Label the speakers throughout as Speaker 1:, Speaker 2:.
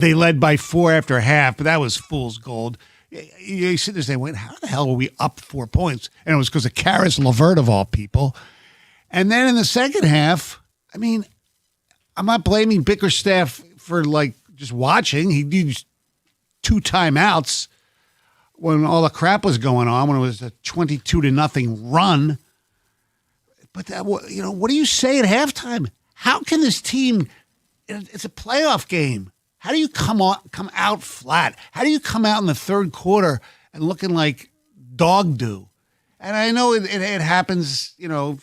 Speaker 1: They led by 4 after half, but that was fool's gold. You sit there saying, how the hell were we up 4 points? And it was because of Karis LeVert, of all people. And then in the second half, I mean, I'm not blaming Bickerstaff for, just watching. He used 2 timeouts when all the crap was going on, when it was a 22-0 run. But, what do you say at halftime? How can this team – it's a playoff game. How do you come out flat? How do you come out in the third quarter and looking like dog do? And I know it happens, the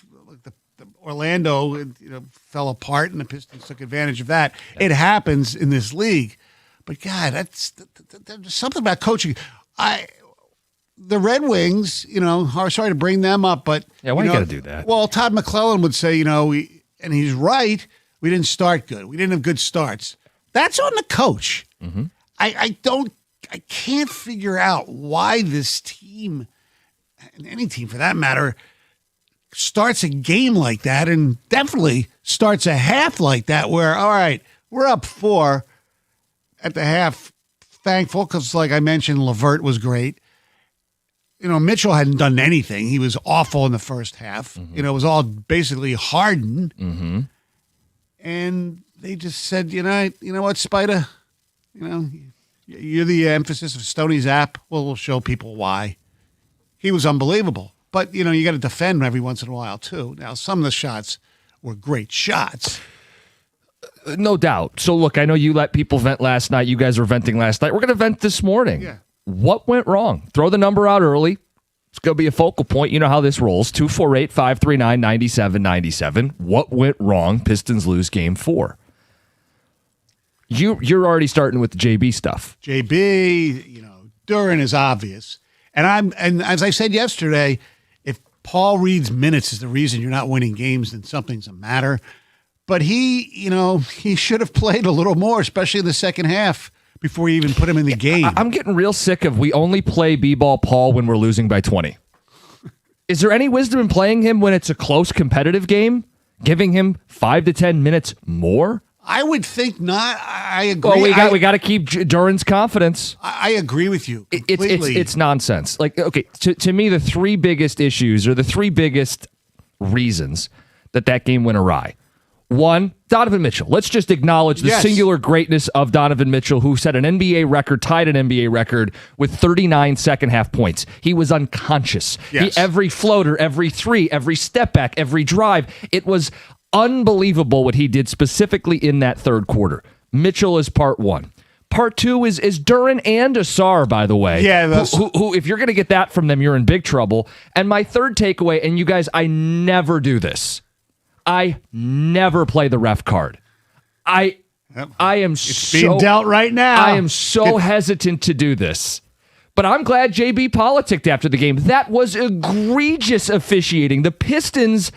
Speaker 1: Orlando fell apart and the Pistons took advantage of that. Yeah. It happens in this league. But, God, there's something about coaching. The Red Wings, sorry to bring them up, but
Speaker 2: yeah, why you got to do that?
Speaker 1: Well, Todd McClellan would say, and he's right. We didn't start good. We didn't have good starts. That's on the coach.
Speaker 2: Mm-hmm.
Speaker 1: I can't figure out why this team, and any team for that matter, starts a game like that, and definitely starts a half like that. Where all right, we're up 4 at the half. Thankful because, like I mentioned, LeVert was great. Mitchell hadn't done anything. He was awful in the first half.
Speaker 2: Mm-hmm.
Speaker 1: It was all basically Harden.
Speaker 2: Mm-hmm.
Speaker 1: And they just said, you know what, Spider? You're the emphasis of Stoney's app. Well, we'll show people why. He was unbelievable. But, you got to defend him every once in a while, too. Now, some of the shots were great shots.
Speaker 2: No doubt. So, look, I know you let people vent last night. You guys were venting last night. We're going to vent this morning.
Speaker 1: Yeah.
Speaker 2: What went wrong? Throw the number out early. It's going to be a focal point. You know how this rolls. 248-539-9797. What went wrong? Pistons lose game 4. You're already starting with the JB stuff.
Speaker 1: JB, Duren is obvious. And as I said yesterday, if Paul Reed's minutes is the reason you're not winning games, then something's the matter. But he should have played a little more, especially in the second half, before you even put him in the game.
Speaker 2: I'm getting real sick of we only play B-ball Paul when we're losing by 20. Is there any wisdom in playing him when it's a close competitive game? Giving him 5 to 10 minutes more?
Speaker 1: I would think not. I agree.
Speaker 2: Well, we got to keep Duren's confidence.
Speaker 1: I agree with you completely.
Speaker 2: It's nonsense. To me, the 3 biggest issues or the 3 biggest reasons that game went awry. 1, Donovan Mitchell. Let's just acknowledge the singular greatness of Donovan Mitchell, who set an NBA record, tied an NBA record with 39 second-half points. He was unconscious.
Speaker 1: Yes.
Speaker 2: Every floater, every 3, every step back, every drive. It was unbelievable what he did specifically in that third quarter. Mitchell is part 1. Part 2 is Duren and Asar, by the way.
Speaker 1: Yeah,
Speaker 2: who if you're going to get that from them, you're in big trouble. And my third takeaway, and you guys, I never do this. I never play the ref card. I am
Speaker 1: it's being dealt right now.
Speaker 2: I am so hesitant to do this. But I'm glad JB politicked after the game. That was egregious officiating. The Pistons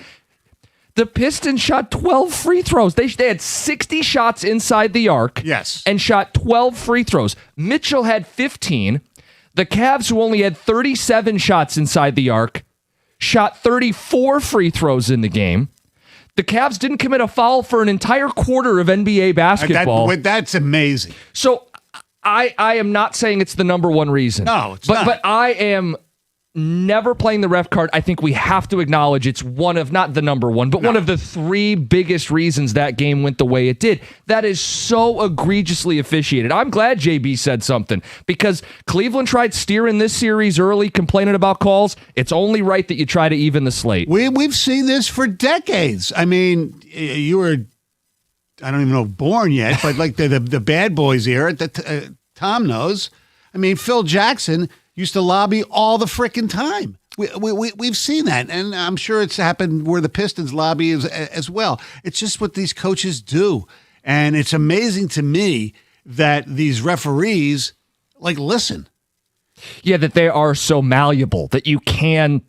Speaker 2: shot 12 free throws. They had 60 shots inside the arc.
Speaker 1: Yes.
Speaker 2: And shot 12 free throws. Mitchell had 15. The Cavs, who only had 37 shots inside the arc, shot 34 free throws in the game. The Cavs didn't commit a foul for an entire quarter of NBA basketball.
Speaker 1: That's amazing.
Speaker 2: So I am not saying it's the number one reason.
Speaker 1: No, it's not.
Speaker 2: But I am never playing the ref card. I think we have to acknowledge it's one of, not the number one, but one of the 3 biggest reasons that game went the way it did. That is so egregiously officiated. I'm glad JB said something because Cleveland tried steering this series early, complaining about calls. It's only right that you try to even the slate.
Speaker 1: We've seen this for decades. I mean, you were, I don't even know, born yet, but like the Bad Boys era that Tom knows. I mean, Phil Jackson used to lobby all the frickin' time. We've seen that, and I'm sure it's happened where the Pistons lobby as well. It's just what these coaches do, and it's amazing to me that these referees, listen.
Speaker 2: Yeah, that they are so malleable that you can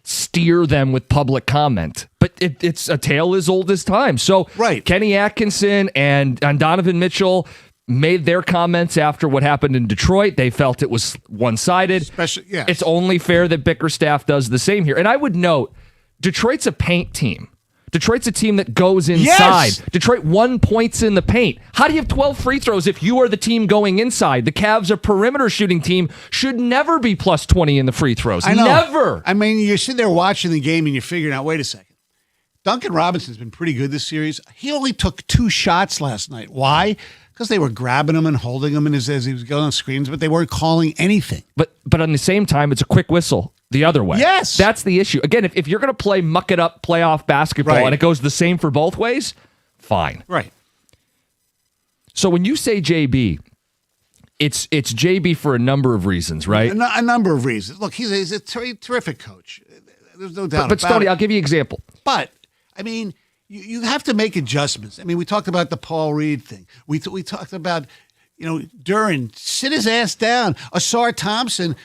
Speaker 2: steer them with public comment. But it's a tale as old as time. So
Speaker 1: right.
Speaker 2: Kenny Atkinson and Donovan Mitchell made their comments after what happened in Detroit. They felt it was one-sided.
Speaker 1: Yeah.
Speaker 2: It's only fair that Bickerstaff does the same here. And I would note, Detroit's a paint team. Detroit's a team that goes inside.
Speaker 1: Yes!
Speaker 2: Detroit won points in the paint. How do you have 12 free throws if you are the team going inside? The Cavs, a perimeter shooting team, should never be plus 20 in the free throws.
Speaker 1: I know.
Speaker 2: Never.
Speaker 1: I mean, you're sitting there watching the game and you're figuring out, wait a second. Duncan Robinson's been pretty good this series. He only took 2 shots last night. Why? Because they were grabbing him and holding him as he was going on screens, but they weren't calling anything.
Speaker 2: But on the same time, it's a quick whistle the other way.
Speaker 1: Yes.
Speaker 2: That's the issue. Again, if you're going to play muck it up playoff basketball
Speaker 1: Right.
Speaker 2: and it goes the same for both ways, fine.
Speaker 1: Right.
Speaker 2: So when you say JB, it's JB for a number of reasons, right?
Speaker 1: A number of reasons. Look, he's a terrific coach. There's no doubt
Speaker 2: But
Speaker 1: about
Speaker 2: Stoney,
Speaker 1: it.
Speaker 2: I'll give you an example.
Speaker 1: But, I mean, you have to make adjustments. I mean, we talked about the Paul Reed thing. We talked about, Duran, sit his ass down. Asar Thompson,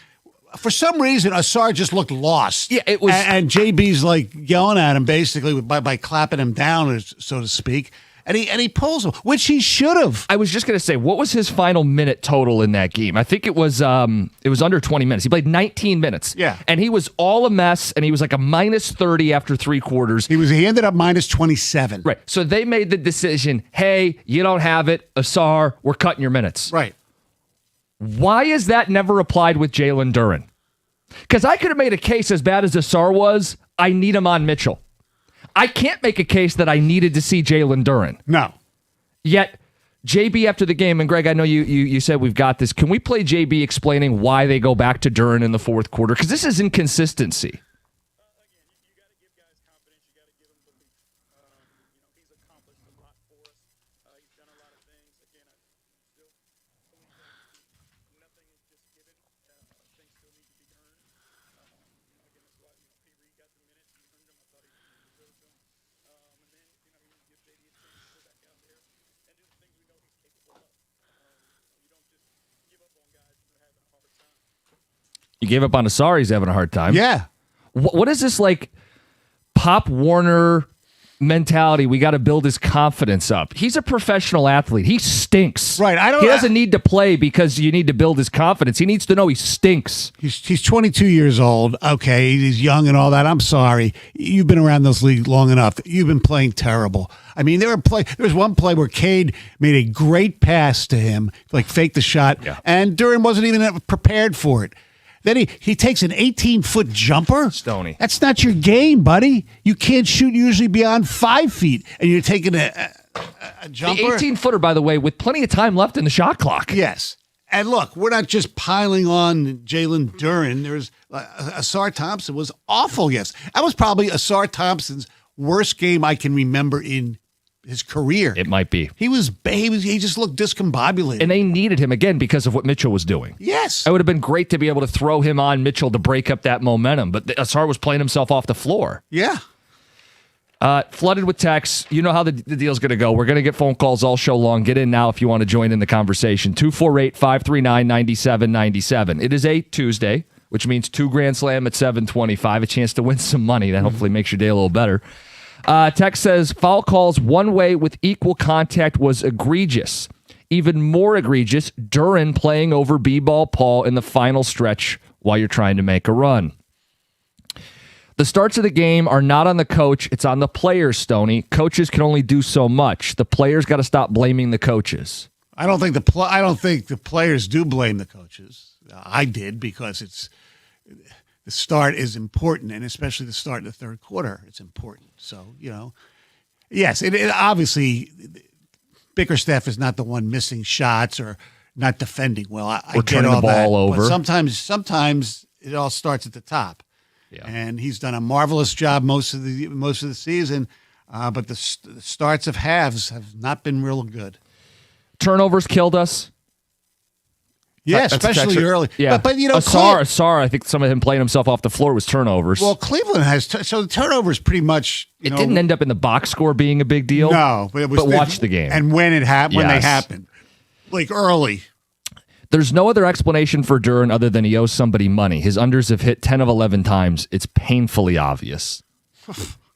Speaker 1: for some reason, Asar just looked lost.
Speaker 2: Yeah, it was-
Speaker 1: And JB's like yelling at him basically by clapping him down, so to speak. And he pulls him, which he should have.
Speaker 2: I was just going to say, what was his final minute total in that game? I think it was under 20 minutes. He played 19 minutes.
Speaker 1: Yeah.
Speaker 2: And he was all a mess, and he was like a minus 30 after 3 quarters.
Speaker 1: He ended up minus 27.
Speaker 2: Right. So they made the decision, hey, you don't have it, Asar, we're cutting your minutes.
Speaker 1: Right.
Speaker 2: Why is that never applied with Jalen Duren? Because I could have made a case as bad as Asar was, I need him on Mitchell. I can't make a case that I needed to see Jalen Duren.
Speaker 1: No.
Speaker 2: Yet, JB after the game, and Greg, I know you said we've got this. Can we play JB explaining why they go back to Duren in the fourth quarter? Because this is inconsistency. You gave up on Asar, he's having a hard time.
Speaker 1: Yeah.
Speaker 2: What is this like Pop Warner mentality? We got to build his confidence up. He's a professional athlete. He stinks.
Speaker 1: Right.
Speaker 2: He doesn't need to play because you need to build his confidence. He needs to know he stinks.
Speaker 1: He's 22 years old. Okay, he's young and all that. I'm sorry. You've been around this league long enough. You've been playing terrible. I mean, there was one play where Cade made a great pass to him, like faked the shot, and Duren wasn't even prepared for it. Then he takes an 18-foot jumper.
Speaker 2: Stoney.
Speaker 1: That's not your game, buddy. You can't shoot usually beyond 5 feet, and you're taking a jumper.
Speaker 2: The 18-footer, by the way, with plenty of time left in the shot clock.
Speaker 1: Yes. And look, we're not just piling on Jalen Duren. There's Asar Thompson was awful. Yes, that was probably Asar Thompson's worst game I can remember in his career.
Speaker 2: It might be.
Speaker 1: He just looked discombobulated.
Speaker 2: And they needed him again because of what Mitchell was doing.
Speaker 1: Yes.
Speaker 2: It would have been great to be able to throw him on Mitchell to break up that momentum, but Asar was playing himself off the floor.
Speaker 1: Yeah.
Speaker 2: Flooded with texts. You know how the deal's going to go. We're going to get phone calls all show long. Get in now if you want to join in the conversation. 248-539-9797. It is a Tuesday, which means 2 Grand Slam at 7:25. A chance to win some money. That hopefully makes your day a little better. Text says, foul calls one way with equal contact was egregious. Even more egregious, Duren playing over B-ball Paul in the final stretch while you're trying to make a run. The starts of the game are not on the coach. It's on the players, Stoney. Coaches can only do so much. The players got to stop blaming the coaches.
Speaker 1: I don't think the players do blame the coaches. I did because the start is important, and especially the start in the third quarter, it's important. So, yes, it obviously Bickerstaff is not the one missing shots or not defending well. I
Speaker 2: Or
Speaker 1: get
Speaker 2: turning
Speaker 1: all
Speaker 2: the ball
Speaker 1: that,
Speaker 2: over.
Speaker 1: But sometimes it all starts at the top.
Speaker 2: Yeah.
Speaker 1: And he's done a marvelous job most of the season, but the starts of halves have not been real good.
Speaker 2: Turnovers killed us.
Speaker 1: Yeah,
Speaker 2: That's a
Speaker 1: especially
Speaker 2: text.
Speaker 1: early.
Speaker 2: Yeah.
Speaker 1: But
Speaker 2: Asar, I think some of him playing himself off the floor was turnovers.
Speaker 1: Well, Cleveland has so the turnovers pretty much.
Speaker 2: It didn't end up in the box score being a big deal.
Speaker 1: No, but it was.
Speaker 2: But watch the game.
Speaker 1: And when it happened, when they
Speaker 2: Yes.
Speaker 1: happened, like early.
Speaker 2: There's no other explanation for Duren other than he owes somebody money. His unders have hit 10 of 11 times. It's painfully obvious.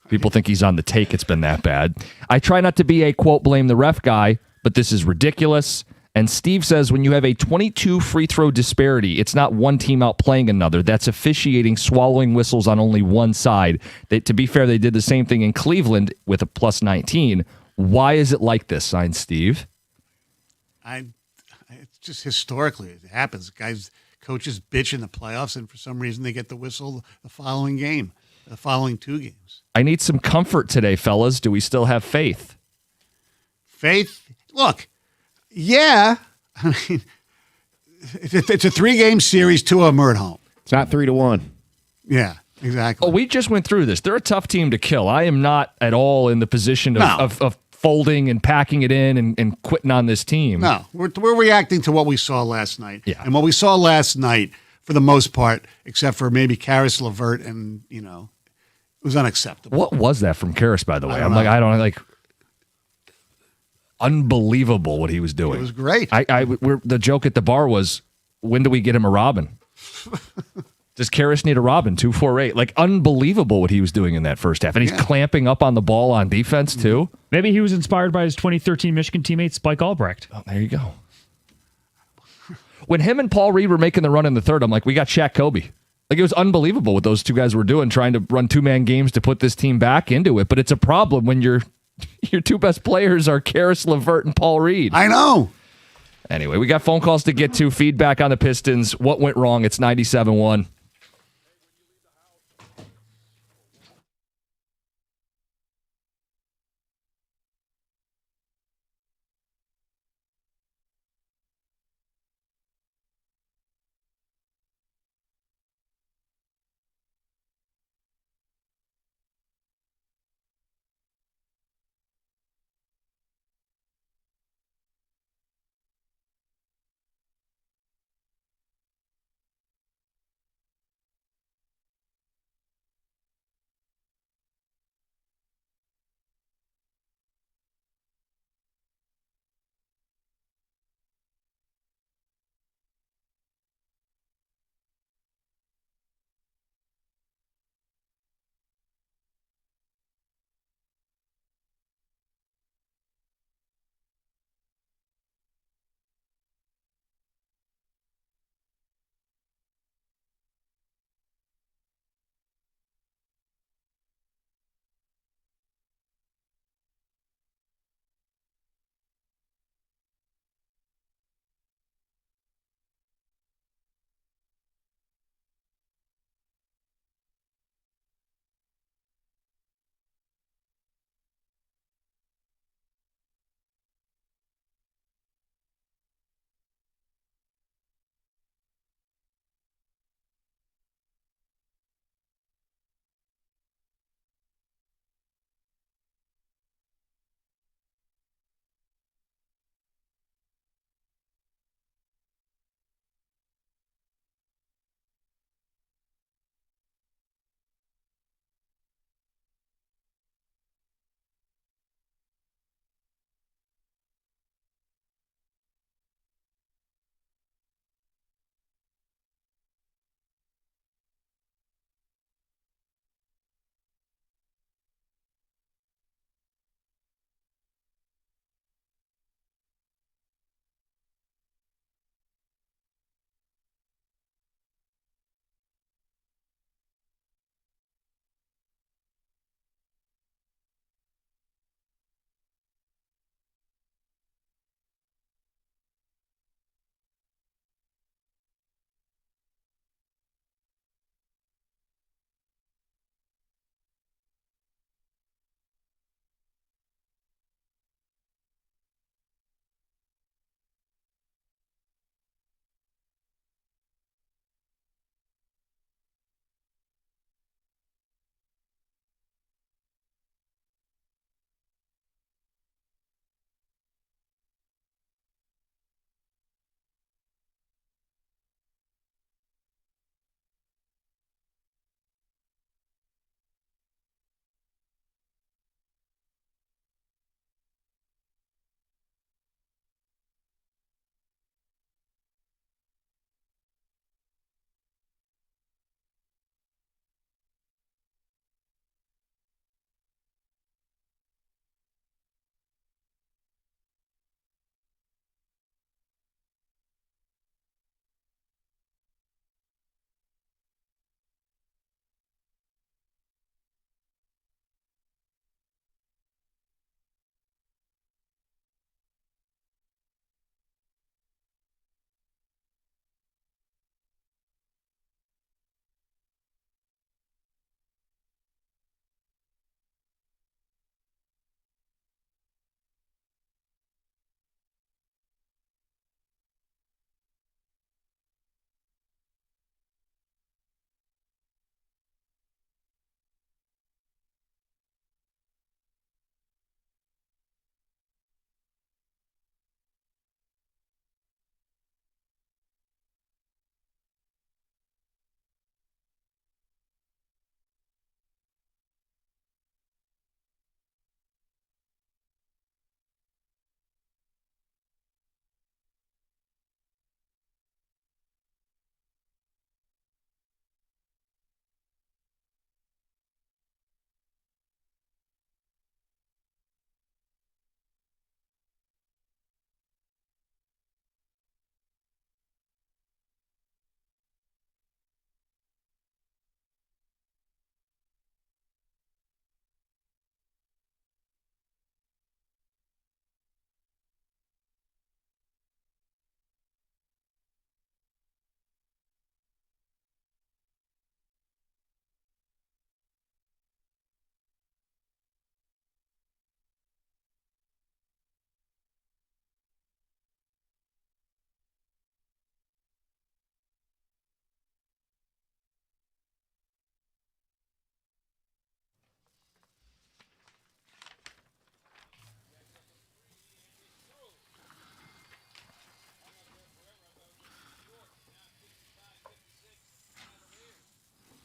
Speaker 2: People think he's on the take. It's been that bad. I try not to be a, quote, blame the ref guy, but this is ridiculous. And Steve says when you have a 22 free throw disparity, it's not one team outplaying another. That's officiating swallowing whistles on only one side. To be fair, they did the same thing in Cleveland with a plus 19. Why is it like this, signed Steve?
Speaker 1: It's just historically it happens. Coaches bitch in the playoffs, and for some reason they get the whistle the following game, the following 2 games.
Speaker 2: I need some comfort today, fellas. Do we still have faith?
Speaker 1: Faith? Look, yeah. I mean, it's a 3-game series. 2 of them are at home.
Speaker 3: It's not 3-1.
Speaker 1: Yeah, exactly.
Speaker 2: Oh, we just went through this. They're a tough team to kill. I am not at all in the position of folding and packing it in and quitting on this team.
Speaker 1: No, we're reacting to what we saw last night.
Speaker 2: Yeah.
Speaker 1: And what we saw last night, for the most part, except for maybe Karis LeVert, and, it was unacceptable.
Speaker 2: What was that from Karras, by the way?
Speaker 1: I don't know.
Speaker 2: Unbelievable what he was doing.
Speaker 1: It was great.
Speaker 2: The joke at the bar was, when do we get him a Robin? Does Karras need a Robin? 2-4-8. Unbelievable what he was doing in that first half. And he's clamping up on the ball on defense, too.
Speaker 4: Maybe he was inspired by his 2013 Michigan teammate, Spike Albrecht.
Speaker 2: Oh, there you go. When him and Paul Reed were making the run in the third, I'm like, we got Shaq Kobe. It was unbelievable what those 2 guys were doing, trying to run 2-man games to put this team back into it. But it's a problem when your 2 best players are Karis LeVert and Paul Reed.
Speaker 1: I know.
Speaker 2: Anyway, we got phone calls to get to, feedback on the Pistons. What went wrong? It's 97-1.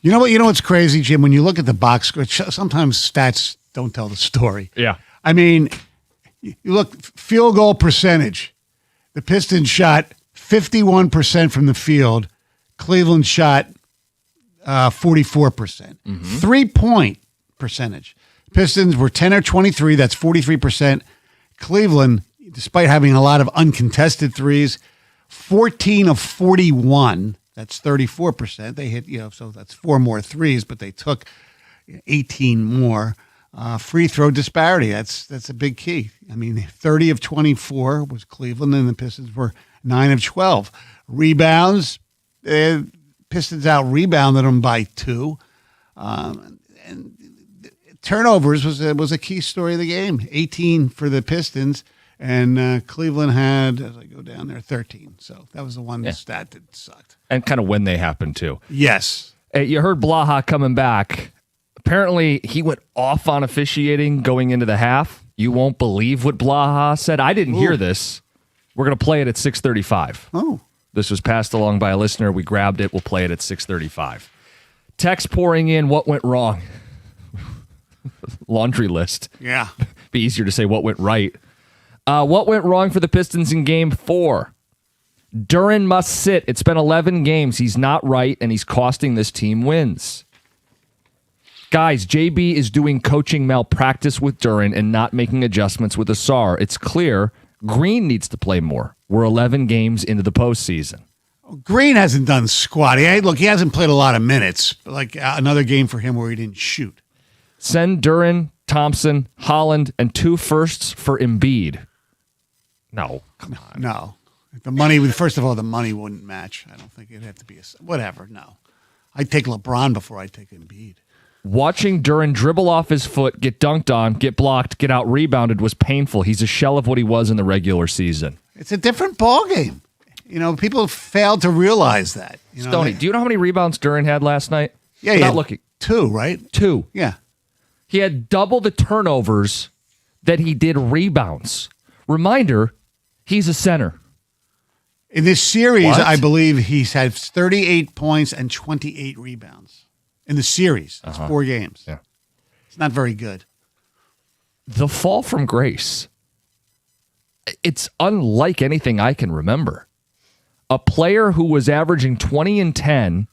Speaker 1: You know what? You know what's crazy, Jim? When you look at the box score, sometimes stats don't tell the story.
Speaker 2: Yeah.
Speaker 1: I mean, you look field goal percentage. The Pistons shot 51% from the field. Cleveland shot 44%. 3-point percentage. Pistons were 10 or 23. That's 43%. Cleveland, despite having a lot of uncontested threes, 14 of 41. That's 34%. They hit, so that's 4 more threes, but they took 18 more. Free throw disparity. That's a big key. I mean, 30 of 24 was Cleveland, and the Pistons were 9 of 12. Rebounds, Pistons out rebounded them by 2. And turnovers was a key story of the game. 18 for the Pistons, and Cleveland had, as I go down there, 13. So that was the one stat that sucked.
Speaker 2: And kind of when they happened, too.
Speaker 1: Yes.
Speaker 2: Hey, you heard Blaha coming back. Apparently, he went off on officiating going into the half. You won't believe what Blaha said. I didn't hear this. We're going to play it at 6:35.
Speaker 1: Oh.
Speaker 2: This was passed along by a listener. We grabbed it. We'll play it at 6:35. Text pouring in. What went wrong? Laundry list.
Speaker 1: Yeah.
Speaker 2: Be easier to say what went right. What went wrong for the Pistons in Game 4? Duren must sit. It's been 11 games. He's not right, and he's costing this team wins. Guys, JB is doing coaching malpractice with Duren and not making adjustments with Asar. It's clear Green needs to play more. We're 11 games into the postseason.
Speaker 1: Green hasn't done squat. He hasn't played a lot of minutes. Like another game for him where he didn't shoot.
Speaker 2: Send Duren, Thompson, Holland, and 2 firsts for Embiid. No, come on.
Speaker 1: No. The money, first of all, the money wouldn't match. I don't think it'd have to be whatever. No. I'd take LeBron before I'd take Embiid.
Speaker 2: Watching Duren dribble off his foot, get dunked on, get blocked, get out rebounded was painful. He's a shell of what he was in the regular season.
Speaker 1: It's a different ball game. People failed to realize that.
Speaker 2: Stoney, do you know how many rebounds Duren had last night?
Speaker 1: Yeah,
Speaker 2: Not looking.
Speaker 1: 2, right?
Speaker 2: 2.
Speaker 1: Yeah.
Speaker 2: He had double the turnovers that he did rebounds. Reminder, he's a center.
Speaker 1: In this series,
Speaker 2: What?
Speaker 1: I believe he's had 38 points and 28 rebounds. In the series. It's 4 games.
Speaker 2: Yeah.
Speaker 1: It's not very good.
Speaker 2: The fall from grace. It's unlike anything I can remember. A player who was averaging 20 and 10,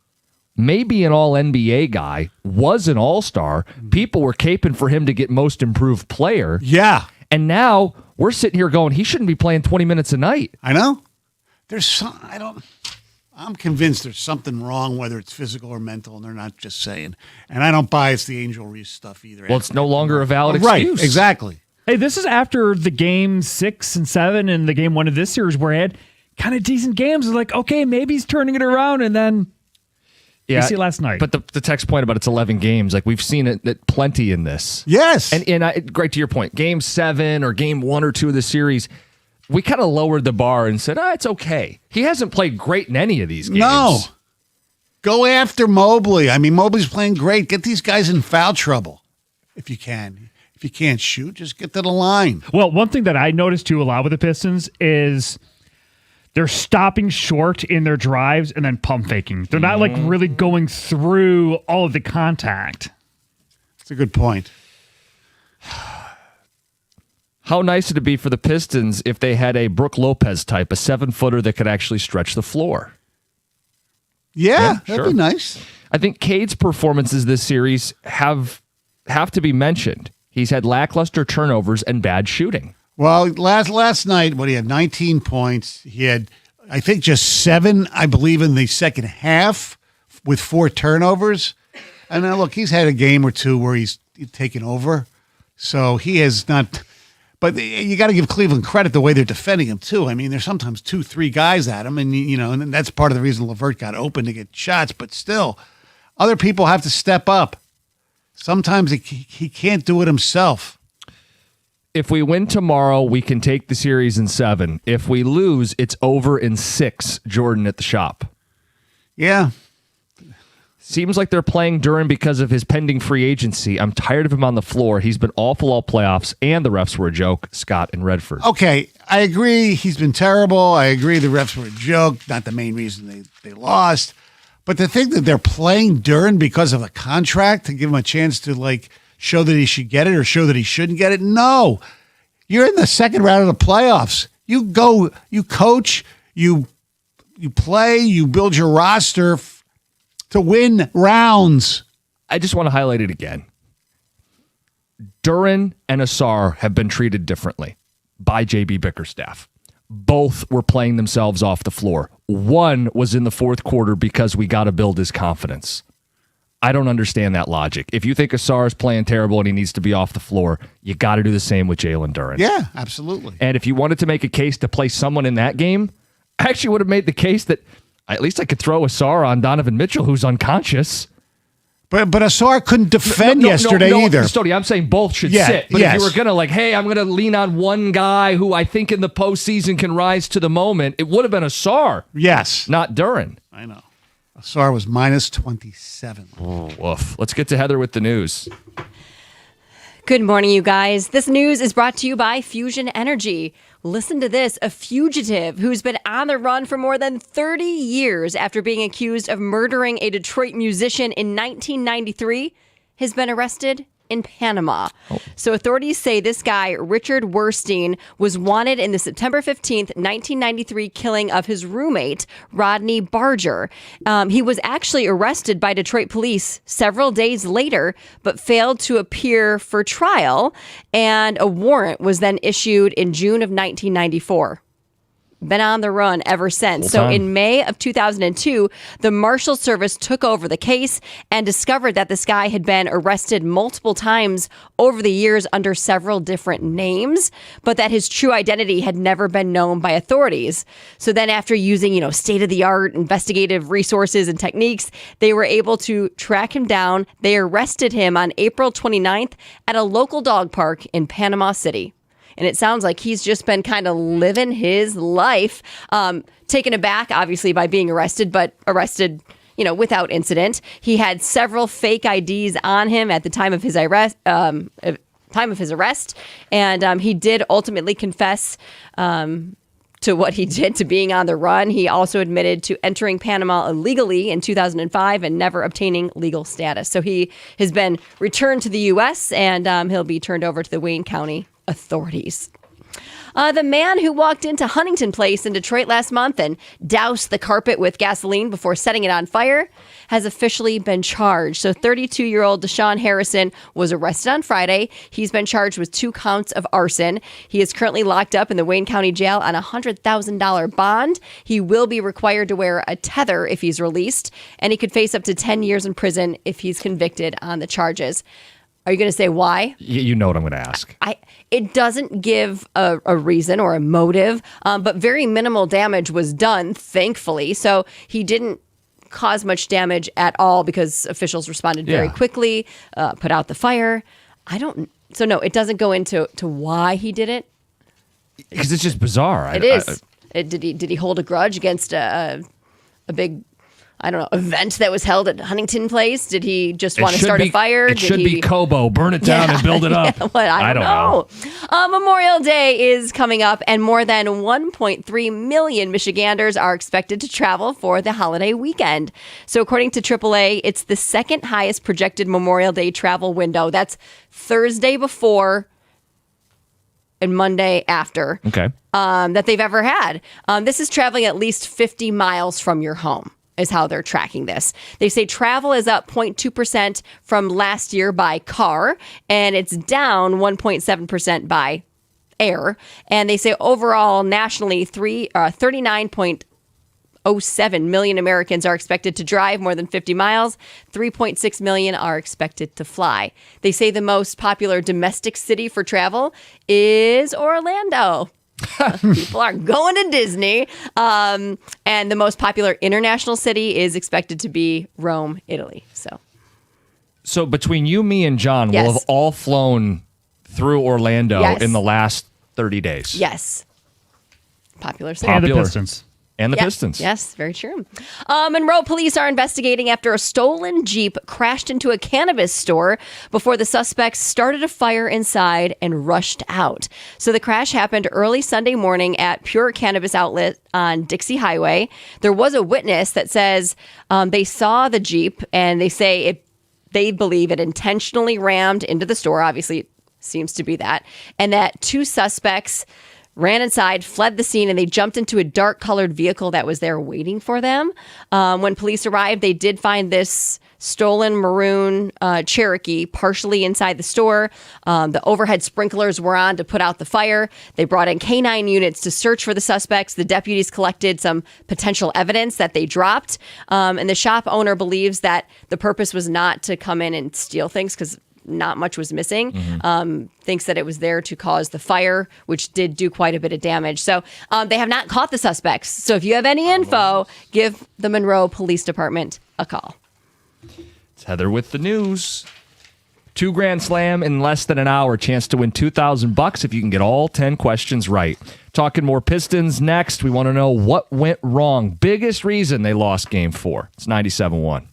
Speaker 2: maybe an all-NBA guy, was an all-star. People were caping for him to get most improved player.
Speaker 1: Yeah.
Speaker 2: And now we're sitting here going, he shouldn't be playing 20 minutes a night.
Speaker 1: I know. I'm convinced there's something wrong, whether it's physical or mental, and they're not just saying. And I don't buy it's the Angel Reese stuff either.
Speaker 2: Well, it's no longer a valid
Speaker 1: Right,
Speaker 2: excuse.
Speaker 1: exactly.
Speaker 4: Hey, this is after the game 6 and 7 and the game 1 of this series where he had kind of decent games. It's like, okay, maybe he's turning it around, and then you see last night.
Speaker 2: But the text point about it's 11 games, like we've seen it plenty in this.
Speaker 1: Yes.
Speaker 2: And great to your point, game 7 or game 1 or 2 of the series, we kind of lowered the bar and said, it's okay. He hasn't played great in any of these games.
Speaker 1: No. Go after Mobley. I mean, Mobley's playing great. Get these guys in foul trouble if you can. If you can't shoot, just get to the line.
Speaker 4: Well, one thing that I noticed too a lot with the Pistons is they're stopping short in their drives and then pump faking. They're not like really going through all of the contact.
Speaker 1: That's a good point.
Speaker 2: How nice would it be for the Pistons if they had a Brook Lopez type, a 7-footer that could actually stretch the floor?
Speaker 1: Yeah, that'd
Speaker 2: sure.
Speaker 1: be nice.
Speaker 2: I think Cade's performances this series have to be mentioned. He's had lackluster turnovers and bad shooting.
Speaker 1: Well, last night, he had 19 points. He had, I think, just 7, I believe, in the second half with 4 turnovers. And now, look, he's had a game or 2 where he's taken over. So he has not. But you got to give Cleveland credit the way they're defending him, too. I mean, there's sometimes 2-3 guys at him, and, and that's part of the reason LeVert got open to get shots. But still, other people have to step up. Sometimes he can't do it himself.
Speaker 2: If we win tomorrow, we can take the series in 7. If we lose, it's over in 6, Jordan at the shop.
Speaker 1: Yeah.
Speaker 2: Seems like they're playing Duren because of his pending free agency. I'm tired of him on the floor. He's been awful all playoffs, and the refs were a joke, Scott and Redford.
Speaker 1: Okay, I agree. He's been terrible. I agree the refs were a joke, not the main reason they lost. But to think that they're playing Duran because of a contract to give him a chance to like show that he should get it or show that he shouldn't get it. No, you're in the second round of the playoffs. You go, you coach, you play, you build your roster to win rounds.
Speaker 2: I just want to highlight it again. Duran and Asar have been treated differently by JB Bickerstaff. Both were playing themselves off the floor. One was in the fourth quarter because we got to build his confidence. I don't understand that logic. If you think Asar is playing terrible and he needs to be off the floor, you got to do the same with Jalen Duran.
Speaker 1: Yeah, absolutely.
Speaker 2: And if you wanted to make a case to play someone in that game, I actually would have made the case that at least I could throw Asar on Donovan Mitchell, who's unconscious.
Speaker 1: But Asar couldn't defend yesterday either.
Speaker 2: Stody, I'm saying both should sit. But if you were going to hey, I'm going to lean on one guy who I think in the postseason can rise to the moment, it would have been Asar.
Speaker 1: Yes.
Speaker 2: Not Duran.
Speaker 1: I know. Asar was minus 27.
Speaker 2: Oh, woof. Let's get to Heather with the news.
Speaker 3: Good morning, you guys. This news is brought to you by Fusion Energy. Listen to this. A fugitive who's been on the run for more than 30 years after being accused of murdering a Detroit musician in 1993 has been arrested in Panama. So authorities say this guy, Richard Werstein, was wanted in the September 15th, 1993 killing of his roommate, Rodney Barger. He was actually arrested by Detroit police several days later, but failed to appear for trial. And a warrant was then issued in June of 1994. Been on the run ever since. So in May of 2002, the Marshal Service took over the case and discovered that this guy had been arrested multiple times over the years under several different names, but that his true identity had never been known by authorities. So then after using, state-of-the-art investigative resources and techniques, they were able to track him down. They arrested him on April 29th at a local dog park in Panama City. And it sounds like he's just been kind of living his life, taken aback, obviously, by being arrested, but arrested, without incident. He had several fake IDs on him at the time of his arrest. And he did ultimately confess to what he did, to being on the run. He also admitted to entering Panama illegally in 2005 and never obtaining legal status. So he has been returned to the U.S. and he'll be turned over to the Wayne County authorities. The man who walked into Huntington Place in Detroit last month and doused the carpet with gasoline before setting it on fire has officially been charged. So 32-year-old Deshaun Harrison was arrested on Friday. He's been charged with 2 counts of arson. He is currently locked up in the Wayne County Jail on a $100,000 bond. He will be required to wear a tether if he's released, and he could face up to 10 years in prison if he's convicted on the charges. Are you going to say why?
Speaker 2: You know what I'm going to ask.
Speaker 3: It doesn't give a reason or a motive, but very minimal damage was done, thankfully. So he didn't cause much damage at all because officials responded very quickly, put out the fire. So no, it doesn't go into why he did it.
Speaker 2: Because it's just bizarre.
Speaker 3: It is. Did he hold a grudge against a big, event that was held at Huntington Place? Did he just want to start a fire?
Speaker 2: It should be Kobo. Burn it down and build it up.
Speaker 3: I don't know. Memorial Day is coming up, and more than 1.3 million Michiganders are expected to travel for the holiday weekend. So according to AAA, it's the second highest projected Memorial Day travel window. That's Thursday before and Monday after.
Speaker 2: Okay.
Speaker 3: That they've ever had. This is traveling at least 50 miles from your home, is how they're tracking this. They say travel is up 0.2% from last year by car, and it's down 1.7% by air. And they say overall, nationally, 39.07 million Americans are expected to drive more than 50 miles. 3.6 million are expected to fly. They say the most popular domestic city for travel is Orlando. People are going to Disney. And the most popular international city is expected to be Rome, Italy.
Speaker 2: So between you, me, and John, we'll have all flown through Orlando in the last 30 days.
Speaker 3: Yes. Popular city.
Speaker 4: And the Pistons.
Speaker 2: And the
Speaker 3: Yeah.
Speaker 2: Pistons.
Speaker 3: Yes, very true. Monroe police are investigating after a stolen Jeep crashed into a cannabis store before the suspects started a fire inside and rushed out. So the crash happened early Sunday morning at Pure Cannabis Outlet on Dixie Highway. There was a witness that says they saw the Jeep and they believe it intentionally rammed into the store. Obviously, it seems to be that. And that two suspects ran inside, fled the scene, and they jumped into a dark-colored vehicle that was there waiting for them. When police arrived, they did find this stolen maroon Cherokee partially inside the store. The overhead sprinklers were on to put out the fire. They brought in canine units to search for the suspects. The deputies collected some potential evidence that they dropped. And the shop owner believes that the purpose was not to come in and steal things because not much was missing. Thinks that it was there to cause the fire, which did do quite a bit of damage. So they have not caught the suspects. So if you have any info, give the Monroe Police Department a call.
Speaker 2: It's Heather with the news. 2 Grand Slam in less than an hour. Chance to win $2,000 if you can get all 10 questions right. Talking more Pistons next. We want to know what went wrong. Biggest reason they lost Game 4. It's 97-1.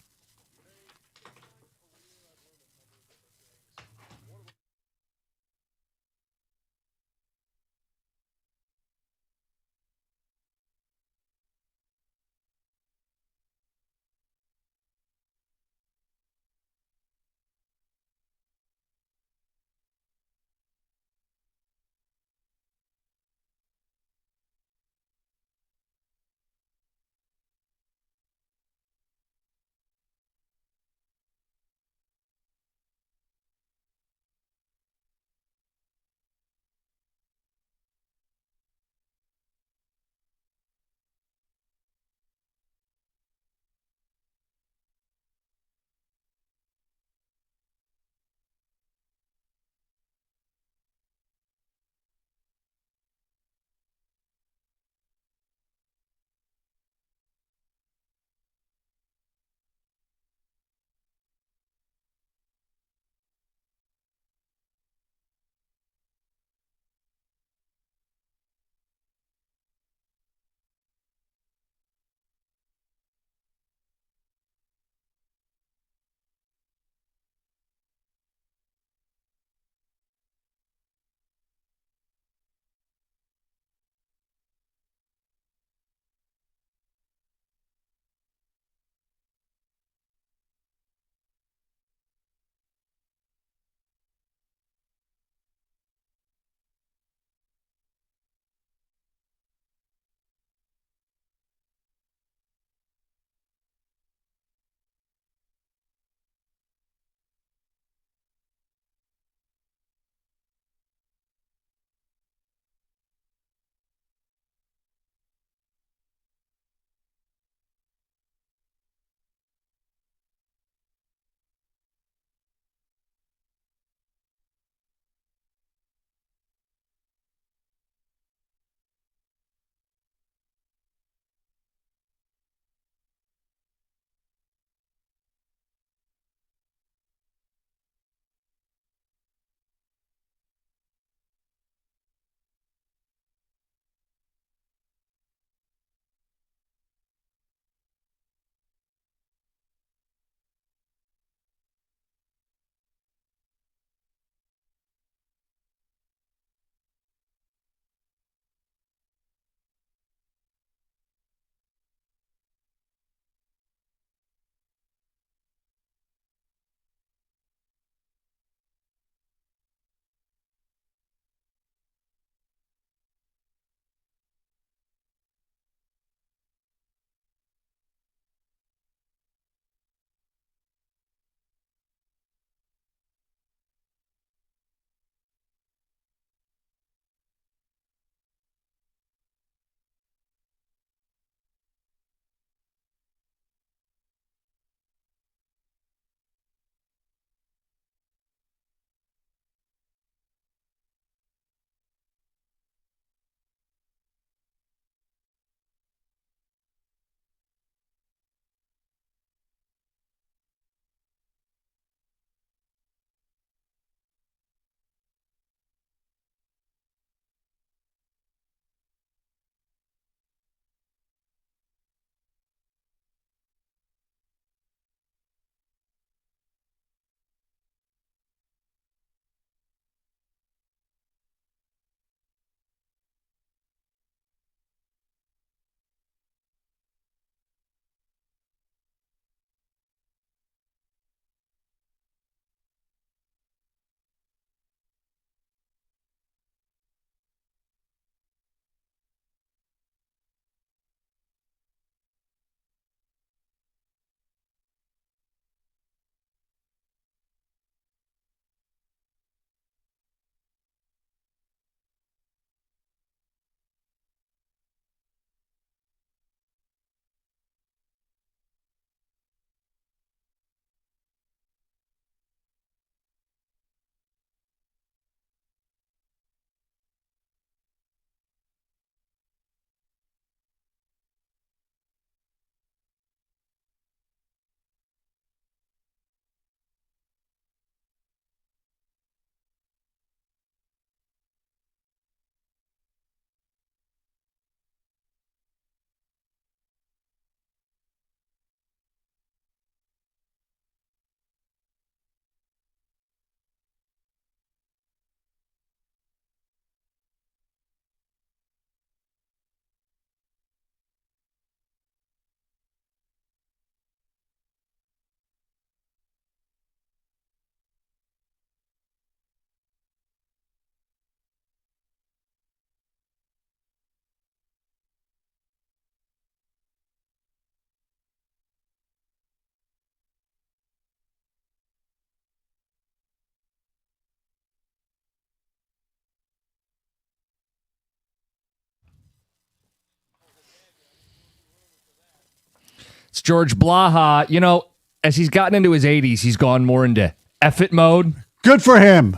Speaker 2: It's George Blaha. You know, as he's gotten into his 80s, he's gone more into F it mode.
Speaker 1: Good for him.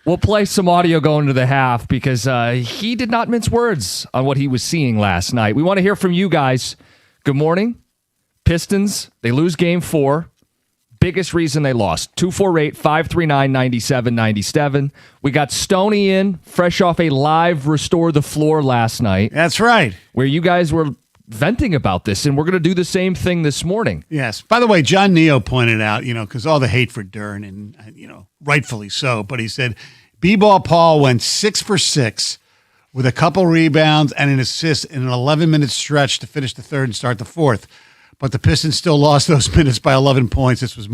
Speaker 2: We'll play some audio going into the half because he did not mince words on what he was seeing last night. We want to hear from you guys. Good morning. Pistons, they lose game 4. Biggest reason they lost. 248-539-9797. We got Stoney in, fresh off a live Restore the Floor last night,
Speaker 1: That's right.
Speaker 2: where you guys were venting about this, and we're going to do the same thing this morning.
Speaker 1: Yes. By the way, John Neo pointed out, because all the hate for Dern, and, rightfully so, but he said B-Ball Paul went 6 for 6 with a couple rebounds and an assist in an 11-minute stretch to finish the third and start the fourth. But the Pistons still lost those minutes by 11 points. This was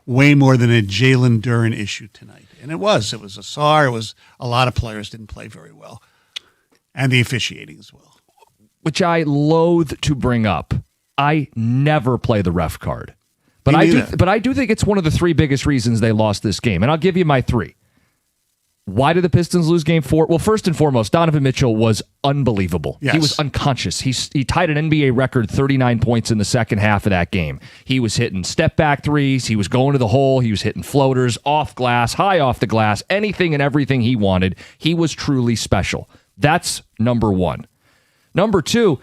Speaker 1: way more than a Jalen Dern issue tonight. And it was. It was a SAR. It was a lot of players didn't play very well. And the officiating as well.
Speaker 2: Which I loathe to bring up. I never play the ref card. But
Speaker 1: Me
Speaker 2: I do
Speaker 1: neither.
Speaker 2: but I do think it's one of the 3 biggest reasons they lost this game. And I'll give you my 3. Why did the Pistons lose game 4? Well, first and foremost, Donovan Mitchell was unbelievable.
Speaker 1: Yes.
Speaker 2: He was unconscious. He tied an NBA record 39 points in the second half of that game. He was hitting step-back threes. He was going to the hole. He was hitting floaters, off glass, high off the glass, anything and everything he wanted. He was truly special. That's number 1. Number 2,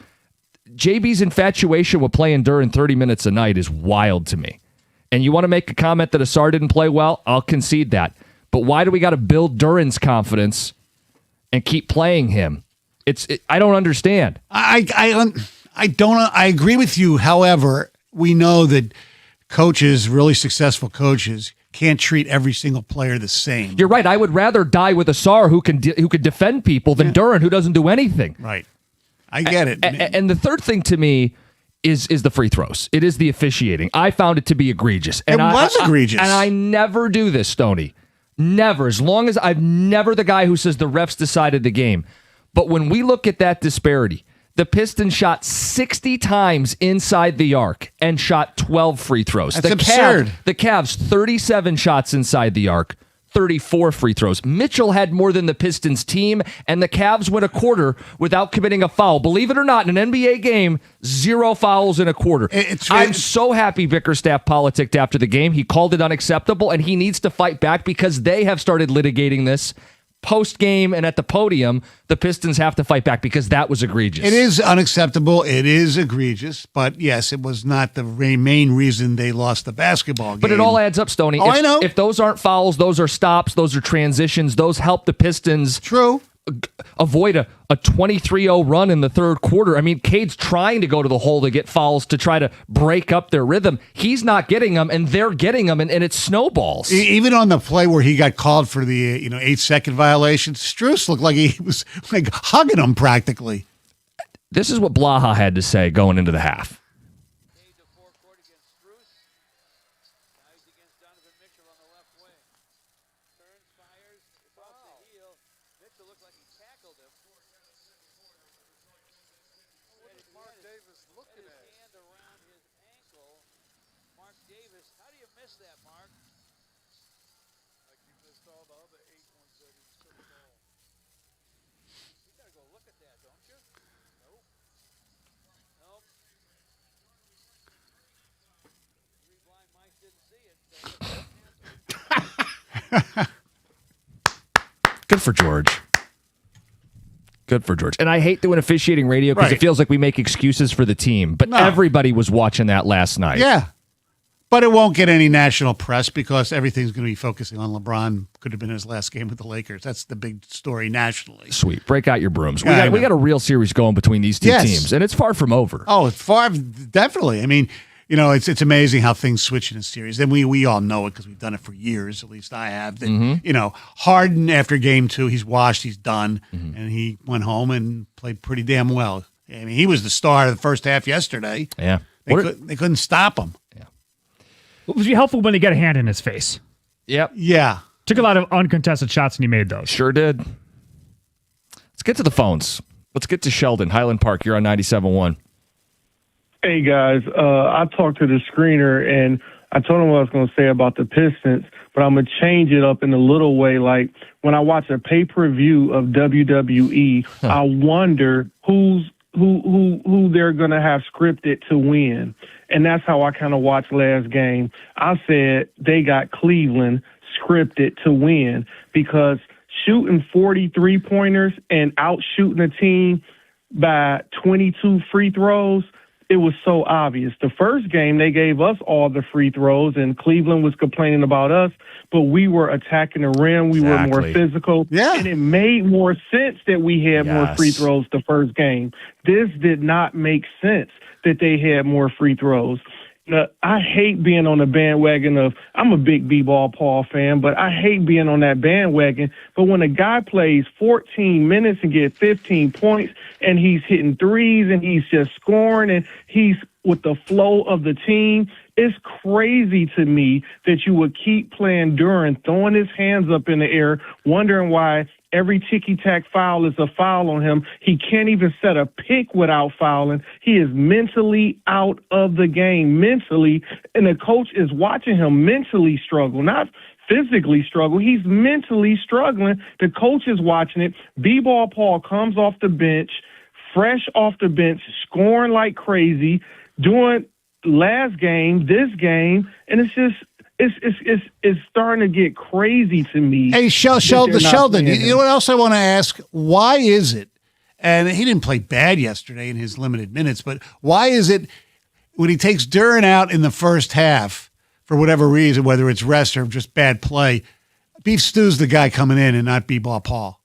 Speaker 2: JB's infatuation with playing Duren 30 minutes a night is wild to me. And you want to make a comment that Asar didn't play well? I'll concede that. But why do we got to build Duren's confidence and keep playing him? I don't understand.
Speaker 1: I agree with you. However, we know that coaches, really successful coaches, can't treat every single player the same.
Speaker 2: You're right. I would rather die with Asar who can defend people than Duren who doesn't do anything.
Speaker 1: Right. I get it.
Speaker 2: And the third thing to me is the free throws. It is the officiating. I found it to be egregious. And
Speaker 1: It was egregious.
Speaker 2: And I never do this, Stoney. Never. As long as I'm never the guy who says the refs decided the game. But when we look at that disparity, the Pistons shot 60 times inside the arc and shot 12 free throws.
Speaker 1: That's absurd.
Speaker 2: The Cavs, 37 shots inside the arc, 34 free throws. Mitchell had more than the Pistons team, and the Cavs went a quarter without committing a foul. Believe it or not, in an NBA game, 0 fouls in a quarter. I'm so happy Bickerstaff politicked after the game. He called it unacceptable, and he needs to fight back because they have started litigating this. Post-game and at the podium, the Pistons have to fight back because that was egregious.
Speaker 1: It is unacceptable. It is egregious. But, yes, it was not the main reason they lost the basketball game.
Speaker 2: But it all adds up, Stoney.
Speaker 1: I know.
Speaker 2: If those aren't fouls, those are stops, those are transitions, those help the Pistons
Speaker 1: True.
Speaker 2: avoid a 23-0 run in the third quarter. I mean, Cade's trying to go to the hole to get fouls to try to break up their rhythm. He's not getting them, and they're getting them, and it snowballs.
Speaker 1: Even on the play where he got called for the 8-second violation, Strus looked like he was like hugging him practically.
Speaker 2: This is what Blaha had to say going into the half. Good for George. Good for George. And I hate doing officiating radio because
Speaker 1: Right.
Speaker 2: it feels like we make excuses for the team. But everybody was watching that last night.
Speaker 1: Yeah. But it won't get any national press because everything's going to be focusing on LeBron. Could have been his last game with the Lakers. That's the big story nationally.
Speaker 2: Sweet. Break out your brooms.
Speaker 1: Yeah, I
Speaker 2: We
Speaker 1: know.
Speaker 2: got a real series going between these two
Speaker 1: Yes.
Speaker 2: teams, and it's far from over.
Speaker 1: Oh, it's far, definitely. I mean, it's amazing how things switch in a series. And we all know it because we've done it for years. At least I have. That, Harden, after game 2, he's washed, he's done. And he went home and played pretty damn well. I mean, he was the star of the first half yesterday.
Speaker 2: Yeah.
Speaker 1: They couldn't stop him.
Speaker 4: It was helpful when he got a hand in his face.
Speaker 2: Yep.
Speaker 1: Yeah.
Speaker 4: Took a lot of uncontested shots and he made those.
Speaker 2: Sure did. Let's get to the phones. Let's get to Sheldon, Highland Park. You're on 97.1.
Speaker 5: Hey, guys. I talked to the screener, and I told him what I was going to say about the Pistons, but I'm going to change it up in a little way. Like, when I watch a pay-per-view of WWE, I wonder who's who they're going to have scripted to win. And that's how I kind of watched last game. I said they got Cleveland scripted to win because shooting 43 pointers and out shooting a team by 22 free throws, it was so obvious. The first game, they gave us all the free throws, and Cleveland was complaining about us, but we were attacking the rim. We were more physical.
Speaker 1: Yeah.
Speaker 5: And it made more sense that we had more
Speaker 2: Yes.
Speaker 5: free throws the first game. This did not make sense that they had more free throws. I hate being on the bandwagon of, I'm a big B-Ball Paul fan, but I hate being on that bandwagon. But when a guy plays 14 minutes and gets 15 points and he's hitting threes and he's just scoring and he's with the flow of the team, it's crazy to me that you would keep playing Duren, throwing his hands up in the air, wondering why every ticky-tack foul is a foul on him. He can't even set a pick without fouling. He is mentally out of the game, mentally, and the coach is watching him mentally struggle, not physically struggle. He's mentally struggling. The coach is watching it. B-Ball Paul comes off the bench, fresh off the bench, scoring like crazy, doing last game, this game, and it's just it's starting to get crazy to me.
Speaker 1: Hey, Sheldon, you know what else I want to ask? Why is it, and he didn't play bad yesterday in his limited minutes, but why is it when he takes Duren out in the first half, for whatever reason, whether it's rest or just bad play, Beef Stew's the guy coming in and not B-Ball Paul?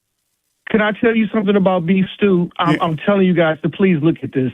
Speaker 5: Can I tell you something about Beef Stew? I'm telling you guys to please look at this.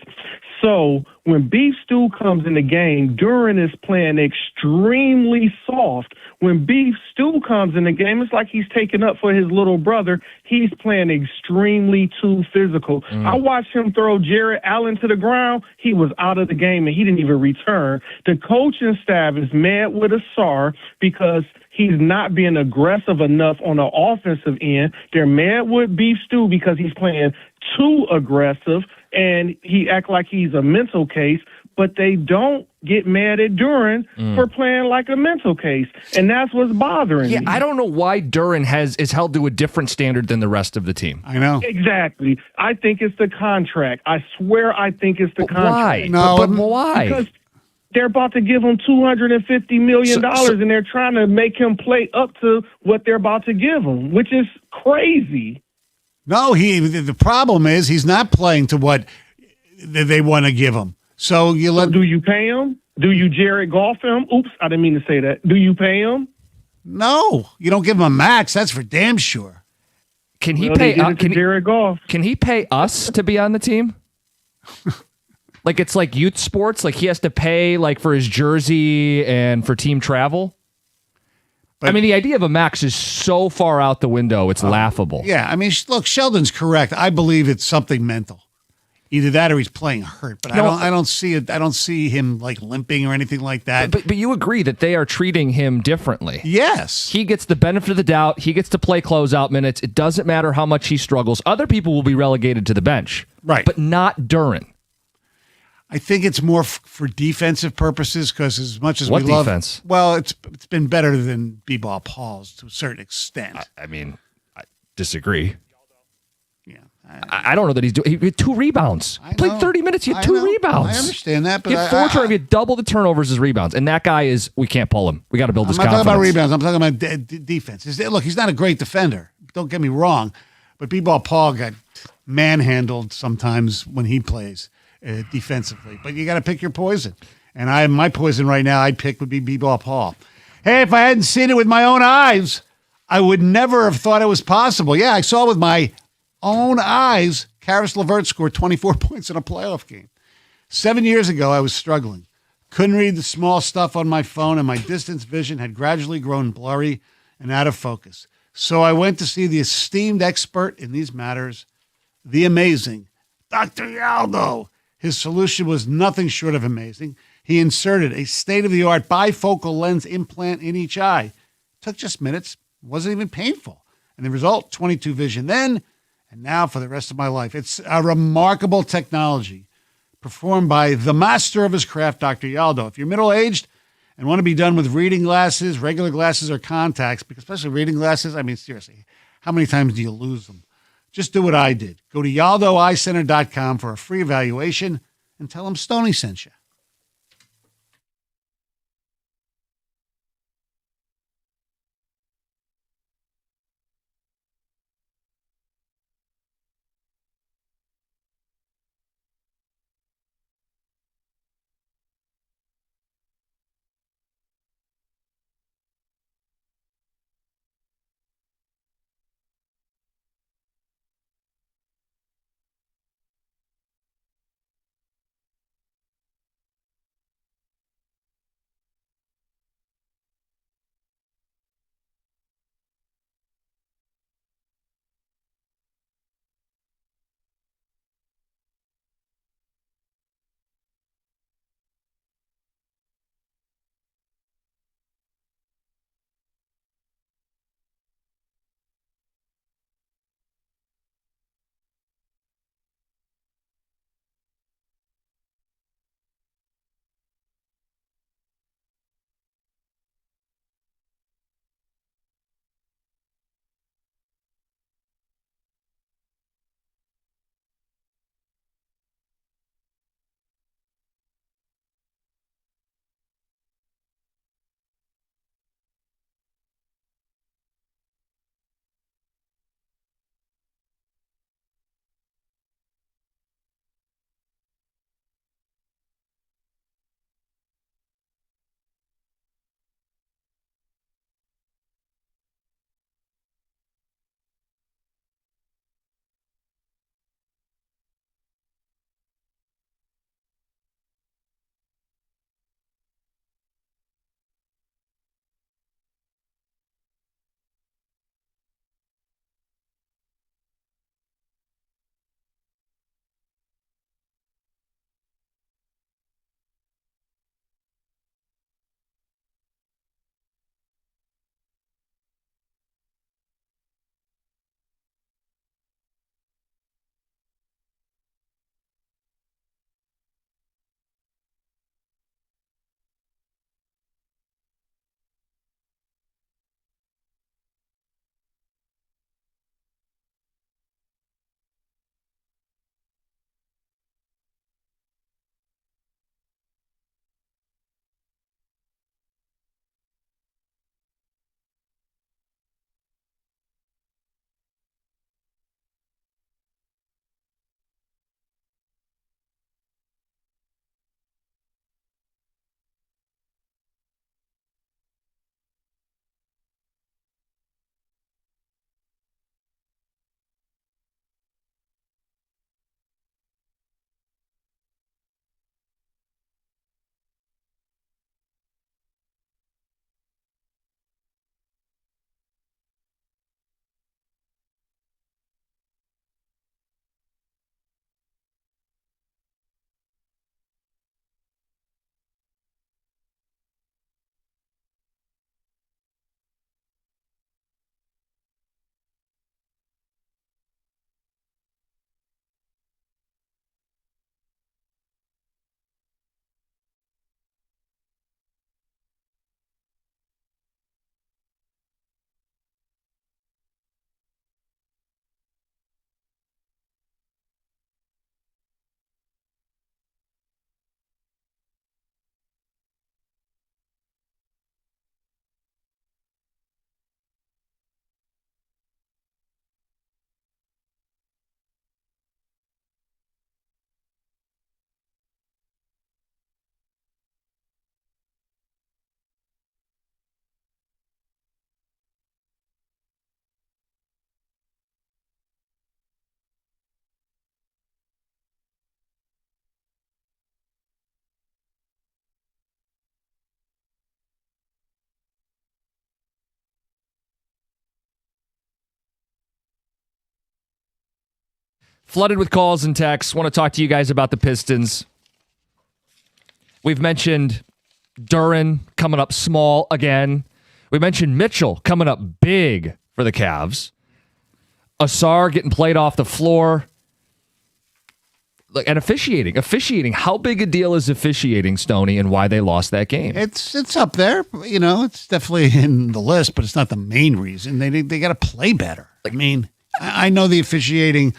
Speaker 5: So when Beef Stew comes in the game, Duren is playing extremely soft. When Beef Stew comes in the game, it's like he's taking up for his little brother. He's playing extremely too physical. I watched him throw Jared Allen to the ground. He was out of the game, and he didn't even return. The coaching staff is mad with Asar because he's not being aggressive enough on the offensive end. They're mad with Beef Stew because he's playing too aggressive, and he act like he's a mental case, but they don't get mad at Duren for playing like a mental case, and that's what's bothering me.
Speaker 2: I don't know why Duren is held to a different standard than the rest of the team.
Speaker 1: I know.
Speaker 5: Exactly. I think it's the contract. I swear I think it's the contract.
Speaker 2: Why?
Speaker 1: No,
Speaker 2: but why?
Speaker 5: Because they're about to give him $250 million, and they're trying to make him play up to what they're about to give him, which is crazy.
Speaker 1: No, the problem is he's not playing to what they want to give him. So you let.
Speaker 5: Do you pay him? Do you Jared Goff him? Oops, I didn't mean to say that. Do you pay him?
Speaker 1: No, you don't give him a max. That's for damn sure.
Speaker 2: Can he
Speaker 5: Well, they
Speaker 2: pay?
Speaker 5: did it to Jared Goff.
Speaker 2: Can he pay us to be on the team? Like it's like youth sports. Like he has to pay like for his jersey and for team travel. I mean, the idea of a max is so far out the window. It's laughable.
Speaker 1: Yeah, I mean, look, Sheldon's correct. I believe it's something mental. Either that or he's playing hurt. But
Speaker 2: No,
Speaker 1: I don't see it. I don't see him like limping or anything like that.
Speaker 2: But you agree that they are treating him differently.
Speaker 1: Yes.
Speaker 2: He gets the benefit of the doubt. He gets to play closeout minutes. It doesn't matter how much he struggles. Other people will be relegated to the bench.
Speaker 1: Right.
Speaker 2: But not Duren.
Speaker 1: I think it's more for defensive purposes because as much as
Speaker 2: What
Speaker 1: we love,
Speaker 2: defense?
Speaker 1: well, it's been better than B-Ball Paul's to a certain extent.
Speaker 2: I mean, I disagree.
Speaker 1: Yeah,
Speaker 2: I don't know that he's doing. He had 2 rebounds.
Speaker 1: I
Speaker 2: He played
Speaker 1: know.
Speaker 2: 30 minutes. He had
Speaker 1: I
Speaker 2: 2
Speaker 1: know.
Speaker 2: rebounds.
Speaker 1: I understand that, but
Speaker 2: He had 4 turnovers. He had double the turnovers as rebounds. And that guy is, we can't pull him. We got to build
Speaker 1: I'm
Speaker 2: his
Speaker 1: not
Speaker 2: confidence.
Speaker 1: talking about rebounds. I'm talking about defense. Look, he's not a great defender. Don't get me wrong, but B-Ball Paul got manhandled sometimes when he plays defensively. But you got to pick your poison. And my poison right now I'd pick would be B-Ball Paul. Hey, if I hadn't seen it with my own eyes, I would never have thought it was possible. Yeah, I saw with my own eyes Karis LeVert scored 24 points in a playoff game. 7 years ago, I was struggling. Couldn't read the small stuff on my phone, and my distance vision had gradually grown blurry and out of focus. So I went to see the esteemed expert in these matters, the amazing Dr. Yaldo. His solution was nothing short of amazing. He inserted a state-of-the-art bifocal lens implant in each eye. Took just minutes. Wasn't even painful. And the result, 22 vision then, and now for the rest of my life. It's a remarkable technology performed by the master of his craft, Dr. Yaldo. If you're middle-aged and want to be done with reading glasses, regular glasses, or contacts, because especially reading glasses, I mean, seriously, how many times do you lose them? Just do what I did. Go to yaldoeyecenter.com for a free evaluation and tell them Stoney sent you.
Speaker 2: Flooded with calls and texts. Want to talk to you guys about the Pistons. We've mentioned Duren coming up small again. We mentioned Mitchell coming up big for the Cavs. Asar getting played off the floor. And officiating. How big a deal is officiating, Stoney, and why they lost that game?
Speaker 1: It's up there. It's definitely in the list, but it's not the main reason. They got to play better. I know the officiating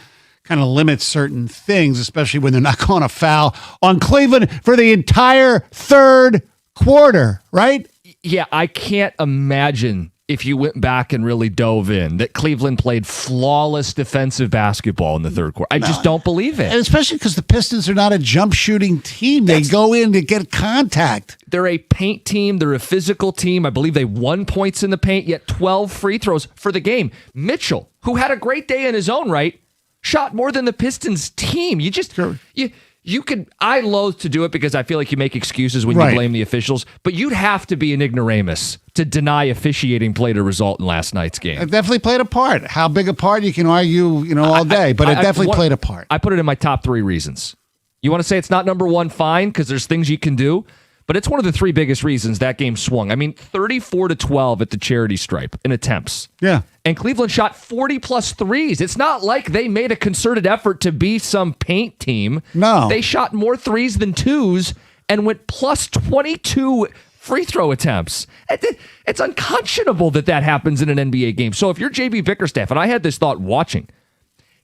Speaker 1: kind of limits certain things, especially when they're not calling a foul on Cleveland for the entire third quarter, right?
Speaker 2: Yeah, I can't imagine if you went back and really dove in that Cleveland played flawless defensive basketball in the third quarter. I just don't believe it.
Speaker 1: And especially because the Pistons are not a jump shooting team. They go in to get contact.
Speaker 2: They're a paint team. They're a physical team. I believe they won points in the paint, yet 12 free throws for the game. Mitchell, who had a great day in his own right, shot more than the Pistons team. You could, I loathe to do it because I feel like you make excuses when you blame the officials, but you'd have to be an ignoramus to deny officiating played a result in last night's game.
Speaker 1: It definitely played a part. How big a part, you can argue, all day, but it definitely played a part.
Speaker 2: I put it in my top 3 reasons. You want to say it's not number 1, fine, because there's things you can do, but it's one of the 3 biggest reasons that game swung. I mean, 34-12 at the charity stripe in attempts.
Speaker 1: Yeah.
Speaker 2: And Cleveland shot 40-plus threes. It's not like they made a concerted effort to be some paint team.
Speaker 1: No.
Speaker 2: They shot more threes than twos and went plus 22 free throw attempts. It's unconscionable that happens in an NBA game. So if you're JB Bickerstaff, and I had this thought watching,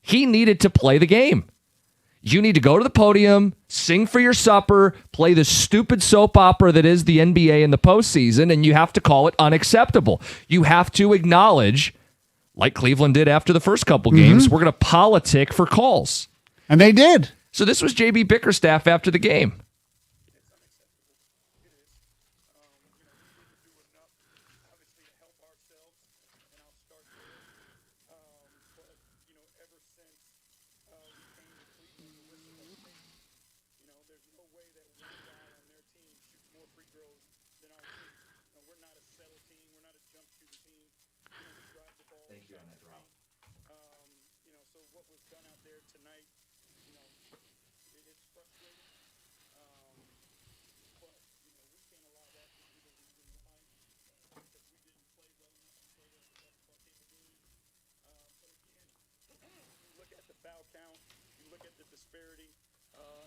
Speaker 2: he needed to play the game. You need to go to the podium, sing for your supper, play the stupid soap opera that is the NBA in the postseason, and you have to call it unacceptable. You have to acknowledge, like Cleveland did after the first couple games, we're going to politic for calls.
Speaker 1: And they did.
Speaker 2: So this was JB Bickerstaff after the game.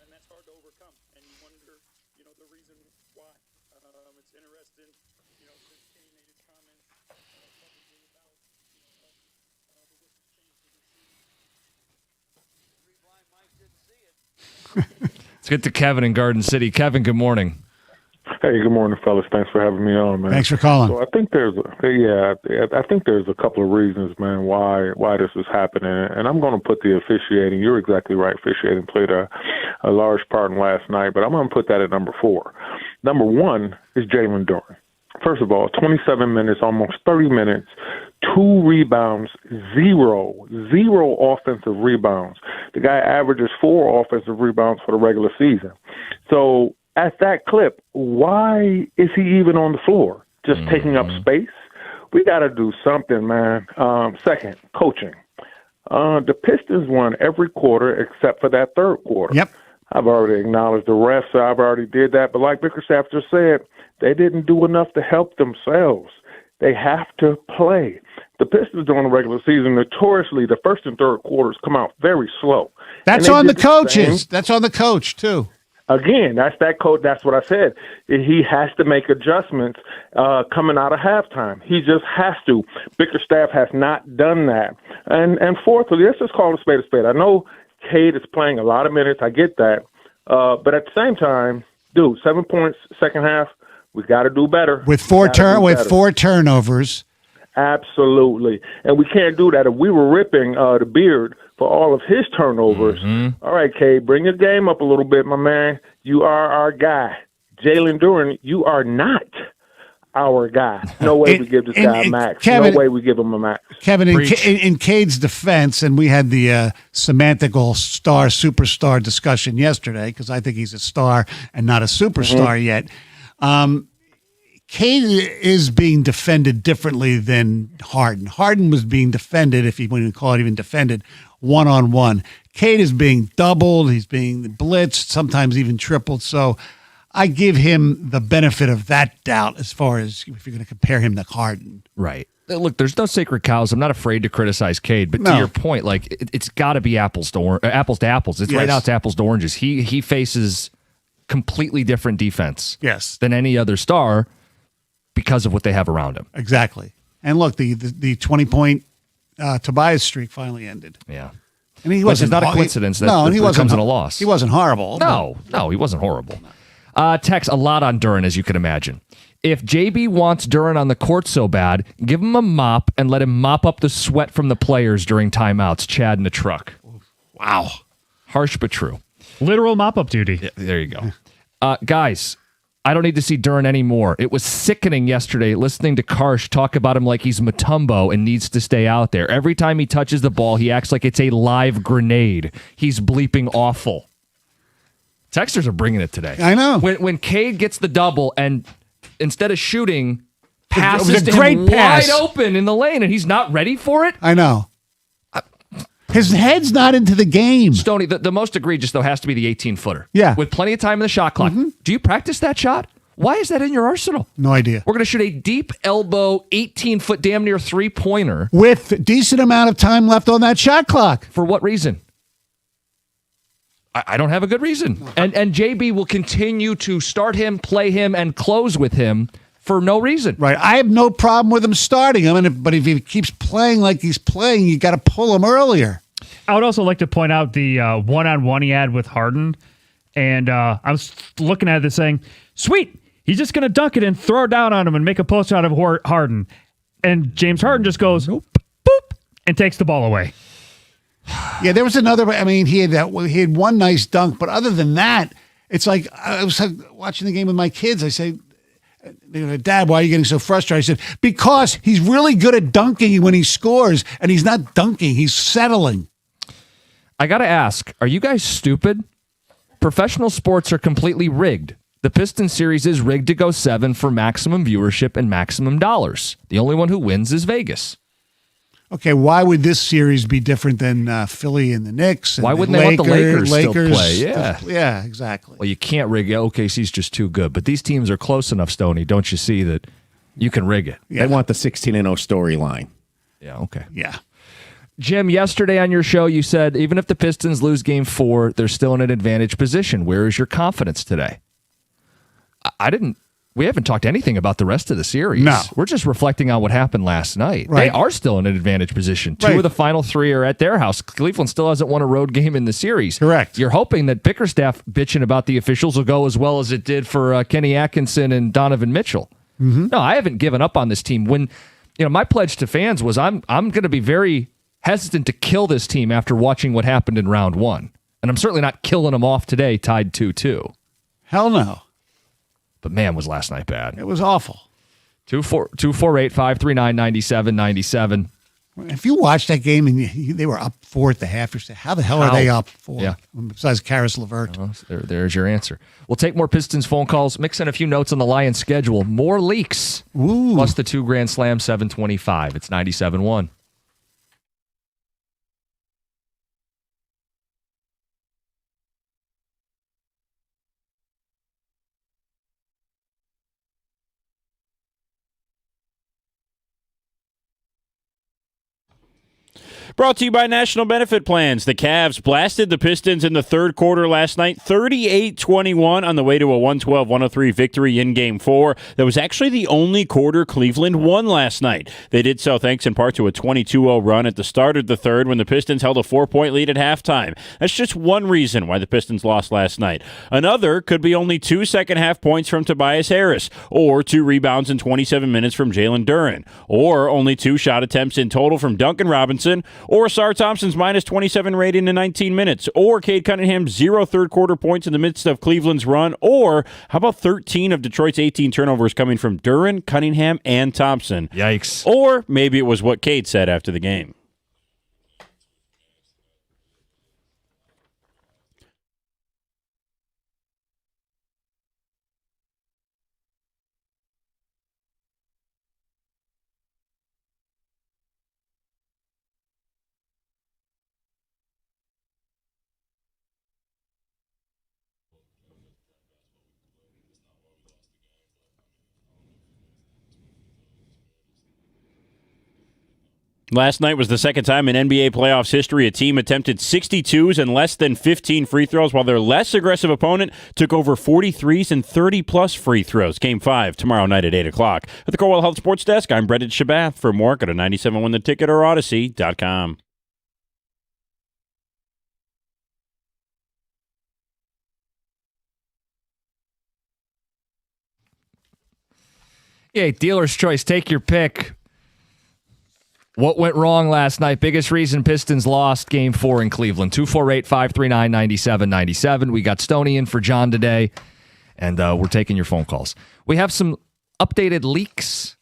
Speaker 6: And that's hard to overcome. And you wonder, the reason why. It's interesting, Chris King made his comments publicly about, the whistle change to the team. 3 blind mice didn't see it.
Speaker 2: Let's get to Kevin in Garden City. Kevin, good morning.
Speaker 7: Hey, good morning, fellas. Thanks for having me on, man.
Speaker 1: Thanks for calling.
Speaker 7: So I think there's a couple of reasons, man, why this is happening, and I'm going to put the officiating. You're exactly right. Officiating played a large part in last night, but I'm going to put that at number 4. Number 1 is Jalen Duren. First of all, 27 minutes, almost 30 minutes, 2 rebounds, zero offensive rebounds. The guy averages 4 offensive rebounds for the regular season. So at that clip, why is he even on the floor? Just taking up space? We got to do something, man. Second, coaching. The Pistons won every quarter except for that third quarter.
Speaker 1: Yep.
Speaker 7: I've already acknowledged the refs. I've already did that. But like Bickerstaff just said, they didn't do enough to help themselves. They have to play. The Pistons during the regular season, notoriously, the first and third quarters come out very slow.
Speaker 1: That's on the coaches. That's on the coach, too.
Speaker 7: Again, that's that coach. That's what I said. He has to make adjustments coming out of halftime. He just has to. Bickerstaff has not done that. And fourthly, let's just call a spade a spade. I know Cade is playing a lot of minutes. I get that. But at the same time, dude, 7 points second half. We got to do better.
Speaker 1: With 4 turnovers.
Speaker 7: Absolutely. And we can't do that. If we were ripping the Beard for all of his turnovers, all right, Cade, bring your game up a little bit, my man. You are our guy. Jalen Duren, you are not our guy. No way we give this guy a max.
Speaker 1: Kevin,
Speaker 7: no way we give him a max.
Speaker 1: Kevin, in Cade's defense, and we had the semantical superstar discussion yesterday, because I think he's a star and not a superstar yet. Cade is being defended differently than Harden. Harden was being defended, if you want to call it even defended, one-on-one. Cade is being doubled. He's being blitzed, sometimes even tripled. So I give him the benefit of that doubt as far as if you're going to compare him to Harden.
Speaker 2: Right. Look, there's no sacred cows. I'm not afraid to criticize Cade, but to your point, like it's got to be apples to apples. It's right now. It's apples to oranges. He faces completely different defense.
Speaker 1: Yes.
Speaker 2: Than any other star because of what they have around him.
Speaker 1: Exactly. And look, the 20-point Tobias' streak finally ended.
Speaker 2: Yeah.
Speaker 1: And he
Speaker 2: Which
Speaker 1: wasn't
Speaker 2: is not a
Speaker 1: hor-
Speaker 2: coincidence that
Speaker 1: no, and he
Speaker 2: it
Speaker 1: wasn't
Speaker 2: comes in a loss.
Speaker 1: He wasn't horrible.
Speaker 2: No, he wasn't horrible. Tex, a lot on Duran, as you can imagine. If JB wants Duran on the court so bad, give him a mop and let him mop up the sweat from the players during timeouts. Chad in the truck.
Speaker 1: Wow.
Speaker 2: Harsh but true.
Speaker 4: Literal mop-up duty.
Speaker 2: Yeah, there you go. Guys, I don't need to see Duran anymore. It was sickening yesterday listening to Karsh talk about him like he's Mutombo and needs to stay out there. Every time he touches the ball, he acts like it's a live grenade. He's bleeping awful. Texters are bringing it today.
Speaker 1: I know.
Speaker 2: When Cade gets the double and instead of shooting, passes
Speaker 1: It was a
Speaker 2: to
Speaker 1: great
Speaker 2: him
Speaker 1: pass.
Speaker 2: wide open in the lane and he's not ready for it?
Speaker 1: I know. His head's not into the game.
Speaker 2: Stoney, the most egregious, though, has to be the 18-footer.
Speaker 1: Yeah.
Speaker 2: With plenty of time in the shot clock. Do you practice that shot? Why is that in your arsenal?
Speaker 1: No idea.
Speaker 2: We're going to shoot a deep elbow, 18-foot, damn near three-pointer.
Speaker 1: With a decent amount of time left on that shot clock.
Speaker 2: For what reason? I don't have a good reason. And JB will continue to start him, play him, and close with him for no reason.
Speaker 1: Right. I have no problem with him starting him, but if he keeps playing like he's playing, you got to pull him earlier.
Speaker 4: I would also like to point out the one-on-one he had with Harden. And I was looking at it saying, sweet, he's just going to dunk it and throw it down on him and make a post out of Harden. And James Harden just goes, nope, boop, and takes the ball away.
Speaker 1: Yeah, there was another. I mean, he had one nice dunk, but other than that, it's like I was watching the game with my kids. I say, Dad, why are you getting so frustrated? I said, because he's really good at dunking when he scores, and he's not dunking; he's settling.
Speaker 2: I got to ask, are you guys stupid? Professional sports are completely rigged. The Pistons series is rigged to go 7 for maximum viewership and maximum dollars. The only one who wins is Vegas.
Speaker 1: Okay, why would this series be different than Philly and the Knicks? And
Speaker 2: Why wouldn't
Speaker 1: the
Speaker 2: they want the Lakers still play?
Speaker 1: Yeah,
Speaker 2: Yeah.
Speaker 1: yeah, exactly.
Speaker 2: Well, you can't rig it. OKC's just too good. But these teams are close enough, Stoney. Don't you see that you can rig it?
Speaker 1: Yeah.
Speaker 8: They want the 16-0 storyline.
Speaker 2: Yeah, okay.
Speaker 1: Yeah.
Speaker 2: Jim, yesterday on your show, you said even if the Pistons lose game 4, they're still in an advantage position. Where is your confidence today? We haven't talked anything about the rest of the series.
Speaker 1: No.
Speaker 2: We're just reflecting on what happened last night.
Speaker 1: Right.
Speaker 2: They are still in an advantage position. 2
Speaker 1: Right.
Speaker 2: of the final 3 are at their house. Cleveland still hasn't won a road game in the series.
Speaker 1: Correct.
Speaker 2: You're hoping that Bickerstaff bitching about the officials will go as well as it did for Kenny Atkinson and Donovan Mitchell. Mm-hmm. No, I haven't given up on this team. When my pledge to fans was I'm going to be very hesitant to kill this team after watching what happened in round 1. And I'm certainly not killing them off today, tied 2-2.
Speaker 1: Hell no.
Speaker 2: But man, was last night bad.
Speaker 1: It was awful.
Speaker 2: 248-539-9797.
Speaker 1: If you watched that game and they were up 4 at the half, you say, how the hell are they up 4?
Speaker 2: Yeah.
Speaker 1: Besides Karis LeVert.
Speaker 2: Well, there's your answer. We'll take more Pistons phone calls, mix in a few notes on the Lions schedule, more leaks,
Speaker 1: Ooh.
Speaker 2: plus the 2 Grand Slam 725. It's 97.1.
Speaker 9: Brought to you by National Benefit Plans. The Cavs blasted the Pistons in the third quarter last night, 38-21 on the way to a 112-103 victory in Game 4. That was actually the only quarter Cleveland won last night. They did so thanks in part to a 22-0 run at the start of the third when the Pistons held a 4-point lead at halftime. That's just one reason why the Pistons lost last night. Another could be only 2 second-half points from Tobias Harris, or 2 rebounds in 27 minutes from Jalen Duren, or only 2 shot attempts in total from Duncan Robinson, or Sar Thompson's minus 27 rating in 19 minutes, or Cade Cunningham's 0 third-quarter points in the midst of Cleveland's run, or how about 13 of Detroit's 18 turnovers coming from Duren, Cunningham, and Thompson?
Speaker 2: Yikes.
Speaker 9: Or maybe it was what Cade said after the game. Last night was the second time in NBA playoffs history a team attempted 62s and less than 15 free throws, while their less aggressive opponent took over 43s and 30-plus free throws. Game 5 tomorrow night at 8 o'clock. At the Corewell Health Sports Desk, I'm Brendan Shabath. For more, go to 97win-the-ticket or Odyssey.com.
Speaker 2: Yeah, dealer's choice. Take your pick. What went wrong last night? Biggest reason Pistons lost Game 4 in Cleveland. 248-539-9797. We got Stoney in for John today, and we're taking your phone calls. We have some updated leaks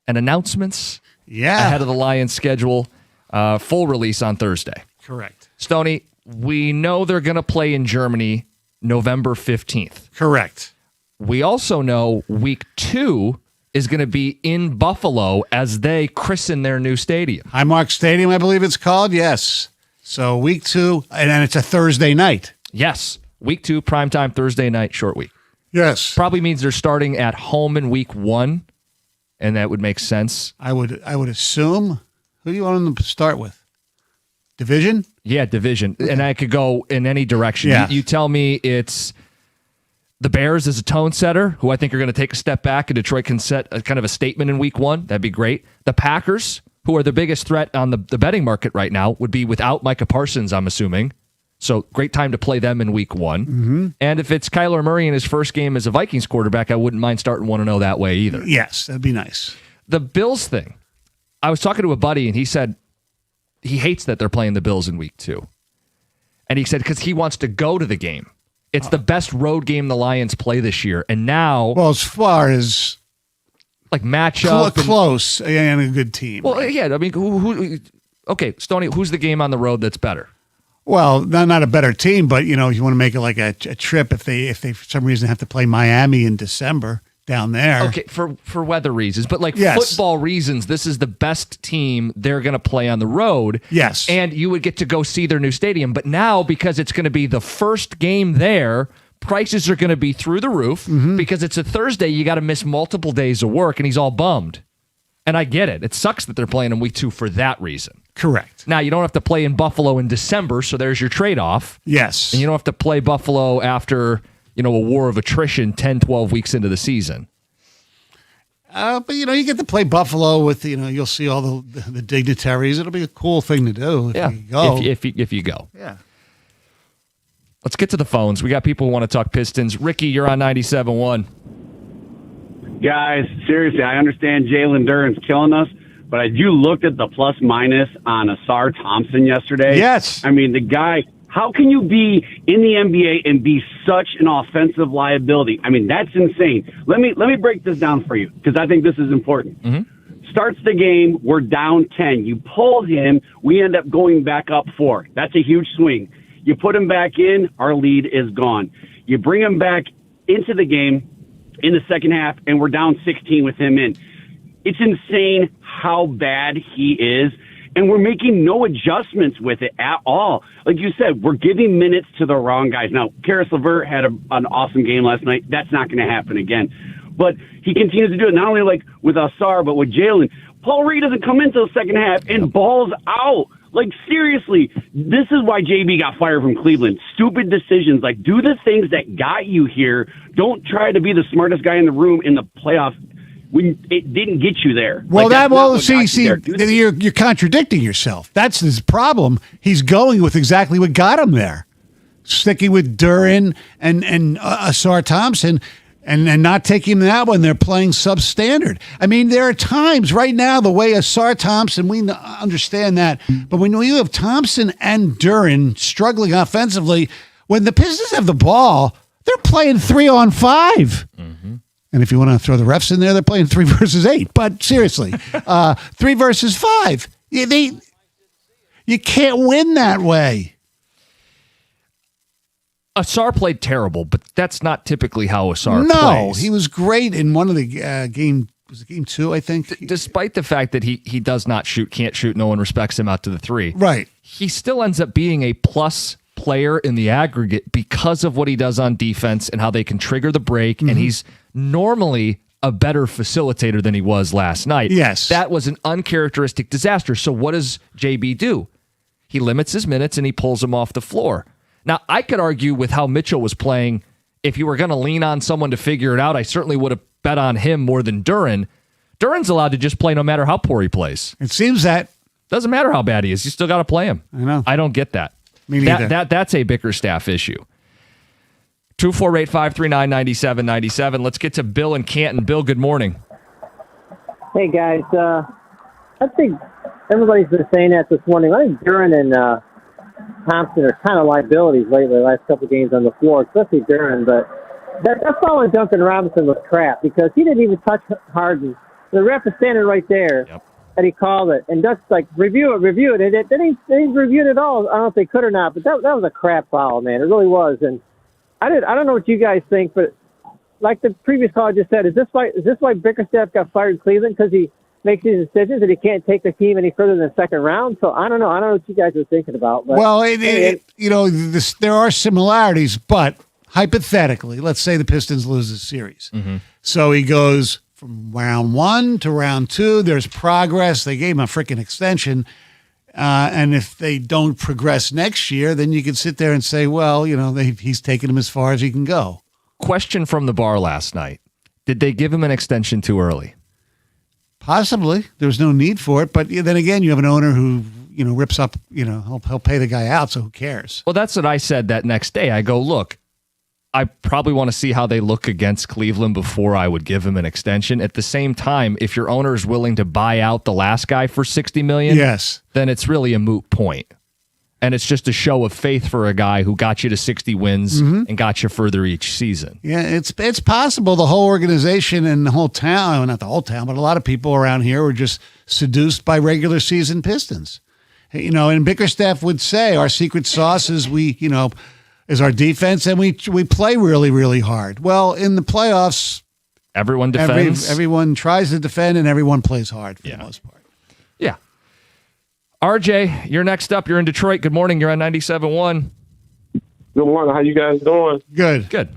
Speaker 2: and announcements ahead of the Lions schedule. Full release on Thursday.
Speaker 1: Correct.
Speaker 2: Stoney, we know they're going to play in Germany November 15th.
Speaker 1: Correct.
Speaker 2: We also know week 2 is going to be in Buffalo as they christen their new stadium.
Speaker 1: Highmark Stadium, I believe it's called. Yes. So week 2, and then it's a Thursday night.
Speaker 2: Yes. Week 2, primetime Thursday night, short week.
Speaker 1: Yes.
Speaker 2: Probably means they're starting at home in week 1, and that would make sense.
Speaker 1: I would assume. Who do you want them to start with? Division?
Speaker 2: Yeah, division. And I could go in any direction.
Speaker 1: Yeah.
Speaker 2: You tell me it's the Bears as a tone setter, who I think are going to take a step back, and Detroit can set a kind of a statement in week 1. That'd be great. The Packers, who are the biggest threat on the betting market right now, would be without Micah Parsons, I'm assuming. So great time to play them in week 1.
Speaker 1: Mm-hmm.
Speaker 2: And if it's Kyler Murray in his first game as a Vikings quarterback, I wouldn't mind starting 1-0 that way either.
Speaker 1: Yes, that'd be nice.
Speaker 2: The Bills thing, I was talking to a buddy, and he said he hates that they're playing the Bills in week 2. And he said because he wants to go to the game. It's the best road game the Lions play this year. And now,
Speaker 1: Well, as far as
Speaker 2: like matchup.
Speaker 1: close and a good team.
Speaker 2: Well, yeah, I mean, okay, Stoney, who's the game on the road that's better?
Speaker 1: Well, not a better team, but you want to make it like a trip if they for some reason have to play Miami in December down there.
Speaker 2: Okay, for weather reasons, but like
Speaker 1: Yes.
Speaker 2: football reasons, this is the best team they're going to play on the road.
Speaker 1: Yes.
Speaker 2: And you would get to go see their new stadium. But now, because it's going to be the first game there, prices are going to be through the roof. Because it's a Thursday, you got to miss multiple days of work, and he's all bummed. And I get it. It sucks that they're playing in week 2 for that reason.
Speaker 1: Correct.
Speaker 2: Now, you don't have to play in Buffalo in December, so there's your trade-off.
Speaker 1: Yes.
Speaker 2: And you don't have to play Buffalo after, a war of attrition 10, 12 weeks into the season.
Speaker 1: But you get to play Buffalo with you'll see all the dignitaries. It'll be a cool thing to do if you go.
Speaker 2: If you go.
Speaker 1: Yeah.
Speaker 2: Let's get to the phones. We got people who want to talk Pistons. Ricky, you're on 97.1.
Speaker 10: Guys, seriously, I understand Jalen Duren's killing us, but you looked at the plus minus on Asar Thompson yesterday.
Speaker 1: Yes.
Speaker 10: I mean, the guy, how can you be in the NBA and be such an offensive liability? I mean, that's insane. Let me break this down for you because I think this is important. Starts the game, we're down 10. You pull him, we end up going back up 4. That's a huge swing. You put him back in, our lead is gone. You bring him back into the game in the second half, and we're down 16 with him in. It's insane how bad he is, and we're making no adjustments with it at all. Like you said, we're giving minutes to the wrong guys. Now, Karis LeVert had an awesome game last night. That's not going to happen again. But he continues to do it, not only like with Asar, but with Jalen. Paul Reed doesn't come into the second half and balls out. Like, seriously, this is why JB got fired from Cleveland. Stupid decisions. Like, do the things that got you here. Don't try to be the smartest guy in the room in the playoffs when it didn't get you there.
Speaker 1: Well,
Speaker 10: Like,
Speaker 1: see, you're contradicting yourself. That's his problem. He's going with exactly what got him there, sticking with Duren and Asar Thompson. And not taking that when they're playing substandard. I mean, there are times right now, the way Asar Thompson, we understand that. But when you have Thompson and Duren struggling offensively, when the Pistons have the ball, they're playing 3-on-5. And if you want to throw the refs in there, they're playing 3 versus 8. But seriously, 3 versus 5. You can't win that way.
Speaker 2: Asar played terrible, but that's not typically how Asar
Speaker 1: No,
Speaker 2: plays.
Speaker 1: he was great in one of the game. Was it game 2, I think?
Speaker 2: Despite the fact that he does not shoot, can't shoot, no one respects him out to the 3.
Speaker 1: Right.
Speaker 2: He still ends up being a plus player in the aggregate because of what he does on defense and how they can trigger the break. And he's normally a better facilitator than he was last night.
Speaker 1: Yes.
Speaker 2: That was an uncharacteristic disaster. So what does JB do? He limits his minutes and he pulls him off the floor. Now, I could argue with how Mitchell was playing. If you were going to lean on someone to figure it out, I certainly would have bet on him more than Duren. Duren's allowed to just play no matter how poor he plays.
Speaker 1: It seems that.
Speaker 2: Doesn't matter how bad he is. You still got to play him.
Speaker 1: I know.
Speaker 2: I don't get that.
Speaker 1: Me neither.
Speaker 2: That's a Bickerstaff issue. 248-539-9797. Let's get to Bill in Canton. Bill, good morning.
Speaker 11: Hey, guys. I think everybody's been saying that this morning. I think Duren and Thompson are kind of liabilities lately, the last couple of games on the floor, especially Duren. But that following Duncan Robinson was crap because he didn't even touch Harden. The ref is standing right there, and he called it. And Dutch like, review it. And they didn't review it at all. I don't know if they could or not, but that was a crap foul, man. It really was. And I don't know what you guys think, but like the previous caller just said, is this why Bickerstaff got fired in Cleveland? Because he makes these decisions and he can't take the team any further than the second round? So I don't know. I don't know what you guys are thinking about. But,
Speaker 1: well, there are similarities, but hypothetically, let's say the Pistons lose the series.
Speaker 2: Mm-hmm.
Speaker 1: So he goes from round 1 to round 2. There's progress. They gave him a freaking extension. And if they don't progress next year, then you can sit there and say, well, he's taken him as far as he can go.
Speaker 2: Question from the bar last night. Did they give him an extension too early?
Speaker 1: Possibly. There was no need for it. But then again, you have an owner who, rips up, he'll pay the guy out, so who cares?
Speaker 2: Well, that's what I said that next day. I go, look, I probably want to see how they look against Cleveland before I would give him an extension. At the same time, if your owner is willing to buy out the last guy for $60 million,
Speaker 1: yes,
Speaker 2: then it's really a moot point. And it's just a show of faith for a guy who got you to 60 wins and got you further each season.
Speaker 1: Yeah, it's possible the whole organization and the whole town, not the whole town, but a lot of people around here were just seduced by regular season Pistons. And Bickerstaff would say our secret sauce is is our defense, and we play really, really hard. Well, in the playoffs,
Speaker 2: everyone defends.
Speaker 1: Everyone tries to defend, and everyone plays hard for the most part.
Speaker 2: Yeah. RJ, you're next up. You're in Detroit. Good morning. You're on 97.1.
Speaker 12: Good morning. How you guys doing?
Speaker 1: Good.
Speaker 2: Good.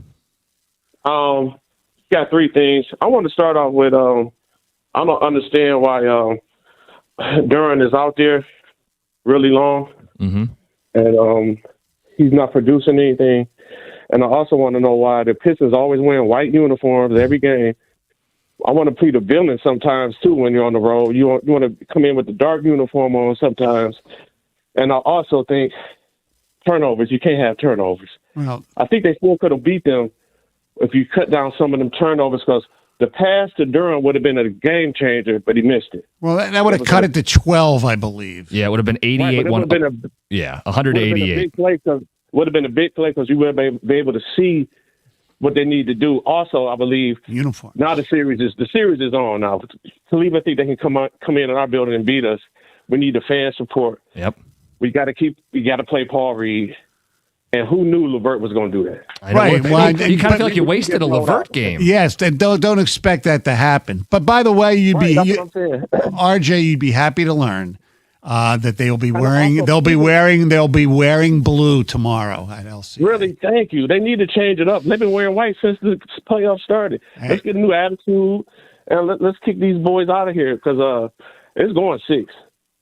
Speaker 12: Got three things. I want to start off with I don't understand why Duren is out there really long, and he's not producing anything. And I also want to know why the Pistons always wearing white uniforms every game. I want to plead the villain sometimes, too, when you're on the road. You want to come in with the dark uniform on sometimes. And I also think turnovers, you can't have turnovers.
Speaker 1: Well,
Speaker 12: I think they still could have beat them if you cut down some of them turnovers, because the pass to Duren would have been a game changer, but he missed it.
Speaker 1: Well, that would have cut it to 12, I believe.
Speaker 2: Yeah, it would have been 88.
Speaker 12: Right,
Speaker 2: 188.
Speaker 12: Would have been a big play because you would be able to see what they need to do. Also, I believe
Speaker 1: uniform.
Speaker 12: Now the series is on now. Cleveland think they can come in our building and beat us. We need the fan support.
Speaker 2: Yep.
Speaker 12: We got to play Paul Reed. And who knew LeVert was going to do that?
Speaker 1: Right. Well,
Speaker 2: you kind of feel like you wasted a LeVert game.
Speaker 1: Yes. Don't expect that to happen. But by the way, RJ, you'd be happy to learn that they'll be wearing blue tomorrow at LC.
Speaker 12: Really? Thank you. They need to change it up. They've been wearing white since the playoffs started. Let's get a new attitude and let's kick these boys out of here because it's going 6.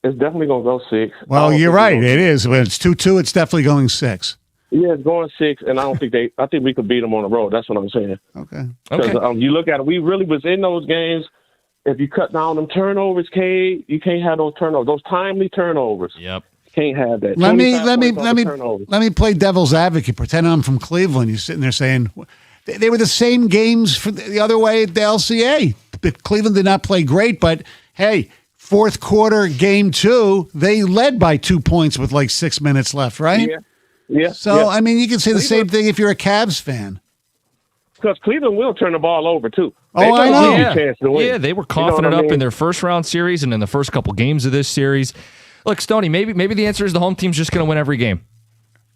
Speaker 12: It's definitely going to go 6.
Speaker 1: Well, you're right. It is. When it's 2-2, it's definitely going 6.
Speaker 12: Yeah, it's going 6, and I think we could beat them on the road. That's what I'm saying.
Speaker 1: Okay.
Speaker 12: Because you look at it, we really was in those games. If you cut down them turnovers, Cade, you can't have those turnovers. Those timely turnovers.
Speaker 2: Yep.
Speaker 12: You can't have that.
Speaker 1: Let me play devil's advocate. Pretend I'm from Cleveland. You're sitting there saying they were the same games for the other way at the LCA. But Cleveland did not play great, but hey, fourth quarter, game 2, they led by 2 points with like 6 minutes left, right?
Speaker 12: Yeah.
Speaker 1: So, I mean, you can say the same thing if you're a Cavs fan.
Speaker 12: Because Cleveland will turn the ball over, too.
Speaker 1: I know.
Speaker 2: Yeah, they were coughing it up in their first round series and in the first couple games of this series. Look, Stoney, maybe the answer is the home team's just going to win every game.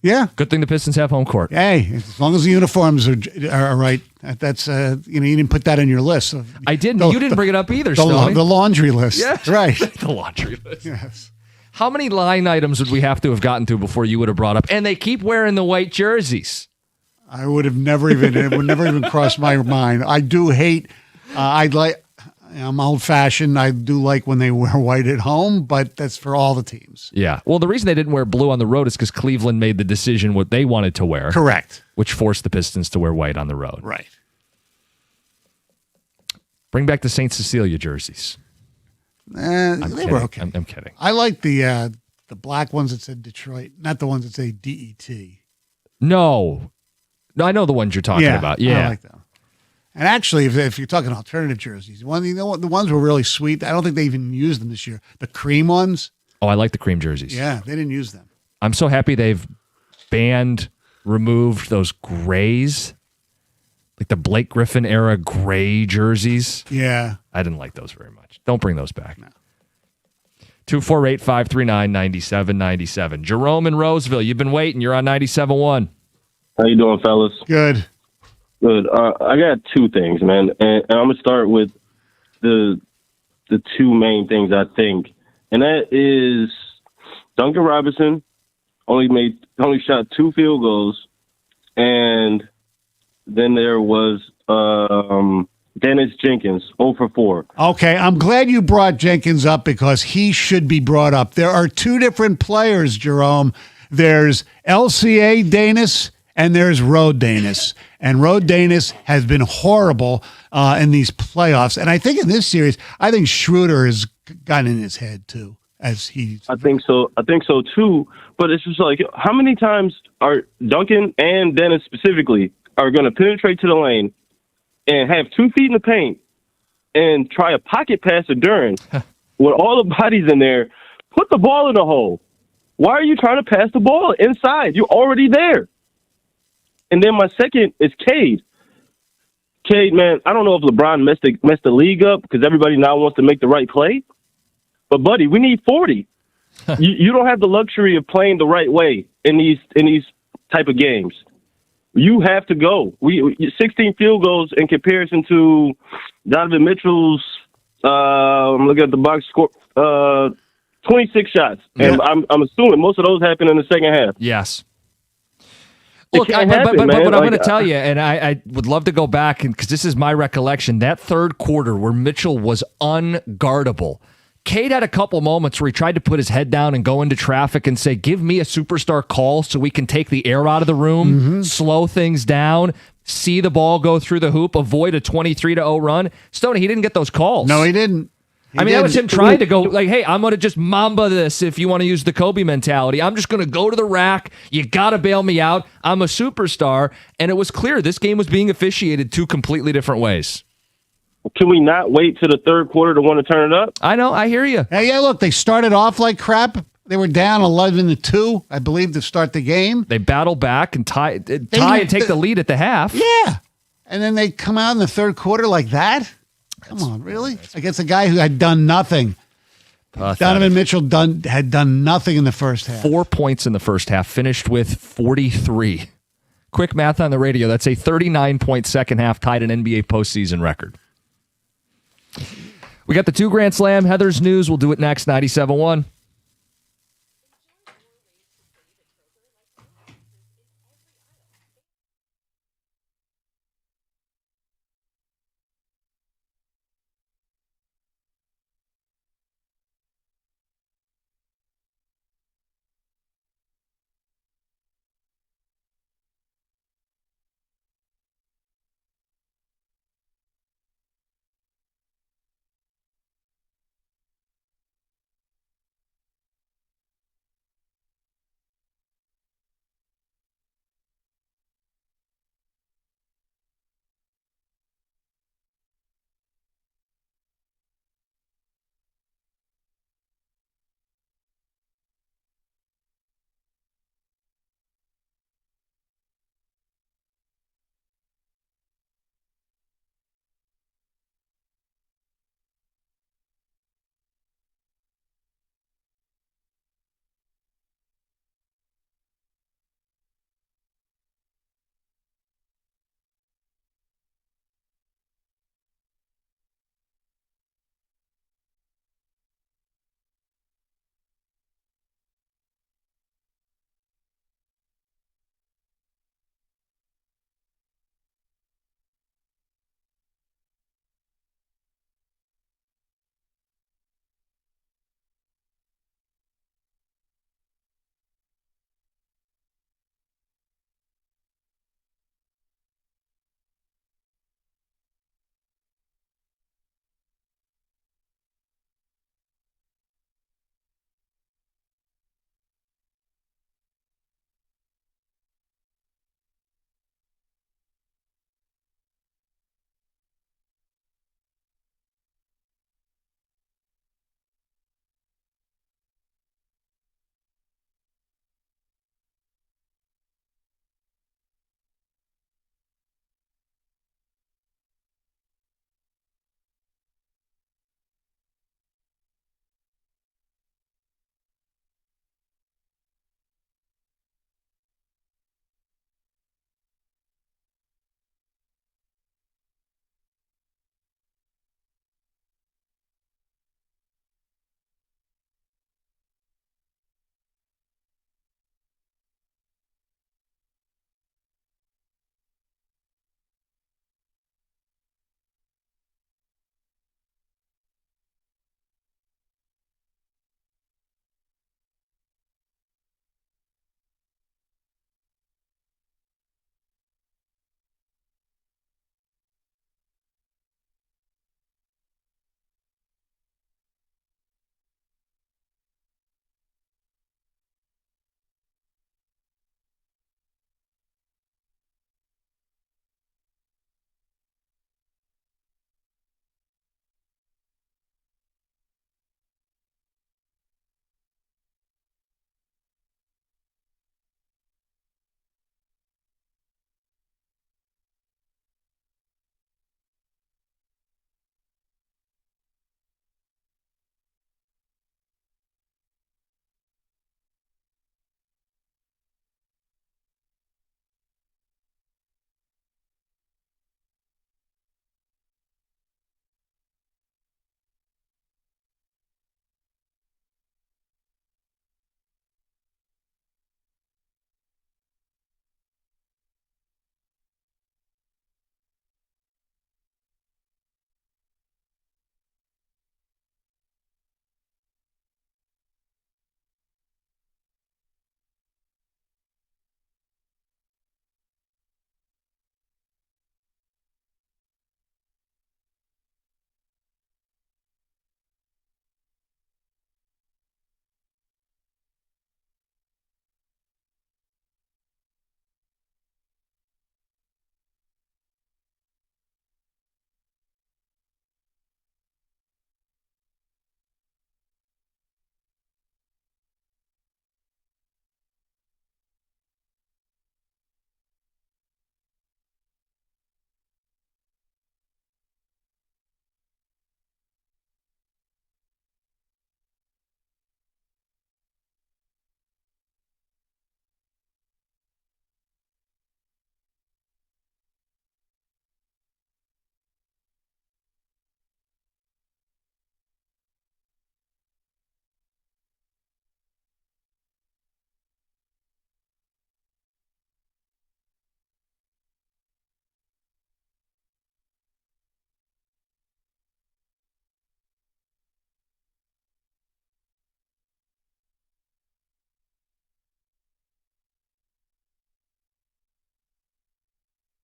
Speaker 1: Yeah.
Speaker 2: Good thing the Pistons have home court.
Speaker 1: Hey, as long as the uniforms are right, that's you didn't put that in your list.
Speaker 2: I didn't. You didn't bring it up either, Stoney.
Speaker 1: The laundry list.
Speaker 2: Yeah.
Speaker 1: Right.
Speaker 2: The laundry list.
Speaker 1: Yes.
Speaker 2: How many line items would we have to have gotten to before you would have brought up? And they keep wearing the white jerseys.
Speaker 1: It would never even cross my mind. I do hate I'm old fashioned. I do like when they wear white at home, but that's for all the teams.
Speaker 2: Yeah. Well, the reason they didn't wear blue on the road is because Cleveland made the decision what they wanted to wear.
Speaker 1: Correct.
Speaker 2: Which forced the Pistons to wear white on the road.
Speaker 1: Right.
Speaker 2: Bring back the St. Cecilia jerseys.
Speaker 1: They were okay.
Speaker 2: I'm kidding.
Speaker 1: I like the black ones that said Detroit, not the ones that say DET.
Speaker 2: No, I know the ones you're talking about. Yeah.
Speaker 1: I like them. And actually, if you're talking alternative jerseys, the ones were really sweet. I don't think they even used them this year. The cream ones.
Speaker 2: Oh, I like the cream jerseys.
Speaker 1: Yeah, they didn't use them.
Speaker 2: I'm so happy they've removed those grays, like the Blake Griffin era gray jerseys.
Speaker 1: Yeah.
Speaker 2: I didn't like those very much. Don't bring those back. No. 248-539-9797. Jerome in Roseville, you've been waiting. You're on 97.1.
Speaker 13: How you doing, fellas?
Speaker 1: Good.
Speaker 13: Good. I got two things, man, and I'm gonna start with the two main things I think, and that is Duncan Robinson only shot 2 field goals, and then there was Dennis Jenkins 0 for 4.
Speaker 1: Okay, I'm glad you brought Jenkins up because he should be brought up. There are 2 different players, Jerome. There's LCA Danis and there's Road Danis. And Road Danis has been horrible in these playoffs. And I think in this series, I think Schroeder has gotten in his head too. I
Speaker 13: think so too. But it's just like, how many times are Duncan and Dennis specifically are going to penetrate to the lane and have 2 feet in the paint and try a pocket pass to Duran with all the bodies in there? Put the ball in the hole. Why are you trying to pass the ball inside? You're already there. And then my second is Cade. Cade, man, I don't know if LeBron messed the league up because everybody now wants to make the right play. But, buddy, we need 40. You don't have the luxury of playing the right way in these type of games. You have to go. 16 field goals in comparison to Donovan Mitchell's, I'm looking at the box score, 26 shots. And I'm assuming most of those happen in the second half.
Speaker 2: Yes. Look, but I'm going to tell you, and I would love to go back, because this is my recollection, that third quarter where Mitchell was unguardable. Cade had a couple moments where he tried to put his head down and go into traffic and say, give me a superstar call so we can take the air out of the room, slow things down, see the ball go through the hoop, avoid a 23-0 run. Stoney, he didn't get those calls.
Speaker 1: No, he didn't.
Speaker 2: That was him trying to go like, hey, I'm going to just Mamba this if you want to use the Kobe mentality. I'm just going to go to the rack. You got to bail me out. I'm a superstar. And it was clear this game was being officiated 2 completely different ways.
Speaker 13: Can we not wait to the third quarter to want to turn it up?
Speaker 2: I know. I hear you.
Speaker 1: Hey, yeah, look, they started off like crap. They were down 11-2, I believe, to start the game.
Speaker 2: They battle back and tie and take the lead at the half.
Speaker 1: Yeah. And then they come out in the third quarter like that? Come on, really? Against a guy who had done nothing. Donovan Mitchell had done nothing in the first half.
Speaker 2: 4 points in the first half, finished with 43. Quick math on the radio. That's a 39-point second half, tied an NBA postseason record. We got the 2 Grand Slam Heather's News. We'll do it next, 97.1.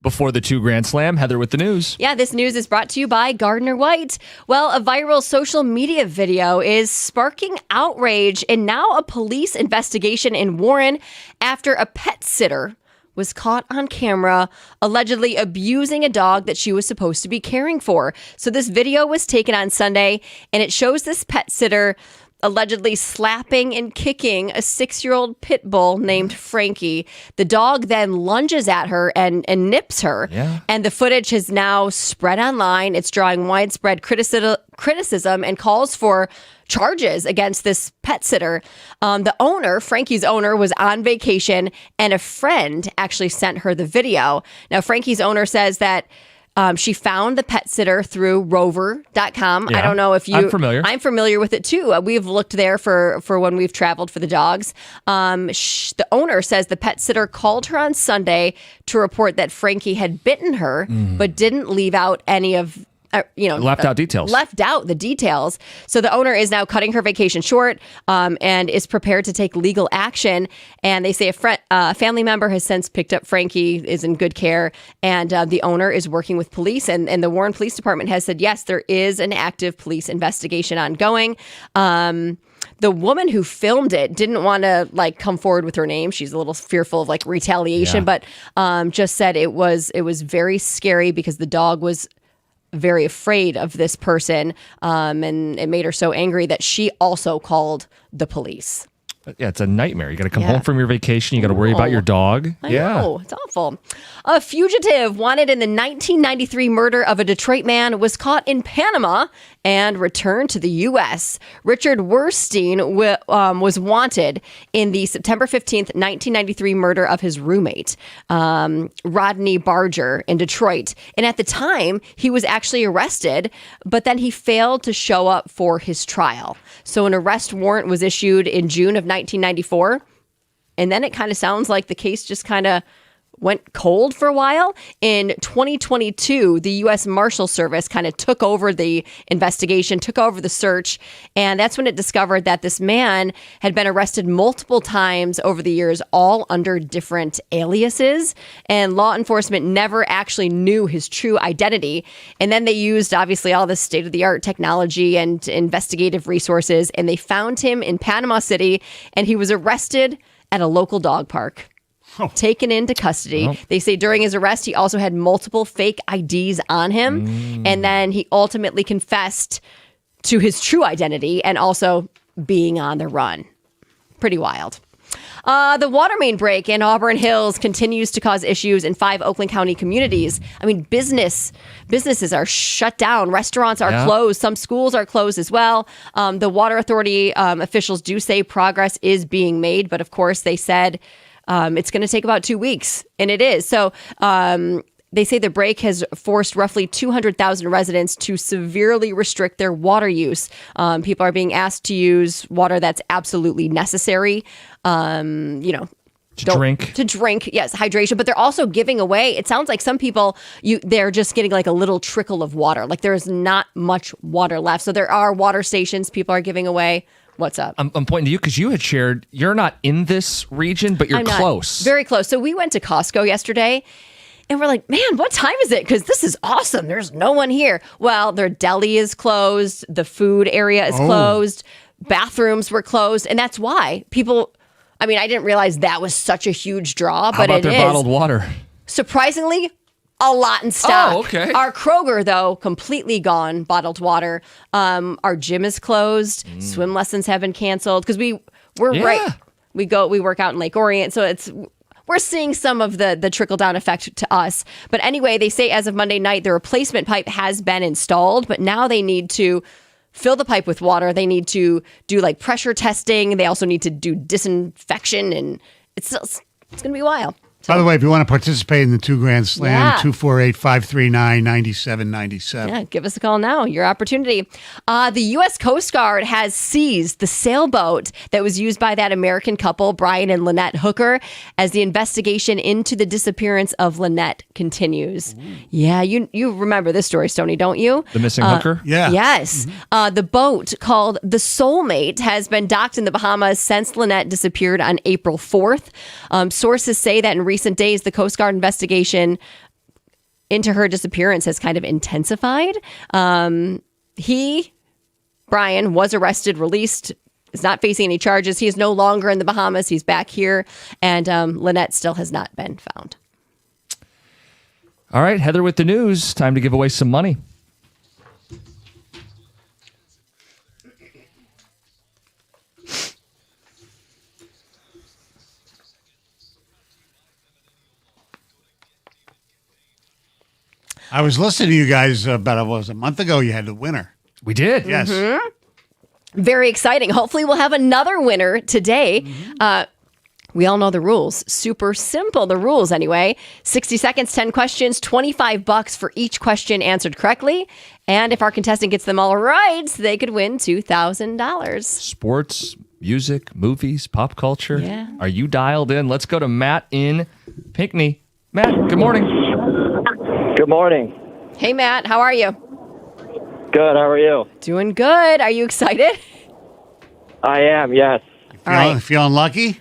Speaker 2: Before the 2 Grand Slam, Heather with the news.
Speaker 3: Yeah, this news is brought to you by Gardner White. Well, a viral social media video is sparking outrage and now a police investigation in Warren after a pet sitter was caught on camera allegedly abusing a dog that she was supposed to be caring for. So this video was taken on Sunday, and it shows this pet sitter allegedly slapping and kicking a 6-year-old pit bull named Frankie. The dog then lunges at her and nips her.
Speaker 2: Yeah.
Speaker 3: And the footage has now spread online. It's drawing widespread criticism and calls for charges against this pet sitter. The owner, Frankie's owner, was on vacation, and a friend actually sent her the video. Now, Frankie's owner says that she found the pet sitter through rover.com.
Speaker 2: Yeah,
Speaker 3: I don't know if you...
Speaker 2: I'm familiar.
Speaker 3: I'm familiar with it too. We've looked there for when we've traveled for the dogs. The owner says the pet sitter called her on Sunday to report that Frankie had bitten her, but didn't leave out any of...
Speaker 2: Left out details.
Speaker 3: Left out the details. So the owner is now cutting her vacation short and is prepared to take legal action. And they say a family member has since picked up Frankie, is in good care, and the owner is working with police. And the Warren Police Department has said, yes, there is an active police investigation ongoing. The woman who filmed it didn't want to come forward with her name. She's a little fearful of retaliation, but just said it was very scary because the dog was very afraid of this person, and it made her so angry that she also called the police.
Speaker 2: Yeah, it's a nightmare. You got to come home from your vacation. You got to worry about your dog.
Speaker 3: I know. It's awful. A fugitive wanted in the 1993 murder of a Detroit man was caught in Panama and returned to the U.S. Richard Werstein was wanted in the September 15th, 1993 murder of his roommate, Rodney Barger, in Detroit. And at the time, he was actually arrested, but then he failed to show up for his trial. So an arrest warrant was issued in June of 1994. And then it kind of sounds like the case just kind of went cold for a while. In 2022, the U.S. Marshal Service kind of took over the investigation, took over the search. And that's when it discovered that this man had been arrested multiple times over the years, all under different aliases. And law enforcement never actually knew his true identity. And then they used, obviously, all this state-of-the-art technology and investigative resources. And they found him in Panama City, and he was arrested at a local dog park. Taken into custody.
Speaker 2: Well.
Speaker 3: They say during his arrest, he also had multiple fake IDs on him. And then he ultimately confessed to his true identity and also being on the run. Pretty wild. The water main break in Auburn Hills continues to cause issues in 5 Oakland County communities. I mean, businesses are shut down. Restaurants are closed. Some schools are closed as well. The Water Authority officials do say progress is being made. But of course, they said it's going to take about 2 weeks. And it is. So they say the break has forced roughly 200,000 residents to severely restrict their water use. People are being asked to use water that's absolutely necessary. To drink, yes, hydration. But they're also giving away. It sounds like some people, they're just getting like a little trickle of water. Like there's not much water left. So there are water stations people are giving away. What's up?
Speaker 2: I'm pointing to you because you had shared you're not in this region, but you're close.
Speaker 3: Very close. So we went to Costco yesterday. And we're like, man, what time is it? Because this is awesome. There's no one here. Well, their deli is closed. The food area is closed. Bathrooms were closed. And that's why people, I mean, I didn't realize that was such a huge draw,
Speaker 2: How
Speaker 3: but
Speaker 2: about
Speaker 3: it
Speaker 2: their
Speaker 3: is.
Speaker 2: bottled water?
Speaker 3: Surprisingly, a lot in stock.
Speaker 2: Oh, okay.
Speaker 3: Our Kroger, though, completely gone, bottled water. Our gym is closed. Swim lessons have been canceled because we're right. We work out in Lake Orient. So we're seeing some of the trickle-down effect to us. But anyway, they say as of Monday night, the replacement pipe has been installed, but now they need to fill the pipe with water. They need to do like pressure testing. They also need to do disinfection, and it's going to be wild.
Speaker 1: By the way, if you want to participate in the 2 Grand Slam,
Speaker 3: Yeah.
Speaker 1: 248-539-9797.
Speaker 3: Yeah, give us a call now. Your opportunity. The U.S. Coast Guard has seized the sailboat that was used by that American couple, Brian and Lynette Hooker, as the investigation into the disappearance of Lynette continues. Yeah, you remember this story, Stoney, don't you?
Speaker 2: The missing hooker?
Speaker 1: Yeah.
Speaker 3: Yes. The boat called the Soulmate has been docked in the Bahamas since Lynette disappeared on April 4th. Sources say that in recent days, the Coast Guard investigation into her disappearance has kind of intensified. Brian, was arrested, released, is not facing any charges. He is no longer in the Bahamas. He's back here. And Lynette still has not been found.
Speaker 2: All right, Heather with the news. Time to give away some money.
Speaker 1: I was listening to you guys about a month ago. You had the winner.
Speaker 2: We did.
Speaker 1: Yes.
Speaker 3: Very exciting. Hopefully, we'll have another winner today. We all know the rules. Super simple, the rules anyway. 60 seconds, 10 questions, $25 for each question answered correctly. And if our contestant gets them all right, they could win $2,000.
Speaker 2: Sports, music, movies, pop culture.
Speaker 3: Yeah.
Speaker 2: Are you dialed in? Let's go to Matt in Pinckney. Matt, good morning.
Speaker 14: Good morning.
Speaker 3: Hey, Matt, how are you?
Speaker 14: Good. How are you?
Speaker 3: Doing good. Are you excited?
Speaker 14: I am. Yes.
Speaker 1: Feeling lucky?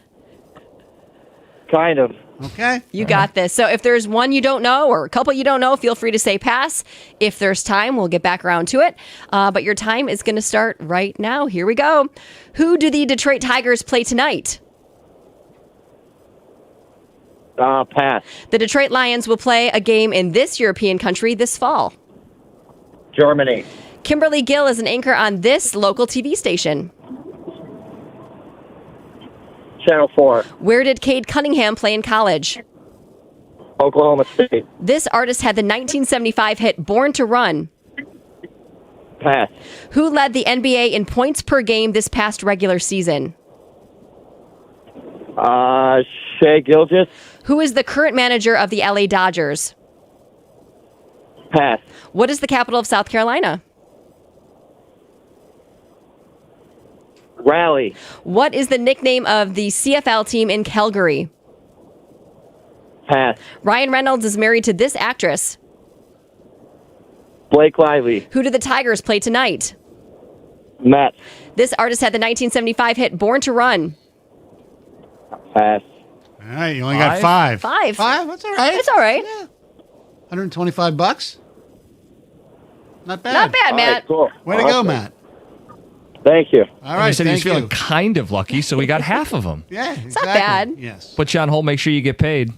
Speaker 14: Kind of.
Speaker 1: Okay.
Speaker 3: You got this. So if there's one you don't know or a couple you don't know, feel free to say pass. If there's time, we'll get back around to it. But your time is going to start right now. Here we go. Who do the Detroit Tigers play tonight?
Speaker 14: Pass.
Speaker 3: The Detroit Lions will play a game in this European country this fall.
Speaker 14: Germany.
Speaker 3: Kimberly Gill is an anchor on this local TV station.
Speaker 14: Channel 4.
Speaker 3: Where did Cade Cunningham play in college?
Speaker 14: Oklahoma State.
Speaker 3: This artist had the 1975 hit Born to Run.
Speaker 14: Pass.
Speaker 3: Who led the NBA in points per game this past regular season?
Speaker 14: Shea Gilgis.
Speaker 3: Who is the current manager of the LA Dodgers?
Speaker 14: Pass.
Speaker 3: What is the capital of South Carolina?
Speaker 14: Raleigh.
Speaker 3: What is the nickname of the CFL team in Calgary?
Speaker 14: Pass.
Speaker 3: Ryan Reynolds is married to this actress.
Speaker 14: Blake Lively.
Speaker 3: Who do the Tigers play tonight?
Speaker 14: Mets.
Speaker 3: This artist had the 1975 hit Born to Run.
Speaker 14: Pass.
Speaker 1: All right, you only got five.
Speaker 3: Five.
Speaker 1: That's all right.
Speaker 3: It's all right.
Speaker 1: $125. Not bad.
Speaker 3: Not bad, Matt.
Speaker 14: Cool.
Speaker 1: Way to go, Matt.
Speaker 14: Thank you.
Speaker 1: All right,
Speaker 2: He said he was
Speaker 1: thank
Speaker 2: feeling
Speaker 1: you.
Speaker 2: kind of lucky, so we got half of them.
Speaker 1: Yeah,
Speaker 3: It's not bad.
Speaker 1: Yes.
Speaker 2: Put you on hold. Make sure you get paid.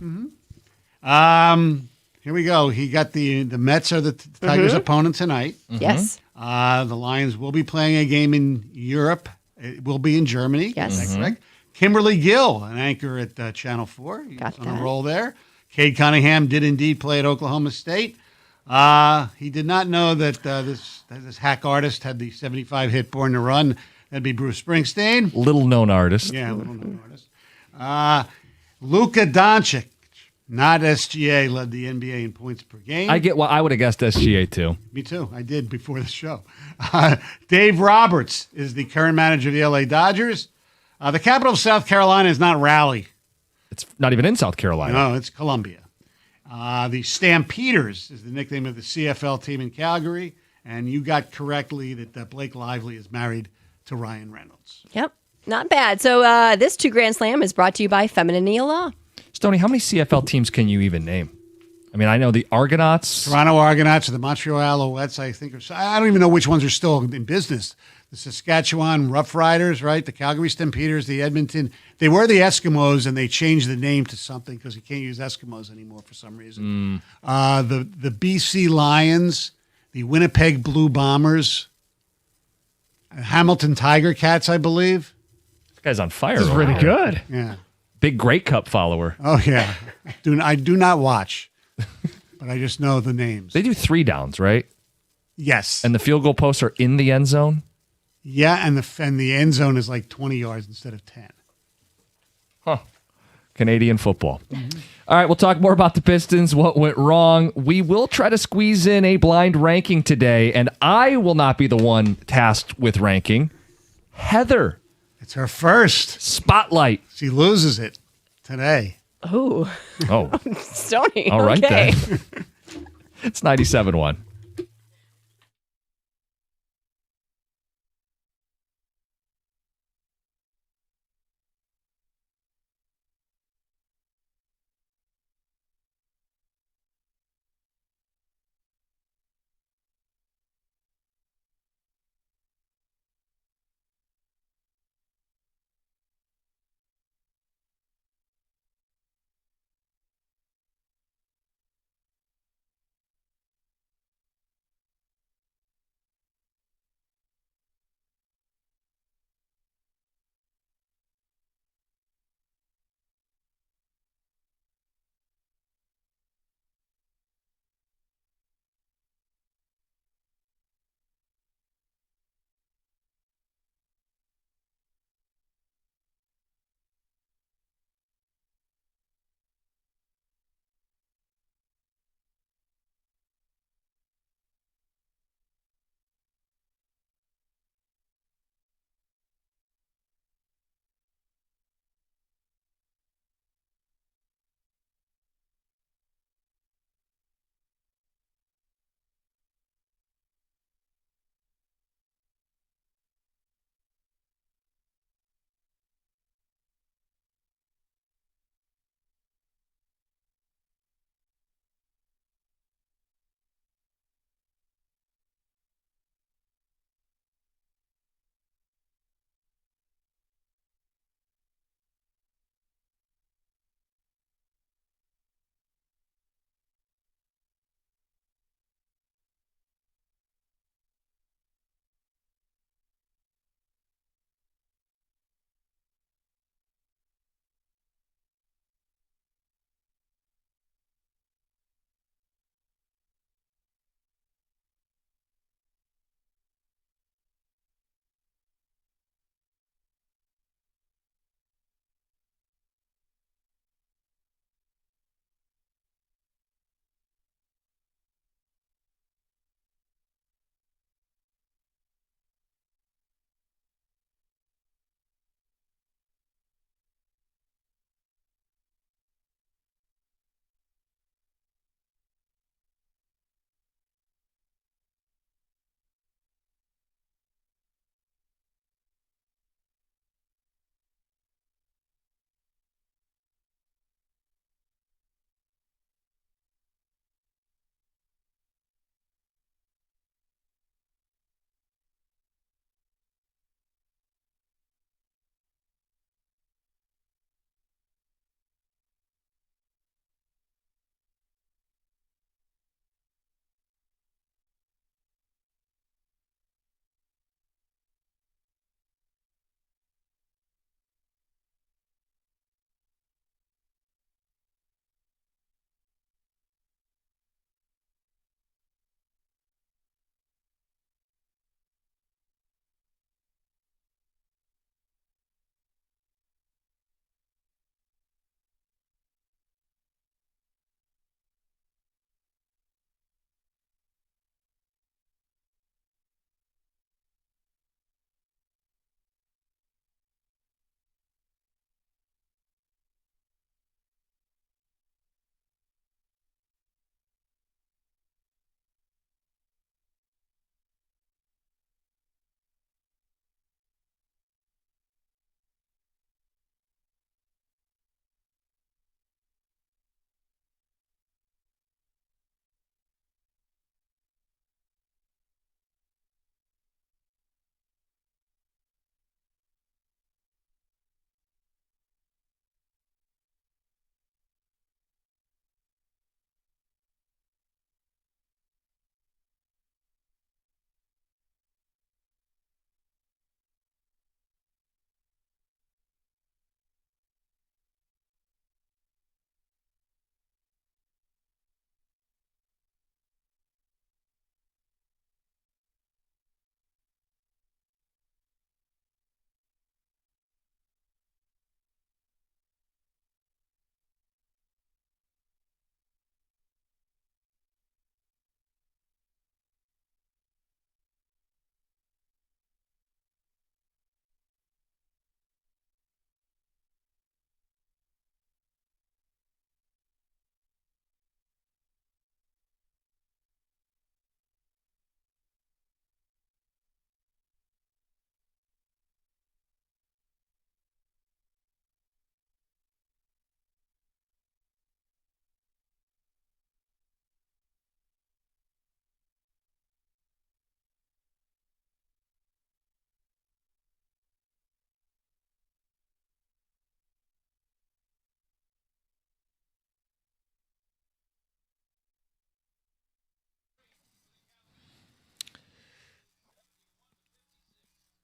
Speaker 1: Here we go. He got the Mets are the Tigers' opponent tonight.
Speaker 3: Yes.
Speaker 1: The Lions will be playing a game in Europe. It will be in Germany.
Speaker 3: Yes.
Speaker 1: Is that correct? Kimberly Gill, an anchor at Channel 4. He's
Speaker 3: Got
Speaker 1: on
Speaker 3: that.
Speaker 1: a roll there. Cade Cunningham did indeed play at Oklahoma State. He did not know that this hack artist had the 75 hit Born to Run. That'd be Bruce Springsteen.
Speaker 2: Little known artist.
Speaker 1: Yeah, little known artist. Luka Doncic, not SGA, led the NBA in points per game.
Speaker 2: I would have guessed SGA too.
Speaker 1: Me too. I did before the show. Dave Roberts is the current manager of the LA Dodgers. The capital of South Carolina is not Raleigh.
Speaker 2: It's not even in South Carolina.
Speaker 1: No, it's Columbia. The Stampeders is the nickname of the CFL team in Calgary. And you got correctly that Blake Lively is married to Ryan Reynolds.
Speaker 3: Yep. Not bad. So this Two Grand Slam is brought to you by Feminine Law.
Speaker 2: Stoney, how many CFL teams can you even name? I mean, I know the Argonauts.
Speaker 1: Toronto Argonauts or the Montreal Alouettes, I think. I don't even know which ones are still in business. The Saskatchewan Roughriders, right? The Calgary Stampeders, the Edmonton. They were the Eskimos, and they changed the name to something because you can't use Eskimos anymore for some reason. The BC Lions, the Winnipeg Blue Bombers, Hamilton Tiger Cats, I believe.
Speaker 2: This guy's on fire.
Speaker 4: This is really good.
Speaker 1: Yeah.
Speaker 2: Big Grey Cup follower.
Speaker 1: Oh, yeah. I do not watch, but I just know the names.
Speaker 2: They do 3 downs, right?
Speaker 1: Yes.
Speaker 2: And the field goal posts are in the end zone?
Speaker 1: Yeah, and the end zone is like 20 yards instead of 10.
Speaker 2: Huh. Canadian football. All right, we'll talk more about the Pistons, what went wrong. We will try to squeeze in a blind ranking today, and I will not be the one tasked with ranking. Heather.
Speaker 1: It's her first.
Speaker 2: Spotlight.
Speaker 1: She loses it today.
Speaker 3: Oh.
Speaker 2: Oh.
Speaker 3: Stoney.
Speaker 2: All right,
Speaker 3: okay.
Speaker 2: then. It's 97.1.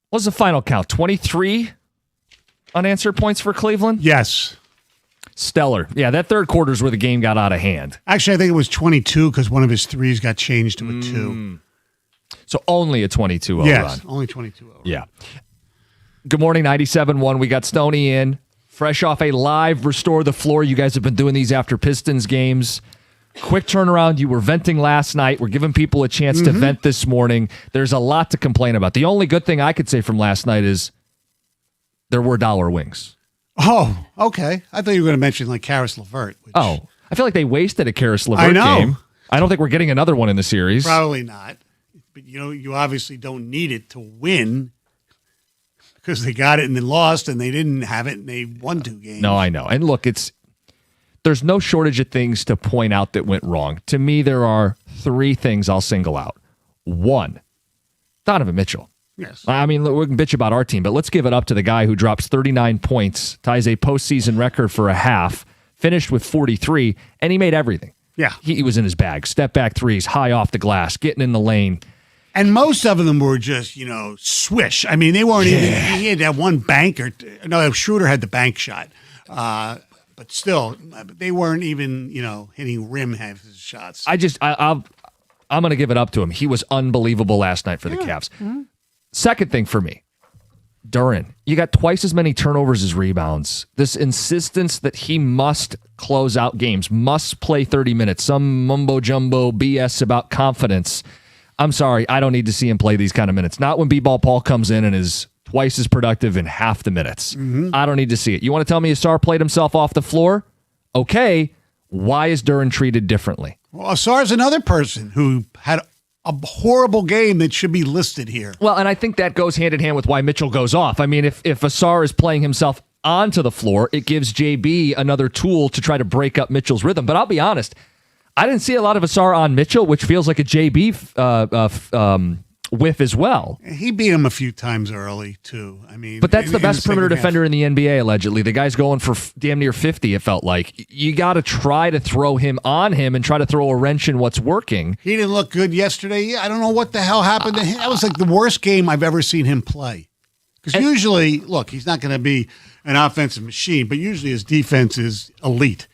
Speaker 2: What was the final count? 23 unanswered points for Cleveland?
Speaker 1: Yes.
Speaker 2: Stellar. Yeah, that third quarter is where the game got out of hand.
Speaker 1: Actually, I think it was 22 because one of his threes got changed to a 2.
Speaker 2: So only a 22-0
Speaker 1: Yes,
Speaker 2: run.
Speaker 1: only 22-0.
Speaker 2: Yeah. Good morning, 97.1. We got Stoney in, fresh off a live Restore the Floor. You guys have been doing these after Pistons games. Quick turnaround. You were venting last night. We're giving people a chance to vent this morning. There's a lot to complain about. The only good thing I could say from last night is there were dollar wings.
Speaker 1: Oh, okay. I thought you were going to mention like Karis LeVert.
Speaker 2: I feel like they wasted a Karis LeVert game. I don't think we're getting another one in the series.
Speaker 1: Probably not. But, you obviously don't need it to win because they got it and then lost and they didn't have it and they won 2 games.
Speaker 2: No, I know. And look, there's no shortage of things to point out that went wrong. To me, there are 3 things I'll single out. 1, Donovan Mitchell.
Speaker 1: Yes.
Speaker 2: I mean, we can bitch about our team, but let's give it up to the guy who drops 39 points, ties a postseason record for a half, finished with 43, and he made everything.
Speaker 1: Yeah.
Speaker 2: He was in his bag. Step back threes, high off the glass, getting in the lane.
Speaker 1: And most of them were just, swish. I mean, they weren't even, he had that one banker. No, Schroeder had the bank shot. But still, they weren't even, hitting rim half his shots.
Speaker 2: I'm going to give it up to him. He was unbelievable last night for the Cavs.
Speaker 1: Mm-hmm.
Speaker 2: Second thing for me, Duren. You got twice as many turnovers as rebounds. This insistence that he must close out games, must play 30 minutes, some mumbo-jumbo BS about confidence. I'm sorry, I don't need to see him play these kind of minutes. Not when B-Ball Paul comes in and is twice as productive in half the minutes. I don't need to see it. You want to tell me Asar played himself off the floor? Okay. Why is Duren treated differently?
Speaker 1: Well, Asar's another person who had a horrible game that should be listed here.
Speaker 2: Well, and I think that goes hand in hand with why Mitchell goes off. I mean, if Asar is playing himself onto the floor, it gives JB another tool to try to break up Mitchell's rhythm. But I'll be honest, I didn't see a lot of Asar on Mitchell, which feels like a JB whiff as well.
Speaker 1: He beat him a few times early, too. I mean,
Speaker 2: but that's the best perimeter
Speaker 1: second
Speaker 2: defender in the NBA, allegedly. The guy's going for damn near 50, it felt like. You got to try to throw him on him and try to throw a wrench in what's working.
Speaker 1: He didn't look good yesterday. I don't know what the hell happened to him. That was like the worst game I've ever seen him play. Because usually, look, he's not going to be an offensive machine, but usually his defense is elite.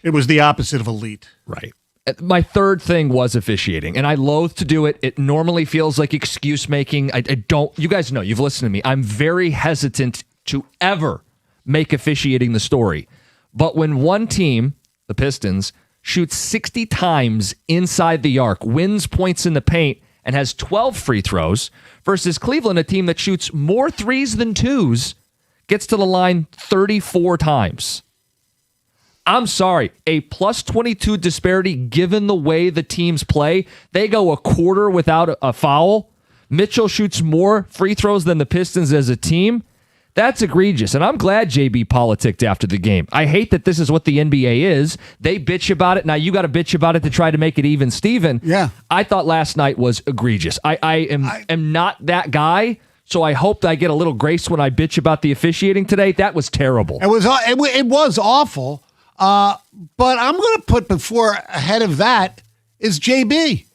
Speaker 1: It was the opposite of elite.
Speaker 2: Right. My third thing was officiating, and I loathe to do it. It normally feels like excuse making. I don't. You guys know. You've listened to me. I'm very hesitant to ever make officiating the story. But when one team, the Pistons, shoots 60 times inside the arc, wins points in the paint, and has 12 free throws, versus Cleveland, a team that shoots more threes than twos, gets to the line 34 times. I'm sorry, a plus 22 disparity given the way the teams play. They go a quarter without a foul. Mitchell shoots more free throws than the Pistons as a team. That's egregious, and I'm glad JB politicked after the game. I hate that this is what the NBA is. They bitch about it. Now you got to bitch about it to try to make it even, Steven.
Speaker 1: Yeah.
Speaker 2: I thought last night was egregious. I am not that guy, so I hope that I get a little grace when I bitch about the officiating today. That was terrible.
Speaker 1: It was awful. But I'm going to put ahead of that is JB.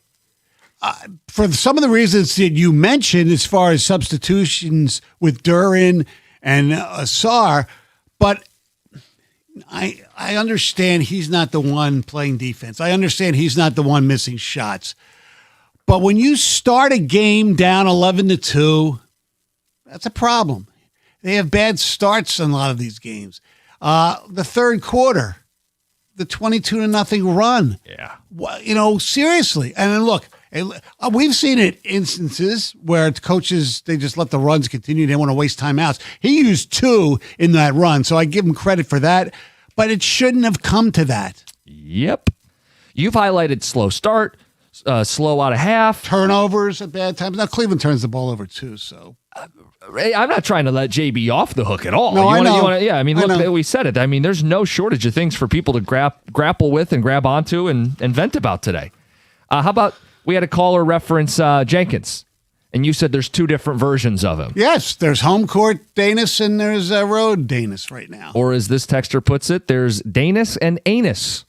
Speaker 1: For some of the reasons that you mentioned as far as substitutions with Duren and Asar, but I understand he's not the one playing defense. I understand he's not the one missing shots. But when you start a game down 11-2, that's a problem. They have bad starts in a lot of these games. The third quarter, the 22-0 run.
Speaker 2: Yeah.
Speaker 1: Well, seriously. And then look, we've seen it instances where coaches, they just let the runs continue. They don't want to waste timeouts. He used 2 in that run, so I give him credit for that. But it shouldn't have come to that.
Speaker 2: Yep. You've highlighted slow start, slow out of half.
Speaker 1: Turnovers at bad times. Now, Cleveland turns the ball over, too, so...
Speaker 2: I'm not trying to let JB off the hook at all.
Speaker 1: No, I know.
Speaker 2: Yeah, I mean, look, we said it. I mean, there's no shortage of things for people to grapple with and grab onto and vent about today. How about we had a caller reference Jenkins, and you said there's 2 different versions of him.
Speaker 1: Yes, there's home court Danis and there's road Danis right now.
Speaker 2: Or as this texter puts it, there's Danis and anus.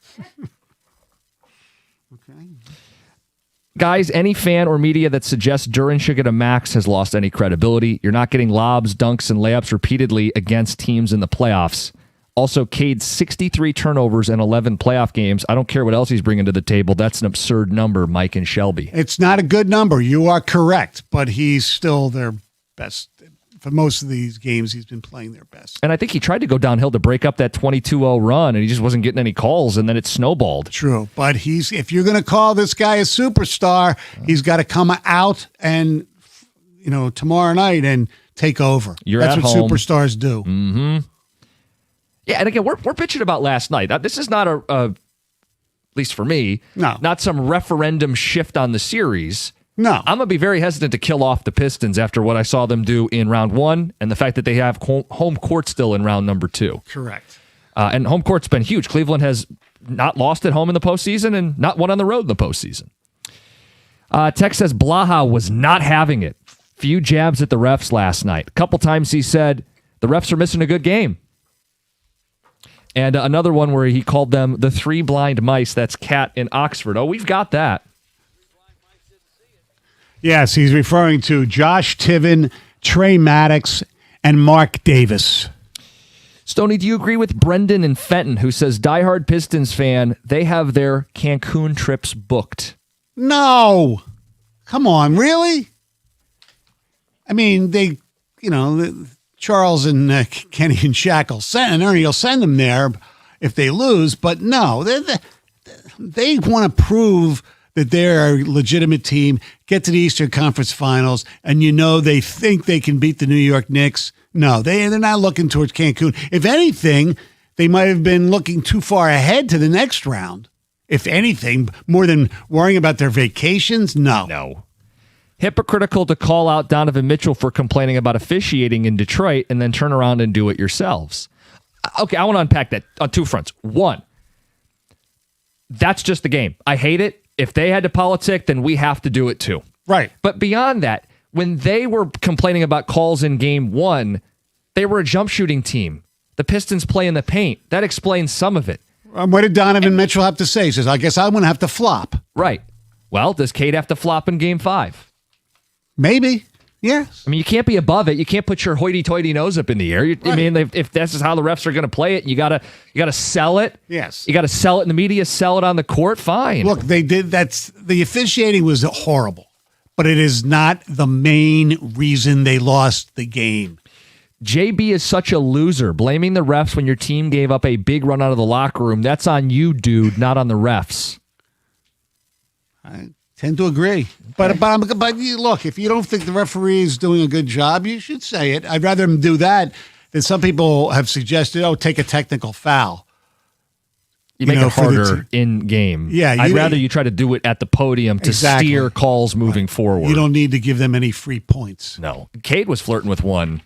Speaker 2: Guys, any fan or media that suggests Duren should get a max has lost any credibility. You're not getting lobs, dunks, and layups repeatedly against teams in the playoffs. Also, Cade's 63 turnovers in 11 playoff games. I don't care what else he's bringing to the table. That's an absurd number, Mike and Shelby.
Speaker 1: It's not a good number. You are correct, but he's still their best. For most of these games, he's been playing their best.
Speaker 2: And I think he tried to go downhill to break up that 22-0 run, and he just wasn't getting any calls, and then it snowballed.
Speaker 1: True, but if you're going to call this guy a superstar, he's got to come out and, tomorrow night and take over. That's
Speaker 2: at
Speaker 1: what
Speaker 2: home.
Speaker 1: Superstars do.
Speaker 2: Mm-hmm. Yeah, and again, we're bitching about last night. This is not at least for me, not some referendum shift on the series.
Speaker 1: No.
Speaker 2: I'm going to be very hesitant to kill off the Pistons after what I saw them do in round one and the fact that they have home court still in round number 2.
Speaker 1: Correct.
Speaker 2: And home court's been huge. Cleveland has not lost at home in the postseason and not won on the road in the postseason. Tech says Blaha was not having it. Few jabs at the refs last night. A couple times he said the refs are missing a good game. And another one where he called them the 3 blind mice. That's Cat in Oxford. Oh, we've got that.
Speaker 1: Yes, he's referring to Josh Tiven, Trey Maddox, and Mark Davis.
Speaker 2: Stoney, do you agree with Brendan and Fenton, who says diehard Pistons fan, they have their Cancun trips booked?
Speaker 1: No. Come on, really? I mean, Charles and Kenny and Shaq will send, and Ernie will send them there if they lose, but no, they want to prove that they're a legitimate team, get to the Eastern Conference Finals, and they think they can beat the New York Knicks. No, they're not looking towards Cancun. If anything, they might have been looking too far ahead to the next round. If anything, more than worrying about their vacations, no.
Speaker 2: Hypocritical to call out Donovan Mitchell for complaining about officiating in Detroit and then turn around and do it yourselves. Okay, I want to unpack that on 2 fronts. 1, that's just the game. I hate it. If they had to politic, then we have to do it too.
Speaker 1: Right.
Speaker 2: But beyond that, when they were complaining about calls in game 1, they were a jump shooting team. The Pistons play in the paint. That explains some of it.
Speaker 1: What did Donovan Mitchell have to say? He says, I guess I'm going to have to flop.
Speaker 2: Right. Well, does Cade have to flop in game 5?
Speaker 1: Maybe. Yes.
Speaker 2: I mean, you can't be above it. You can't put your hoity-toity nose up in the air. Right. I mean, if this is how the refs are going to play it, you gotta sell it.
Speaker 1: Yes.
Speaker 2: You got to sell it in the media, sell it on the court. Fine.
Speaker 1: Look, they did. The officiating was horrible, but it is not the main reason they lost the game.
Speaker 2: JB is such a loser. Blaming the refs when your team gave up a big run out of the locker room. That's on you, dude, not on the refs.
Speaker 1: I tend to agree. But look, if you don't think the referee is doing a good job, you should say it. I'd rather him do that than some people have suggested, take a technical foul.
Speaker 2: You make it harder in game.
Speaker 1: Yeah.
Speaker 2: I'd rather you try to do it at the podium to steer calls moving forward.
Speaker 1: You don't need to give them any free points.
Speaker 2: No. Cade was flirting with one.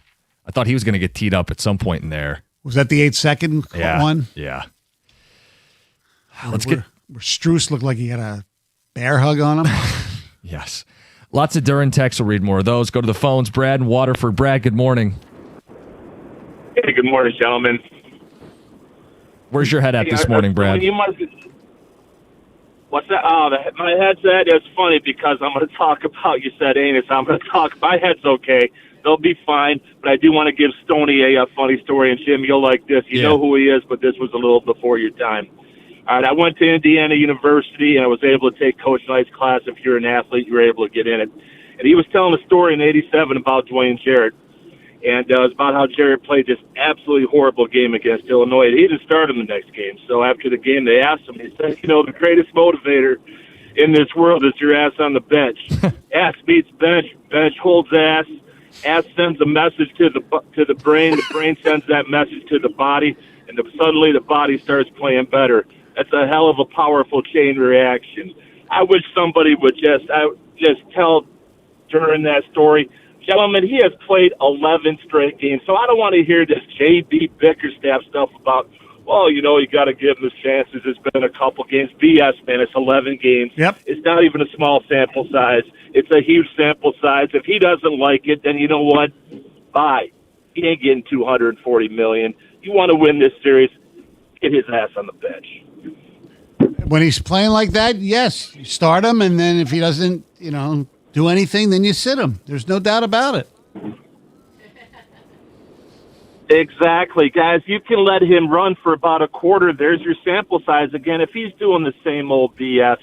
Speaker 2: I thought he was going to get teed up at some point in there.
Speaker 1: Was that the 8-second one?
Speaker 2: Yeah.
Speaker 1: Where Strus looked like he had a bear hug on him.
Speaker 2: Yes. Lots of Duren texts. We'll read more of those. Go to the phones. Brad in Waterford. Brad, good morning.
Speaker 15: Hey, good morning, gentlemen.
Speaker 2: Where's your head at this morning, Brad?
Speaker 15: What's that? Oh, my headset is funny because I'm going to talk about, you said anus. I'm going to talk. My head's okay. They'll be fine. But I do want to give Stoney a funny story. And Jim, you'll like this. You know who he is, but this was a little before your time. All right, I went to Indiana University, and I was able to take Coach Knight's class. If you're an athlete, you're able to get in it. And he was telling a story in '87 about Dwayne Jarrett. And it was about how Jarrett played this absolutely horrible game against Illinois. He didn't start him the next game. So after the game, they asked him, he said, the greatest motivator in this world is your ass on the bench. Ass beats bench. Bench holds ass. Ass sends a message to the brain. The brain sends that message to the body. And suddenly the body starts playing better. That's a hell of a powerful chain reaction. I wish somebody would just tell during that story, gentlemen, he has played 11 straight games, so I don't want to hear this J.B. Bickerstaff stuff about, you got to give him his chances. It's been a couple games. BS, man. It's 11 games.
Speaker 1: Yep.
Speaker 15: It's not even a small sample size. It's a huge sample size. If he doesn't like it, then you know what? Bye. He ain't getting $240 million. You want to win this series, get his ass on the bench.
Speaker 1: When he's playing like that, yes, you start him, and then if he doesn't, do anything, then you sit him. There's no doubt about it.
Speaker 15: Exactly, guys. You can let him run for about a quarter. There's your sample size again. If he's doing the same old BS,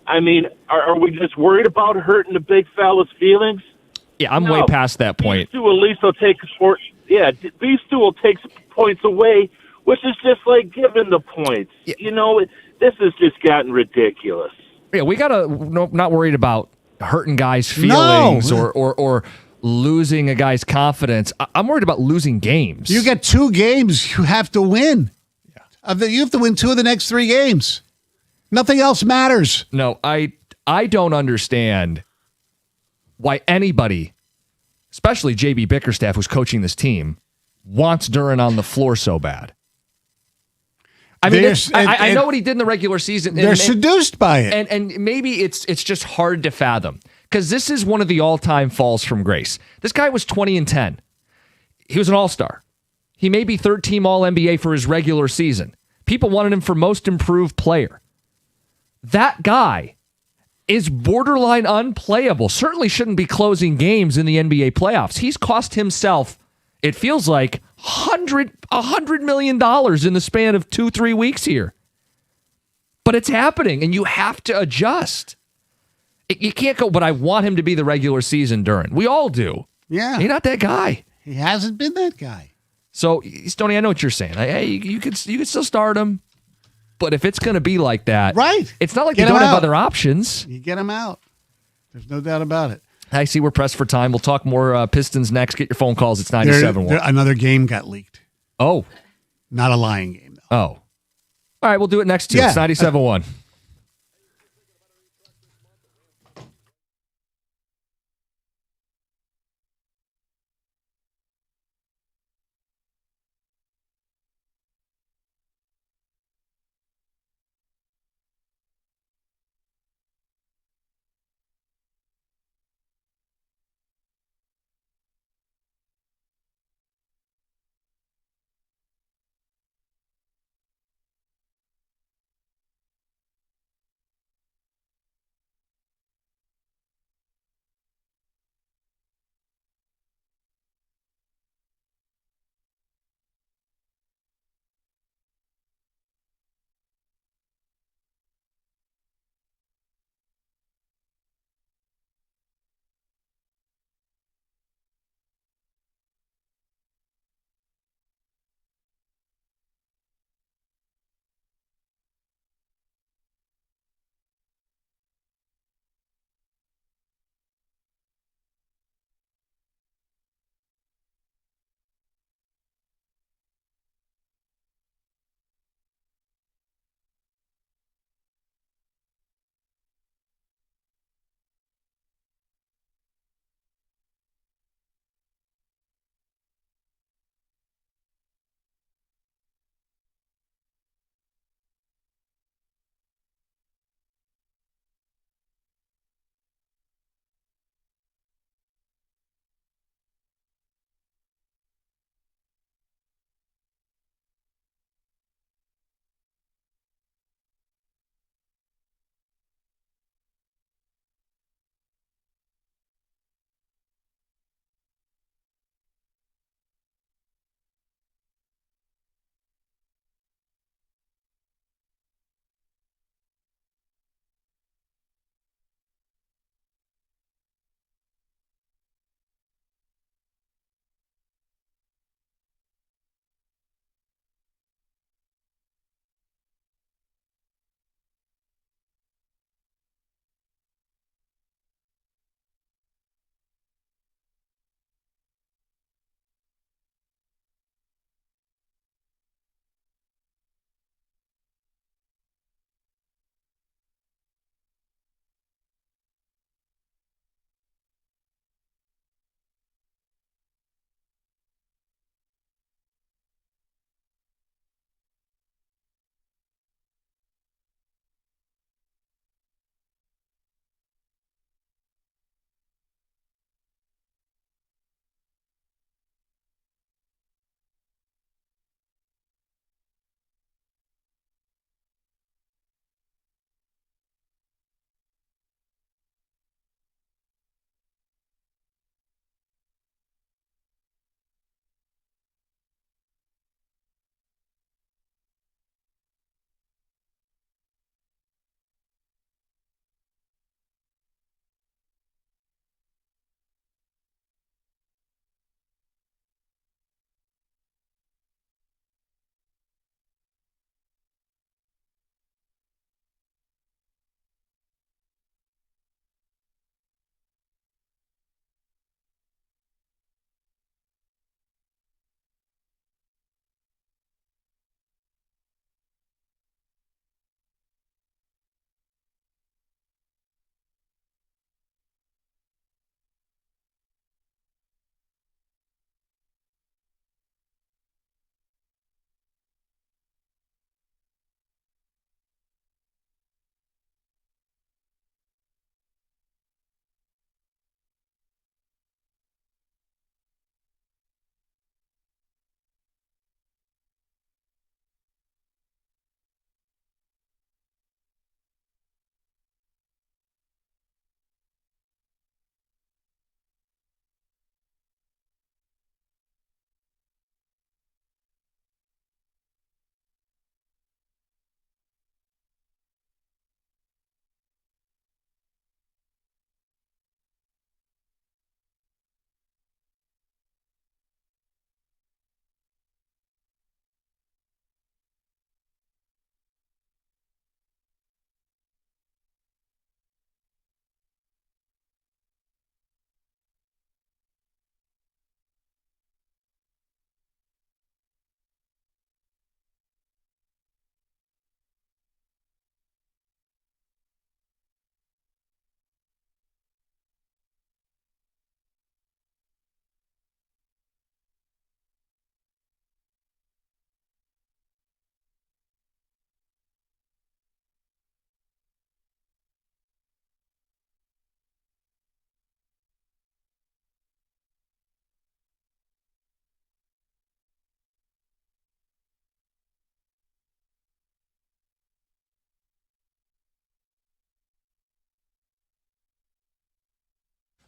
Speaker 15: I mean, are we just worried about hurting the big fella's feelings?
Speaker 2: Yeah, I'm way past that point.
Speaker 15: These two at least will take these two will take points away, which is just like giving the points. Yeah. This has just gotten ridiculous.
Speaker 2: Yeah, we gotta not worried about hurting guys' feelings or losing a guy's confidence. I'm worried about losing games.
Speaker 1: You get 2 games you have to win. Yeah. You have to win 2 of the next 3 games. Nothing else matters.
Speaker 2: No, I don't understand why anybody, especially JB Bickerstaff, who's coaching this team, wants Duren on the floor so bad. I mean, I know what he did in the regular season.
Speaker 1: They're seduced by it.
Speaker 2: And maybe it's just hard to fathom because this is one of the all-time falls from grace. This guy was 20-10. He was an all-star. He may be third-team All-NBA for his regular season. People wanted him for most improved player. That guy is borderline unplayable. Certainly shouldn't be closing games in the NBA playoffs. He's cost himself, it feels like, $100 million in the span of 2-3 weeks here. But it's happening, and you have to adjust. You can't go, but I want him to be the regular season Duren. We all do.
Speaker 1: Yeah.
Speaker 2: He's not that guy.
Speaker 1: He hasn't been that guy.
Speaker 2: So, Stoney, I know what you're saying. Hey, you could still start him. But if it's going to be like that,
Speaker 1: right?
Speaker 2: It's not like you don't have other options.
Speaker 1: You get him out. There's no doubt about it.
Speaker 2: I see we're pressed for time. We'll talk more Pistons next. Get your phone calls. It's 97.1.
Speaker 1: Another game got leaked.
Speaker 2: Oh.
Speaker 1: Not a lying game, though.
Speaker 2: Oh. All right, we'll do it next, too.
Speaker 1: Yeah.
Speaker 2: It's 97.1.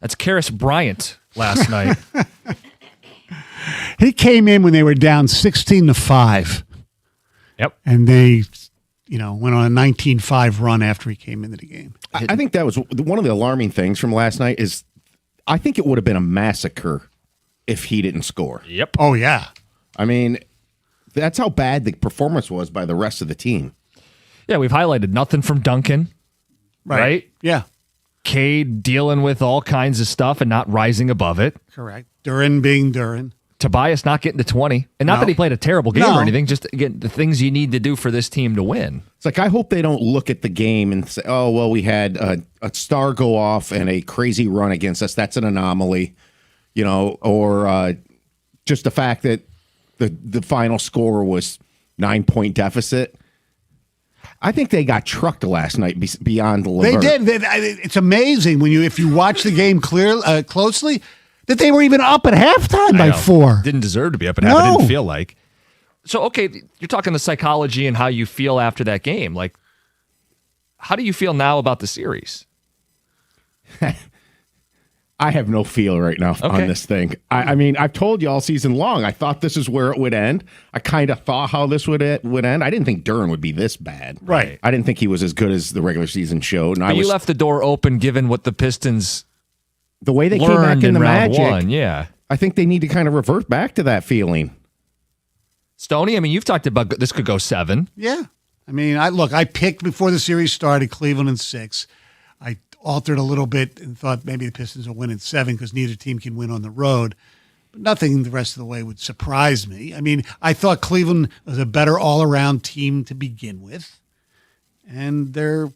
Speaker 2: That's Karis Bryant last night.
Speaker 1: He came in when they were down 16-5.
Speaker 2: Yep.
Speaker 1: And they, went on a 19-5 run after he came into the game.
Speaker 8: I think that was one of the alarming things from last night is I think it would have been a massacre if he didn't score.
Speaker 2: Yep.
Speaker 1: Oh, yeah.
Speaker 8: I mean, that's how bad the performance was by the rest of the team.
Speaker 2: Yeah, we've highlighted nothing from Duncan. Right?
Speaker 1: Yeah.
Speaker 2: Cade dealing with all kinds of stuff and not rising above it.
Speaker 1: Correct. Duran being Duran.
Speaker 2: Tobias not getting to 20. And not
Speaker 1: No.
Speaker 2: that he played a terrible game
Speaker 1: No.
Speaker 2: or anything, just again, the things you need to do for this team to win.
Speaker 8: It's like I hope they don't look at the game and say, oh, well, we had a star go off and a crazy run against us. That's an anomaly, or just the fact that the final score was 9-point deficit. I think they got trucked last night beyond the
Speaker 1: They did. It's amazing if you watch the game closely that they were even up at halftime by 4.
Speaker 2: Didn't deserve to be up at half. It didn't feel like. So, okay, you're talking the psychology and how you feel after that game. Like, how do you feel now about the series?
Speaker 8: I have no feel right now on this thing. I mean, I've told you all season long, I thought this is where it would end. I kind of thought how this would end. I didn't think Duran would be this bad.
Speaker 1: Right.
Speaker 8: I didn't think he was as good as the regular season showed. And
Speaker 2: But you left the door open given what the Pistons
Speaker 8: the way they came back in the
Speaker 2: round
Speaker 8: Magic.
Speaker 2: one, yeah.
Speaker 8: I think they need to kind of revert back to that feeling.
Speaker 2: Stoney, I mean, you've talked about this could go 7.
Speaker 1: Yeah. I mean, I picked before the series started Cleveland in 6. I altered a little bit and thought maybe the Pistons will win in 7 because neither team can win on the road. But nothing the rest of the way would surprise me. I mean, I thought Cleveland was a better all-around team to begin with, and they're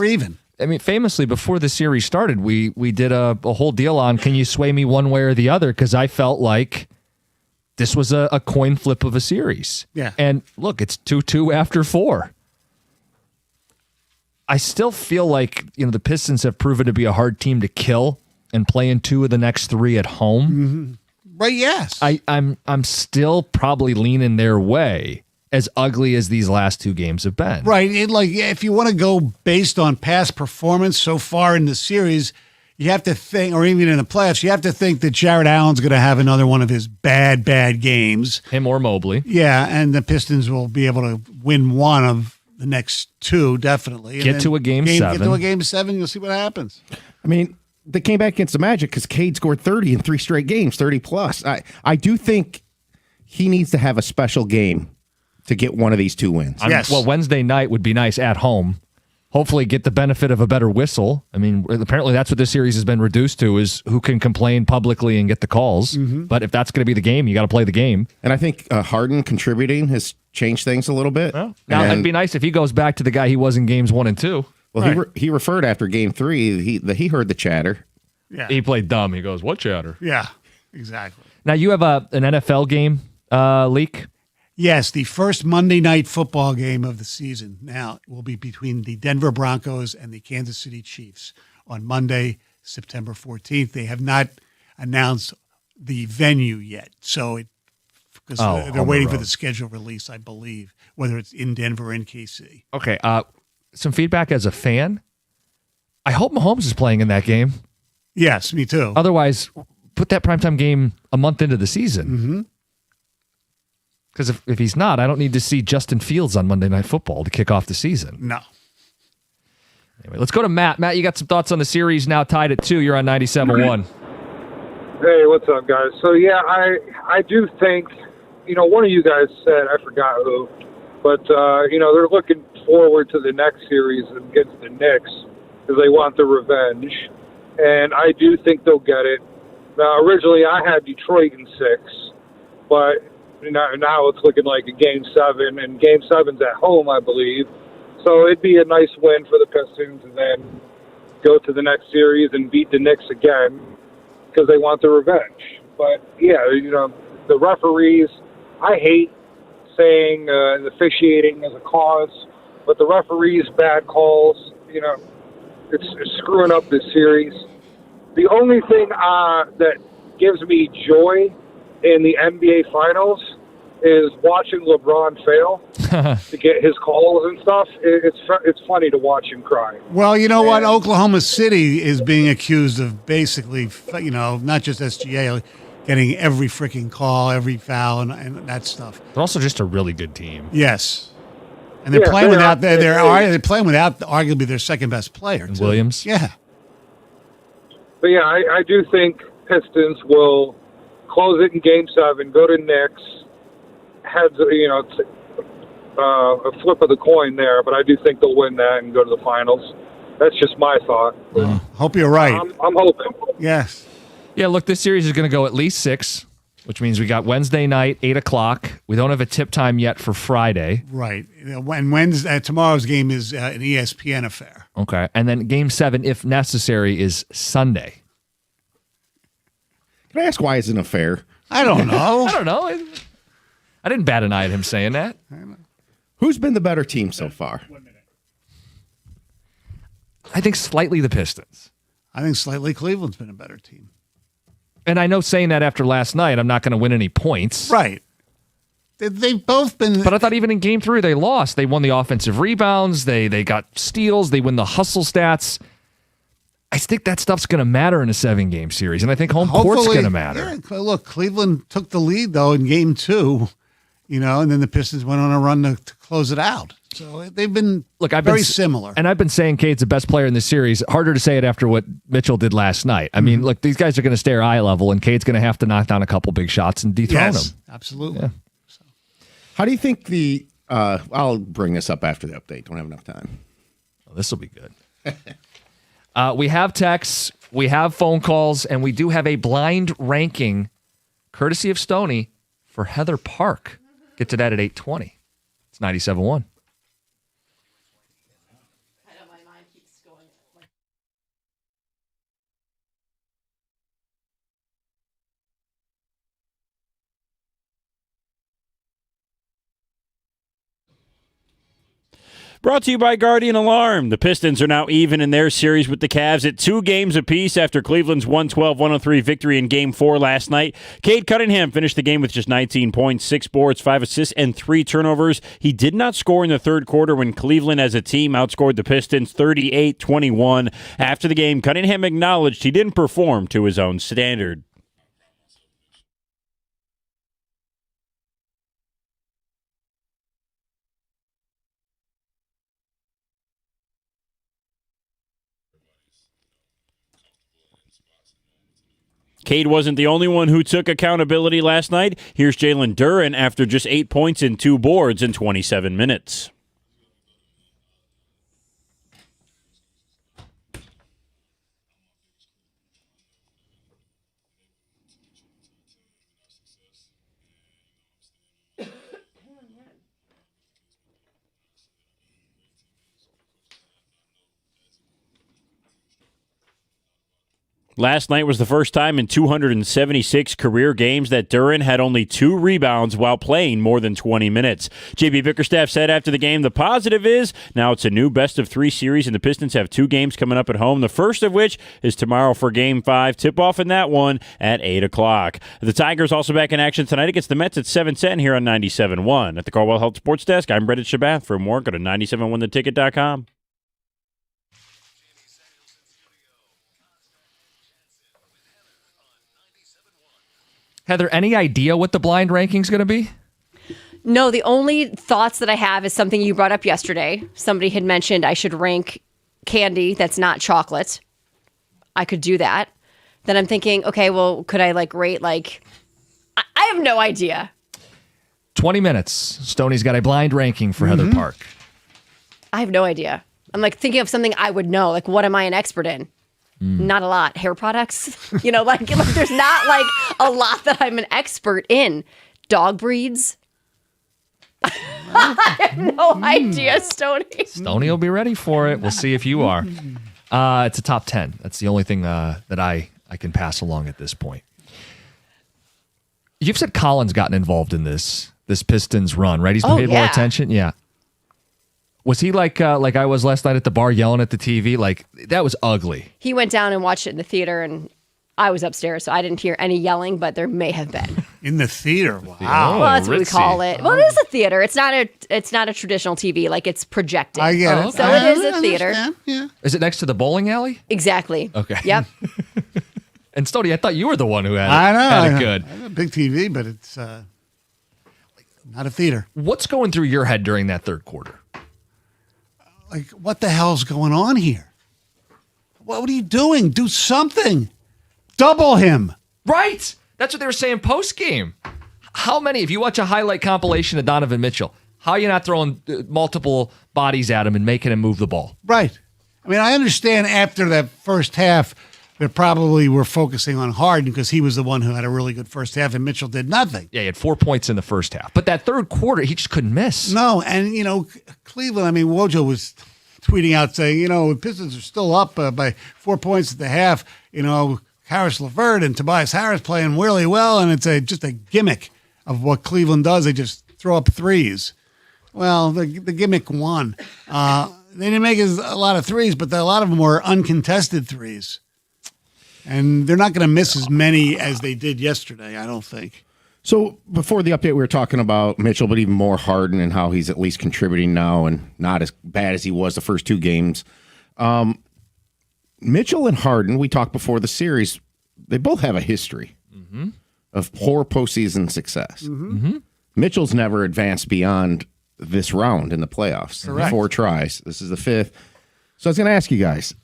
Speaker 1: even.
Speaker 2: I mean, famously, before the series started, we did a whole deal on can you sway me one way or the other because I felt like this was a coin flip of a series.
Speaker 1: Yeah.
Speaker 2: And look, it's 2-2 after 4. I still feel like the Pistons have proven to be a hard team to kill and play in 2 of the next 3 at home.
Speaker 1: Mm-hmm. Right? Yes.
Speaker 2: I'm still probably leaning their way, as ugly as these last 2 games have been.
Speaker 1: Right. If you want to go based on past performance so far in the series, you have to think, or even in the playoffs, you have to think that Jared Allen's going to have another one of his bad games.
Speaker 2: Him or Mobley.
Speaker 1: Yeah, and the Pistons will be able to win one of the next 2, definitely.
Speaker 2: Get to a game 7.
Speaker 1: Get to a game 7, you'll see what happens.
Speaker 8: I mean, they came back against the Magic because Cade scored 30 in 3 straight games, 30 plus. I do think he needs to have a special game to get one of these 2 wins.
Speaker 1: Yes.
Speaker 2: Well, Wednesday night would be nice at home. Hopefully get the benefit of a better whistle. I mean, apparently that's what this series has been reduced to is who can complain publicly and get the calls.
Speaker 1: Mm-hmm.
Speaker 2: But if that's going to be the game, you got to play the game.
Speaker 8: And I think Harden contributing has changed things a little bit.
Speaker 2: Now, it'd be nice if he goes back to the guy he was in games 1 and 2.
Speaker 8: Well,
Speaker 1: Right.
Speaker 8: he referred after game 3. He heard the chatter.
Speaker 1: Yeah.
Speaker 2: He played dumb. He goes, what chatter?
Speaker 1: Yeah, exactly.
Speaker 2: Now, you have an NFL game leak.
Speaker 1: Yes, the first Monday night football game of the season now will be between the Denver Broncos and the Kansas City Chiefs on Monday, September 14th. They have not announced the venue yet, so because they're waiting for the schedule release, I believe, whether it's in Denver or in KC.
Speaker 2: Okay, some feedback as a fan. I hope Mahomes is playing in that game.
Speaker 1: Yes, me too.
Speaker 2: Otherwise, put that primetime game a month into the season.
Speaker 1: Mm-hmm.
Speaker 2: Because if he's not, I don't need to see Justin Fields on Monday Night Football to kick off the season.
Speaker 1: No.
Speaker 2: Anyway, let's go to Matt. Matt, you got some thoughts on the series now tied at 2. You're on 97.1.
Speaker 16: Hey, what's up, guys? So, yeah, I do think, one of you guys said, I forgot who, but, they're looking forward to the next series against the Knicks because they want the revenge. And I do think they'll get it. Now, originally I had Detroit in 6, but now it's looking like a Game 7, and Game 7's at home, I believe. So it'd be a nice win for the Pistons and then go to the next series and beat the Knicks again because they want the revenge. But, yeah, the referees, I hate saying the officiating is a cause, but the referees' bad calls, it's screwing up this series. The only thing that gives me joy in the NBA Finals is watching LeBron fail to get his calls and stuff. It's funny to watch him cry.
Speaker 1: Well, you know what? Oklahoma City is being accused of basically, not just SGA, getting every freaking call, every foul, and that stuff.
Speaker 2: They're also just a really good team.
Speaker 1: Yes. And they're playing without they're playing without arguably their second best player, too.
Speaker 2: Williams.
Speaker 1: Yeah.
Speaker 16: But yeah, I do think Pistons will close it in Game 7, go to Knicks. Heads, it's a flip of the coin there, but I do think they'll win that and go to the finals. That's just my thought.
Speaker 1: Hope you're right.
Speaker 16: I'm hoping.
Speaker 1: Yes.
Speaker 2: Yeah, look, this series is going to go at least 6, which means we got Wednesday night, 8 o'clock. We don't have a tip time yet for Friday.
Speaker 1: Right. And Wednesday, tomorrow's game is an ESPN affair.
Speaker 2: Okay. And then Game 7, if necessary, is Sunday.
Speaker 8: Can I ask why it's an affair?
Speaker 1: I don't know.
Speaker 2: I don't know. I didn't bat an eye at him saying that.
Speaker 8: Who's been the better team so far?
Speaker 2: I think slightly the Pistons.
Speaker 1: I think slightly Cleveland's been a better team.
Speaker 2: And I know saying that after last night, I'm not going to win any points.
Speaker 1: Right. They've both been.
Speaker 2: But I thought even in Game 3, they lost. They won the offensive rebounds. They got steals. They win the hustle stats. I think that stuff's going to matter in a 7-game series. And I think home court's going to matter.
Speaker 1: Yeah, look, Cleveland took the lead, though, in Game 2. And then the Pistons went on a run to close it out. So they've been very similar.
Speaker 2: And I've been saying Cade's the best player in this series. Harder to say it after what Mitchell did last night. I mean, look, these guys are going to stay at eye level, and Cade's going to have to knock down a couple big shots and dethrone them.
Speaker 1: Absolutely.
Speaker 2: Yeah.
Speaker 8: How do you think I'll bring this up after the update. Don't have enough time.
Speaker 2: Well, this will be good. We have texts, we have phone calls, and we do have a blind ranking, courtesy of Stoney, for Heather Park. Get to that at 8:20. It's 97.1.
Speaker 9: Brought to you by Guardian Alarm. The Pistons are now even in their series with the Cavs at 2 games apiece after Cleveland's 112-103 victory in Game 4 last night. Cade Cunningham finished the game with just 19 points, 6 boards, 5 assists, and 3 turnovers. He did not score in the third quarter when Cleveland as a team outscored the Pistons 38-21. After the game, Cunningham acknowledged he didn't perform to his own standard. Cade wasn't the only one who took accountability last night. Here's Jalen Duren after just 8 points and 2 boards in 27 minutes. Last night was the first time in 276 career games that Duren had only 2 rebounds while playing more than 20 minutes. JB Bickerstaff said after the game, the positive is now it's a new best-of-3 series, and the Pistons have 2 games coming up at home, the first of which is tomorrow for Game 5. Tip-off in that one at 8 o'clock. The Tigers also back in action tonight against the Mets at 7:10 here on 97.1. At the Caldwell Health Sports Desk, I'm Brendan Shabath. For more, go to 971theticket.com.
Speaker 2: Heather, any idea what the blind ranking's going to be?
Speaker 3: No, the only thoughts that I have is something you brought up yesterday. Somebody had mentioned I should rank candy that's not chocolate. I could do that. Then I'm thinking, okay, well, could I rate I have no idea.
Speaker 2: 20 minutes. Stoney's got a blind ranking for Heather Park.
Speaker 3: I have no idea. I'm thinking of something I would know. What am I an expert in? Not a lot. Hair products? There's not a lot that I'm an expert in. Dog breeds? I have no idea, Stoney.
Speaker 2: Stoney will be ready for it. We'll see if you are. It's a top 10. That's the only thing that I can pass along at this point. You've said Colin's gotten involved in this Pistons run, right? He's been paid more attention? Yeah. Was he like I was last night at the bar yelling at the TV? That was ugly.
Speaker 3: He went down and watched it in the theater, and I was upstairs, so I didn't hear any yelling, but there may have been.
Speaker 1: In the theater. Wow.
Speaker 2: Oh,
Speaker 3: Well, that's what we
Speaker 2: ritzy.
Speaker 3: call it. Well, it is a theater. It's not a traditional TV. Like it's projected.
Speaker 1: I get it.
Speaker 3: So
Speaker 1: I
Speaker 3: it is a theater.
Speaker 1: understand. Yeah.
Speaker 2: Is it next to the bowling alley?
Speaker 3: Exactly.
Speaker 2: Okay.
Speaker 3: Yep.
Speaker 2: And Stoney, I thought you were the one who had it.
Speaker 1: I know.
Speaker 2: Had
Speaker 1: I
Speaker 2: it
Speaker 1: know.
Speaker 2: good.
Speaker 1: I have a big TV, but it's not a theater.
Speaker 2: What's going through your head during that third quarter?
Speaker 1: Like, what the hell's going on here? What are you doing? Do something. Double him.
Speaker 2: Right. That's what they were saying post game. How many, if you watch a highlight compilation of Donovan Mitchell, how are you not throwing multiple bodies at him and making him move the ball?
Speaker 1: Right. I mean, I understand after that first half, they probably were focusing on Harden because he was the one who had a really good first half and Mitchell did nothing.
Speaker 2: Yeah, he had 4 points in the first half. But that third quarter, he just couldn't miss.
Speaker 1: No, and, Cleveland, I mean, Wojo was tweeting out saying, the Pistons are still up by 4 points at the half. Harris LeVert and Tobias Harris playing really well, and it's just a gimmick of what Cleveland does. They just throw up threes. Well, the gimmick won. They didn't make a lot of threes, but a lot of them were uncontested threes. And they're not going to miss as many as they did yesterday, I don't think.
Speaker 8: So before the update, we were talking about Mitchell, but even more Harden and how he's at least contributing now and not as bad as he was the first two games. Mitchell and Harden, we talked before the series, they both have a history of poor postseason success. Mitchell's never advanced beyond this round in the playoffs.
Speaker 1: Correct.
Speaker 8: 4 tries. This is the 5th. So I was going to ask you guys,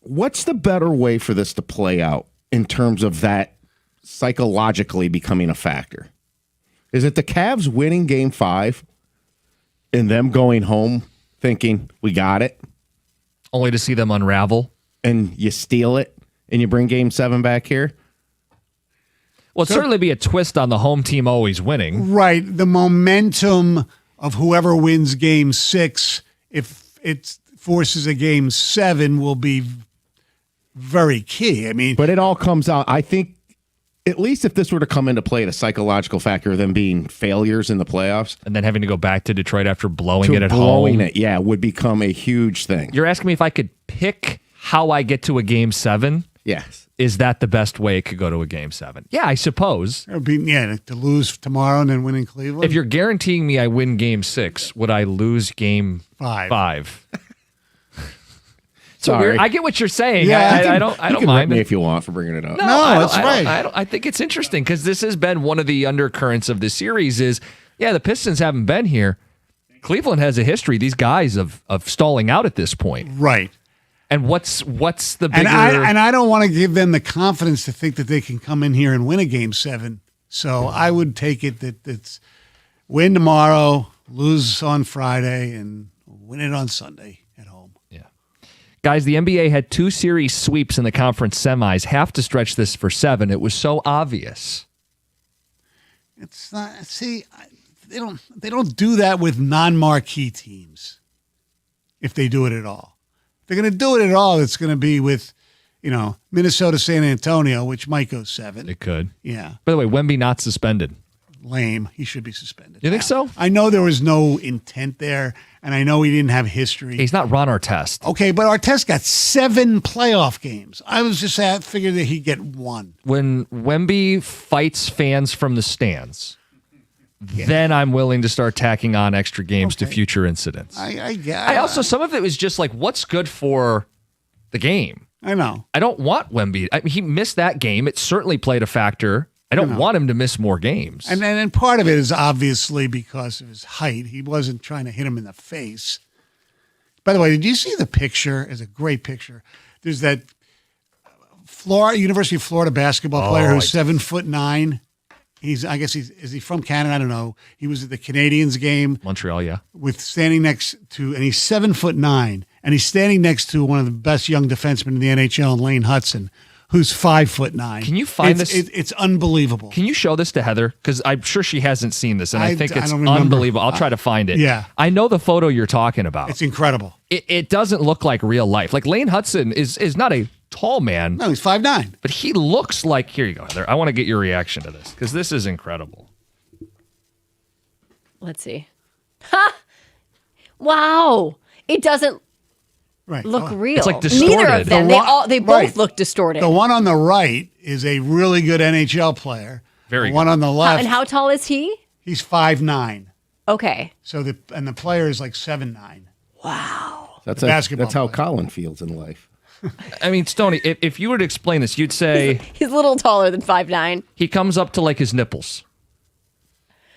Speaker 8: what's the better way for this to play out in terms of that psychologically becoming a factor? Is it the Cavs winning game 5 and them going home thinking, we got it?
Speaker 2: Only to see them unravel.
Speaker 8: And you steal it and you bring game 7 back here?
Speaker 2: Well, it'd certainly be a twist on the home team always winning.
Speaker 1: Right. The momentum of whoever wins game 6, if it forces a game 7, will be very key. I mean,
Speaker 8: but it all comes out. I think at least if this were to come into play, the psychological factor of them being failures in the playoffs
Speaker 2: and then having to go back to Detroit after blowing it at
Speaker 8: blowing
Speaker 2: home.
Speaker 8: it, yeah, would become a huge thing.
Speaker 2: You're asking me if I could pick how I get to a game 7?
Speaker 8: Yes.
Speaker 2: Is that the best way it could go to a game 7? Yeah, I suppose.
Speaker 1: It would be, to lose tomorrow and then win in Cleveland.
Speaker 2: If you're guaranteeing me I win game 6, would I lose game
Speaker 1: 5?
Speaker 2: 5?
Speaker 8: Sorry.
Speaker 2: Weird. I get what you're saying.
Speaker 8: Yeah,
Speaker 2: I don't
Speaker 8: you can
Speaker 2: mind
Speaker 8: rip me
Speaker 2: it.
Speaker 8: if you want for bringing it up.
Speaker 2: No, that's right. I think it's interesting because this has been one of the undercurrents of the series is, the Pistons haven't been here. Cleveland has a history, these guys, of stalling out at this point.
Speaker 1: Right.
Speaker 2: And what's the bigger...
Speaker 1: And I don't want to give them the confidence to think that they can come in here and win a game 7. So I would take it that it's win tomorrow, lose on Friday, and win it on Sunday at home.
Speaker 2: Guys, the NBA had 2 series sweeps in the conference semis. Have to stretch this for 7. It was so obvious.
Speaker 1: It's not. See, they don't do that with non-marquee teams. If they do it at all, if they're going to do it at all, it's going to be with, Minnesota, San Antonio, which might go 7.
Speaker 2: It could.
Speaker 1: Yeah.
Speaker 2: By the way, Wemby not suspended.
Speaker 1: Lame. He should be suspended.
Speaker 2: You think so?
Speaker 1: I know there was no intent there, and I know he didn't have history.
Speaker 2: He's not Ron Artest.
Speaker 1: Okay, but Artest got 7 playoff games. I was just figured that he'd get 1.
Speaker 2: When Wemby fights fans from the stands, then I'm willing to start tacking on extra games to future incidents.
Speaker 1: I
Speaker 2: also, some of it was just like, what's good for the game?
Speaker 1: I know.
Speaker 2: I don't want Wemby. He missed that game. It certainly played a factor. I don't want him to miss more games.
Speaker 1: And part of it is obviously because of his height. He wasn't trying to hit him in the face. By the way, did you see the picture? It's a great picture. There's that University of Florida basketball player who's 7'9". Is he from Canada? I don't know. He was at the Canadiens game.
Speaker 2: Montreal, yeah.
Speaker 1: And he's 7'9", and he's standing next to one of the best young defensemen in the NHL, Lane Hudson, who's 5'9".
Speaker 2: Can you find this?
Speaker 1: It's unbelievable.
Speaker 2: Can you show this to Heather? Because I'm sure she hasn't seen this, and I think it's
Speaker 1: don't remember.
Speaker 2: unbelievable. I'll try to find it.
Speaker 1: Yeah.
Speaker 2: I know the photo you're talking about.
Speaker 1: It's incredible.
Speaker 2: It doesn't look like real life. Like Lane Hudson is not a tall man.
Speaker 1: No, he's 5'9".
Speaker 2: But he looks like, here you go, Heather. I want to get your reaction to this because this is incredible.
Speaker 3: Let's see. Ha! Wow. It doesn't look real.
Speaker 2: It's like distorted.
Speaker 3: Neither of them. They both look distorted.
Speaker 1: The one on the right is a really good NHL player.
Speaker 2: Very
Speaker 1: The one on the left,
Speaker 3: And how tall is he?
Speaker 1: he's 5'9".
Speaker 3: Okay.
Speaker 1: So the player is like 7'9".
Speaker 8: That's
Speaker 1: The basketball
Speaker 8: that's how
Speaker 1: player.
Speaker 8: Colin feels in life.
Speaker 2: I mean, Stoney, if you were to explain this, you'd say
Speaker 3: He's a little taller than 5'9".
Speaker 2: he comes up to like his nipples.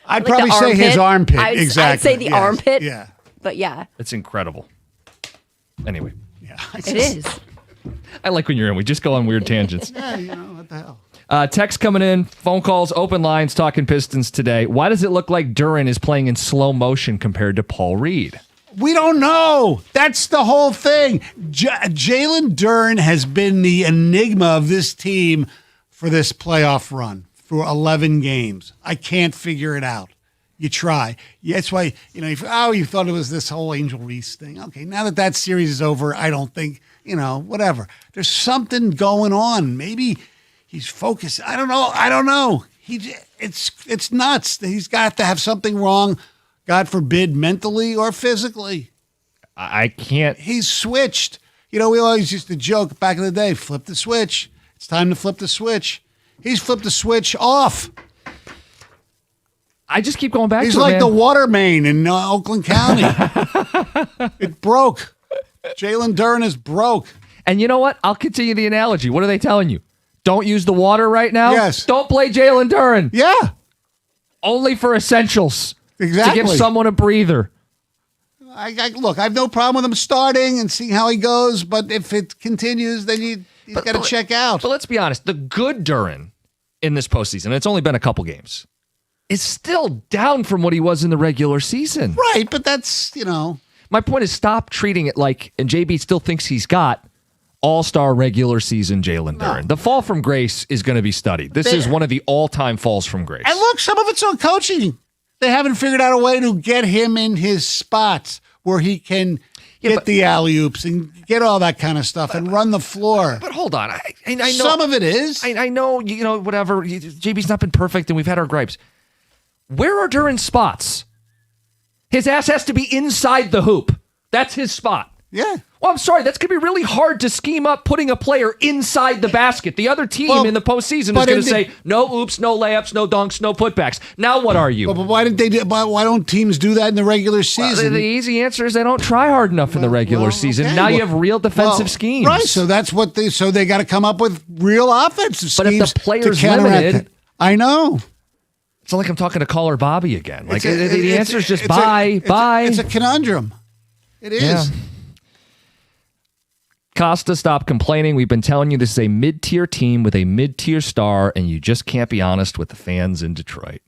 Speaker 1: I'd
Speaker 3: Like
Speaker 1: probably
Speaker 3: the
Speaker 1: say his armpit.
Speaker 3: I'd
Speaker 1: Exactly.
Speaker 3: say the
Speaker 1: Yes.
Speaker 3: armpit.
Speaker 1: Yeah.
Speaker 3: But yeah,
Speaker 2: It's incredible. Anyway,
Speaker 1: Yeah.
Speaker 3: it is.
Speaker 2: I like when you're in. We just go on weird tangents.
Speaker 1: Yeah, what the hell?
Speaker 2: Text coming in, phone calls, open lines, talking Pistons today. Why does it look like Duren is playing in slow motion compared to Paul Reed?
Speaker 1: We don't know. That's the whole thing. Jalen Duren has been the enigma of this team for this playoff run for 11 games. I can't figure it out. You try. Yeah, that's why, you thought it was this whole Angel Reese thing. Okay, now that series is over, I don't think, whatever. There's something going on. Maybe he's focused. I don't know. It's nuts. He's got to have something wrong, God forbid, mentally or physically.
Speaker 2: I can't.
Speaker 1: He's switched. We always used to joke back in the day, flip the switch. It's time to flip the switch. He's flipped the switch off.
Speaker 2: I just keep going back
Speaker 1: He's
Speaker 2: to it,
Speaker 1: like
Speaker 2: man.
Speaker 1: the water main in Oakland County. It broke. Jalen Duren is broke.
Speaker 2: And you know what? I'll continue the analogy. What are they telling you? Don't use the water right now?
Speaker 1: Yes.
Speaker 2: Don't play Jalen Duren.
Speaker 1: Yeah.
Speaker 2: Only for essentials.
Speaker 1: Exactly.
Speaker 2: To give someone a breather.
Speaker 1: Look, I have no problem with him starting and seeing how he goes, but if it continues, then he's got to check out.
Speaker 2: But let's be honest. The good Duren in this postseason, and it's only been a couple games, is still down from what he was in the regular season.
Speaker 1: Right, but that's,
Speaker 2: My point is stop treating it like, and JB still thinks he's got all-star regular season Jalen Duren. The fall from grace is going to be studied. This is one of the all-time falls from grace.
Speaker 1: And look, some of it's on coaching. They haven't figured out a way to get him in his spots where he can get the alley-oops and get all that kind of stuff and run the floor.
Speaker 2: But hold on. I know
Speaker 1: some of it is.
Speaker 2: I know, whatever. JB's not been perfect and we've had our gripes. Where are Duren's spots? His ass has to be inside the hoop. That's his spot.
Speaker 1: Yeah.
Speaker 2: Well, I'm sorry. That's going to be really hard to scheme up putting a player inside the basket. The other team in the postseason is going to say, no oops, no layups, no dunks, no putbacks. Now what are you?
Speaker 1: But why didn't they? Why don't teams do that in the regular season?
Speaker 2: The easy answer is they don't try hard enough in the regular season.
Speaker 1: Okay,
Speaker 2: now you have real defensive schemes.
Speaker 1: Right. So that's what they got to come up with real offensive schemes.
Speaker 2: But if the player's
Speaker 1: to counteract
Speaker 2: limited,
Speaker 1: that. I know.
Speaker 2: It's like I'm talking to caller Bobby again. Like the answer is just
Speaker 1: bye.
Speaker 2: bye.
Speaker 1: It's a conundrum. It is.
Speaker 2: Yeah. Costa, stop complaining. We've been telling you this is a mid-tier team with a mid-tier star, and you just can't be honest with the fans in Detroit.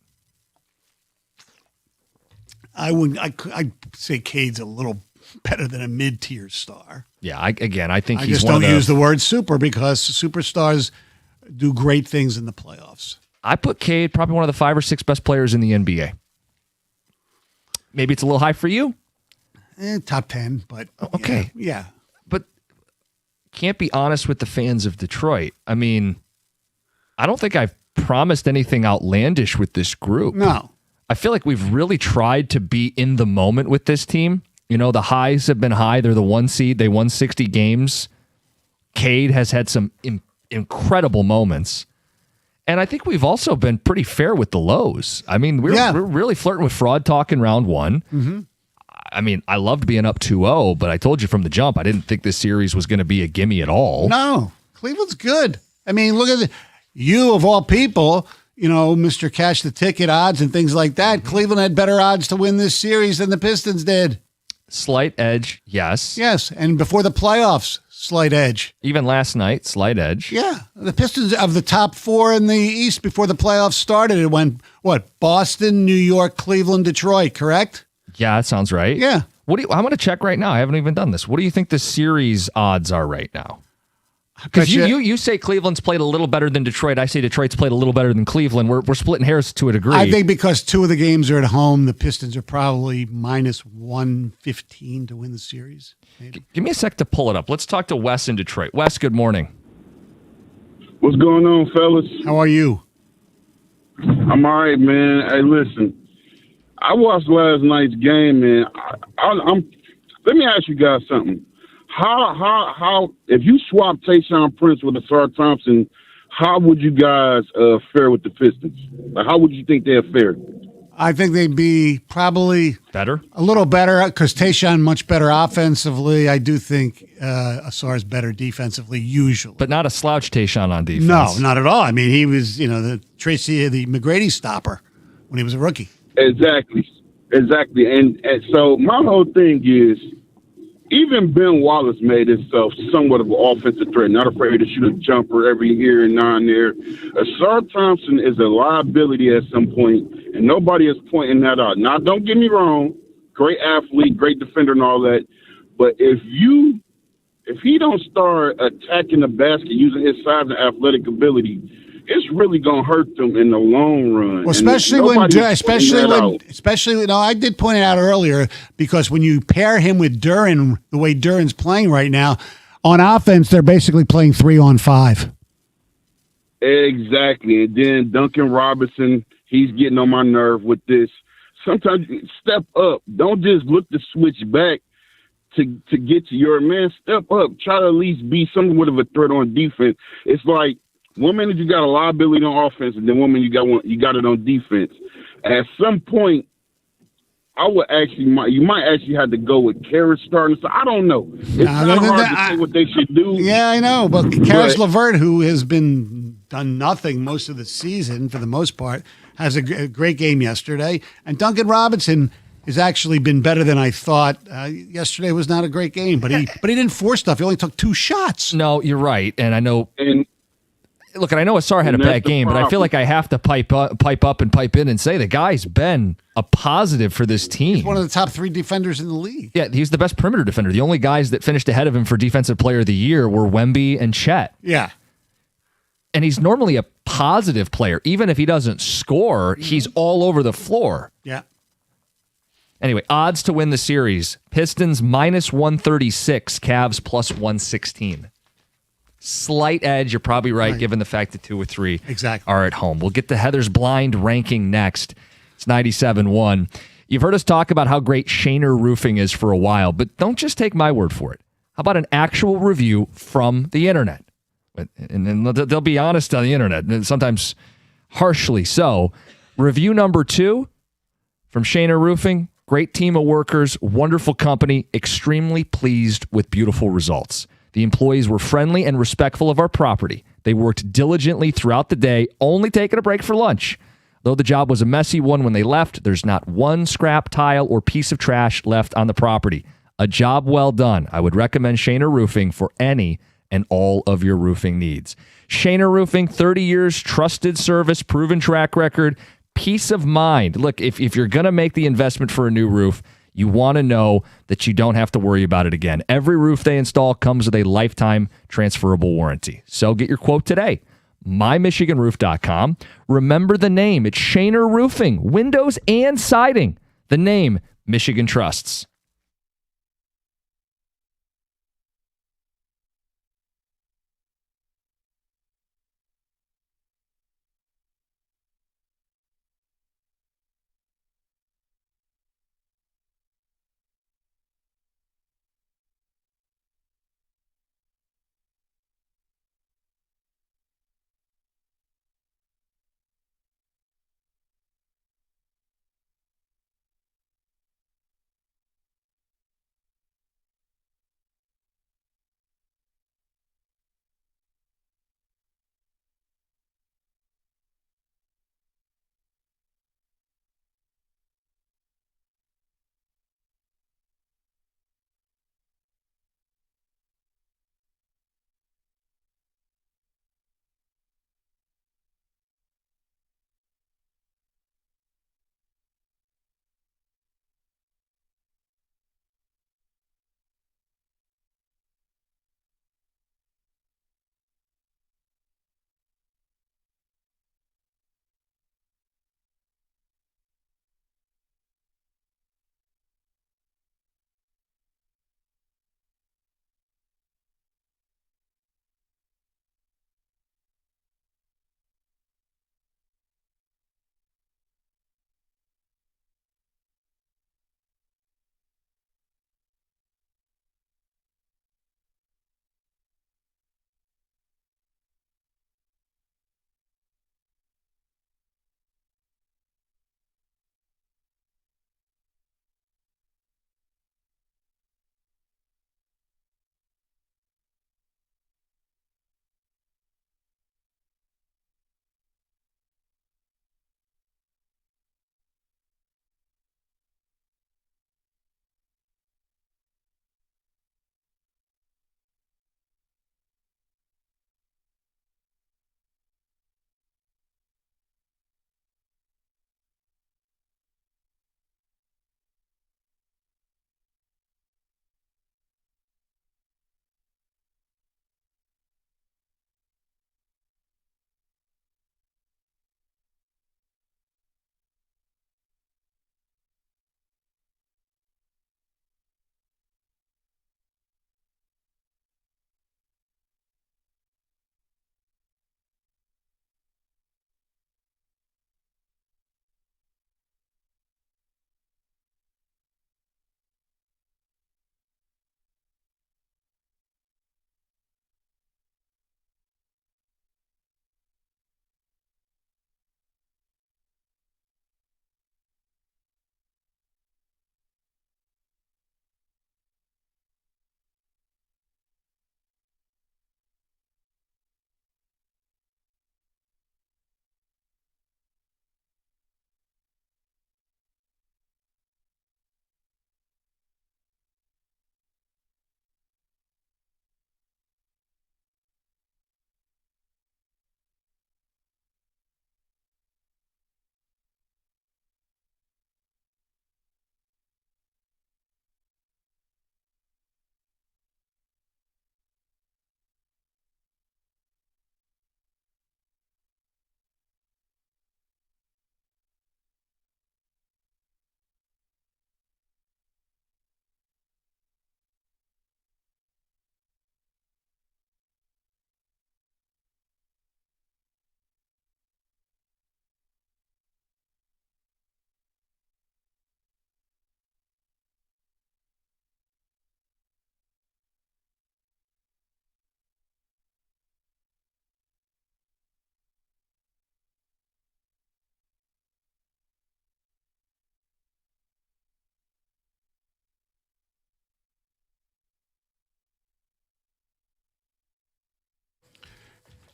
Speaker 1: I'd say Cade's a little better than a mid-tier star.
Speaker 2: Yeah, I think
Speaker 1: I
Speaker 2: he's
Speaker 1: just
Speaker 2: one
Speaker 1: don't
Speaker 2: of the,
Speaker 1: use the word super because superstars do great things in the playoffs.
Speaker 2: I put Cade probably one of the 5 or 6 best players in the NBA. Maybe it's a little high for you.
Speaker 1: Top 10, but
Speaker 2: okay.
Speaker 1: Yeah.
Speaker 2: But can't be honest with the fans of Detroit. I mean, I don't think I've promised anything outlandish with this group.
Speaker 1: No.
Speaker 2: I feel like we've really tried to be in the moment with this team. The highs have been high. They're the 1 seed. They won 60 games. Cade has had some incredible moments. And I think we've also been pretty fair with the lows. I mean, we're really flirting with fraud talk in round 1.
Speaker 1: Mm-hmm.
Speaker 2: I mean, I loved being up 2-0, but I told you from the jump, I didn't think this series was going to be a gimme at all.
Speaker 1: No, Cleveland's good. I mean, look at you of all people, Mr. Cash the Ticket odds and things like that. Cleveland had better odds to win this series than the Pistons did.
Speaker 2: Slight edge, yes.
Speaker 1: Yes, and before the playoffs, slight edge.
Speaker 2: Even last night, slight edge.
Speaker 1: Yeah, the Pistons of the top 4 in the East before the playoffs started, it went, Boston, New York, Cleveland, Detroit, correct?
Speaker 2: Yeah, that sounds right.
Speaker 1: Yeah.
Speaker 2: I'm going to check right now. I haven't even done this. What do you think the series odds are right now? Because you say Cleveland's played a little better than Detroit. I say Detroit's played a little better than Cleveland. We're splitting hairs to a degree.
Speaker 1: I think because 2 of the games are at home, the Pistons are probably minus 115 to win the series. Maybe.
Speaker 2: Give me a sec to pull it up. Let's talk to Wes in Detroit. Wes, good morning.
Speaker 17: What's going on, fellas?
Speaker 1: How are you?
Speaker 17: I'm all right, man. Hey, listen. I watched last night's game, man. Let me ask you guys something. How if you swap Tayshaun Prince with Asar Thompson, how would you guys fare with the Pistons? Like, how would you think they'd fare?
Speaker 1: I think they'd be probably
Speaker 2: better,
Speaker 1: a little better, because Tayshaun much better offensively. I do think Asar's better defensively usually,
Speaker 2: but not a slouch Tayshaun on defense.
Speaker 1: No, not at all. I mean, he was the McGrady stopper when he was a rookie.
Speaker 17: Exactly. And so my whole thing is, even Ben Wallace made himself somewhat of an offensive threat, not afraid to shoot a jumper every here and now and there. Asar Thompson is a liability at some point, and nobody is pointing that out. Now, don't get me wrong, great athlete, great defender and all that, but if he don't start attacking the basket using his size and athletic ability, it's really gonna hurt them in the long run.
Speaker 1: Well, especially when I did point it out earlier, because when you pair him with Duren, the way Duren's playing right now, on offense, they're basically playing 3-on-5.
Speaker 17: Exactly. And then Duncan Robinson, he's getting on my nerve with this. Sometimes step up. Don't just look to switch back to get to your man. Step up. Try to at least be somewhat of a threat on defense. It's like, 1 minute you got a liability on offense, and then 1 minute you got it on defense. At some point, you might actually have to go with Karras starting. So I don't know. It's kind of hard to say what they should do.
Speaker 1: Yeah, I know, but Karis LeVert, who has done nothing most of the season for the most part, has a great game yesterday, and Duncan Robinson has actually been better than I thought. Yesterday was not a great game, but he didn't force stuff. He only took 2 shots.
Speaker 2: No, you're right, and I know. Look, and I know Asar had a bad game, but I feel like I have to pipe up and pipe in and say the guy's been a positive for this team.
Speaker 1: He's one of the top 3 defenders in the league.
Speaker 2: Yeah, he's the best perimeter defender. The only guys that finished ahead of him for Defensive Player of the Year were Wemby and Chet.
Speaker 1: Yeah.
Speaker 2: And he's normally a positive player. Even if he doesn't score, he's all over the floor.
Speaker 1: Yeah.
Speaker 2: Anyway, odds to win the series. Pistons -136, Cavs +116. Slight edge, you're probably right, given the fact that 2 or 3 are at home. We'll get to Heather's blind ranking next. It's 97.1. You've heard us talk about how great Shaner Roofing is for a while, but don't just take my word for it. How about an actual review from the internet? And they'll be honest on the internet, and sometimes harshly so. Review number 2 from Shaner Roofing. Great team of workers, wonderful company, extremely pleased with beautiful results. The employees were friendly and respectful of our property. They worked diligently throughout the day, only taking a break for lunch. Though the job was a messy one when they left, there's not one scrap tile or piece of trash left on the property. A job well done. I would recommend Shaner Roofing for any and all of your roofing needs. Shaner Roofing, 30 years, trusted service, proven track record, peace of mind. Look, if you're going to make the investment for a new roof, you want to know that you don't have to worry about it again. Every roof they install comes with a lifetime transferable warranty. So get your quote today. MyMichiganRoof.com. Remember the name. It's Shaner Roofing, windows and siding. The name Michigan trusts.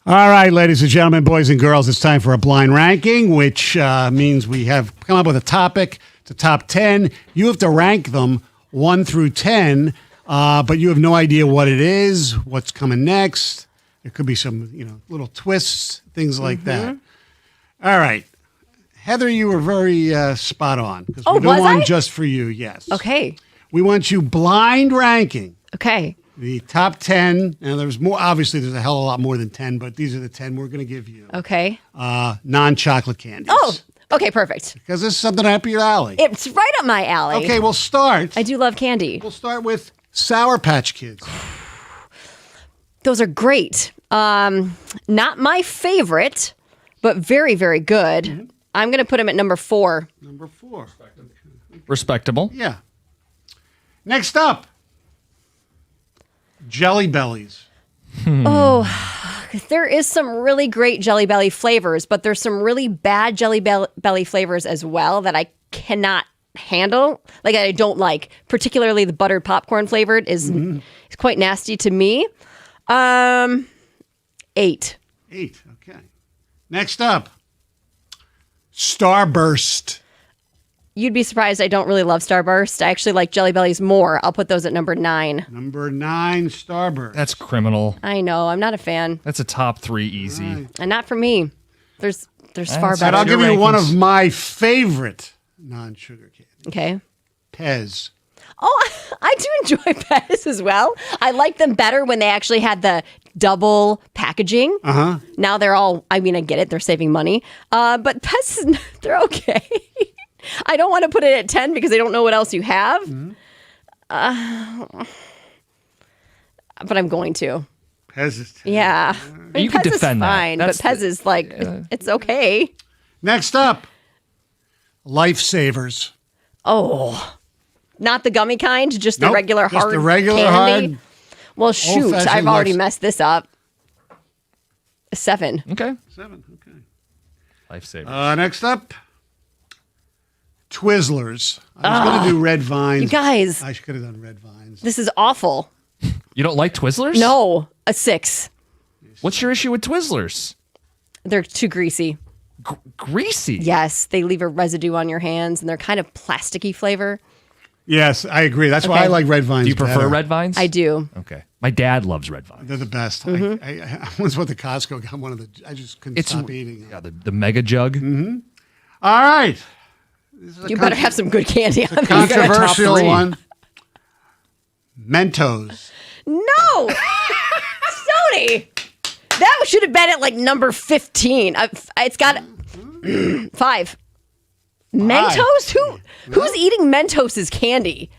Speaker 1: All right, ladies and gentlemen, boys and girls, it's time for a blind ranking, which means we have come up with a topic. It's a top 10. You have to rank them 1 through 10, but you have no idea what it is, what's coming next. There could be some, little twists, things like that. All right. Heather, you were very spot on. Because we're doing one just for you, yes.
Speaker 3: Okay.
Speaker 1: We want you blind ranking.
Speaker 3: Okay.
Speaker 1: The top 10, and there's more, obviously there's a hell of a lot more than 10, but these are the 10 we're going to give you.
Speaker 3: Okay.
Speaker 1: Non-chocolate candies.
Speaker 3: Oh, okay, perfect.
Speaker 1: Because this is something up your alley.
Speaker 3: It's right up my alley.
Speaker 1: Okay, we'll start.
Speaker 3: I do love candy.
Speaker 1: We'll start with Sour Patch Kids.
Speaker 3: Those are great. Not my favorite, but very, very good. I'm going to put them at number 4.
Speaker 1: Number 4.
Speaker 2: Respectable.
Speaker 1: Yeah. Next up, Jelly Bellies.
Speaker 3: Oh, there is some really great Jelly Belly flavors, but there's some really bad Jelly Belly flavors as well that I cannot handle. Like I don't like, particularly the buttered popcorn flavored is quite nasty to me. 8.
Speaker 1: 8, okay. Next up, Starburst.
Speaker 3: You'd be surprised I don't really love Starburst. I actually like Jelly Bellies more. I'll put those at number 9.
Speaker 1: Number 9, Starburst.
Speaker 2: That's criminal.
Speaker 3: I know. I'm not a fan.
Speaker 2: That's a top 3 easy.
Speaker 1: Right.
Speaker 3: And not for me. There's far better.
Speaker 1: And I'll give you one of my favorite non-sugar candies.
Speaker 3: Okay.
Speaker 1: Pez.
Speaker 3: Oh, I do enjoy Pez as well. I like them better when they actually had the double packaging.
Speaker 1: Uh-huh.
Speaker 3: Now they're all, I get it. They're saving money. But Pez, they're okay. I don't want to put it at 10 because I don't know what else you have. But I'm going to.
Speaker 1: Pez is 10.
Speaker 3: Yeah.
Speaker 2: You can
Speaker 3: Pez
Speaker 2: defend
Speaker 3: is
Speaker 2: that.
Speaker 3: fine, but Pez is like, it's okay.
Speaker 1: Next up, Lifesavers.
Speaker 3: Oh, not the gummy kind, just the
Speaker 1: Nope,
Speaker 3: regular
Speaker 1: just
Speaker 3: hard
Speaker 1: the regular
Speaker 3: candy.
Speaker 1: hard
Speaker 3: Well, shoot,
Speaker 1: old-fashioned
Speaker 3: I've already
Speaker 1: Life-
Speaker 3: messed this up. 7.
Speaker 2: Okay.
Speaker 1: 7, okay.
Speaker 2: Lifesaver.
Speaker 1: Next up, Twizzlers. I was going to do Red Vines.
Speaker 3: You guys.
Speaker 1: I could have done Red Vines.
Speaker 3: This is awful.
Speaker 2: You don't like Twizzlers?
Speaker 3: No, a 6.
Speaker 2: What's your issue with Twizzlers?
Speaker 3: They're too greasy.
Speaker 2: Greasy?
Speaker 3: Yes, they leave a residue on your hands, and they're kind of plasticky flavor.
Speaker 1: Yes, I agree. That's why
Speaker 3: Okay.
Speaker 1: I like Red Vines.
Speaker 2: Do you prefer
Speaker 1: better.
Speaker 2: Red Vines?
Speaker 3: I do.
Speaker 2: Okay. My dad loves Red Vines.
Speaker 1: They're the best.
Speaker 3: Mm-hmm.
Speaker 1: I once went to Costco, got one of the. I just couldn't stop eating it.
Speaker 2: Yeah, the mega jug.
Speaker 1: Mm-hmm. All right. This is a
Speaker 3: You better have some good candy on these.
Speaker 1: controversial
Speaker 2: Top 3.
Speaker 1: one. Mentos.
Speaker 3: No! Sony! That should have been at like number 15. It's got 5. Mentos? Who's eating Mentos as candy?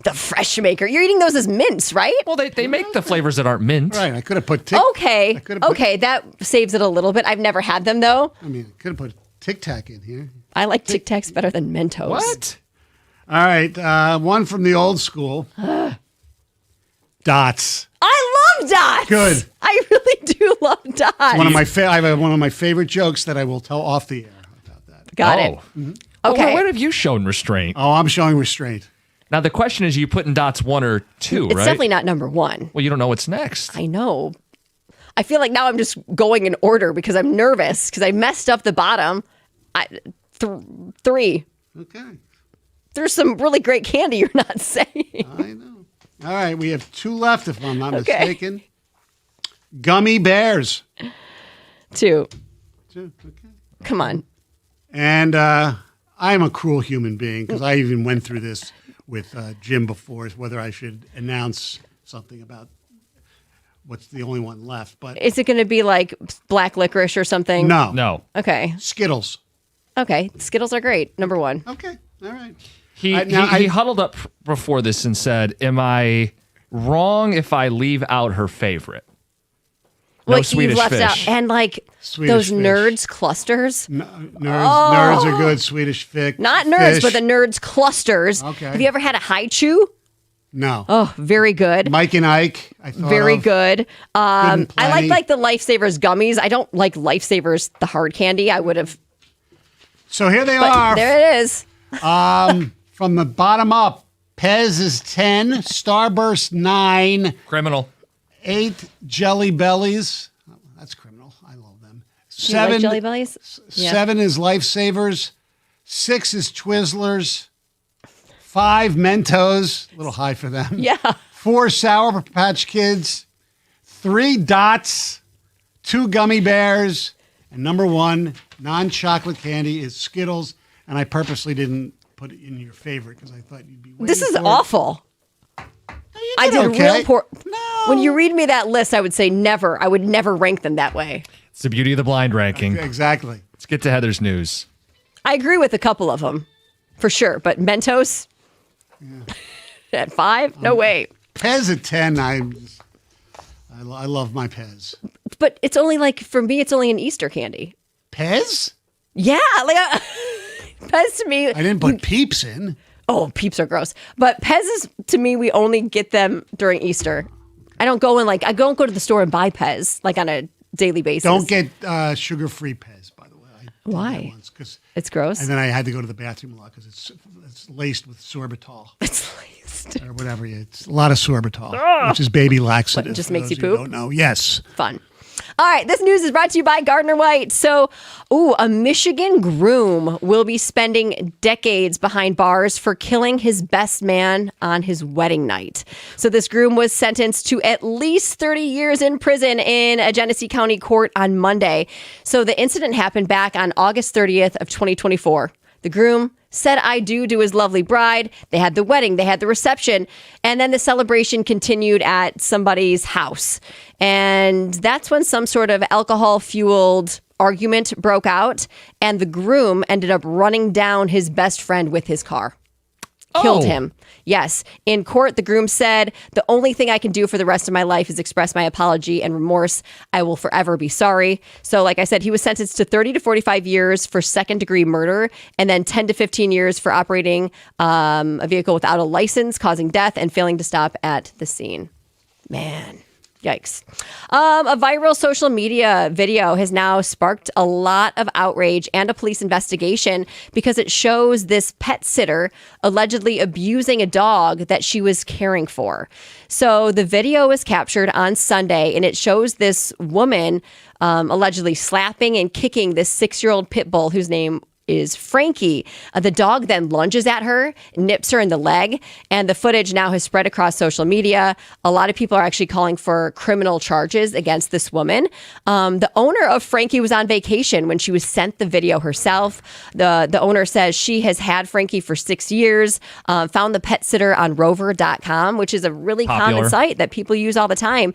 Speaker 3: The Fresh Maker. You're eating those as mints, right?
Speaker 2: Well, they make the flavors that aren't mint.
Speaker 1: Right. I could have put
Speaker 3: Okay. Okay, that saves it a little bit. I've never had them though.
Speaker 1: I mean, I could have put Tic Tac in here.
Speaker 3: I like Tic Tacs better than Mentos.
Speaker 2: What?
Speaker 1: All right. One from the old school. Dots.
Speaker 3: I love Dots.
Speaker 1: Good.
Speaker 3: I really do love Dots.
Speaker 1: One of my I have one of my favorite jokes that I will tell off the air about that.
Speaker 3: Got it.
Speaker 2: Well,
Speaker 3: Okay.
Speaker 2: when have you shown restraint?
Speaker 1: Oh, I'm showing restraint.
Speaker 2: Now, the question is, you putting Dots 1 or 2,
Speaker 3: It's
Speaker 2: right?
Speaker 3: definitely not number 1.
Speaker 2: Well, you don't know what's next.
Speaker 3: I know. I feel like now I'm just going in order because I'm nervous because I messed up the bottom. 3.
Speaker 1: Okay.
Speaker 3: There's some really great candy you're not saying.
Speaker 1: I know. All right. We have 2 left, if I'm not
Speaker 3: Okay.
Speaker 1: mistaken. Gummy Bears.
Speaker 3: 2.
Speaker 1: 2. Okay.
Speaker 3: Come on.
Speaker 1: And I'm a cruel human being because I even went through this with Jim before, whether I should announce something about what's the only one left. But
Speaker 3: Is it going to be like black licorice or something?
Speaker 1: no.
Speaker 2: No.
Speaker 3: Okay.
Speaker 1: Skittles.
Speaker 3: Okay. Skittles are great. Number 1.
Speaker 1: Okay. All right.
Speaker 2: He
Speaker 1: now
Speaker 2: he huddled up before this and said, "Am I wrong if I leave out her favorite?" No
Speaker 3: Well,
Speaker 2: Swedish
Speaker 3: you've left
Speaker 2: fish.
Speaker 3: out and like
Speaker 1: Swedish
Speaker 3: those
Speaker 1: fish.
Speaker 3: nerds clusters.
Speaker 1: Nerds are good. Swedish fish.
Speaker 3: Not nerds,
Speaker 1: fish.
Speaker 3: but the nerds clusters.
Speaker 1: Okay.
Speaker 3: Have you ever had a high chew?
Speaker 1: No.
Speaker 3: Oh, very good.
Speaker 1: Mike and Ike. I thought
Speaker 3: Very
Speaker 1: of.
Speaker 3: good.
Speaker 1: and
Speaker 3: I
Speaker 1: plenty.
Speaker 3: like the Lifesavers gummies. I don't like Lifesavers, the hard candy. I would have.
Speaker 1: So here they
Speaker 3: But
Speaker 1: are.
Speaker 3: there it is.
Speaker 1: From the bottom up, Pez is 10, Starburst 9,
Speaker 2: Criminal.
Speaker 1: 8 Jelly Bellies. Oh, that's crazy.
Speaker 3: Do you like Jelly Bellies? Yeah.
Speaker 1: 7 is Lifesavers. 6 is Twizzlers. 5 Mentos, a little high for them.
Speaker 3: Yeah.
Speaker 1: 4 Sour Patch Kids. 3 Dots. 2 Gummy Bears. And number 1, non-chocolate candy, is Skittles. And I purposely didn't put it in your favorite because I thought you'd be waiting
Speaker 3: This is
Speaker 1: for it.
Speaker 3: awful. I did
Speaker 1: okay.
Speaker 3: real poor. When you read me that list, I would say never. I would never rank them that way.
Speaker 2: It's the beauty of the blind ranking.
Speaker 1: Exactly.
Speaker 2: Let's get to Heather's news.
Speaker 3: I agree with a couple of them, for sure. But Mentos at 5? No way.
Speaker 1: Pez at 10. I love my Pez.
Speaker 3: But it's only like, for me, it's only an Easter candy.
Speaker 1: Pez?
Speaker 3: Yeah. Like Pez to me.
Speaker 1: I didn't put Peeps in.
Speaker 3: Oh, Peeps are gross. But Pez is, to me, we only get them during Easter. I don't go to the store and buy Pez like on a daily basis.
Speaker 1: Don't get sugar-free Pez, by the way.
Speaker 3: Why?
Speaker 1: Cause,
Speaker 3: it's gross.
Speaker 1: And then I had to go to the bathroom a lot because it's laced with sorbitol.
Speaker 3: It's laced.
Speaker 1: Or whatever. It's a lot of sorbitol, which is baby laxative.
Speaker 3: What, it just
Speaker 1: for
Speaker 3: makes
Speaker 1: those
Speaker 3: you
Speaker 1: who
Speaker 3: poop?
Speaker 1: Don't know. Yes.
Speaker 3: Fun. All right, this news is brought to you by Gardner White. So, a Michigan groom will be spending decades behind bars for killing his best man on his wedding night. So this groom was sentenced to at least 30 years in prison in a Genesee County court on Monday. So the incident happened back on August 30th of 2024. The groom said I do to his lovely bride. They had the wedding, they had the reception, and then the celebration continued at somebody's house. And that's when some sort of alcohol-fueled argument broke out, and the groom ended up running down his best friend with his car. Killed him. Yes. In court, the groom said, the only thing I can do for the rest of my life is express my apology and remorse. I will forever be sorry. So like I said, he was sentenced to 30 to 45 years for second-degree murder and then 10 to 15 years for operating a vehicle without a license, causing death, and failing to stop at the scene. Man. Yikes. A viral social media video has now sparked a lot of outrage and a police investigation because it shows this pet sitter allegedly abusing a dog that she was caring for. So the video was captured on Sunday, and it shows this woman allegedly slapping and kicking this 6-year-old pit bull whose name is Frankie. The dog then lunges at her, nips her in the leg, and the footage now has spread across social media. A lot of people are actually calling for criminal charges against this woman. The owner of Frankie was on vacation when she was sent the video herself. The owner says she has had Frankie for 6 years, found the pet sitter on rover.com, which is a really common site that people use all the time.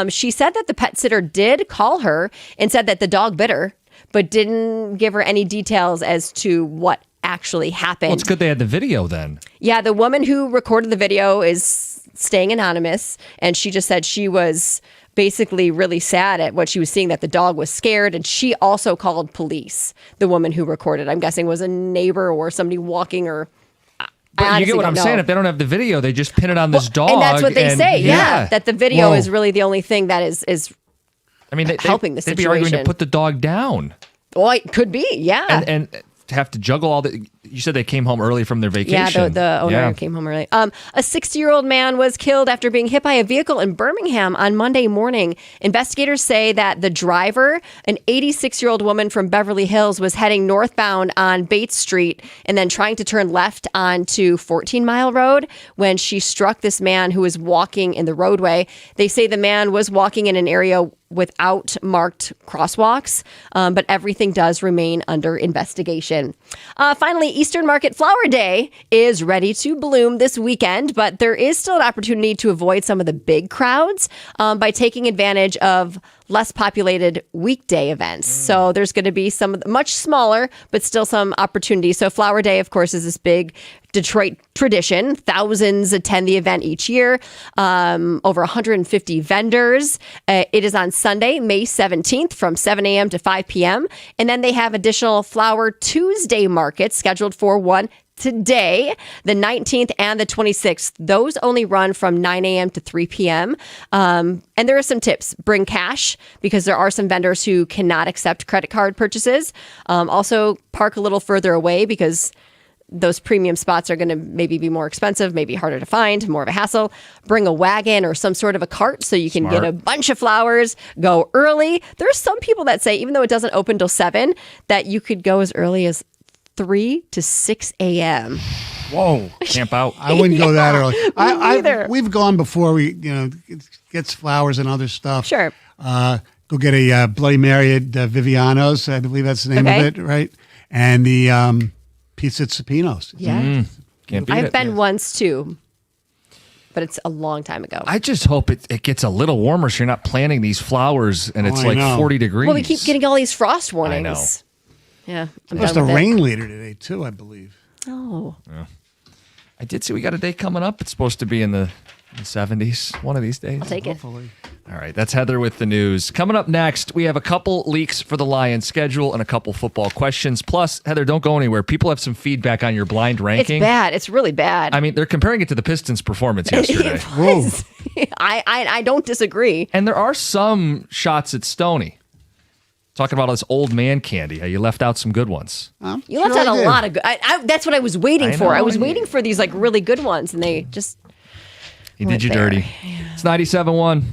Speaker 3: She said that the pet sitter did call her and said that the dog bit her, but didn't give her any details as to what actually happened.
Speaker 2: Well, it's good they had the video then.
Speaker 3: Yeah, the woman who recorded the video is staying anonymous, and she just said she was basically really sad at what she was seeing, that the dog was scared, and she also called police. The woman who recorded, I'm guessing, was a neighbor or somebody walking or...
Speaker 2: But you get what I'm saying. If they don't have the video, they just pin it on this dog.
Speaker 3: And that's what they say, yeah. That the video is really the only thing that is
Speaker 2: I mean,
Speaker 3: helping the
Speaker 2: they'd
Speaker 3: situation.
Speaker 2: be arguing to put the dog down.
Speaker 3: Well, it could be, yeah.
Speaker 2: And to have to juggle all the... You said they came home early from their vacation.
Speaker 3: Yeah, the owner came home early. A 60-year-old man was killed after being hit by a vehicle in Birmingham on Monday morning. Investigators say that the driver, an 86-year-old woman from Beverly Hills, was heading northbound on Bates Street and then trying to turn left onto 14 Mile Road when she struck this man who was walking in the roadway. They say the man was walking in an area without marked crosswalks, but everything does remain under investigation. Finally, Eastern Market Flower Day is ready to bloom this weekend, but there is still an opportunity to avoid some of the big crowds by taking advantage of less populated weekday events. So there's going to be some much smaller, but still some opportunities. So Flower Day, of course, is this big Detroit tradition. Thousands attend the event each year. Over 150 vendors. It is on Sunday, May 17th from 7 a.m. to 5 p.m. And then they have additional Flower Tuesday markets scheduled for one today, the 19th and the 26th. Those only run from 9 a.m. to 3 p.m. And there are some tips. Bring cash because there are some vendors who cannot accept credit card purchases. Also, park a little further away because those premium spots are going to maybe be more expensive, maybe harder to find, more of a hassle. Bring a wagon or some sort of a cart so you can get a bunch of flowers, go early. There's some people that say, even though it doesn't open till 7, that you could go as early as 3 to 6 a.m.
Speaker 1: Whoa.
Speaker 2: Camp out.
Speaker 1: I wouldn't go that early.
Speaker 3: neither.
Speaker 1: We've gone before we, gets flowers and other stuff.
Speaker 3: Sure.
Speaker 1: Go get a Bloody Mary at Viviano's. I believe that's the name
Speaker 3: Okay.
Speaker 1: of it, right? And the pizza at Supino's.
Speaker 3: Yeah.
Speaker 2: Can't beat
Speaker 3: I've
Speaker 2: it.
Speaker 3: been once too, but it's a long time ago.
Speaker 2: I just hope it gets a little warmer so you're not planting these flowers and it's
Speaker 1: I
Speaker 2: like
Speaker 1: know.
Speaker 2: 40 degrees.
Speaker 3: Well, we keep getting all these frost warnings. Yeah. I'm
Speaker 1: Plus
Speaker 3: done
Speaker 1: the
Speaker 3: with it.
Speaker 1: rain later today, too, I believe.
Speaker 3: Oh.
Speaker 2: I did see we got a day coming up. It's supposed to be in the 70s one of these days.
Speaker 3: I'll take it.
Speaker 1: Hopefully.
Speaker 2: All right, that's Heather with the news. Coming up next, we have a couple leaks for the Lions schedule and a couple football questions. Plus, Heather, don't go anywhere. People have some feedback on your blind
Speaker 3: It's
Speaker 2: ranking.
Speaker 3: bad. It's really bad.
Speaker 2: I mean, they're comparing it to the Pistons' performance yesterday.
Speaker 3: It was. I don't disagree.
Speaker 2: And there are some shots at Stoney. Talking about this old man candy. How you left out some good ones.
Speaker 3: You left out a lot of good. That's what I was waiting
Speaker 2: I
Speaker 3: for. I
Speaker 2: know.
Speaker 3: was waiting for these like really good ones, and they just.
Speaker 2: He
Speaker 3: weren't
Speaker 2: did you
Speaker 3: there.
Speaker 2: dirty. It's 97.1.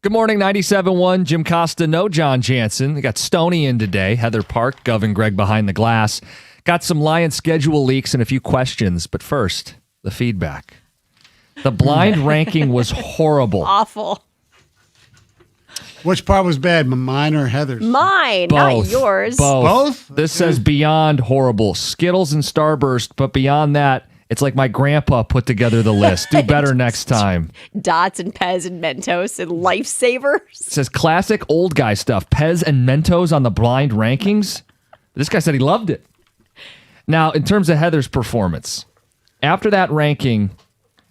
Speaker 2: Good morning, 97.1. Jim Costa, no John Jansen. We got Stoney in today. Heather Park, Gov and Greg behind the glass. Got some Lions schedule leaks and a few questions. But first, the feedback. The blind ranking was horrible.
Speaker 3: Awful.
Speaker 1: Which part was bad, mine or Heather's?
Speaker 3: Mine, not yours.
Speaker 2: Both? This says beyond horrible. Skittles and Starburst, but beyond that, it's like my grandpa put together the list. Do better next time.
Speaker 3: Dots and Pez and Mentos and Lifesavers.
Speaker 2: It says classic old guy stuff. Pez and Mentos on the blind rankings. This guy said he loved it. Now, in terms of Heather's performance, after that ranking,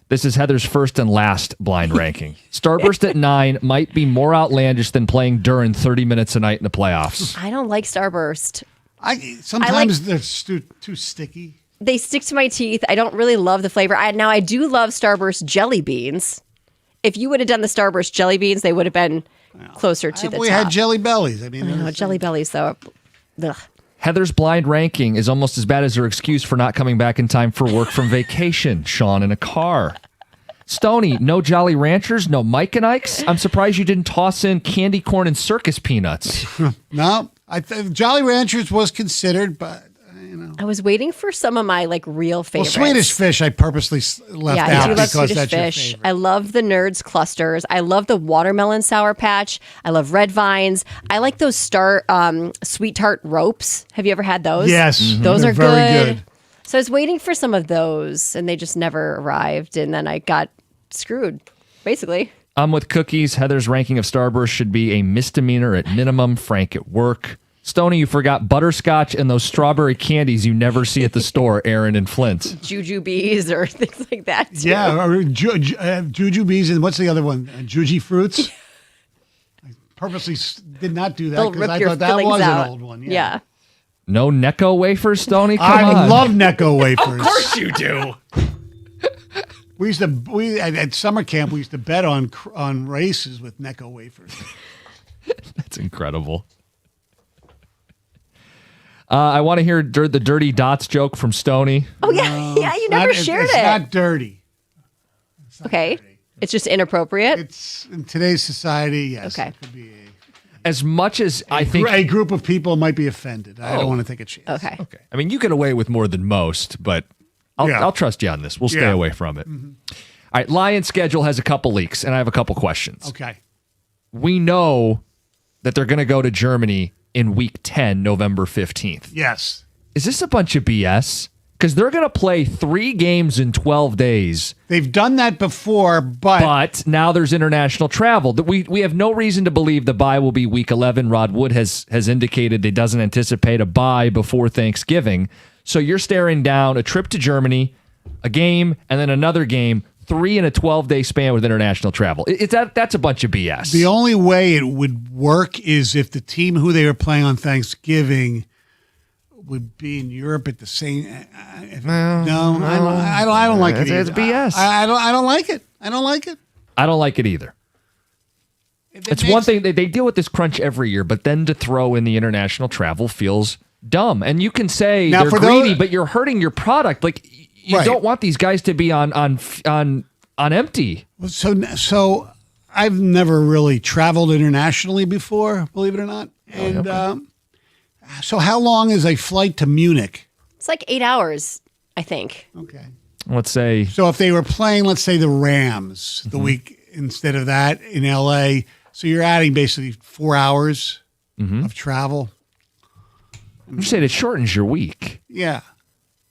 Speaker 2: this is Heather's first and last blind ranking. Starburst at 9 might be more outlandish than playing Duran 30 minutes a night in the playoffs.
Speaker 3: I don't like Starburst.
Speaker 1: Sometimes they're too sticky.
Speaker 3: They stick to my teeth. I don't really love the flavor. Now, I do love Starburst jelly beans. If you would have done the Starburst jelly beans, they would have been closer to the
Speaker 1: We
Speaker 3: top.
Speaker 1: had Jelly Bellies. I mean,
Speaker 3: I know, jelly bellies, though. Ugh.
Speaker 2: Heather's blind ranking is almost as bad as her excuse for not coming back in time for work from vacation. Sean in a car. Stoney, no Jolly Ranchers, no Mike and Ike's. I'm surprised you didn't toss in candy corn and circus peanuts.
Speaker 1: No, Jolly Ranchers was considered, but
Speaker 3: I was waiting for some of my real favorites.
Speaker 1: well, Swedish Fish I purposely left
Speaker 3: I
Speaker 1: out
Speaker 3: do love
Speaker 1: because
Speaker 3: Swedish
Speaker 1: that's your
Speaker 3: Fish.
Speaker 1: favorite.
Speaker 3: I love the Nerds clusters. I love the watermelon Sour Patch. I love Red Vines. I like those Sweet Tart ropes. Have you ever had those?
Speaker 1: Yes,
Speaker 3: those
Speaker 1: they're
Speaker 3: are
Speaker 1: very good.
Speaker 3: So I was waiting for some of those, and they just never arrived. And then I got screwed, basically.
Speaker 2: I'm with Cookies. Heather's ranking of Starburst should be a misdemeanor at minimum. Frank at work. Stoney, you forgot butterscotch and those strawberry candies you never see at the store, Aaron and Flint.
Speaker 3: Jujubes or things like that. Too.
Speaker 1: Yeah, or Jujubes, and what's the other one? Juji Fruits. I purposely did not do that
Speaker 3: They'll
Speaker 1: because
Speaker 3: rip
Speaker 1: I
Speaker 3: your
Speaker 1: thought that
Speaker 3: fillings
Speaker 1: was
Speaker 3: out.
Speaker 1: an old one.
Speaker 3: Yeah.
Speaker 2: No Necco wafers, Stoney? Come
Speaker 1: I
Speaker 2: on.
Speaker 1: love Necco wafers.
Speaker 2: Of course you do.
Speaker 1: We at summer camp we used to bet on races with Necco wafers.
Speaker 2: That's incredible. I want to hear the dirty dots joke from Stoney.
Speaker 3: Oh, yeah. Yeah, you never shared
Speaker 1: it's
Speaker 3: it.
Speaker 1: not dirty.
Speaker 3: Okay. It's just inappropriate.
Speaker 1: It's in today's society, yes.
Speaker 3: Okay.
Speaker 1: It could be
Speaker 2: As much as I think
Speaker 1: a group of people might be offended. I don't want to take a chance.
Speaker 3: Okay.
Speaker 2: I mean, you get away with more than most, but I'll trust you on this. We'll stay away from it.
Speaker 1: Mm-hmm.
Speaker 2: All right, Lions schedule has a couple leaks, and I have a couple questions.
Speaker 1: Okay.
Speaker 2: We know that they're going to go to Germany in week 10, November 15th.
Speaker 1: Yes.
Speaker 2: Is this a bunch of BS? Because they're going to play 3 games in 12 days.
Speaker 1: They've done that before,
Speaker 2: but now there's international travel. We have no reason to believe the bye will be week 11. Rod Wood has indicated he doesn't anticipate a bye before Thanksgiving. So you're staring down a trip to Germany, a game, and then another game, 3 in a 12-day span with international travel. That's a bunch of BS.
Speaker 1: the only way it would work is if the team who they were playing on Thanksgiving would be in Europe at the same. I don't like it.
Speaker 2: It's
Speaker 1: either.
Speaker 2: BS.
Speaker 1: I don't like it. I don't like it.
Speaker 2: I don't like it either. It's one thing they deal with this crunch every year, but then to throw in the international travel feels dumb. And you can say
Speaker 1: Now,
Speaker 2: they're
Speaker 1: for
Speaker 2: greedy,
Speaker 1: those-
Speaker 2: but you're hurting your product. Like you
Speaker 1: Right.
Speaker 2: don't want these guys to be on empty.
Speaker 1: So I've never really traveled internationally before, believe it or not. And so how long is a flight to Munich?
Speaker 3: It's like 8 hours, I think.
Speaker 1: Okay.
Speaker 2: Let's say
Speaker 1: So if they were playing, let's say the Rams the week instead of that in LA, so you're adding basically 4 hours of travel.
Speaker 2: I'm just saying it shortens your week.
Speaker 1: Yeah.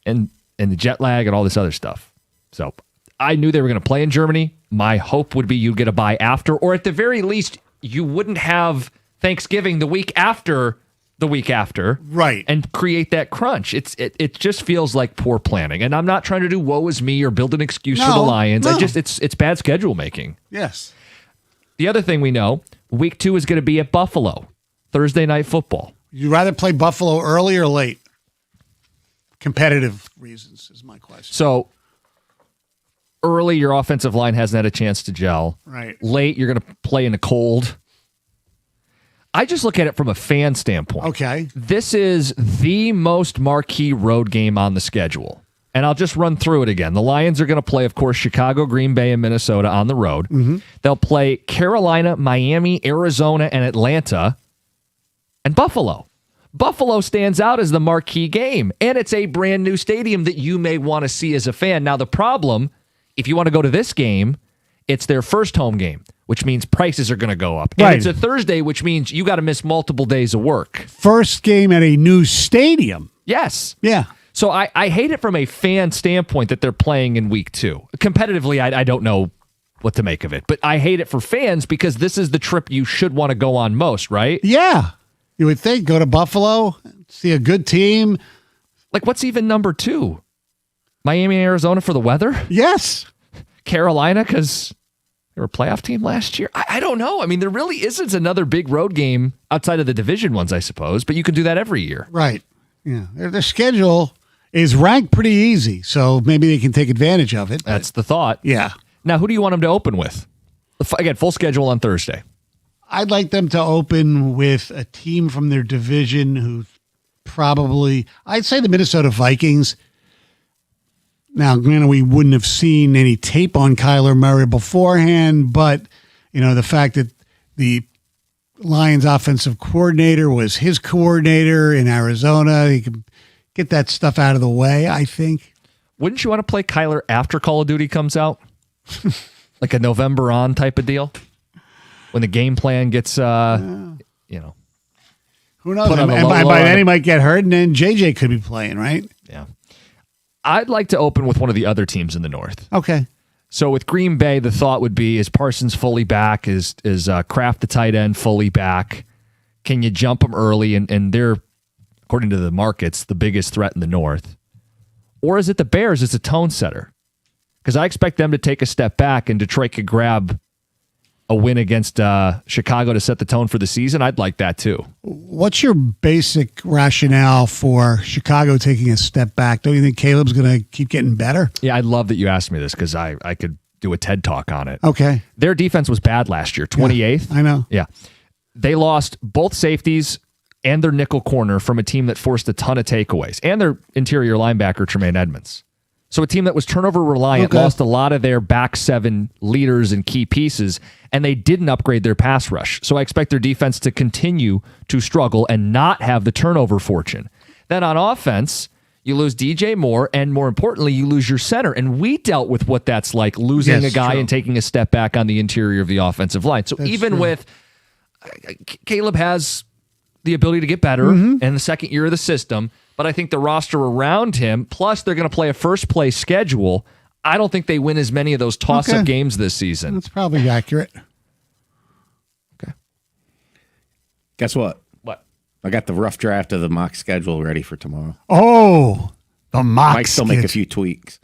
Speaker 2: And the jet lag and all this other stuff. So I knew they were going to play in Germany. My hope would be you get a bye after, or at the very least, you wouldn't have Thanksgiving the week after,
Speaker 1: right,
Speaker 2: and create that crunch. It just feels like poor planning. And I'm not trying to do woe is me or build an excuse for the
Speaker 1: No,
Speaker 2: Lions.
Speaker 1: no.
Speaker 2: It's bad schedule making.
Speaker 1: Yes.
Speaker 2: The other thing we know, week 2 is going to be at Buffalo, Thursday Night Football.
Speaker 1: You'd rather play Buffalo early or late? Competitive reasons is my question.
Speaker 2: So early, your offensive line hasn't had a chance to gel.
Speaker 1: Right.
Speaker 2: Late, you're going to play in the cold. I just look at it from a fan standpoint.
Speaker 1: Okay.
Speaker 2: This is the most marquee road game on the schedule. And I'll just run through it again. The Lions are going to play, of course, Chicago, Green Bay, and Minnesota on the road. They'll play Carolina, Miami, Arizona, and Atlanta, and Buffalo. Buffalo stands out as the marquee game, and it's a brand new stadium that you may want to see as a fan. Now, the problem, if you want to go to this game, it's their first home game, which means prices are going to go up. And it's a Thursday, which means you got to miss multiple days of work.
Speaker 1: First game at a new stadium.
Speaker 2: Yes.
Speaker 1: Yeah.
Speaker 2: So I hate it from a fan standpoint that they're playing in week 2. Competitively, I don't know what to make of it, but I hate it for fans because this is the trip you should want to go on most, right?
Speaker 1: Yeah. You would think go to Buffalo, see a good team.
Speaker 2: Like, what's even number 2? Miami and Arizona for the weather?
Speaker 1: Yes.
Speaker 2: Carolina because they were a playoff team last year? I don't know. I mean, there really isn't another big road game outside of the division ones, I suppose, but you can do that every year.
Speaker 1: Right. Yeah. Their schedule is ranked pretty easy, so maybe they can take advantage of it.
Speaker 2: That's the thought.
Speaker 1: Yeah.
Speaker 2: Now, who do you want them to open with? Again, full schedule on Thursday.
Speaker 1: I'd like them to open with a team from their division who probably, I'd say the Minnesota Vikings. Now, granted, we wouldn't have seen any tape on Kyler Murray beforehand, but, the fact that the Lions offensive coordinator was his coordinator in Arizona, he could get that stuff out of the way, I think.
Speaker 2: Wouldn't you want to play Kyler after Call of Duty comes out? Like a November on type of deal? When the game plan gets,
Speaker 1: Who knows?
Speaker 2: Put on
Speaker 1: And
Speaker 2: a
Speaker 1: by
Speaker 2: low
Speaker 1: then
Speaker 2: on
Speaker 1: he might get hurt, and then JJ could be playing, right?
Speaker 2: Yeah. I'd like to open with one of the other teams in the North.
Speaker 1: Okay.
Speaker 2: So with Green Bay, the thought would be, is Parsons fully back? Is Kraft, the tight end, fully back? Can you jump them early? And they're, according to the markets, the biggest threat in the North. Or is it the Bears as a tone setter? Because I expect them to take a step back, and Detroit could grab a win against Chicago to set the tone for the season. I'd like that too.
Speaker 1: What's your basic rationale for Chicago taking a step back? Don't you think Caleb's going to keep getting better?
Speaker 2: Yeah, I'd love that you asked me this because I could do a TED Talk on it.
Speaker 1: Okay.
Speaker 2: Their defense was bad last year, 28th.
Speaker 1: I know.
Speaker 2: Yeah. They lost both safeties and their nickel corner from a team that forced a ton of takeaways, and their interior linebacker, Tremaine Edmonds. So a team that was turnover reliant lost a lot of their back seven leaders and key pieces, and they didn't upgrade their pass rush. So I expect their defense to continue to struggle and not have the turnover fortune. Then on offense, you lose DJ Moore, and more importantly, you lose your center. And we dealt with what that's like, losing a guy and taking a step back on the interior of the offensive line. So even with Caleb has the ability to get better in the second year of the system, but I think the roster around him, plus they're going to play a first-place schedule, I don't think they win as many of those toss-up games this season.
Speaker 1: That's probably accurate.
Speaker 2: Okay.
Speaker 8: Guess what?
Speaker 2: What?
Speaker 8: I got the rough draft of the mock schedule ready for tomorrow.
Speaker 1: Oh, the mock
Speaker 8: Might still make a few tweaks.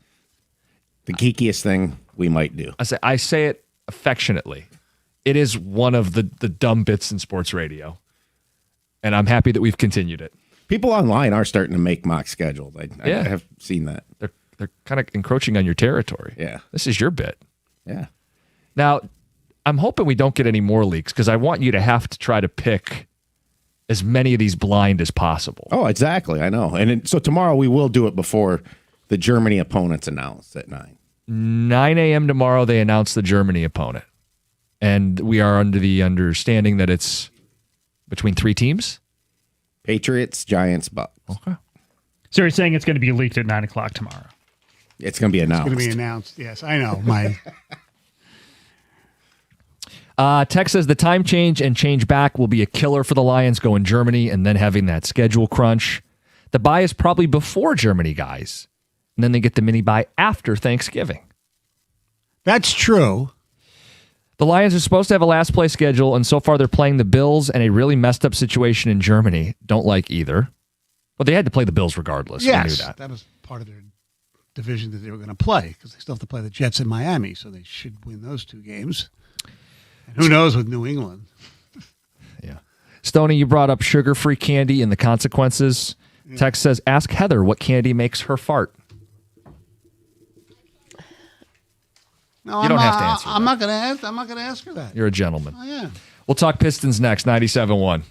Speaker 8: The geekiest thing we might do.
Speaker 2: I say it affectionately. It is one of the dumb bits in sports radio, and I'm happy that we've continued it.
Speaker 8: People online are starting to make mock schedules. I have seen that.
Speaker 2: They're kind of encroaching on your territory.
Speaker 8: Yeah.
Speaker 2: This is your bit.
Speaker 8: Yeah.
Speaker 2: Now, I'm hoping we don't get any more leaks because I want you to have to try to pick as many of these blind as possible.
Speaker 8: Oh, exactly. I know. And so tomorrow we will do it before the Germany opponent's announced at 9.
Speaker 2: 9 a.m. tomorrow, they announce the Germany opponent. And we are under the understanding that it's between 3 teams?
Speaker 8: Patriots, Giants, Bucks.
Speaker 2: Okay.
Speaker 4: So you're saying it's going to be leaked at 9 o'clock tomorrow?
Speaker 8: It's going to be announced.
Speaker 1: It's going to be announced. Yes, I know.
Speaker 2: Tech says the time change and change back will be a killer for the Lions going Germany and then having that schedule crunch. The bye is probably before Germany, guys. And then they get the mini bye after Thanksgiving.
Speaker 1: That's true.
Speaker 2: The Lions are supposed to have a last place schedule, and so far they're playing the Bills and a really messed up situation in Germany. Don't like either. But they had to play the Bills regardless.
Speaker 1: Yes,
Speaker 2: we knew that.
Speaker 1: was part of their division that they were going to play because they still have to play the Jets in Miami, so they should win those 2 games. And who knows with New England?
Speaker 2: Yeah. Stoney, you brought up sugar-free candy and the consequences. Yeah. Text says, ask Heather what candy makes her fart.
Speaker 1: No,
Speaker 2: you don't have to answer.
Speaker 1: I'm not going to ask her that.
Speaker 2: You're a gentleman.
Speaker 1: Oh, yeah.
Speaker 2: We'll talk Pistons next, 97.1.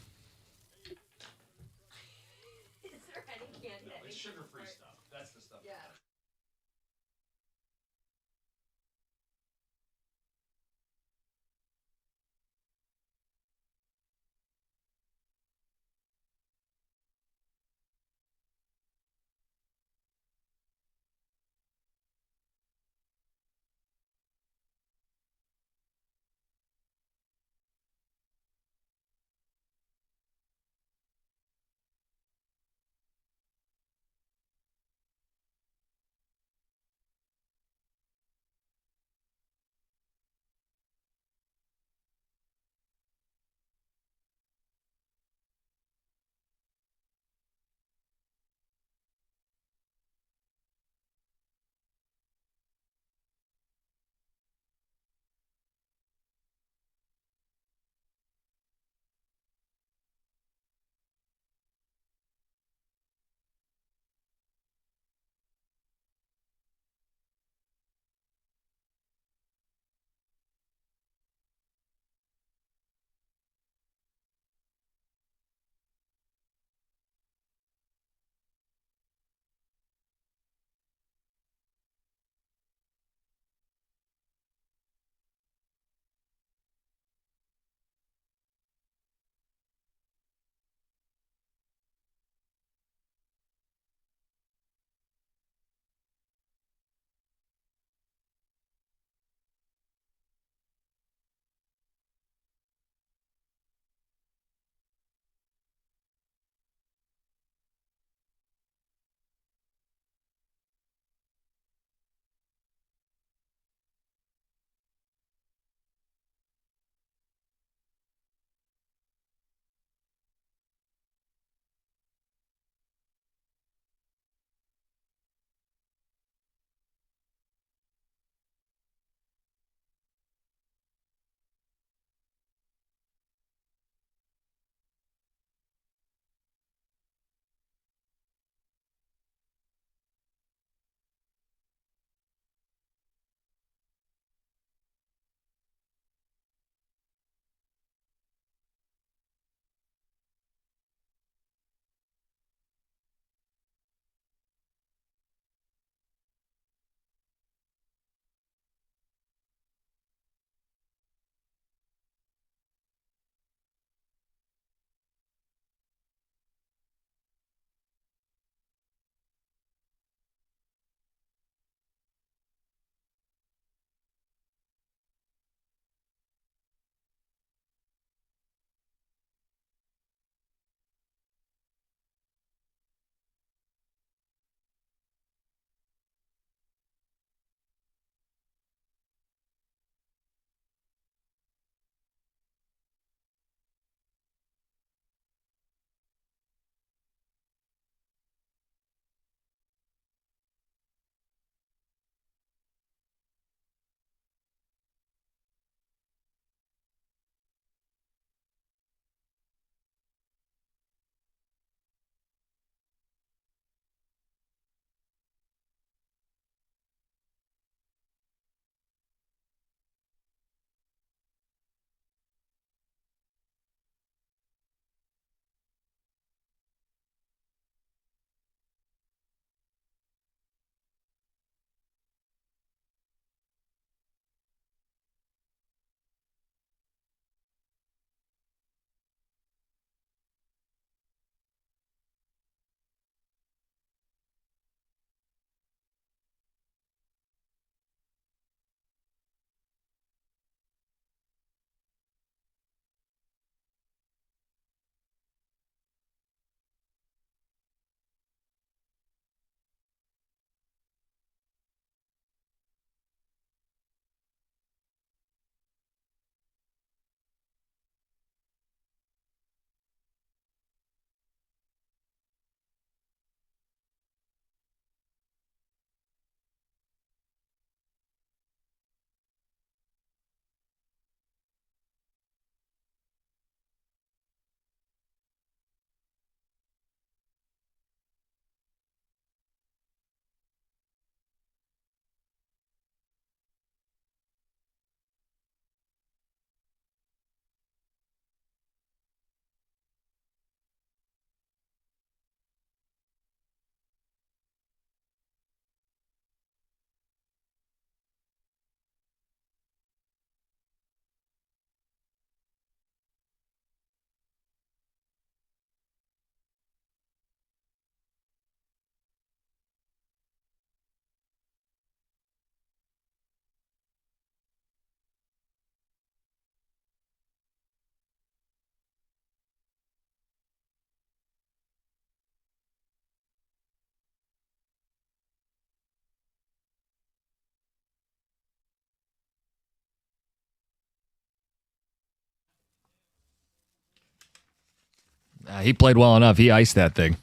Speaker 2: He played well enough. He iced that thing.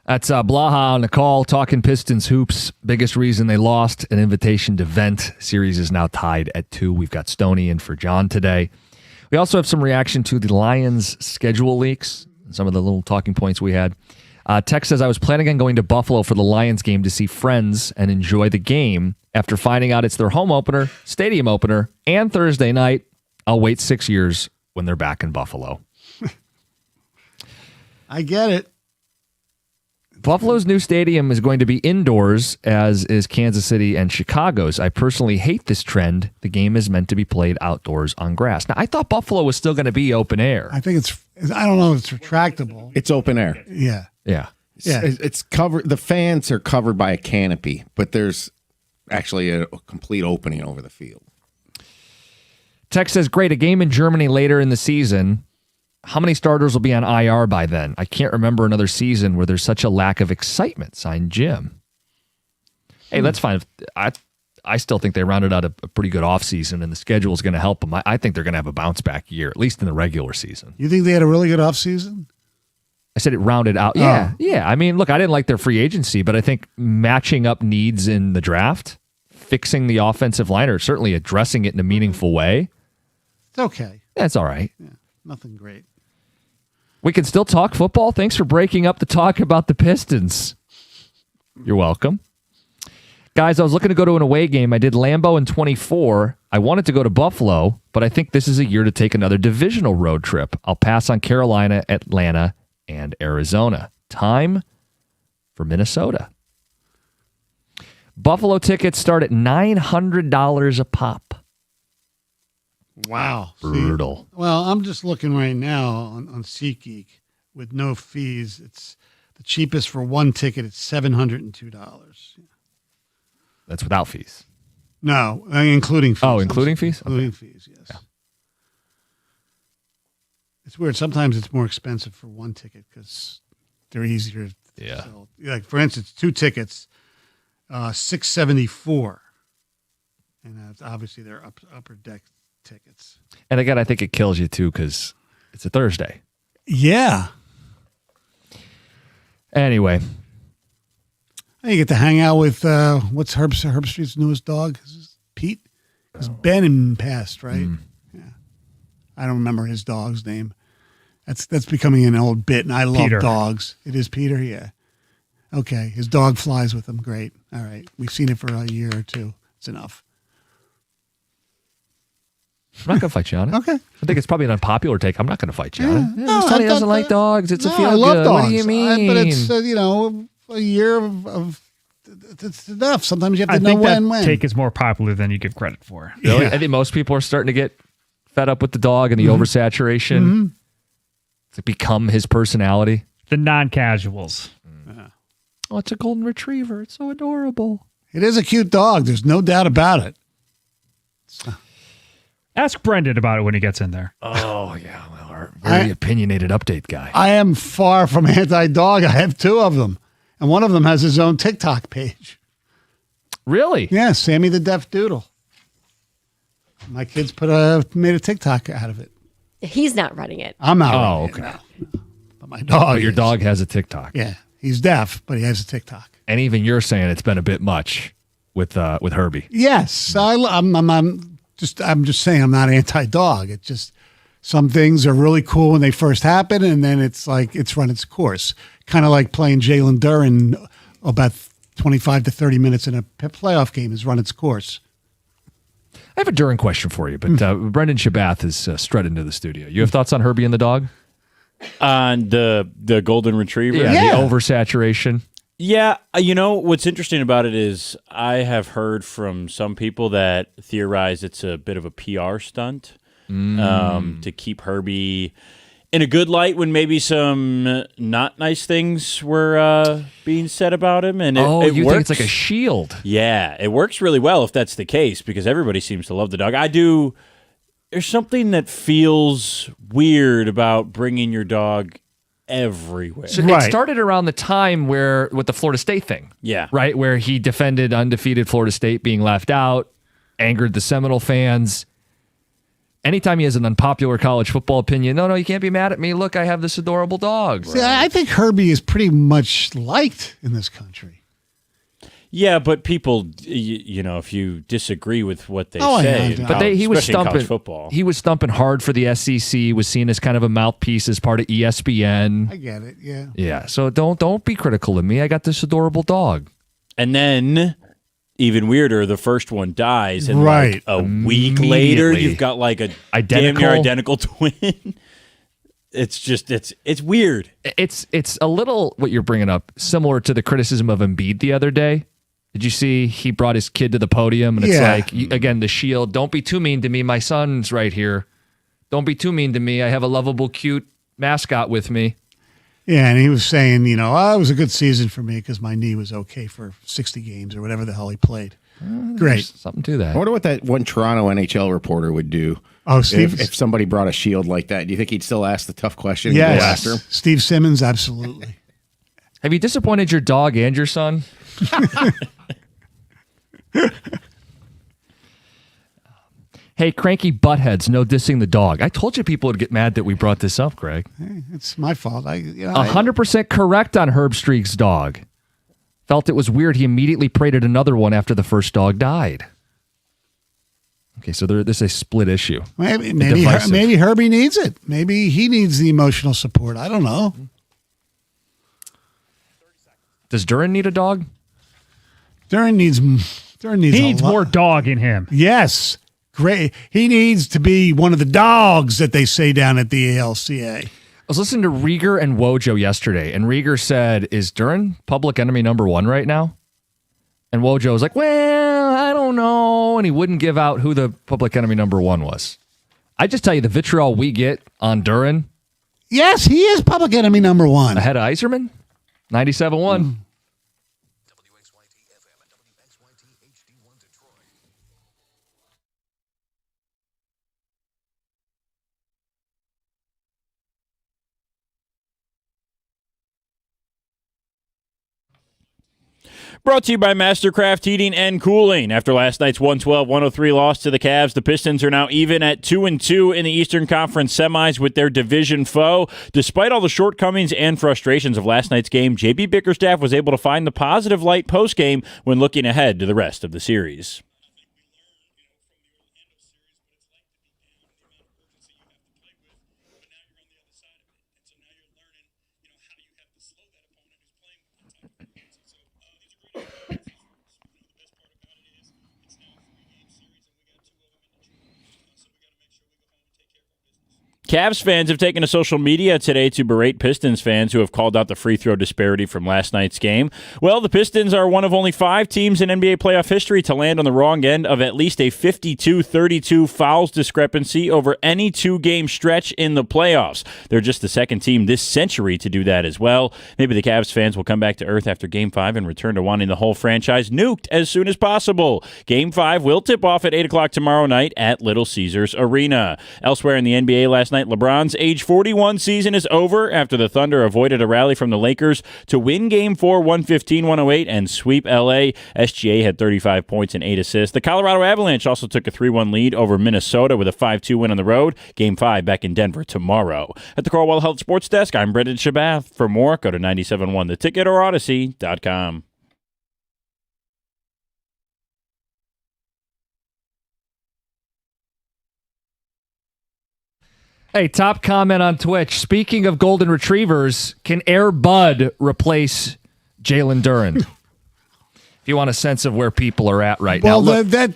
Speaker 2: That's Blaha on the call, talking Pistons hoops. Biggest reason they lost, an invitation to vent. Series is now tied at 2. We've got Stoney in for John today. We also have some reaction to the Lions schedule leaks, some of the little talking points we had. Tex says, I was planning on going to Buffalo for the Lions game to see friends and enjoy the game. After finding out it's their home opener, stadium opener, and Thursday night, I'll wait 6 years when they're back in Buffalo.
Speaker 1: I get it.
Speaker 2: Buffalo's new stadium is going to be indoors, as is Kansas City and Chicago's. I personally hate this trend. The game is meant to be played outdoors on grass. Now, I thought Buffalo was still going to be open air.
Speaker 1: I think I don't know if it's retractable.
Speaker 8: It's open air.
Speaker 1: Yeah.
Speaker 2: Yeah.
Speaker 8: It's covered. The fans are covered by a canopy, but there's actually a complete opening over the field.
Speaker 2: Tex says, great, a game in Germany later in the season. How many starters will be on IR by then? I can't remember another season where there's such a lack of excitement. Signed Jim. Hey, that's fine. I still think they rounded out a pretty good offseason, and the schedule is going to help them. I think they're going to have a bounce-back year, at least in the regular season.
Speaker 1: You think they had a really good offseason?
Speaker 2: I said it rounded out. Yeah, yeah. I mean, look, I didn't like their free agency, but I think matching up needs in the draft, fixing the offensive line, or certainly addressing it in a meaningful way.
Speaker 1: It's okay.
Speaker 2: That's all right.
Speaker 1: Yeah, nothing great.
Speaker 2: We can still talk football. Thanks for breaking up the talk about the Pistons. You're welcome. Guys, I was looking to go to an away game. I did Lambeau in 24. I wanted to go to Buffalo, but I think this is a year to take another divisional road trip. I'll pass on Carolina, Atlanta, and Arizona. Time for Minnesota. Buffalo tickets start at $900 a pop.
Speaker 1: Wow.
Speaker 2: Brutal.
Speaker 1: See, well, I'm just looking right now on SeatGeek with no fees. It's the cheapest for one ticket. It's $702.
Speaker 2: That's without fees.
Speaker 1: No, including fees.
Speaker 2: Oh, including fees?
Speaker 1: Including fees, yes. Yeah. It's weird. Sometimes it's more expensive for one ticket because they're easier to sell. Like, for instance, 2 tickets, $674. And that's obviously they're upper deck tickets.
Speaker 2: And again, I think it kills you too because it's a Thursday.
Speaker 1: Yeah.
Speaker 2: Anyway.
Speaker 1: You get to hang out with, what's Herb Street's newest dog? Is this Pete? Because Ben passed, right? Yeah. I don't remember his dog's name. That's becoming an old bit, and I love
Speaker 4: Peter.
Speaker 1: dogs. It is Peter? Yeah. Okay. His dog flies with him. Great. All right. We've seen it for a year or two. It's enough.
Speaker 2: I'm not going to fight you on it.
Speaker 1: Okay.
Speaker 2: I think it's probably an unpopular take. I'm not going to fight you on it.
Speaker 1: No,
Speaker 2: Sonny doesn't like dogs. It's a feel
Speaker 1: I love
Speaker 2: good.
Speaker 1: dogs.
Speaker 2: What do you mean?
Speaker 1: But it's, a year of it's enough. Sometimes you have to know
Speaker 4: think
Speaker 1: when.
Speaker 4: that take is more popular than you give credit for.
Speaker 2: Really?
Speaker 1: Yeah.
Speaker 2: I think most people are starting to get fed up with the dog and the oversaturation.
Speaker 1: Mm-hmm.
Speaker 2: To become his personality.
Speaker 4: The non-casuals.
Speaker 2: Oh, it's a golden retriever. It's so adorable.
Speaker 1: It is a cute dog. There's no doubt about it.
Speaker 4: Ask Brendan about it when he gets in there.
Speaker 2: Oh, yeah. Well, our very opinionated update guy.
Speaker 1: I am far from anti-dog. I have 2 of them. And one of them has his own TikTok page.
Speaker 2: Really?
Speaker 1: Yeah, Sammy the Deaf Doodle. My kids made a TikTok out of it.
Speaker 3: He's not running it.
Speaker 1: I'm out.
Speaker 2: Oh,
Speaker 1: running it
Speaker 2: okay.
Speaker 1: now. But my dog.
Speaker 2: But your
Speaker 1: is.
Speaker 2: dog has a TikTok.
Speaker 1: Yeah, he's deaf, but he has a TikTok.
Speaker 2: And even you're saying it's been a bit much with Herbie.
Speaker 1: Yes, I'm just saying I'm not anti-dog. It's just some things are really cool when they first happen, and then it's like it's run its course. Kind of like playing Jalen Duren about 25 to 30 minutes in a playoff game has run its course.
Speaker 2: I have a Duren question for you, but Brendan Shabath has strutted into the studio. You have thoughts on Herbie and the dog?
Speaker 9: On the golden retriever?
Speaker 2: Yeah, the oversaturation.
Speaker 9: Yeah, what's interesting about it is I have heard from some people that theorize it's a bit of a PR stunt to keep Herbie in a good light when maybe some not nice things were being said about him. And it
Speaker 2: you
Speaker 9: works.
Speaker 2: think it's like a shield?
Speaker 9: Yeah, it works really well if that's the case because everybody seems to love the dog. I do. There's something that feels weird about bringing your dog everywhere.
Speaker 2: So it started around the time with the Florida State thing.
Speaker 9: Yeah.
Speaker 2: Right? Where he defended undefeated Florida State being left out, angered the Seminole fans. anytime he has an unpopular college football opinion, no, you can't be mad at me. Look, I have this adorable dog.
Speaker 1: See, I think Herbie is pretty much liked in this country.
Speaker 9: Yeah, but people, if you disagree with what they
Speaker 1: Oh, I
Speaker 9: say,
Speaker 1: know.
Speaker 2: But he was
Speaker 9: especially in college
Speaker 2: stumping.
Speaker 9: football.
Speaker 2: He was stumping hard for the SEC. Was seen as kind of a mouthpiece as part of ESPN.
Speaker 1: I get it. Yeah.
Speaker 2: Yeah. So don't be critical of me. I got this adorable dog.
Speaker 9: And then, even weirder, the first one dies, and
Speaker 1: Right.
Speaker 9: like a week later,
Speaker 2: Immediately.
Speaker 9: you've got like a damn
Speaker 2: Identical.
Speaker 9: near identical twin. It's just it's weird.
Speaker 2: It's a little what you're bringing up, similar to the criticism of Embiid the other day. Did you see he brought his kid to the podium and it's
Speaker 1: Yeah.
Speaker 2: like, again, the shield, don't be too mean to me. My son's right here. Don't be too mean to me. I have a lovable, cute mascot with me.
Speaker 1: Yeah, and he was saying, it was a good season for me because my knee was okay for 60 games or whatever the hell he played. Great.
Speaker 2: There's something to
Speaker 8: I
Speaker 2: that.
Speaker 8: wonder what that one Toronto NHL reporter would do.
Speaker 1: Oh, Steve.
Speaker 8: If somebody brought a shield like that, do you think he'd still ask the tough question? and go after him?
Speaker 1: Yes. Steve Simmons, absolutely.
Speaker 2: Have you disappointed your dog and your son? Hey, cranky buttheads, no dissing the dog. I told you people would get mad that we brought this up, Greg.
Speaker 1: Hey, it's my fault.
Speaker 2: 100% correct on Herb Streak's dog. Felt it was weird he immediately prated another one after the first dog died. Okay, so this is a split issue.
Speaker 1: Maybe Herbie needs it. Maybe he needs the emotional support. I don't know.
Speaker 2: Does Duran need a dog?
Speaker 1: Duran needs
Speaker 4: He needs
Speaker 1: a lot.
Speaker 4: more dog in him.
Speaker 1: Yes. Great. He needs to be one of the dogs that they say down at the ALCA.
Speaker 2: I was listening to Rieger and Wojo yesterday, and Rieger said, is Duran public enemy number one right now? And Wojo was like, well, I don't know. And he wouldn't give out who the public enemy number one was. I just tell you, the vitriol we get on Duran.
Speaker 1: Yes, he is public enemy number one.
Speaker 2: Ahead of Iserman, 97-1.
Speaker 9: Brought to you by Mastercraft Heating and Cooling. After last night's 112-103 loss to the Cavs, the Pistons are now even at 2-2 in the Eastern Conference semis with their division foe. Despite all the shortcomings and frustrations of last night's game, J.B. Bickerstaff was able to find the positive light post-game when looking ahead to the rest of the series. Cavs fans have taken to social media today to berate Pistons fans who have called out the free throw disparity from last night's game. Well, the Pistons are one of only 5 teams in NBA playoff history to land on the wrong end of at least a 52-32 fouls discrepancy over any 2-game stretch in the playoffs. They're just the second team this century to do that as well. Maybe the Cavs fans will come back to earth after Game 5 and return to wanting the whole franchise nuked as soon as possible. Game 5 will tip off at 8 o'clock tomorrow night at Little Caesars Arena. Elsewhere in the NBA last night, LeBron's age 41 season is over after the Thunder avoided a rally from the Lakers to win Game 4 115-108 and sweep LA. SGA had 35 points and 8 assists. The Colorado Avalanche also took a 3-1 lead over Minnesota with a 5-2 win on the road. Game 5 back in Denver tomorrow. At the Corwell Health Sports Desk, I'm Brendan Shabath. For more, go to 97.1 The Ticket or Odyssey.com.
Speaker 2: Hey, top comment on Twitch. Speaking of golden retrievers, can Air Bud replace Jalen Duran? If you want a sense of where people are at right now.
Speaker 1: Well, that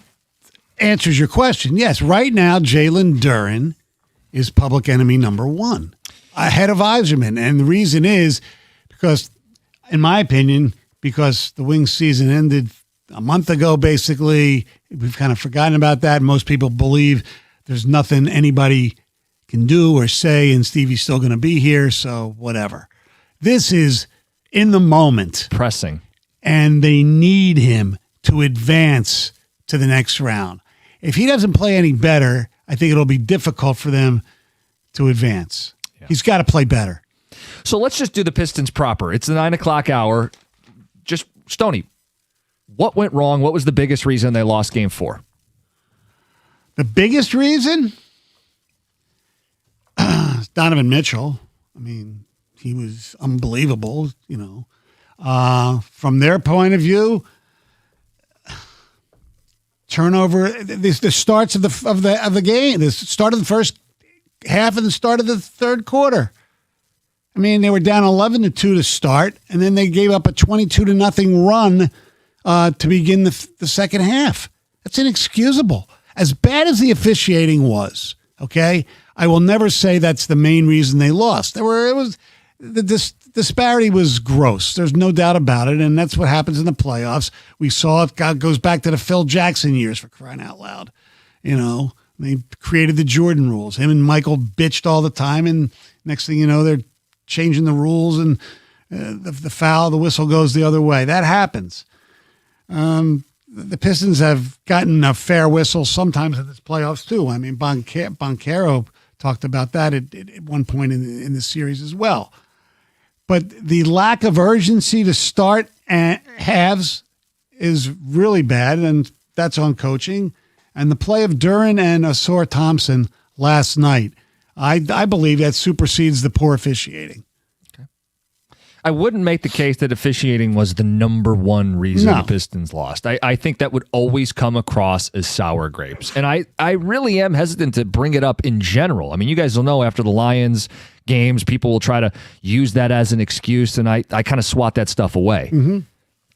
Speaker 1: answers your question. Yes, right now, Jalen Duran is public enemy number 1 ahead of Iserman. And the reason is because, in my opinion, because the Wings season ended a month ago, basically. We've kind of forgotten about that. Most people believe there's nothing anybody can do or say, and Stevie's still going to be here, so whatever. This is in the moment.
Speaker 2: Pressing.
Speaker 1: And they need him to advance to the next round. If he doesn't play any better, I think it'll be difficult for them to advance. Yeah. He's got to play better.
Speaker 2: So let's just do the Pistons proper. It's the 9 o'clock hour. Just, Stoney, what went wrong? What was the biggest reason they lost Game 4?
Speaker 1: The biggest reason? Donovan Mitchell. I mean, he was unbelievable. From their point of view, turnover. The starts of the game. The start of the first half and the start of the third quarter. I mean, they were down 11-2 to start, and then they gave up a 22-0 run to begin the second half. That's inexcusable. As bad as the officiating was, okay, I will never say that's the main reason they lost. The disparity was gross. There's no doubt about it, and that's what happens in the playoffs. We saw it goes back to the Phil Jackson years, for crying out loud. They created the Jordan rules. Him and Michael bitched all the time, and next thing you know, they're changing the rules, and the whistle goes the other way. That happens. The Pistons have gotten a fair whistle sometimes in this playoffs too. I mean, Boncaro talked about that at one point in the series as well. But the lack of urgency to start halves is really bad, and that's on coaching. And the play of Duren and Ausar Thompson last night, I believe that supersedes the poor officiating.
Speaker 2: I wouldn't make the case that officiating was the number one reason the Pistons lost. I think that would always come across as sour grapes. And I really am hesitant to bring it up in general. I mean, you guys will know after the Lions games, people will try to use that as an excuse, and I kind of swat that stuff away.
Speaker 1: Mm-hmm.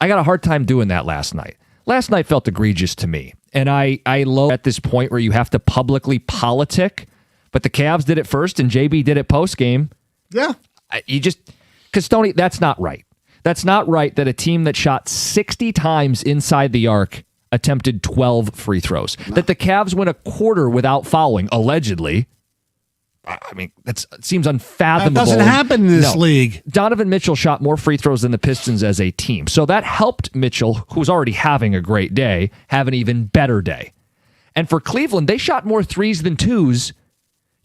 Speaker 2: I got a hard time doing that last night. Last night felt egregious to me. And I low at this point where you have to publicly politic, but the Cavs did it first and JB did it post game.
Speaker 1: Yeah.
Speaker 2: Because, Tony, that's not right. That's not right that a team that shot 60 times inside the arc attempted 12 free throws. No. That the Cavs went a quarter without fouling, allegedly. I mean, it seems unfathomable.
Speaker 1: That doesn't happen in this league.
Speaker 2: Donovan Mitchell shot more free throws than the Pistons as a team. So that helped Mitchell, who's already having a great day, have an even better day. And for Cleveland, they shot more threes than twos,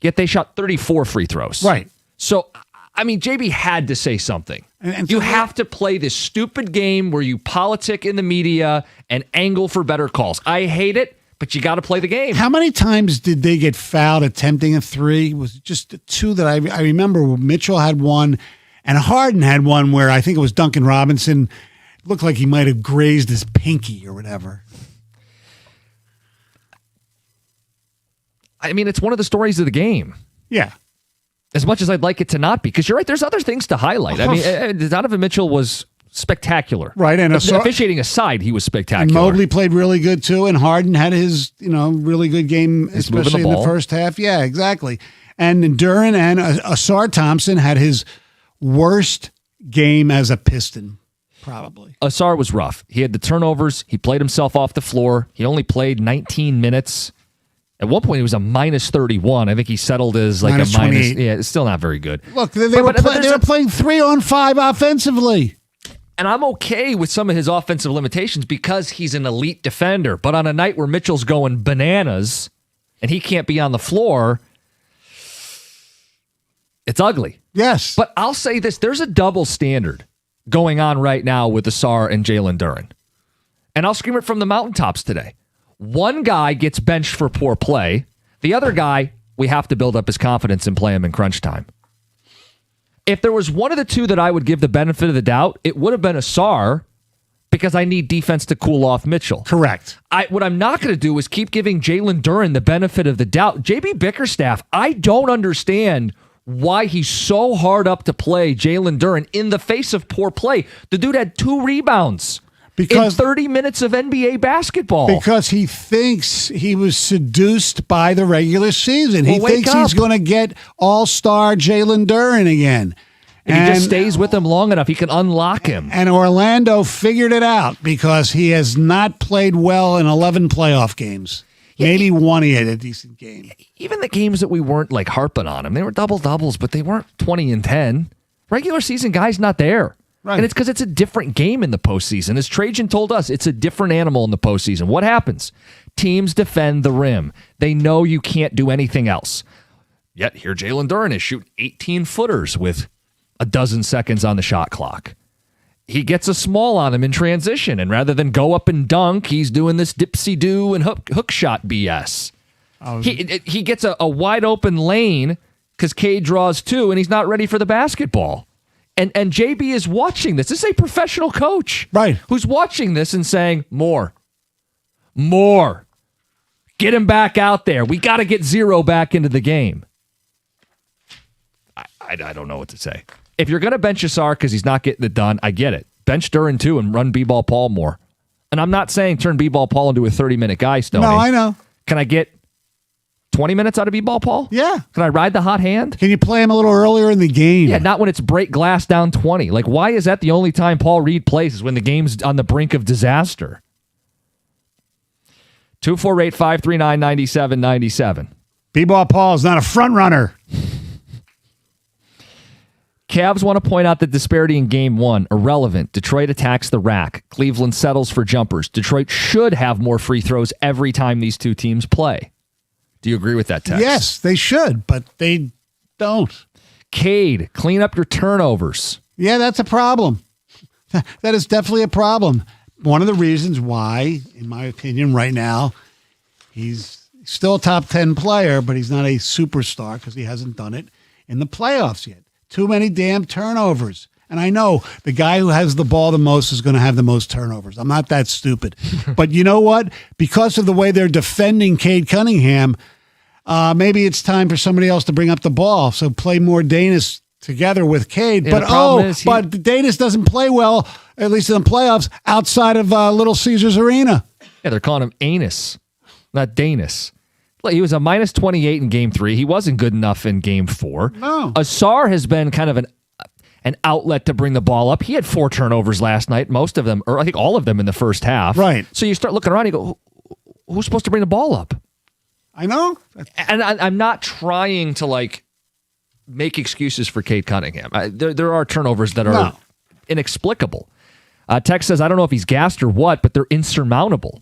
Speaker 2: yet they shot 34 free throws.
Speaker 1: Right.
Speaker 2: So, I mean, JB had to say something. And you have to play this stupid game where you politic in the media and angle for better calls. I hate it, but you got to play the game.
Speaker 1: How many times did they get fouled attempting a three? Was it just two that I remember? Mitchell had one, and Harden had one where I think it was Duncan Robinson. It looked like he might have grazed his pinky or whatever.
Speaker 2: I mean, it's one of the stories of the game.
Speaker 1: Yeah.
Speaker 2: As much as I'd like it to not be, because you're right, there's other things to highlight. I mean, Donovan Mitchell was spectacular.
Speaker 1: Right. And
Speaker 2: officiating aside, he was spectacular.
Speaker 1: And Mobley played really good too, and Harden had his, really good game, especially in the first half. Yeah, exactly. And Duren and Ausar Thompson had his worst game as a Piston, probably.
Speaker 2: Ausar was rough. He had the turnovers. He played himself off the floor. He only played 19 minutes. At one point, he was a minus 31. I think he settled as like
Speaker 1: minus
Speaker 2: a minus.
Speaker 1: 28.
Speaker 2: Yeah, it's still not very good.
Speaker 1: Look, they were playing 3-on-5 offensively.
Speaker 2: And I'm okay with some of his offensive limitations because he's an elite defender. But on a night where Mitchell's going bananas and he can't be on the floor, it's ugly.
Speaker 1: Yes.
Speaker 2: But I'll say this. There's a double standard going on right now with Ausar and Jalen Duren. And I'll scream it from the mountaintops today. One guy gets benched for poor play. The other guy, we have to build up his confidence and play him in crunch time. If there was one of the two that I would give the benefit of the doubt, it would have been Ausar because I need defense to cool off Mitchell.
Speaker 1: Correct.
Speaker 2: What I'm not going to do is keep giving Jalen Duren the benefit of the doubt. JB Bickerstaff, I don't understand why he's so hard up to play Jalen Duren in the face of poor play. The dude had 2 rebounds. In 30 minutes of NBA basketball.
Speaker 1: Because he thinks he was seduced by the regular season. He thinks he's going to get all-star Jalen Duren again.
Speaker 2: And he just stays with him long enough, he can unlock him.
Speaker 1: And Orlando figured it out because he has not played well in 11 playoff games. Maybe one he had a decent game.
Speaker 2: Even the games that we weren't like harping on him, they were double-doubles, but they weren't 20 and 10. Regular season guy's not there. Right. And it's because it's a different game in the postseason. As Trajan told us, it's a different animal in the postseason. What happens? Teams defend the rim. They know you can't do anything else. Yet here Jalen Duren is shooting 18-footers with a dozen seconds on the shot clock. He gets a small on him in transition, and rather than go up and dunk, he's doing this dipsy-do and hook shot BS. He gets a wide-open lane, because Cade draws 2 and he's not ready for the basketball. And JB is watching this. This is a professional coach.
Speaker 1: Right.
Speaker 2: Who's watching this and saying, more. Get him back out there. We got to get 0 back into the game. I don't know what to say. If you're going to bench Asar because he's not getting it done, I get it. Bench Duren too and run B-Ball Paul more. And I'm not saying turn B-Ball Paul into a 30-minute guy, Stoney.
Speaker 1: No, I know.
Speaker 2: Can I get 20 minutes out of B-Ball Paul?
Speaker 1: Yeah.
Speaker 2: Can I ride the hot hand?
Speaker 1: Can you play him a little earlier in the game?
Speaker 2: Yeah, not when it's break glass down 20. Like, why is that the only time Paul Reed plays is when the game's on the brink of disaster? 248-539-9797.
Speaker 1: B-Ball Paul is not a front runner.
Speaker 2: Cavs want to point out the disparity in Game 1. Irrelevant. Detroit attacks the rack. Cleveland settles for jumpers. Detroit should have more free throws every time these two teams play. Do you agree with that text?
Speaker 1: Yes, they should, but they don't.
Speaker 2: Cade, clean up your turnovers.
Speaker 1: Yeah, that's a problem. That is definitely a problem. One of the reasons why, in my opinion, right now, he's still a top 10 player, but he's not a superstar because he hasn't done it in the playoffs yet. Too many damn turnovers. And I know the guy who has the ball the most is going to have the most turnovers. I'm not that stupid. But you know what? Because of the way they're defending Cade Cunningham, maybe it's time for somebody else to bring up the ball. So play more Danis together with Cade.
Speaker 2: Yeah,
Speaker 1: but Danis doesn't play well, at least in the playoffs, outside of Little Caesars Arena.
Speaker 2: Yeah, they're calling him Anus, not Danis. He was a minus 28 in Game 3. He wasn't good enough in Game 4.
Speaker 1: No.
Speaker 2: Asar has been kind of an outlet to bring the ball up. He had 4 turnovers last night, most of them, or I think all of them in the first half.
Speaker 1: Right.
Speaker 2: So you start looking around and you go, who's supposed to bring the ball up?
Speaker 1: I know.
Speaker 2: And I'm not trying to, make excuses for Cade Cunningham. There are turnovers that are inexplicable. Tex says, I don't know if he's gassed or what, but they're insurmountable.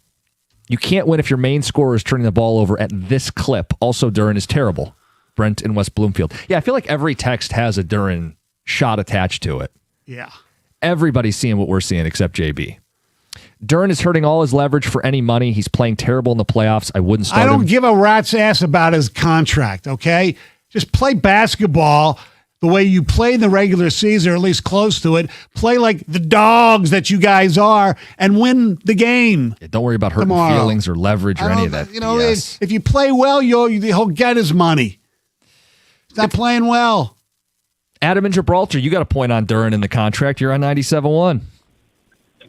Speaker 2: You can't win if your main scorer is turning the ball over at this clip. Also, Duren is terrible. Brent in West Bloomfield. Yeah, I feel like every text has a Duren shot attached to it.
Speaker 1: Yeah.
Speaker 2: Everybody's seeing what we're seeing except JB. Duren is hurting all his leverage for any money. He's playing terrible in the playoffs. I wouldn't start
Speaker 1: I don't
Speaker 2: him.
Speaker 1: give a rat's ass about his contract, okay? Just play basketball the way you play in the regular season, or at least close to it. Play like the dogs that you guys are and win the game.
Speaker 2: Yeah, don't worry about hurting
Speaker 1: tomorrow.
Speaker 2: Feelings or leverage or any of that.
Speaker 1: You know, if you play well, he'll get his money. He's not playing well.
Speaker 2: Adam in Gibraltar, you got a point on Duren in the contract. You're on 97.1.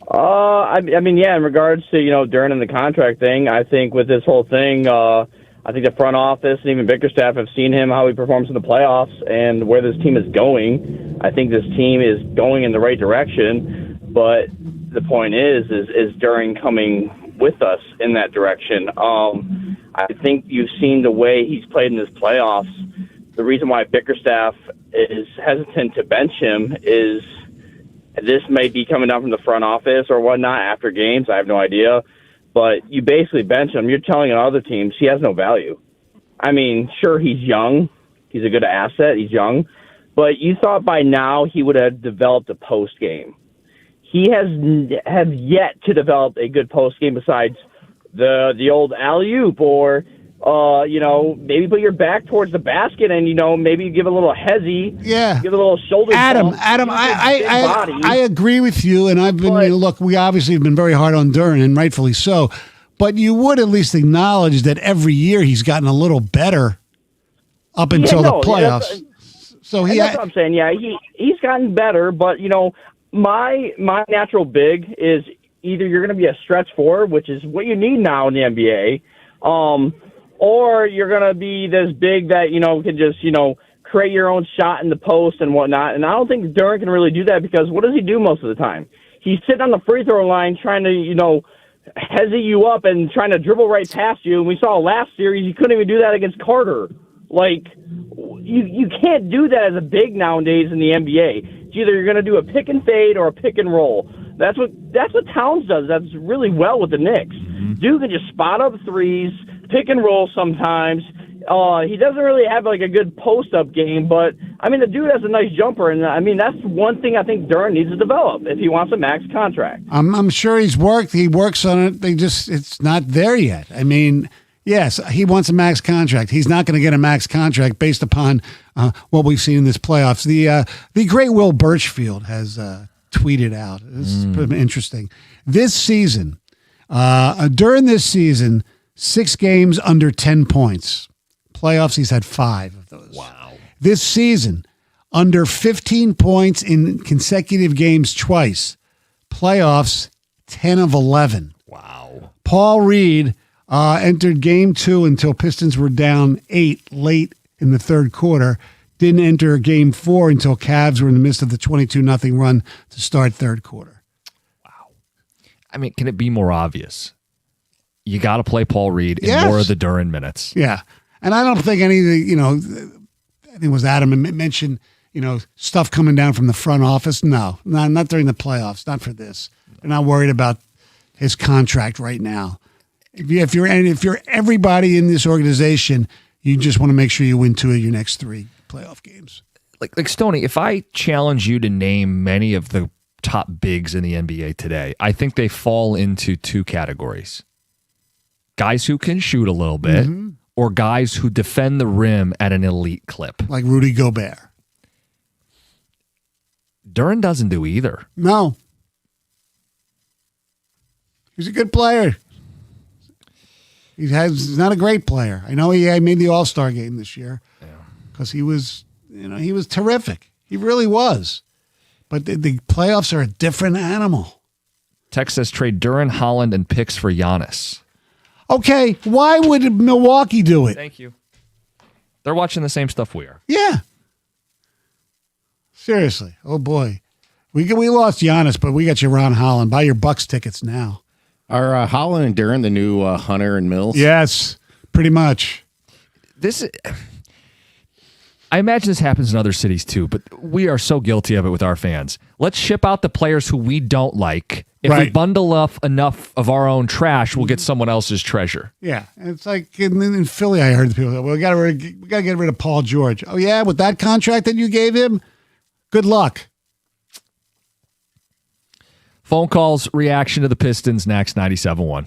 Speaker 18: I mean, yeah, in regards to, Duren and the contract thing, I think with this whole thing, I think the front office and even Bickerstaff have seen how he performs in the playoffs and where this team is going. I think this team is going in the right direction, but the point is Duren coming with us in that direction. I think you've seen the way he's played in this playoffs. The reason why Bickerstaff is hesitant to bench him is this may be coming down from the front office or whatnot after games. I have no idea. But you basically bench him. You're telling other teams he has no value. I mean, sure, he's young. He's a good asset. He's young. But you thought by now he would have developed a post game. He has yet to develop a good post game besides the old alley-oop or, maybe put your back towards the basket and, maybe you give a little hezzy.
Speaker 1: Yeah.
Speaker 18: Give a little shoulder
Speaker 1: Adam,
Speaker 18: bump.
Speaker 1: I agree with you, and I've been, look, we obviously have been very hard on Duren, and rightfully so, but you would at least acknowledge that every year he's gotten a little better up until the playoffs.
Speaker 18: That's what I'm saying. Yeah, he's gotten better, but, my natural big is either you're going to be a stretch forward, which is what you need now in the NBA, or you're going to be this big that, can just, create your own shot in the post and whatnot. And I don't think Duren can really do that because what does he do most of the time? He's sitting on the free throw line trying to, hezzy you up and trying to dribble right past you. And we saw last series, you couldn't even do that against Carter. Like, you can't do that as a big nowadays in the NBA. It's either you're going to do a pick and fade or a pick and roll. That's what Towns does. That's really well with the Knicks. Dude can just spot up threes, pick and roll sometimes. He doesn't really have a good post-up game, but, the dude has a nice jumper, and, that's one thing I think Duren needs to develop if he wants a max contract.
Speaker 1: I'm sure he works on it. It's not there yet. Yes, he wants a max contract. He's not going to get a max contract based upon what we've seen in this playoffs. The great Will Birchfield has tweeted out. This is pretty interesting. This season, during this season, 6 games under 10 points. Playoffs, he's had 5 of those.
Speaker 2: Wow.
Speaker 1: This season, under 15 points in consecutive games twice. Playoffs, 10 of 11.
Speaker 2: Wow.
Speaker 1: Paul Reed entered game 2 until Pistons were down 8 late in the third quarter. Didn't enter game 4 until Cavs were in the midst of the 22-0 run to start third quarter.
Speaker 2: I mean, can it be more obvious? You got to play Paul Reed in
Speaker 1: Yes.
Speaker 2: more of the Duren minutes.
Speaker 1: Yeah. And I don't think any of the, I think it was Adam mentioned, stuff coming down from the front office. No, not during the playoffs. Not for this. They're not worried about his contract right now. If you're everybody in this organization, you just want to make sure you win 2 of your next 3 playoff games.
Speaker 2: Like Stoney, if I challenge you to name many of the top bigs in the NBA today, I think they fall into 2 categories. Guys who can shoot a little bit, or guys who defend the rim at an elite clip.
Speaker 1: Like Rudy Gobert.
Speaker 2: Duren doesn't do either.
Speaker 1: No. He's a good player. He's not a great player. I know he made the All-Star game this year because he was terrific. He really was. But the playoffs are a different animal.
Speaker 2: Tex says trade Duren, Holland, and picks for Giannis.
Speaker 1: Okay, why would Milwaukee do it?
Speaker 2: Thank you. They're watching the same stuff we are.
Speaker 1: Yeah. Seriously. Oh, boy. We lost Giannis, but we got you Ron Holland. Buy your Bucks tickets now.
Speaker 8: Are Holland and Duren the new Hunter and Mills?
Speaker 1: Yes, pretty much.
Speaker 2: I imagine this happens in other cities too, but we are so guilty of it with our fans. Let's ship out the players who we don't like. If we
Speaker 1: Right.
Speaker 2: bundle up enough of our own trash, we'll get someone else's treasure.
Speaker 1: Yeah, and it's like in Philly, I heard the people say, well, we got to get rid of Paul George. Oh, yeah, with that contract that you gave him? Good luck.
Speaker 2: Phone calls, reaction to the Pistons next, 97.1.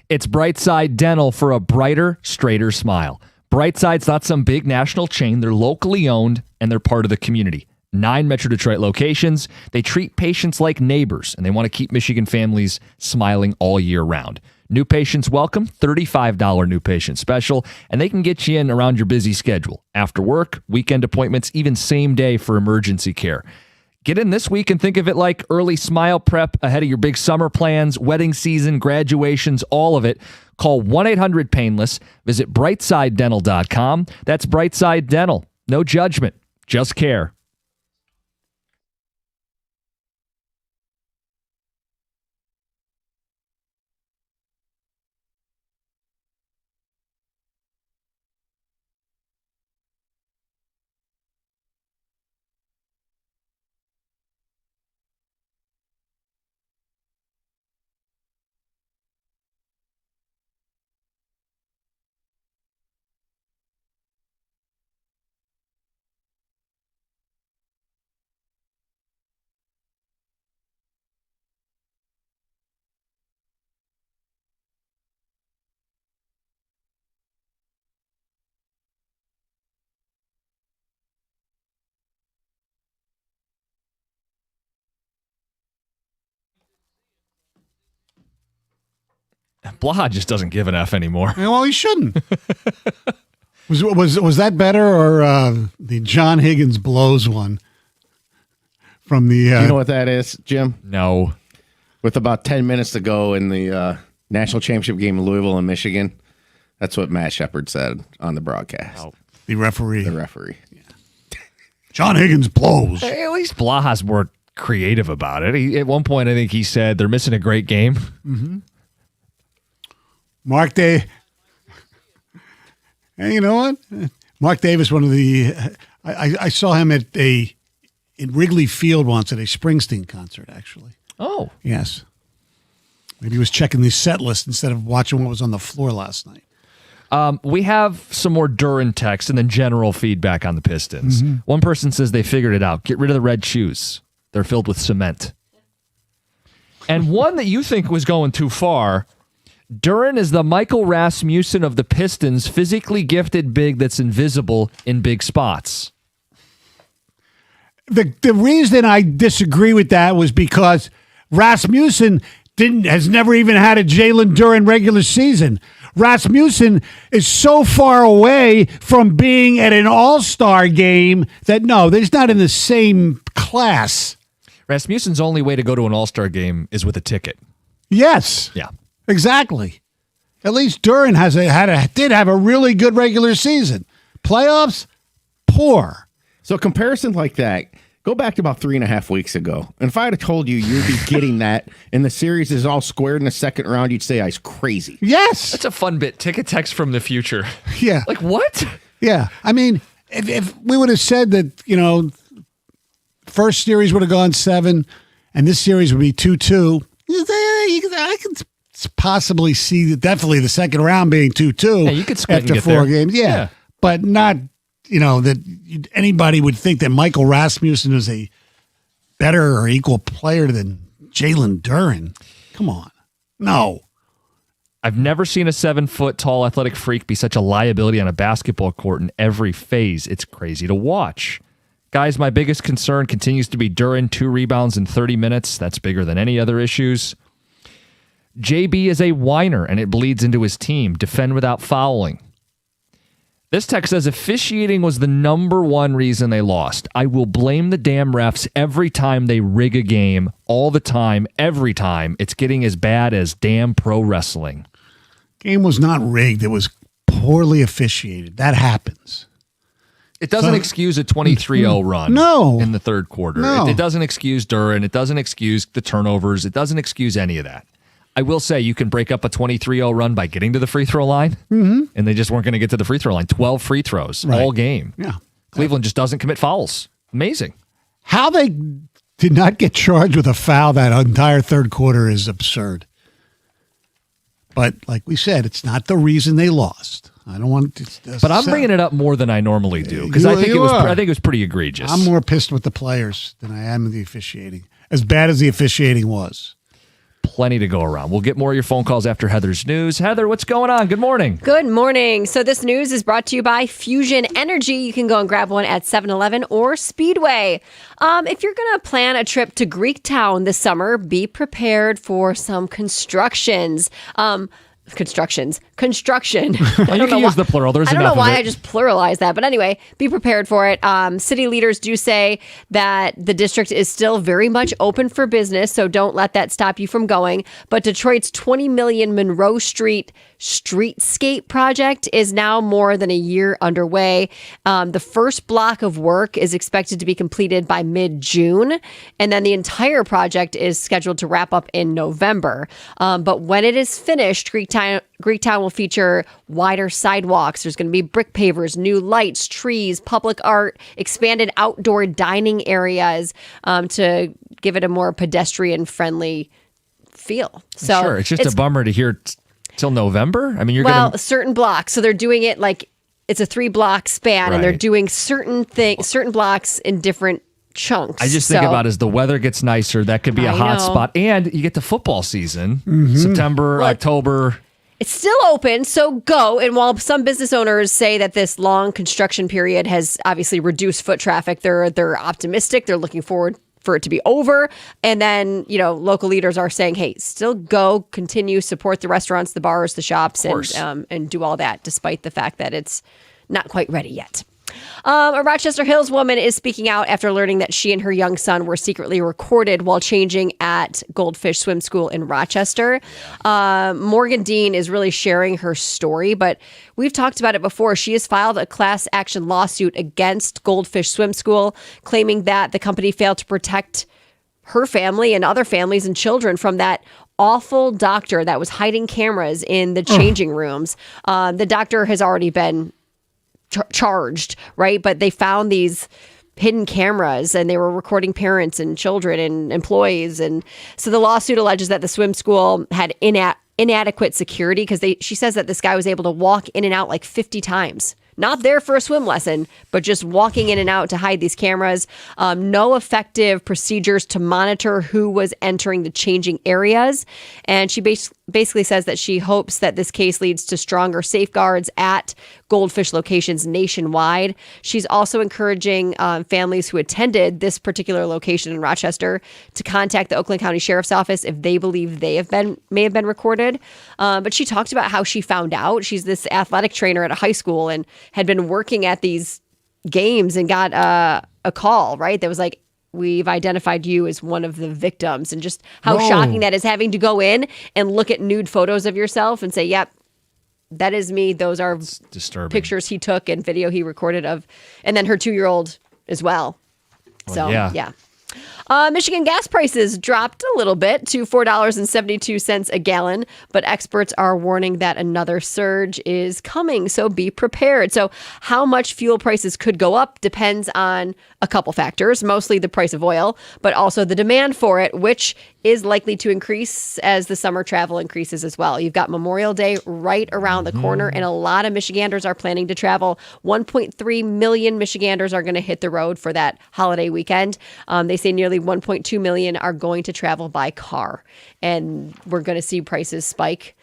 Speaker 2: It's Brightside Dental for a brighter, straighter smile. Brightside's not some big national chain. They're locally owned, and they're part of the community. 9 Metro Detroit locations. They treat patients like neighbors, and they want to keep Michigan families smiling all year round. New patients welcome, $35 new patient special, and they can get you in around your busy schedule. After work, weekend appointments, even same day for emergency care. Get in this week and think of it like early smile prep ahead of your big summer plans, wedding season, graduations, all of it. Call 1-800-PAINLESS. Visit BrightsideDental.com. That's Brightside Dental. No judgment, just care. Blaha just doesn't give an F anymore.
Speaker 1: Well, he shouldn't. Was that better or the John Higgins blows one from the?
Speaker 8: Do you know what that is, Jim?
Speaker 2: No.
Speaker 8: With about 10 minutes to go in the national championship game in Louisville and Michigan, that's what Matt Shepard said on the broadcast.
Speaker 1: Oh, the referee.
Speaker 8: The referee.
Speaker 1: Yeah. John Higgins blows.
Speaker 2: Hey, at least Blaha's more creative about it. At one point, I think he said they're missing a great game.
Speaker 1: Mm-hmm. Mark Day. And you know what? Mark Davis, one of the I saw him in Wrigley Field once at a Springsteen concert, actually.
Speaker 2: Oh.
Speaker 1: Yes. Maybe he was checking the set list instead of watching what was on the floor last night.
Speaker 2: We have some more Duran text and then general feedback on the Pistons.
Speaker 1: Mm-hmm.
Speaker 2: One person says they figured it out. Get rid of the red shoes. They're filled with cement. And one that you think was going too far, Duran is the Michael Rasmussen of the Pistons, physically gifted big that's invisible in big spots.
Speaker 1: The reason I disagree with that was because Rasmussen has never even had a Jalen Duran regular season. Rasmussen is so far away from being at an all-star game that no, he's not in the same class.
Speaker 2: Rasmussen's only way to go to an all-star game is with a ticket.
Speaker 1: Yes.
Speaker 2: Yeah.
Speaker 1: Exactly. At least Duran did have a really good regular season. Playoffs, poor.
Speaker 8: So a comparison like that, go back to about 3.5 weeks ago. And if I had told you you'd be getting that and the series is all squared in the second round, you'd say I was crazy.
Speaker 1: Yes.
Speaker 2: That's a fun bit. Ticket text from the future.
Speaker 1: Yeah.
Speaker 2: Like what?
Speaker 1: Yeah. I mean, if we would have said that, first series would have gone 7 and this series would be 2-2, I can possibly see definitely the second round being 2-2
Speaker 2: yeah, you could squint
Speaker 1: after
Speaker 2: and get
Speaker 1: 4
Speaker 2: there.
Speaker 1: games. Yeah. But not, that anybody would think that Michael Rasmussen is a better or equal player than Jalen Duran. Come on. No.
Speaker 2: I've never seen a 7-foot tall athletic freak be such a liability on a basketball court in every phase. It's crazy to watch. Guys, my biggest concern continues to be Duran, 2 rebounds in 30 minutes. That's bigger than any other issues. JB is a whiner, and it bleeds into his team. Defend without fouling. This text says officiating was the number one reason they lost. I will blame the damn refs every time they rig a game, all the time, every time. It's getting as bad as damn pro wrestling.
Speaker 1: Game was not rigged. It was poorly officiated. That happens.
Speaker 2: It doesn't excuse a 23-0 run
Speaker 1: No.
Speaker 2: in the third quarter.
Speaker 1: No.
Speaker 2: It doesn't excuse Duran. It doesn't excuse the turnovers. It doesn't excuse any of that. I will say you can break up a 23-0 run by getting to the free throw line, and they just weren't going to get to the free throw line. 12 free throws all game.
Speaker 1: Yeah.
Speaker 2: Cleveland just doesn't commit fouls. Amazing.
Speaker 1: How they did not get charged with a foul that entire third quarter is absurd. But like we said, it's not the reason they lost. I don't want to.
Speaker 2: But I'm bringing it up more than I normally do because I think it was pretty egregious.
Speaker 1: I'm more pissed with the players than I am with the officiating. As bad as the officiating was.
Speaker 2: plenty to go around. We'll get more of your phone calls after Heather's news. Heather, what's going on? Good morning.
Speaker 3: Good morning. So this news is brought to you by Fusion Energy. You can go and grab one at 7-Eleven or Speedway. If you're going to plan a trip to Greektown this summer, be prepared for some construction. Construction.
Speaker 2: Well, you can use the plural. There's
Speaker 3: I don't
Speaker 2: enough
Speaker 3: know why
Speaker 2: of it.
Speaker 3: I just pluralized that. But anyway, be prepared for it. City leaders do say that the district is still very much open for business, so don't let that stop you from going. But Detroit's $20 million Monroe Street streetscape project is now more than a year underway. The first block of work is expected to be completed by mid-June, and then the entire project is scheduled to wrap up in November. But when it is finished, Greektown will feature wider sidewalks. There's going to be brick pavers, new lights, trees, public art, expanded outdoor dining areas to give it a more pedestrian-friendly feel. So
Speaker 2: sure, it's just a bummer to hear till November. I mean,
Speaker 3: certain blocks. So they're doing it like it's a 3-block span, and they're
Speaker 2: Right.
Speaker 3: doing certain blocks in different chunks.
Speaker 2: I just think about as the weather gets nicer, that could be a
Speaker 3: I
Speaker 2: hot
Speaker 3: know.
Speaker 2: spot. And you get to football season,
Speaker 3: Mhm.
Speaker 2: September,
Speaker 3: Look,
Speaker 2: October.
Speaker 3: It's still open, so go. And while some business owners say that this long construction period has obviously reduced foot traffic, they're optimistic. They're looking forward for it to be over. And then, local leaders are saying, hey, still go, continue, support the restaurants, the bars, the shops, and do all that, despite the fact that it's not quite ready yet. A Rochester Hills woman is speaking out after learning that she and her young son were secretly recorded while changing at Goldfish Swim School in Rochester. Morgan Dean is really sharing her story, but we've talked about it before. She has filed a class action lawsuit against Goldfish Swim School, claiming that the company failed to protect her family and other families and children from that awful doctor that was hiding cameras in the changing rooms. The doctor has already been charged, right? But they found these hidden cameras and they were recording parents and children and employees. And so the lawsuit alleges that the swim school had inadequate security because she says that this guy was able to walk in and out like 50 times. Not there for a swim lesson, but just walking in and out to hide these cameras. No effective procedures to monitor who was entering the changing areas. And she basically says that she hopes that this case leads to stronger safeguards at Goldfish locations nationwide. She's also encouraging families who attended this particular location in Rochester to contact the Oakland County Sheriff's Office if they believe they may have been recorded. But she talked about how she found out. She's this athletic trainer at a high school and had been working at these games and got a call, right? That was like, we've identified you as one of the victims, and just how
Speaker 1: Whoa.
Speaker 3: shocking that is, having to go in and look at nude photos of yourself and say, yep, that is me. Those are
Speaker 2: disturbing
Speaker 3: pictures he took and video he recorded of, and then her 2-year-old as well. So, yeah. Michigan gas prices dropped a little bit to $4.72 a gallon, but experts are warning that another surge is coming, so be prepared. So how much fuel prices could go up depends on a couple factors, mostly the price of oil, but also the demand for it, which is likely to increase as the summer travel increases as well. You've got Memorial Day right around the corner, and a lot of Michiganders are planning to travel. 1.3 million Michiganders are going to hit the road for that holiday weekend. They say nearly 1.2 million are going to travel by car, and we're going to see prices spike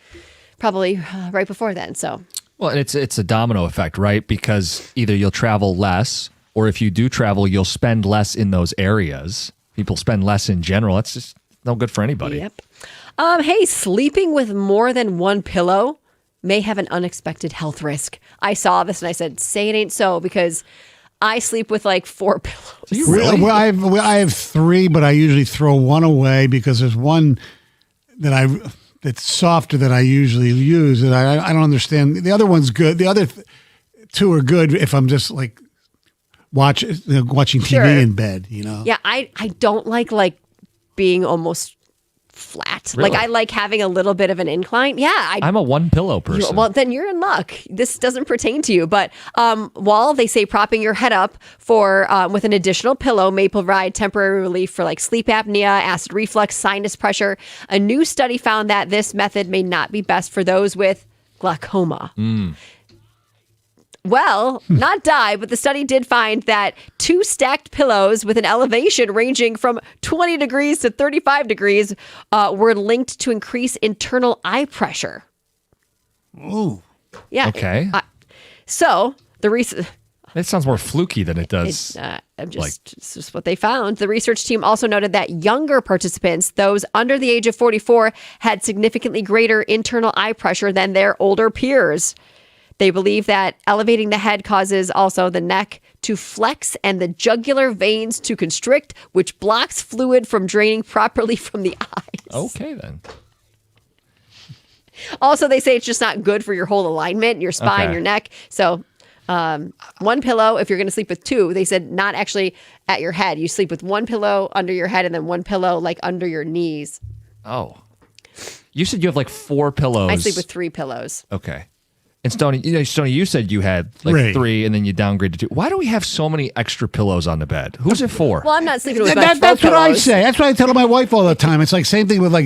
Speaker 3: probably right before then. So,
Speaker 2: well, and it's a domino effect, right? Because either you'll travel less, or if you do travel, you'll spend less in those areas. People spend less in general. That's just no good for anybody.
Speaker 3: Yep. Hey, sleeping with more than one pillow may have an unexpected health risk. I saw this and I said, say it ain't so, because I sleep with like 4 pillows.
Speaker 1: Well, I have 3, but I usually throw one away because there's one that's softer that I usually use, and I don't understand. The other one's good. The other 2 are good if I'm just like watching TV
Speaker 3: Sure.
Speaker 1: in bed.
Speaker 3: Yeah, I don't like being almost flat.
Speaker 2: Really?
Speaker 3: Like I like having a little bit of an incline. Yeah,
Speaker 2: I'm a 1 pillow person.
Speaker 3: Well, then you're in luck. This doesn't pertain to you. But while they say propping your head up with an additional pillow may provide temporary relief for like sleep apnea, acid reflux, sinus pressure, a new study found that this method may not be best for those with glaucoma. not die, but the study did find that 2 stacked pillows with an elevation ranging from 20 degrees to 35 degrees were linked to increase internal eye pressure.
Speaker 1: Ooh.
Speaker 3: Yeah.
Speaker 2: Okay.
Speaker 3: So the research.
Speaker 2: It sounds more fluky than it does.
Speaker 3: It's just what they found. The research team also noted that younger participants, those under the age of 44, had significantly greater internal eye pressure than their older peers. They believe that elevating the head causes also the neck to flex and the jugular veins to constrict, which blocks fluid from draining properly from the eyes.
Speaker 2: Okay, then.
Speaker 3: Also, they say it's just not good for your whole alignment, your spine, your neck. So one pillow, if you're going to sleep with 2, they said not actually at your head. You sleep with 1 pillow under your head and then 1 pillow like under your knees.
Speaker 2: Oh. You said you have like 4 pillows.
Speaker 3: I sleep with 3 pillows.
Speaker 2: Okay. And Stoney, you said you had like 3 and then you downgraded to 2. Why do we have so many extra pillows on the bed? Who's it for?
Speaker 3: Well, I'm not sleeping with
Speaker 1: That's what I say. That's what I tell my wife all the time. It's like same thing with like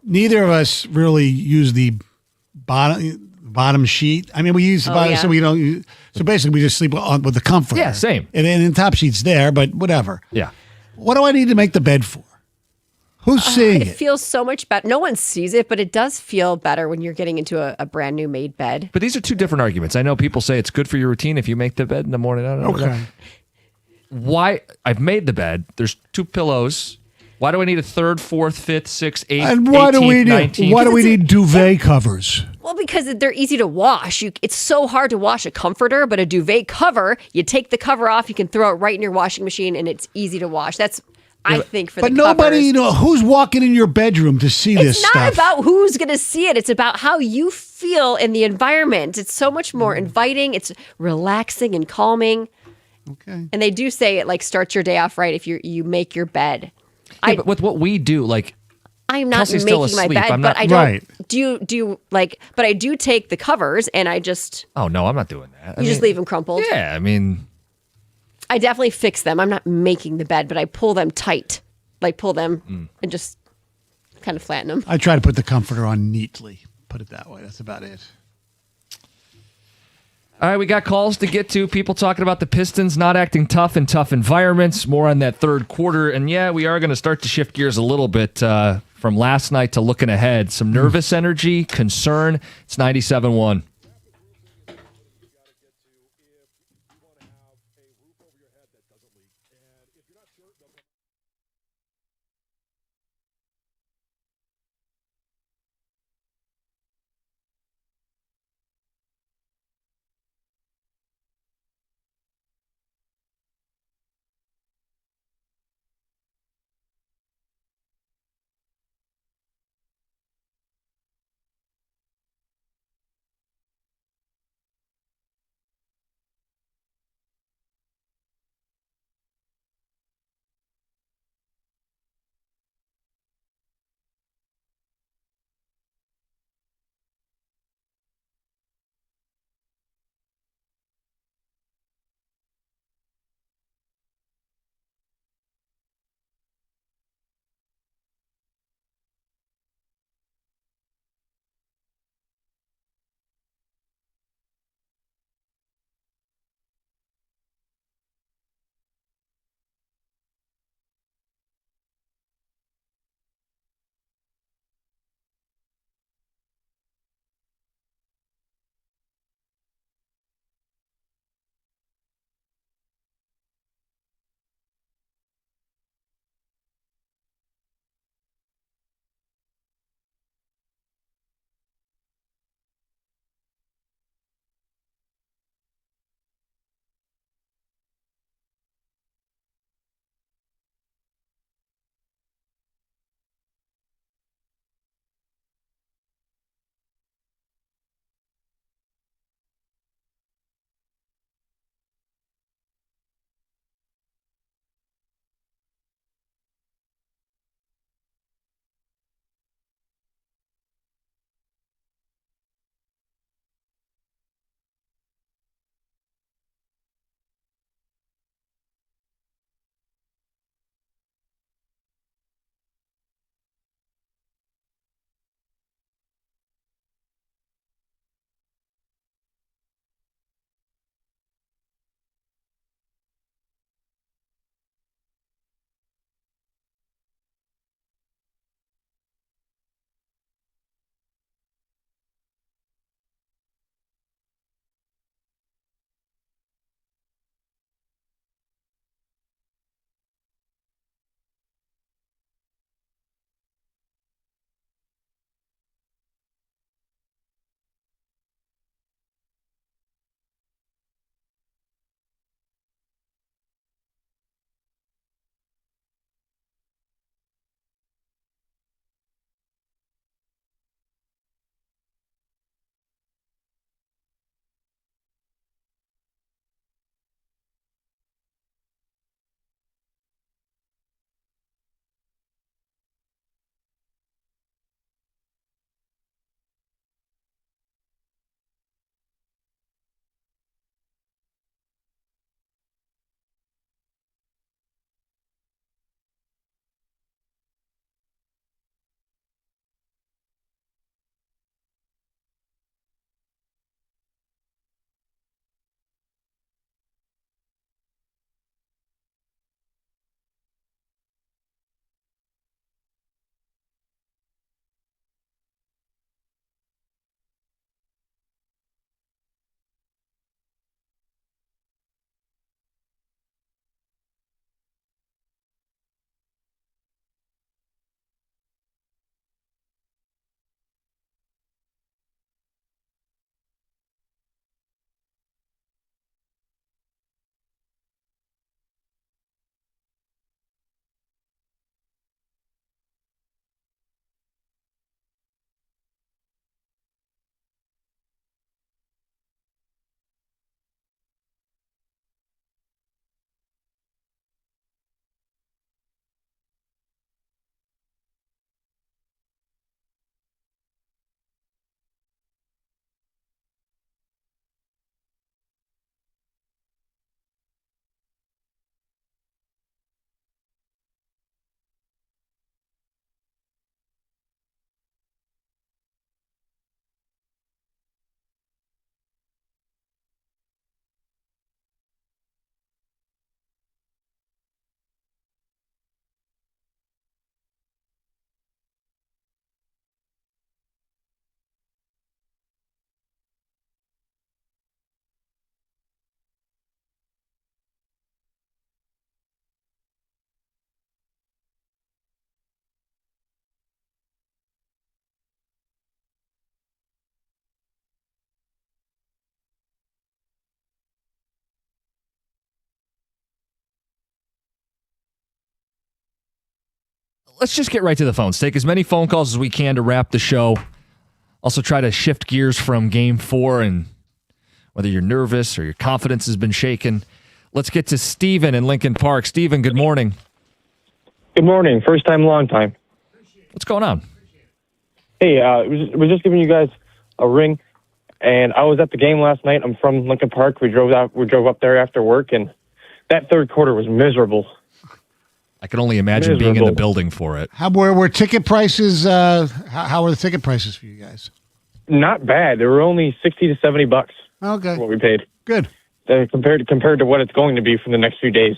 Speaker 1: neither of us really use the bottom sheet. I mean, we use the bottom, so we don't use. So basically, we just sleep with the comforter.
Speaker 2: Yeah, same.
Speaker 1: And then the top sheet's there, but whatever.
Speaker 2: Yeah.
Speaker 1: What do I need to make the bed for? Who's seeing
Speaker 3: It
Speaker 1: it?
Speaker 3: feels so much better. No one sees it, but it does feel better when you're getting into a brand new made bed.
Speaker 2: But these are 2 different arguments. I know people say it's good for your routine if you make the bed in the morning. I don't know.
Speaker 1: Okay.
Speaker 2: Why? I've made the bed. There's 2 pillows. Why do I need a 3rd, 4th, 5th, 6th, 8th,
Speaker 1: And why
Speaker 2: 18th,
Speaker 1: do we need
Speaker 2: 19th?
Speaker 1: why do we need duvet covers?
Speaker 3: Well, because they're easy to wash. It's so hard to wash a comforter, but a duvet cover, you take the cover off, you can throw it right in your washing machine, and it's easy to wash. That's, I think, for the
Speaker 1: But nobody,
Speaker 3: covers.
Speaker 1: who's walking in your bedroom to see this
Speaker 3: It's not
Speaker 1: stuff?
Speaker 3: about who's going to see it. It's about how you feel in the environment. It's so much more inviting. It's relaxing and calming.
Speaker 1: Okay.
Speaker 3: And they do say it like starts your day off right if you make your bed.
Speaker 2: Yeah, but with what we do, like
Speaker 3: I'm not
Speaker 2: Kelsey's still
Speaker 3: making my
Speaker 2: asleep.
Speaker 3: bed,
Speaker 2: I'm
Speaker 3: but
Speaker 2: not-
Speaker 3: I don't
Speaker 2: Right.
Speaker 3: but I do take the covers and I just
Speaker 2: oh no, I'm not doing that.
Speaker 3: you just leave them crumpled.
Speaker 2: Yeah, I mean,
Speaker 3: I definitely fix them. I'm not making the bed, but I pull them tight, like pull them and just kind of flatten them.
Speaker 1: I try to put the comforter on neatly. Put it that way. That's about it.
Speaker 2: all right, we got calls to get to. People talking about the Pistons not acting tough in tough environments. More on that 3rd quarter. And yeah, we are going to start to shift gears a little bit from last night to looking ahead. Some nervous energy, concern. It's 97.1. let's just get right to the phones. Take as many phone calls as we can to wrap the show. Also try to shift gears from game 4 and whether you're nervous or your confidence has been shaken. Let's get to Steven in Lincoln Park. Steven, good morning.
Speaker 19: Good morning. First time, long time.
Speaker 2: What's going on?
Speaker 19: Hey, we're just giving you guys a ring. And I was at the game last night. I'm from Lincoln Park. We drove up there after work, and that third quarter was miserable.
Speaker 2: I can only imagine being in the building for it.
Speaker 1: How were ticket prices? How were the ticket prices for you guys?
Speaker 19: Not bad. They were only $60 to $70.
Speaker 1: Okay,
Speaker 19: what we paid.
Speaker 1: Good.
Speaker 19: Compared to what it's going to be for the next few days,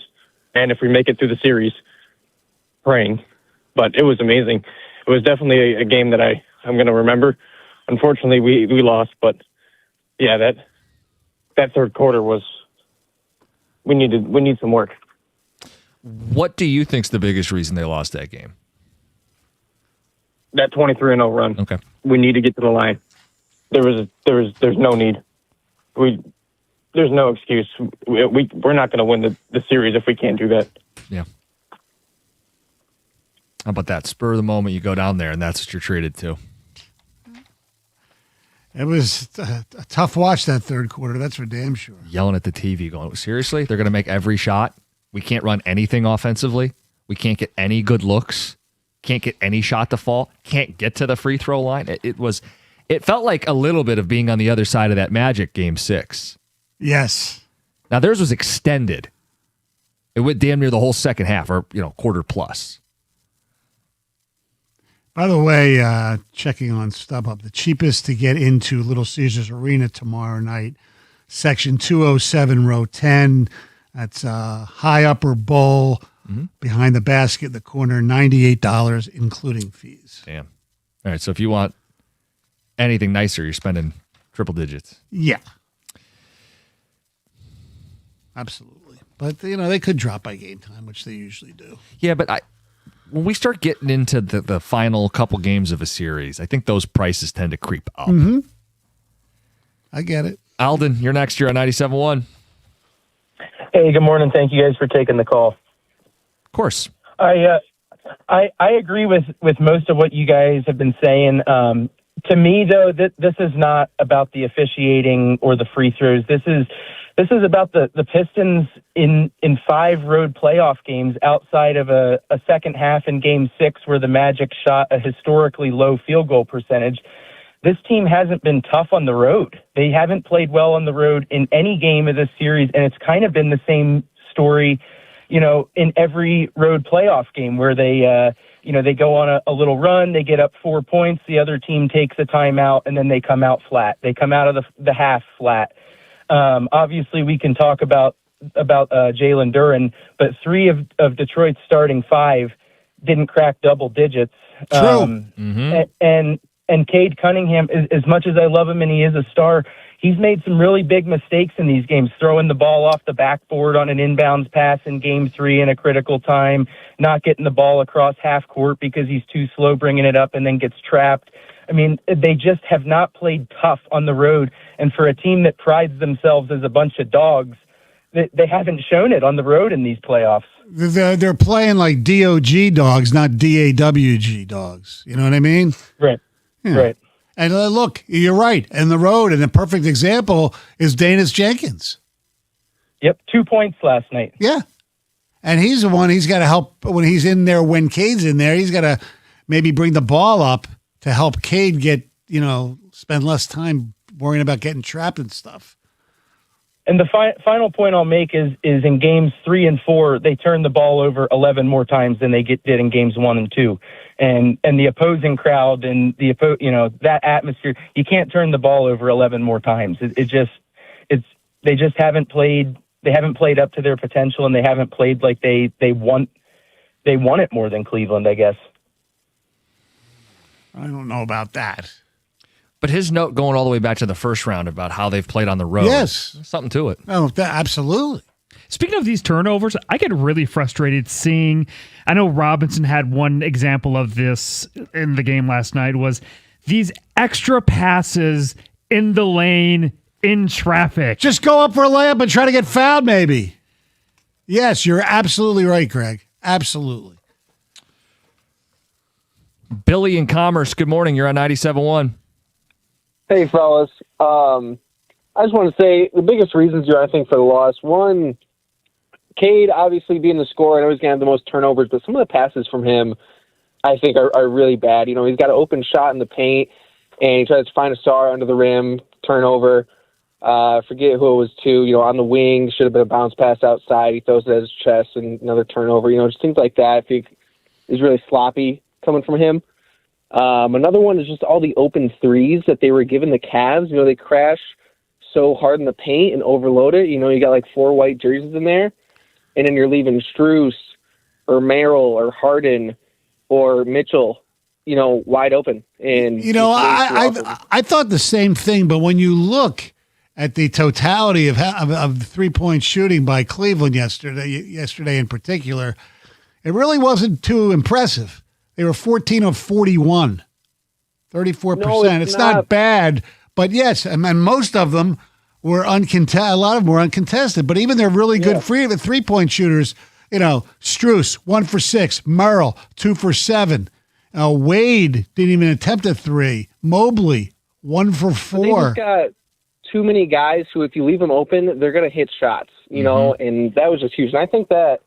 Speaker 19: and if we make it through the series, praying. But it was amazing. It was definitely a game that I'm going to remember. Unfortunately, we lost, but yeah, that third quarter was. We need some work.
Speaker 2: What do you think's the biggest reason they lost that game?
Speaker 19: That 23-0 run.
Speaker 2: Okay.
Speaker 19: We need to get to the line. There's no need. There's no excuse. We're not going to win the series if we can't do that.
Speaker 2: Yeah. How about that? Spur of the moment, you go down there, and that's what you're treated to.
Speaker 1: It was a tough watch that third quarter. That's for damn sure.
Speaker 2: Yelling at the TV, going, seriously? They're going to make every shot? We can't run anything offensively? We can't get any good looks? Can't get any shot to fall? Can't get to the free throw line? It felt like a little bit of being on the other side of that Magic Game 6.
Speaker 1: Yes.
Speaker 2: Now, theirs was extended. It went damn near the whole second half, or, quarter plus.
Speaker 1: By the way, checking on StubHub, the cheapest to get into Little Caesars Arena tomorrow night, section 207, row 10. That's high upper bowl behind the basket in the corner, $98, including fees.
Speaker 2: Damn. All right, so if you want anything nicer, you're spending triple digits.
Speaker 1: Yeah. Absolutely. But, they could drop by game time, which they usually do.
Speaker 2: Yeah, but when we start getting into the final couple games of a series, I think those prices tend to creep up.
Speaker 1: Mm-hmm. I get it.
Speaker 2: Alden, you're next year on 97.1.
Speaker 20: Hey, good morning. Thank you guys for taking the call.
Speaker 2: Of course.
Speaker 20: I agree with most of what you guys have been saying. To me, though, this is not about the officiating or the free throws. This is about the Pistons in 5 road playoff games outside of a second half in Game 6 where the Magic shot a historically low field goal percentage. This team hasn't been tough on the road. They haven't played well on the road in any game of this series, and it's kind of been the same story, in every road playoff game where they go on a little run, they get up 4 points, the other team takes a timeout, and then they come out flat. They come out of the half flat. Obviously, we can talk about Jalen Duren, but 3 of Detroit's starting 5 didn't crack double digits.
Speaker 1: True.
Speaker 20: And Cade Cunningham, as much as I love him and he is a star, he's made some really big mistakes in these games, throwing the ball off the backboard on an inbounds pass in Game 3 in a critical time, not getting the ball across half court because he's too slow bringing it up and then gets trapped. I mean, they just have not played tough on the road. And for a team that prides themselves as a bunch of dogs, they haven't shown it on the road in these playoffs.
Speaker 1: They're playing like DOG dogs, not DAWG dogs. You know what I mean?
Speaker 20: Right.
Speaker 1: Yeah.
Speaker 20: Right.
Speaker 1: And look, you're right. And the road, and a perfect example is Danis Jenkins.
Speaker 20: Yep, 2 points last night.
Speaker 1: Yeah. And he's the one, he's got to help when he's in there, when Cade's in there, he's got to maybe bring the ball up to help Cade get, spend less time worrying about getting trapped and stuff.
Speaker 20: And the final point I'll make is in games 3 and 4, they turned the ball over 11 more times than they did in games 1 and 2. And the opposing crowd and that atmosphere, you can't turn the ball over 11 more times. They just haven't played. They haven't played up to their potential, and they haven't played like they want it more than Cleveland, I guess.
Speaker 1: I don't know about that.
Speaker 2: But his note going all the way back to the first round about how they've played on the road.
Speaker 1: Yes.
Speaker 2: Something to it.
Speaker 1: Oh, absolutely.
Speaker 4: Speaking of these turnovers, I get really frustrated seeing, I know Robinson had one example of this in the game last night, was these extra passes in the lane in traffic.
Speaker 1: Just go up for a layup and try to get fouled, maybe. Yes, you're absolutely right, Greg. Absolutely.
Speaker 2: Billy in Commerce, good morning. You're on 97.1.
Speaker 21: Hey, fellas. I just want to say the biggest reasons here, I think, for the loss. One, Cade obviously being the scorer. I know he's going to have the most turnovers, but some of the passes from him, I think, are really bad. You know, he's got an open shot in the paint, and he tries to find a star under the rim, turnover. Forget who it was to, you know, on the wing, should have been a bounce pass outside. He throws it at his chest and another turnover. You know, just things like that. I think is really sloppy coming from him. Another one is just all the open threes that they were giving the Cavs. You know, they crash so hard in the paint and overload it. You know, you got like 4 white jerseys in there, and then you're leaving Strus or Merrill or Harden or Mitchell, you know, wide open. And
Speaker 1: you know, I thought the same thing, but when you look at the totality of the 3-point shooting by Cleveland yesterday in particular, it really wasn't too impressive. They were 14 of 41, 34%.
Speaker 21: No,
Speaker 1: it's not bad, but yes, and most of them were uncontested. A lot of them were uncontested, but even their really good 3-point shooters, you know, Strus, 1 for 6, Merrill, 2 for 7. Wade didn't even attempt a 3. Mobley, 1 for 4.
Speaker 21: They just got too many guys who, if you leave them open, they're going to hit shots, you know, and that was just huge. And I think that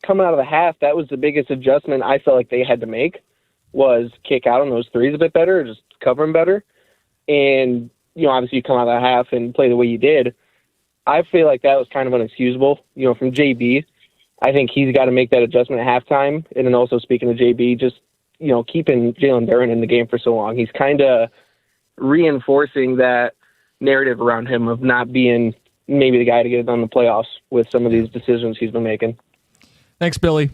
Speaker 21: coming out of the half, that was the biggest adjustment I felt like they had to make, was kick out on those threes a bit better, just cover them better. And, you know, obviously you come out of the half and play the way you did. I feel like that was kind of unexcusable, you know, from JB. I think he's got to make that adjustment at halftime. And then also, speaking of JB, just, you know, keeping Jalen Duren in the game for so long, he's kind of reinforcing that narrative around him of not being maybe the guy to get it done in the playoffs with some of these decisions he's been making.
Speaker 2: Thanks, Billy.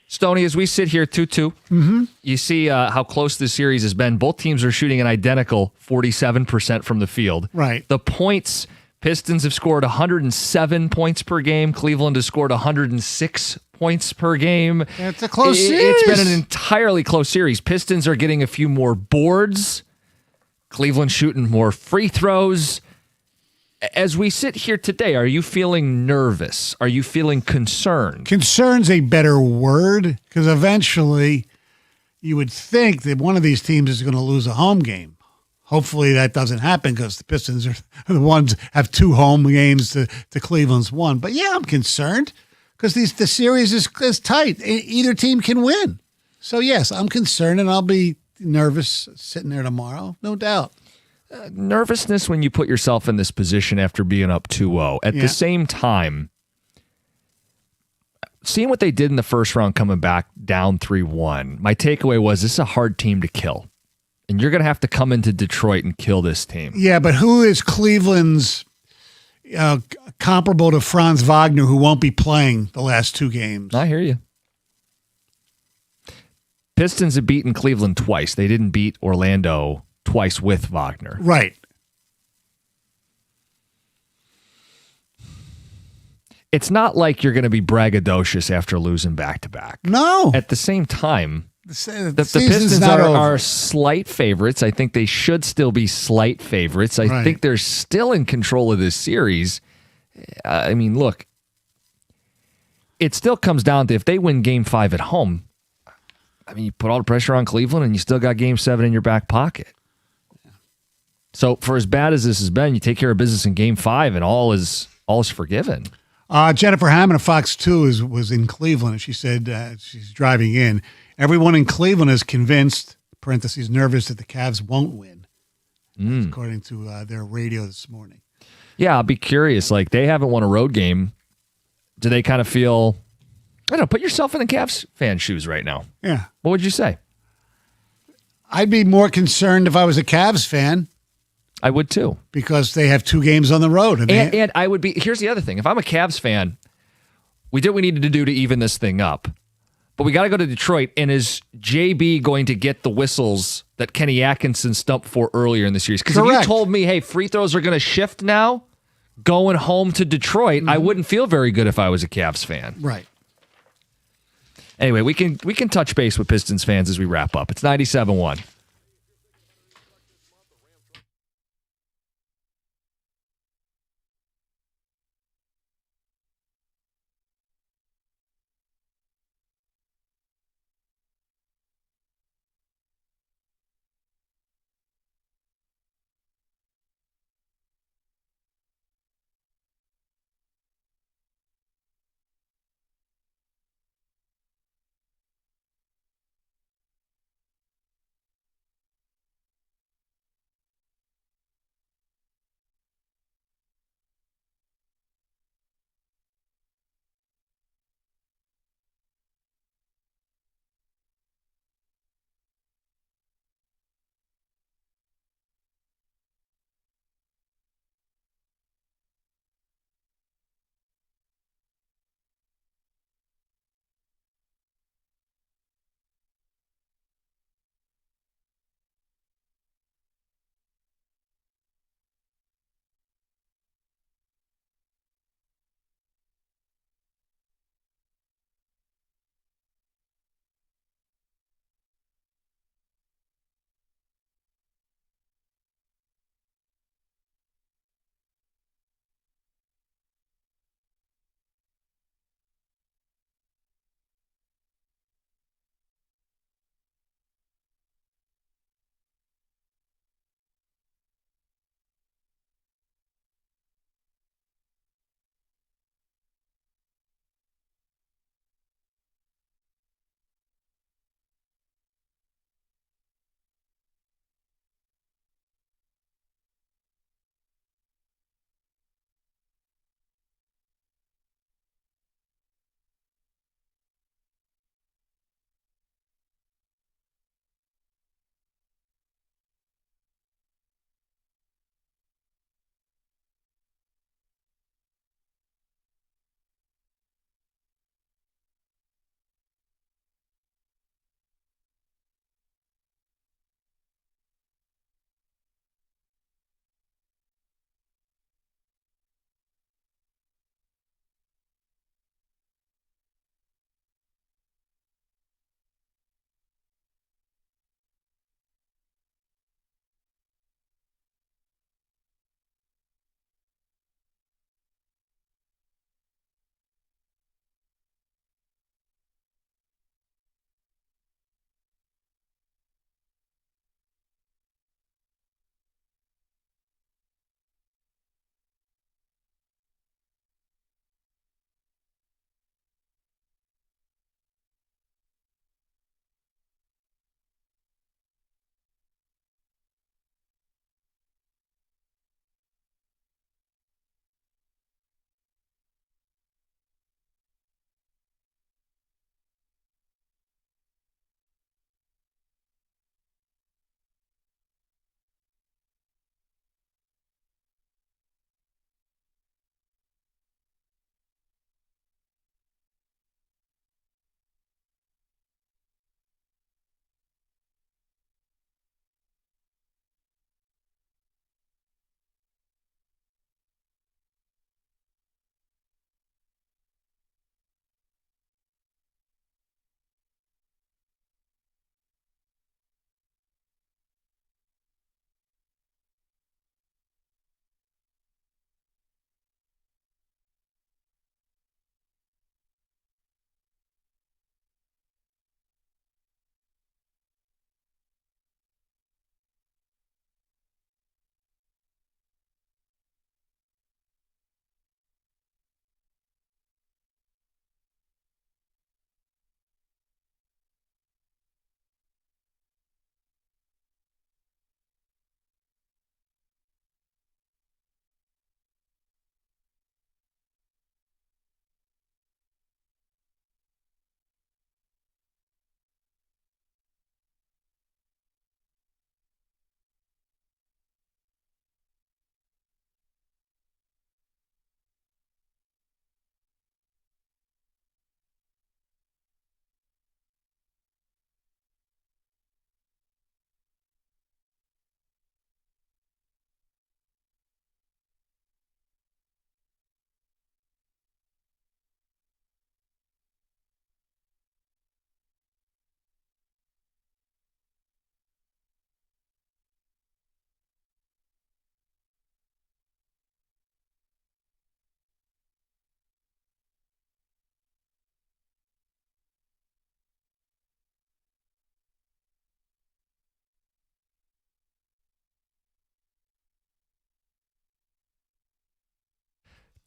Speaker 2: Stoney, as we sit here 2-2, you see how close this series has been. Both teams are shooting an identical 47% from the field.
Speaker 1: Right.
Speaker 2: The points, Pistons have scored 107 points per game. Cleveland has scored 106 points per game.
Speaker 1: It's a close series.
Speaker 2: It's been an entirely close series. Pistons are getting a few more boards. Cleveland shooting more free throws. As we sit here today, are you feeling nervous? Are you feeling concerned?
Speaker 1: Concern's a better word, because eventually you would think that one of these teams is going to lose a home game. Hopefully that doesn't happen, because the Pistons are the ones have 2 home games to Cleveland's 1. But yeah, I'm concerned, because the series is tight. Either team can win. So yes, I'm concerned, and I'll be nervous sitting there tomorrow, no doubt.
Speaker 2: Nervousness when you put yourself in this position after being up 2-0. At the same time, seeing what they did in the first round coming back down 3-1, my takeaway was this is a hard team to kill. And you're going to have to come into Detroit and kill this team.
Speaker 1: Yeah, but who is Cleveland's comparable to Franz Wagner, who won't be playing the last 2 games?
Speaker 2: I hear you. Pistons have beaten Cleveland twice. They didn't beat Orlando twice with Wagner.
Speaker 1: Right.
Speaker 2: It's not like you're going to be braggadocious after losing back-to-back.
Speaker 1: No.
Speaker 2: At the same time,
Speaker 1: the
Speaker 2: Pistons are slight favorites. I think they should still be slight favorites. I think they're still in control of this series. I mean, look, it still comes down to if they win Game 5 at home, I mean, you put all the pressure on Cleveland and you still got Game 7 in your back pocket. So for as bad as this has been, you take care of business in Game 5 and all is forgiven.
Speaker 1: Jennifer Hammond of Fox 2 was in Cleveland, and she said she's driving in. Everyone in Cleveland is convinced, parentheses, nervous that the Cavs won't win, according to their radio this morning.
Speaker 2: Yeah, I'll be curious. Like, they haven't won a road game. Do they kind of feel, I don't know, put yourself in the Cavs fan shoes right now.
Speaker 1: Yeah.
Speaker 2: What would you say?
Speaker 1: I'd be more concerned if I was a Cavs fan.
Speaker 2: I would too.
Speaker 1: Because they have 2 games on the road.
Speaker 2: And I would be, here's the other thing. If I'm a Cavs fan, we did what we needed to do to even this thing up. But we got to go to Detroit. And is JB going to get the whistles that Kenny Atkinson stumped for earlier in the series? Because if you told me, hey, free throws are going to shift now, going home to Detroit, I wouldn't feel very good if I was a Cavs fan.
Speaker 1: Right.
Speaker 2: Anyway, we can touch base with Pistons fans as we wrap up. It's 97-1.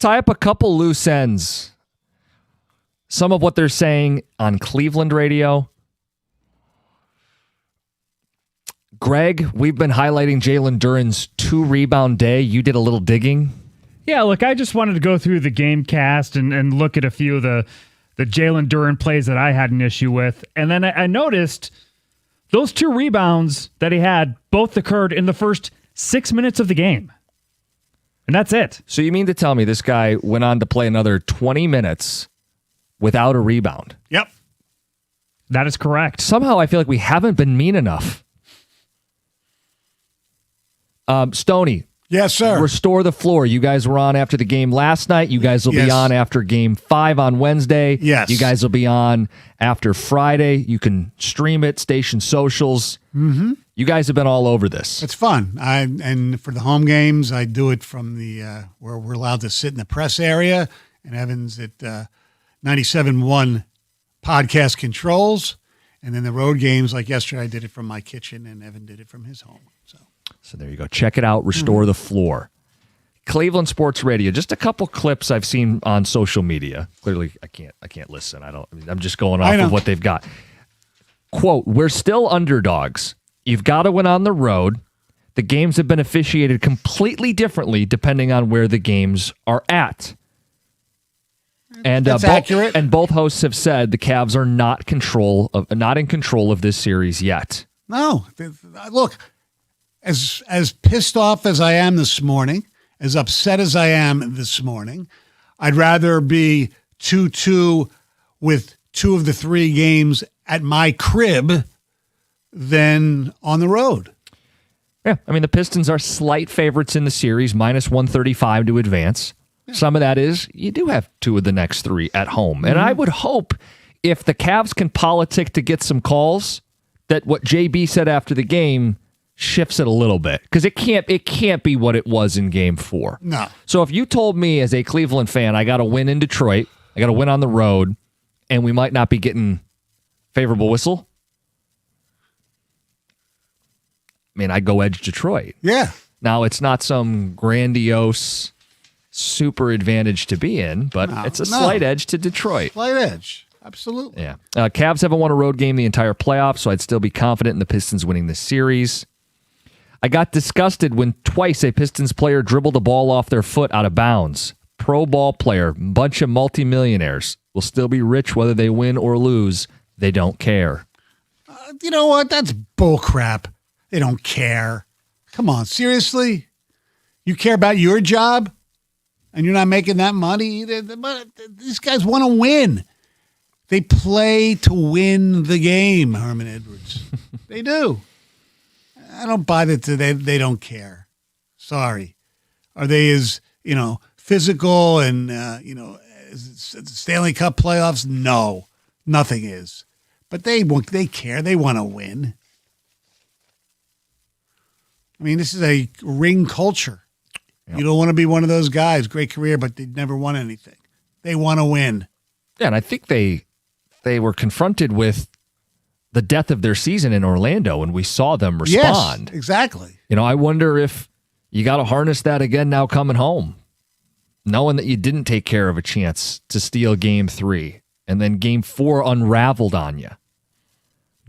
Speaker 2: tie up a couple loose ends. Some of what they're saying on Cleveland radio. Greg, we've been highlighting Jalen Duren's 2-rebound day. You did a little digging.
Speaker 4: Yeah, look, I just wanted to go through the game cast and look at a few of the Jalen Duren plays that I had an issue with. And then I noticed those 2 rebounds that he had both occurred in the first 6 minutes of the game. And that's it.
Speaker 2: So you mean to tell me this guy went on to play another 20 minutes without a rebound?
Speaker 1: Yep.
Speaker 4: That is correct.
Speaker 2: Somehow I feel like we haven't been mean enough. Stoney.
Speaker 1: Yes, sir.
Speaker 2: Restore the Floor. You guys were on after the game last night. You guys will be on after Game 5 on Wednesday.
Speaker 1: Yes.
Speaker 2: You guys will be on after Friday. You can stream it, station socials.
Speaker 1: Mm-hmm.
Speaker 2: You guys have been all over this.
Speaker 1: It's fun. And for the home games, I do it from the where we're allowed to sit in the press area, and Evan's at 97.1 podcast controls. And then the road games, like yesterday, I did it from my kitchen, and Evan did it from his home.
Speaker 2: So there you go. Check it out. Restore the Floor. Cleveland Sports Radio. Just a couple clips I've seen on social media. Clearly, I can't listen. I'm just going off of what they've got. Quote, "We're still underdogs. You've got to win on the road. The games have been officiated completely differently depending on where the games are at." And
Speaker 1: That's accurate.
Speaker 2: And both hosts have said the Cavs are not in control of this series yet.
Speaker 1: No. Look, as pissed off as I am this morning, as upset as I am this morning, I'd rather be 2-2 with 2 of the 3 games at my crib than on the road.
Speaker 2: Yeah, I mean, the Pistons are slight favorites in the series, minus 135 to advance. Yeah. Some of that is you do have 2 of the next 3 at home. Mm-hmm. And I would hope if the Cavs can politic to get some calls, that what JB said after the game shifts it a little bit, because it can't be what it was in Game 4.
Speaker 1: No.
Speaker 2: So if you told me as a Cleveland fan, I got to win in Detroit, I got to win on the road, and we might not be getting favorable whistle, I mean, I'd go edge Detroit.
Speaker 1: Yeah.
Speaker 2: Now, it's not some grandiose super advantage to be in, but it's a slight edge to Detroit.
Speaker 1: Slight edge. Absolutely.
Speaker 2: Yeah. Cavs haven't won a road game the entire playoffs, so I'd still be confident in the Pistons winning this series. I got disgusted when twice a Pistons player dribbled the ball off their foot out of bounds. Pro ball player, bunch of multimillionaires, will still be rich whether they win or lose. They don't care.
Speaker 1: You know what? That's bullcrap. They don't care. Come on, seriously? You care about your job and you're not making that money? These guys want to win. They play to win the game, Herman Edwards. They do. I don't buy that they don't care. Sorry. Are they as, physical and, as Stanley Cup playoffs? No, nothing is. But they care. They want to win. I mean, this is a ring culture. Yep. You don't want to be one of those guys. Great career, but they never won anything. They want to win.
Speaker 2: Yeah, and I think they were confronted with the death of their season in Orlando, and we saw them respond.
Speaker 1: Yes, exactly.
Speaker 2: I wonder if you got to harness that again now coming home, knowing that you didn't take care of a chance to steal Game 3, and then Game 4 unraveled on you.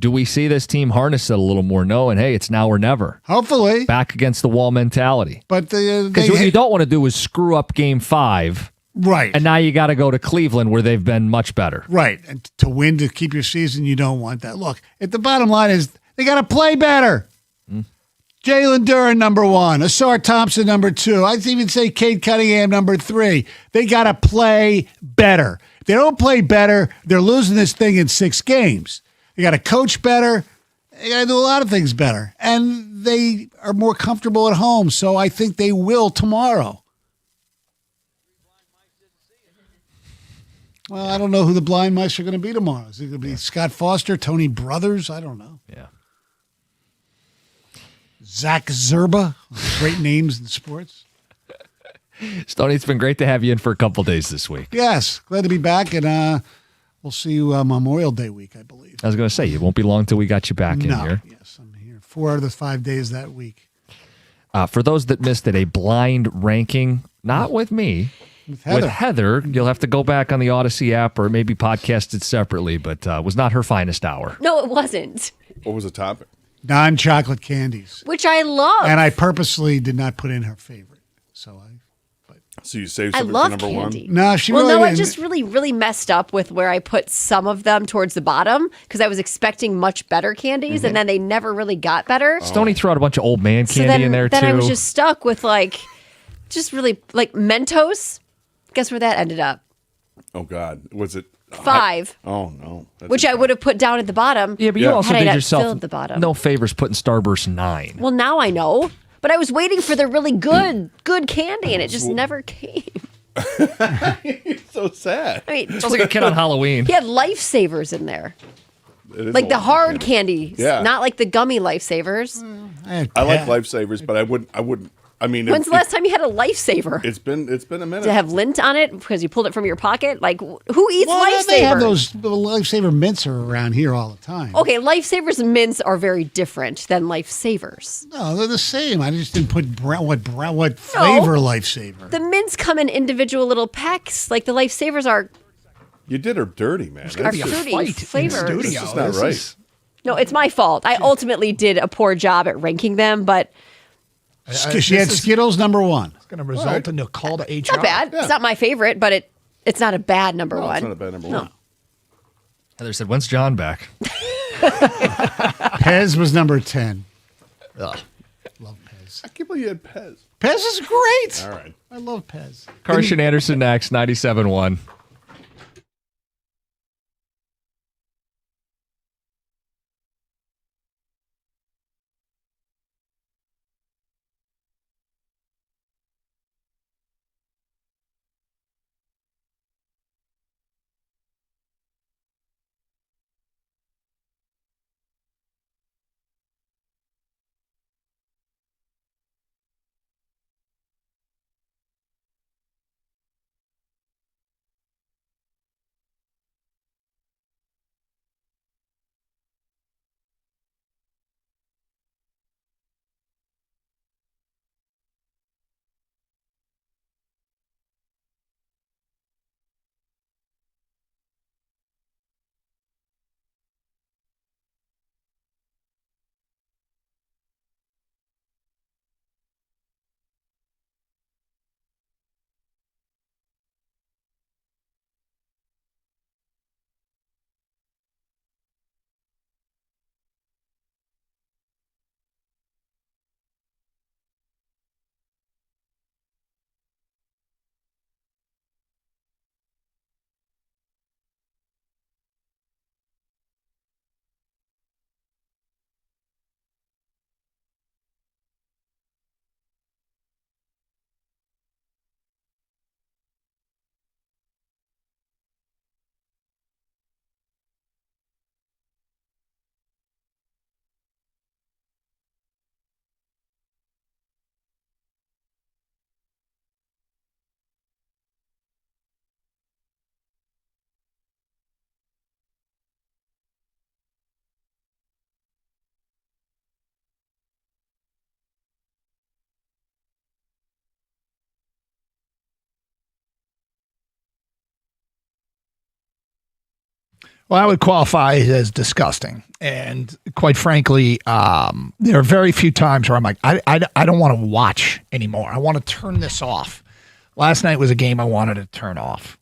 Speaker 2: Do we see this team harness it a little more, knowing, hey, it's now or never?
Speaker 1: Hopefully.
Speaker 2: Back against the wall mentality.
Speaker 1: But
Speaker 2: because what you don't want to do is screw up Game 5.
Speaker 1: Right.
Speaker 2: And now you got to go to Cleveland where they've been much better.
Speaker 1: Right. And to win, to keep your season, you don't want that. Look, the bottom line is they got to play better. Jalen Duren, number 1. Asar Thompson, number 2. I'd even say Cade Cunningham, number 3. They got to play better. If they don't play better, they're losing this thing in 6 games. They got to coach better. They got to do a lot of things better. And they are more comfortable at home, so I think they will tomorrow. Well, I don't know who the blind mice are going to be tomorrow. Is it going to be Scott Foster, Tony Brothers? I don't know.
Speaker 2: Yeah.
Speaker 1: Zach Zerba. Great names in sports.
Speaker 2: Stoney, it's been great to have you in for a couple days this week.
Speaker 1: Yes. Glad to be back, and we'll see you Memorial Day week, I believe.
Speaker 2: I was going to say, it won't be long till we got you back in here.
Speaker 1: Yes, I'm here. 4 out of the 5 days that week.
Speaker 2: For those that missed it, a blind ranking, not with me, with Heather. You'll have to go back on the Odyssey app or maybe podcast it separately, but was not her finest hour.
Speaker 3: No, it wasn't.
Speaker 5: What was the topic?
Speaker 1: Non-chocolate candies.
Speaker 3: Which I love.
Speaker 1: And I purposely did not put in her favorite. So
Speaker 5: you saved
Speaker 3: I
Speaker 5: something
Speaker 3: love
Speaker 5: for number
Speaker 3: candy.
Speaker 5: one?
Speaker 1: No, she
Speaker 3: well,
Speaker 1: really
Speaker 3: no, I
Speaker 1: didn't.
Speaker 3: just really messed up with where I put some of them towards the bottom because I was expecting much better candies, and then they never really got better.
Speaker 2: Stoney threw out a bunch of old man
Speaker 3: So
Speaker 2: candy
Speaker 3: then,
Speaker 2: in there,
Speaker 3: then
Speaker 2: too.
Speaker 3: I was just stuck with just really Mentos. Guess where that ended up?
Speaker 5: Oh, God. Was it
Speaker 3: 5?
Speaker 5: Oh, no. That's
Speaker 3: Which I would have put down at the bottom.
Speaker 2: Yeah, but you also
Speaker 3: had I
Speaker 2: did
Speaker 3: not
Speaker 2: yourself
Speaker 3: filled the bottom.
Speaker 2: no favors putting Starburst 9.
Speaker 3: Well, now I know. But I was waiting for the really good candy, and it just never came.
Speaker 5: so sad.
Speaker 3: I mean,
Speaker 2: Sounds like a kid on Halloween.
Speaker 3: He had Lifesavers in there.
Speaker 5: It is
Speaker 3: Like
Speaker 5: a
Speaker 3: the
Speaker 5: lot of
Speaker 3: hard
Speaker 5: candy.
Speaker 3: candies,
Speaker 5: Yeah.
Speaker 3: not like the gummy Lifesavers.
Speaker 5: I like Lifesavers, but I wouldn't. I mean,
Speaker 3: When's the last time you had a Lifesaver?
Speaker 5: It's been a minute.
Speaker 3: Did it have lint on it because you pulled it from your pocket? Like, who eats Lifesaver?
Speaker 1: They have those the Lifesaver mints are around here all the time.
Speaker 3: Okay, Lifesavers and mints are very different than Lifesavers.
Speaker 1: No, they're the same. I just didn't put what flavor Lifesaver.
Speaker 3: The mints come in individual little packs. Like the Lifesavers are
Speaker 5: You did her dirty, man.
Speaker 3: are fruity flavors.
Speaker 5: That's just not right.
Speaker 3: No, it's my fault. I ultimately did a poor job at ranking them, but
Speaker 1: She had Skittles number 1.
Speaker 22: It's going to result in a call to HR.
Speaker 3: it's not bad. It's not my favorite, but it's not a bad number one.
Speaker 5: It's not a bad number one.
Speaker 2: Heather said, when's John back?
Speaker 1: Pez was number 10. Ugh. Love Pez.
Speaker 5: I can't believe you had Pez.
Speaker 1: Pez is great.
Speaker 5: All right.
Speaker 1: I love Pez.
Speaker 2: Carson Anderson next, 97.1.
Speaker 22: Well, I would qualify it as disgusting. And quite frankly, there are very few times where I'm like, I don't want to watch anymore. I want to turn this off. Last night was a game I wanted to turn off.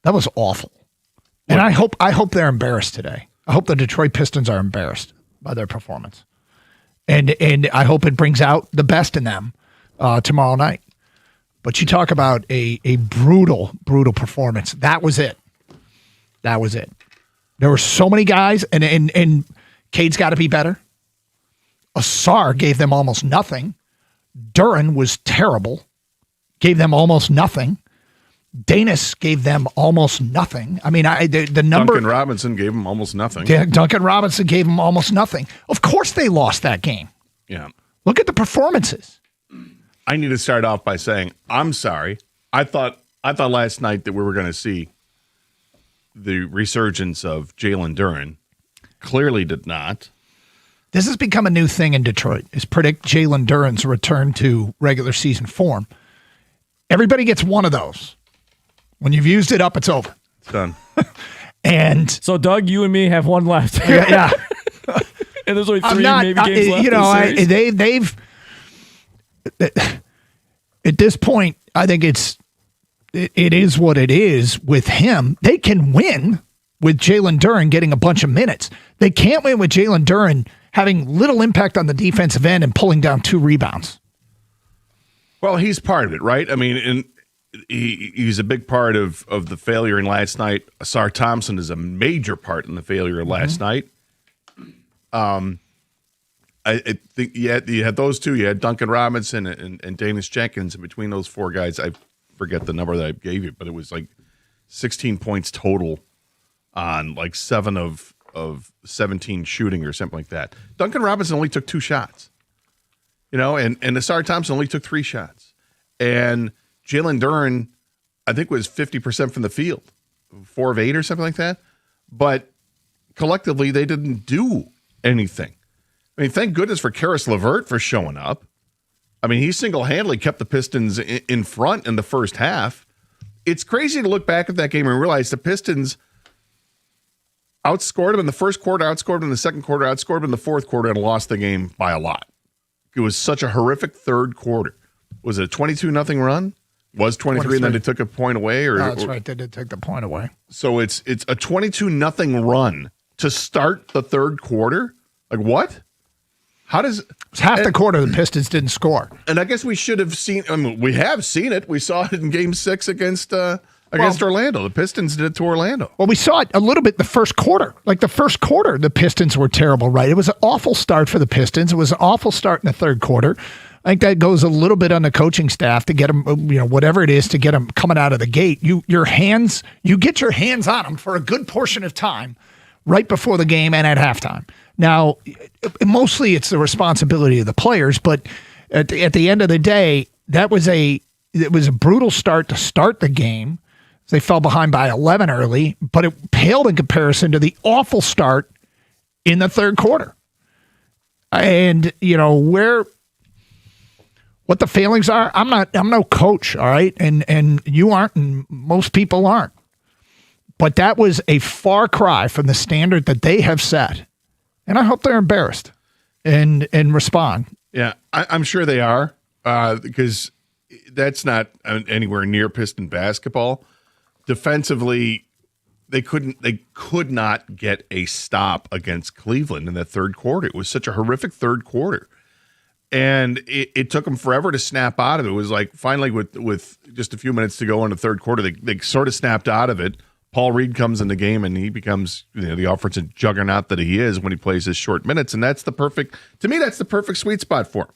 Speaker 22: That was awful. And I hope they're embarrassed today. I hope the Detroit Pistons are embarrassed by their performance. And I hope it brings out the best in them tomorrow night. But you talk about a brutal performance. That was it. That was it. There were so many guys, and Cade's got to be better. Asar gave them almost nothing. Duran was terrible, gave them almost nothing. Danis gave them almost nothing. I mean, the number.
Speaker 5: Duncan Robinson gave him almost nothing.
Speaker 22: Duncan Robinson gave them almost nothing. Of course, they lost that game.
Speaker 5: Yeah.
Speaker 22: Look at the performances.
Speaker 5: I need to start off by saying I'm sorry. I thought last night that we were going to see the resurgence of Jalen Duren. Clearly did not.
Speaker 22: This has become a new thing in Detroit, is predict Jalen Duren's return to regular season form. Everybody gets one of those. When you've used it up, it's over.
Speaker 5: It's done.
Speaker 22: And
Speaker 4: so, Doug, you and me have one left.
Speaker 22: yeah.
Speaker 4: And there's only
Speaker 22: I'm
Speaker 4: 3
Speaker 22: not,
Speaker 4: maybe games left.
Speaker 22: You know,
Speaker 4: in the series.
Speaker 22: they've at this point, I think it is what it is with him. They can win with Jalen Duren getting a bunch of minutes. They can't win with Jalen Duren having little impact on the defensive end and pulling down 2 rebounds.
Speaker 5: Well, he's part of it, right? I mean, and he's a big part of the failure in last night. Asar Thompson is a major part in the failure of last night. I think you had those two. You had Duncan Robinson and Danius Jenkins. And between those 4 guys, I forget the number that I gave you, but it was like 16 points total on like 7 of 17 shooting or something like that. Duncan Robinson only took 2 shots, and Asar Thompson only took 3 shots. And Jalen Duren, I think, was 50% from the field, 4 of 8 or something like that. But collectively, they didn't do anything. I mean, thank goodness for Karis LeVert for showing up. I mean, he single-handedly kept the Pistons in front in the first half. It's crazy to look back at that game and realize the Pistons outscored them in the first quarter, outscored them in the second quarter, outscored them in the fourth quarter, and lost the game by a lot. It was such a horrific third quarter. Was it a 22-0 run? Was 23 and then they took a point away?
Speaker 22: No, that's right. They did take the point away.
Speaker 5: So it's a 22-0 run to start the third quarter? Like what? How does
Speaker 22: it's half the quarter the Pistons didn't score?
Speaker 5: And I guess we should have seen. I mean, we have seen it. We saw it in Game 6 against Orlando. The Pistons did it to Orlando.
Speaker 22: Well, we saw it a little bit the first quarter. Like the first quarter, the Pistons were terrible. Right? It was an awful start for the Pistons. It was an awful start in the third quarter. I think that goes a little bit on the coaching staff to get them, whatever it is, to get them coming out of the gate. You get your hands on them for a good portion of time, right before the game and at halftime. Now, mostly it's the responsibility of the players, but at the end of the day, it was a brutal start to start the game. They fell behind by 11 early, but it paled in comparison to the awful start in the third quarter. And what the failings are, I'm no coach, all right, and you aren't, and most people aren't. But that was a far cry from the standard that they have set. And I hope they're embarrassed and respond.
Speaker 5: Yeah, I'm sure they are, because that's not anywhere near Piston basketball. Defensively, they could not get a stop against Cleveland in that third quarter. It was such a horrific third quarter. And it took them forever to snap out of it. It was like finally with just a few minutes to go in the third quarter, they sort of snapped out of it. Paul Reed comes in the game and he becomes the offensive juggernaut that he is when he plays his short minutes. And that's the perfect sweet spot for him.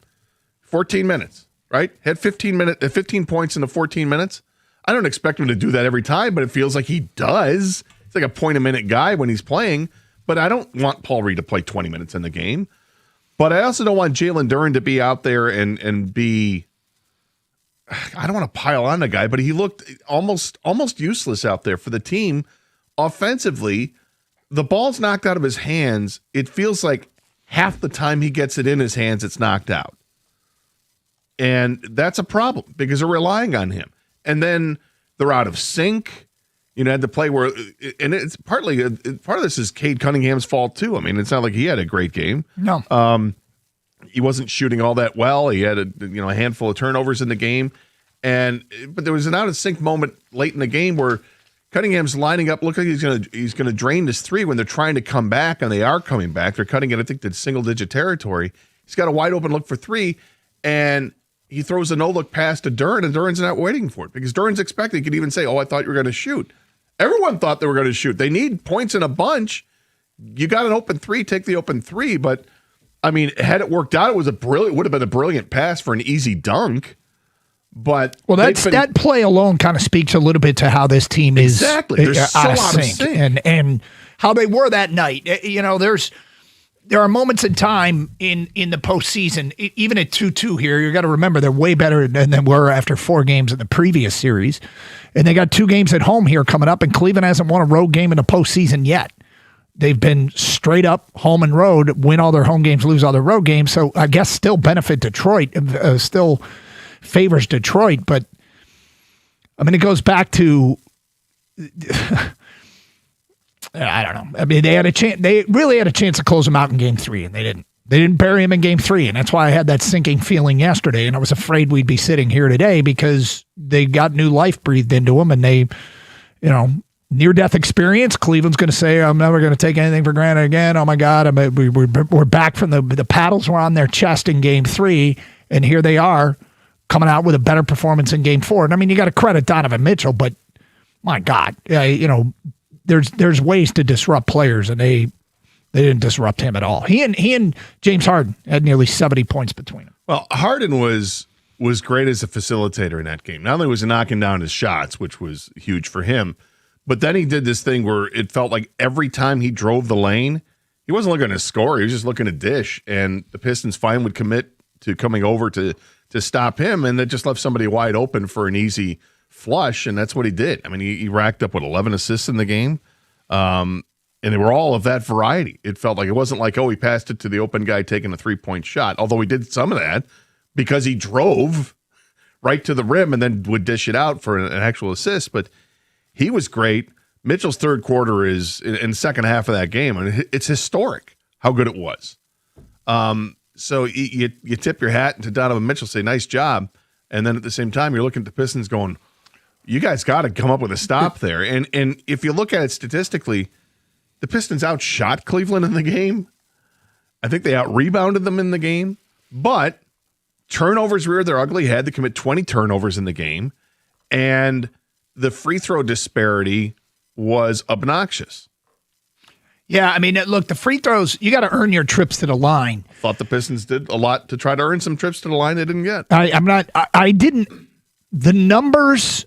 Speaker 5: 14 minutes, right? Had 15 points in the 14 minutes. I don't expect him to do that every time, but it feels like he does. It's like a point a minute guy when he's playing, but I don't want Paul Reed to play 20 minutes in the game. But I also don't want Jalen Duren to be out there and be, I don't want to pile on the guy, but he looked almost useless out there for the team. Offensively, the ball's knocked out of his hands. It feels like half the time he gets it in his hands, it's knocked out. And that's a problem because they're relying on him. And then they're out of sync. Had to play where, and it's part of this is Cade Cunningham's fault too. I mean, it's not like he had a great game.
Speaker 22: No.
Speaker 5: He wasn't shooting all that well. He had a handful of turnovers in the game, but there was an out of sync moment late in the game where Cunningham's lining up, look like he's gonna drain this three when they're trying to come back, and they are coming back. They're cutting it, I think, to single digit territory. He's got a wide open look for three, and he throws a no look pass to Duren, and Duren's not waiting for it because Duren's expecting. He could even say, "Oh, I thought you were going to shoot." Everyone thought they were going to shoot. They need points in a bunch. You got an open three, take the open three. But I mean, had it worked out, would have been a brilliant pass for an easy dunk. But
Speaker 22: that play alone kind of speaks a little bit to how this team is
Speaker 5: exactly. They're so out of sync.
Speaker 22: And how they were that night. There are moments in time in the postseason, even at 2-2 here, you got to remember they're way better than they were after 4 games in the previous series. And they got 2 games at home here coming up, and Cleveland hasn't won a road game in the postseason yet. They've been straight up home and road, win all their home games, lose all their road games. So I guess still benefit Detroit, still favors Detroit. But I mean, it goes back to I don't know. I mean, they had a chance. They really had a chance to close him out in Game 3, and they didn't. They didn't bury him in Game 3, and that's why I had that sinking feeling yesterday, and I was afraid we'd be sitting here today because they got new life breathed into them, and they, near-death experience. Cleveland's going to say, I'm never going to take anything for granted again. Oh, my God. We're back from the paddles were on their chest in Game 3, and here they are coming out with a better performance in Game 4. And, I mean, you got to credit Donovan Mitchell, but, my God, there's ways to disrupt players, and they didn't disrupt him at all. He and James Harden had nearly 70 points between them.
Speaker 5: Well, Harden was great as a facilitator in that game. Not only was he knocking down his shots, which was huge for him, but then he did this thing where it felt like every time he drove the lane, he wasn't looking to score. He was just looking to dish. And the Pistons finally would commit to coming over to stop him, and that just left somebody wide open for an easy flush, and that's what he did. I mean, he racked up, 11 assists in the game? And they were all of that variety. It felt like it wasn't like, he passed it to the open guy taking a three-point shot, although he did some of that because he drove right to the rim and then would dish it out for an actual assist. But he was great. Mitchell's third quarter is in the second half of that game, and it's historic how good it was. So you tip your hat to Donovan Mitchell, say, nice job. And then at the same time, you're looking at the Pistons going, you guys got to come up with a stop there. And if you look at it statistically, the Pistons outshot Cleveland in the game. I think they out-rebounded them in the game. But turnovers reared their ugly head. They commit 20 turnovers in the game. And the free throw disparity was obnoxious.
Speaker 22: Yeah, I mean, look, the free throws, you got to earn your trips to the line.
Speaker 5: Thought the Pistons did a lot to try to earn some trips to the line they didn't get.
Speaker 22: I didn't. The numbers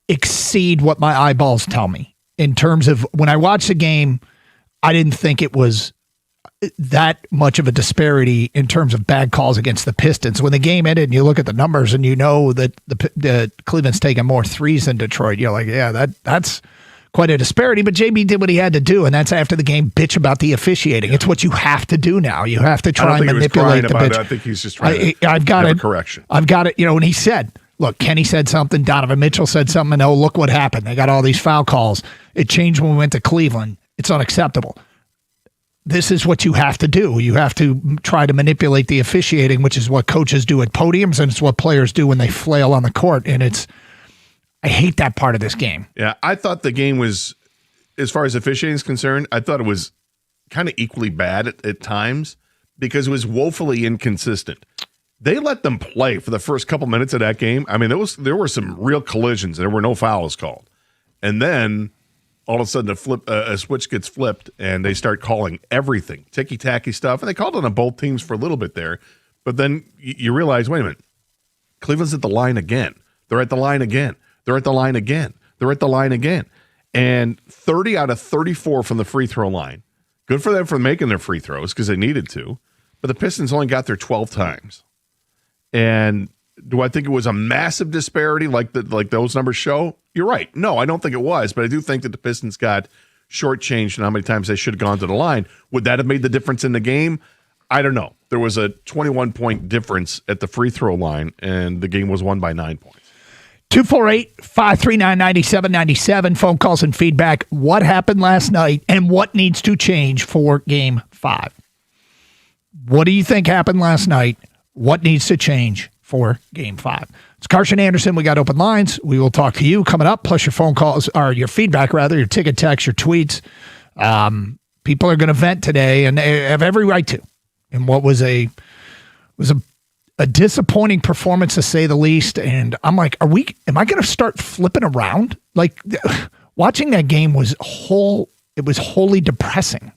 Speaker 22: exceed what my eyeballs tell me in terms of when I watched the game. I didn't think it was that much of a disparity in terms of bad calls against the Pistons. When the game ended and you look at the numbers and you know that the Cleveland's taking more threes than Detroit, you're like, yeah, that's quite a disparity. But JB did what he had to do, and that's after the game bitch about the officiating. Yeah. It's what you have to do now. You have to try and manipulate the bitch.
Speaker 5: I think he's just trying to
Speaker 22: have a
Speaker 5: correction.
Speaker 22: I've got it. And he said, look, Kenny said something, Donovan Mitchell said something, and look what happened. They got all these foul calls. It changed when we went to Cleveland. It's unacceptable. This is what you have to do. You have to try to manipulate the officiating, which is what coaches do at podiums, and it's what players do when they flail on the court. And I hate that part of this game.
Speaker 5: Yeah, I thought the game was, as far as officiating is concerned, I thought it was kind of equally bad at times because it was woefully inconsistent. They let them play for the first couple minutes of that game. I mean, there were some real collisions. There were no fouls called. And then all of a sudden a switch gets flipped and they start calling everything, ticky-tacky stuff. And they called it on both teams for a little bit there. But then you realize, wait a minute, Cleveland's at the line again. They're at the line again. They're at the line again. They're at the line again. And 30 out of 34 from the free throw line. Good for them for making their free throws because they needed to. But the Pistons only got there 12 times. And do I think it was a massive disparity like those numbers show? You're right. No, I don't think it was. But I do think that the Pistons got shortchanged in how many times they should have gone to the line. Would that have made the difference in the game? I don't know. There was a 21-point difference at the free throw line, and the game was won by 9 points.
Speaker 22: 248-539-9797. Phone calls and feedback. What happened last night and what needs to change for Game 5? What do you think happened last night? What needs to change for Game 5? It's Carson Anderson. We got open lines. We will talk to you coming up, plus your phone calls, or your feedback, rather, your ticket text, your tweets. People are going to vent today, and they have every right to. And what was a disappointing performance, to say the least. And I'm like, am I going to start flipping around? Like, watching that game was wholly depressing.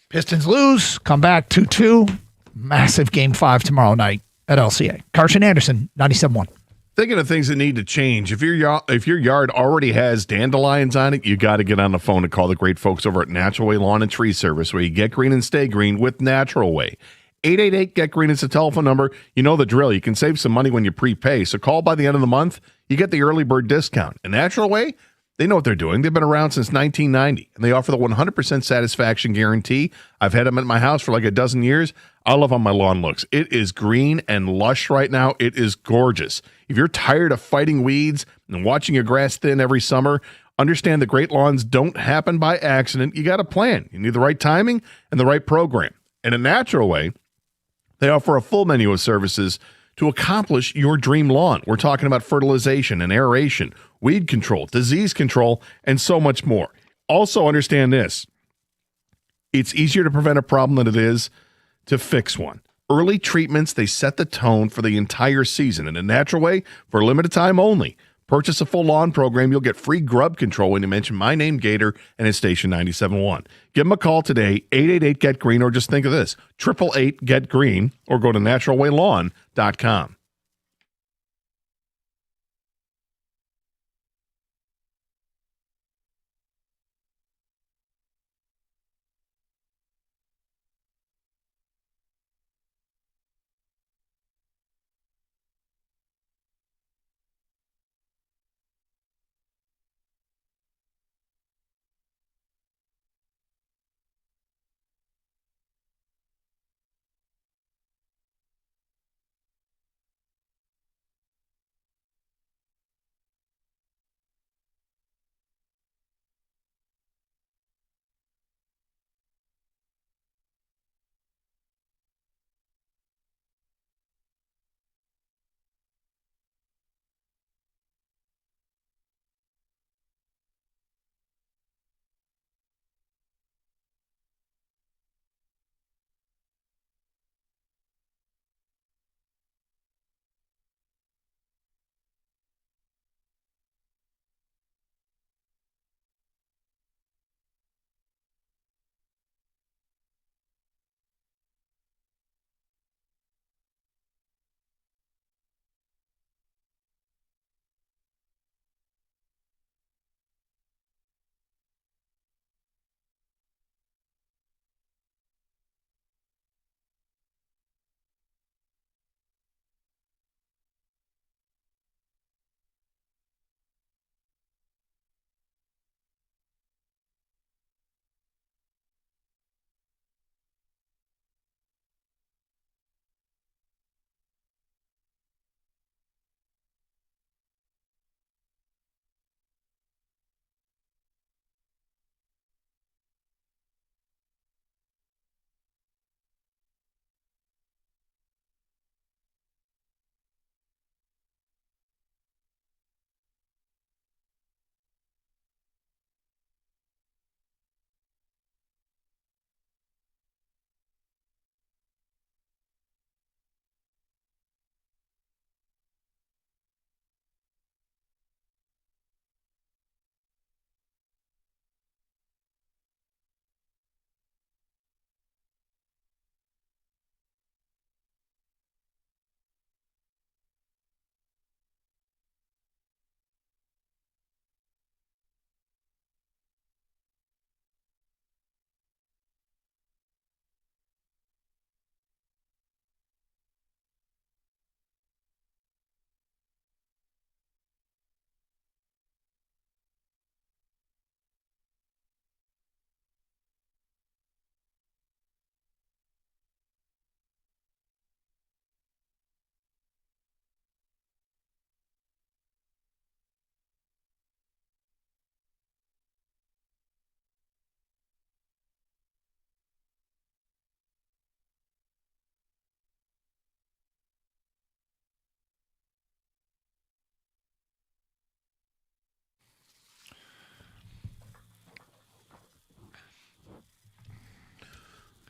Speaker 22: Pistons lose, come back 2-2. Massive Game 5 tomorrow night at LCA. Carson Anderson, 97.1.
Speaker 5: Thinking of things that need to change. If your yard already has dandelions on it, you got to get on the phone and call the great folks over at Natural Way Lawn and Tree Service, where you get green and stay green with Natural Way. 888-GET-GREEN is the telephone number. You know the drill. You can save some money when you prepay. So call by the end of the month. You get the early bird discount. And Natural Way, they know what they're doing. They've been around since 1990, and they offer the 100% satisfaction guarantee. I've had them at my house for like a dozen years. I love how my lawn looks. It is green and lush right now. It is gorgeous. If you're tired of fighting weeds and watching your grass thin every summer, understand that great lawns don't happen by accident. You got a plan. You need the right timing and the right program. In a Natural Way, they offer a full menu of services to accomplish your dream lawn. We're talking about fertilization and aeration, weed control, disease control, and so much more. Also understand this. It's easier to prevent a problem than it is to fix one. Early treatments, they set the tone for the entire season. In a Natural Way, for a limited time only, purchase a full lawn program. You'll get free grub control when you mention my name, Gator, and it's station 97.1. Give them a call today, 888-GET-GREEN, or just think of this, 888-GET-GREEN, or go to naturalwaylawn.com.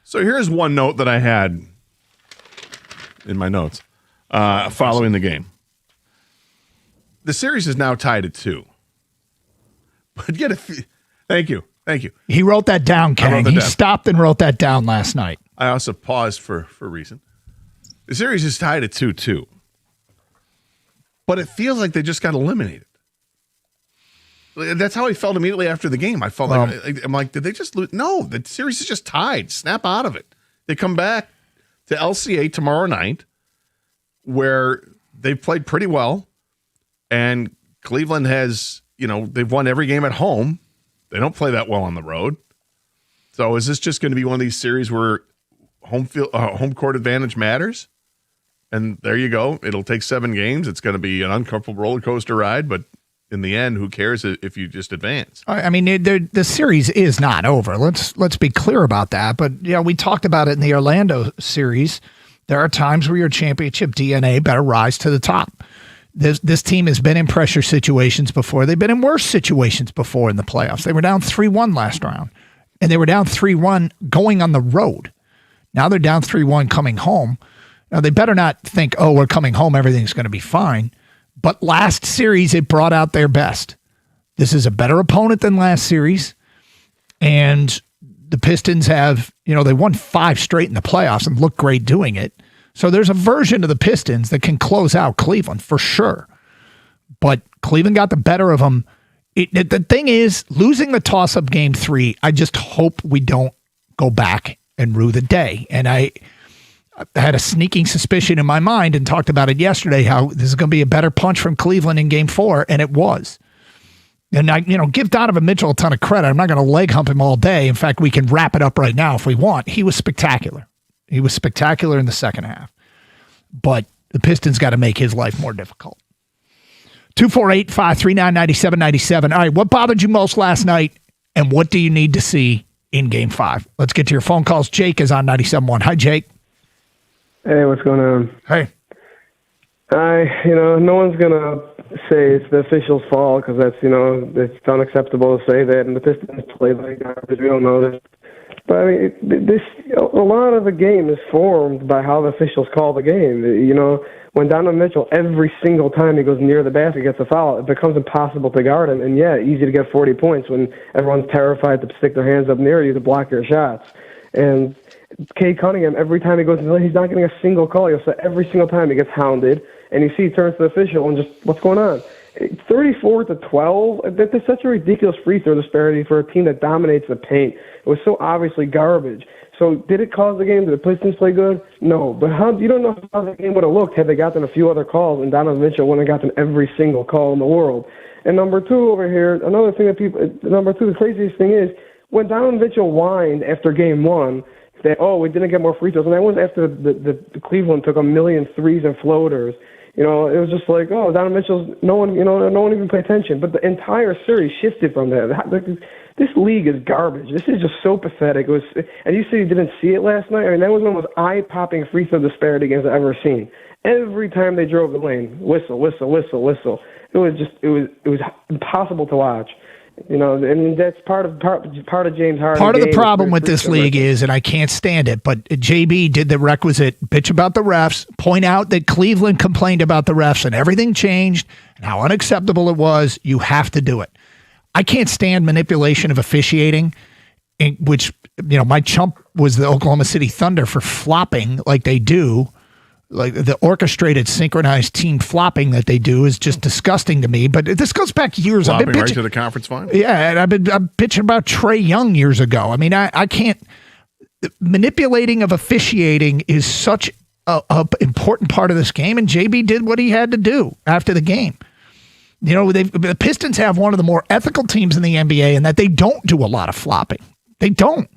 Speaker 5: So here's one note that I had in my notes following the game. The series is now tied at 2. But thank you.
Speaker 22: He wrote that down, Kang. He stopped and wrote that down last night.
Speaker 5: I also paused for a reason. The series is tied at 2-2. But it feels like they just got eliminated. That's how I felt immediately after the game. I felt I'm like, did they just lose? No, the series is just tied. Snap out of it. They come back to LCA tomorrow night, where they've played pretty well, and Cleveland has, they've won every game at home. They don't play that well on the road. So is this just going to be one of these series where home court advantage matters. And there you go. It'll take 7 games. It's going to be an uncomfortable roller coaster ride, but in the end, who cares if you just advance?
Speaker 22: I mean, the series is not over. Let's be clear about that. But we talked about it in the Orlando series. There are times where your championship DNA better rise to the top. This team has been in pressure situations before. They've been in worse situations before in the playoffs. They were down 3-1 last round, and they were down 3-1 going on the road. Now they're down 3-1 coming home. Now, they better not think, oh, we're coming home, everything's going to be fine. But last series, it brought out their best. This is a better opponent than last series. And the Pistons have, they won 5 straight in the playoffs and look great doing it. So there's a version of the Pistons that can close out Cleveland for sure. But Cleveland got the better of them. The thing is, losing the toss-up game 3, I just hope we don't go back and rue the day. And I had a sneaking suspicion in my mind and talked about it yesterday, how this is going to be a better punch from Cleveland in game 4, and it was. And I, give Donovan Mitchell a ton of credit. I'm not going to leg hump him all day. In fact, we can wrap it up right now if we want. He was spectacular. He was spectacular in the second half. But the Pistons got to make his life more difficult. 248-539-9797. All right, what bothered you most last night, and what do you need to see in game 5? Let's get to your phone calls. Jake is on 97.1. Hi, Jake.
Speaker 6: Hey, what's going on?
Speaker 22: Hey.
Speaker 6: No one's going to say it's the officials' fault because that's, it's unacceptable to say that. And the Pistons played like garbage. We don't know this. But, a lot of the game is formed by how the officials call the game. When Donovan Mitchell, every single time he goes near the basket, gets a foul, it becomes impossible to guard him. And, easy to get 40 points when everyone's terrified to stick their hands up near you to block your shots. And Cade Cunningham, every time he goes in the lane, he's not getting a single call. So every single time he gets hounded, and you see he turns to the official and just, what's going on? 34-12, that's such a ridiculous free throw disparity for a team that dominates the paint. It was so obviously garbage. So did it cause the game? Did the Pistons play good? No. But you don't know how the game would have looked had they gotten a few other calls and Donovan Mitchell wouldn't have gotten every single call in the world. And number 2 over here, another thing that the craziest thing is, when Donovan Mitchell whined after game 1, that, we didn't get more free throws. And that was after the Cleveland took 1 million threes and floaters. It was just like, Donovan Mitchell's, no one even paid attention. But the entire series shifted from that. This league is garbage. This is just so pathetic. And you said you didn't see it last night. That was one of the most eye-popping free throw disparity games I've ever seen. Every time they drove the lane, whistle, whistle, whistle, whistle. It was impossible to watch. That's part of James Harden.
Speaker 22: Part of the problem with this league is, and I can't stand it, but JB did the requisite bitch about the refs, point out that Cleveland complained about the refs and everything changed and how unacceptable it was. You have to do it. I can't stand manipulation of officiating, which, my chump was the Oklahoma City Thunder for flopping like they do. Like the orchestrated, synchronized team flopping that they do is just disgusting to me. But this goes back years.
Speaker 5: Flopping right to the conference final.
Speaker 22: Yeah, and I'm bitching about Trae Young years ago. I mean, I can't. Manipulating of officiating is such a important part of this game, and JB did what he had to do after the game. The Pistons have one of the more ethical teams in the NBA, in that they don't do a lot of flopping. They don't,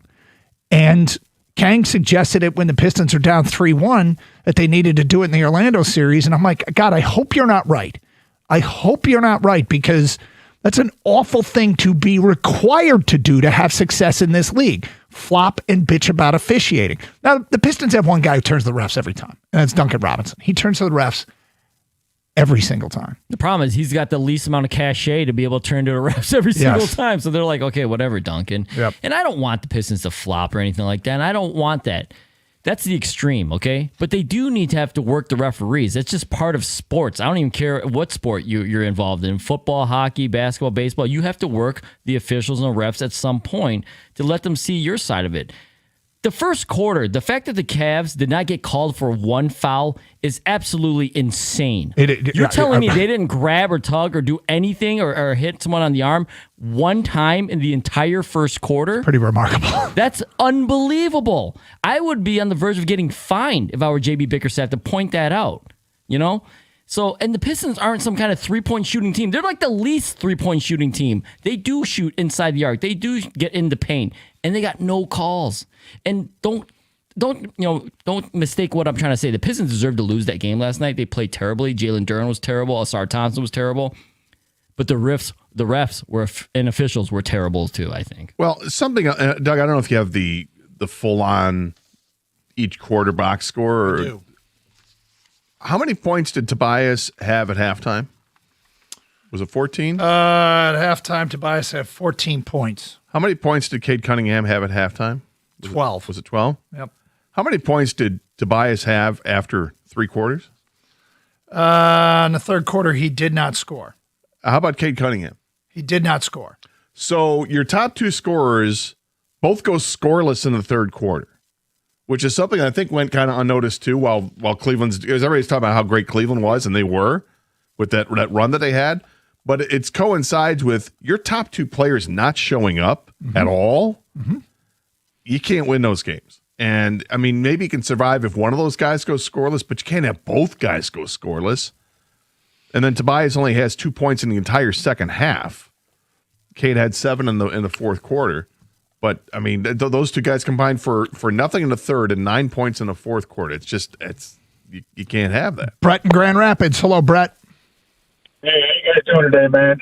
Speaker 22: and Kang suggested it when the Pistons are down 3-1 that they needed to do it in the Orlando series. And I'm like, God, I hope you're not right. I hope you're not right, because that's an awful thing to be required to do to have success in this league. Flop and bitch about officiating. Now, the Pistons have one guy who turns to the refs every time, and that's Duncan Robinson. He turns to the refs every single time.
Speaker 7: The problem is he's got the least amount of cachet to be able to turn to the refs every single time. So they're like, okay, whatever, Duncan.
Speaker 22: Yep.
Speaker 7: And I don't want the Pistons to flop or anything like that. And I don't want that. That's the extreme, okay? But they do need to have to work the referees. That's just part of sports. I don't even care what sport you're involved in. Football, hockey, basketball, baseball. You have to work the officials and the refs at some point to let them see your side of it. The first quarter, the fact that the Cavs did not get called for one foul is absolutely insane. You're telling me they didn't grab or tug or do anything or hit someone on the arm one time in the entire first quarter?
Speaker 22: Pretty remarkable.
Speaker 7: That's unbelievable. I would be on the verge of getting fined if I were JB Bickerstaff to point that out, So, and the Pistons aren't some kind of three-point shooting team. They're like the least three-point shooting team. They do shoot inside the arc. They do get in the paint, and they got no calls. And don't mistake what I'm trying to say. The Pistons deserved to lose that game last night. They played terribly. Jalen Duren was terrible. Asar Thompson was terrible. But the refs were and officials were terrible too, I think.
Speaker 5: Well, something, Doug, I don't know if you have the full on each quarter box score. Or,
Speaker 22: I do.
Speaker 5: How many points did Tobias have at halftime? Was it 14?
Speaker 22: At halftime, Tobias had 14 points.
Speaker 5: How many points did Cade Cunningham have at halftime?
Speaker 22: 12.
Speaker 5: Was it 12?
Speaker 22: Yep.
Speaker 5: How many points did Tobias have after 3 quarters?
Speaker 22: In the third quarter, he did not score.
Speaker 5: How about Cade Cunningham?
Speaker 22: He did not score.
Speaker 5: So your top 2 scorers both go scoreless in the third quarter, which is something I think went kind of unnoticed too. While Cleveland's, because everybody's talking about how great Cleveland was, and they were with that run that they had, but it coincides with your top 2 players not showing up at all.
Speaker 22: Mm-hmm.
Speaker 5: You can't win those games. And I mean, maybe you can survive if one of those guys goes scoreless, but you can't have both guys go scoreless. And then Tobias only has 2 points in the entire second half. Cade had 7 in the fourth quarter. But, I mean, those 2 guys combined for nothing in the third and 9 points in the fourth quarter. You can't have that.
Speaker 22: Brett in Grand Rapids. Hello, Brett.
Speaker 10: Hey, how you guys doing today, man?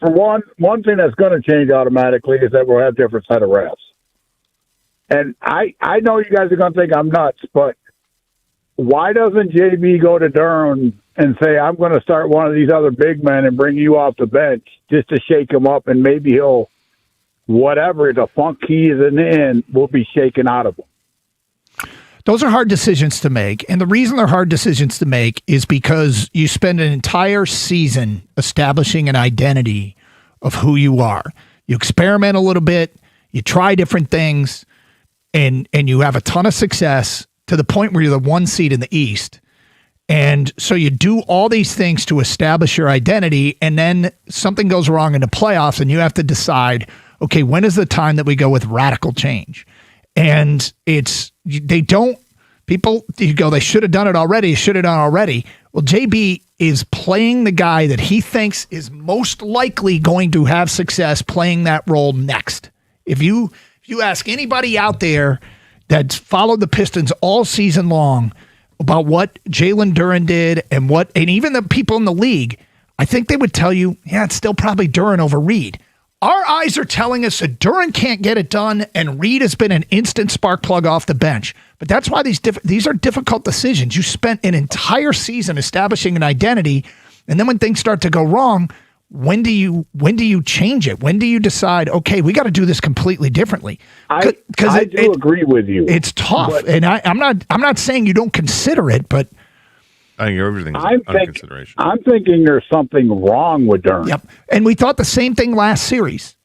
Speaker 10: For one thing that's going to change automatically is that we'll have different set of refs. And I know you guys are going to think I'm nuts, but why doesn't JB go to Durham and say, I'm going to start one of these other big men and bring you off the bench just to shake him up, and maybe he'll, whatever the funk he is in, will be shaken out of him.
Speaker 22: Those are hard decisions to make. And the reason they're hard decisions to make is because you spend an entire season establishing an identity of who you are. You experiment a little bit, you try different things, and you have a ton of success to the point where you're the 1 seed in the East. And so you do all these things to establish your identity, and then something goes wrong in the playoffs, and you have to decide, okay, when is the time that we go with radical change? And you go, they should have done it already. Well, JB is playing the guy that he thinks is most likely going to have success playing that role next. If you ask anybody out there that's followed the Pistons all season long about what Jalen Duren did and even the people in the league, I think they would tell you, yeah, it's still probably Duren over Reed. Our eyes are telling us that Duren can't get it done, and Reed has been an instant spark plug off the bench. But that's why these are difficult decisions. You spent an entire season establishing an identity, and then when things start to go wrong, when do you change it? When do you decide, okay, we got to do this completely differently?
Speaker 10: I do agree with you.
Speaker 22: It's tough, and I'm not saying you don't consider it, but
Speaker 5: I think everything's under consideration.
Speaker 10: I'm thinking there's something wrong with Duren.
Speaker 22: Yep, and we thought the same thing last series,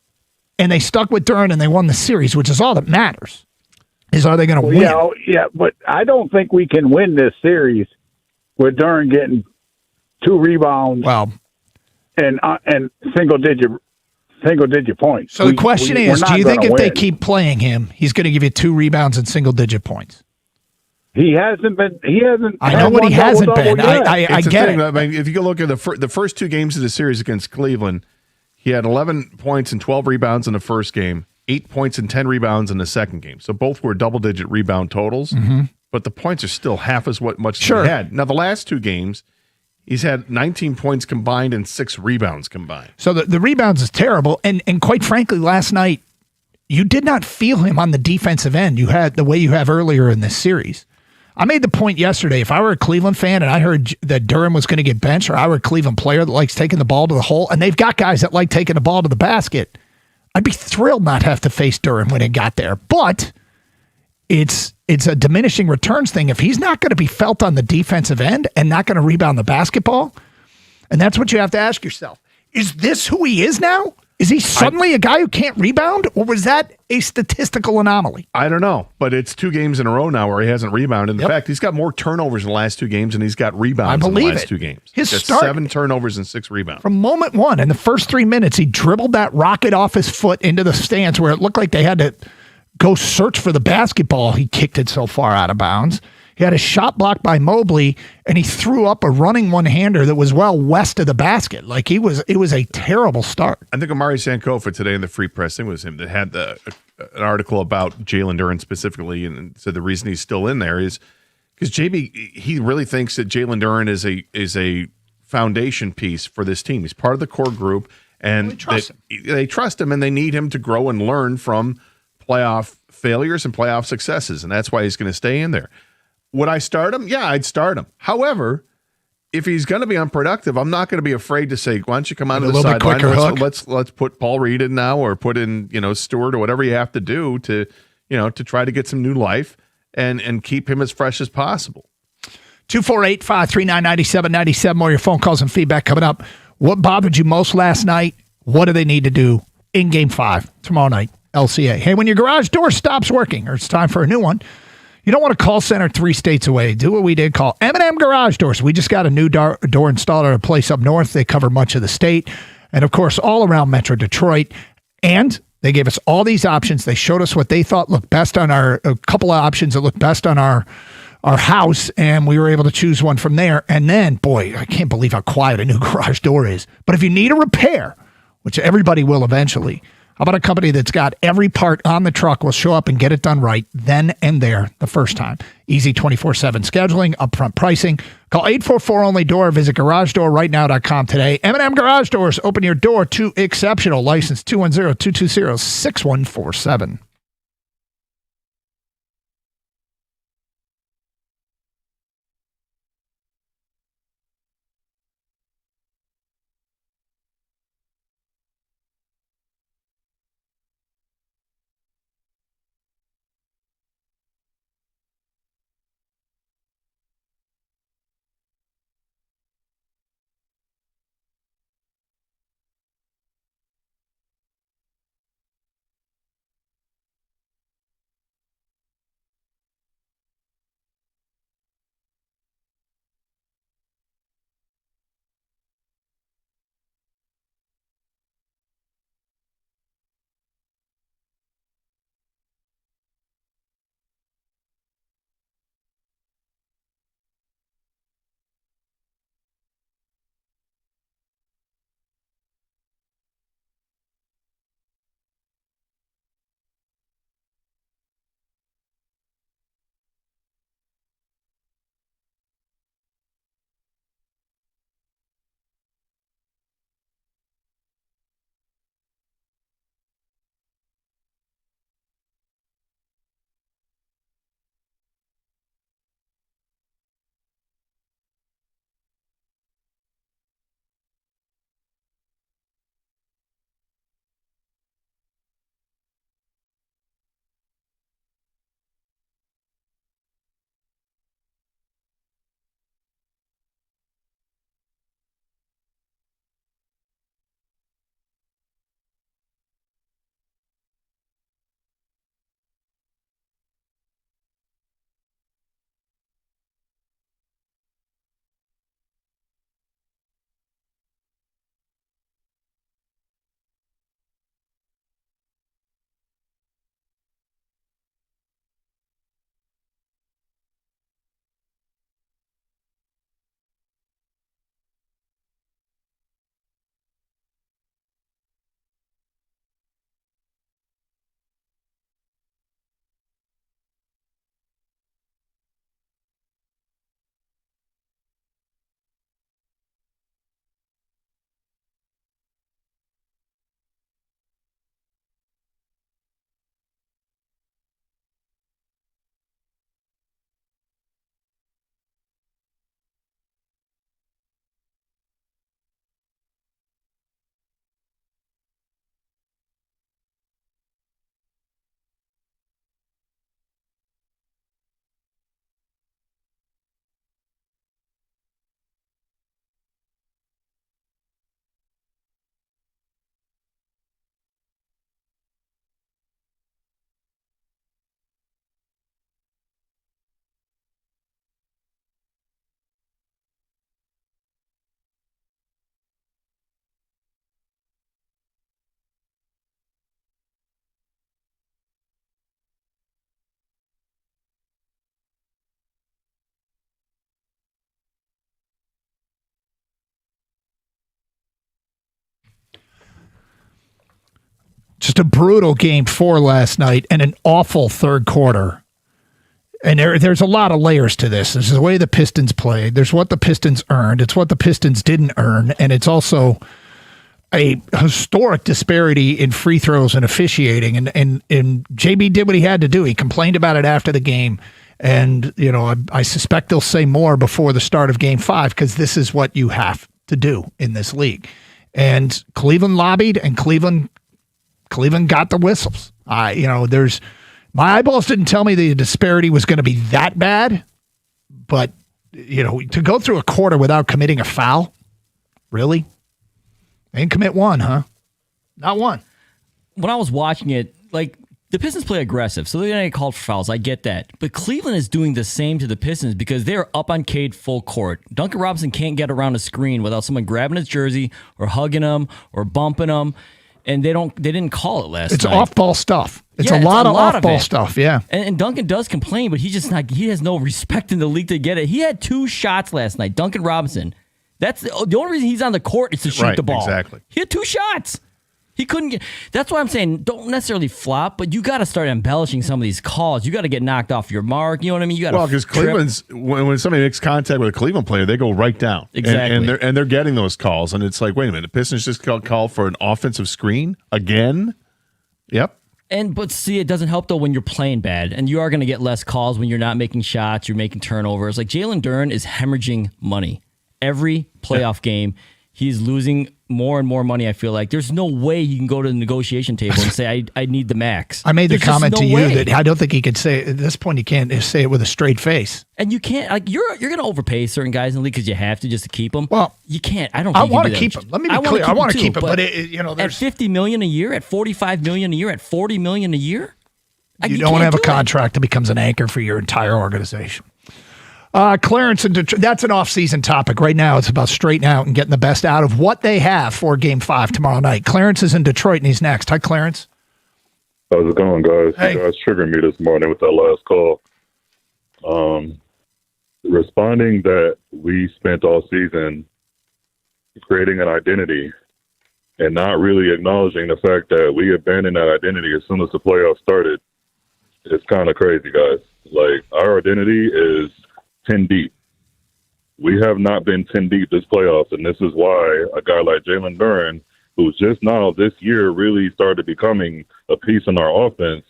Speaker 22: and they stuck with Duren and they won the series, which is all that matters. Is are they going to win?
Speaker 10: Yeah, but I don't think we can win this series with Duren getting 2 rebounds.
Speaker 22: Well.
Speaker 10: And single digit points.
Speaker 22: So the question is, do you think if they keep playing him, he's going to give you 2 rebounds and single digit points?
Speaker 10: He hasn't been.
Speaker 22: I know what he hasn't been. I get it.
Speaker 5: I mean, if you go look at the first 2 games of the series against Cleveland, he had 11 points and 12 rebounds in the first game, 8 points and 10 rebounds in the second game. So both were double-digit rebound totals, but the points are still half as much as he had. Now, the last 2 games, he's had 19 points combined and 6 rebounds combined.
Speaker 22: So the rebounds is terrible. And quite frankly, last night, you did not feel him on the defensive end. You had the way you have earlier in this series. I made the point yesterday, if I were a Cleveland fan and I heard that Duren was going to get benched, or I were a Cleveland player that likes taking the ball to the hole, and they've got guys that like taking the ball to the basket, I'd be thrilled not to have to face Duren when it got there. But it's a diminishing returns thing. If he's not going to be felt on the defensive end and not going to rebound the basketball, and that's what you have to ask yourself. Is this who he is now? Is he suddenly a guy who can't rebound, or was that a statistical anomaly?
Speaker 5: I don't know, but it's 2 games in a row now where he hasn't rebounded. In fact, he's got more turnovers in the last 2 games, and he's got rebounds in the last 2 games.
Speaker 22: His
Speaker 5: he's
Speaker 22: start,
Speaker 5: 7 turnovers and 6 rebounds.
Speaker 22: From moment 1, in the first 3 minutes, he dribbled that rocket off his foot into the stands where it looked like they had to go search for the basketball. He kicked it so far out of bounds. He had a shot blocked by Mobley, and he threw up a running one-hander that was well west of the basket. Like it was a terrible start.
Speaker 5: I think Amari Sankofa today in the Free Press, I think it was him that had an article about Jalen Duren specifically, and said the reason he's still in there is because JB, he really thinks that Jalen Duren is a foundation piece for this team. He's part of the core group, and they trust him, and they need him to grow and learn from playoff failures and playoff successes, and that's why he's going to stay in there. Would I start him? Yeah, I'd start him. However, if he's going to be unproductive, I'm not going to be afraid to say, why don't you come out of the sideline? Let's put Paul Reed in now, or put in Stewart, or whatever you have to do to try to get some new life and keep him as fresh as possible.
Speaker 22: 248-539-9797. More of your phone calls and feedback coming up. What bothered you most last night? What do they need to do in Game 5 tomorrow night? LCA. Hey, when your garage door stops working or it's time for a new one, you don't want a call center 3 states away. Do what we did. Call M&M Garage Doors. We just got a new door installed at a place up north. They cover much of the state and, of course, all around Metro Detroit. And they gave us all these options. They showed us what they thought looked best on a couple of options that looked best on our house, and we were able to choose one from there. And then, boy, I can't believe how quiet a new garage door is. But if you need a repair, which everybody will eventually, how about a company that's got every part on the truck, will show up and get it done right then and there the first time. Easy 24/7 scheduling, upfront pricing. Call 844-ONLY-DOOR. Visit GarageDoorRightNow.com today. M&M Garage Doors. Open your door to exceptional. License 210-220-6147. just a brutal game 4 last night and an awful third quarter. And there's a lot of layers to this. There's the way the Pistons played. There's what the Pistons earned. It's what the Pistons didn't earn. And it's also a historic disparity in free throws and officiating. And JB did what he had to do. He complained about it after the game. And, you know, I suspect they'll say more before the start of Game 5 because this is what you have to do in this league. And Cleveland lobbied, and Cleveland got the whistles. My eyeballs didn't tell me the disparity was going to be that bad, but, you know, to go through a quarter without committing a foul, really? They didn't commit one, huh? Not one.
Speaker 7: When I was watching it, like, the Pistons play aggressive, so they're going to get called for fouls. I get that. But Cleveland is doing the same to the Pistons because they're up on Cade full court. Duncan Robinson can't get around a screen without someone grabbing his jersey or hugging him or bumping him. And they didn't call it last night.
Speaker 22: It's off-ball stuff. It's a lot of off-ball stuff, yeah.
Speaker 7: And Duncan does complain, but he has no respect in the league to get it. He had 2 shots last night, Duncan Robinson. That's the only reason he's on the court is to shoot the ball.
Speaker 5: Exactly.
Speaker 7: He had 2 shots. He couldn't get. That's why I'm saying don't necessarily flop, but you got to start embellishing some of these calls. You got to get knocked off your mark. You know what I mean? You got
Speaker 5: because Cleveland's when somebody makes contact with a Cleveland player, they go right down.
Speaker 7: Exactly,
Speaker 5: and they're getting those calls, and it's like, wait a minute, the Pistons just call for an offensive screen again. Yep.
Speaker 7: But see, it doesn't help though when you're playing bad, and you are going to get less calls when you're not making shots, you're making turnovers. Like Jalen Duren is hemorrhaging money every playoff game. He's losing more and more money, I feel like. There's no way you can go to the negotiation table and say, I need the max.
Speaker 22: I made the
Speaker 7: There's
Speaker 22: comment
Speaker 7: just
Speaker 22: to
Speaker 7: no
Speaker 22: you
Speaker 7: way.
Speaker 22: that I don't think he could say, at this point, you can't say it with a straight face.
Speaker 7: And you can't, like, you're going to overpay certain guys in the league because you have to just to keep them.
Speaker 22: Well,
Speaker 7: you can't. I don't
Speaker 22: I
Speaker 7: think
Speaker 22: want
Speaker 7: you
Speaker 22: to
Speaker 7: can do
Speaker 22: keep
Speaker 7: that.
Speaker 22: him. Let me be clear. I want to keep him, but
Speaker 7: at
Speaker 22: there's,
Speaker 7: $50 million a year, at $45 million a year, at $40 million a year,
Speaker 22: you don't have a contract that becomes an anchor for your entire organization. Clarence in Detroit, that's an off-season topic. Right now, it's about straightening out and getting the best out of what they have for Game 5 tomorrow night. Clarence is in Detroit, and he's next. Hi, Clarence.
Speaker 11: How's it going, guys?
Speaker 22: Hey.
Speaker 11: You guys triggered me this morning with that last call. Responding that we spent all season creating an identity and not really acknowledging the fact that we abandoned that identity as soon as the playoffs started. It's kind of crazy, guys. Like, our identity is 10 deep. We have not been 10 deep this playoffs, and this is why a guy like Jalen Duren, who's just now this year really started becoming a piece in our offense,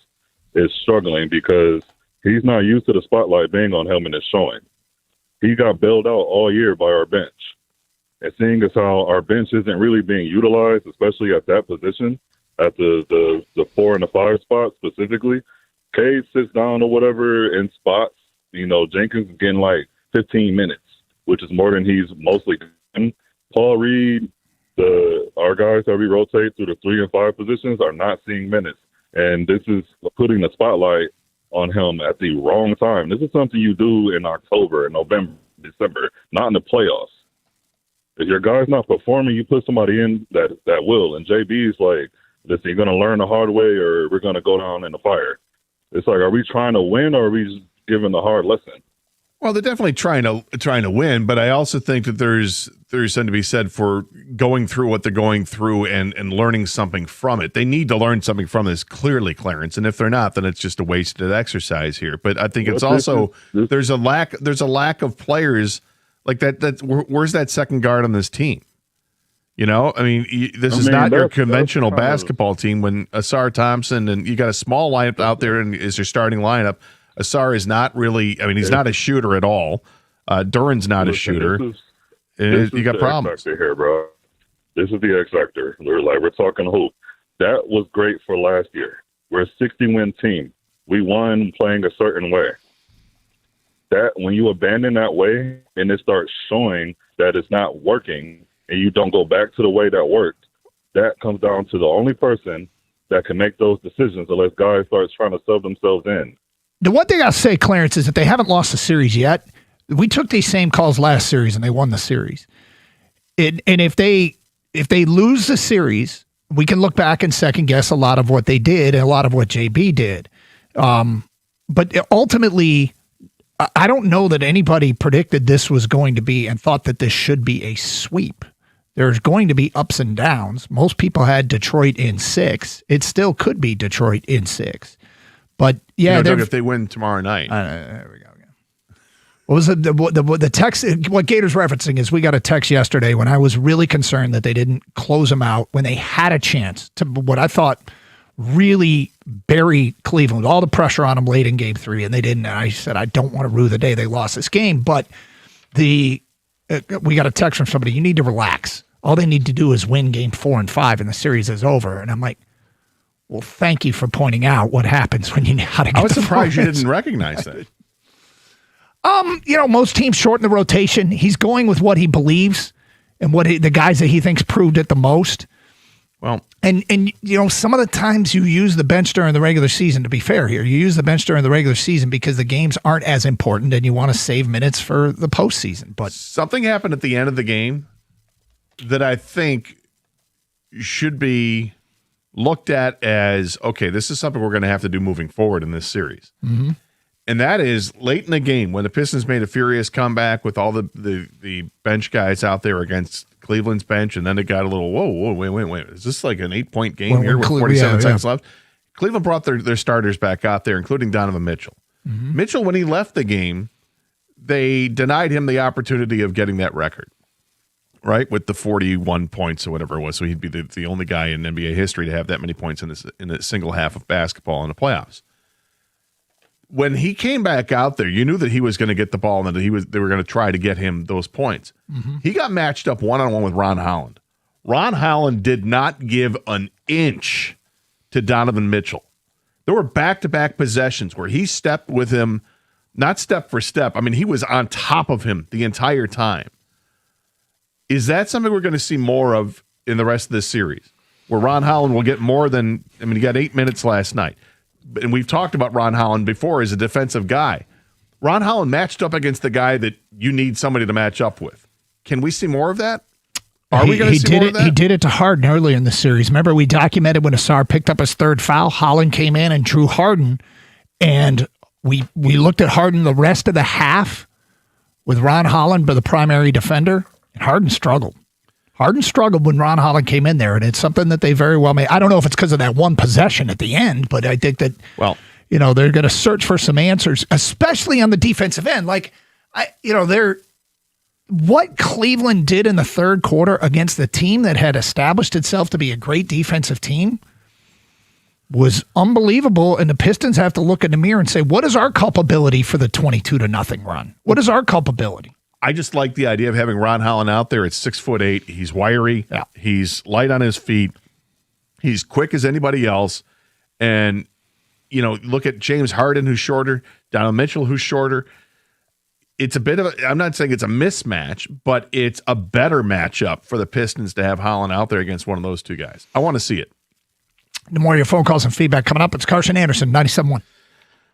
Speaker 11: is struggling because he's not used to the spotlight being on him and it's showing. He got bailed out all year by our bench. And seeing as how our bench isn't really being utilized, especially at that position, at the 4 and the 5 spot specifically, Cade sits down or whatever in spots. You know, Jenkins is getting like 15 minutes, which is more than he's mostly done. Paul Reed, our guys that we rotate through the 3 and 5 positions are not seeing minutes. And this is putting the spotlight on him at the wrong time. This is something you do in October, November, December, not in the playoffs. If your guy's not performing, you put somebody in that will. And JB's like, listen, you're going to learn the hard way or we're going to go down in the fire. It's like, are we trying to win or are we just giving the hard lesson?
Speaker 5: Well, they're definitely trying to win, but I also think that there's something to be said for going through what they're going through and learning something from it. They need to learn something from this, clearly, Clarence. And if they're not, then it's just a wasted exercise here. But I think it's also there's a lack of players like that. Where's that second guard on this team? You know, I mean, this is not your conventional basketball team when Asar Thompson and you got a small lineup out there and is your starting lineup. Asar is not really, I mean, he's not a shooter at all. Duren's not a shooter. You got problems
Speaker 11: here, bro. This is the X factor. We're talking hoop. That was great for last year. We're a 60-win team. We won playing a certain way. That when you abandon that way and it starts showing that it's not working and you don't go back to the way that worked, that comes down to the only person that can make those decisions unless guys start trying to sub themselves in.
Speaker 22: The one thing I'll say, Clarence, is that they haven't lost the series yet. We took these same calls last series and they won the series. And if they lose the series, we can look back and second guess a lot of what they did and a lot of what JB did. But ultimately, I don't know that anybody predicted this was going to be and thought that this should be a sweep. There's going to be ups and downs. Most people had Detroit in 6. It still could be Detroit in 6. But yeah,
Speaker 5: Doug, if they win tomorrow night.
Speaker 22: There we go. What was the text? What Gator's referencing is we got a text yesterday when I was really concerned that they didn't close them out when they had a chance to what I thought really bury Cleveland, all the pressure on them late in game 3, and they didn't. And I said, I don't want to rue the day they lost this game. But we got a text from somebody, you need to relax. All they need to do is win game 4 and 5 and the series is over. And I'm like, well, thank you for pointing out what happens when you know how to get
Speaker 5: I was
Speaker 22: the
Speaker 5: surprised you
Speaker 22: points.
Speaker 5: didn't recognize that.
Speaker 22: Most teams shorten the rotation. He's going with what he believes and what the guys that he thinks proved it the most.
Speaker 5: Well,
Speaker 22: and some of the times you use the bench during the regular season, to be fair here, you use the bench during the regular season because the games aren't as important and you want to save minutes for the postseason. But
Speaker 5: something happened at the end of the game that I think should be looked at as, okay, this is something we're going to have to do moving forward in this series.
Speaker 22: Mm-hmm.
Speaker 5: And that is late in the game when the Pistons made a furious comeback with all the bench guys out there against Cleveland's bench, and then it got a little, whoa, wait. Is this like an 8-point game here with 47 seconds left? Cleveland brought their starters back out there, including Donovan Mitchell.
Speaker 22: Mm-hmm.
Speaker 5: Mitchell, when he left the game, they denied him the opportunity of getting that record, right, with the 41 points or whatever it was. So he'd be the only guy in NBA history to have that many points in a single half of basketball in the playoffs. When he came back out there, you knew that he was going to get the ball and that they were going to try to get him those points.
Speaker 22: Mm-hmm.
Speaker 5: He got matched up one-on-one with Ron Holland. Ron Holland did not give an inch to Donovan Mitchell. There were back-to-back possessions where he stepped with him, not step for step. I mean, he was on top of him the entire time. Is that something we're going to see more of in the rest of this series, where Ron Holland will get more than, he got 8 minutes last night. And we've talked about Ron Holland before as a defensive guy. Ron Holland matched up against the guy that you need somebody to match up with. Can we see more of that? Are we going to see more of that?
Speaker 22: He did it to Harden earlier in the series. Remember, we documented when Asar picked up his 3rd foul. Holland came in and drew Harden, and we looked at Harden the rest of the half with Ron Holland, but the primary defender, and Harden struggled. Harden struggled when Ron Holland came in there, and it's something that they very well may. I don't know if it's because of that one possession at the end, but I think that they're going to search for some answers, especially on the defensive end. What Cleveland did in the 3rd quarter against the team that had established itself to be a great defensive team was unbelievable. And the Pistons have to look in the mirror and say, what is our culpability for the 22-0 run? What is our culpability?
Speaker 5: I just like the idea of having Ron Holland out there at 6'8". He's wiry.
Speaker 22: Yeah.
Speaker 5: He's light on his feet. He's quick as anybody else. And, look at James Harden, who's shorter, Donovan Mitchell, who's shorter. It's a bit of I'm not saying it's a mismatch, but it's a better matchup for the Pistons to have Holland out there against one of those two guys. I want to see it.
Speaker 22: The more of your phone calls and feedback coming up. It's Carson Anderson, 97.1.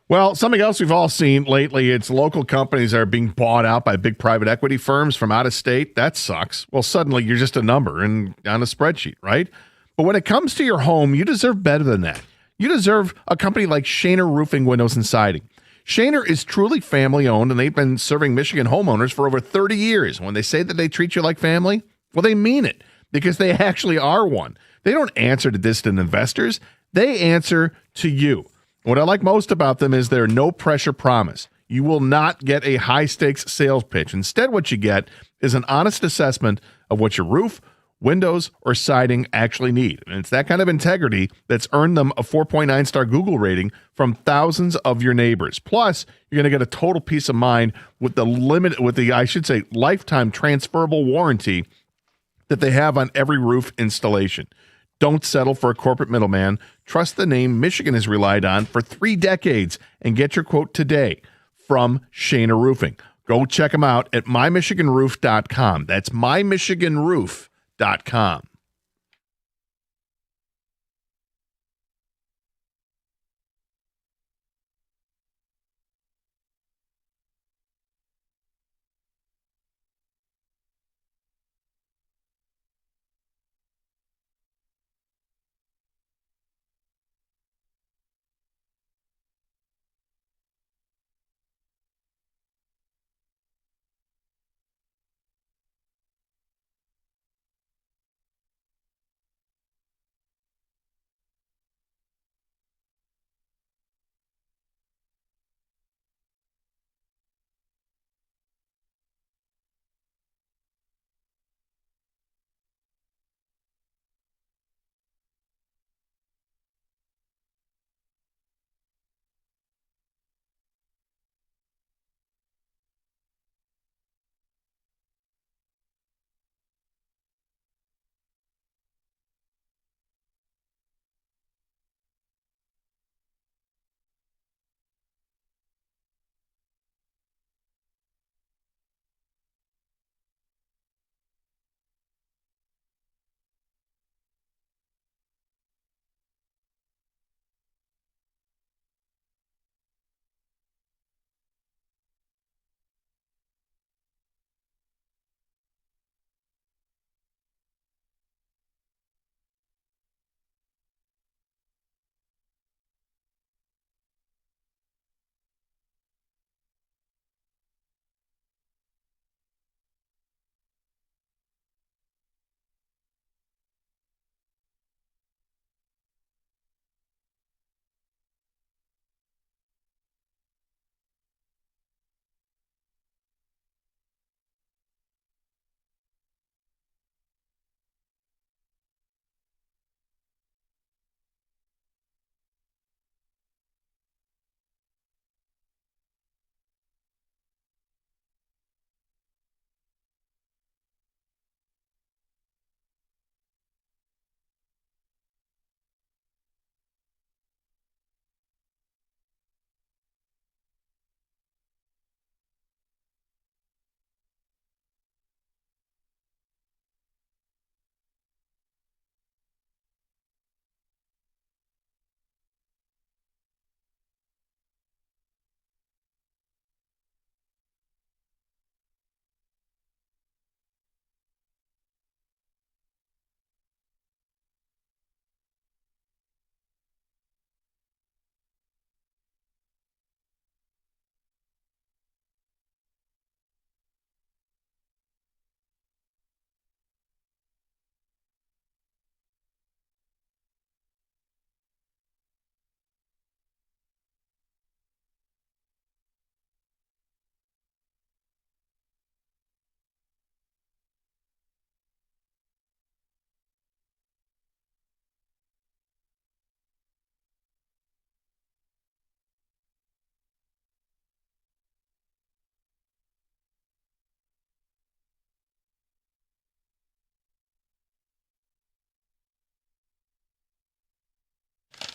Speaker 5: Well, something else we've all seen lately, it's local companies that are being bought out by big private equity firms from out of state. That sucks. Well, suddenly you're just a number on a spreadsheet, right? But when it comes to your home, you deserve better than that. You deserve a company like Shaner Roofing Windows and Siding. Shaner is truly family-owned, and they've been serving Michigan homeowners for over 30 years. When they say that they treat you like family, well, they mean it, because they actually are one. They don't answer to distant investors. They answer to you. What I like most about them is their no-pressure promise. You will not get a high-stakes sales pitch. Instead, what you get is an honest assessment of what your roof, windows, or siding actually need. And it's that kind of integrity that's earned them a 4.9-star Google rating from thousands of your neighbors. Plus, you're going to get a total peace of mind with the lifetime transferable warranty that they have on every roof installation. Don't settle for a corporate middleman. Trust the name Michigan has relied on for 3 decades and get your quote today from Shaner Roofing. Go check them out at mymichiganroof.com. That's mymichiganroof.com.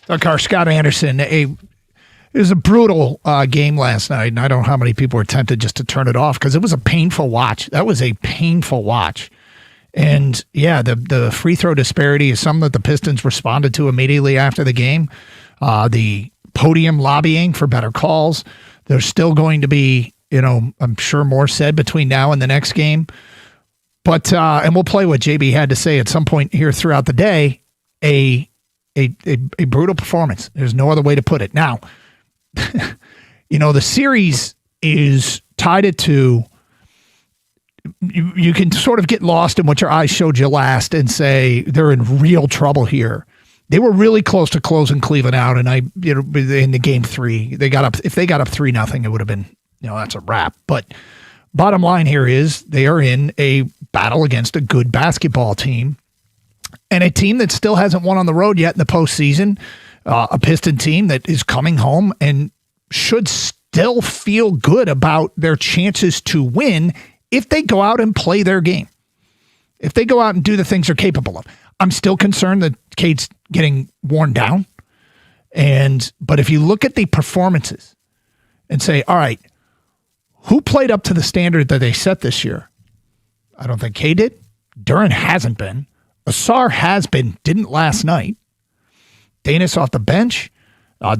Speaker 22: Look, our Scott Anderson, it was a brutal game last night, and I don't know how many people were tempted just to turn it off because it was a painful watch. That was a painful watch. And, yeah, the free throw disparity is something that the Pistons responded to immediately after the game. The podium lobbying for better calls. There's still going to be, I'm sure more said between now and the next game. But, and we'll play what JB had to say at some point here throughout the day, a brutal performance. There's no other way to put it. Now, the series is tied it to, you can sort of get lost in what your eyes showed you last and say they're in real trouble here. They were really close to closing Cleveland out, and in the game 3, they got up. If they got up 3-0, it would have been, that's a wrap. But bottom line here is they are in a battle against a good basketball team and a team that still hasn't won on the road yet in the postseason. A Piston team that is coming home and should still feel good about their chances to win if they go out and play their game. If they go out and do the things they're capable of. I'm still concerned that Cade's getting worn down. But if you look at the performances and say, all right, who played up to the standard that they set this year? I don't think Cade did. Duren hasn't been. Asar has been, didn't last night. Danis off the bench.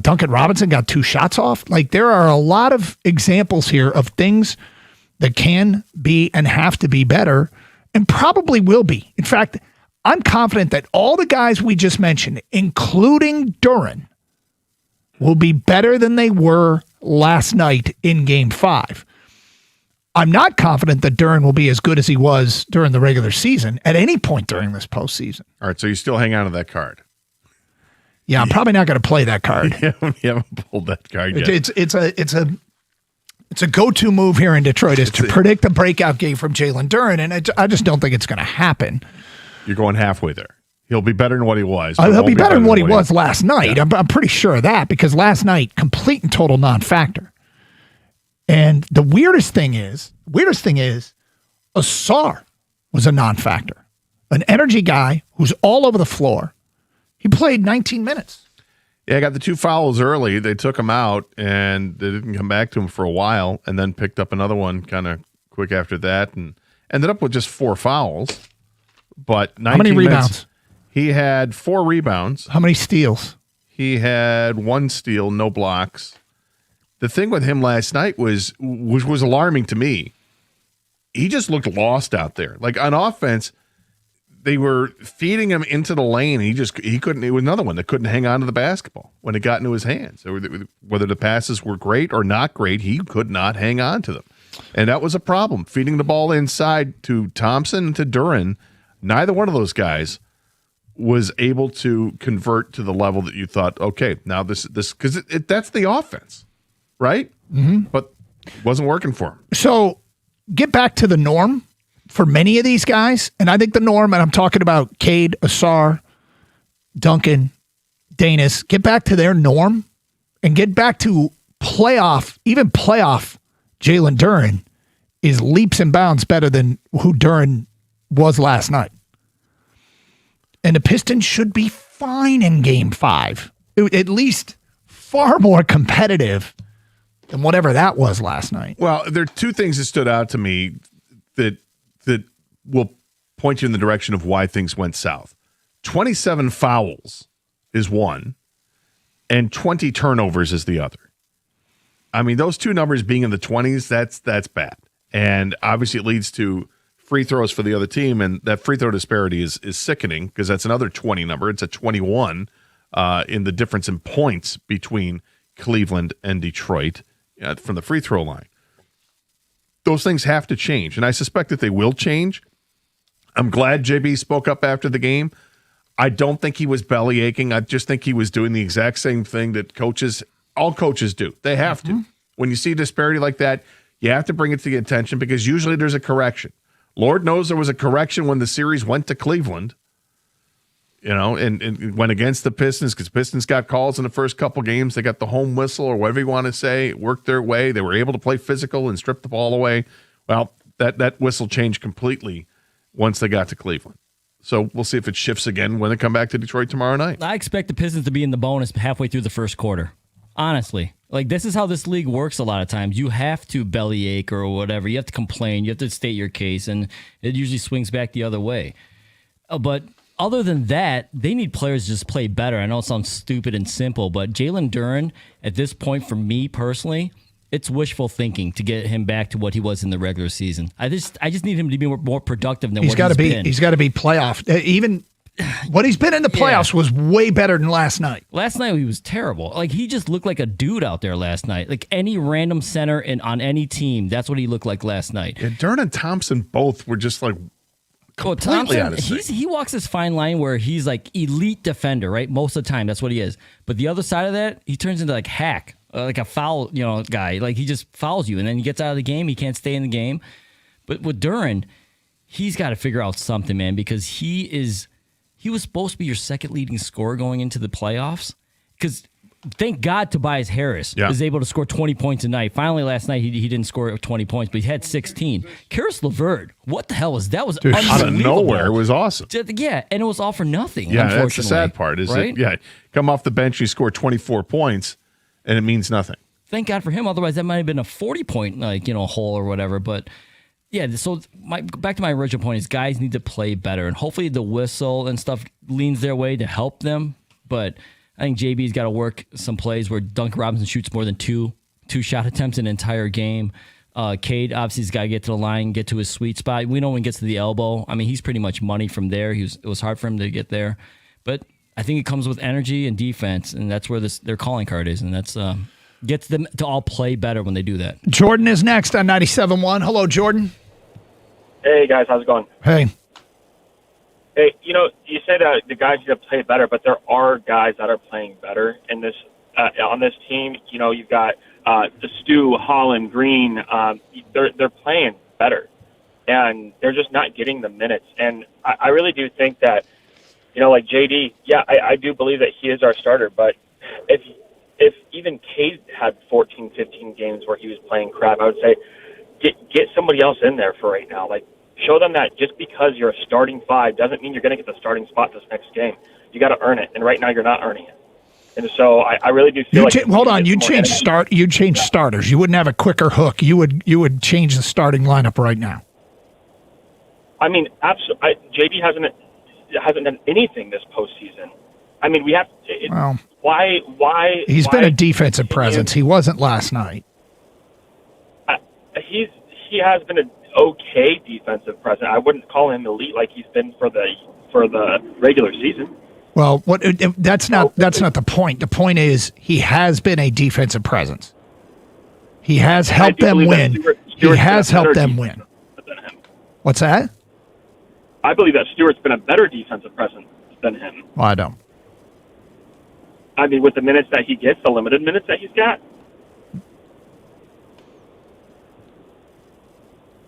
Speaker 22: Duncan Robinson got 2 shots off. Like, there are a lot of examples here of things that can be and have to be better and probably will be. In fact, I'm confident that all the guys we just mentioned, including Duren, will be better than they were last night in Game 5. I'm not confident that Duren will be as good as he was during the regular season at any point during this postseason.
Speaker 5: All right, so you still hang on to that card.
Speaker 22: Yeah, I'm probably not going to play that card.
Speaker 5: You haven't pulled that card yet.
Speaker 22: It's a go-to move here in Detroit is to predict a breakout game from Jalen Duren, and I just don't think it's going to happen.
Speaker 5: You're going halfway there. He'll be better than what he was.
Speaker 22: He'll be better than what he was last night. Yeah. I'm pretty sure of that because last night, complete and total non-factor. And the weirdest thing is, Asar was a non-factor. An energy guy who's all over the floor. He played 19 minutes.
Speaker 5: Yeah, I got the 2 fouls early. They took him out, and they didn't come back to him for a while, and then picked up another one kind of quick after that, and ended up with just 4 fouls. But 19
Speaker 22: How many rebounds?
Speaker 5: Minutes, he had 4 rebounds.
Speaker 22: How many steals?
Speaker 5: He had 1 steal, no blocks. The thing with him last night was alarming to me. He just looked lost out there. Like on offense, they were feeding him into the lane. He couldn't. It was another one that couldn't hang on to the basketball when it got into his hands. Whether the passes were great or not great, he could not hang on to them, and that was a problem. Feeding the ball inside to Thompson and to Duren, neither one of those guys was able to convert to the level that you thought. Okay, now this because that's the offense, right?
Speaker 22: Mm-hmm.
Speaker 5: But it wasn't working for him.
Speaker 22: So get back to the norm. For many of these guys, and I think the norm, and I'm talking about Cade, Asar, Duncan, Danis, get back to their norm and get back to even playoff Jalen Duren is leaps and bounds better than who Duren was last night. And the Pistons should be fine in Game 5, at least far more competitive than whatever that was last night.
Speaker 5: Well, there are 2 things that stood out to me that will point you in the direction of why things went south. 27 fouls is one, and 20 turnovers is the other. I mean, those 2 numbers being in the 20s, that's bad. And obviously it leads to free throws for the other team, and that free throw disparity is sickening because that's another 20 number. It's a 21 in the difference in points between Cleveland and Detroit from the free throw line. Those things have to change, and I suspect that they will change. I'm glad JB spoke up after the game. I don't think he was belly aching. I just think he was doing the exact same thing that all coaches do. They have to. When you see disparity like that, you have to bring it to the attention because usually there's a correction. Lord knows there was a correction when the series went to Cleveland, and went against the Pistons because Pistons got calls in the first couple games. They got the home whistle or whatever you want to say. It worked their way. They were able to play physical and strip the ball away. Well, that whistle changed completely once they got to Cleveland. So we'll see if it shifts again when they come back to Detroit tomorrow night.
Speaker 7: I expect the Pistons to be in the bonus halfway through the first quarter. Honestly. Like, this is how this league works a lot of times. You have to bellyache or whatever. You have to complain. You have to state your case, and it usually swings back the other way. But other than that, they need players to just play better. I know it sounds stupid and simple, but Jalen Duren, at this point, for me personally, it's wishful thinking to get him back to what he was in the regular season. I just need him to be more productive than
Speaker 22: He's
Speaker 7: what
Speaker 22: got to be.
Speaker 7: been.
Speaker 22: He's got to be playoff. Even what he's been in the playoffs was way better than last night.
Speaker 7: Last night he was terrible. Like, he just looked like a dude out there last night. Like any random center on any team, that's what he looked like last night.
Speaker 5: Yeah, Duren and Thompson both were just like completely out of sync.
Speaker 7: He walks this fine line where he's like elite defender, right? Most of the time, that's what he is. But the other side of that, he turns into like hack, like a foul, guy. Like, he just fouls you, and then he gets out of the game. He can't stay in the game. But with Duren, he's got to figure out something, man, because he was supposed to be your second leading scorer going into the playoffs. Because thank God Tobias Harris was able to score 20 points a night. Finally, last night, he didn't score 20 points, but he had 16. Karis LeVert, what the hell was that? Was
Speaker 5: out of nowhere. It was awesome.
Speaker 7: Yeah, and it was all for nothing,
Speaker 5: Yeah,
Speaker 7: unfortunately.
Speaker 5: that's the sad part. Is
Speaker 7: right?
Speaker 5: that, come off the bench, you score 24 points, and it means nothing.
Speaker 7: Thank God for him. Otherwise, that might have been a 40-point hole or whatever. But yeah, so back to my original point is guys need to play better, and hopefully the whistle and stuff leans their way to help them. But I think JB's got to work some plays where Duncan Robinson shoots more than two shot attempts in an entire game. Cade obviously has got to get to the line, get to his sweet spot. We know when he gets to the elbow. I mean, he's pretty much money from there. It was hard for him to get there, but I think it comes with energy and defense, and that's where their calling card is, and that's gets them to all play better when they do that.
Speaker 22: Jordan is next on 97.1. Hello, Jordan.
Speaker 12: Hey, guys. How's it going?
Speaker 22: Hey.
Speaker 12: Hey, you say that the guys need to play better, but there are guys that are playing better in this on this team. You've got Stu, Holland, Green. They're playing better, and they're just not getting the minutes. And I really do think that, like JD, I do believe that he is our starter. But if even Cade had 14, 15 games where he was playing crap, I would say get somebody else in there for right now. Like, show them that just because you're a starting five doesn't mean you're going to get the starting spot this next game. You got to earn it, and right now you're not earning it. And so I really do feel
Speaker 22: hold on. You change starters. You wouldn't have a quicker hook. You would change the starting lineup right now.
Speaker 12: I mean, absolutely. JB hasn't done anything this postseason. I mean, we have. Why?
Speaker 22: He's been a defensive presence. He wasn't last night.
Speaker 12: He has been an okay defensive presence. I wouldn't call him elite like he's been for the regular season.
Speaker 22: Well, that's not the point. The point is he has been a defensive presence. He has helped them win. He has helped them win. What's that?
Speaker 12: I believe that Stewart's been a better defensive presence than him.
Speaker 22: Well, I don't.
Speaker 12: I mean, with the minutes that he gets, the limited minutes that he's got.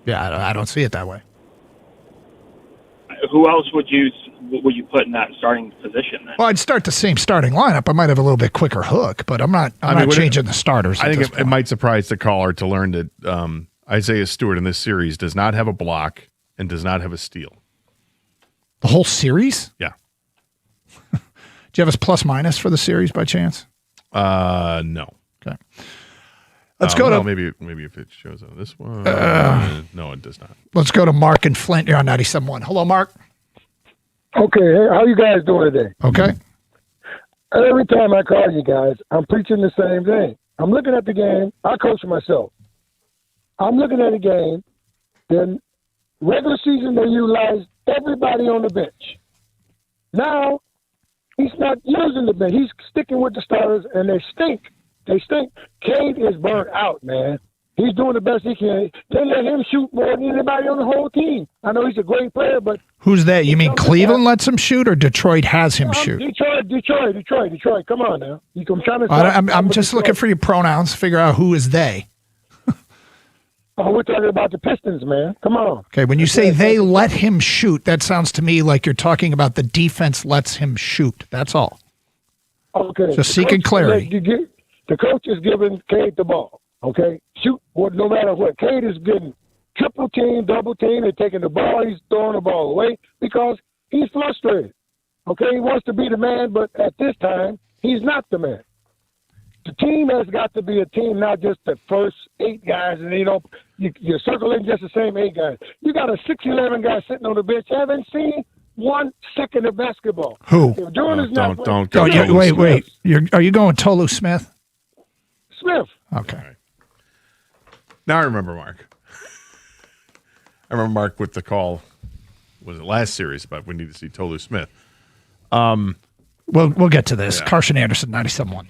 Speaker 22: Yeah, I don't see it that way.
Speaker 12: Who else would you put in that starting position then?
Speaker 22: Well, I'd start the same starting lineup. I might have a little bit quicker hook, but I'm not changing the starters.
Speaker 5: I think it might surprise the caller to learn that Isaiah Stewart in this series does not have a block and does not have a steal.
Speaker 22: The whole series?
Speaker 5: Yeah.
Speaker 22: Do you have his plus minus for the series by chance?
Speaker 5: No.
Speaker 22: Okay. Let's go to
Speaker 5: maybe if it shows on this one. No, it does not.
Speaker 22: Let's go to Mark and Flint here on 97.1. Hello, Mark.
Speaker 13: Okay, hey, how you guys doing today?
Speaker 22: Okay.
Speaker 13: Every time I call you guys, I'm preaching the same thing. I'm looking at the game. I coach myself. I'm looking at the game. Then regular season, they utilize everybody on the bench. Now, he's not using the bench. He's sticking with the starters, and they stink. They stink. Cade is burnt out, man. He's doing the best he can. They let him shoot more than anybody on the whole team. I know he's a great player, but
Speaker 22: who's that? You mean Cleveland lets him shoot, or Detroit has him shoot?
Speaker 13: Detroit. Come on now. I'm trying to.
Speaker 22: I'm just looking for your pronouns. Figure out who is they.
Speaker 13: We're talking about the Pistons, man. Come on.
Speaker 22: Okay, when you say they let him shoot, that sounds to me like you're talking about the defense lets him shoot. That's all.
Speaker 13: Okay.
Speaker 22: Just seeking clarity.
Speaker 13: The coach is giving Cade the ball. Okay, shoot. No matter what, Cade is getting triple team, double team. They're taking the ball. He's throwing the ball away because He's frustrated. Okay, he wants to be the man, but at this time, he's not the man. The team has got to be a team, not just the first 8 guys, and you're circling just the same 8 guys. You got a 6'11" guy sitting on the bench. Haven't seen 1 second of basketball.
Speaker 22: Who?
Speaker 13: If Jordan is not
Speaker 5: don't
Speaker 22: Oh,
Speaker 5: go.
Speaker 22: wait. Are you going Tolu Smith?
Speaker 13: Smith.
Speaker 22: Okay.
Speaker 5: Now I remember Mark. I remember Mark with the call. Was it last series? But we need to see Tolu Smith.
Speaker 22: We'll get to this.
Speaker 5: Yeah.
Speaker 22: Carson Anderson, 97.1.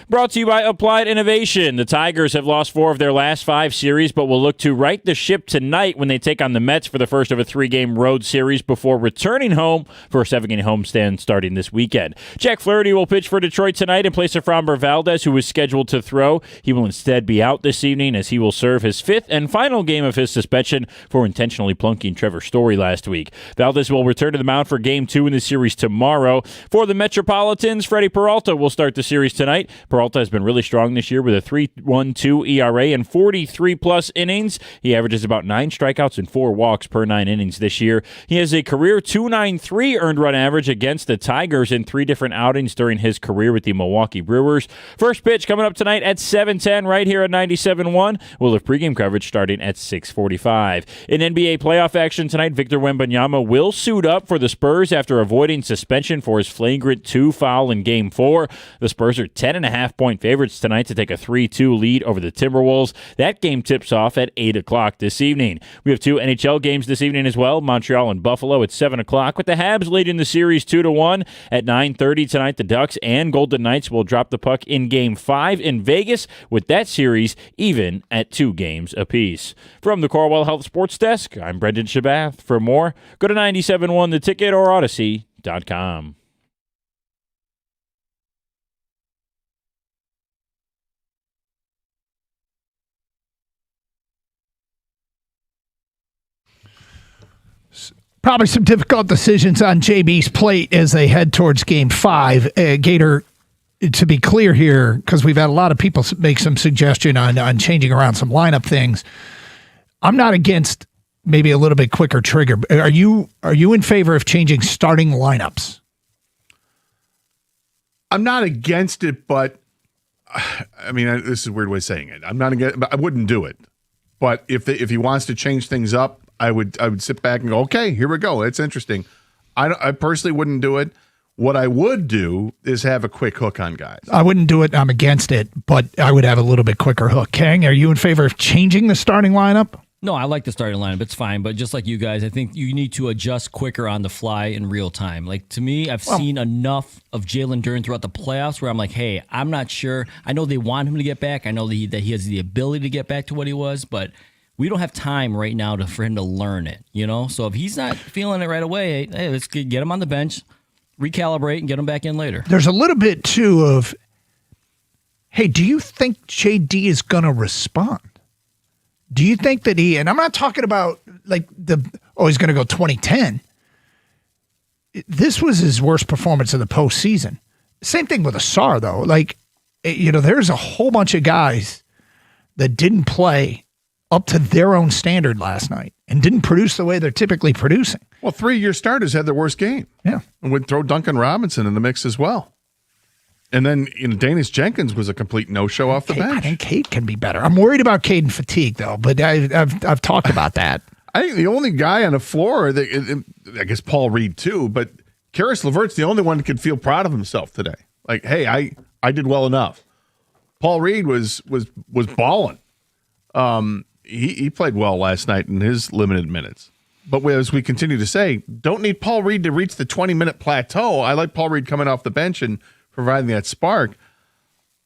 Speaker 9: Brought to you by Applied Innovation. The Tigers have lost 4 of their last 5 series, but will look to right the ship tonight when they take on the Mets for the first of a 3-game road series before returning home for a 7-game homestand starting this weekend. Jack Flaherty will pitch for Detroit tonight in place of Framber Valdez, who is scheduled to throw. He will instead be out this evening as he will serve his 5th and final game of his suspension for intentionally plunking Trevor Story last week. Valdez will return to the mound for Game 2 in the series tomorrow. For the Metropolitans, Freddie Peralta will start the series tonight. Peralta has been really strong this year with a 3.12 ERA and 43-plus innings. He averages about 9 strikeouts and 4 walks per 9 innings this year. He has a career .293 earned run average against the Tigers in 3 different outings during his career with the Milwaukee Brewers. First pitch coming up tonight at 7:10 right here at 97.1. We'll have pregame coverage starting at 6:45. In NBA playoff action tonight, Victor Wembanyama will suit up for the Spurs after avoiding suspension for his flagrant 2 foul in Game 4. The Spurs are 10.5-point favorites tonight to take a 3-2 lead over the Timberwolves. That game tips off at 8 o'clock this evening. We have 2 NHL games this evening as well. Montreal and Buffalo at 7 o'clock, with the Habs leading the series 2-1. At 9:30 tonight, the Ducks and Golden Knights will drop the puck in Game 5 in Vegas, with that series even at 2 games apiece. From the Corwell Health Sports Desk, I'm Brendan Shabath. For more, go to 97.1 The Ticket or Odyssey.com.
Speaker 22: Probably some difficult decisions on JB's plate as they head towards Game 5. Gator, to be clear here, because we've had a lot of people make some suggestion on changing around some lineup things. I'm not against maybe a little bit quicker trigger. Are you in favor of changing starting lineups?
Speaker 5: I'm not against it, but I mean, this is a weird way of saying it. I'm not against, but I wouldn't do it. But if he wants to change things up, I would sit back and go, okay, here we go. It's interesting. I personally wouldn't do it. What I would do is have a quick hook on guys.
Speaker 22: I wouldn't do it. I'm against it, but I would have a little bit quicker hook. Kang, are you in favor of changing the starting lineup?
Speaker 7: No, I like the starting lineup. It's fine. But just like you guys, I think you need to adjust quicker on the fly in real time. Like, to me, I've seen enough of Jalen Duren throughout the playoffs where I'm like, hey, I'm not sure. I know they want him to get back. I know that he has the ability to get back to what he was, but we don't have time right now for him to learn it, you know? So if he's not feeling it right away, hey, let's get him on the bench, recalibrate, and get him back in later.
Speaker 22: There's a little bit, too, of, hey, do you think JD is going to respond? Do you think that and I'm not talking about like he's going to go 2010. This was his worst performance of the postseason. Same thing with Asar, though. Like, there's a whole bunch of guys that didn't play up to their own standard last night and didn't produce the way they're typically producing.
Speaker 5: Well, 3-year starters had their worst game.
Speaker 22: Yeah.
Speaker 5: And would throw Duncan Robinson in the mix as well. And then Danis Jenkins was a complete no-show off the bench.
Speaker 22: I think Cade can be better. I'm worried about Caden fatigue, though, but I've talked about that.
Speaker 5: I think the only guy on the floor, I guess Paul Reed too, but Karis LeVert's the only one that could feel proud of himself today. Like, hey, I did well enough. Paul Reed was balling. He played well last night in his limited minutes. But as we continue to say, don't need Paul Reed to reach the 20-minute plateau. I like Paul Reed coming off the bench and providing that spark.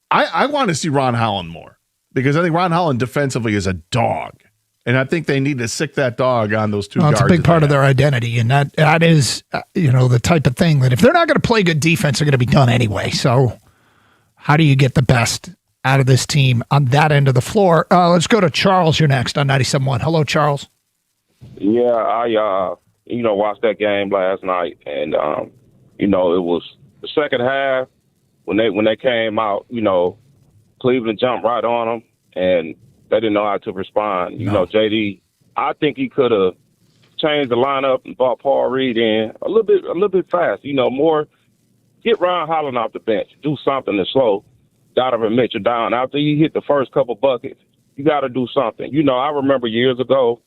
Speaker 5: I want to see Ron Holland more because I think Ron Holland defensively is a dog. And I think they need to sick that dog on those two guards.
Speaker 22: It's a big part of their identity. And that is, the type of thing that if they're not going to play good defense, they're going to be done anyway. So how do you get the best out of this team on that end of the floor? Let's go to Charles. You're next on 97.1. Hello, Charles.
Speaker 14: Yeah, I watched that game last night, and it was the second half when they came out. Cleveland jumped right on them, and they didn't know how to respond. JD, I think he could have changed the lineup and brought Paul Reed in a little bit fast. More get Ron Holland off the bench, do something to slow Donovan Mitchell down. After he hit the first couple buckets, you got to do something. I remember years ago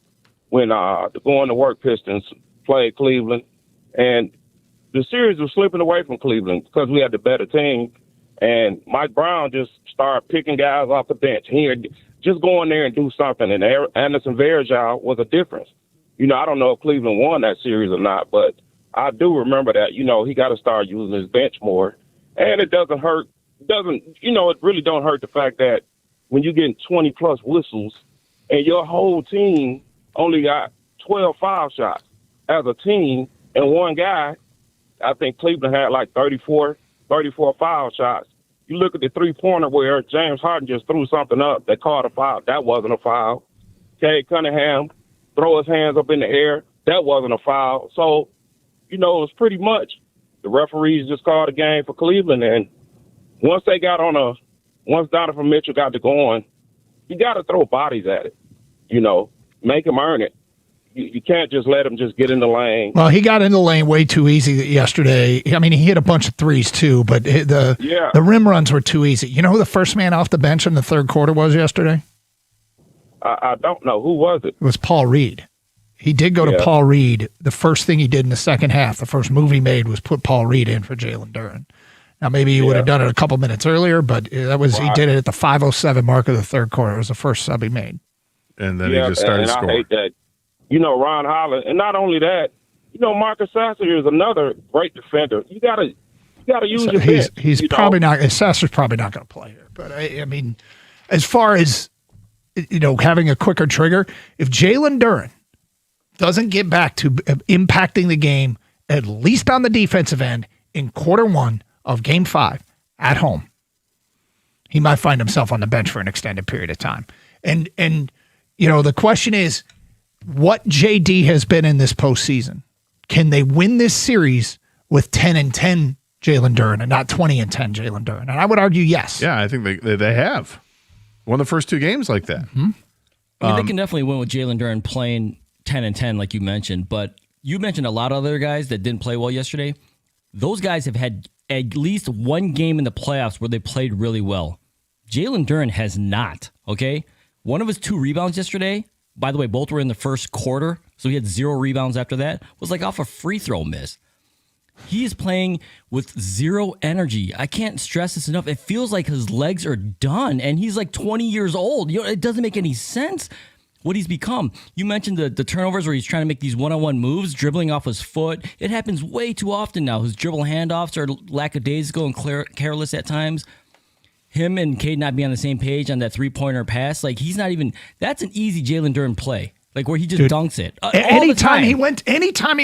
Speaker 14: when the Going to Work Pistons played Cleveland, and the series was slipping away from Cleveland because we had the better team, and Mike Brown just started picking guys off the bench. He just go in there and do something, and Anderson Varejao was a difference. I don't know if Cleveland won that series or not, but I do remember that. He got to start using his bench more, and it doesn't hurt. It really don't hurt the fact that when you're getting 20-plus whistles and your whole team only got 12 foul shots as a team, and one guy, I think Cleveland had like 34 foul shots. You look at the three-pointer where James Harden just threw something up that caught a foul. That wasn't a foul. Cade Cunningham throw his hands up in the air. That wasn't a foul. So, it was pretty much the referees just called a game for Cleveland, and once they got on once Donovan Mitchell got to going, you got to throw bodies at it. Make him earn it. You can't just let him just get in the lane.
Speaker 22: Well, he got in the lane way too easy yesterday. I mean, he hit a bunch of threes too, but the rim runs were too easy. You know who the first man off the bench in the third quarter was yesterday?
Speaker 14: I don't know. Who was it?
Speaker 22: It was Paul Reed. He did go to Paul Reed. The first thing he did in the second half, the first move he made was put Paul Reed in for Jalen Duren. Now, maybe he would have done it a couple minutes earlier, but he did it at the 5:07 mark of the third quarter. It was the first sub he made.
Speaker 5: And then he just started scoring.
Speaker 14: I hate that. Ron Holland, and not only that, Marcus Sasser is another great defender. You gotta use your head.
Speaker 22: He's probably not. Sasser's probably not going to play here. But I mean, as far as having a quicker trigger, if Jalen Duren doesn't get back to impacting the game, at least on the defensive end, in quarter one of Game 5 at home, he might find himself on the bench for an extended period of time. And the question is, what JD has been in this postseason. Can they win this series with 10-10 Jalen Duren and not 20-10 Jalen Duren? And I would argue yes.
Speaker 5: Yeah, I think they have won the first two games like that.
Speaker 22: Mm-hmm.
Speaker 7: I mean, they can definitely win with Jalen Duren playing 10-10 like you mentioned, but you mentioned a lot of other guys that didn't play well yesterday. Those guys have had at least one game in the playoffs where they played really well. Jalen Duren has not, okay? One of his 2 rebounds yesterday, by the way, both were in the first quarter, so he had 0 rebounds after that, was like off a free throw miss. He is playing with 0 energy. I can't stress this enough. It feels like his legs are done, and he's like 20 years old. It doesn't make any sense what he's become. You mentioned the turnovers where he's trying to make these one-on-one moves, dribbling off his foot. It happens way too often now. His dribble handoffs are lackadaisical and careless at times. Him and Cade not being on the same page on that three-pointer pass, like he's not even. That's an easy Jalen Duren play, like where he just dunks it.
Speaker 22: Anytime he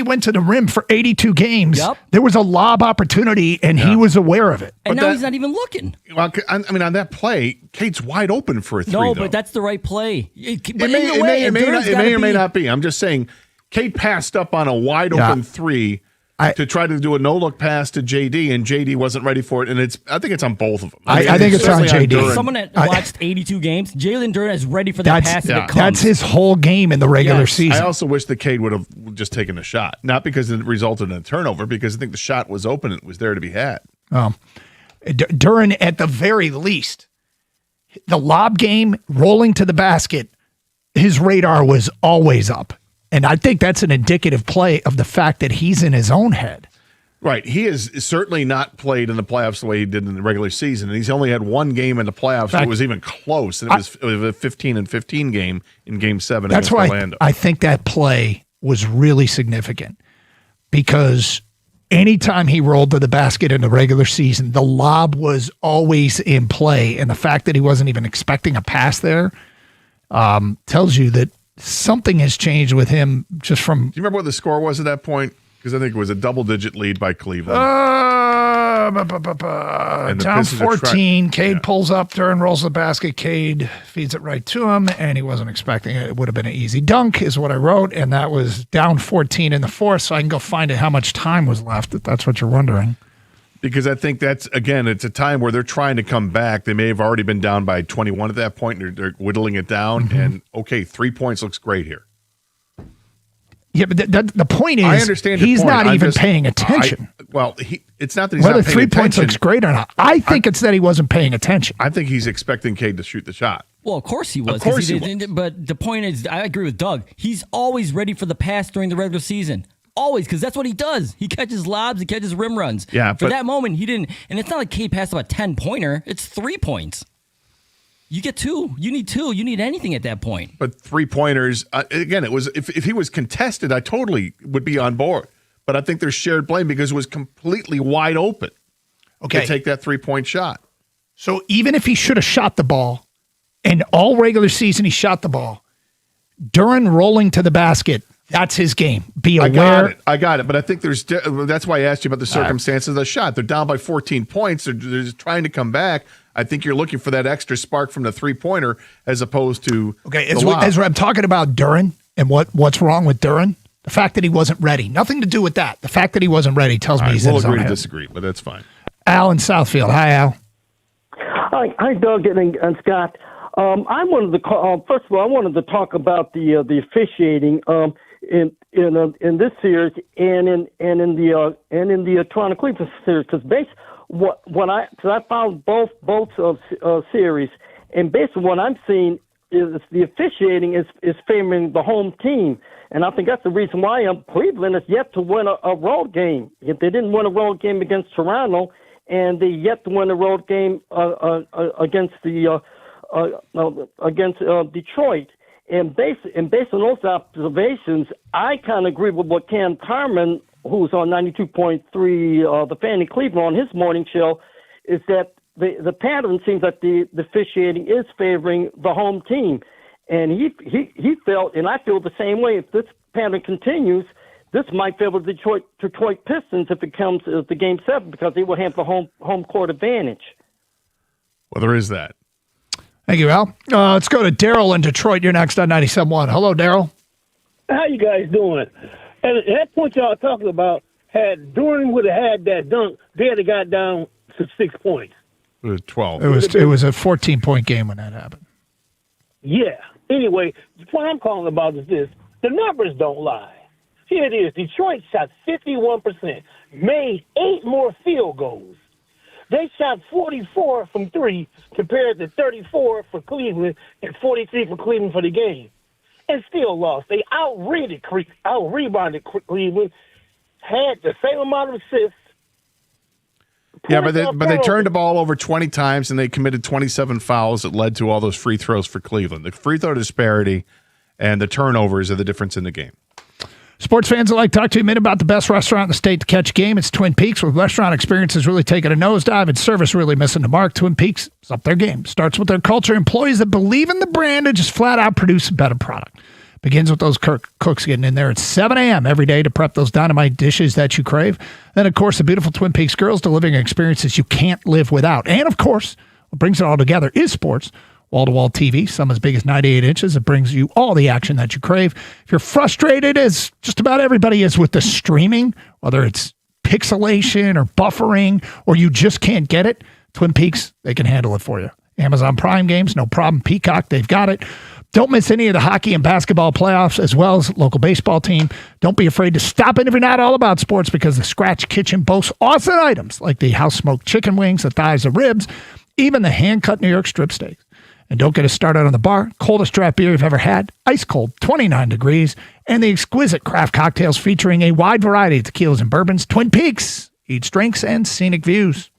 Speaker 22: went to the rim for 82 games, there was a lob opportunity, and he was aware of it.
Speaker 7: And now he's not even looking.
Speaker 5: Well, I mean, on that play, Cade's wide open for a three.
Speaker 7: No,
Speaker 5: though.
Speaker 7: but that's the right play.
Speaker 5: It may or may not be. I'm just saying, Cade passed up on a wide open three. To try to do a no-look pass to JD, and JD wasn't ready for it, and I think it's on both of them.
Speaker 22: I think it's on JD.
Speaker 7: Someone that watched 82 games, Jalen Duren is ready for that pass that comes.
Speaker 22: That's his whole game in the regular season.
Speaker 5: I also wish that Cade would have just taken a shot, not because it resulted in a turnover, because I think the shot was open and it was there to be had.
Speaker 22: Duren, at the very least, the lob game, rolling to the basket, his radar was always up. And I think that's an indicative play of the fact that he's in his own head.
Speaker 5: Right. He has certainly not played in the playoffs the way he did in the regular season. And he's only had one game in the playoffs that was even close. And it was a 15-15 game in Game 7 against Orlando.
Speaker 22: I think that play was really significant because anytime he rolled to the basket in the regular season, the lob was always in play. And the fact that he wasn't even expecting a pass there tells you that something has changed with him just from...
Speaker 5: Do you remember what the score was at that point? Because I think it was a double-digit lead by Cleveland.
Speaker 22: Down 14. Cade pulls up, Duren rolls the basket. Cade feeds it right to him, and he wasn't expecting it. It would have been an easy dunk is what I wrote, and that was down 14 in the fourth, so I can go find out how much time was left, if that's what you're wondering.
Speaker 5: Because I think that's, again, it's a time where they're trying to come back. They may have already been down by 21 at that point. They're whittling it down. And, 3 points looks great here.
Speaker 22: Yeah, but the point is,
Speaker 5: I understand
Speaker 22: he's
Speaker 5: point.
Speaker 22: not even paying attention.
Speaker 5: It's not that he's
Speaker 22: whether
Speaker 5: not paying
Speaker 22: 3 points
Speaker 5: attention.
Speaker 22: looks great or not. I think it's that he wasn't paying attention.
Speaker 5: I think he's expecting Cade to shoot the shot.
Speaker 7: Well, of course he was.
Speaker 5: Of course he was.
Speaker 7: But the point is, I agree with Doug. He's always ready for the pass during the regular season. Always, because that's what he does. He catches lobs, he catches rim runs.
Speaker 5: Yeah,
Speaker 7: For that moment, he didn't. And it's not like Cade passed up a 10-pointer. It's 3 points. You get 2. You need 2. You need anything at that point.
Speaker 5: But 3-pointers, again, it was if he was contested, I totally would be on board. But I think there's shared blame because it was completely wide open to take that 3-point shot.
Speaker 22: So even if he should have shot the ball, and all regular season he shot the ball, Duren rolling to the basket, that's his game. Be aware.
Speaker 5: I got it. But I think that's why I asked you about the circumstances of the shot. They're down by 14 points. They're just trying to come back. I think you're looking for that extra spark from the 3-pointer as opposed to
Speaker 22: as I'm talking about Duren and what's wrong with Duren, the fact that he wasn't ready. Nothing to do with that. The fact that he wasn't ready tells me he's in his own head.
Speaker 5: We'll agree to disagree, but that's fine.
Speaker 22: Al in Southfield. Hi, Al.
Speaker 15: Hi, Doug and Scott. I wanted to call, first of all, I wanted to talk about the officiating in this series and in the Toronto Cleveland series, because I found both series, and based on what I'm seeing is the officiating is favoring the home team, and I think that's the reason why Cleveland is yet to win a road game. If they didn't win a road game against Toronto, and they yet to win a road game against Detroit. And based on those observations, I kind of agree with what Cam Carmen, who's on 92.3 the Fanny Cleveland on his morning show, is that the pattern seems that the officiating is favoring the home team, and he felt, and I feel the same way. If this pattern continues, this might favor the Detroit Pistons if it comes to the Game 7, because they will have the home court advantage.
Speaker 5: Well, there is that.
Speaker 22: Thank you, Al. Let's go to Daryl in Detroit. You're next on 97.1. Hello, Daryl.
Speaker 16: How you guys doing? And that point y'all talking about, had Jordan would have had that dunk, they'd have got down to 6 points.
Speaker 5: It was 12.
Speaker 22: It was a 14-point game when that happened.
Speaker 16: Yeah. Anyway, the point I'm calling about is this. The numbers don't lie. Here it is. Detroit shot 51%, made 8 more field goals. They shot 44 from 3 compared to 34 for Cleveland and 43 for Cleveland for the game, and still lost. They out-rebounded Cleveland, had the same amount of assists.
Speaker 5: Yeah, but they turned the ball over 20 times, and they committed 27 fouls that led to all those free throws for Cleveland. The free throw disparity and the turnovers are the difference in the game.
Speaker 22: Sports fans would like to talk to you a minute about the best restaurant in the state to catch game. It's Twin Peaks, with restaurant experiences really taking a nosedive and service really missing the mark. Twin Peaks is up their game. Starts with their culture, employees that believe in the brand and just flat out produce a better product. Begins with those cooks getting in there at 7 a.m. every day to prep those dynamite dishes that you crave. Then, of course, the beautiful Twin Peaks girls delivering experiences you can't live without. And, of course, what brings it all together is sports. Wall-to-wall TV, some as big as 98 inches. It brings you all the action that you crave. If you're frustrated, as just about everybody is with the streaming, whether it's pixelation or buffering, or you just can't get it, Twin Peaks, they can handle it for you. Amazon Prime games, no problem. Peacock, they've got it. Don't miss any of the hockey and basketball playoffs, as well as local baseball team. Don't be afraid to stop it if you're not all about sports, because the Scratch Kitchen boasts awesome items like the house-smoked chicken wings, the thighs, the ribs, even the hand-cut New York strip steaks. And don't get us started on the bar. Coldest draft beer you've ever had, ice cold, 29 degrees, and the exquisite craft cocktails featuring a wide variety of tequilas and bourbons. Twin Peaks, eats, drinks, and scenic views.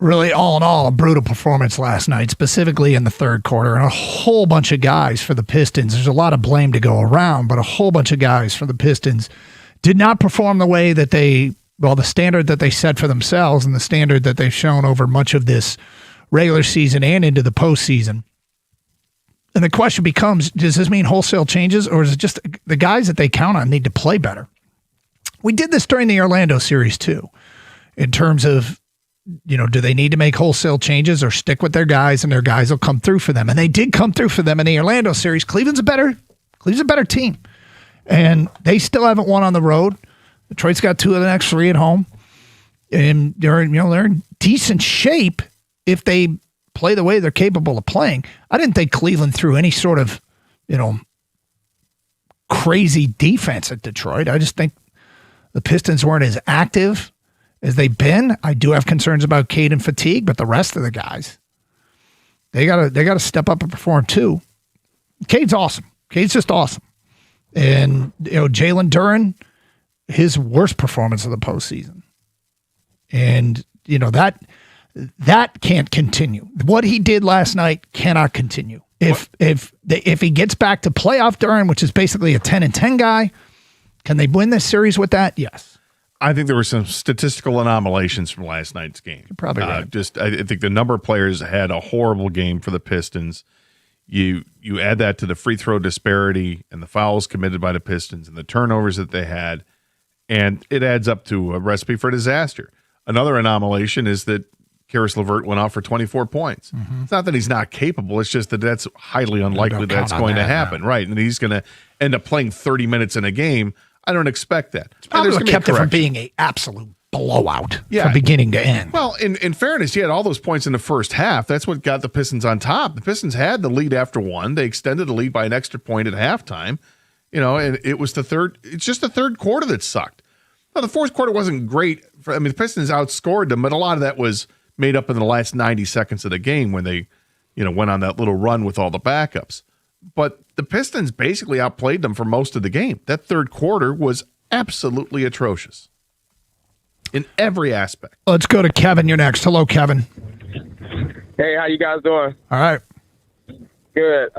Speaker 22: really, all in all, a brutal performance last night, specifically in the third quarter. And a whole bunch of guys for the Pistons, there's a lot of blame to go around, but a whole bunch of guys for the Pistons did not perform the way that the standard that they set for themselves and the standard that they've shown over much of this regular season and into the postseason. And the question becomes, does this mean wholesale changes, or is it just the guys that they count on need to play better? We did this during the Orlando series too, in terms of, do they need to make wholesale changes or stick with their guys and their guys will come through for them? And they did come through for them in the Orlando series. Cleveland's a better team. And they still haven't won on the road. Detroit's got 2 of the next 3 at home. And they're in decent shape if they play the way they're capable of playing. I didn't think Cleveland threw any sort of, crazy defense at Detroit. I just think the Pistons weren't as active as they've been. I do have concerns about Cade and fatigue, but the rest of the guys, they gotta step up and perform too. Cade's awesome. Cade's just awesome. And Jalen Duren, his worst performance of the postseason. And that can't continue. What he did last night cannot continue. If he gets back to playoff Duren, which is basically a 10-10 guy, can they win this series with that? Yes.
Speaker 5: I think there were some statistical anomalies from last night's game.
Speaker 22: You're probably right.
Speaker 5: I think the number of players had a horrible game for the Pistons. You add that to the free throw disparity and the fouls committed by the Pistons and the turnovers that they had, and it adds up to a recipe for disaster. Another anomaly is that Karis LeVert went off for 24 points. Mm-hmm. It's not that he's not capable. It's just that that's highly unlikely that's going to happen. Right. And he's going to end up playing 30 minutes in a game. I don't expect that.
Speaker 22: It's probably what kept it from being an absolute blowout from beginning to end.
Speaker 5: Well, in fairness, he had all those points in the first half. That's what got the Pistons on top. The Pistons had the lead after 1. They extended the lead by an extra point at halftime. And it was it's just the third quarter that sucked. Now, the fourth quarter wasn't great. The Pistons outscored them, but a lot of that was made up in the last 90 seconds of the game when they, went on that little run with all the backups. But the Pistons basically outplayed them for most of the game. That third quarter was absolutely atrocious in every aspect.
Speaker 22: Let's go to Kevin. You're next. Hello, Kevin.
Speaker 17: Hey, how you guys doing?
Speaker 22: All right.
Speaker 17: Good.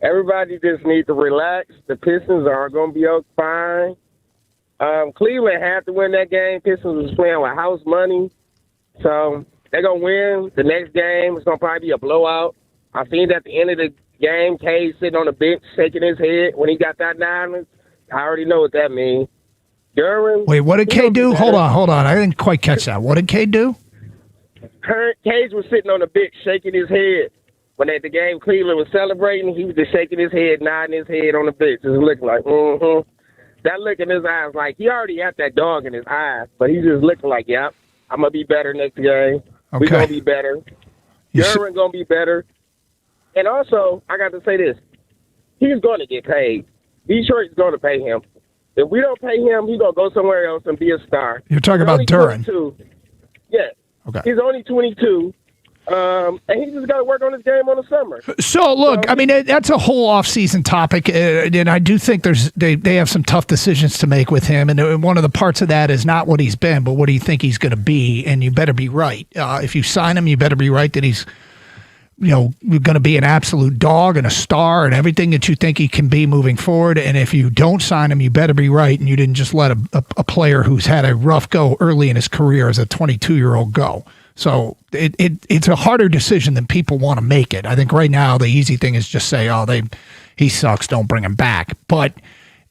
Speaker 17: Everybody just needs to relax. The Pistons are going to be fine. Cleveland had to win that game. Pistons was playing with house money. So they're going to win the next game. It's going to probably be a blowout. I seen at the end of the game, Cade sitting on the bench shaking his head when he got that 9. I already know what that means. Duren.
Speaker 22: Wait, what did Cade do? Hold on. I didn't quite catch that. What did Cade do?
Speaker 17: Cade was sitting on the bench shaking his head. When at the game Cleveland was celebrating, he was just shaking his head, nodding his head on the bench, just looking like, That look in his eyes, like he already had that dog in his eyes, but he's just looking like, yep, I'm going to be better next game.
Speaker 22: Okay.
Speaker 17: We're going to be better. Duren going to be better. And also, I got to say this. He's going to get paid. Detroit's going to pay him. If we don't pay him, he's going to go somewhere else and be a star.
Speaker 22: You're talking about Duren.
Speaker 17: Yeah.
Speaker 22: Okay.
Speaker 17: He's only 22. And he just got to work on his game on the summer.
Speaker 22: So, look, that's a whole off-season topic, and I do think they have some tough decisions to make with him, and one of the parts of that is not what he's been, but what do you think he's going to be, and you better be right. If you sign him, you better be right that he's going to be an absolute dog and a star and everything that you think he can be moving forward, and if you don't sign him, you better be right, and you didn't just let a player who's had a rough go early in his career as a 22-year-old go. So it's a harder decision than people want to make it. I think right now the easy thing is just say, he sucks, don't bring him back. But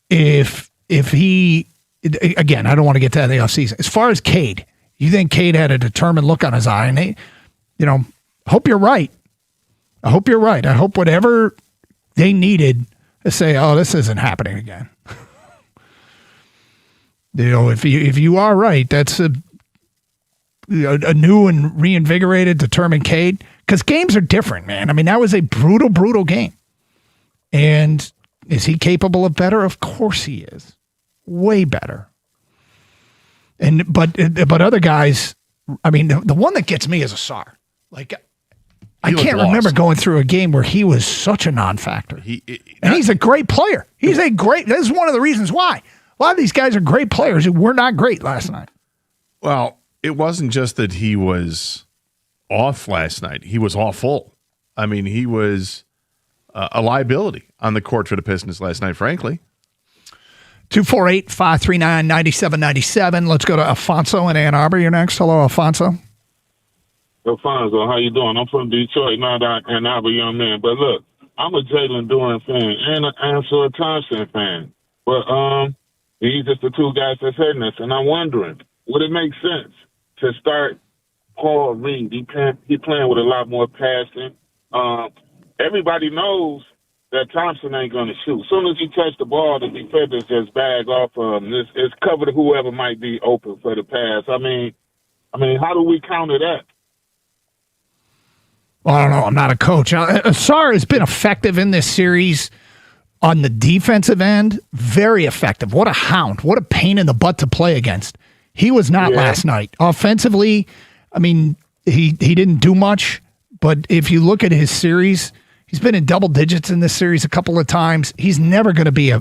Speaker 22: if he, again, I don't want to get to the offseason. As far as Cade, you think Cade had a determined look on his eye, and I hope you're right. I hope you're right. I hope whatever they needed to say, this isn't happening again. If you are right, that's a new and reinvigorated, determined Cade. Because games are different, man. That was a brutal, brutal game. And is he capable of better? Of course he is. Way better. But other guys, the one that gets me is Asar. I can't remember going through a game where he was such a non-factor. And he's a great player. This is one of the reasons why. A lot of these guys are great players who were not great last night.
Speaker 5: Well, it wasn't just that he was off last night. He was awful. I mean, he was a liability on the court for the Pistons last night, frankly.
Speaker 22: 248-539-9797. Let's go to Alfonso in Ann Arbor. You're next. Hello, Alfonso.
Speaker 8: Alfonso, how you doing? I'm from Detroit, not Ann Arbor, young man. But look, I'm a Jalen Duren fan and an Ansel Thompson fan. But these are the two guys that's heading us, and I'm wondering, would it make sense to start Paul Reed? He playing with a lot more passing. Everybody knows that Thompson ain't going to shoot. As soon as he touch the ball, the defenders just bag off of him. It's covered whoever might be open for the pass. I mean, how do we counter that?
Speaker 22: Well, I don't know. I'm not a coach. Ausar has been effective in this series on the defensive end. Very effective. What a hound. What a pain in the butt to play against. He was not last night. Offensively, I mean, he didn't do much. But if you look at his series, he's been in double digits in this series a couple of times. He's never going to be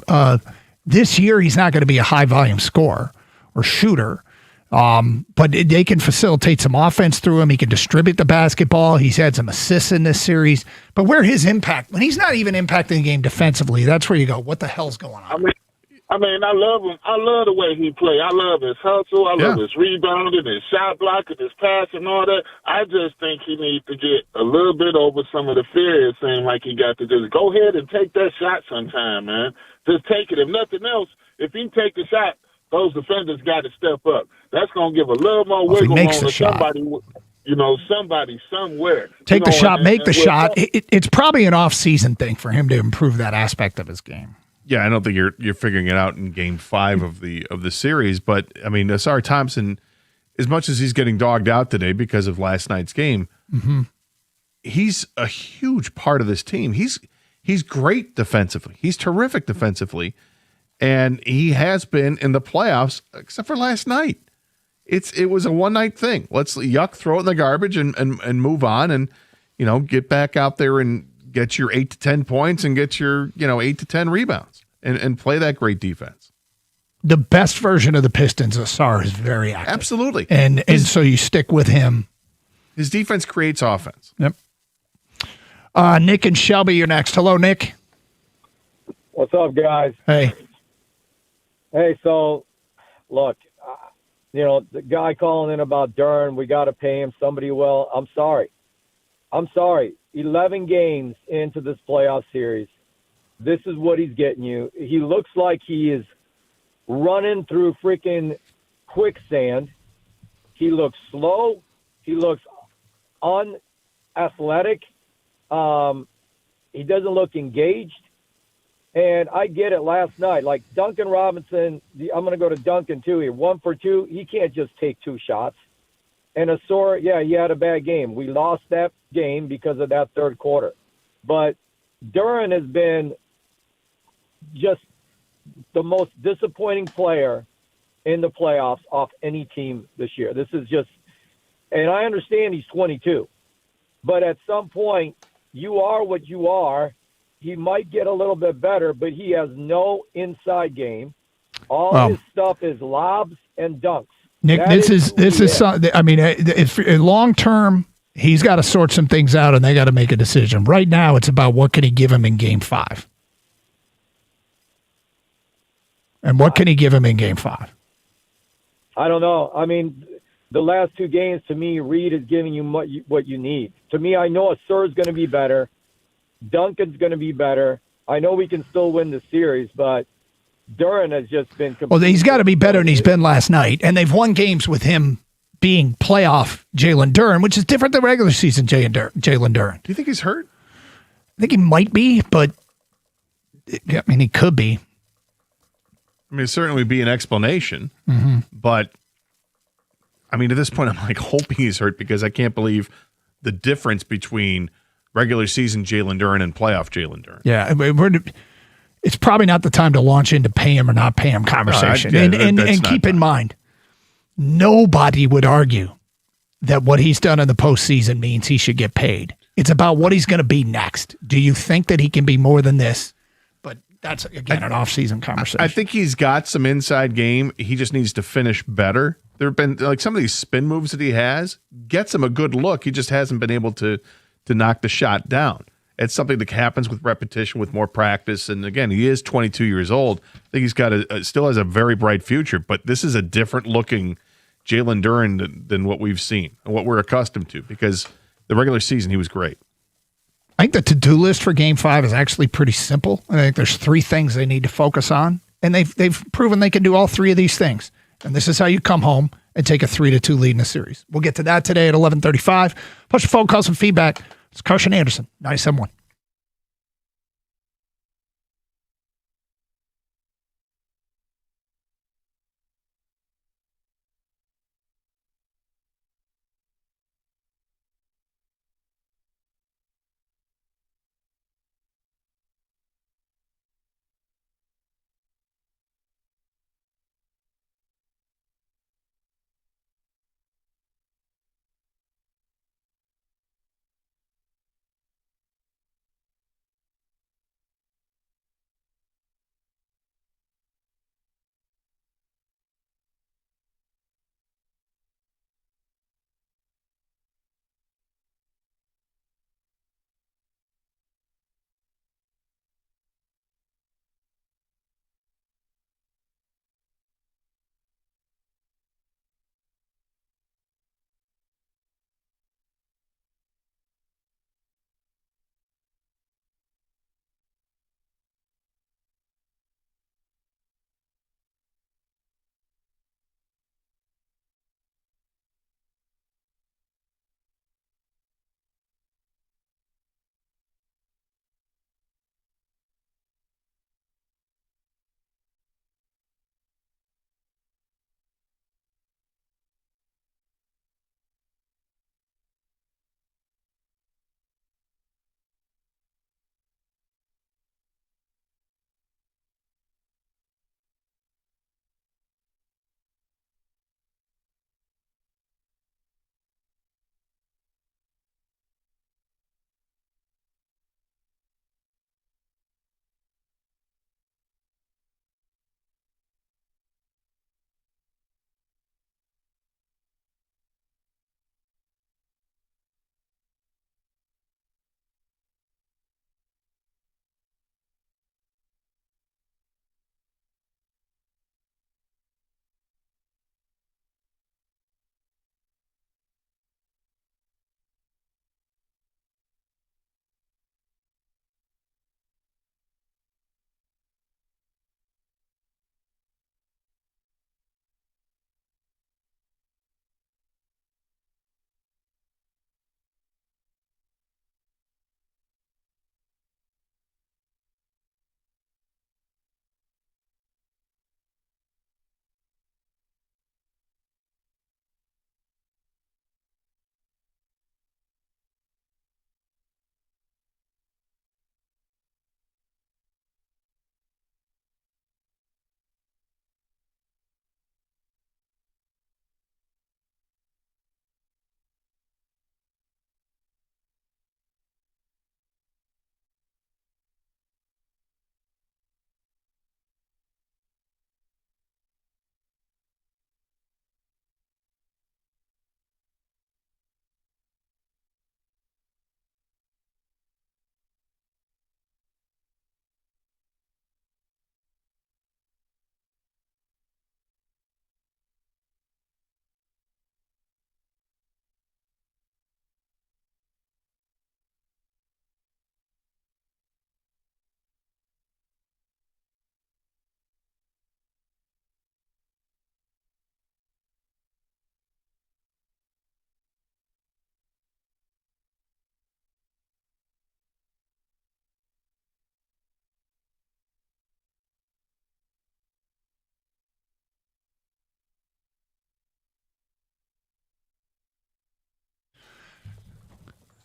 Speaker 22: this year, he's not going to be a high volume scorer or shooter. But they can facilitate some offense through him. He can distribute the basketball. He's had some assists in this series. But where his impact, when he's not even impacting the game defensively, that's where you go, what the hell's going on?
Speaker 8: I mean, I love him. I love the way he play. I love his hustle. I love his rebounding, his shot blocking, his passing, all that. I just think he needs to get a little bit over some of the fear. It seems like he got to just go ahead and take that shot sometime, man. Just take it. If nothing else, if he take the shot, those defenders got to step up. That's going to give a little more wiggle room to somebody, somebody somewhere.
Speaker 22: Take the shot, make the shot. It's probably an off-season thing for him to improve that aspect of his game.
Speaker 5: Yeah, I don't think you're figuring it out in Game 5 of the series, but I mean, Ausar Thompson, as much as he's getting dogged out today because of last night's game, he's a huge part of this team. He's great defensively. He's terrific defensively, and he has been in the playoffs except for last night. It was a one-night thing. Let's throw it in the garbage and move on, and get back out there and get your 8 to 10 points and get your 8 to 10 rebounds and play that great defense.
Speaker 22: The best version of the Pistons, Ausar, is very active.
Speaker 5: Absolutely.
Speaker 22: And so you stick with him.
Speaker 5: His defense creates offense.
Speaker 22: Yep. Nick and Shelby, you're next. Hello, Nick.
Speaker 18: What's up, guys?
Speaker 22: Hey.
Speaker 18: Hey, so, look, the guy calling in about Duren, we got to pay him. Somebody will. I'm sorry. 11 games into this playoff series. This is what he's getting you. He looks like he is running through freaking quicksand. He looks slow. He looks unathletic. He doesn't look engaged. And I get it last night. Like Duncan Robinson, I'm going to go to Duncan too here. 1 for 2. He can't just take 2 shots. And Ausar, he had a bad game. We lost that game because of that third quarter. But Duren has been just the most disappointing player in the playoffs off any team this year. This is just, and I understand he's 22. But at some point, you are what you are. He might get a little bit better, but he has no inside game. All his stuff is lobs and dunks.
Speaker 22: Nick, this is something. I mean, if long term, he's got to sort some things out, and they got to make a decision. Right now, it's about what can he give him in Game 5, and what can he give him in Game 5.
Speaker 18: I don't know. I mean, the last 2 games, to me, Reed is giving you what you need. To me, I know Ausar is going to be better. Duncan's going to be better. I know we can still win the series, but Duren has just been
Speaker 22: well, he's got to be better than he's been last night. And they've won games with him being playoff Jalen Duren, which is different than regular season Jalen Duren.
Speaker 5: Do you think he's hurt?
Speaker 22: I think he might be, but I mean, he could be.
Speaker 5: I mean, it certainly would be an explanation, but I mean, at this point, I'm like hoping he's hurt because I can't believe the difference between regular season Jalen Duren and playoff Jalen Duren.
Speaker 22: Yeah, it's probably not the time to launch into pay him or not pay him conversation. And keep in mind, nobody would argue that what he's done in the postseason means he should get paid. It's about what he's going to be next. Do you think that he can be more than this? But that's again an off-season conversation.
Speaker 5: I think he's got some inside game. He just needs to finish better. There have been like some of these spin moves that he has gets him a good look. He just hasn't been able to knock the shot down. It's something that happens with repetition, with more practice. And again, he is 22 years old. I think he's got still has a very bright future. But this is a different looking Jalen Duren than what we've seen and what we're accustomed to. Because the regular season, he was great.
Speaker 22: I think the to-do list for Game 5 is actually pretty simple. I think there's 3 things they need to focus on, and they've proven they can do all 3 of these things. And this is how you come home and take a 3-2 lead in a series. We'll get to that today at 11:35. Push your phone calls and feedback. It's Carson Anderson, 97.1.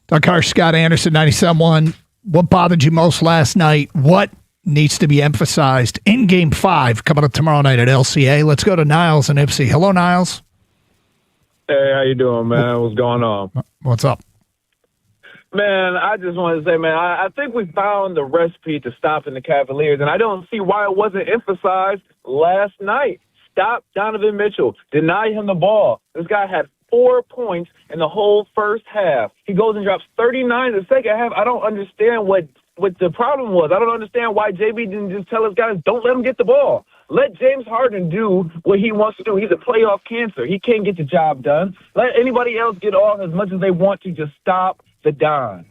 Speaker 22: Doug Scott Anderson, 97.1. What bothered you most last night? What needs to be emphasized in Game 5 coming up tomorrow night at LCA? Let's go to Niles in Ipsy. Hello, Niles.
Speaker 19: Hey, how you doing, man? What's going on?
Speaker 22: What's up?
Speaker 19: Man, I just want to say, man, I think we found the recipe to stopping the Cavaliers, and I don't see why it wasn't emphasized last night. Stop Donovan Mitchell. Deny him the ball. This guy had 4 points in the whole first half. He goes and drops 39 in the second half. I don't understand what the problem was. I don't understand why JB didn't just tell his guys, don't let him get the ball. Let James Harden do what he wants to do. He's a playoff cancer. He can't get the job done. Let anybody else get off as much as they want to. Just stop the Don.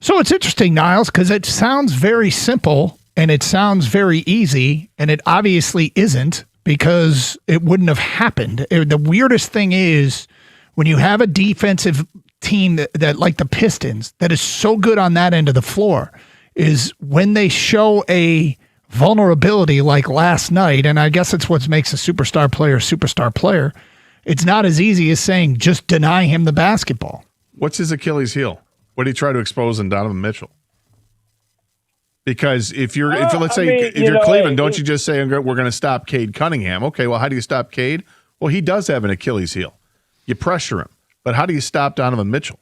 Speaker 22: So it's interesting, Niles, because it sounds very simple and it sounds very easy, and it obviously isn't, because it wouldn't have happened. The weirdest thing is when you have a defensive team that like the Pistons that is so good on that end of the floor, is when they show a vulnerability like last night, and I guess it's what makes a superstar player, it's not as easy as saying just deny him the basketball.
Speaker 5: What's his Achilles heel? What did he try to expose in Donovan Mitchell? Because if you're Cleveland, don't you just say we're going to stop Cade Cunningham? Okay, well, how do you stop Cade? Well, he does have an Achilles heel. You pressure him, but how do you stop Donovan Mitchell?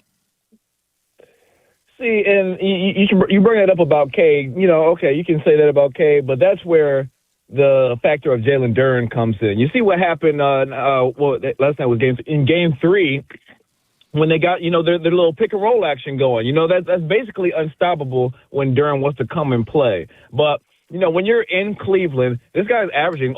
Speaker 19: See, and you bring it up about Cade. Okay, you can say that about Cade, but that's where the factor of Jalen Duren comes in. You see what happened? Last night was game 3. When they got, their little pick and roll action going, that's basically unstoppable when Duren wants to come and play. But, when you're in Cleveland, this guy's averaging,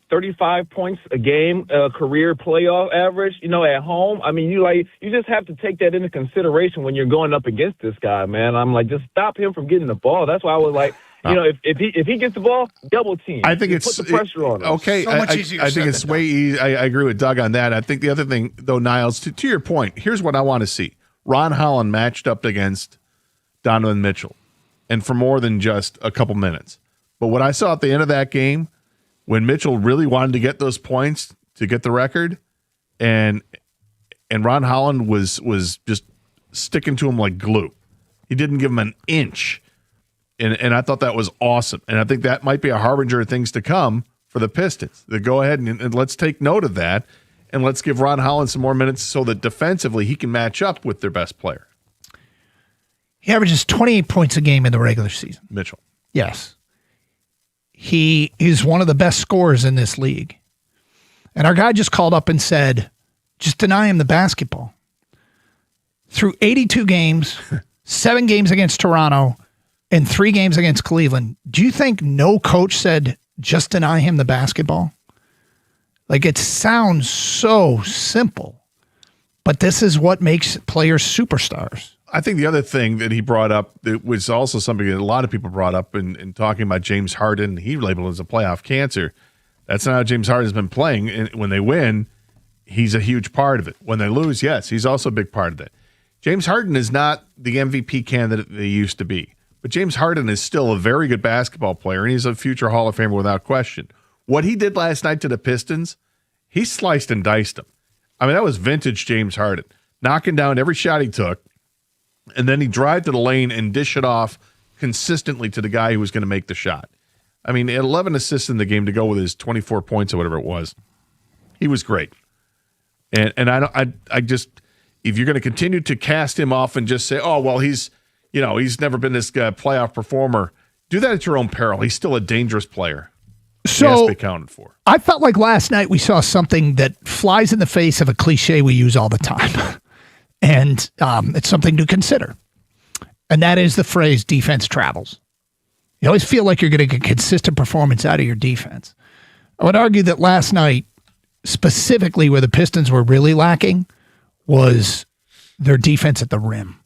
Speaker 19: 35 points a game, career playoff average, at home. I mean, you just have to take that into consideration when you're going up against this guy, man. I'm like, just stop him from getting the ball. That's why I was like, if he gets the ball, double team.
Speaker 5: I think
Speaker 19: put the pressure on him.
Speaker 5: Okay.
Speaker 19: So much easier
Speaker 5: I think it's way easy. I agree with Doug on that. I think the other thing, though, Niles, to your point, here's what I want to see. Ron Holland matched up against Donovan Mitchell, and for more than just a couple minutes. But what I saw at the end of that game, when Mitchell really wanted to get those points to get the record, and Ron Holland was just sticking to him like glue. He didn't give him an inch. And I thought that was awesome. And I think that might be a harbinger of things to come for the Pistons. They go ahead and let's take note of that, and let's give Ron Holland some more minutes so that defensively he can match up with their best player.
Speaker 22: He averages 28 points a game in the regular season.
Speaker 5: Mitchell.
Speaker 22: Yes. He is one of the best scorers in this league. And our guy just called up and said, just deny him the basketball. Through 82 games, 7 games against Toronto, and 3 games against Cleveland, do you think no coach said, just deny him the basketball? Like, it sounds so simple, but this is what makes players superstars.
Speaker 5: I think the other thing that he brought up, that was also something that a lot of people brought up in talking about James Harden. He labeled it as a playoff cancer. That's not how James Harden's been playing. And when they win, he's a huge part of it. When they lose, yes, he's also a big part of it. James Harden is not the MVP candidate that he used to be. But James Harden is still a very good basketball player, and he's a future Hall of Famer without question. What he did last night to the Pistons, he sliced and diced them. I mean, that was vintage James Harden, knocking down every shot he took, and then he drive to the lane and dish it off consistently to the guy who was going to make the shot. I mean, 11 assists in the game to go with his 24 points or whatever it was. He was great. And I just, if you're going to continue to cast him off and just say, oh, well, he's never been this playoff performer. Do that at your own peril. He's still a dangerous player.
Speaker 22: So
Speaker 5: he has to be accounted for.
Speaker 22: I felt like last night we saw something that flies in the face of a cliche we use all the time. And it's something to consider. And that is the phrase defense travels. You always feel like you're going to get consistent performance out of your defense. I would argue that last night, specifically where the Pistons were really lacking, was their defense at the rim.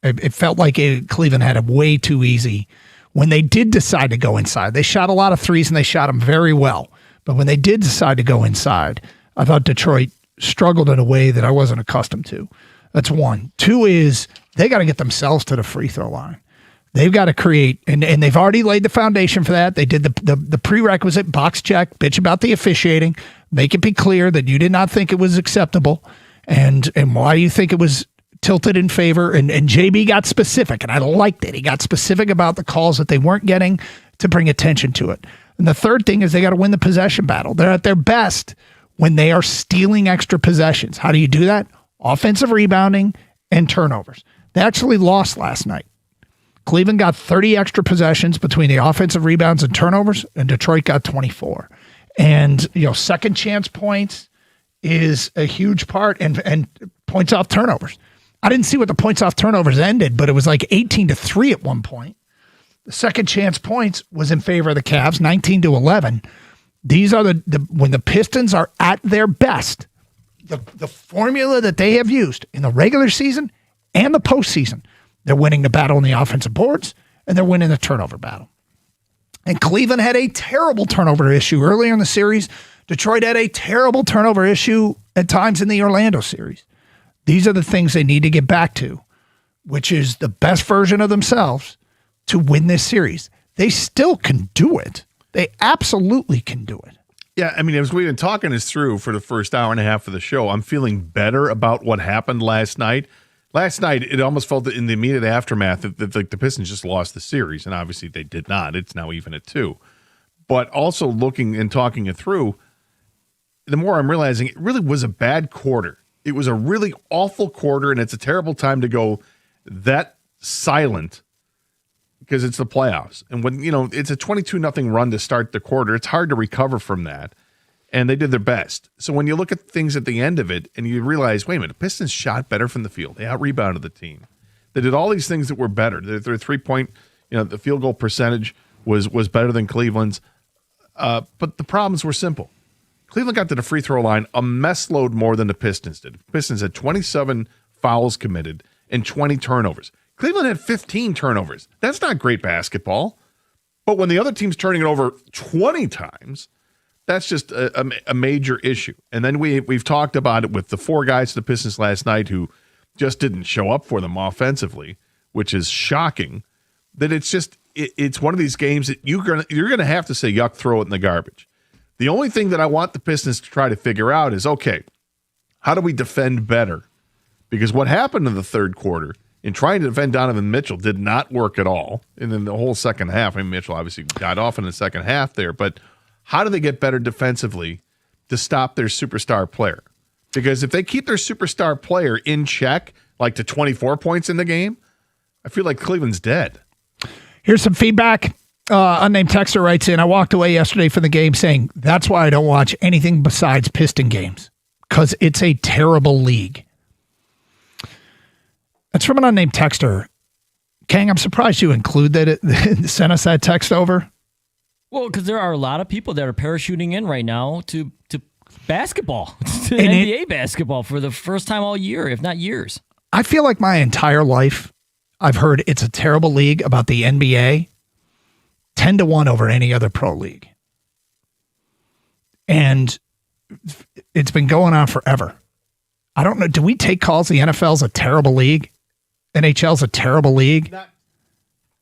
Speaker 22: It felt like Cleveland had it way too easy. When they did decide to go inside, they shot a lot of threes and they shot them very well. But when they did decide to go inside, I thought Detroit struggled in a way that I wasn't accustomed to. That's one. 2 is they got to get themselves to the free throw line. They've got to create, and they've already laid the foundation for that. They did the prerequisite box check, bitch about the officiating, make it be clear that you did not think it was acceptable and why you think it was tilted in favor. And JB got specific, and I liked it. He got specific about the calls that they weren't getting to bring attention to it. And the third thing is they got to win the possession battle. They're at their best when they are stealing extra possessions. How do you do that? Offensive rebounding and turnovers. They actually lost last night. Cleveland got 30 extra possessions between the offensive rebounds and turnovers, and Detroit got 24. And, second chance points is a huge part, and points off turnovers. I didn't see what the points off turnovers ended, but it was like 18-3 at one point. The second chance points was in favor of the Cavs, 19-11. These are when the Pistons are at their best, the formula that they have used in the regular season and the postseason, they're winning the battle in the offensive boards, and they're winning the turnover battle. And Cleveland had a terrible turnover issue earlier in the series. Detroit had a terrible turnover issue at times in the Orlando series. These are the things they need to get back to, which is the best version of themselves to win this series. They still can do it. They absolutely can do it.
Speaker 5: Yeah, I mean, as we've been talking this through for the first hour and a half of the show, I'm feeling better about what happened last night. Last night, it almost felt that in the immediate aftermath that the Pistons just lost the series, and obviously they did not. It's now even at 2. But also looking and talking it through, the more I'm realizing it really was a bad quarter. It was a really awful quarter, and it's a terrible time to go that silent because it's the playoffs. And when, it's a 22-0 run to start the quarter, it's hard to recover from that. And they did their best. So when you look at things at the end of it and you realize, wait a minute, the Pistons shot better from the field. They out-rebounded the team. They did all these things that were better. Their three-point, the field goal percentage was better than Cleveland's. But the problems were simple. Cleveland got to the free throw line a mess load more than the Pistons did. The Pistons had 27 fouls committed and 20 turnovers. Cleveland had 15 turnovers. That's not great basketball. But when the other team's turning it over 20 times, that's just a major issue. And then we've talked about it with the 4 guys to the Pistons last night who just didn't show up for them offensively, which is shocking. That it's one of these games that you're gonna have to say, yuck, throw it in the garbage. The only thing that I want the Pistons to try to figure out is, okay, how do we defend better? Because what happened in the third quarter in trying to defend Donovan Mitchell did not work at all. And then the whole second half, Mitchell obviously got off in the second half there, but how do they get better defensively to stop their superstar player? Because if they keep their superstar player in check, like to 24 points in the game, I feel like Cleveland's dead.
Speaker 22: Here's some feedback. Unnamed texter writes in, I walked away yesterday from the game saying, that's why I don't watch anything besides Piston games, because it's a terrible league. That's from an unnamed texter. Kang, I'm surprised you include that. Sent us that text over.
Speaker 7: Well, because there are a lot of people that are parachuting in right now to basketball, to NBA basketball for the first time all year, if not years.
Speaker 22: I feel like my entire life I've heard it's a terrible league about the NBA, 10-1 over any other pro league. And it's been going on forever. I don't know. Do we take calls the NFL's a terrible league? NHL's a terrible league?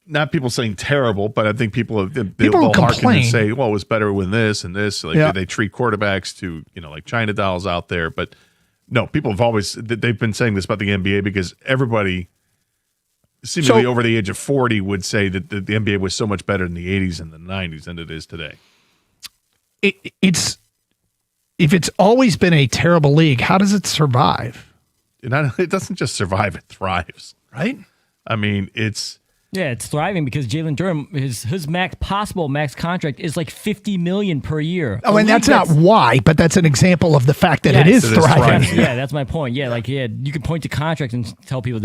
Speaker 5: Not people saying terrible, but I think people they'll harken and say, well, it was better with this and this. Like they treat quarterbacks to, like China dolls out there. But no, people have always, they've been saying this about the NBA because everybody seemingly over the age of 40 would say that the NBA was so much better in the 80s and the 90s than it is today.
Speaker 22: If it's always been a terrible league, how does it survive?
Speaker 5: It doesn't just survive, it thrives.
Speaker 22: Right?
Speaker 5: I mean, it's
Speaker 7: thriving because Jalen Durham, his possible max contract is like $50 million per year.
Speaker 22: Oh, and that's not why, but that's an example of the fact that it is thriving.
Speaker 7: Yeah, that's my point. Yeah, you can point to contract and tell people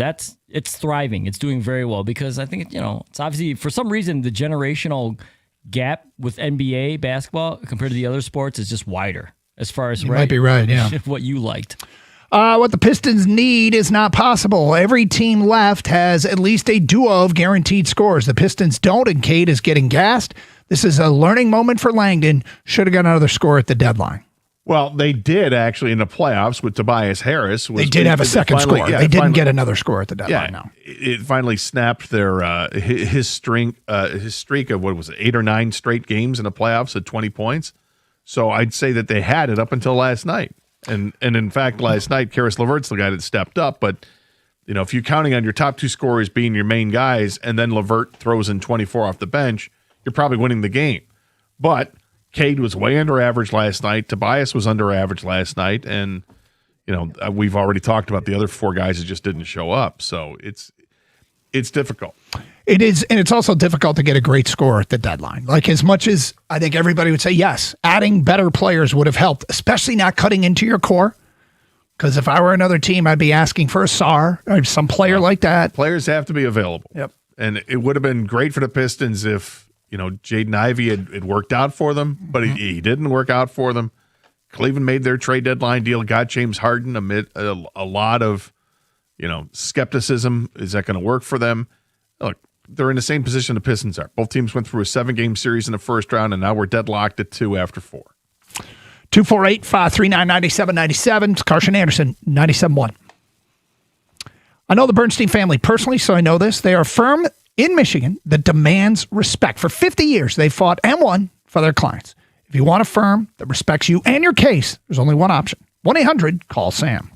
Speaker 7: it's thriving. It's doing very well because I think it's obviously for some reason the generational gap with NBA basketball compared to the other sports is just wider as far as
Speaker 22: you might be right. Yeah,
Speaker 7: what you liked.
Speaker 22: What the Pistons need is not possible. Every team left has at least a duo of guaranteed scores. The Pistons don't, and Cade is getting gassed. This is a learning moment for Langdon. Should have got another score at the deadline.
Speaker 5: Well, they did actually in the playoffs with Tobias Harris.
Speaker 22: They did have a second score. They didn't get another score at the deadline. No,
Speaker 5: it finally snapped their his streak of what was it, 8 or 9 straight games in the playoffs at 20 points. So I'd say that they had it up until last night. And in fact, last night, Karis LeVert's the guy that stepped up. But, if you're counting on your top 2 scorers being your main guys and then LeVert throws in 24 off the bench, you're probably winning the game. But Cade was way under average last night. Tobias was under average last night. And, we've already talked about the other 4 guys that just didn't show up. So it's difficult.
Speaker 22: It is, and it's also difficult to get a great score at the deadline. Like, as much as I think everybody would say, yes, adding better players would have helped, especially not cutting into your core. Because if I were another team, I'd be asking for a SAR or some player like that.
Speaker 5: Players have to be available.
Speaker 22: Yep.
Speaker 5: And it would have been great for the Pistons if, Jaden Ivey had worked out for them, but he didn't work out for them. Cleveland made their trade deadline deal, got James Harden amid a lot of, skepticism. Is that going to work for them? Look, they're in the same position the Pistons are. Both teams went through a 7-game series in the first round, and now we're deadlocked at 2 after 4.
Speaker 22: 248-539-9797. It's Carson Anderson, 97.1. I know the Bernstein family personally, so I know this. They are a firm in Michigan that demands respect. For 50 years, they fought and won for their clients. If you want a firm that respects you and your case, there's only one option. 1-800-CALL-SAM.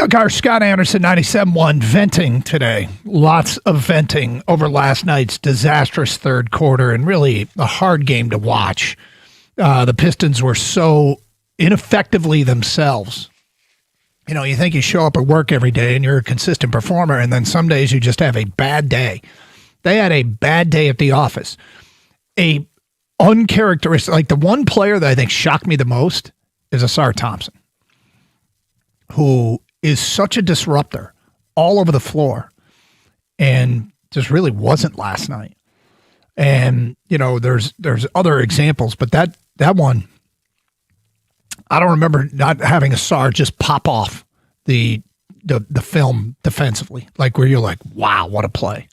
Speaker 22: Doug Hart, Scott Anderson, 97.1, venting today. Lots of venting over last night's disastrous third quarter and really a hard game to watch. The Pistons were so ineffectively themselves. You know, you think you show up at work every day and you're a consistent performer, and then some days you just have a bad day. They had a bad day at the office. A uncharacteristic, like the one player that I think shocked me the most is Asar Thompson, who is such a disruptor all over the floor and just really wasn't last night. And, you know, there's other examples, but that one, I don't remember not having Asar just pop off the film defensively, like where you're like, wow, what a play.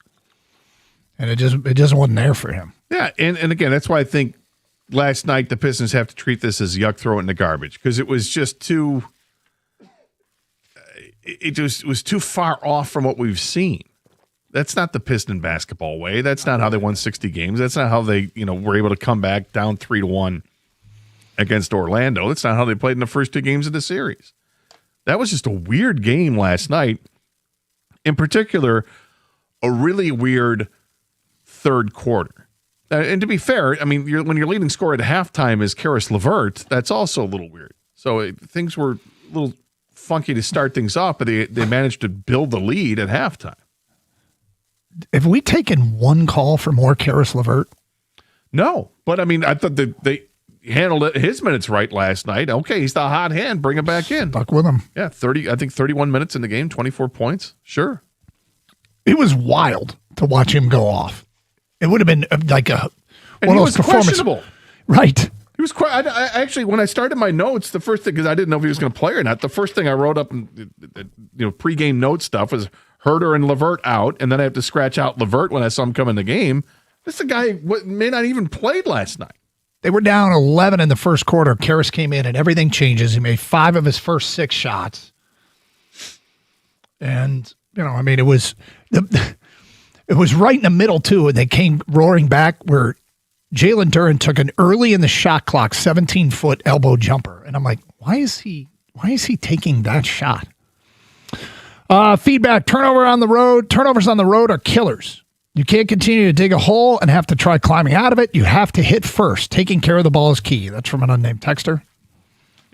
Speaker 22: And it just wasn't there for him.
Speaker 5: Yeah, and again, that's why I think last night the Pistons have to treat this as yuck, throw it in the garbage, because it was just too – it was too far off from what we've seen. That's not the Piston basketball way. That's not how they won 60 games. That's not how they, were able to come back down 3-1 against Orlando. That's not how they played in the first 2 games of the series. That was just a weird game last night. In particular, a really weird third quarter. And to be fair, I mean, when your leading scorer at halftime is Karis LeVert, that's also a little weird. So things were a little funky to start things off, but they managed to build the lead at halftime.
Speaker 22: Have we taken one call for more Karis LeVert?
Speaker 5: No, but I mean, I thought that they handled his minutes right last night. Okay, he's the hot hand. Bring him back in.
Speaker 22: Stuck with him.
Speaker 5: Yeah, 31 minutes in the game, 24 points. Sure.
Speaker 22: It was wild to watch him go off. It would have been like one of those performances. Questionable. Right.
Speaker 5: He was quite. I actually, when I started my notes, the first thing, because I didn't know if he was going to play or not, the first thing I wrote up in pregame note stuff was Herter and LeVert out, and then I have to scratch out LeVert when I saw him come in the game. This is a guy who may not even played last night.
Speaker 22: They were down 11 in the first quarter. Karis came in, and everything changes. He made 5 of his first 6 shots, and I mean, it was right in the middle too, and they came roaring back where Jalen Duren took an early in the shot clock 17-foot elbow jumper. And I'm like, why is he taking that shot? Feedback, turnovers on the road are killers. You can't continue to dig a hole and have to try climbing out of it. You have to hit first. Taking care of the ball is key. That's from an unnamed texter.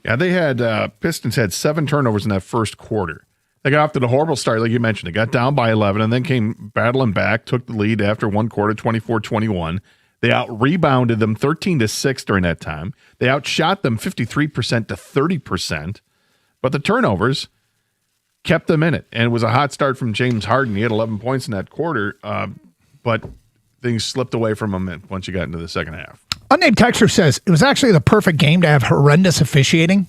Speaker 5: Yeah, they had Pistons had 7 turnovers in that first quarter. They got off to the horrible start, like you mentioned. They got down by 11 and then came battling back, took the lead after one quarter, 24-21. They out-rebounded them 13-6 during that time. They outshot them 53% to 30%. But the turnovers kept them in it. And it was a hot start from James Harden. He had 11 points in that quarter, but things slipped away from him once you got into the second half.
Speaker 22: Unnamed texter says, it was actually the perfect game to have horrendous officiating.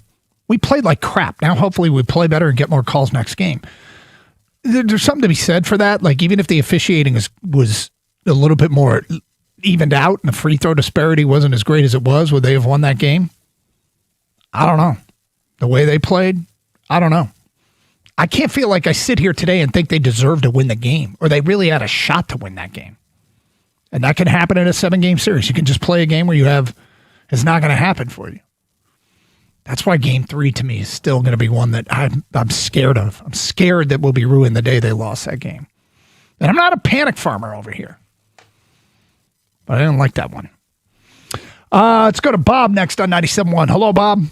Speaker 22: We played like crap. Now hopefully we play better and get more calls next game. There's something to be said for that. Like even if the officiating was a little bit more evened out and the free throw disparity wasn't as great as it was, would they have won that game? I don't know. The way they played, I don't know. I can't feel like I sit here today and think they deserve to win the game or they really had a shot to win that game. And that can happen in a 7-game series. You can just play a game where it's not going to happen for you. That's why Game 3 to me is still going to be one that I'm scared of. I'm scared that we'll be ruined the day they lost that game. And I'm not a panic farmer over here. But I didn't like that one. Let's go to Bob next on 97.1. Hello, Bob.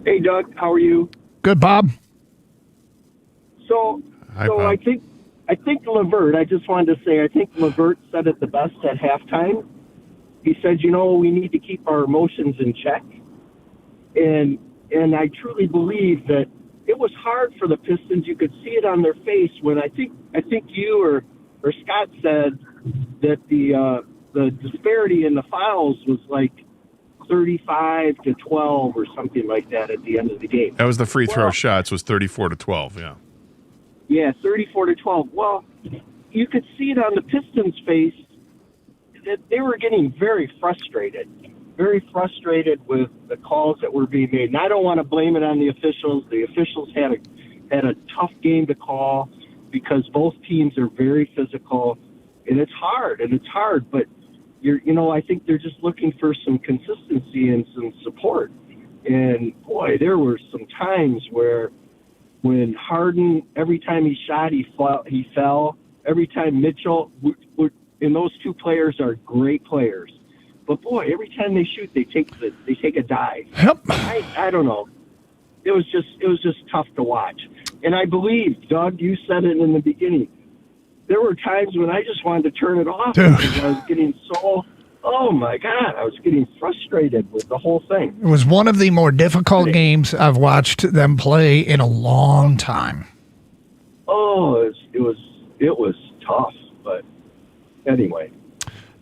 Speaker 20: Hey, Doug. How are you?
Speaker 22: Good, Bob.
Speaker 20: Hi, Bob. I think LeVert, I just wanted to say, I think LeVert said it the best at halftime. He said, we need to keep our emotions in check. And I truly believe that it was hard for the Pistons. You could see it on their face when I think you or Scott said that the disparity in the fouls was like 35-12 or something like that at the end of the game.
Speaker 5: That was the free throw shots was 34-12, yeah.
Speaker 20: Yeah, 34-12. Well, you could see it on the Pistons' face that they were getting very frustrated with the calls that were being made. And I don't want to blame it on the officials. The officials had a tough game to call because both teams are very physical, and it's hard. But I think they're just looking for some consistency and some support. And boy, there were some times where when Harden, every time he shot, he fell. Every time Mitchell, and those two players are great players. But boy, every time they shoot, they take a dive.
Speaker 22: Yep.
Speaker 20: I don't know. It was just tough to watch. And I believe, Doug, you said it in the beginning. There were times when I just wanted to turn it off because I was getting oh my God, I was getting frustrated with the whole thing.
Speaker 22: It was one of the more difficult games I've watched them play in a long time.
Speaker 20: Oh, it was tough, but anyway.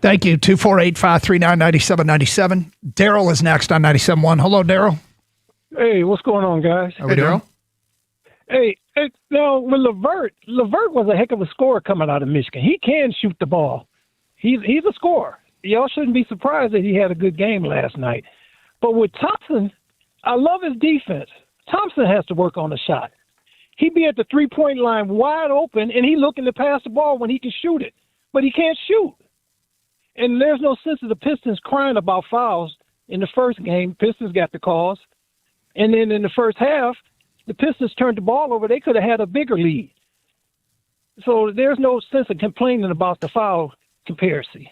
Speaker 22: Thank you. 248-539-9797. Daryl is next on 97.1. Hello, Daryl.
Speaker 3: Hey, what's going on, guys?
Speaker 22: How we doing?
Speaker 3: Hey, now with Levert was a heck of a scorer coming out of Michigan. He can shoot the ball. He's a scorer. Y'all shouldn't be surprised that he had a good game last night. But with Thompson, I love his defense. Thompson has to work on the shot. He'd be at the three-point line wide open, and he looking to pass the ball when he can shoot it. But he can't shoot. And there's no sense of the Pistons crying about fouls in the first game. Pistons got the calls. And then in the first half, the Pistons turned the ball over. They could have had a bigger lead. So there's no sense of complaining about the foul comparison.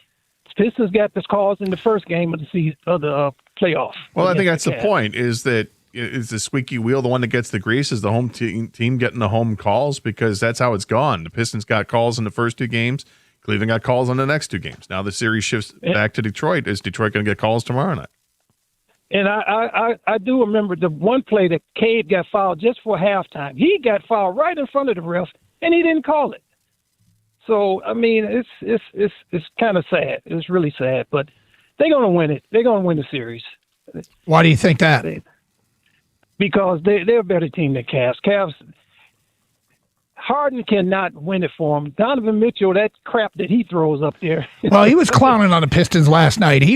Speaker 3: The Pistons got the calls in the first game of the playoff.
Speaker 5: Well, I think that's the point, is that is the squeaky wheel the one that gets the grease? Is the home team getting the home calls? Because that's how it's gone. The Pistons got calls in the first two games. Cleveland got calls on the next two games. Now the series shifts back to Detroit. Is Detroit going to get calls tomorrow night?
Speaker 3: And I do remember the one play that Cade got fouled just for halftime. He got fouled right in front of the ref, and he didn't call it. So I mean, it's kind of sad. It's really sad, but they're going to win it. They're going to win the series.
Speaker 22: Why do you think that?
Speaker 3: Because they're a better team than Cavs. Cavs. Harden cannot win it for him. Donovan Mitchell, that crap that he throws up there.
Speaker 22: Well, he was clowning on the Pistons last night. He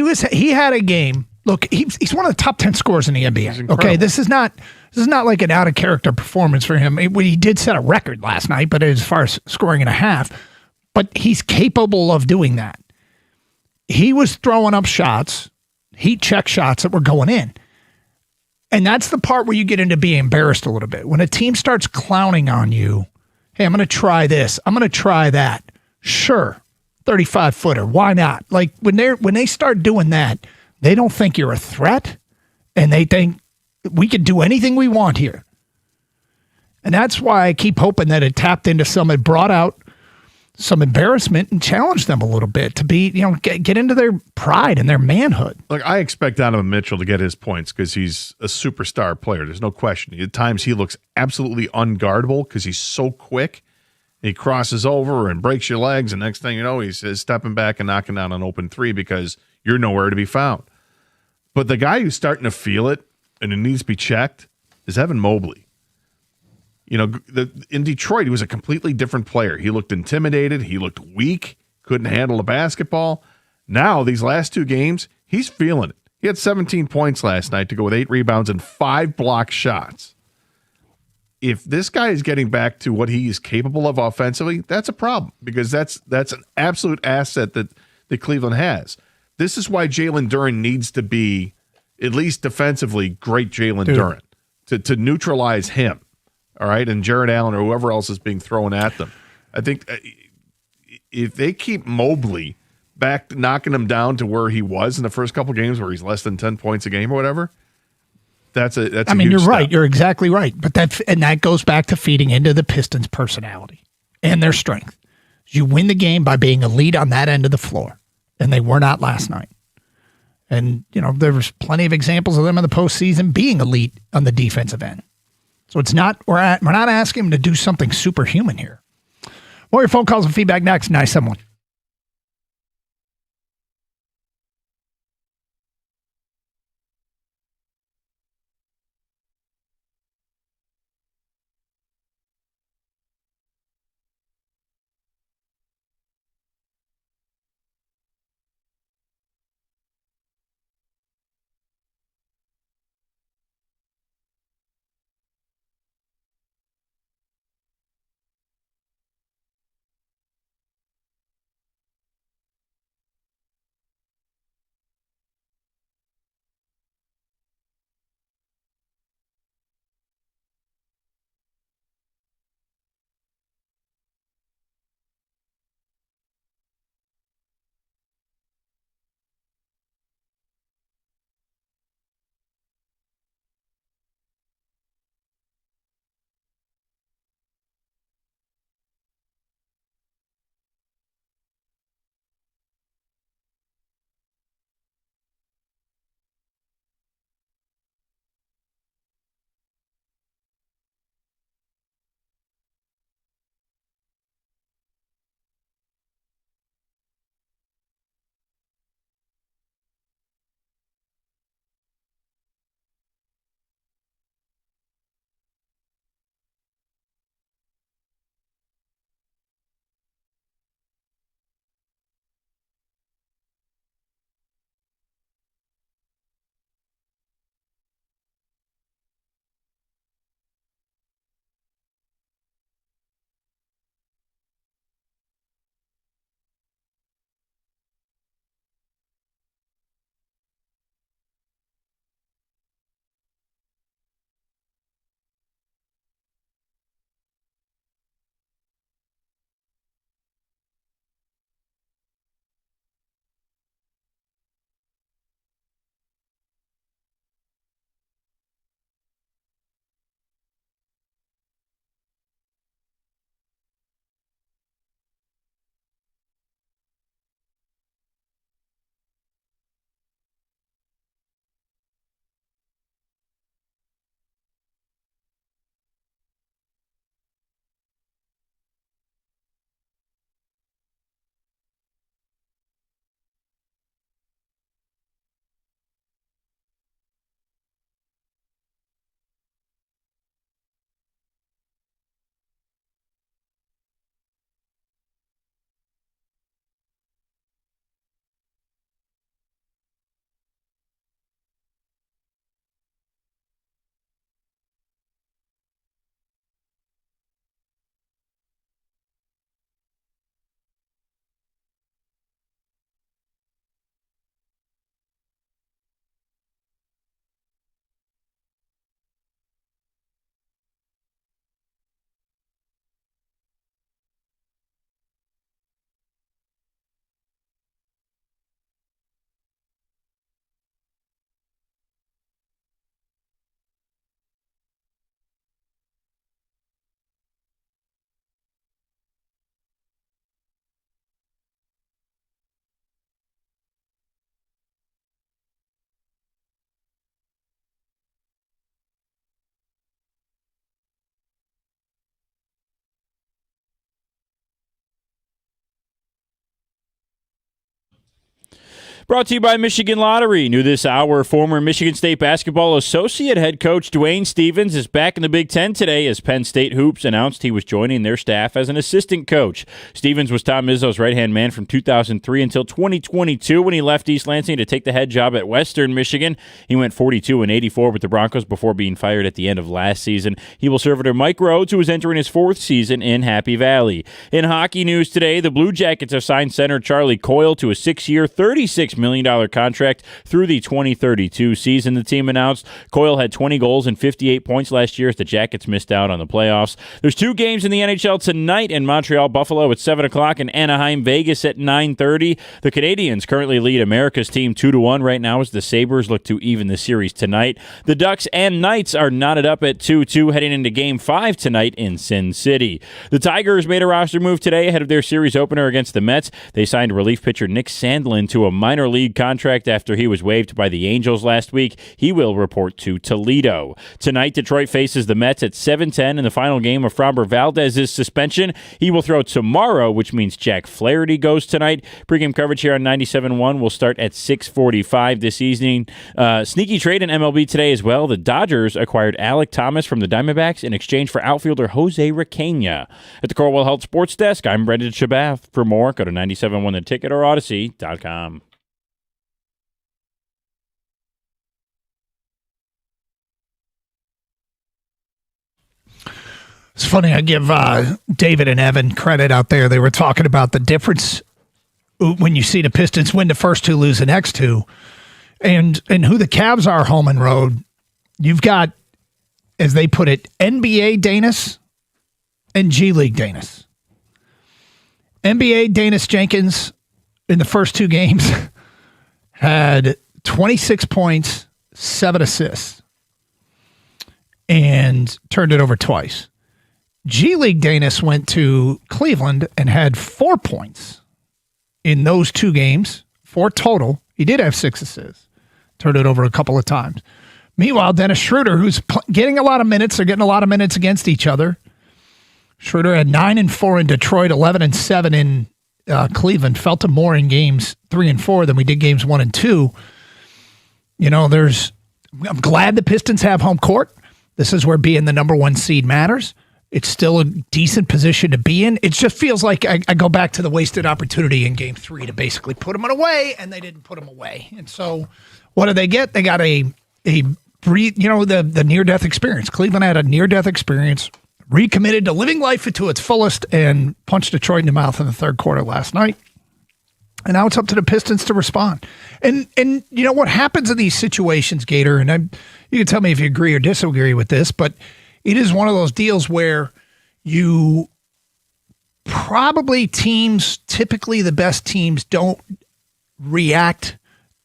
Speaker 22: had a game. Look, he's one of the top 10 scorers in the NBA. Okay, this is not like an out of character performance for him. He did set a record last night, but as far as scoring in a half, but he's capable of doing that. He was throwing up shots, heat check shots that were going in. And that's the part where you get into being embarrassed a little bit. When a team starts clowning on you, hey, I'm going to try this. I'm going to try that. Sure. 35-footer. Why not? Like when they start doing that, they don't think you're a threat, and they think we can do anything we want here. And that's why I keep hoping that it tapped into it brought out some embarrassment and challenged them a little bit to be, get into their pride and their manhood.
Speaker 5: Look, I expect Donovan Mitchell to get his points because he's a superstar player. There's no question. At times he looks absolutely unguardable because he's so quick. He crosses over and breaks your legs, and next thing you know, he's stepping back and knocking down an open three because you're nowhere to be found. But the guy who's starting to feel it and it needs to be checked is Evan Mobley. In Detroit, he was a completely different player. He looked intimidated. He looked weak, couldn't handle the basketball. Now, these last two games, he's feeling it. He had 17 points last night to go with 8 rebounds and 5 block shots. If this guy is getting back to what he is capable of offensively, that's a problem because that's an absolute asset that Cleveland has. This is why Jalen Duren needs to be, at least defensively, great Jalen Duren to neutralize him. All right, and Jared Allen or whoever else is being thrown at them. I think if they keep Mobley back, knocking him down to where he was in the first couple games, where he's less than 10 points a game or whatever, that's a
Speaker 22: huge
Speaker 5: you're
Speaker 22: right.
Speaker 5: step.
Speaker 22: You're exactly right. But that goes back to feeding into the Pistons' personality and their strength. You win the game by being elite on that end of the floor, and they were not last night. And there was plenty of examples of them in the postseason being elite on the defensive end. So it's not we're not asking him to do something superhuman here. More your phone calls and feedback next. 971.
Speaker 9: Brought to you by Michigan Lottery. New this hour, former Michigan State basketball associate head coach Dwayne Stevens is back in the Big Ten today as Penn State Hoops announced he was joining their staff as an assistant coach. Stevens was Tom Izzo's right-hand man from 2003 until 2022 when he left East Lansing to take the head job at Western Michigan. He went 42-84 with the Broncos before being fired at the end of last season. He will serve under Mike Rhodes, who is entering his fourth season in Happy Valley. In hockey news today, the Blue Jackets have signed center Charlie Coyle to a 6-year, $36 million contract through the 2032 season, the team announced. Coyle had 20 goals and 58 points last year as the Jackets missed out on the playoffs. There's 2 games in the NHL tonight in Montreal, Buffalo at 7 o'clock and Anaheim, Vegas at 9:30. The Canadiens currently lead America's team 2-1 right now as the Sabres look to even the series tonight. The Ducks and Knights are knotted up at 2-2 heading into Game 5 tonight in Sin City. The Tigers made a roster move today ahead of their series opener against the Mets. They signed relief pitcher Nick Sandlin to a minor league contract after he was waived by the Angels last week. He will report to Toledo. Tonight, Detroit faces the Mets at 7:10 in the final game of Framber Valdez's suspension. He will throw tomorrow, which means Jack Flaherty goes tonight. Pre-game coverage here on 97.1 will start at 6:45 this evening. Sneaky trade in MLB today as well. The Dodgers acquired Alek Thomas from the Diamondbacks in exchange for outfielder Jose Requena. At the Corwell Health Sports Desk, I'm Brendan Shabath. For more, go to 97.1 The Ticket or Odyssey.com.
Speaker 22: It's funny, I give David and Evan credit out there. They were talking about the difference when you see the Pistons win the first 2, lose the next 2, and who the Cavs are home and road. You've got, as they put it, NBA Danis and G League Danis. NBA Danis Jenkins in the first 2 games had 26 points, 7 assists, and turned it over twice. G League Danis went to Cleveland and had 4 points in those 2 games, 4 total. He did have 6 assists, turned it over a couple of times. Meanwhile, Dennis Schroeder, who's getting a lot of minutes, they're getting a lot of minutes against each other. Schroeder had 9 and 4 in Detroit, 11 and 7 in Cleveland. Felt him more in games 3 and 4 than we did games 1 and 2. You know, I'm glad the Pistons have home court. This is where being the number 1 seed matters. It's still a decent position to be in. It just feels like I go back to the wasted opportunity in Game 3 to basically put them away, and they didn't put them away. And so, what did they get? They got the near-death experience. Cleveland had a near-death experience, recommitted to living life to its fullest, and punched Detroit in the mouth in the third quarter last night. And now it's up to the Pistons to respond. And you know what happens in these situations, Gator, and you can tell me if you agree or disagree with this, but it is one of those deals where you probably typically the best teams don't react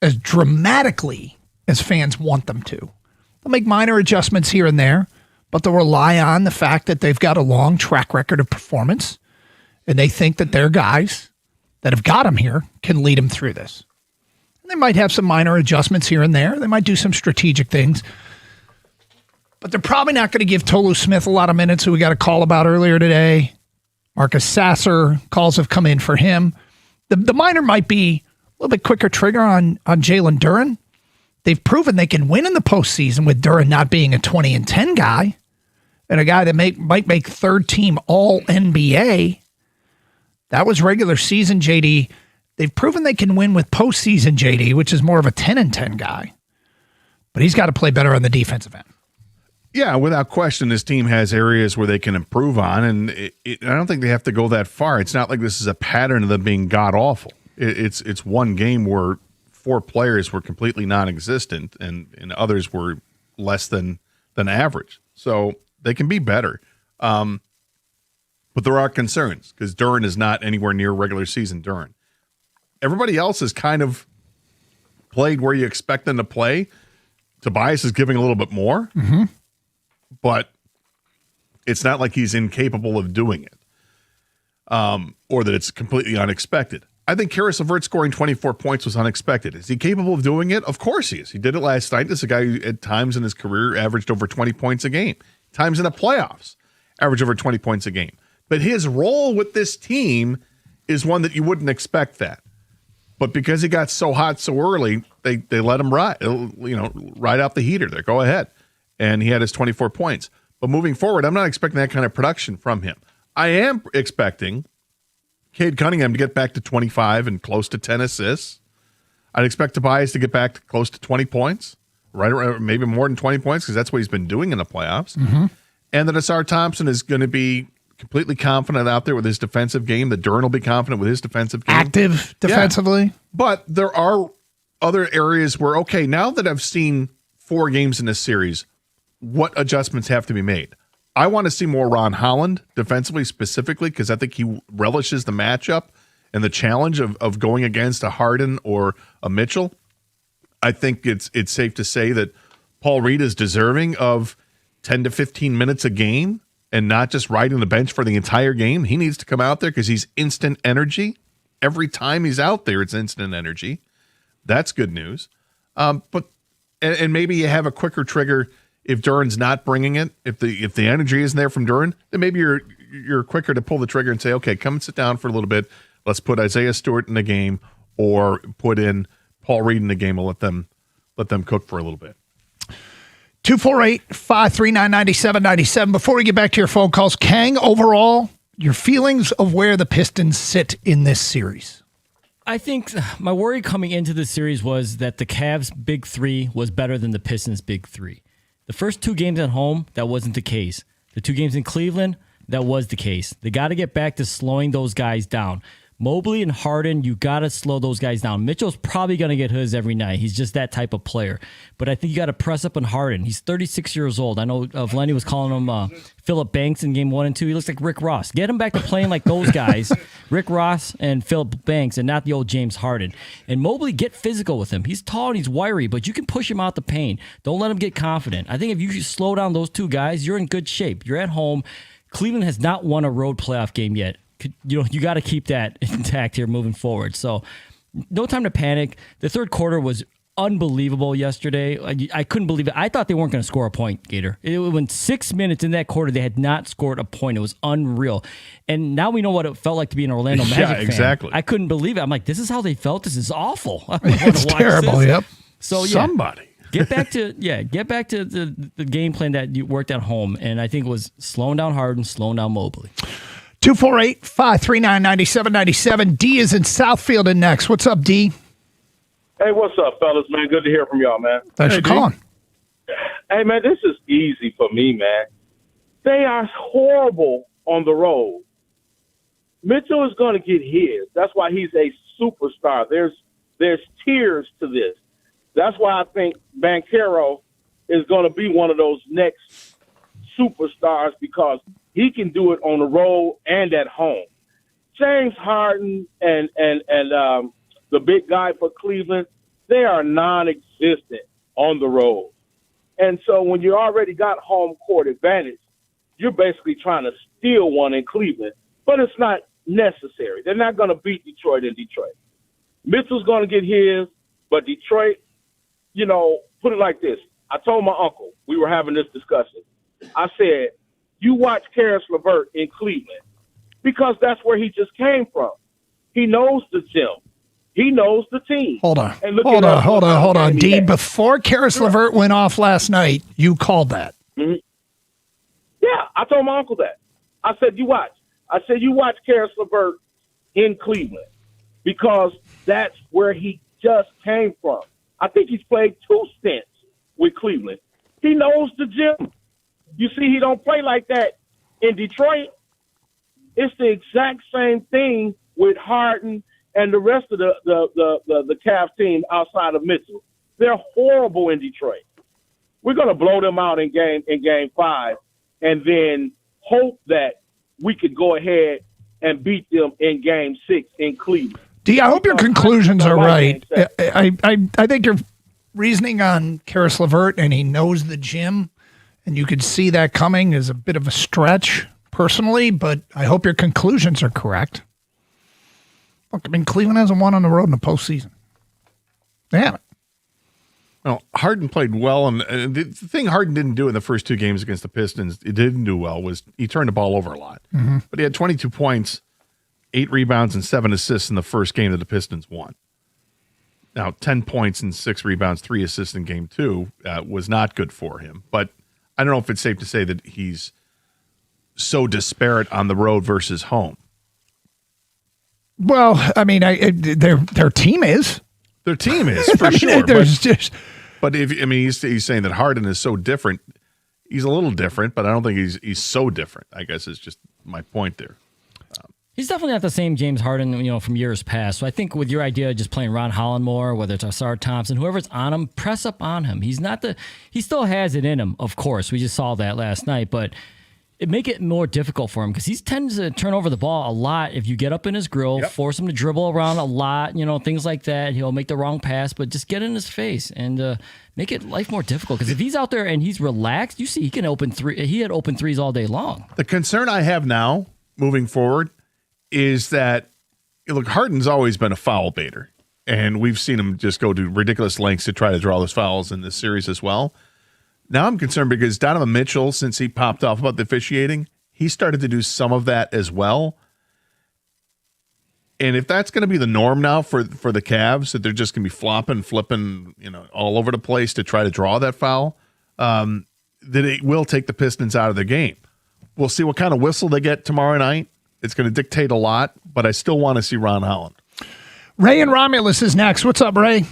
Speaker 22: as dramatically as fans want them to. They'll make minor adjustments here and there, but they'll rely on the fact that they've got a long track record of performance, and they think that their guys that have got them here can lead them through this. And they might have some minor adjustments here and there. They might do some strategic things. But they're probably not going to give Tolu Smith a lot of minutes, who we got a call about earlier today. Marcus Sasser, calls have come in for him. The minor might be a little bit quicker trigger on Jalen Duren. They've proven they can win in the postseason with Duren not being a 20-10 guy and a guy that might make third-team All-NBA. That was regular season, JD. They've proven they can win with postseason, JD, which is more of a 10-10 guy. But he's got to play better on the defensive end.
Speaker 5: Yeah, without question, this team has areas where they can improve on, and I don't think they have to go that far. It's not like this is a pattern of them being god-awful. It's one game where 4 players were completely non-existent, and others were less than average. So they can be better. But there are concerns because Duren is not anywhere near regular season Duren. Everybody else has kind of played where you expect them to play. Tobias is giving a little bit more.
Speaker 22: Mm-hmm.
Speaker 5: But it's not like he's incapable of doing it, or that it's completely unexpected. I think Karis LeVert scoring 24 points was unexpected. Is he capable of doing it? Of course he is. He did it last night. This is a guy who at times in his career averaged over 20 points a game. Times in the playoffs, averaged over 20 points a game. But his role with this team is one that you wouldn't expect that. But because he got so hot so early, they let him ride out the heater there. Go ahead. And he had his 24 points. But moving forward, I'm not expecting that kind of production from him. I am expecting Cade Cunningham to get back to 25 and close to 10 assists. I'd expect Tobias to get back to close to 20 points, right around maybe more than 20 points, because that's what he's been doing in the playoffs.
Speaker 22: Mm-hmm.
Speaker 5: And that Asar Thompson is going to be completely confident out there with his defensive game. That Duren will be confident with his defensive game.
Speaker 22: Active defensively.
Speaker 5: Yeah. But there are other areas where, okay, now that I've seen 4 games in this series, what adjustments have to be made? I want to see more Ron Holland defensively specifically, because I think he relishes the matchup and the challenge of going against a Harden or a Mitchell. I think it's safe to say that Paul Reed is deserving of 10 to 15 minutes a game and not just riding the bench for the entire game. He needs to come out there because he's instant energy. Every time he's out there, it's instant energy. That's good news. But maybe you have a quicker trigger if Duren's not bringing it. If the energy isn't there from Duren, then maybe you're quicker to pull the trigger and say, okay, come and sit down for a little bit. Let's put Isaiah Stewart in the game, or put in Paul Reed in the game, and let them cook for a little bit.
Speaker 22: 248-539-9797. Before we get back to your phone calls, Kang, overall, your feelings of where the Pistons sit in this series?
Speaker 7: I think my worry coming into this series was that the Cavs' big three was better than the Pistons' big three. The first 2 games at home, that wasn't the case. The 2 games in Cleveland, that was the case. They got to get back to slowing those guys down. Mobley and Harden, you got to slow those guys down. Mitchell's probably going to get his every night. He's just that type of player. But I think you got to press up on Harden. He's 36 years old. I know Lenny was calling him Philip Banks in game 1 and 2. He looks like Rick Ross. Get him back to playing like those guys, Rick Ross and Philip Banks, and not the old James Harden. And Mobley, get physical with him. He's tall and he's wiry, but you can push him out the paint. Don't let him get confident. I think if you slow down those 2 guys, you're in good shape. You're at home. Cleveland has not won a road playoff game yet. You got to keep that intact here moving forward. So no time to panic. The third quarter was unbelievable yesterday. I couldn't believe it. I thought they weren't going to score a point, Gator. It went 6 minutes in that quarter. They had not scored a point. It was unreal. And now we know what it felt like to be an Orlando Magic fan.
Speaker 5: Exactly.
Speaker 7: I couldn't believe it. I'm like, this is how they felt. This is awful.
Speaker 22: It's terrible. Yep.
Speaker 7: So
Speaker 5: somebody.
Speaker 7: Get back to the game plan that you worked at home, and I think it was slowing down Harden, slowing down Mobley.
Speaker 22: 248-539-9797. D is in Southfield and next. What's up, D?
Speaker 1: Hey, what's up, fellas, man? Good to hear from y'all, man.
Speaker 22: Thanks for calling.
Speaker 1: Hey, man, this is easy for me, man. They are horrible on the road. Mitchell is going to get his. That's why he's a superstar. There's tiers to this. That's why I think Banchero is going to be one of those next superstars, because he can do it on the road and at home. James Harden and the big guy for Cleveland, they are non-existent on the road. And so when you already got home court advantage, you're basically trying to steal one in Cleveland, but it's not necessary. They're not going to beat Detroit in Detroit. Mitchell's going to get his, but Detroit, put it like this. I told my uncle, we were having this discussion. I said, you watch Karis LeVert in Cleveland, because that's where he just came from. He knows the gym. He knows the team.
Speaker 22: Hold on, D. Before Karis LeVert went off last night, you called that.
Speaker 1: Mm-hmm. Yeah, I told my uncle that. I said, you watch. I said, you watch Karis LeVert in Cleveland, because that's where he just came from. I think he's played 2 stints with Cleveland. He knows the gym. You see, he don't play like that in Detroit. It's the exact same thing with Harden and the rest of the Cavs team outside of Mitchell. They're horrible in Detroit. We're going to blow them out in game 5, and then hope that we could go ahead and beat them in game 6 in Cleveland.
Speaker 22: D, I hope your conclusions are right. I think your reasoning on Karis LeVert, and he knows the gym, and you could see that coming, is a bit of a stretch personally, but I hope your conclusions are correct. Look, Cleveland hasn't won on the road in the postseason. They haven't.
Speaker 5: Well, Harden played well, and the thing Harden didn't do in the first 2 games against the Pistons, he didn't do well, was he turned the ball over a lot.
Speaker 22: Mm-hmm.
Speaker 5: But he had 22 points, 8 rebounds, and 7 assists in the first game that the Pistons won. Now, 10 points and 6 rebounds, 3 assists in game 2 was not good for him. But I don't know if it's safe to say that he's so disparate on the road versus home.
Speaker 22: Well, I mean, their team is.
Speaker 5: Their team is, for sure. But he's saying that Harden is so different. He's a little different, but I don't think he's so different, I guess is just my point there.
Speaker 7: He's definitely not the same James Harden, from years past. So I think with your idea of just playing Ron Holland more, whether it's Asar Thompson, whoever's on him, press up on him. He still has it in him, of course. We just saw that last night, but it make it more difficult for him because he tends to turn over the ball a lot. If you get up in his grill, force him to dribble around a lot, things like that. He'll make the wrong pass, but just get in his face and make it life more difficult. Because if he's out there and he's relaxed, you see he can open three. He had open threes all day long.
Speaker 5: The concern I have now moving forward is that, look, Harden's always been a foul baiter, and we've seen him just go to ridiculous lengths to try to draw those fouls in this series as well. Now I'm concerned because Donovan Mitchell, since he popped off about the officiating, he started to do some of that as well. And if that's going to be the norm now for the Cavs, that they're just going to be flopping, flipping, all over the place to try to draw that foul, that it will take the Pistons out of the game. We'll see what kind of whistle they get tomorrow night. It's going to dictate a lot, but I still want to see Ron Holland.
Speaker 22: Ray and Romulus is next. What's up, Ray?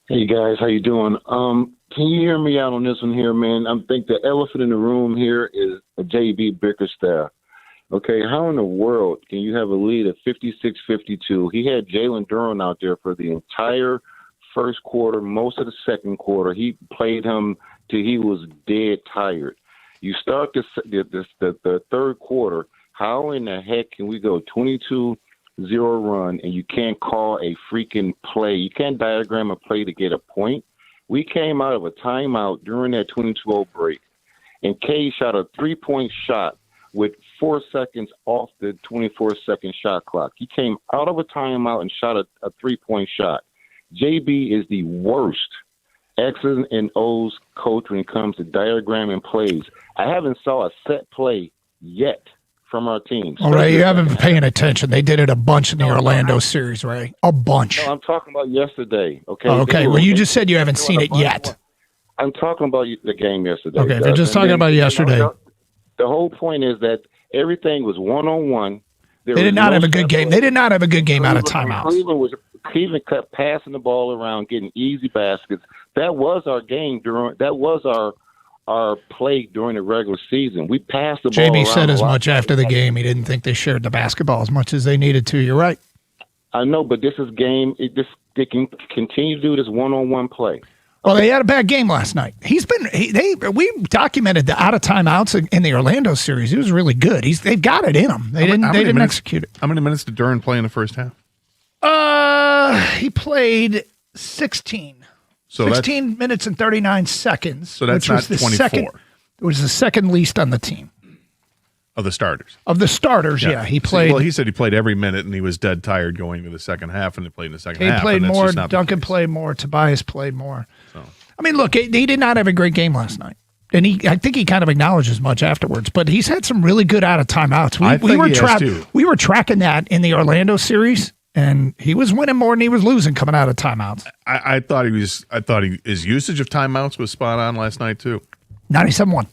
Speaker 2: Hey, guys. How you doing? Can you hear me out on this one here, man? I think the elephant in the room here is J.B. Bickerstaff. Okay, how in the world can you have a lead of 56-52? He had Jalen Duren out there for the entire first quarter, most of the second quarter. He played him till he was dead tired. You start the third quarter, how in the heck can we go 22-0 run and you can't call a freaking play? You can't diagram a play to get a point. We came out of a timeout during that 22-0 break, and K shot a three-point shot with 4 seconds off the 24-second shot clock. He came out of a timeout and shot a three-point shot. JB is the worst X's and O's coach when it comes to diagramming plays. I haven't saw a set play yet from our team.
Speaker 22: All right, you haven't been paying attention. They did it a bunch in the Orlando series, Ray. A bunch.
Speaker 2: No, I'm talking about yesterday. Okay.
Speaker 22: Okay. Well, you just said you haven't seen it yet.
Speaker 2: I'm talking about the game yesterday.
Speaker 22: Okay, they're just talking about yesterday.
Speaker 2: The whole point is that everything was one-on-one.
Speaker 22: They did not have a good game. They did not have a good game out of timeouts.
Speaker 2: Cleveland kept passing the ball around, getting easy baskets. That was our game that was our play during the regular season. We passed the ball around.
Speaker 22: JB said as much after the game. He didn't think they shared the basketball as much as they needed to. You're right.
Speaker 2: I know, but this is game. They can continue to do this one-on-one play.
Speaker 22: Well, they had a bad game last night. We documented the out of timeouts in the Orlando series. He was really good. They've got it in them. They didn't execute it.
Speaker 5: How many minutes did Duren play in the first half?
Speaker 22: He played 16.
Speaker 5: So
Speaker 22: 16 minutes and 39 seconds.
Speaker 5: So that's not 24.
Speaker 22: It was the second least on the team.
Speaker 5: Of the starters.
Speaker 22: Of the starters, yeah. He played.
Speaker 5: Well, he said he played every minute, and he was dead tired going to the second half, and he played in the second half.
Speaker 22: He played more. Duncan played more. Tobias played more. So. I mean, look, he did not have a great game last night. And I think he kind of acknowledged as much afterwards, but he's had some really good out of timeouts. We were tracking that in the Orlando series, and he was winning more than he was losing coming out of timeouts.
Speaker 5: I thought his usage of timeouts was spot on last night too.
Speaker 22: 97-1.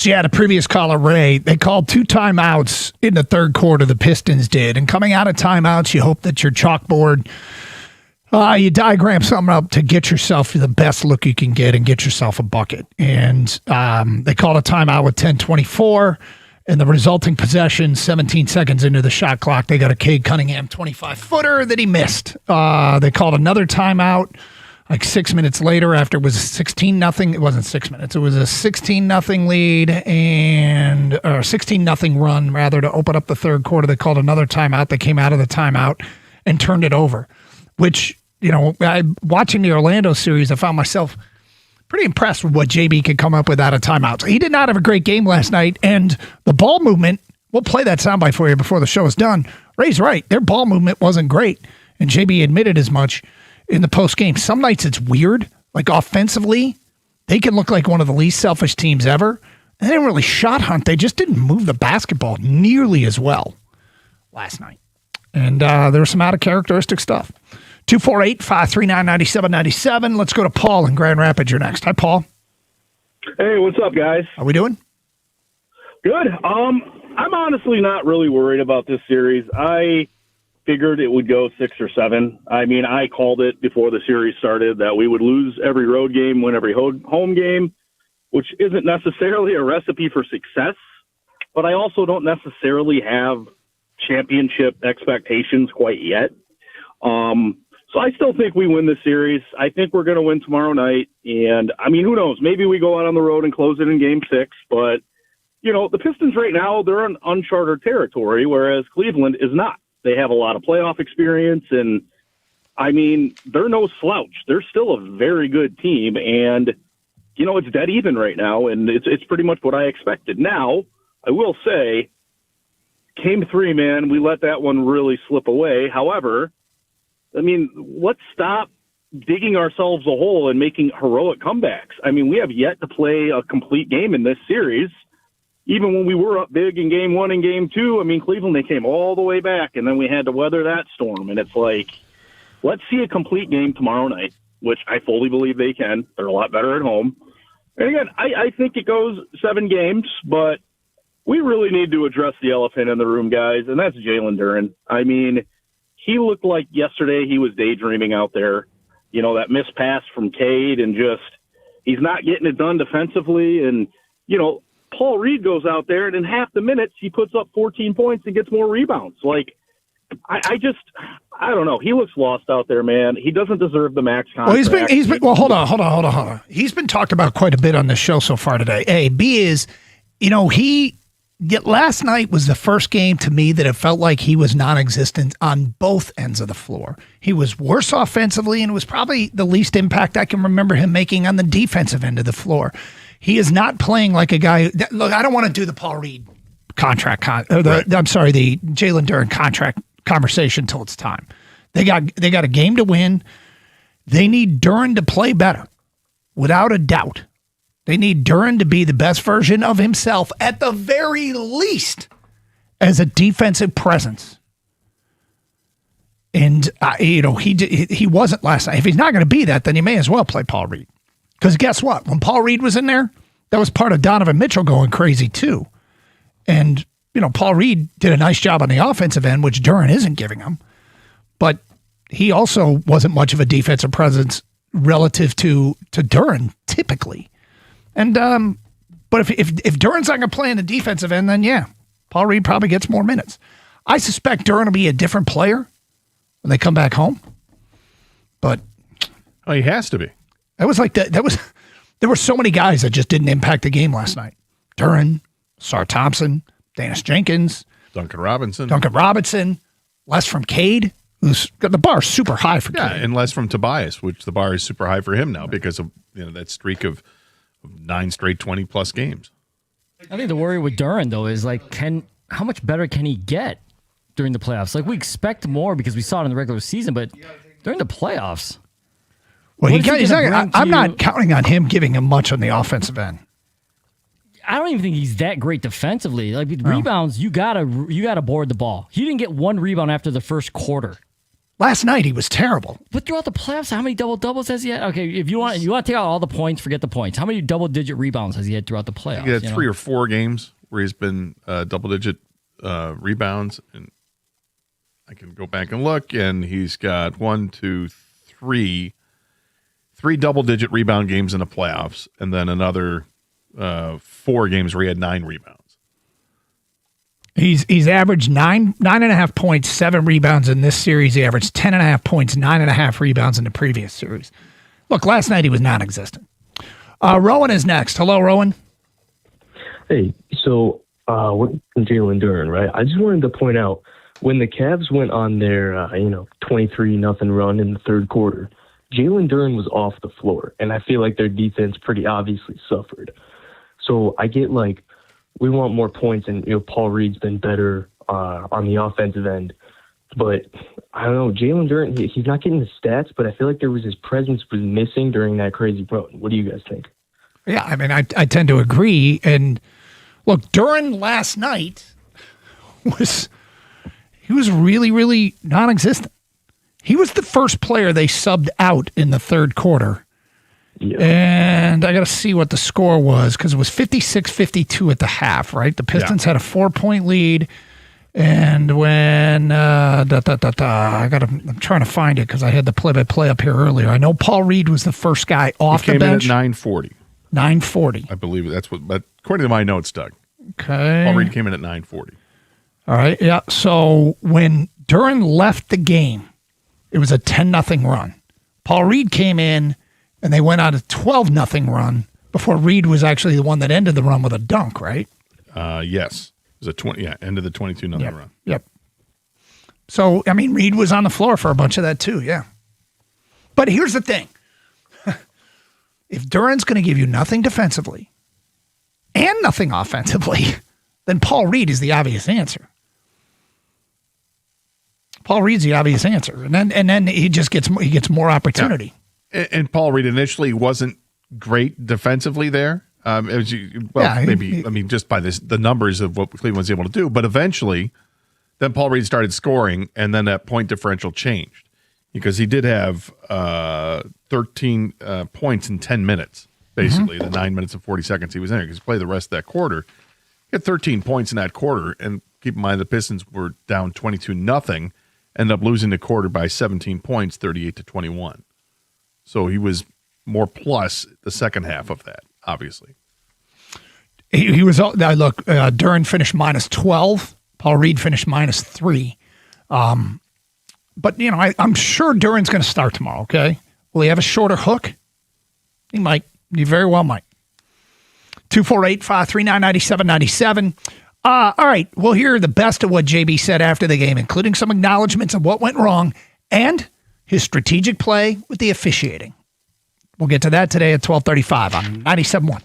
Speaker 22: Yeah, the previous caller, Ray, they called 2 timeouts in the third quarter, the Pistons did. And coming out of timeouts, you hope that your chalkboard, you diagram something up to get yourself the best look you can get and get yourself a bucket. And they called a timeout with 10:24. And the resulting possession, 17 seconds into the shot clock, they got a Cade Cunningham 25-footer that he missed. They called another timeout like 6 minutes later after it was a 16-0. It wasn't 6 minutes. It was a 16-0 lead or 16-0 run, rather, to open up the third quarter. They called another timeout. They came out of the timeout and turned it over, which, watching the Orlando series, I found myself pretty impressed with what JB could come up with out of timeouts. He did not have a great game last night, and the ball movement, we'll play that soundbite for you before the show is done. Ray's right. Their ball movement wasn't great, and JB admitted as much in the postgame. Some nights it's weird. Like offensively, they can look like one of the least selfish teams ever, and they didn't really shot hunt. They just didn't move the basketball nearly as well last night. And there was some out-of-characteristic stuff. 248-539-9797. Let's go to Paul in Grand Rapids. You're next. Hi, Paul.
Speaker 4: Hey, what's up, guys?
Speaker 22: How we doing?
Speaker 4: Good. I'm honestly not really worried about this series. I figured it would go 6 or 7. I mean, I called it before the series started that we would lose every road game, win every home game, which isn't necessarily a recipe for success, but I also don't necessarily have championship expectations quite yet. So I still think we win the series. I think we're going to win tomorrow night. And, I mean, who knows? Maybe we go out on the road and close it in Game 6. But, the Pistons right now, they're in uncharted territory, whereas Cleveland is not. They have a lot of playoff experience. And, I mean, they're no slouch. They're still a very good team. And, it's dead even right now. And it's pretty much what I expected. Now, I will say, Game 3, man, we let that one really slip away. However, I mean, let's stop digging ourselves a hole and making heroic comebacks. I mean, we have yet to play a complete game in this series. Even when we were up big in Game 1 and Game 2, I mean, Cleveland, they came all the way back, and then we had to weather that storm. And it's like, let's see a complete game tomorrow night, which I fully believe they can. They're a lot better at home. And again, I think it goes 7 games, but we really need to address the elephant in the room, guys, and that's Jalen Duren. I mean, he looked like yesterday he was daydreaming out there. That missed pass from Cade, and just he's not getting it done defensively. And, Paul Reed goes out there, and in half the minutes he puts up 14 points and gets more rebounds. Like, I don't know. He looks lost out there, man. He doesn't deserve the max contract.
Speaker 22: Well, hold on. He's been talked about quite a bit on this show so far today. A. B is, last night was the first game to me that it felt like he was non-existent on both ends of the floor. He was worse offensively, and it was probably the least impact I can remember him making on the defensive end of the floor. He is not playing like a guy. Look, I don't want to do the Paul Reed the Jalen Duren contract conversation till it's time. They got a game to win. They need Duren to play better, without a doubt. They need Duren to be the best version of himself, at the very least, as a defensive presence. And, he wasn't last night. If he's not going to be that, then you may as well play Paul Reed. Because guess what? When Paul Reed was in there, that was part of Donovan Mitchell going crazy too. And, Paul Reed did a nice job on the offensive end, which Duren isn't giving him. But he also wasn't much of a defensive presence relative to Duren, typically. And but if Duren's not going to play in the defensive end, then yeah, Paul Reed probably gets more minutes. I suspect Duren will be a different player when they come back home. But
Speaker 5: he has to be.
Speaker 22: That was like that. There were so many guys that just didn't impact the game last night. Duren, Sar Thompson, Dennis Jenkins,
Speaker 5: Duncan Robinson,
Speaker 22: less from Cade, who's got the bar super high for Cade.
Speaker 5: Yeah, and less from Tobias, which the bar is super high for him now because of that streak of 9 straight 20-plus games.
Speaker 7: I think the worry with Duren, though, is how much better can he get during the playoffs? Like, we expect more because we saw it in the regular season, but during the playoffs.
Speaker 22: Well, I'm not counting on him giving him much on the offensive end.
Speaker 7: I don't even think he's that great defensively. Like, with rebounds, you gotta board the ball. He didn't get one rebound after the first quarter.
Speaker 22: Last night he was terrible.
Speaker 7: But throughout the playoffs, how many double doubles has he had? Okay, if you want to take out all the points, forget the points. How many double digit rebounds has he had throughout the playoffs?
Speaker 5: He had 3 or 4 games where he's been double digit rebounds, and I can go back and look, and he's got 3 double digit rebound games in the playoffs, and then another 4 games where he had 9 rebounds.
Speaker 22: He's averaged 9.5 points, 7 rebounds in this series. He averaged 10.5 points, 9.5 rebounds in the previous series. Look, last night he was non-existent. Rowan is next. Hello, Rowan.
Speaker 6: Hey, so with Jalen Duren, right? I just wanted to point out when the Cavs went on their 23-0 run in the third quarter, Jalen Duren was off the floor, and I feel like their defense pretty obviously suffered. So I get we want more points, and Paul Reed's been better on the offensive end. But I don't know, Jalen Duren, he's not getting the stats, but I feel like his presence was missing during that crazy run. What do you guys think?
Speaker 22: Yeah, I mean, I tend to agree. And look, Duren last night was really, really non-existent. He was the first player they subbed out in the third quarter. Yeah. And I got to see what the score was because it was 56-52 at the half, right? The Pistons had a 4-point lead. And when I'm trying to find it because I had the play-by-play up here earlier. I know Paul Reed was the first guy off the bench.
Speaker 5: He came in at 9:40.
Speaker 22: 9:40.
Speaker 5: I believe that's what, but according to my notes, Doug.
Speaker 22: Okay.
Speaker 5: Paul Reed came in at 9:40.
Speaker 22: All right. Yeah. So when Duren left the game, it was a 10-0 run. Paul Reed came in, and they went on a 12-0 run before Reed was actually the one that ended the run with a dunk, right?
Speaker 5: Yes. It was end of the 22-0 run.
Speaker 22: Yep. So, I mean, Reed was on the floor for a bunch of that too, yeah. But here's the thing. If Duren's going to give you nothing defensively and nothing offensively, then Paul Reed is the obvious answer. Paul Reed's the obvious answer. And then he just gets more opportunity.
Speaker 5: Yeah. And Paul Reed initially wasn't great defensively there. Just by the numbers of what Cleveland was able to do. But eventually, then Paul Reed started scoring, and then that point differential changed because he did have 13 points in 10 minutes, basically, the 9 minutes and 40 seconds he was in there because he played the rest of that quarter. He had 13 points in that quarter, and keep in mind the Pistons were down 22-0, ended up losing the quarter by 17 points, 38-21. So he was more plus the second half of that. Obviously,
Speaker 22: he was. Duren finished -12. Paul Reed finished -3. But I'm sure Duren's going to start tomorrow. Okay, will he have a shorter hook? He might. He very well might. 248-539-9797. All right, we'll hear the best of what JB said after the game, including some acknowledgments of what went wrong and his strategic play with the officiating. We'll get to that today at 12:35 on 97.1.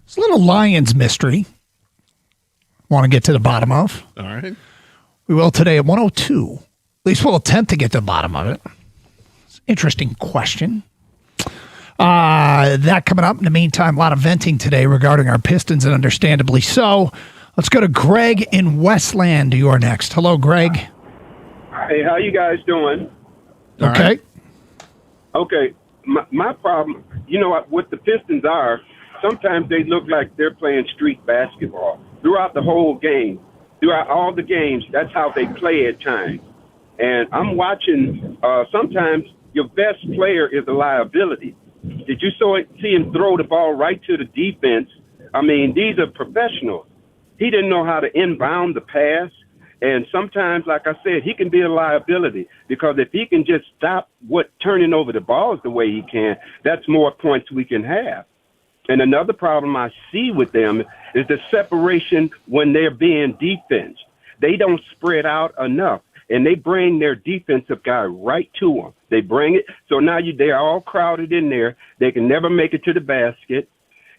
Speaker 22: It's a little Lions mystery. Want to get to the bottom of.
Speaker 5: All right.
Speaker 22: We will today at 102. At least we'll attempt to get to the bottom of it. It's an interesting question. That coming up. In the meantime, a lot of venting today regarding our Pistons, and understandably so. Let's go to Greg in Westland. You are next. Hello, Greg.
Speaker 10: Hey, how you guys doing?
Speaker 22: Okay.
Speaker 10: Okay. My problem, what the Pistons are, sometimes they look like they're playing street basketball. Throughout the whole game, throughout all the games, that's how they play at times. And I'm watching, sometimes your best player is a liability. Did you see him throw the ball right to the defense? I mean, these are professionals. He didn't know how to inbound the pass. And sometimes, like I said, he can be a liability because if he can just stop turning over the balls the way he can, that's more points we can have. And another problem I see with them is the separation when they're being defensed. They don't spread out enough, and they bring their defensive guy right to them. They bring it, so now they're all crowded in there. They can never make it to the basket.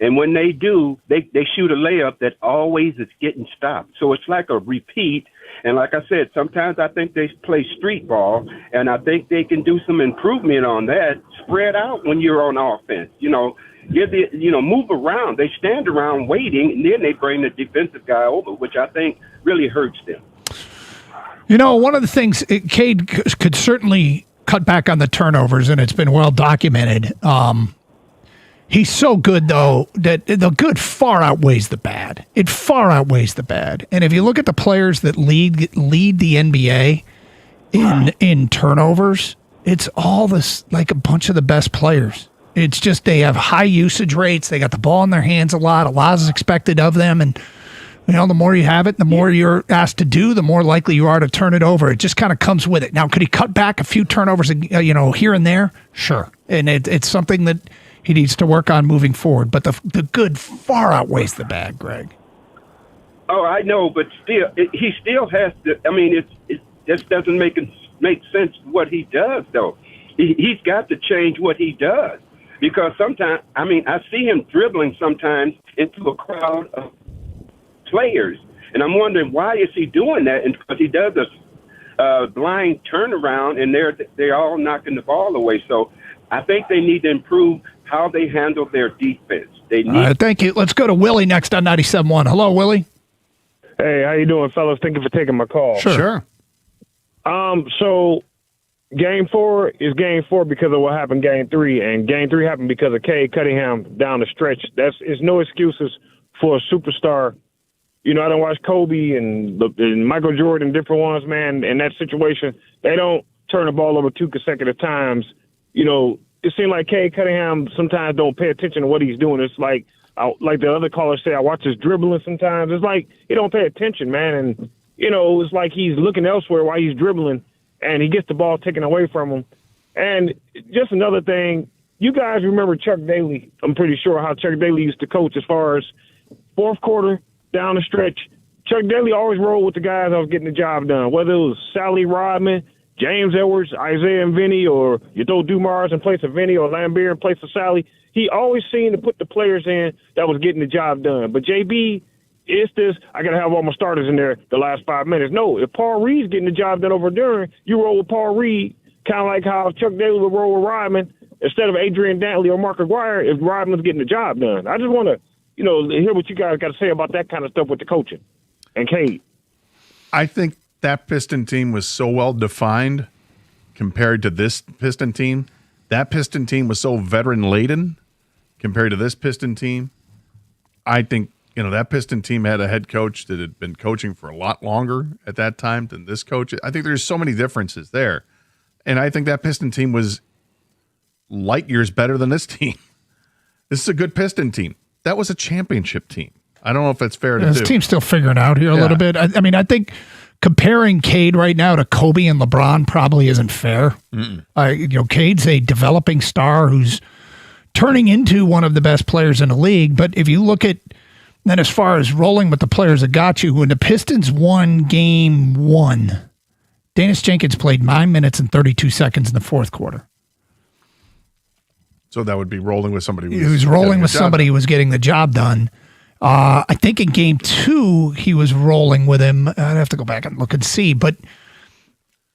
Speaker 10: And when they do, they shoot a layup that always is getting stopped. So it's like a repeat. And like I said, sometimes I think they play street ball, and I think they can do some improvement on that. Spread out when you're on offense. Move around. They stand around waiting, and then they bring the defensive guy over, which I think really hurts them.
Speaker 22: One of the things, Cade could certainly cut back on the turnovers, and it's been well documented. He's so good, though, that the good far outweighs the bad. It far outweighs the bad. And if you look at the players that lead the NBA in turnovers, it's all this, like a bunch of the best players. It's just they have high usage rates. They got the ball in their hands a lot. A lot is expected of them. And, the more you have it, the more you're asked to do, the more likely you are to turn it over. It just kind of comes with it. Now, could he cut back a few turnovers, here and there? Sure. And it's something that he needs to work on moving forward. But the good far outweighs the bad, Greg.
Speaker 10: Oh, I know, but still, he still has to. I mean, it just doesn't make sense what he does, though. He's got to change what he does because sometimes, I see him dribbling sometimes into a crowd of players, and I'm wondering why is he doing that? And because he does a blind turnaround, and they're all knocking the ball away. So I think they need to improve how they handle their defense. All
Speaker 22: right, thank you. Let's go to Willie next on 97.1. Hello, Willie.
Speaker 21: Hey, how you doing, fellas? Thank you for taking my call.
Speaker 22: Sure.
Speaker 21: So Game 4 is Game 4 because of what happened Game 3, and Game 3 happened because of Cade Cunningham down the stretch. It's no excuses for a superstar. I don't watch Kobe and Michael Jordan, different ones, man. In that situation, they don't turn the ball over 2 consecutive times. It seems like Cade Cunningham sometimes don't pay attention to what he's doing. It's like the other caller said, I watch his dribbling sometimes. It's like he don't pay attention, man. And, it's like he's looking elsewhere while he's dribbling, and he gets the ball taken away from him. And just another thing, you guys remember Chuck Daly, I'm pretty sure, how Chuck Daly used to coach as far as fourth quarter, down the stretch. Chuck Daly always rolled with the guys that was getting the job done, whether it was Sally Rodman, James Edwards, Isaiah and Vinny, or you throw Dumars in place of Vinny or Lambert in place of Sally. He always seemed to put the players in that was getting the job done. But JB, it's this, I got to have all my starters in there the last 5 minutes. No, if Paul Reed's getting the job done over Duran, you roll with Paul Reed, kind of like how Chuck Daly would roll with Rodman instead of Adrian Dantley or Mark Aguirre if Rodman's getting the job done. I just want to, hear what you guys got to say about that kind of stuff with the coaching and Cade.
Speaker 5: I think that Piston team was so well defined compared to this Piston team. That Piston team was so veteran laden compared to this Piston team. I think, that Piston team had a head coach that had been coaching for a lot longer at that time than this coach. I think there's so many differences there. And I think that Piston team was light years better than this team. This is a good Piston team. That was a championship team. I don't know if that's fair to do.
Speaker 22: This team's still figuring out here a little bit. I think comparing Cade right now to Kobe and LeBron probably isn't fair. Cade's a developing star who's turning into one of the best players in the league. But if you look at then as far as rolling with the players that got you, when the Pistons won Game 1, Dennis Jenkins played 9 minutes and 32 seconds in the fourth quarter.
Speaker 5: So that would be rolling with somebody
Speaker 22: who's rolling with somebody who was getting the job done. I think in game 2 he was rolling with him. I'd have to go back and look and see, but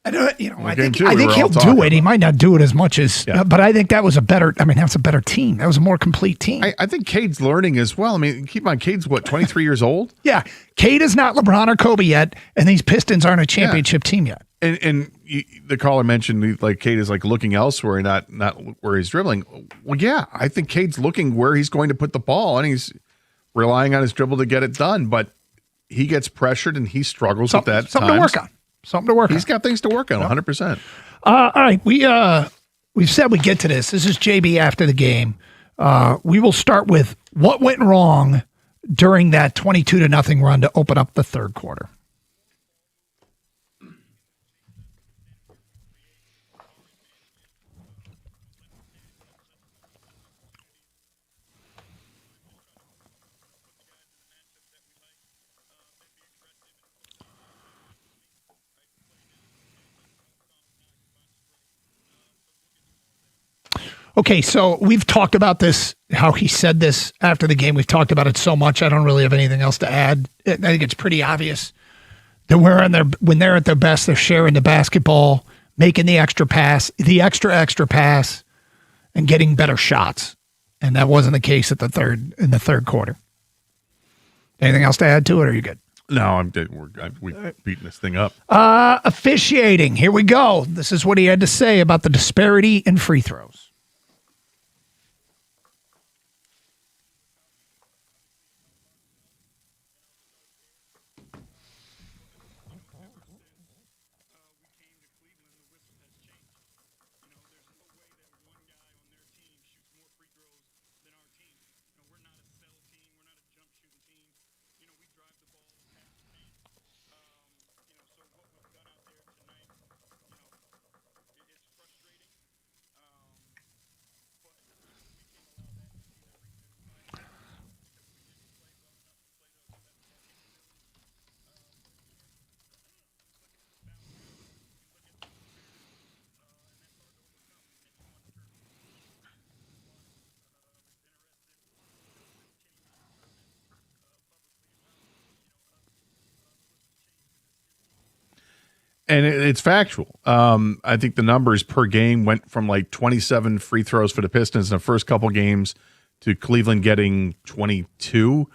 Speaker 22: I don't. I think he'll do it. He might not do it as much as, but I think that was a better. I mean, that's a better team. That was a more complete team.
Speaker 5: I think Cade's learning as well. I mean, keep in mind, Cade's 23 years old.
Speaker 22: Yeah, Cade is not LeBron or Kobe yet, and these Pistons aren't a championship team yet.
Speaker 5: And the caller mentioned like Cade is like looking elsewhere, not where he's dribbling. Well, yeah, I think Cade's looking where he's going to put the ball, and he's relying on his dribble to get it done. But he gets pressured, and he struggles with that.
Speaker 22: Something to work on.
Speaker 5: He's got things to work on, 100%.
Speaker 22: All right, we've said we get to this. This is JB after the game. We will start with what went wrong during that 22-0 run to open up the third quarter. Okay, so we've talked about this, how he said this after the game. We've talked about it so much, I don't really have anything else to add. I think it's pretty obvious that when they're at their best, they're sharing the basketball, making the extra pass, extra pass, and getting better shots. And that wasn't the case in the third quarter. Anything else to add to it, or are you good?
Speaker 5: No, we've beaten this thing up.
Speaker 22: Officiating. Here we go. This is what he had to say about the disparity in free throws.
Speaker 5: And it's factual. I think the numbers per game went from like 27 free throws for the Pistons in the first couple games to Cleveland getting 22.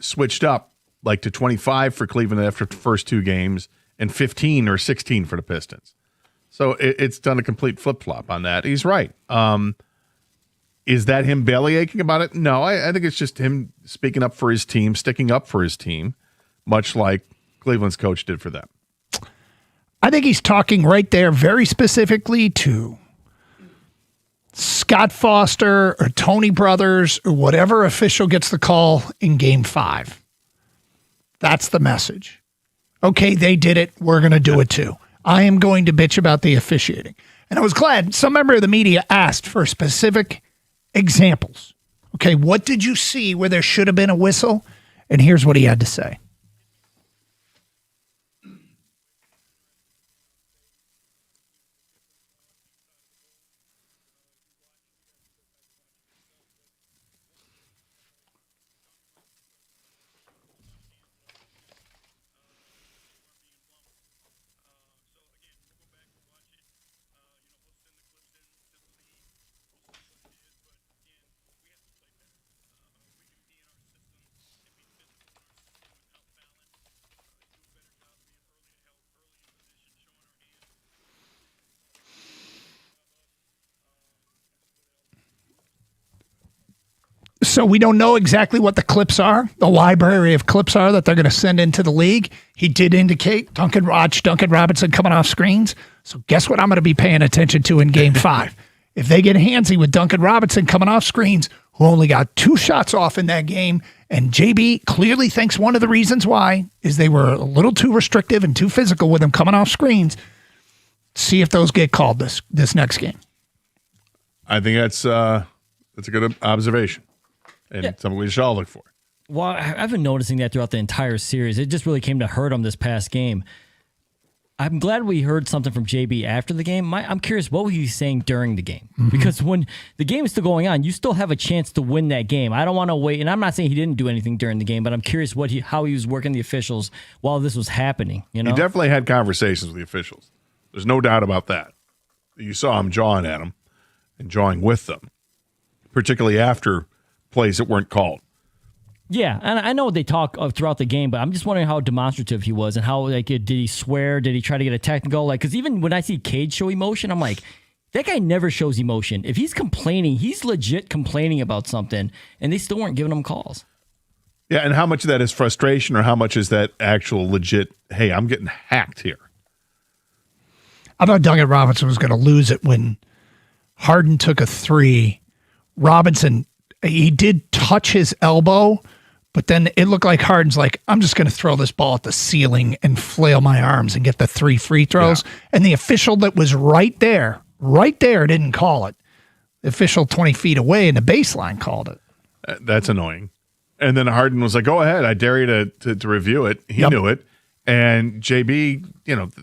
Speaker 5: Switched up like to 25 for Cleveland after the first 2 games and 15 or 16 for the Pistons. So it's done a complete flip-flop on that. He's right. Is that him bellyaching about it? No, I think it's just him speaking up for his team, sticking up for his team, much like Cleveland's coach did for them.
Speaker 22: I think he's talking right there very specifically to Scott Foster or Tony Brothers or whatever official gets the call in Game 5. That's the message. Okay, they did it. We're going to do it too. I am going to bitch about the officiating. And I was glad some member of the media asked for specific examples. Okay, what did you see where there should have been a whistle? And here's what he had to say. So we don't know exactly what the clips are, the library of clips are that they're going to send into the league. He did indicate Duncan Robinson coming off screens. So guess what I'm going to be paying attention to in Game 5? If they get handsy with Duncan Robinson coming off screens, who only got 2 shots off in that game, and JB clearly thinks one of the reasons why is they were a little too restrictive and too physical with him coming off screens. See if those get called this next game.
Speaker 5: I think that's a good observation. And something we should all look for.
Speaker 7: Well, I've been noticing that throughout the entire series. It just really came to hurt them this past game. I'm glad we heard something from JB after the game. I'm curious what he was saying during the game.
Speaker 22: Mm-hmm.
Speaker 7: Because when the game is still going on, you still have a chance to win that game. I don't want to wait. And I'm not saying he didn't do anything during the game, but I'm curious how he was working the officials while this was happening. You know?
Speaker 5: He definitely had conversations with the officials. There's no doubt about that. You saw him jawing at them and jawing with them, particularly after plays that weren't called.
Speaker 7: Yeah, and I know they talk throughout the game, but I'm just wondering how demonstrative he was and how, like, did he swear? Did he try to get a technical? Like, because even when I see Cade show emotion, I'm like, that guy never shows emotion. If he's complaining, he's legit complaining about something, and they still weren't giving him calls.
Speaker 5: Yeah, and how much of that is frustration or how much is that actual legit, hey, I'm getting hacked here?
Speaker 22: I thought Duncan Robinson was going to lose it when Harden took a three. Robinson, he did touch his elbow, but then it looked like Harden's like, I'm just going to throw this ball at the ceiling and flail my arms and get the 3 free throws. Yeah. And the official that was right there, didn't call it. The official 20 feet away in the baseline called it.
Speaker 5: That's annoying. And then Harden was like, go ahead. I dare you to review it. He knew it. And JB,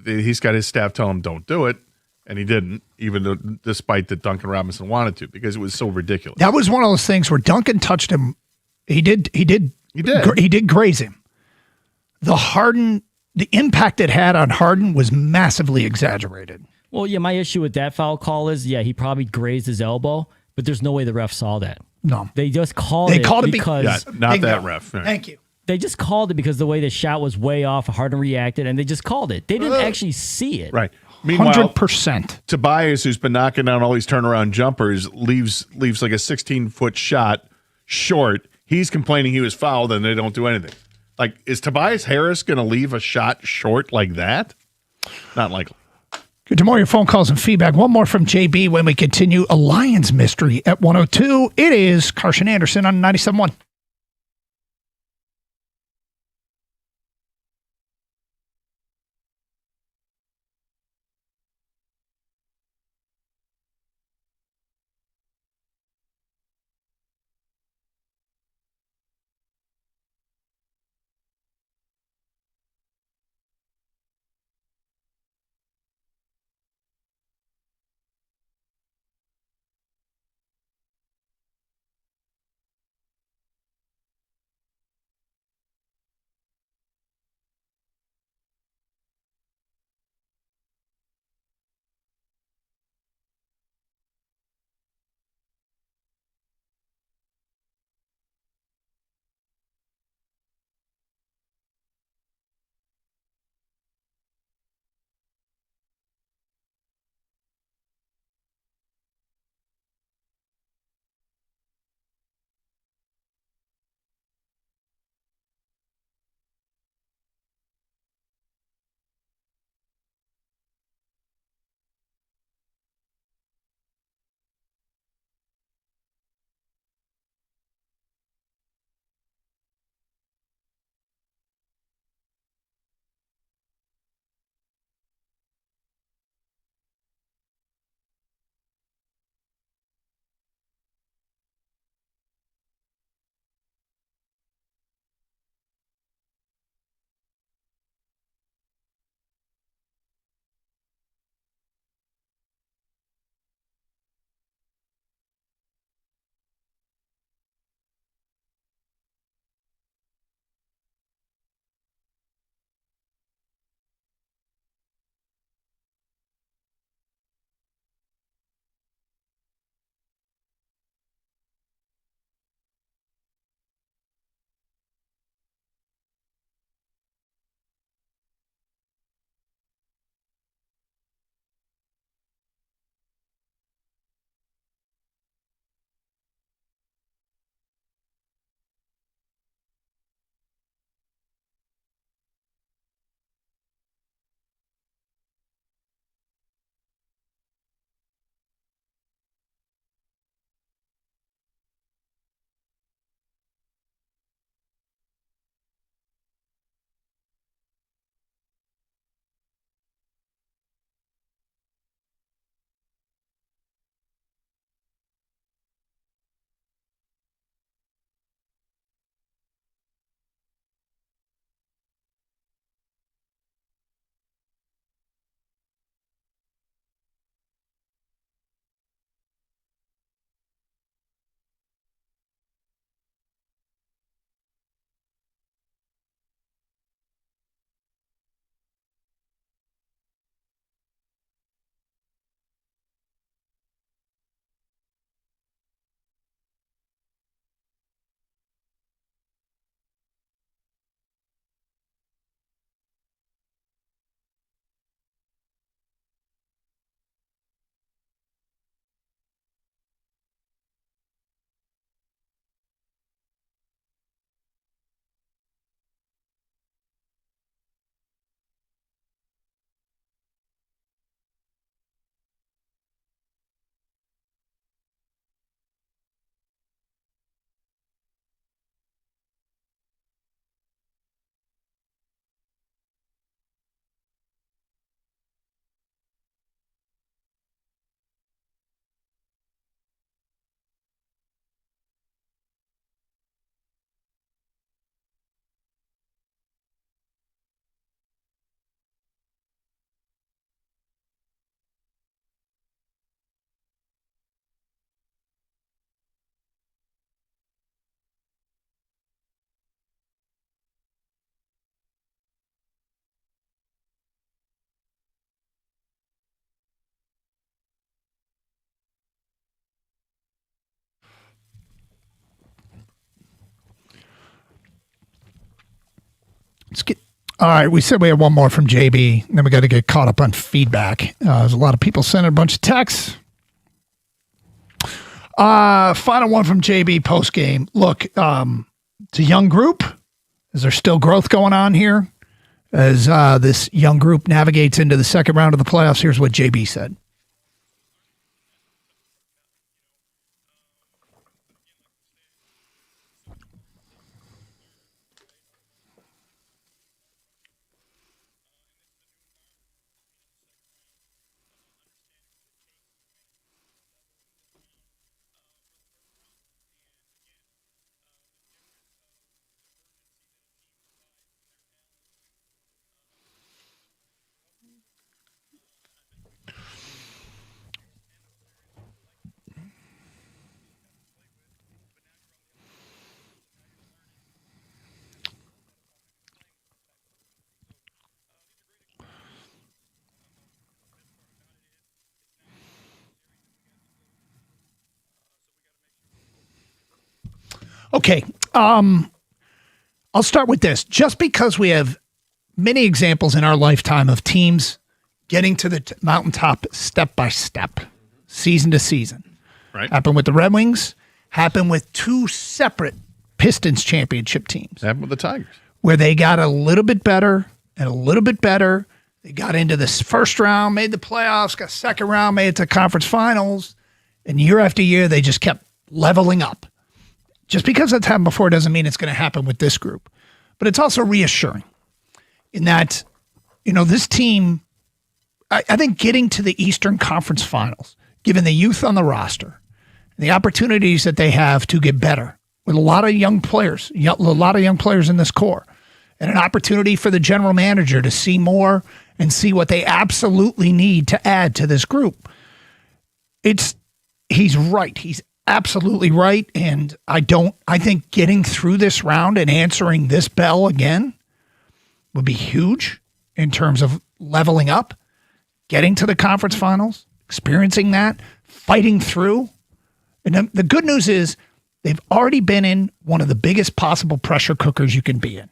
Speaker 5: he's got his staff tell him don't do it. And he didn't, even though, despite that Duncan Robinson wanted to, because it was so ridiculous.
Speaker 22: That was one of those things where Duncan touched him. He did graze him. The impact it had on Harden was massively exaggerated.
Speaker 7: Well, yeah, my issue with that foul call is, he probably grazed his elbow, but there's no way the ref saw that.
Speaker 22: No.
Speaker 7: They just called it because...
Speaker 5: not that ref.
Speaker 22: Right. Thank you.
Speaker 7: They just called it because the way the shot was way off, Harden reacted, and they just called it. They didn't actually see it.
Speaker 5: Right. Meanwhile,
Speaker 22: 100%.
Speaker 5: Tobias, who's been knocking down all these turnaround jumpers, leaves like a 16-foot shot short. He's complaining he was fouled, and they don't do anything. Like, is Tobias Harris going to leave a shot short like that? Not likely.
Speaker 22: Good to more your phone calls and feedback. One more from JB when we continue a Lions mystery at 102. It is Carson Anderson on 97.1. All right, we said we had one more from JB, and then we got to get caught up on feedback. There's a lot of people sending a bunch of texts. Final one from JB post game. Look, it's a young group. Is there still growth going on here? As this young group navigates into the second round of the playoffs, here's what JB said. Okay, I'll start with this. Just because we have many examples in our lifetime of teams getting to the mountaintop step by step, season to season.
Speaker 5: Right.
Speaker 22: Happened with the Red Wings, happened with two separate Pistons championship teams.
Speaker 5: Happened with the Tigers.
Speaker 22: Where they got a little bit better and a little bit better. They got into this first round, made the playoffs, got second round, made it to conference finals. And year after year, they just kept leveling up. Just because that's happened before doesn't mean it's going to happen with this group. But it's also reassuring in that, this team, I think getting to the Eastern Conference Finals, given the youth on the roster, the opportunities that they have to get better with a lot of young players, in this core, and an opportunity for the general manager to see more and see what they absolutely need to add to this group. He's right. He's absolutely right. And I think getting through this round and answering this bell again would be huge in terms of leveling up, getting to the conference finals, experiencing that, fighting through. And the good news is they've already been in one of the biggest possible pressure cookers you can be in.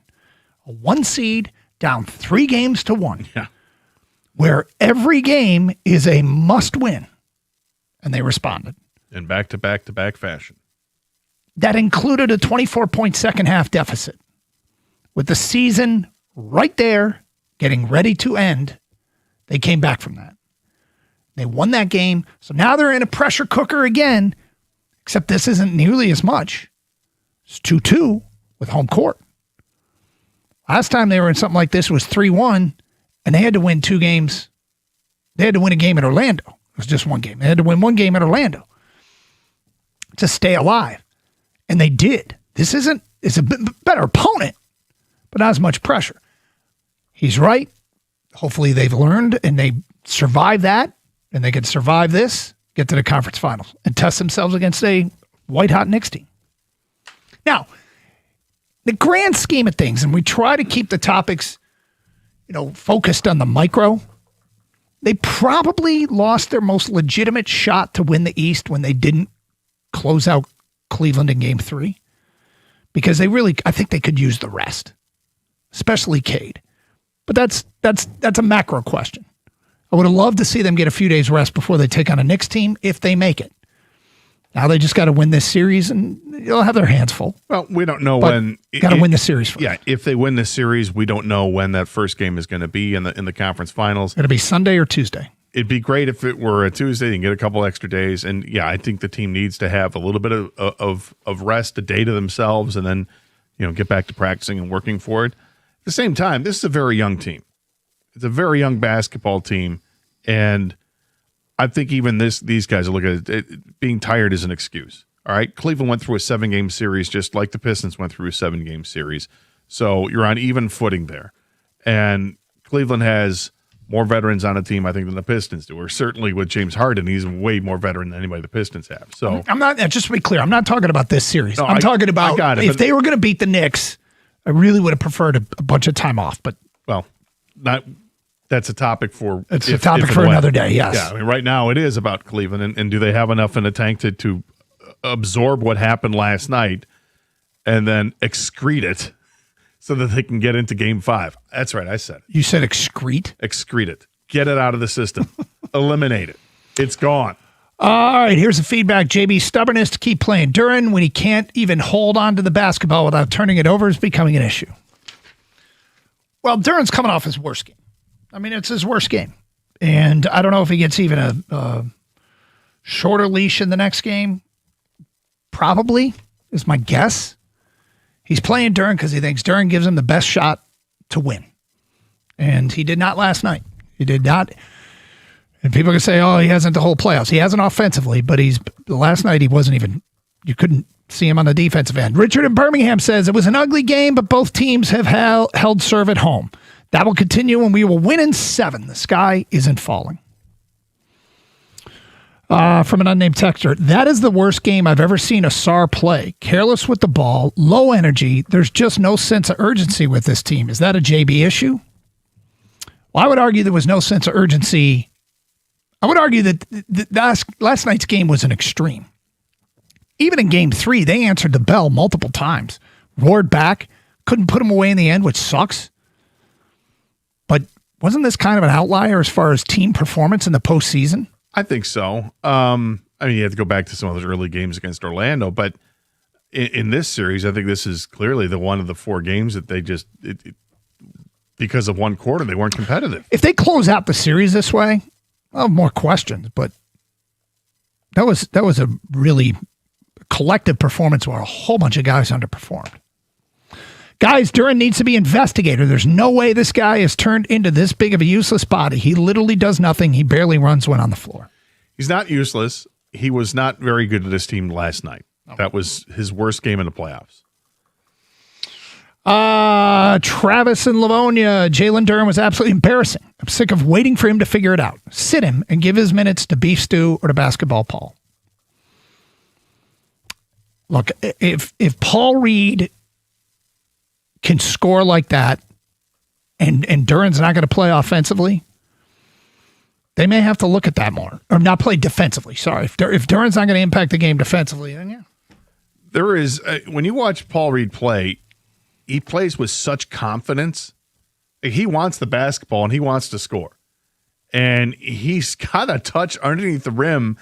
Speaker 22: A 1 seed down 3 games to 1.
Speaker 5: Yeah.
Speaker 22: Where every game is a must win. And they responded.
Speaker 5: In back-to-back-to-back fashion.
Speaker 22: That included a 24-point second half deficit. With the season right there, getting ready to end, they came back from that. They won that game. So now they're in a pressure cooker again, except this isn't nearly as much. It's 2-2 with home court. Last time they were in something like this was 3-1, and they had to win 2 games. They had to win a game in Orlando. It was just one game. They had to win 1 game in Orlando to stay alive. And they did. It's a better opponent, but not as much pressure. He's right. Hopefully they've learned and they survive that, and they can survive this, get to the conference finals, and test themselves against a white-hot Knicks team. Now, the grand scheme of things, and we try to keep the topics, focused on the micro, they probably lost their most legitimate shot to win the East when they didn't close out Cleveland in Game 3, because I think they could use the rest, especially Cade. But that's a macro question. I would have loved to see them get a few days rest before they take on a Knicks team if they make it. Now they just got to win this series, and they'll have their hands full.
Speaker 5: Well, we don't know when.
Speaker 22: Got to win the series first.
Speaker 5: Yeah, if they win this series, we don't know when that first game is going to be in the conference finals.
Speaker 22: It's going to be Sunday or Tuesday.
Speaker 5: It'd be great if it were a Tuesday and get a couple extra days. And yeah, I think the team needs to have a little bit of rest, a day to themselves, and then get back to practicing and working for it. At the same time, this is a very young team. It's a very young basketball team, and I think even these guys are looking at it, being tired is an excuse. All right, Cleveland went through a 7-game series just like the Pistons went through a 7-game series, so you're on even footing there. And Cleveland has more veterans on a team, I think, than the Pistons do. Or certainly with James Harden, he's way more veteran than anybody the Pistons have. So
Speaker 22: I'm not. Just to be clear, I'm not talking about this series.
Speaker 5: No,
Speaker 22: I'm talking about if they were going to beat the Knicks. I really would have preferred a bunch of time off, but
Speaker 5: that's a topic for
Speaker 22: another day. Yes.
Speaker 5: Yeah. I mean, right now it is about Cleveland, and do they have enough in the tank to absorb what happened last night and then excrete it so that they can get into Game 5. That's right, I said it.
Speaker 22: You said excrete?
Speaker 5: Excrete it. Get it out of the system. Eliminate it. It's gone.
Speaker 22: All right, here's the feedback. JB's stubbornness to keep playing Duren when he can't even hold on to the basketball without turning it over is becoming an issue. Well, Duren's coming off his worst game. I mean, it's his worst game. And I don't know if he gets even a shorter leash in the next game. Probably is my guess. He's playing Duren because he thinks Duren gives him the best shot to win. And he did not last night. He did not. And people can say, oh, he hasn't the whole playoffs. He hasn't offensively, but last night he wasn't even, you couldn't see him on the defensive end. Richard in Birmingham says it was an ugly game, but both teams have held serve at home. That will continue and we will win in 7. The sky isn't falling. From an unnamed texter, that is the worst game I've ever seen a SAR play. Careless with the ball, low energy. There's just no sense of urgency with this team. Is that a JB issue? Well, I would argue there was no sense of urgency. I would argue that last night's game was an extreme. Even in Game 3, they answered the bell multiple times. Roared back, couldn't put them away in the end, which sucks. But wasn't this kind of an outlier as far as team performance in the postseason?
Speaker 5: I think so. I mean, you have to go back to some of those early games against Orlando, but in this series, I think this is clearly the one of the 4 games that they just, because of one quarter, they weren't competitive.
Speaker 22: If they close out the series this way, I'll have more questions, but that was a really collective performance where a whole bunch of guys underperformed. Guys, Duren needs to be investigated. There's no way this guy is turned into this big of a useless body. He literally does nothing. He barely runs when on the floor.
Speaker 5: He's not useless. He was not very good to this team last night. Okay. That was his worst game in the playoffs.
Speaker 22: Travis in Livonia. Jalen Duren was absolutely embarrassing. I'm sick of waiting for him to figure it out. Sit him and give his minutes to Beef Stew or to Basketball Paul. Look, if Paul Reed can score like that and Duren's not going to play offensively, they may have to look at that more. Or not play defensively, sorry. If Duren's not going to impact the game defensively, then yeah.
Speaker 5: There is, when you watch Paul Reed play, he plays with such confidence. He wants the basketball and he wants to score. And he's got a touch underneath the rim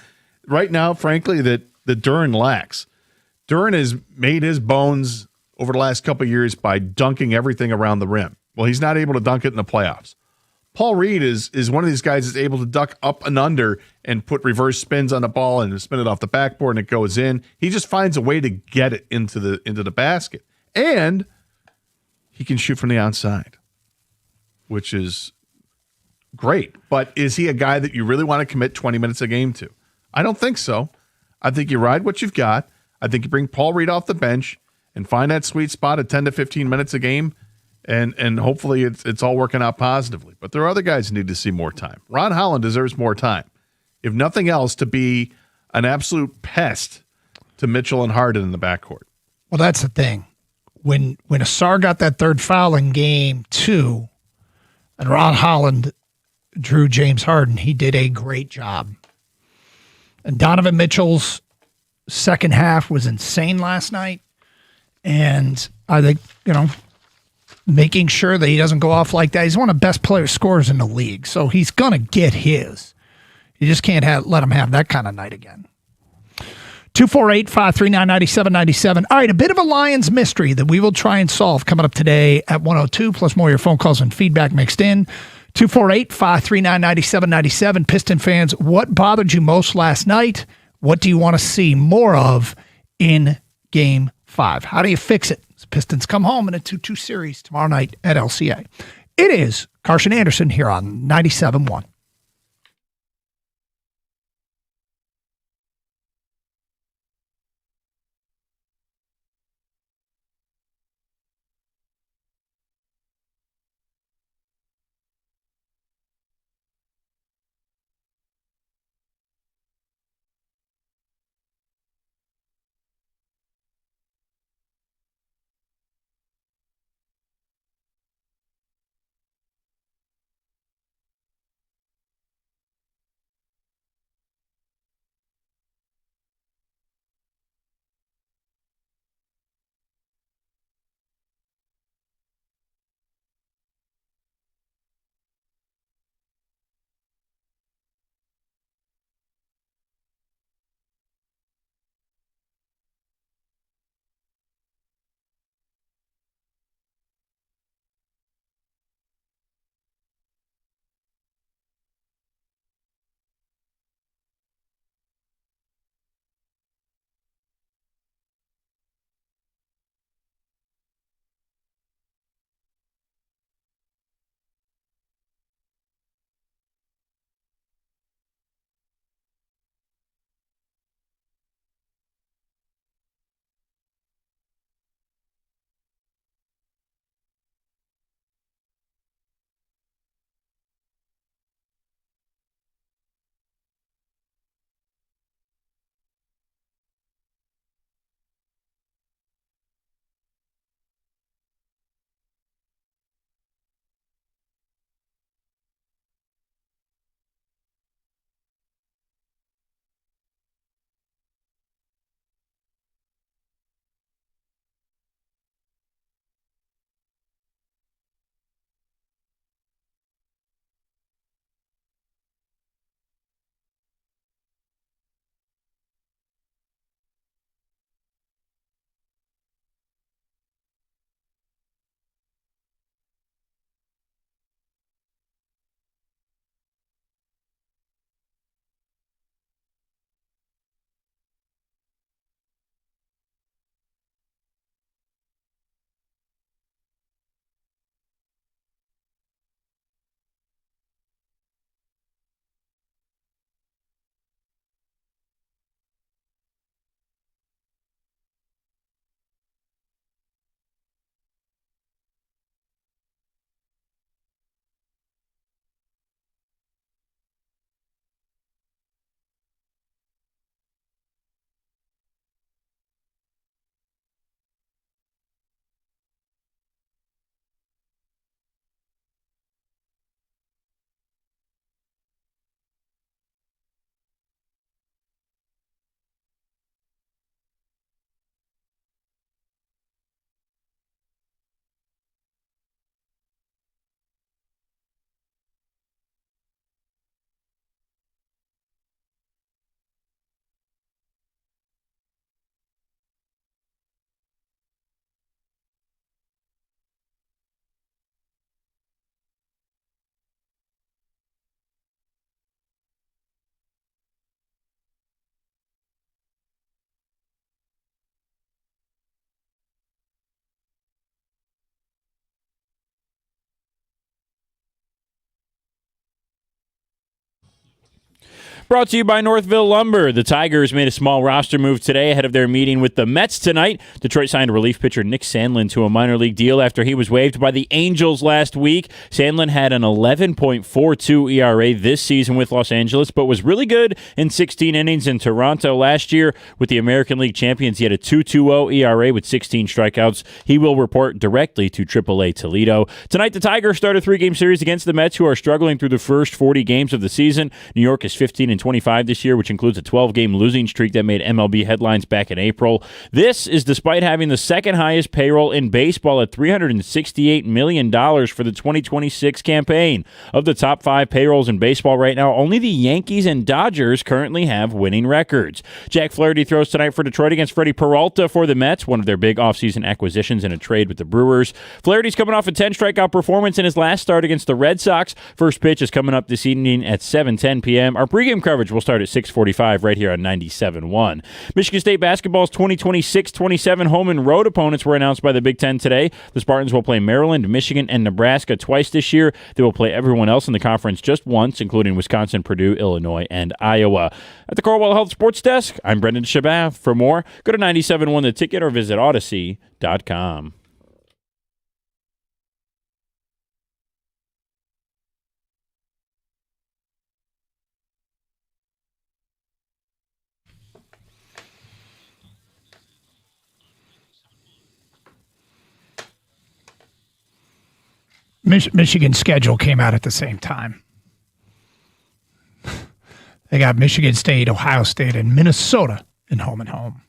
Speaker 5: right now, frankly, that Duren lacks. Duren has made his bones over the last couple of years by dunking everything around the rim. Well, he's not able to dunk it in the playoffs. Paul Reed is one of these guys that's able to duck up and under and put reverse spins on the ball and spin it off the backboard and it goes in. He just finds a way to get it into the basket. And he can shoot from the outside, which is great. But is he a guy that you really want to commit 20 minutes a game to? I don't think so. I think you ride what you've got. I think you bring Paul Reed off the bench and find that sweet spot at 10 to 15 minutes a game, and hopefully it's all working out positively. But there are other guys who need to see more time. Ron Holland deserves more time, if nothing else, to be an absolute pest to Mitchell and Harden in the backcourt.
Speaker 22: Well, that's the thing. When Asar got that third foul in Game 2 and Ron Holland drew James Harden, he did a great job. And Donovan Mitchell's second half was insane last night. And I think, making sure that he doesn't go off like that. He's one of the best player scorers in the league, so he's going to get his. You just can't let him have that kind of night again. 248-539-9797. All right, a bit of a Lions mystery that we will try and solve coming up today at 102, plus more of your phone calls and feedback mixed in. 248-539-9797. Piston fans, what bothered you most last night? What do you want to see more of in Game 5? How do you fix it? Pistons come home in a 2-2 series tomorrow night at LCA. It is Carson Anderson here on 97.1.
Speaker 9: Brought to you by Northville Lumber. The Tigers made a small roster move today ahead of their meeting with the Mets tonight. Detroit signed relief pitcher Nick Sandlin to a minor league deal after he was waived by the Angels last week. Sandlin had an 11.42 ERA this season with Los Angeles, but was really good in 16 innings in Toronto last year. With the American League champions, he had a 2.20 ERA with 16 strikeouts. He will report directly to AAA Toledo. Tonight, the Tigers start a 3-game series against the Mets, who are struggling through the first 40 games of the season. New York is 15-25 this year, which includes a 12-game losing streak that made MLB headlines back in April. This is despite having the second highest payroll in baseball at $368 million for the 2026 campaign. Of the top 5 payrolls in baseball right now, only the Yankees and Dodgers currently have winning records. Jack Flaherty throws tonight for Detroit against Freddie Peralta for the Mets, one of their big offseason acquisitions in a trade with the Brewers. Flaherty's coming off a 10-strikeout performance in his last start against the Red Sox. First pitch is coming up this evening at 7:10 p.m. Our pregame coverage will start at 6:45 right here on 97.1. Michigan State basketball's 2026-27 home and road opponents were announced by the Big Ten today. The Spartans will play Maryland, Michigan, and Nebraska twice this year. They will play everyone else in the conference just once, including Wisconsin, Purdue, Illinois, and Iowa. At the Cornwall Health Sports Desk, I'm Brendan Shabath. For more, go to 97.1 The Ticket or visit Odyssey.com.
Speaker 22: Michigan's schedule came out at the same time. They got Michigan State, Ohio State, and Minnesota in home and home.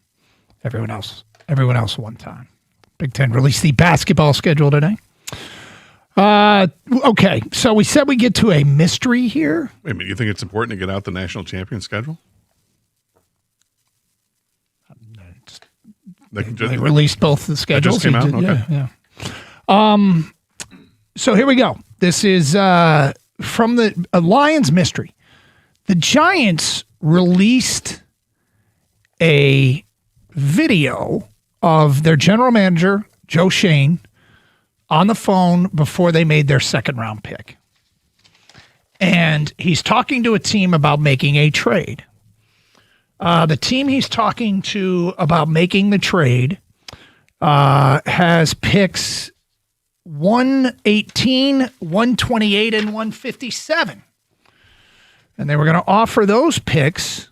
Speaker 22: Everyone else one time. Big Ten released the basketball schedule today. Okay, so we said we get to a mystery here.
Speaker 5: Wait a minute, you think it's important to get out the national champion schedule?
Speaker 22: They released both the schedules.
Speaker 5: That just came out? Okay.
Speaker 22: Yeah. So here we go. This is from the Lions mystery. The Giants released a video of their general manager, Joe Schoen, on the phone before they made their second-round pick. And he's talking to a team about making a trade. The team he's talking to about making the trade has picks 118, 128, and 157. And they were going to offer those picks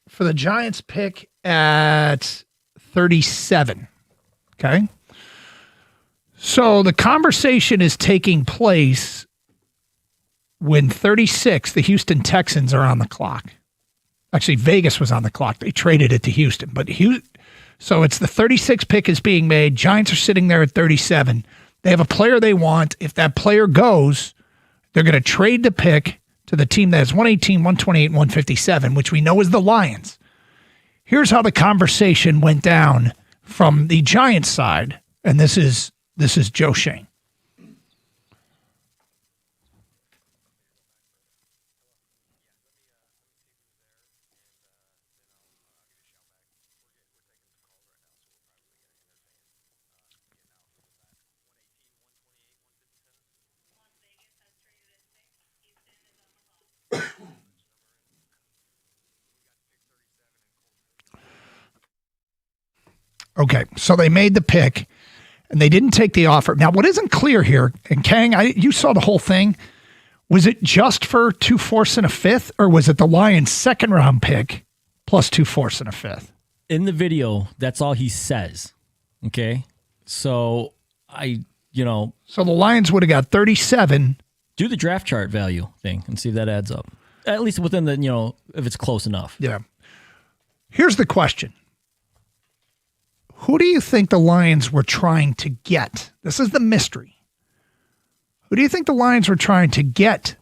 Speaker 22: for the Giants pick at 37. Okay? So the conversation is taking place when 36, the Houston Texans are on the clock. Actually, Vegas was on the clock. They traded it to Houston. So it's the 36 pick is being made. Giants are sitting there at 37. They have a player they want. If that player goes, they're going to trade the pick to the team that has 118, 128, and 157, which we know is the Lions. Here's how the conversation went down from the Giants side, and this is Joe Schoen. Okay, so they made the pick, and they didn't take the offer. Now, what isn't clear here, and Kang, you saw the whole thing, was it just for 2 fourths and a fifth, or was it the Lions' second-round pick plus 2 fourths and a fifth?
Speaker 7: In the video, that's all he says, okay? So,
Speaker 22: So the Lions would have got 37.
Speaker 7: Do the draft chart value thing and see if that adds up. At least within the, if it's close enough.
Speaker 22: Yeah. Here's the question. Who do you think the Lions were trying to get? This is the mystery. Who do you think the Lions were trying to get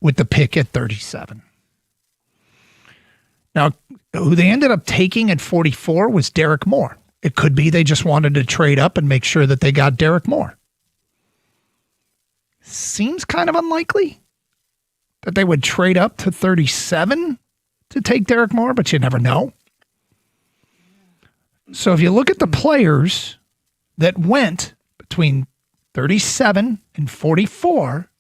Speaker 22: with the pick at 37? Now, who they ended up taking at 44 was Derek Moore. It could be they just wanted to trade up and make sure that they got Derek Moore. Seems kind of unlikely that they would trade up to 37 to take Derek Moore, but you never know. So if you look at the players that went between 37 and 44,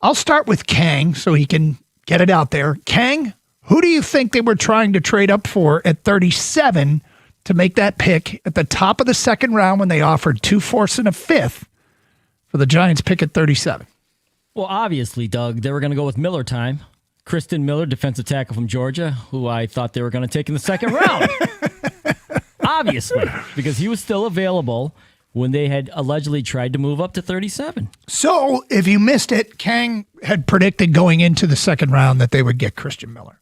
Speaker 22: I'll start with Kang so he can get it out there. Kang, who do you think they were trying to trade up for at 37 to make that pick at the top of the second round when they offered 2 fourths and a fifth for the Giants pick at 37?
Speaker 7: Well, obviously, Doug, they were going to go with Miller time. Kristen Miller, defensive tackle from Georgia, who I thought they were going to take in the second round. Obviously, because he was still available when they had allegedly tried to move up to 37.
Speaker 22: So, if you missed it, Kang had predicted going into the second round that they would get Kristen Miller,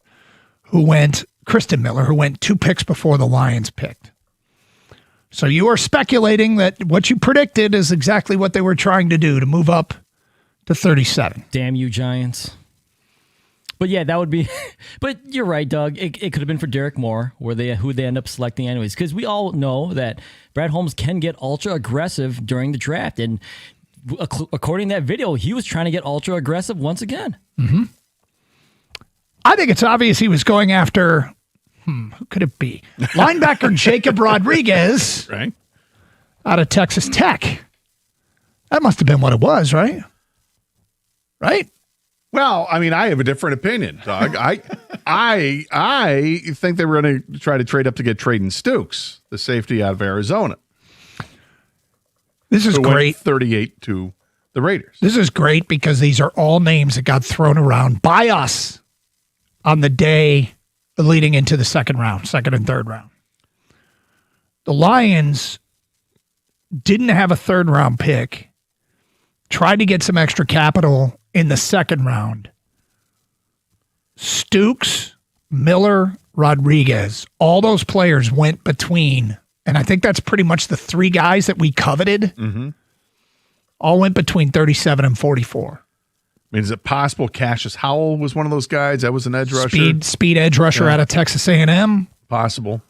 Speaker 22: who went 2 picks before the Lions picked. So you are speculating that what you predicted is exactly what they were trying to do, to move up to 37.
Speaker 7: Damn you, Giants. But yeah, that would be. But you're right, Doug. It could have been for Derek Moore, who they end up selecting anyways. Because we all know that Brad Holmes can get ultra aggressive during the draft, and according to that video, he was trying to get ultra aggressive once again.
Speaker 22: Mm-hmm. I think it's obvious he was going after. Who could it be? Linebacker Jacob Rodriguez,
Speaker 5: right,
Speaker 22: out of Texas Tech. That must have been what it was, right? Right.
Speaker 5: Well, I mean, I have a different opinion, Doug. I think they were going to try to trade up to get Traden Stukes, the safety out of Arizona.
Speaker 22: This is great.
Speaker 5: 38 to the Raiders.
Speaker 22: This is great because these are all names that got thrown around by us on the day leading into the second and third round. The Lions didn't have a third round pick, tried to get some extra capital in the second round. Stukes, Miller, Rodriguez, all those players went between, and I think that's pretty much the 3 guys that we coveted, all went between 37 and 44.
Speaker 5: I mean, is it possible Cassius Howell was one of those guys? That was an edge rusher?
Speaker 22: Speed edge rusher out of Texas A&M.
Speaker 5: Possible.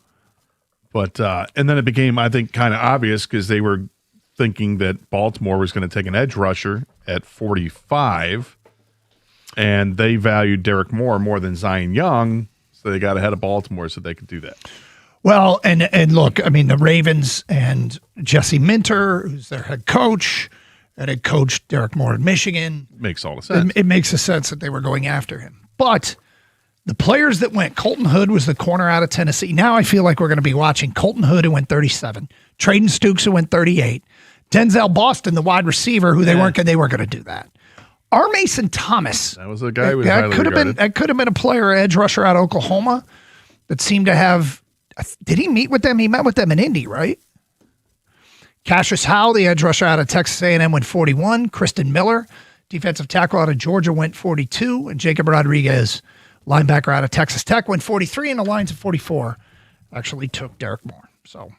Speaker 5: But, and then it became, I think, kind of obvious because they were thinking that Baltimore was going to take an edge rusher at 45, and they valued Derek Moore more than Zion Young, so they got ahead of Baltimore so they could do that.
Speaker 22: Well, and look, I mean, the Ravens and Jesse Minter, who's their head coach, and had coached Derek Moore in Michigan.
Speaker 5: Makes all the sense.
Speaker 22: It makes a sense that they were going after him. But the players that went, Colton Hood was the corner out of Tennessee. Now I feel like we're going to be watching Colton Hood, who went 37, Traden Stukes, who went 38, Denzel Boston, the wide receiver, who they weren't going to do that. R. Mason Thomas.
Speaker 5: That was a guy who was
Speaker 22: that
Speaker 5: highly
Speaker 22: could have been
Speaker 5: regarded.
Speaker 22: that could have been a player, edge rusher out of Oklahoma, that seemed to have. Did he meet with them? He met with them in Indy, right? Cassius Howell, the edge rusher out of Texas A&M, went 41. Kristen Miller, defensive tackle out of Georgia, went 42. And Jacob Rodriguez, linebacker out of Texas Tech, went 43. And the Lions at 44 actually took Derek Moore. So,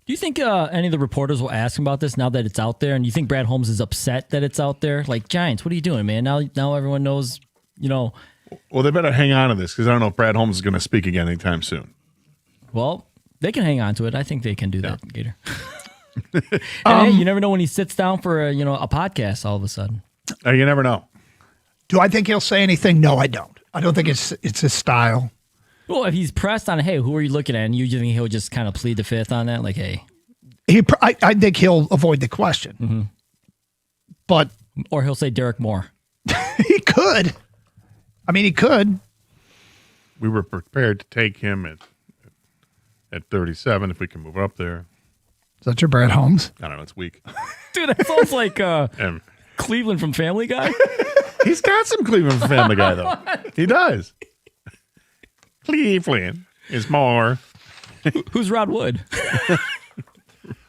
Speaker 7: do you think any of the reporters will ask him about this now that it's out there? And you think Brad Holmes is upset that it's out there? Like, Giants, what are you doing, man? Now everyone knows, you know.
Speaker 5: Well, they better hang on to this because I don't know if Brad Holmes is going to speak again anytime soon.
Speaker 7: Well, they can hang on to it. I think they can do that, Gator. Hey, you never know when he sits down for a podcast all of a sudden.
Speaker 5: You never know.
Speaker 22: Do I think he'll say anything? No, I don't. I don't think it's his style.
Speaker 7: Well, if he's pressed on, hey, who are you looking at? And you think he'll just kind of plead the fifth on that? Like, hey.
Speaker 22: I think he'll avoid the question.
Speaker 7: Mm-hmm.
Speaker 22: But
Speaker 7: or he'll say Derek Moore.
Speaker 22: He could. I mean, he could.
Speaker 5: We were prepared to take him at 37 if we can move up there.
Speaker 22: Is that your Brad Holmes?
Speaker 5: I don't know. It's weak.
Speaker 7: Dude, that sounds like Cleveland from Family Guy.
Speaker 5: He's got some Cleveland from Family Guy, though. He does. Cleveland is more.
Speaker 7: Who's Rod Wood?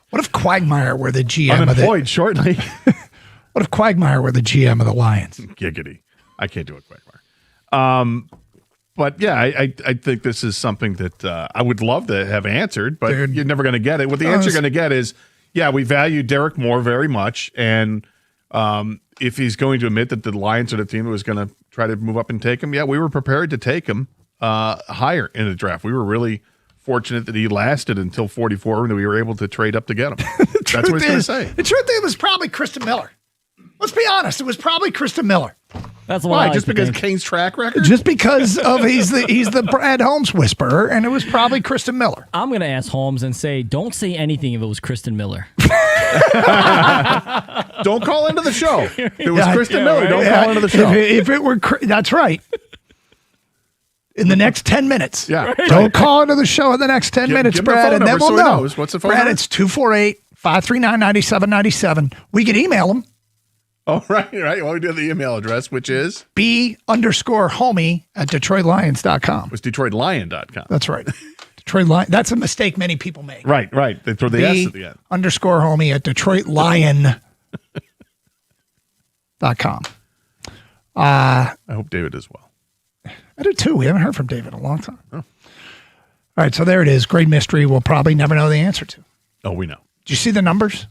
Speaker 22: What if Quagmire were the GM
Speaker 5: Unemployed shortly.
Speaker 22: What if Quagmire were the GM of the Lions?
Speaker 5: Giggity. I can't do a Quagmire. But yeah, I think this is something that I would love to have answered, but you're never going to get it. What the answer you're going to get is, yeah, we value Derek Moore very much, and if he's going to admit that the Lions are the team that was going to try to move up and take him, yeah, we were prepared to take him higher in the draft. We were really fortunate that he lasted until 44 and that we were able to trade up to get him. That's what he's going to say.
Speaker 22: The truth is, it was probably Kristen Miller. Let's be honest. It was probably Kristen Miller.
Speaker 7: That's
Speaker 5: why. Just because Kane's track record?
Speaker 22: Just because of he's the Brad Holmes whisperer, and it was probably Kristen Miller.
Speaker 7: I'm going to ask Holmes and say, don't say anything if it was Kristen Miller.
Speaker 5: Don't call into the show. If it was
Speaker 22: Yeah,
Speaker 5: Kristen
Speaker 22: yeah,
Speaker 5: Miller,
Speaker 22: right.
Speaker 5: don't
Speaker 22: Yeah,
Speaker 5: call into the show.
Speaker 22: If it were, that's right. In the next 10 minutes.
Speaker 5: Yeah.
Speaker 22: Don't call into the show in the next 10 minutes,
Speaker 5: give him the
Speaker 22: Brad,
Speaker 5: phone
Speaker 22: and then
Speaker 5: number
Speaker 22: we'll
Speaker 5: so he
Speaker 22: know.
Speaker 5: knows. What's the phone
Speaker 22: Brad,
Speaker 5: number?
Speaker 22: it's 248-539-9797. We can email them.
Speaker 5: Oh, right. Well, we do have the email address, which is
Speaker 22: B_homie at DetroitLions.com.
Speaker 5: was DetroitLion.com.
Speaker 22: That's right. Detroit Lion. That's a mistake many people make.
Speaker 5: Right. They throw the S at the end.
Speaker 22: _homie at DetroitLion.com.
Speaker 5: I hope David is well.
Speaker 22: I do too. We haven't heard from David in a long time. Oh. All right, so there it is. Great mystery we'll probably never know the answer to.
Speaker 5: Oh, we know.
Speaker 22: Did you see the numbers?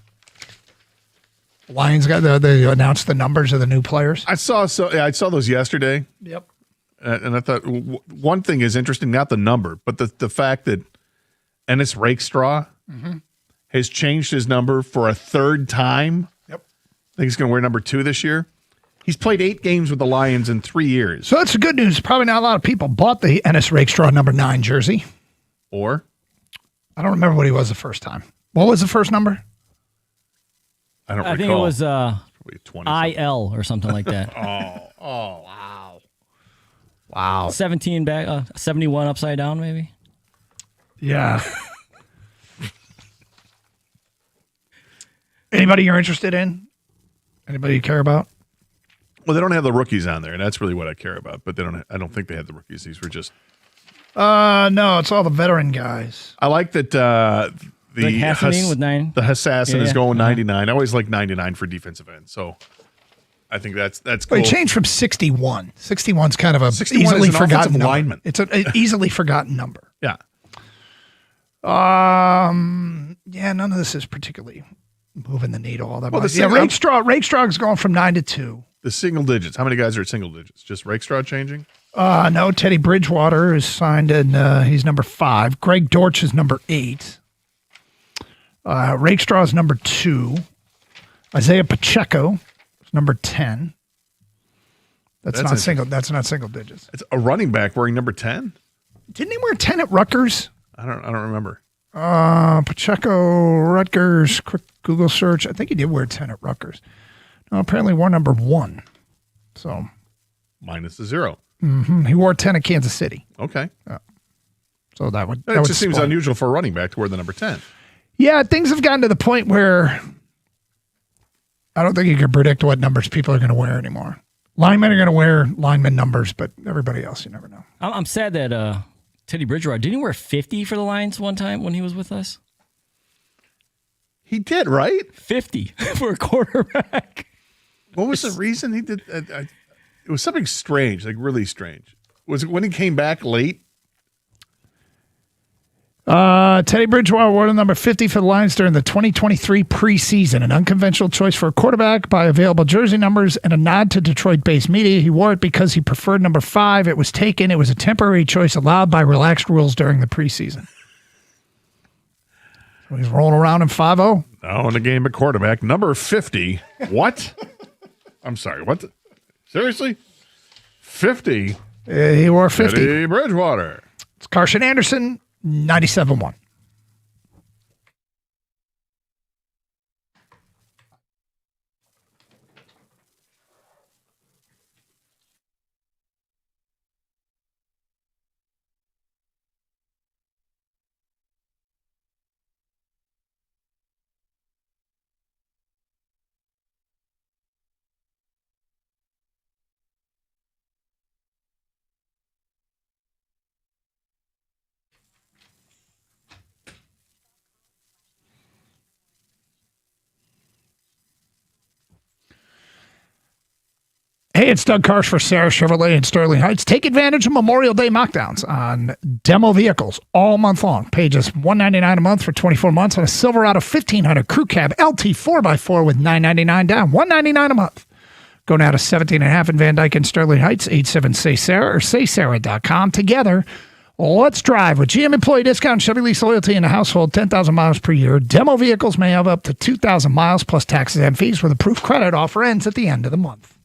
Speaker 22: Lions they announced the numbers of the new players.
Speaker 5: I saw those yesterday.
Speaker 22: Yep.
Speaker 5: And I thought one thing is interesting, not the number, but the fact that Ennis Rakestraw has changed his number for a third time.
Speaker 22: Yep.
Speaker 5: I think he's going to wear number 2 this year. He's played 8 games with the Lions in 3 years.
Speaker 22: So that's the good news. Probably not a lot of people bought the Ennis Rakestraw number 9 jersey.
Speaker 5: Or?
Speaker 22: I don't remember what he was the first time. What was the first number?
Speaker 5: I don't
Speaker 7: I
Speaker 5: recall.
Speaker 7: think it was
Speaker 5: Probably 20
Speaker 7: IL or something like that.
Speaker 22: Wow.
Speaker 7: 17 back, 71 upside down, maybe.
Speaker 22: Yeah. Anybody you're interested in? Anybody you care about?
Speaker 5: Well, they don't have the rookies on there, and that's really what I care about. But I don't think they had the rookies. These were just.
Speaker 22: No, it's all the veteran guys.
Speaker 5: I like that
Speaker 7: Like Hassanin with 9.
Speaker 5: The Assassin is
Speaker 7: Yeah.
Speaker 5: going 99. I always like 99 for defensive end. So I think that's cool.
Speaker 22: Well, he changed from 61. 61's kind of a
Speaker 5: 61
Speaker 22: easily
Speaker 5: is an
Speaker 22: forgotten
Speaker 5: offensive
Speaker 22: number.
Speaker 5: lineman.
Speaker 22: It's an easily forgotten number.
Speaker 5: Yeah.
Speaker 22: Yeah, none of this is particularly moving the needle all that
Speaker 5: Well,
Speaker 22: much.
Speaker 5: the
Speaker 22: Yeah,
Speaker 5: single-
Speaker 22: Rakestraw is going from 9 to 2.
Speaker 5: The single digits. How many guys are at single digits? Just Rakestraw changing?
Speaker 22: No, Teddy Bridgewater is signed and he's number 5. Greg Dortch is number 8. Rakestraw is number 2. Isaiah Pacheco is number 10. That's not single digits.
Speaker 5: It's a running back wearing number 10?
Speaker 22: Didn't he wear 10 at Rutgers?
Speaker 5: I don't remember.
Speaker 22: Pacheco, Rutgers, quick Google search. I think he did wear 10 at Rutgers. No, apparently wore number 1. So
Speaker 5: minus the 0.
Speaker 22: He wore 10 at Kansas City.
Speaker 5: Okay.
Speaker 22: So that would.
Speaker 5: It just seems unusual for a running back to wear the number 10.
Speaker 22: Yeah, things have gotten to the point where I don't think you can predict what numbers people are going to wear anymore. Linemen are going to wear lineman numbers, but everybody else, you never know.
Speaker 7: I'm sad that Teddy Bridgewater didn't he wear 50 for the Lions one time when he was with us.
Speaker 5: He did, right?
Speaker 7: 50 for a quarterback.
Speaker 5: What was the reason he did? It was something strange, like really strange. Was it when he came back late?
Speaker 22: Teddy Bridgewater wore the number 50 for the Lions during the 2023 preseason, an unconventional choice for a quarterback by available jersey numbers and a nod to Detroit-based media. He wore it because he preferred number 5. It was taken. It was a temporary choice allowed by relaxed rules during the preseason. So he's rolling around in 5-0.
Speaker 5: Oh, in the game at quarterback, number 50. What? I'm sorry. What? Seriously? 50?
Speaker 22: He wore 50.
Speaker 5: Teddy Bridgewater.
Speaker 22: It's Carson Anderson, 97-1. Hey, it's Doug Karsh for Sarah Chevrolet in Sterling Heights. Take advantage of Memorial Day mockdowns on demo vehicles all month long. Pay just $199 a month for 24 months on a Silverado 1500 Crew Cab LT 4x4 with $999 down. $199 a month. Go now to 17.5 in Van Dyke and Sterling Heights, 87-SAY-SARAH or saysarah.com. Together, let's drive with GM Employee Discount, Chevy Lease Loyalty in the household, 10,000 miles per year. Demo vehicles may have up to 2,000 miles plus taxes and fees with approved credit. Offer ends at the end of the month.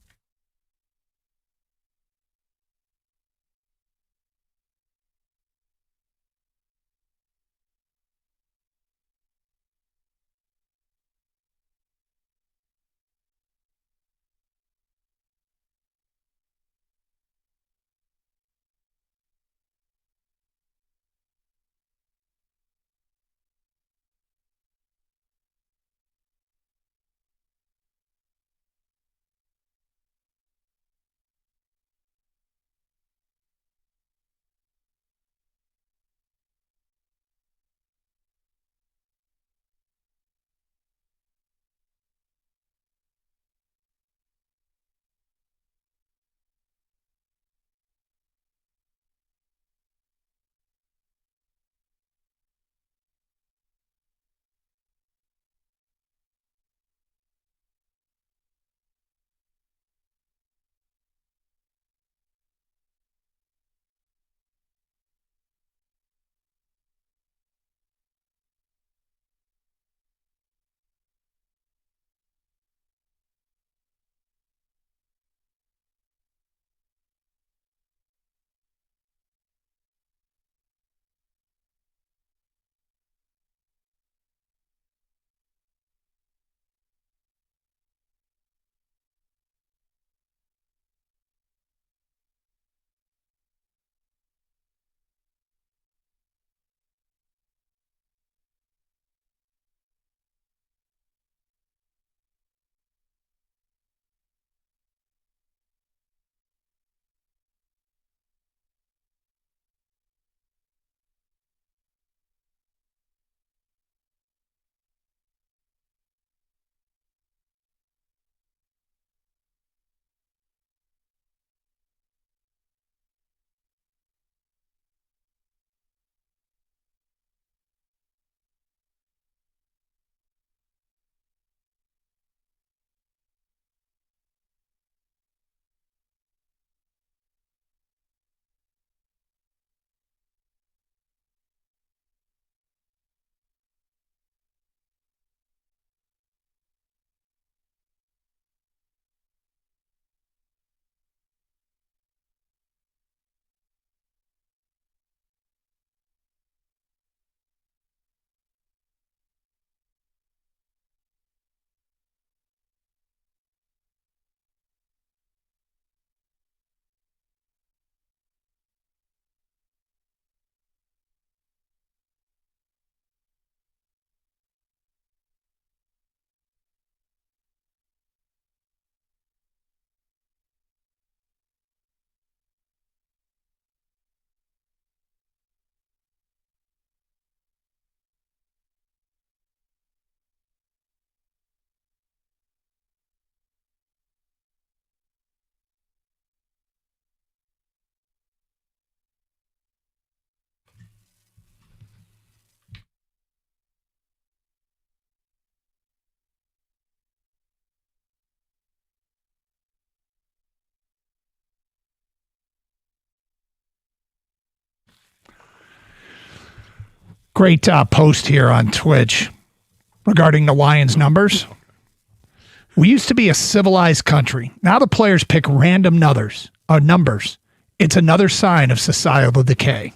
Speaker 22: Great post here on Twitch regarding the Lions numbers. We used to be a civilized country. Now the players pick random numbers. It's another sign of societal decay.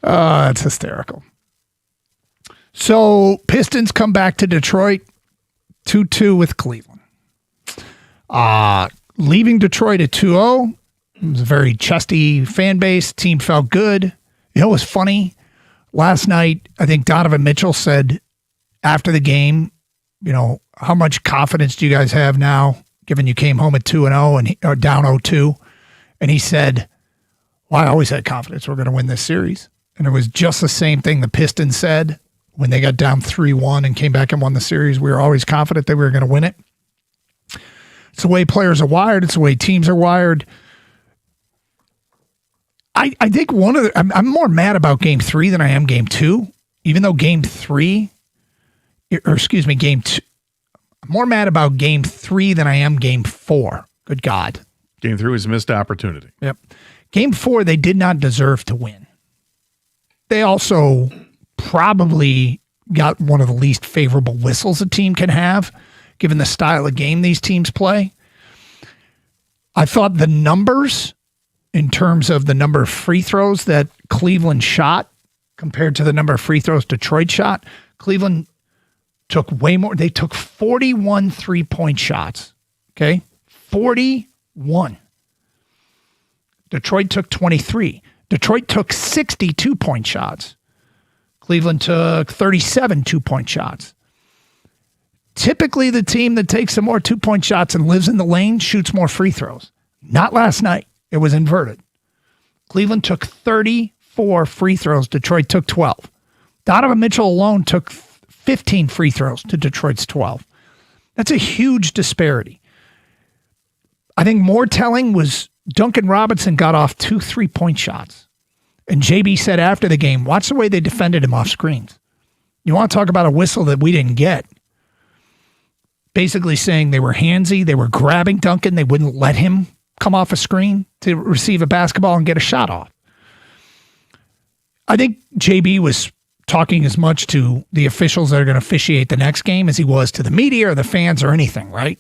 Speaker 22: That's hysterical. So Pistons come back to Detroit 2-2 with Cleveland. Leaving Detroit at 2-0. It was a very chesty fan base. Team felt good. You know what was funny? Last night, I think Donovan Mitchell said after the game, how much confidence do you guys have now, given you came home at 2-0 or down 0-2? And he said, well, I always had confidence we're going to win this series. And it was just the same thing the Pistons said when they got down 3-1 and came back and won the series. We were always confident that we were going to win it. It's the way players are wired. It's the way teams are wired. I think I'm more mad about game 3 than I am game 2, even though game 2, I'm more mad about game 3 than I am game 4. Good God.
Speaker 5: Game 3 was a missed opportunity.
Speaker 22: Yep. Game 4, they did not deserve to win. They also probably got one of the least favorable whistles a team can have, given the style of game these teams play. I thought the numbers, in terms of the number of free throws that Cleveland shot compared to the number of free throws Detroit shot, Cleveland took way more. They took 41 3-point shots. Okay? 41. Detroit took 23. Detroit took 60 2-point shots. Cleveland took 37 2-point shots. Typically, the team that takes some more 2-point shots and lives in the lane shoots more free throws. Not last night. It was inverted. Cleveland took 34 free throws. Detroit took 12. Donovan Mitchell alone took 15 free throws to Detroit's 12. That's a huge disparity. I think more telling was Duncan Robinson got off 2 3-point shots. And JB said after the game, watch the way they defended him off screens. You want to talk about a whistle that we didn't get? Basically saying they were handsy, they were grabbing Duncan, they wouldn't let him come off a screen to receive a basketball and get a shot off. I think JB was talking as much to the officials that are going to officiate the next game as he was to the media or the fans or anything, right?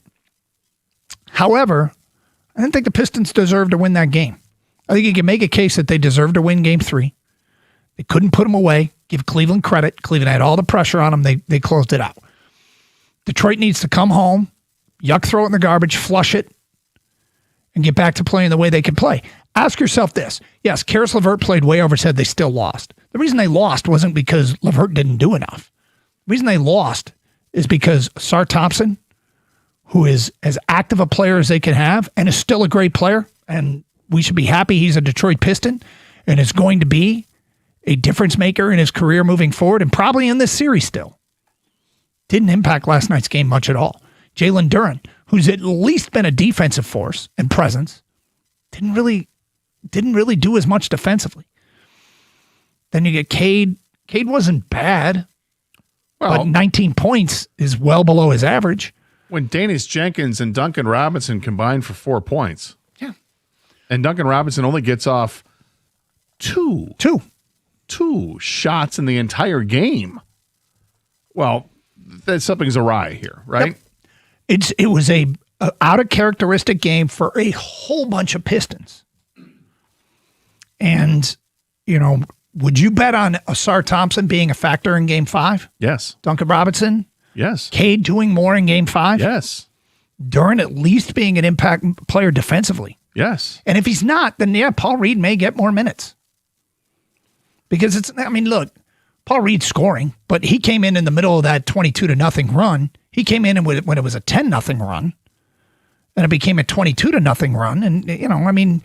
Speaker 22: However, I didn't think the Pistons deserved to win that game. I think you can make a case that they deserved to win game 3. They couldn't put them away. Give Cleveland credit. Cleveland had all the pressure on them. They closed it out. Detroit needs to come home, throw it in the garbage, flush it, and get back to playing the way they can play. Ask yourself this. Yes, Karis LeVert played way over his head. They still lost. The reason they lost wasn't because LeVert didn't do enough. The reason they lost is because Sar Thompson, who is as active a player as they can have and is still a great player, and we should be happy he's a Detroit Piston and is going to be a difference maker in his career moving forward and probably in this series still, didn't impact last night's game much at all. Jalen Duren, who's at least been a defensive force and presence, didn't really do as much defensively. Then you get Cade. Cade wasn't bad, but 19 points is well below his average.
Speaker 5: When Danis Jenkins and Duncan Robinson combined for 4 points.
Speaker 22: Yeah.
Speaker 5: And Duncan Robinson only gets off two shots in the entire game. Well, something's awry here, right?
Speaker 22: Yep. It was a out of characteristic game for a whole bunch of Pistons. And, would you bet on Sar Thompson being a factor in game 5?
Speaker 5: Yes.
Speaker 22: Duncan Robinson?
Speaker 5: Yes.
Speaker 22: Cade doing more in game 5?
Speaker 5: Yes.
Speaker 22: Duren at least being an impact player defensively?
Speaker 5: Yes.
Speaker 22: And if he's not, then Paul Reed may get more minutes. Because look, Paul Reed's scoring, but he came in the middle of that 22-0 run. He came in when it was a 10-0 run, and it became a 22-0 run. And,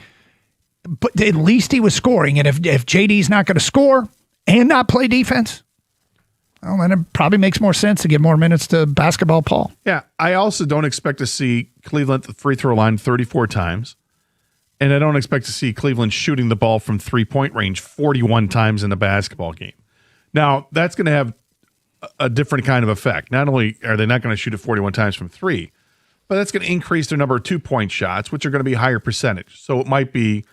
Speaker 22: but at least he was scoring. And if JD's not going to score and not play defense, well, then it probably makes more sense to give more minutes to basketball Paul.
Speaker 5: Yeah, I also don't expect to see Cleveland at the free throw line 34 times. And I don't expect to see Cleveland shooting the ball from 3-point range 41 times in a basketball game. Now, that's going to have a different kind of effect. Not only are they not going to shoot it 41 times from 3, but that's going to increase their number of 2-point shots, which are going to be higher percentage. So it might be,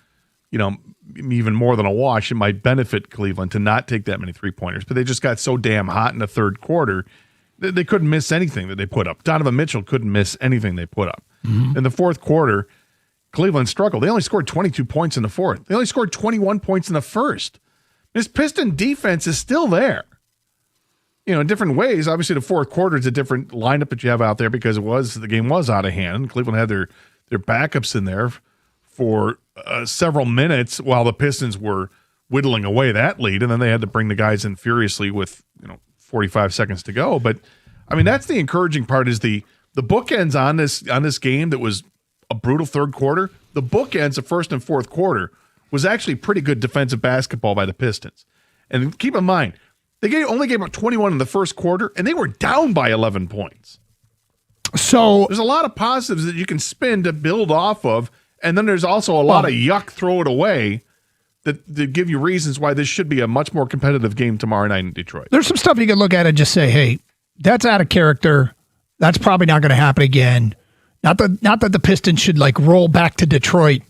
Speaker 5: even more than a wash. It might benefit Cleveland to not take that many 3-pointers, but they just got so damn hot in the third quarter that they couldn't miss anything that they put up. Donovan Mitchell couldn't miss anything they put up. In the fourth quarter, Cleveland struggled. They only scored 22 points in the fourth. They only scored 21 points in the first. This Piston defense is still there. In different ways. Obviously, the fourth quarter is a different lineup that you have out there because the game was out of hand. Cleveland had their backups in there for several minutes while the Pistons were whittling away that lead, and then they had to bring the guys in furiously with 45 seconds to go. But I mean, that's the encouraging part is the bookends on this game that was a brutal third quarter. The bookends of first and fourth quarter was actually pretty good defensive basketball by the Pistons. And keep in mind, they only gave up 21 in the first quarter, and they were down by 11 points.
Speaker 22: So
Speaker 5: there's a lot of positives that you can spin to build off of, and then there's also a lot of yuck, throw it away, that give you reasons why this should be a much more competitive game tomorrow night in Detroit.
Speaker 22: There's some stuff you can look at and just say, hey, that's out of character. That's probably not going to happen again. Not that the Pistons should roll back to Detroit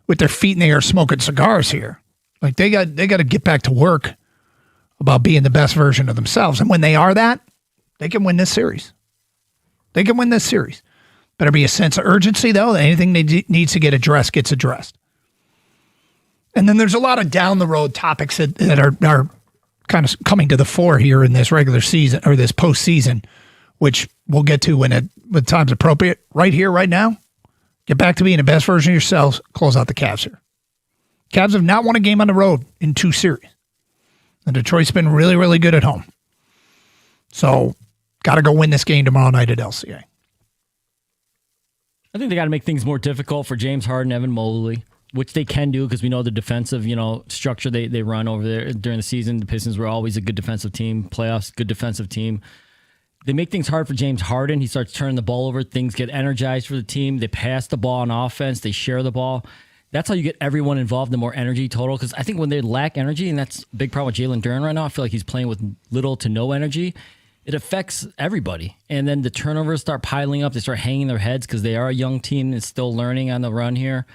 Speaker 22: with their feet in the air smoking cigars here. They got to get back to work about being the best version of themselves. And when they are that, they can win this series. Better be a sense of urgency, though. Anything that needs to get addressed gets addressed. And then there's a lot of down-the-road topics that are kind of coming to the fore here in this regular season or this postseason, which we'll get to when time's appropriate. Right here, right now, get back to being the best version of yourselves. Close out the Cavs here. Cavs have not won a game on the road in 2 series. And Detroit's been really, really good at home. So, got to go win this game tomorrow night at LCA.
Speaker 7: I think they got to make things more difficult for James Harden, Evan Mobley, which they can do because we know the defensive, structure they run over there during the season. The Pistons were always a good defensive team. Playoffs, good defensive team. They make things hard for James Harden. He starts turning the ball over. Things get energized for the team. They pass the ball on offense. They share the ball. That's how you get everyone involved in more energy total. Because I think when they lack energy, and that's a big problem with Jalen Duren right now, I feel like he's playing with little to no energy. It affects everybody. And then the turnovers start piling up. They start hanging their heads because they are a young team and still learning on the run here.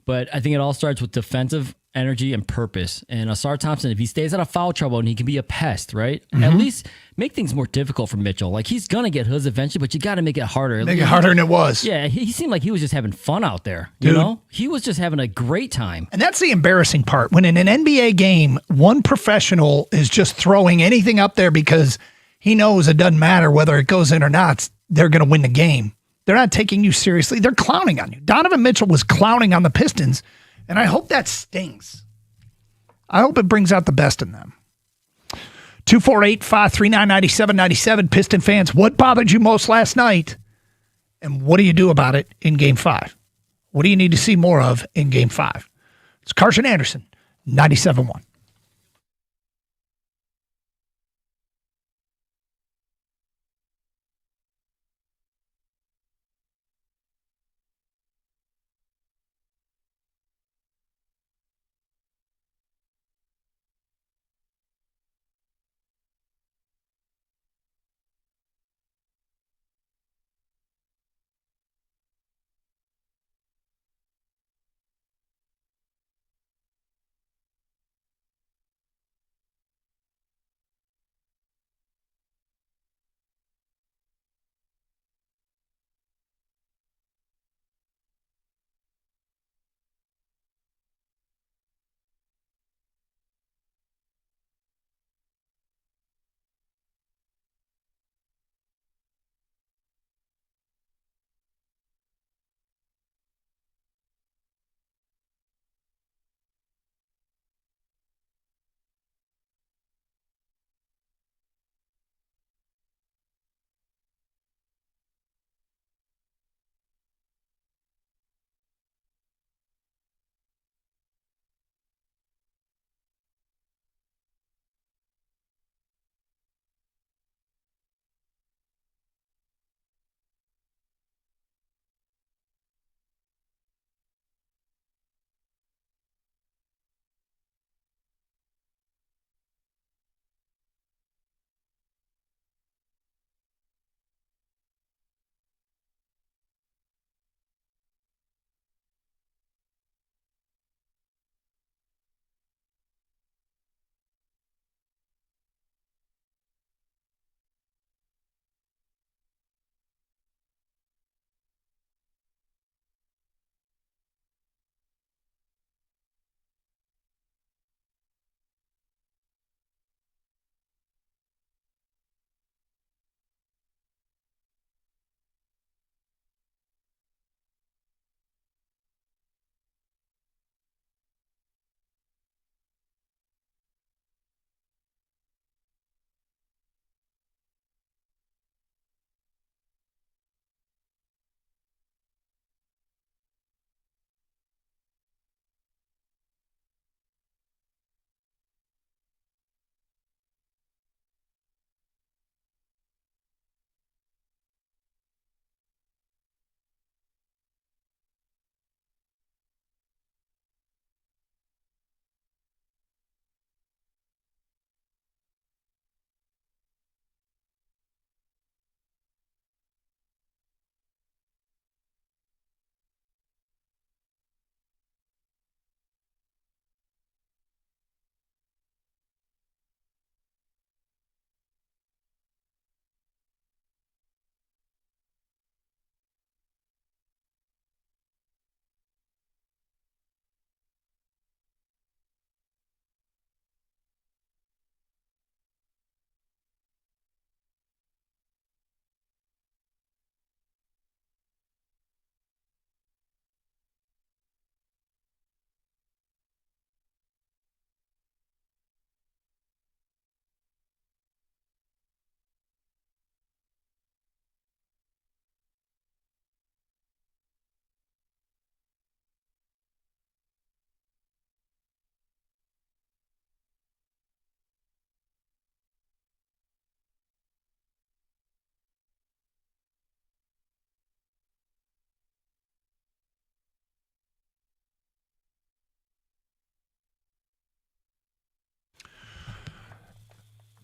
Speaker 7: But I think it all starts with defensive energy and purpose. And Asar Thompson, if he stays out of foul trouble and he can be a pest, right? Mm-hmm. At least make things more difficult for Mitchell. He's going to get his eventually, but you got to make it harder.
Speaker 22: Make it harder than it was.
Speaker 7: Yeah, he seemed like he was just having fun out there. Dude. He was just having a great time.
Speaker 22: And that's the embarrassing part. When in an NBA game, one professional is just throwing anything up there because he knows it doesn't matter whether it goes in or not. They're going to win the game. They're not taking you seriously. They're clowning on you. Donovan Mitchell was clowning on the Pistons, and I hope that stings. I hope it brings out the best in them. 248-539-9797. Piston fans, what bothered you most last night? And what do you do about it in Game 5? What do you need to see more of in Game 5? It's Carson Anderson, 97.1.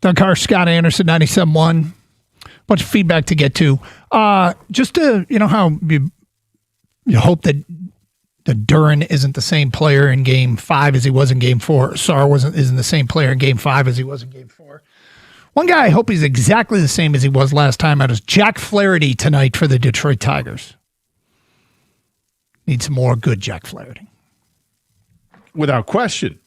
Speaker 22: Doug Harsh, Scott Anderson, 97.1. Bunch of feedback to get to. Just to, how you hope that Duren isn't the same player in Game 5 as he was in Game 4. Sarr isn't the same player in Game 5 as he was in Game 4. One guy I hope he's exactly the same as he was last time out is Jack Flaherty tonight for the Detroit Tigers. Need some more good Jack Flaherty.
Speaker 5: Without question.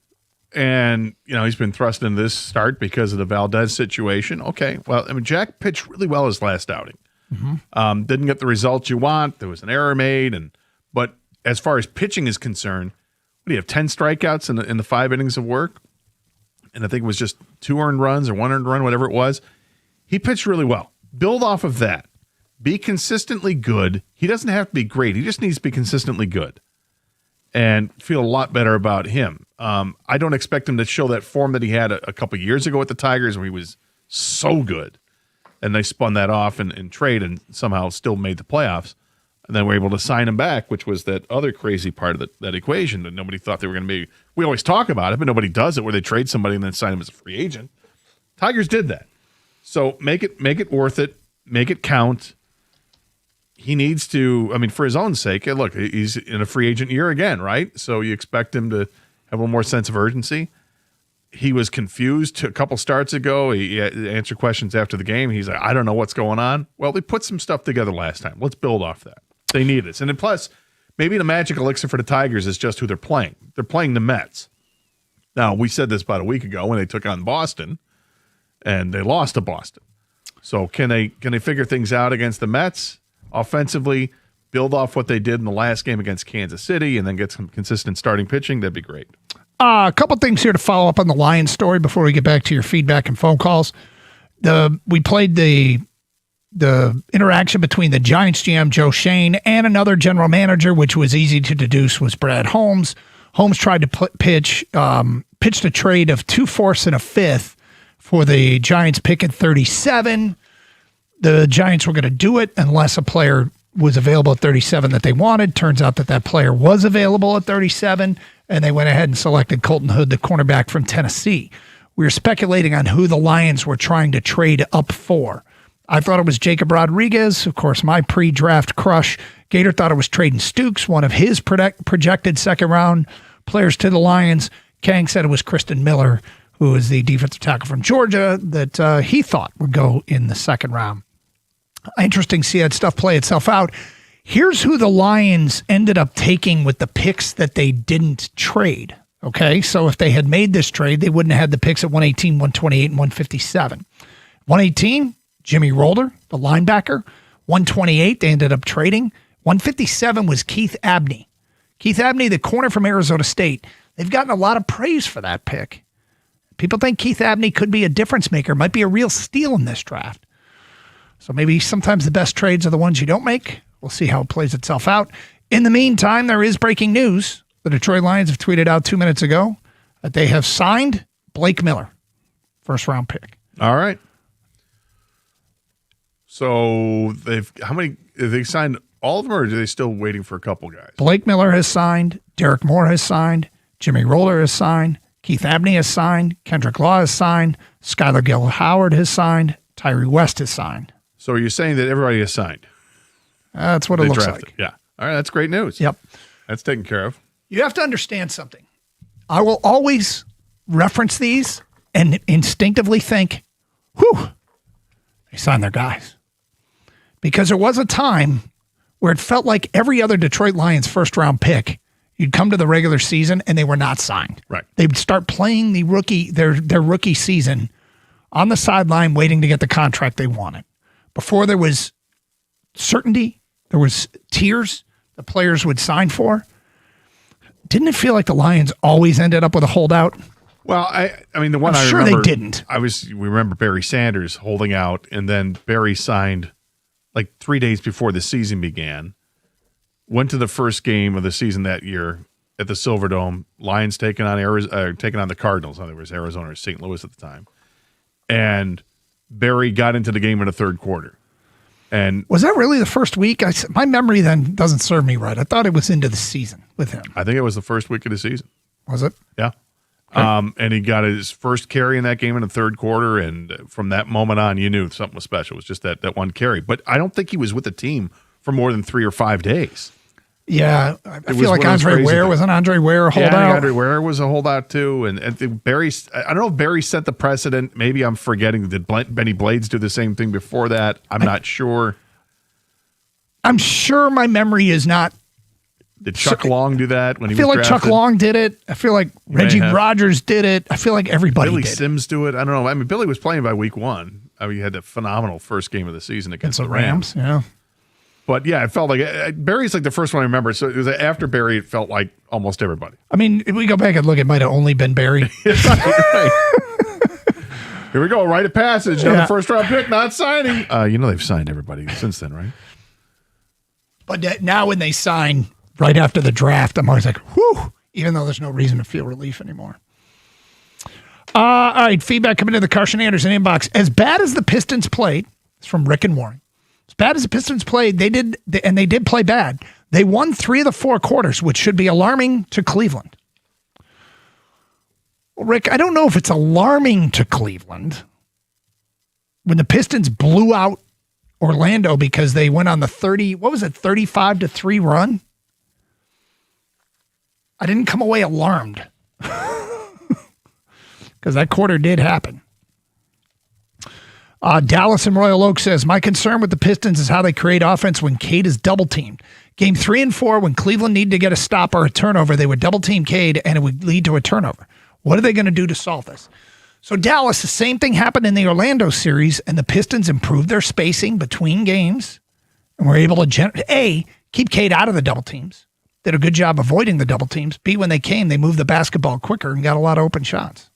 Speaker 5: And, he's been thrust into this start because of the Valdez situation. Okay, well, Jack pitched really well his last outing.
Speaker 22: Mm-hmm.
Speaker 5: Didn't get the results you want. There was an error made. But as far as pitching is concerned, what do you have, 10 strikeouts in the 5 innings of work? And I think it was just 2 earned runs or 1 earned run, whatever it was. He pitched really well. Build off of that. Be consistently good. He doesn't have to be great. He just needs to be consistently good and feel a lot better about him. I don't expect him to show that form that he had a couple years ago at the Tigers where he was so good. And they spun that off in trade and somehow still made the playoffs. And then we're able to sign him back, which was that other crazy part of that equation that nobody thought they were going to be. We always talk about it, but nobody does it where they trade somebody and then sign him as a free agent. Tigers did that. So make it worth it. Make it count. He needs to, for his own sake, look, he's in a free agent year again, right? So you expect him to have a little more sense of urgency. He was confused a couple starts ago. He answered questions after the game. He's like, I don't know what's going on. Well, they put some stuff together last time. Let's build off that. They need this. And then plus, maybe the magic elixir for the Tigers is just who they're playing. They're playing the Mets. Now, we said this about a week ago when they took on Boston, and they lost to Boston. So can they figure things out against the Mets? Offensively, build off what they did in the last game against Kansas City and then get some consistent starting pitching, that'd be great.
Speaker 22: A couple things here to follow up on the Lions story before we get back to your feedback and phone calls. We played the interaction between the Giants GM Joe Shane and another general manager, which was easy to deduce was Brad Holmes. Holmes tried to pitched a trade of 2 fourths and a fifth for the Giants pick at 37. The Giants were going to do it unless a player was available at 37 that they wanted. Turns out that player was available at 37, and they went ahead and selected Colton Hood, the cornerback from Tennessee. We were speculating on who the Lions were trying to trade up for. I thought it was Jacob Rodriguez, of course, my pre-draft crush. Gator thought it was Traden Stukes, one of his projected second-round players to the Lions. Kang said it was Kristen Miller, who is the defensive tackle from Georgia, that he thought would go in the second round. Interesting to see that stuff play itself out. Here's who the Lions ended up taking with the picks that they didn't trade. Okay, so if they had made this trade, they wouldn't have had the picks at 118, 128, and 157. 118, Jimmy Rolder, the linebacker. 128, they ended up trading. 157 was Keith Abney. Keith Abney, the corner from Arizona State. They've gotten a lot of praise for that pick. People think Keith Abney could be a difference maker, might be a real steal in this draft. So maybe sometimes the best trades are the ones you don't make. We'll see how it plays itself out. In the meantime, there is breaking news. The Detroit Lions have tweeted out 2 minutes ago that they have signed Blake Miller, first-round pick.
Speaker 5: All right. So have they signed all of them, or are they still waiting for a couple guys?
Speaker 22: Blake Miller has signed. Derek Moore has signed. Jimmy Roller has signed. Keith Abney has signed. Kendrick Law has signed. Skylar Gill-Howard has signed. Tyree West has signed.
Speaker 5: So you're saying that everybody has signed?
Speaker 22: That's what it looks like.
Speaker 5: Yeah. All right, that's great news.
Speaker 22: Yep.
Speaker 5: That's taken care of.
Speaker 22: You have to understand something. I will always reference these and instinctively think, whew, they signed their guys. Because there was a time where it felt like every other Detroit Lions first-round pick, you'd come to the regular season and they were not signed.
Speaker 5: Right.
Speaker 22: They'd start playing their rookie season on the sideline waiting to get the contract they wanted. Before there was certainty, there was tiers the players would sign for. Didn't it feel like the Lions always ended up with a holdout?
Speaker 5: Well, I mean, the one
Speaker 22: I'm
Speaker 5: I
Speaker 22: sure
Speaker 5: remember,
Speaker 22: they didn't.
Speaker 5: we remember Barry Sanders holding out, and then Barry signed like 3 days before the season began. Went to the first game of the season that year at the Silverdome. Lions taking on the Cardinals. I think it was Arizona or St. Louis at the time. And Barry got into the game in the third quarter. And
Speaker 22: was that really the first week? My memory then doesn't serve me right. I thought it was into the season with him.
Speaker 5: I think it was the first week of the season.
Speaker 22: Was it?
Speaker 5: Yeah. And he got his first carry in that game in the third quarter, and from that moment on, you knew something was special. It was just that one carry. But I don't think he was with the team for more than 3 or 5 days.
Speaker 22: Yeah, I feel like Andre Ware was an Andre Ware holdout.
Speaker 5: Yeah, Andre Ware was a holdout too. And Barry, I don't know if Barry set the precedent. Maybe I'm forgetting. Did Benny Blades do the same thing before that? I'm not sure.
Speaker 22: I'm sure my memory is not.
Speaker 5: Did Chuck Long do that when he was
Speaker 22: I feel like
Speaker 5: drafted?
Speaker 22: Chuck Long did it. I feel like Reggie Rogers did it. I feel like everybody
Speaker 5: Billy
Speaker 22: did.
Speaker 5: Sims do it. I don't know. I mean, Billy was playing by week 1. I mean, he had that phenomenal first game of the season against the Rams.
Speaker 22: Yeah.
Speaker 5: But yeah, it felt like Barry's like the first one I remember. So it was after Barry, it felt like almost everybody.
Speaker 22: I mean, if we go back and look, it might have only been Barry.
Speaker 5: Right. Here we go. Rite of passage. Another first round pick, not signing. They've signed everybody since then, right?
Speaker 22: But now when they sign right after the draft, I'm always like, whew, even though there's no reason to feel relief anymore. All right, feedback coming to the Carson Anderson inbox. As bad as the Pistons played, it's from Rick and Warren. As bad as the Pistons played, they did play bad. They won 3 of the 4 quarters, which should be alarming to Cleveland. Well, Rick, I don't know if it's alarming to Cleveland when the Pistons blew out Orlando because they went on the 35-3 run. I didn't come away alarmed because that quarter did happen. Dallas and Royal Oak says, my concern with the Pistons is how they create offense when Cade is double-teamed. Game 3 and 4, when Cleveland needed to get a stop or a turnover, they would double-team Cade, and it would lead to a turnover. What are they going to do to solve this? So Dallas, the same thing happened in the Orlando series, and the Pistons improved their spacing between games and were able to, keep Cade out of the double teams. Did a good job avoiding the double teams. B, when they came, they moved the basketball quicker and got a lot of open shots.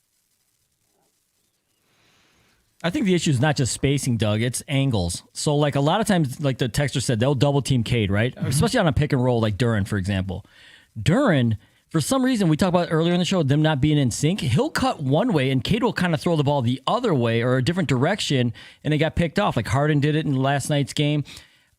Speaker 7: I think the issue is not just spacing, Doug. It's angles. So, like, a lot of times, like the texter said, they'll double team Cade, right? Mm-hmm. Especially on a pick and roll, like Duren, for example. Duren, for some reason, we talked about earlier in the show, them not being in sync. He'll cut one way, and Cade will kind of throw the ball the other way or a different direction, and it got picked off. Like Harden did it in last night's game.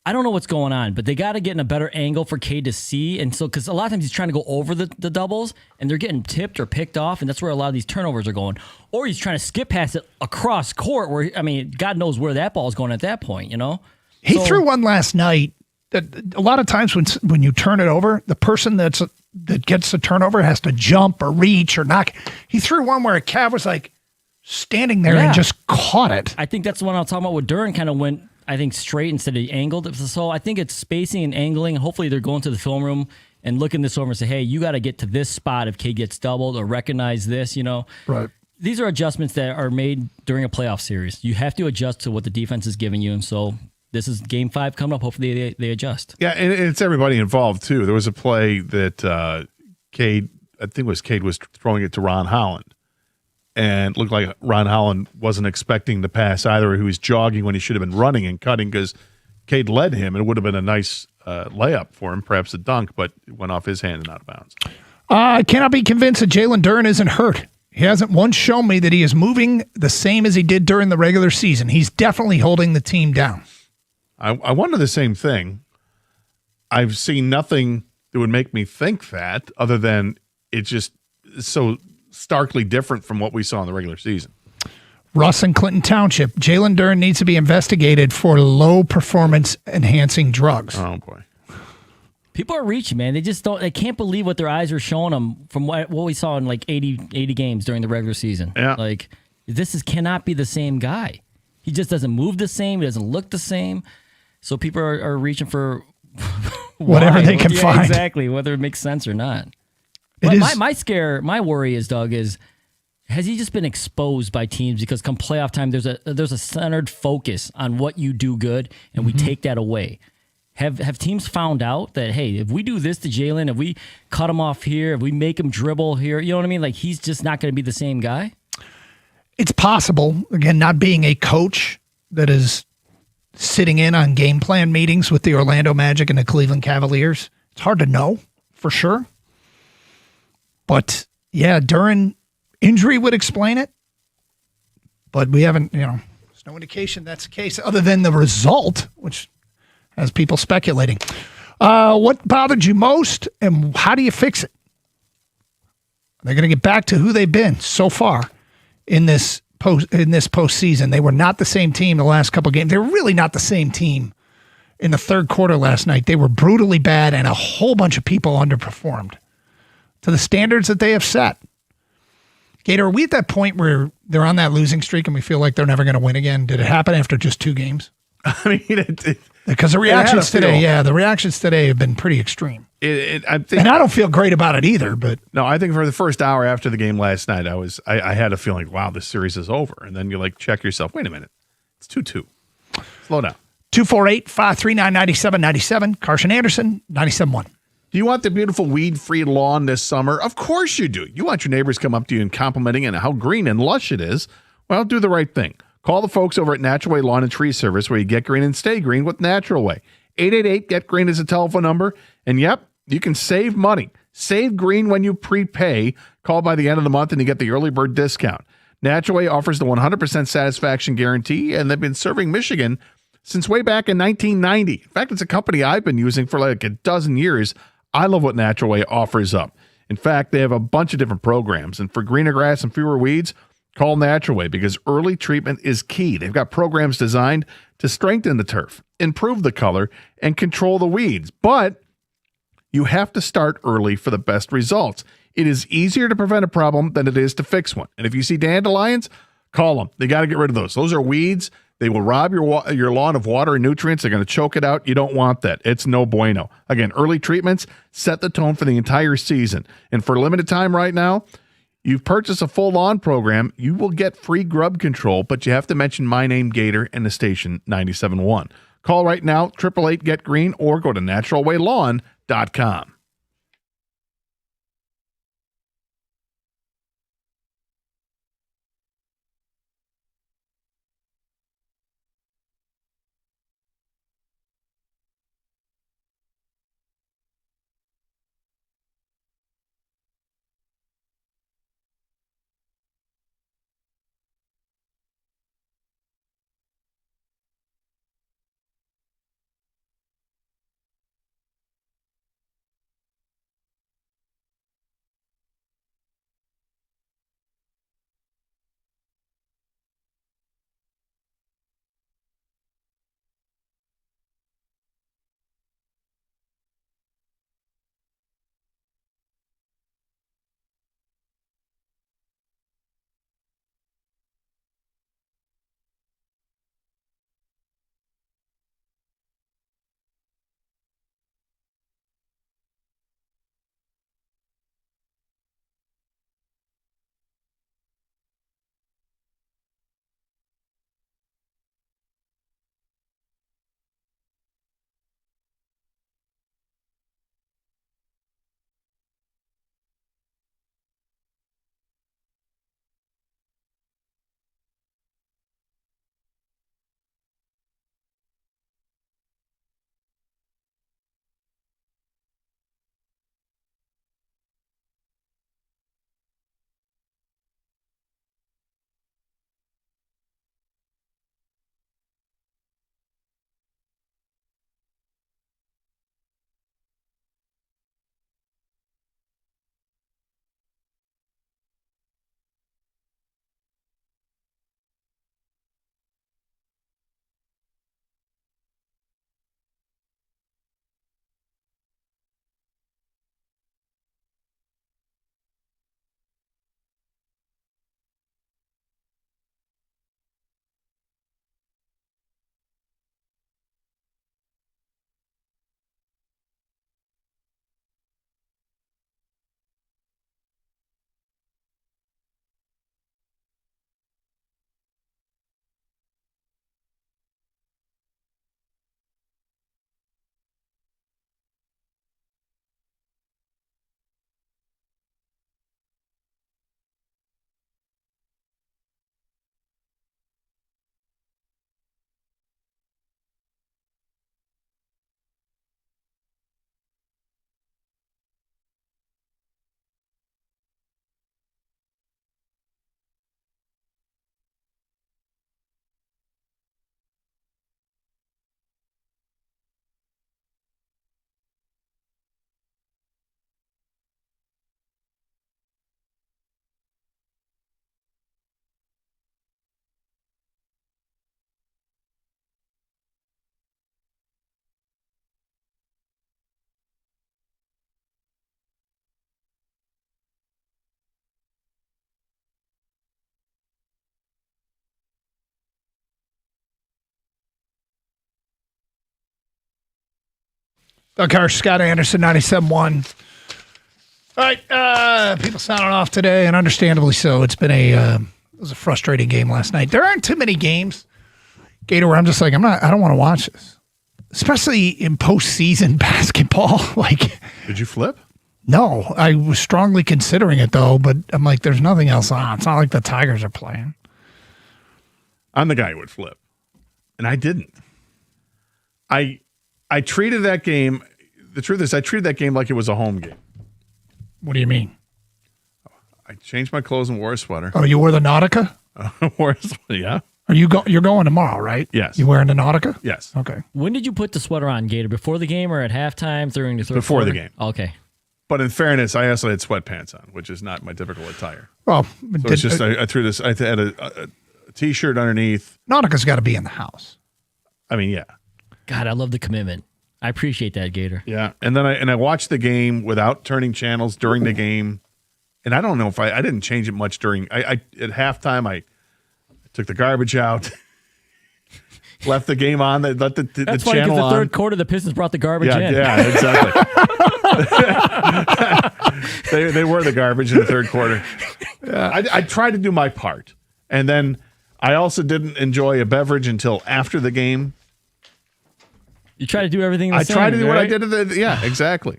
Speaker 7: I don't know what's going on, but they got to get in a better angle for Cade to see. And so, because a lot of times he's trying to go over the doubles, and they're getting tipped or picked off, and that's where a lot of these turnovers are going. Or he's trying to skip past it across court, where, I mean, God knows where that ball is going at that point, you know?
Speaker 22: He threw one last night that a lot of times when you turn it over, the person that gets the turnover has to jump or reach or knock. He threw one where a Cav was like standing there and just caught it.
Speaker 7: I think that's the one I was talking about where Duren kind of went, I think, straight instead of angled. So I think it's spacing and angling. Hopefully they're going to the film room and looking this over and say, hey, you got to get to this spot if Cade gets doubled, or recognize this, you know?
Speaker 22: Right.
Speaker 7: These are adjustments that are made during a playoff series. You have to adjust to what the defense is giving you. And so this is game 5 coming up. Hopefully they adjust.
Speaker 5: Yeah, and it's everybody involved, too. There was a play that Cade was throwing it to Ron Holland. And it looked like Ron Holland wasn't expecting the pass either. He was jogging when he should have been running and cutting because Cade led him. And it would have been a nice layup for him, perhaps a dunk, but it went off his hand and out of bounds.
Speaker 22: I cannot be convinced that Jalen Duren isn't hurt. He hasn't once shown me that he is moving the same as he did during the regular season. He's definitely holding the team down.
Speaker 5: I wonder the same thing. I've seen nothing that would make me think that, other than it's just so starkly different from what we saw in the regular season.
Speaker 22: Russ in Clinton Township. Jalen Duren needs to be investigated for low performance enhancing drugs.
Speaker 5: Oh boy.
Speaker 7: People are reaching, man. They can't believe what their eyes are showing them from what we saw in like 80 games during the regular season.
Speaker 5: Yeah.
Speaker 7: Like, cannot be the same guy. He just doesn't move the same. He doesn't look the same. So people are reaching for
Speaker 22: whatever they can find.
Speaker 7: Exactly, whether it makes sense or not. But my worry is, Doug, has he just been exposed by teams because come playoff time, there's a centered focus on what you do good, and we take that away. Have teams found out that, hey, if we do this to Jalen, if we cut him off here, if we make him dribble here, you know what I mean? Like, he's just not going to be the same guy?
Speaker 22: It's possible. Again, not being a coach that is sitting in on game plan meetings with the Orlando Magic and the Cleveland Cavaliers, it's hard to know for sure. But, yeah, Duren injury would explain it. But we haven't, there's no indication that's the case other than the result, which has people speculating. What bothered you most, and how do you fix it? They're going to get back to who they've been so far in this postseason. They were not the same team the last couple of games. They were really not the same team in the third quarter last night. They were brutally bad, and a whole bunch of people underperformed to the standards that they have set. Gator, are we at that point where they're on that losing streak and we feel like they're never going to win again? Did it happen after just 2 games?
Speaker 5: I mean,
Speaker 22: because the reactions today, the reactions today have been pretty extreme. And I don't feel great about it either. But
Speaker 5: no, I think for the first hour after the game last night, I had a feeling, wow, this series is over. And then you check yourself. Wait a minute, it's 2-2. Slow down.
Speaker 22: 248-539-9797. Carson Anderson, 97.1.
Speaker 5: Do you want the beautiful weed-free lawn this summer? Of course you do. You want your neighbors to come up to you and complimenting on how green and lush it is. Well, do the right thing. Call the folks over at Natural Way Lawn and Tree Service, where you get green and stay green with Natural Way. 888-GET-GREEN is a telephone number. And yep, you can save money. Save green when you prepay. Call by the end of the month and you get the early bird discount. Natural Way offers the 100% satisfaction guarantee, and they've been serving Michigan since way back in 1990. In fact, it's a company I've been using for like a dozen years. I love what Natural Way offers up. In fact, they have a bunch of different programs. And for greener grass and fewer weeds, call Natural Way, because early treatment is key. They've got programs designed to strengthen the turf, improve the color, and control the weeds. But you have to start early for the best results. It is easier to prevent a problem than it is to fix one. And if you see dandelions, call them. They got to get rid of those. Those are weeds. They will rob your lawn of water and nutrients. They're going to choke it out. You don't want that. It's no bueno. Again, early treatments set the tone for the entire season. And for a limited time right now, you've purchased a full lawn program, you will get free grub control, but you have to mention my name, Gator, and the station 97.1. Call right now, 888-GET-GREEN, or go to naturalwaylawn.com.
Speaker 22: Doug Harsh, Scott Anderson, 97.1. All right, people sounding off today, and understandably so. It's been it was a frustrating game last night. There aren't too many games, Gator, where I'm just like, I don't want to watch this, especially in postseason basketball. Like,
Speaker 5: did you flip?
Speaker 22: No, I was strongly considering it though, but I'm like, there's nothing else on. It's not like the Tigers are playing.
Speaker 5: I'm the guy who would flip, and I didn't. I treated that game. The truth is, I treated that game like it was a home game.
Speaker 22: What do you mean?
Speaker 5: I changed my clothes and wore a sweater.
Speaker 22: Oh, you wore the Nautica?
Speaker 5: Wore a sweater, yeah.
Speaker 22: Are you you're going tomorrow, right?
Speaker 5: Yes.
Speaker 22: You wearing the Nautica?
Speaker 5: Yes.
Speaker 22: Okay.
Speaker 7: When did you put the sweater on, Gator? Before the game or at halftime during the third
Speaker 5: Before
Speaker 7: quarter?
Speaker 5: the game.
Speaker 7: Okay.
Speaker 5: But in fairness, I also had sweatpants on, which is not my typical attire.
Speaker 22: Well,
Speaker 5: so it's just I threw this. I had a T-shirt underneath.
Speaker 22: Nautica's got to be in the house.
Speaker 5: I mean, yeah.
Speaker 7: God, I love the commitment. I appreciate that, Gator.
Speaker 5: Yeah, and then I watched the game without turning channels during the game, and I don't know if I didn't change it much during. I at halftime I took the garbage out, left the game on, let the
Speaker 7: That's
Speaker 5: channel
Speaker 7: funny, because the
Speaker 5: on.
Speaker 7: third quarter the Pistons brought the garbage in.
Speaker 5: Yeah, exactly. they were the garbage in the third quarter. I tried to do my part, and then I also didn't enjoy a beverage until after the game.
Speaker 7: You try to do everything the
Speaker 5: I
Speaker 7: same,
Speaker 5: tried to do what I
Speaker 7: right?
Speaker 5: did. Yeah, exactly.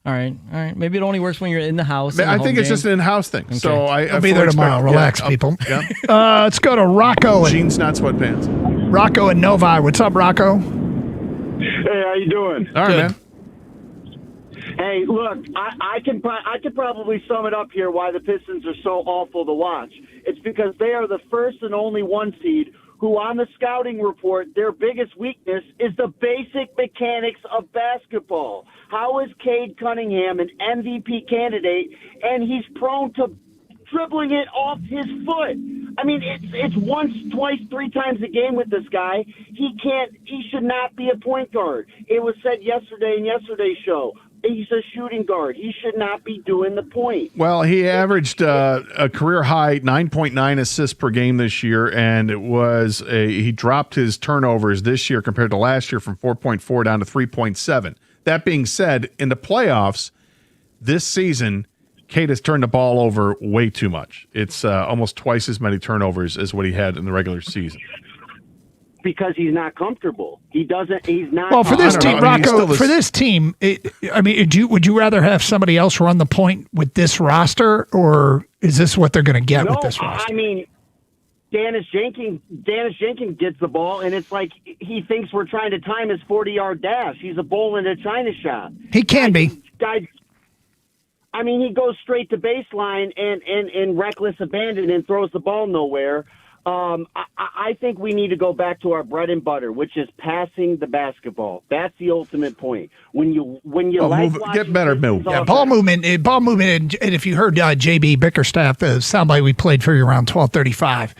Speaker 7: All right. Maybe it only works when you're in the house.
Speaker 5: I think it's just an in-house thing.
Speaker 7: Okay.
Speaker 5: So
Speaker 22: I'll be there tomorrow. Relax, people.
Speaker 5: Yeah.
Speaker 22: Let's go to Rocco.
Speaker 5: Jeans, not sweatpants.
Speaker 22: Rocco and Novi. What's up, Rocco?
Speaker 11: Hey, how you doing?
Speaker 5: All right, man.
Speaker 11: Hey, look, I could probably sum it up here why the Pistons are so awful to watch. It's because they are the first and only one seed who, on the scouting report, their biggest weakness is the basic mechanics of basketball. How is Cade Cunningham an MVP candidate, and he's prone to dribbling it off his foot? I mean, it's once, twice, three times a game with this guy. He should not be a point guard. It was said yesterday in yesterday's show. He's a shooting guard. He should not be doing the point.
Speaker 5: Well, he averaged a career high 9.9 assists per game this year, and he dropped his turnovers this year compared to last year from 4.4 down to 3.7. That being said, in the playoffs this season, Cade has turned the ball over way too much. It's almost twice as many turnovers as what he had in the regular season.
Speaker 11: Because he's not comfortable. He's not.
Speaker 22: Well, for this team, Rocco,
Speaker 5: for
Speaker 22: this team, would you rather have somebody else run the point with this roster, or is this what they're going to get with this roster?
Speaker 11: I mean, Dennis Jenkins gets the ball, and it's like he thinks we're trying to time his 40-yard dash. He's a bowl in a China shop.
Speaker 22: He can be.
Speaker 11: I mean, he goes straight to baseline and reckless abandon and throws the ball nowhere. I think we need to go back to our bread and butter, which is passing the basketball. That's the ultimate point. When you
Speaker 5: get better move.
Speaker 22: Yeah, ball movement, and if you heard JB Bickerstaff, the soundbite we played for you around 12:35,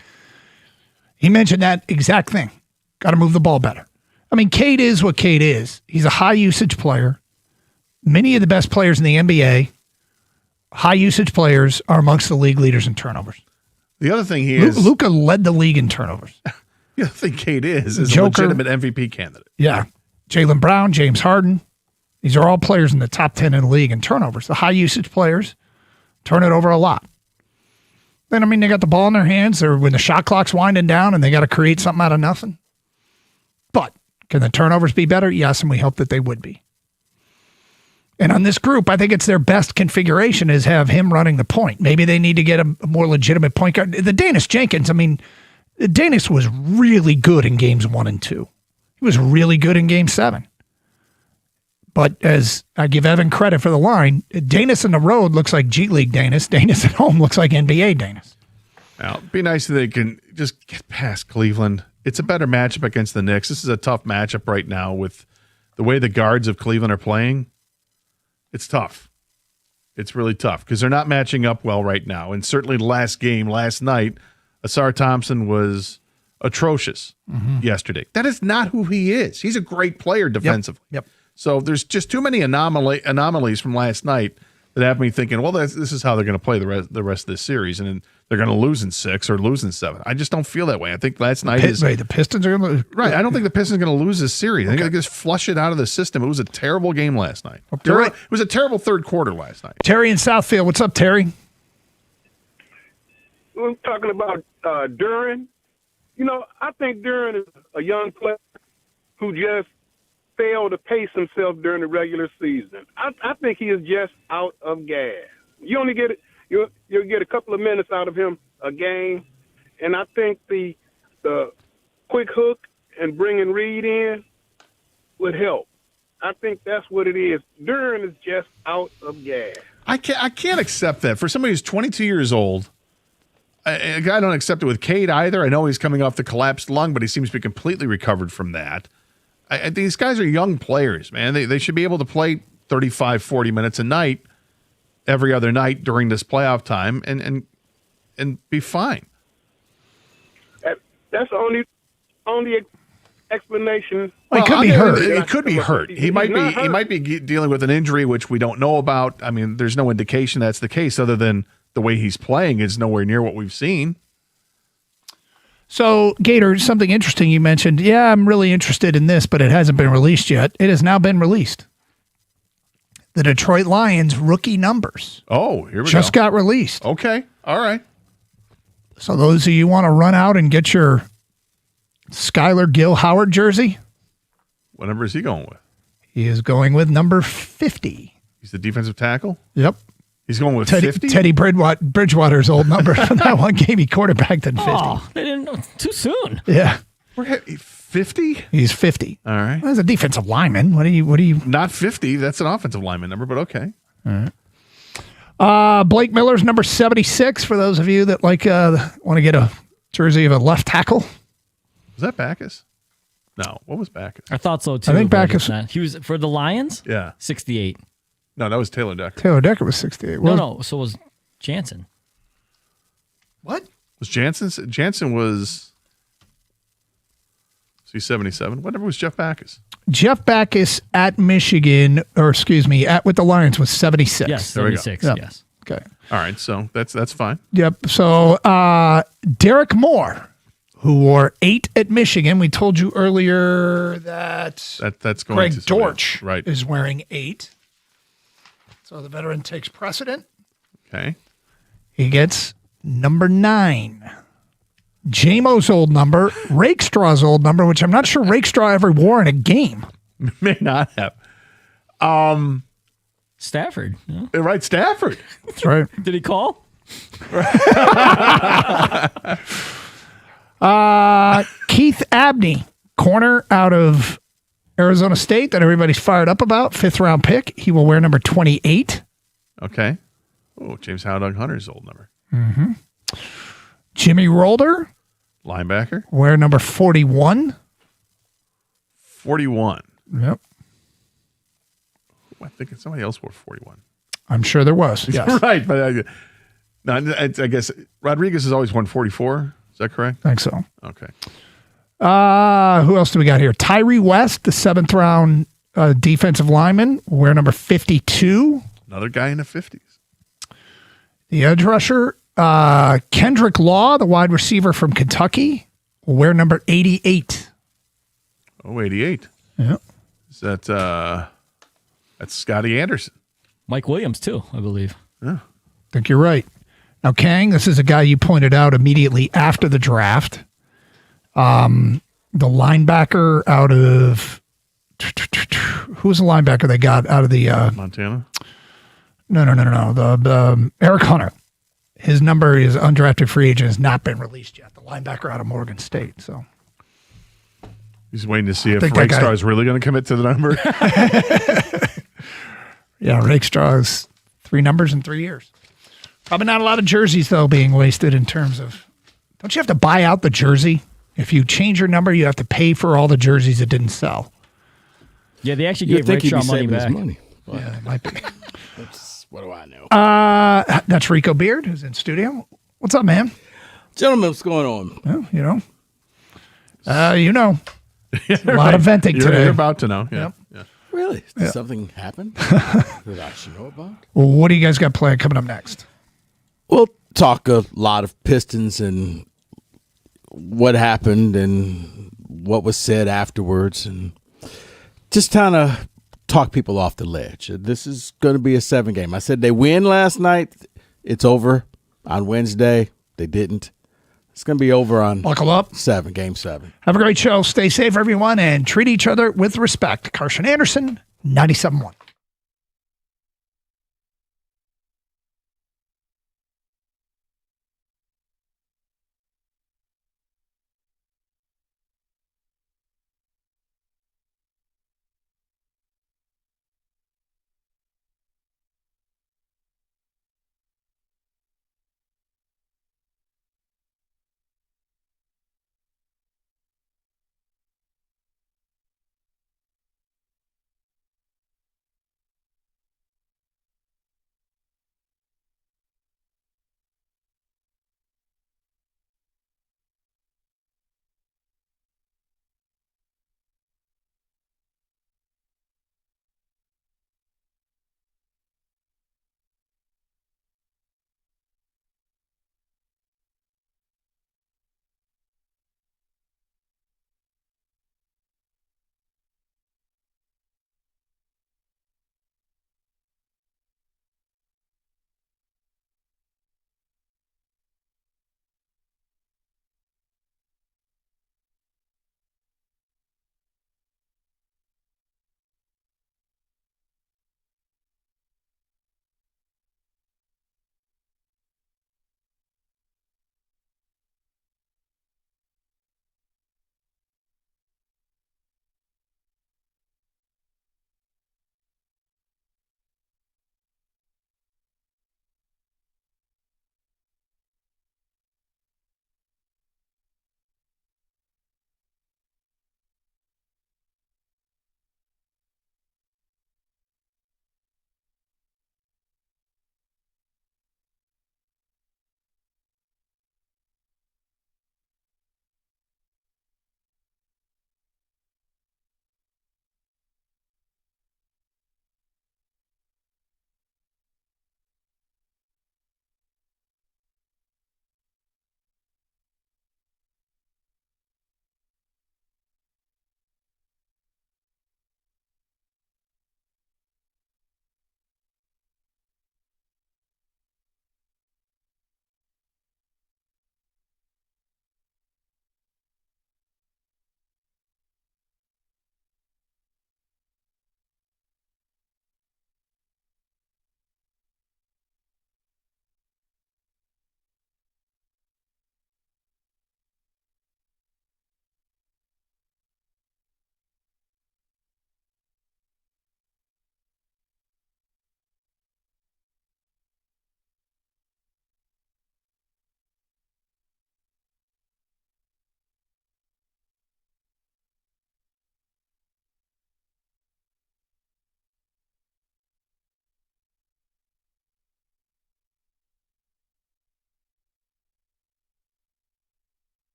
Speaker 22: he mentioned that exact thing. Got to move the ball better. I mean, Cade is what Cade is. He's a high usage player. Many of the best players in the NBA, high usage players, are amongst the league leaders in turnovers.
Speaker 5: The other thing he is...
Speaker 22: Luka led the league in turnovers.
Speaker 5: The other thing Cade is a
Speaker 22: Joker,
Speaker 5: legitimate MVP candidate.
Speaker 22: Yeah. Jaylen Brown, James Harden. These are all players in the top 10 in the league in turnovers. The high usage players turn it over a lot. Then, I mean, they got the ball in their hands, or when the shot clock's winding down and they got to create something out of nothing. But can the turnovers be better? Yes, and we hope that they would be. And on this group, I think it's their best configuration is have him running the point. Maybe they need to get a more legitimate point guard. The Dennis Jenkins, I mean, Dennis was really good in games 1 and 2. He was really good in game 7. But as I give Evan credit for the line, Dennis on the road looks like G League Dennis. Dennis at home looks like NBA Dennis.
Speaker 5: Now, it'd be nice if they can just get past Cleveland. It's a better matchup against the Knicks. This is a tough matchup right now with the way the guards of Cleveland are playing. It's tough. It's really tough because they're not matching up well right now. And certainly last night, Asar Thompson was atrocious yesterday. That is not who he is. He's a great player defensively.
Speaker 22: Yep.
Speaker 5: So there's just too many anomalies from last night that have me thinking, well, this is how they're going to play the rest of this series, and then they're going to lose in 6 or lose in 7. I just don't feel that way. I think last night
Speaker 22: the Pistons are going to lose.
Speaker 5: Right. I don't think the Pistons are going to lose this series. I think they just flush it out of the system. It was a terrible game last night. It was a terrible third quarter last night.
Speaker 22: Terry in Southfield. What's up, Terry?
Speaker 12: We're talking about Duren. I think Duren is a young player who just failed to pace himself during the regular season. I think he is just out of gas. You only get you'll get a couple of minutes out of him a game, and I think the quick hook and bringing Reed in would help. I think that's what it is. Duren is just out of gas.
Speaker 5: I can't accept that for somebody who's 22 years old. I don't accept it with Cade either. I know he's coming off the collapsed lung, but he seems to be completely recovered from that. These guys are young players, man. They should be able to play 35, 40 minutes a night every other night during this playoff time and be fine.
Speaker 12: That's the only explanation.
Speaker 22: Well, he could be hurt.
Speaker 5: He could be hurt. He might be dealing with an injury which we don't know about. I mean, there's no indication that's the case other than the way he's playing is nowhere near what we've seen.
Speaker 22: So, Gator, something interesting you mentioned. Yeah, I'm really interested in this, but it hasn't been released yet. It has now been released. The Detroit Lions rookie numbers.
Speaker 5: Oh, here we
Speaker 22: just got released.
Speaker 5: Okay. All right.
Speaker 22: So those of you want to run out and get your Skylar Gill Howard jersey?
Speaker 5: What number is he going with?
Speaker 22: He is going with number 50.
Speaker 5: He's the defensive tackle?
Speaker 22: Yep.
Speaker 5: He's going with 50?
Speaker 22: Teddy Bridgewater's old number from that one game he quarterbacked in 50.
Speaker 7: Oh, they didn't know. Too soon.
Speaker 22: Yeah.
Speaker 5: We're 50?
Speaker 22: He's 50.
Speaker 5: All right.
Speaker 22: Well, as a defensive lineman, what do you?
Speaker 5: Not 50. That's an offensive lineman number, but okay.
Speaker 22: All right. Blake Miller's number 76 for those of you that want to get a jersey of a left tackle.
Speaker 5: Was that Backus? No. What was Backus?
Speaker 7: I thought so too.
Speaker 22: I think Backus.
Speaker 7: He was for the Lions?
Speaker 5: Yeah.
Speaker 7: 68.
Speaker 5: No, that was Taylor Decker.
Speaker 22: Taylor Decker was 68.
Speaker 7: No. So was Jansen.
Speaker 22: What?
Speaker 5: Was Jansen was... He's 77. What number was Jeff Backus?
Speaker 22: Jeff Backus at Michigan, with the Lions was 76.
Speaker 7: Yes, 76.
Speaker 22: Yep.
Speaker 7: Yes.
Speaker 22: Okay.
Speaker 5: All right, so that's fine.
Speaker 22: Yep. So Derek Moore, who wore 8 at Michigan, we told you earlier that's
Speaker 5: going
Speaker 22: Greg
Speaker 5: to somebody
Speaker 22: Dortch
Speaker 5: else. Right.
Speaker 22: is wearing 8. So the veteran takes precedent.
Speaker 5: Okay.
Speaker 22: He gets number 9. JMO's old number, Rakestraw's old number, which I'm not sure Rakestraw ever wore in a game.
Speaker 5: May not have.
Speaker 7: Stafford. Yeah.
Speaker 5: Right, Stafford.
Speaker 22: That's right.
Speaker 7: Did he call?
Speaker 22: Keith Abney, corner out of Arizona State that everybody's fired up about, 5th round pick. He will wear number 28.
Speaker 5: Okay. Oh, James Howdog Hunter's old number.
Speaker 22: Mm-hmm. Jimmy Rolder,
Speaker 5: linebacker,
Speaker 22: wear number 41.
Speaker 5: 41.
Speaker 22: Yep.
Speaker 5: I think somebody else wore 41.
Speaker 22: I'm sure there was. Yes.
Speaker 5: Right, but I guess Rodriguez has always worn 44. Is that correct?
Speaker 22: I think so.
Speaker 5: Okay.
Speaker 22: Who else do we got here? Tyree West, the 7th round defensive lineman, wear number 52.
Speaker 5: Another guy in the 50s.
Speaker 22: The edge rusher, Kendrick Law, the wide receiver from Kentucky, will wear number 88.
Speaker 5: Oh, 88.
Speaker 22: Yeah.
Speaker 5: Is that's Scotty Anderson.
Speaker 7: Mike Williams, too, I believe.
Speaker 5: Yeah.
Speaker 22: I think you're right. Now, Kang, this is a guy you pointed out immediately after the draft. The linebacker out of... Who's the linebacker they got out of the...
Speaker 5: Montana?
Speaker 22: No. The Eric Hunter. His number is undrafted free agent, has not been released yet. The linebacker out of Morgan State. So
Speaker 5: he's waiting to see if Rakestraw is really going to commit to the number.
Speaker 22: Yeah, Rakestraw is 3 numbers in 3 years. Probably not a lot of jerseys, though, being wasted in terms of... Don't you have to buy out the jersey? If you change your number, you have to pay for all the jerseys that didn't sell.
Speaker 7: Yeah, they actually gave Rakestraw money back.
Speaker 22: Yeah, it might be.
Speaker 13: What do I know?
Speaker 22: That's Rico Beard, who's in studio. What's up, man?
Speaker 13: Gentlemen, what's going on?
Speaker 22: Well, you know. A lot of venting today.
Speaker 5: You're about to know. Yeah.
Speaker 22: Yep.
Speaker 5: Yeah.
Speaker 13: Really? Did
Speaker 22: Yeah.
Speaker 13: something happen that I should know about?
Speaker 22: Well, what do you guys got planned coming up next?
Speaker 13: We'll talk a lot of Pistons and what happened and what was said afterwards, and just kind of talk people off the ledge. This is going to be a 7-game. I said they win last night. It's over on Wednesday. They didn't. It's going to be over on
Speaker 22: Buckle up.
Speaker 13: Game 7.
Speaker 22: Have a great show. Stay safe, everyone, and treat each other with respect. Carson Anderson, 97.1.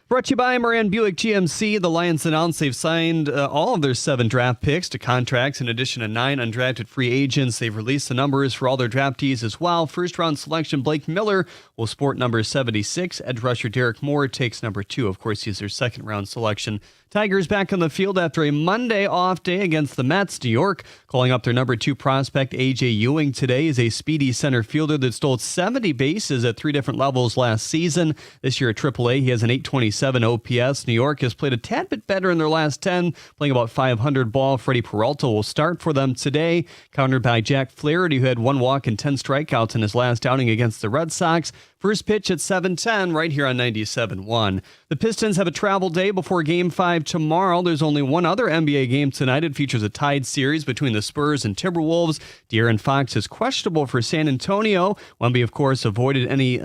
Speaker 14: Brought to you by Moran Buick GMC. The Lions announced they've signed all of their 7 draft picks to contracts in addition to 9 undrafted free agents. They've released the numbers for all their draftees as well. First round selection Blake Miller will sport number 76. Edge rusher Derek Moore takes number 2. Of course, he's their second round selection. Tigers back on the field after a Monday off day against the Mets. New York calling up their number 2 prospect A.J. Ewing today is a speedy center fielder that stole 70 bases at 3 different levels last season. This year at AAA, he has an 827 OPS. New York has played a tad bit better in their last 10, playing about 500 ball. Freddie Peralta will start for them today, countered by Jack Flaherty, who had 1 walk and 10 strikeouts in his last outing against the Red Sox. First pitch at 7:10 right here on 97.1. The Pistons have a travel day before Game 5 tomorrow. There's only one other NBA game tonight. It features a tied series between the Spurs and Timberwolves. De'Aaron Fox is questionable for San Antonio. Wemby, of course, avoided any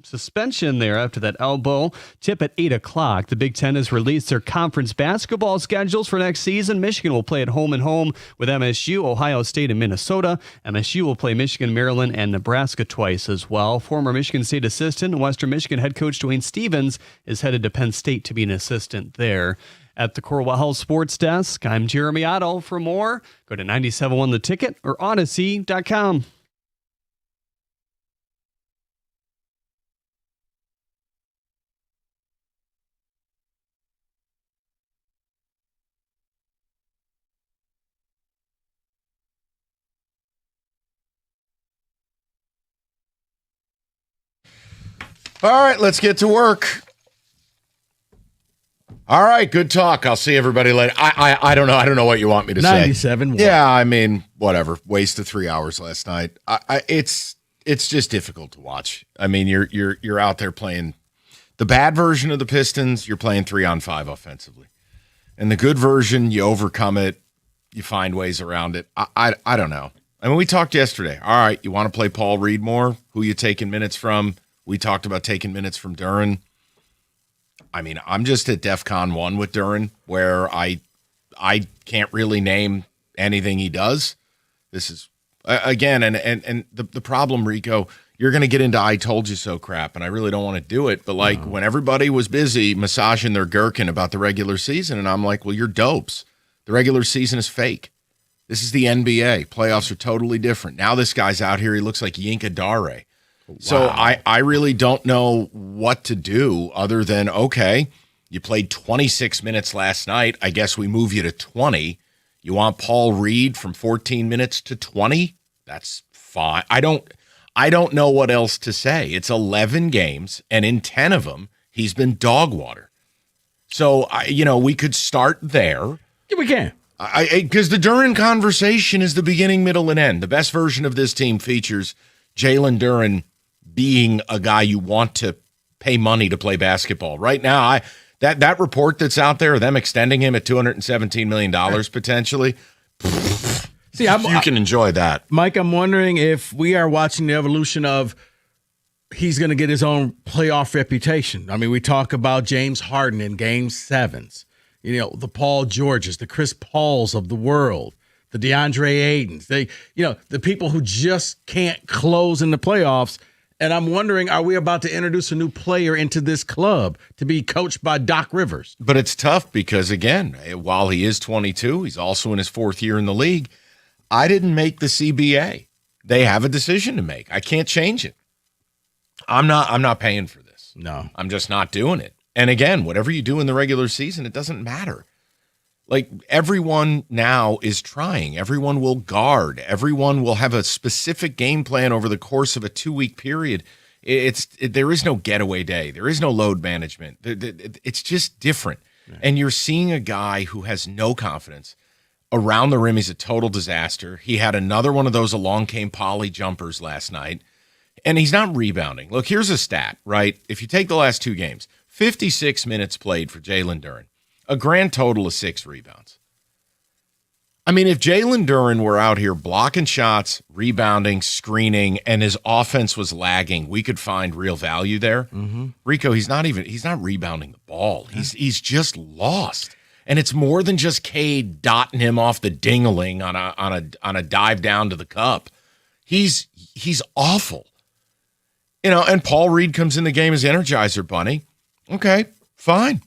Speaker 14: suspension there after that elbow. Tip at 8 o'clock. The Big Ten has released their conference basketball schedules for next season. Michigan will play at home and home with MSU, Ohio State, and Minnesota. MSU will play Michigan, Maryland, and Nebraska twice as well. Former Michigan State assistant and Western Michigan head coach Dwayne Stevens is headed to Penn State to be an assistant there. At the Corwell Health Sports Desk, I'm Jeremy Otto. For more, go to 97.1 The Ticket or Odyssey.com.
Speaker 15: All right, let's get to work. All right, good talk. I'll see everybody later. I don't know. I don't know what you want me to say.
Speaker 13: 97.
Speaker 15: Yeah, I mean, whatever. Waste of 3 hours last night. It's just difficult to watch. I mean, you're out there playing the bad version of the Pistons. You're playing 3-on-5 offensively, and the good version, you overcome it. You find ways around it. I don't know. I mean, we talked yesterday. All right, you want to play Paul Reed more? Who you taking minutes from? We talked about taking minutes from Duren. I mean, I'm just at DEFCON 1 with Duren, where I can't really name anything he does. This is, again, and the problem, Rico, you're going to get into I told you so crap, and I really don't want to do it. But, like, when everybody was busy massaging their gherkin about the regular season, and I'm like, well, you're dopes. The regular season is fake. This is the NBA. Playoffs are totally different. Now this guy's out here. He looks like Yinka Dare. Wow. So I really don't know what to do other than, okay, you played 26 minutes last night. I guess we move you to 20. You want Paul Reed from 14 minutes to 20? That's fine. I don't know what else to say. It's 11 games, and in 10 of them, he's been dog water. So, we could start there.
Speaker 13: Yeah, we can.
Speaker 15: Because the Duren conversation is the beginning, middle, and end. The best version of this team features Jalen Duren being a guy you want to pay money to play basketball. Right now, that report that's out there, them extending him at $217 million potentially, you can enjoy that.
Speaker 13: Mike, I'm wondering if we are watching the evolution of he's going to get his own playoff reputation. I mean, we talk about James Harden in Game 7s, the Paul Georges, the Chris Pauls of the world, the DeAndre Aidens, the people who just can't close in the playoffs. And I'm wondering, are we about to introduce a new player into this club to be coached by Doc Rivers?
Speaker 15: But it's tough because, again, while he is 22, he's also in his fourth year in the league. I didn't make the CBA. They have a decision to make. I can't change it. I'm not paying for this.
Speaker 13: No.
Speaker 15: I'm just not doing it. And again, whatever you do in the regular season, it doesn't matter. Like, everyone now is trying. Everyone will guard. Everyone will have a specific game plan over the course of a 2-week period. There is no getaway day. There is no load management. It's just different. Right. And you're seeing a guy who has no confidence. Around the rim, he's a total disaster. He had another one of those along came Polly jumpers last night, and he's not rebounding. Look, here's a stat, right? If you take the last 2 games, 56 minutes played for Jalen Duren. A grand total of 6 rebounds. I mean, if Jalen Duren were out here blocking shots, rebounding, screening, and his offense was lagging, we could find real value there.
Speaker 13: Mm-hmm.
Speaker 15: Rico, he's not rebounding the ball. He's just lost. And it's more than just Cade dotting him off the ding-a-ling on a dive down to the cup. He's awful. And Paul Reed comes in the game as Energizer Bunny. Okay, fine.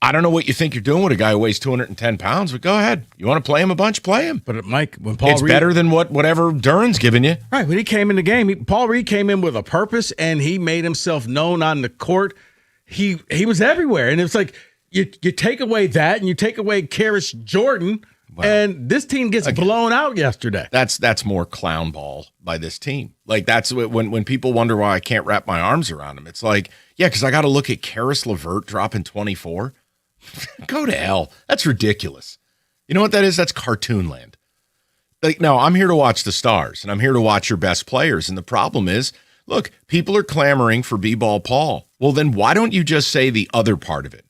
Speaker 15: I don't know what you think you're doing with a guy who weighs 210 pounds, but go ahead. You want to play him a bunch, play him.
Speaker 13: But Mike, when
Speaker 15: it's better than whatever Duren's giving you.
Speaker 13: Right, when he came in the game, Paul Reed came in with a purpose, and he made himself known on the court. He was everywhere, and it's like you take away that, and you take away Karis Jordan, and this team gets blown out yesterday.
Speaker 15: That's more clown ball by this team. Like, that's when people wonder why I can't wrap my arms around him. It's like, yeah, because I got to look at Karis LeVert dropping 24. Go to hell. That's ridiculous. You know what that is? That's cartoon land. Like, no, I'm here to watch the stars, and I'm here to watch your best players. And the problem is look, people are clamoring for B-Ball Paul. Well, then why don't you just say the other part of it?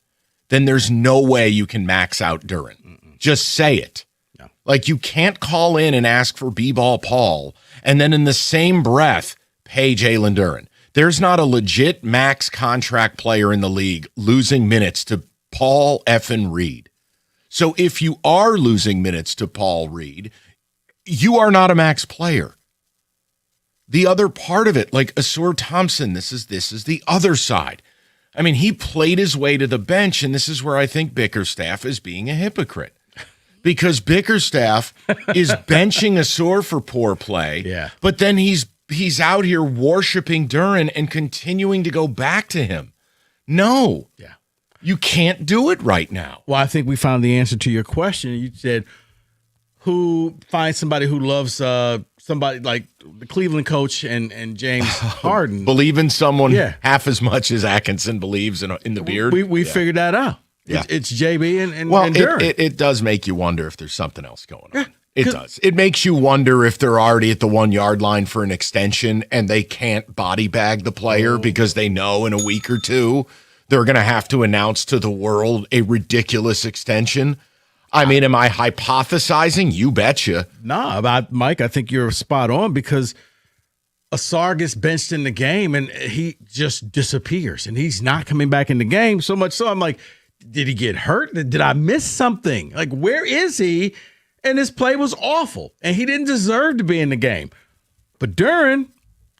Speaker 15: Then there's no way you can max out Duren. Just say it. No. Like, you can't call in and ask for B-Ball Paul and then in the same breath pay Jalen Duren. There's not a legit max contract player in the league losing minutes to Paul effing Reed. So if you are losing minutes to Paul Reed, you are not a max player. The other part of it, like Asur Thompson, this is the other side. I mean, he played his way to the bench, and this is where I think Bickerstaff is being a hypocrite. Because Bickerstaff is benching Asur for poor play, but then he's out here worshiping Duren and continuing to go back to him. No.
Speaker 13: Yeah.
Speaker 15: You can't do it right now.
Speaker 13: Well, I think we found the answer to your question. You said, who finds somebody who loves somebody like the Cleveland coach and James Harden?
Speaker 15: Believe in someone half as much as Atkinson believes in the beard.
Speaker 13: We figured that out.
Speaker 15: Yeah.
Speaker 13: It's JB and
Speaker 15: Duren. It does make you wonder if there's something else going on. It does. It makes you wonder if they're already at the 1 yard line for an extension and they can't body bag the player because they know in a week or two they're going to have to announce to the world a ridiculous extension. I mean, am I hypothesizing? You betcha.
Speaker 13: Nah, Mike, I think you're spot on because Asar gets benched in the game and he just disappears and he's not coming back in the game. So much so I'm like, did he get hurt? Did I miss something? Like, where is he? And his play was awful and he didn't deserve to be in the game. But Duren,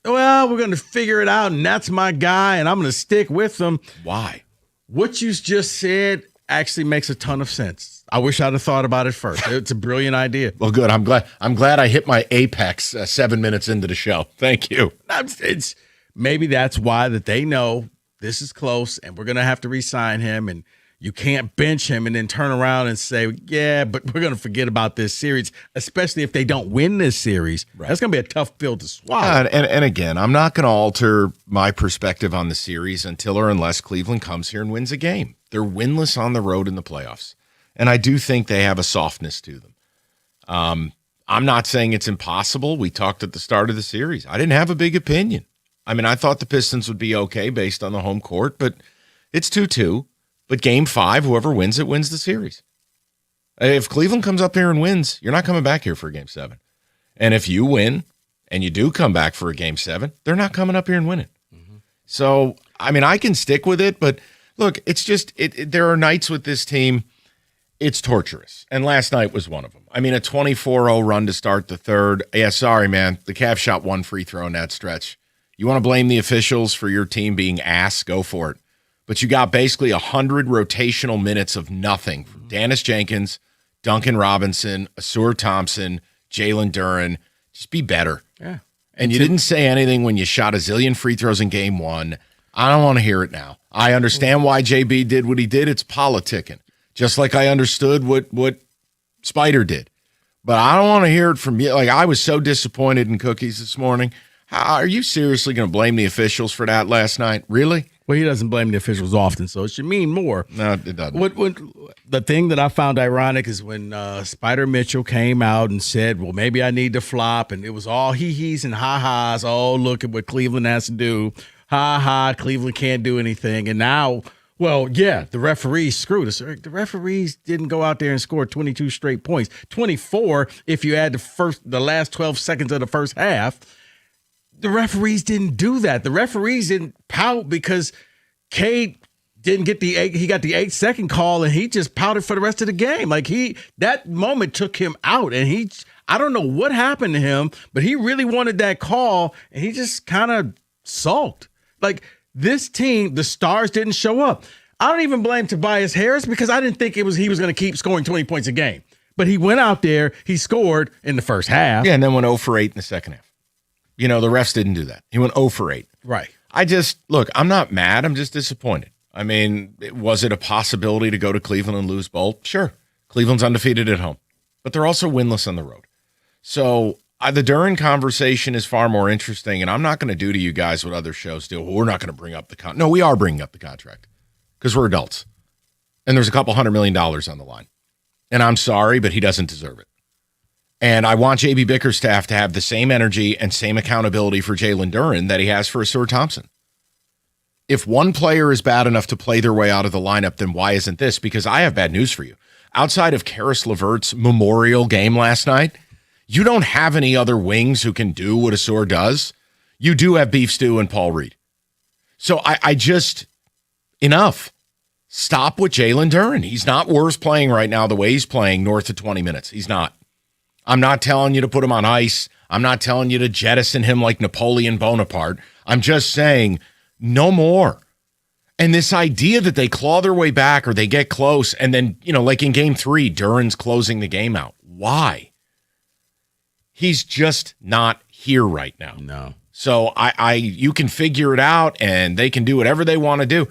Speaker 13: well, we're going to figure it out and that's my guy and I'm going to stick with him.
Speaker 15: Why?
Speaker 13: What you just said actually makes a ton of sense. I wish I'd have thought about it first. It's a brilliant idea.
Speaker 15: Well, good. I'm glad I hit my apex 7 minutes into the show. Thank you.
Speaker 13: It's maybe that's why that they know this is close and we're going to have to re-sign him and you can't bench him and then turn around and say, yeah, but we're going to forget about this series, especially if they don't win this series. Right. That's going to be a tough pill to swallow.
Speaker 15: And again, I'm not going to alter my perspective on the series until or unless Cleveland comes here and wins a game. They're winless on the road in the playoffs. And I do think they have a softness to them. I'm not saying it's impossible. We talked at the start of the series. I didn't have a big opinion. I mean, I thought the Pistons would be okay based on the home court, but it's 2-2. But game 5, whoever wins it wins the series. If Cleveland comes up here and wins, you're not coming back here for a game 7. And if you win and you do come back for a game 7, they're not coming up here and winning. Mm-hmm. So, I mean, I can stick with it, but look, it's just there are nights with this team, it's torturous. And last night was one of them. I mean, a 24-0 run to start the third. Yeah, sorry, man. The Cavs shot 1 free throw in that stretch. You want to blame the officials for your team being ass? Go for it. But you got basically 100 rotational minutes of nothing from Dennis Jenkins, Duncan Robinson, Asur Thompson, Jalen Duren. Just be better.
Speaker 13: Yeah.
Speaker 15: And you didn't say anything when you shot a zillion free throws in game 1. I don't want to hear it now. I understand why JB did what he did. It's politicking. Just like I understood what Spider did. But I don't want to hear it from you. Like, I was so disappointed in Cookies this morning. Are you seriously going to blame the officials for that last night? Really?
Speaker 13: Well, he doesn't blame the officials often, so it should mean more.
Speaker 15: No, it doesn't.
Speaker 13: The thing that I found ironic is when Spider Mitchell came out and said, well, maybe I need to flop, and it was all hee-hees and ha-has. Oh, look at what Cleveland has to do. Ha-ha, Cleveland can't do anything. And now, well, yeah, the referees screwed us. The referees didn't go out there and score 22 straight points. 24 if you add the last 12 seconds of the first half. The referees didn't do that. The referees didn't pout because Cade didn't get he got the 8-second call and he just pouted for the rest of the game. Like that moment took him out and I don't know what happened to him, but he really wanted that call and he just kind of sulked. Like this team, the stars didn't show up. I don't even blame Tobias Harris because I didn't think he was going to keep scoring 20 points a game. But he went out there, he scored in the first half.
Speaker 15: Yeah, and then went 0 for 8 in the second half. You know, the refs didn't do that. He went 0 for 8.
Speaker 13: Right.
Speaker 15: Look, I'm not mad. I'm just disappointed. I mean, was it a possibility to go to Cleveland and lose both? Sure. Cleveland's undefeated at home, but they're also winless on the road. So the Duren conversation is far more interesting, and I'm not going to do to you guys what other shows do. We're not going to bring up the contract. No, we are bringing up the contract because we're adults, and there's a couple $100 million on the line. And I'm sorry, but he doesn't deserve it. And I want JB Bickerstaff to have the same energy and same accountability for Jalen Duren that he has for Asur Thompson. If one player is bad enough to play their way out of the lineup, then why isn't this? Because I have bad news for you. Outside of Karis LeVert's memorial game last night, you don't have any other wings who can do what Asur does. You do have Beef Stew and Paul Reed. So I just, enough. Stop with Jalen Duren. He's not worth playing right now the way he's playing north of 20 minutes. He's not. I'm not telling you to put him on ice. I'm not telling you to jettison him like Napoleon Bonaparte. I'm just saying no more. And this idea that they claw their way back or they get close and then, like in game 3, Duren's closing the game out. Why? He's just not here right now.
Speaker 13: No.
Speaker 15: So you can figure it out and they can do whatever they want to do.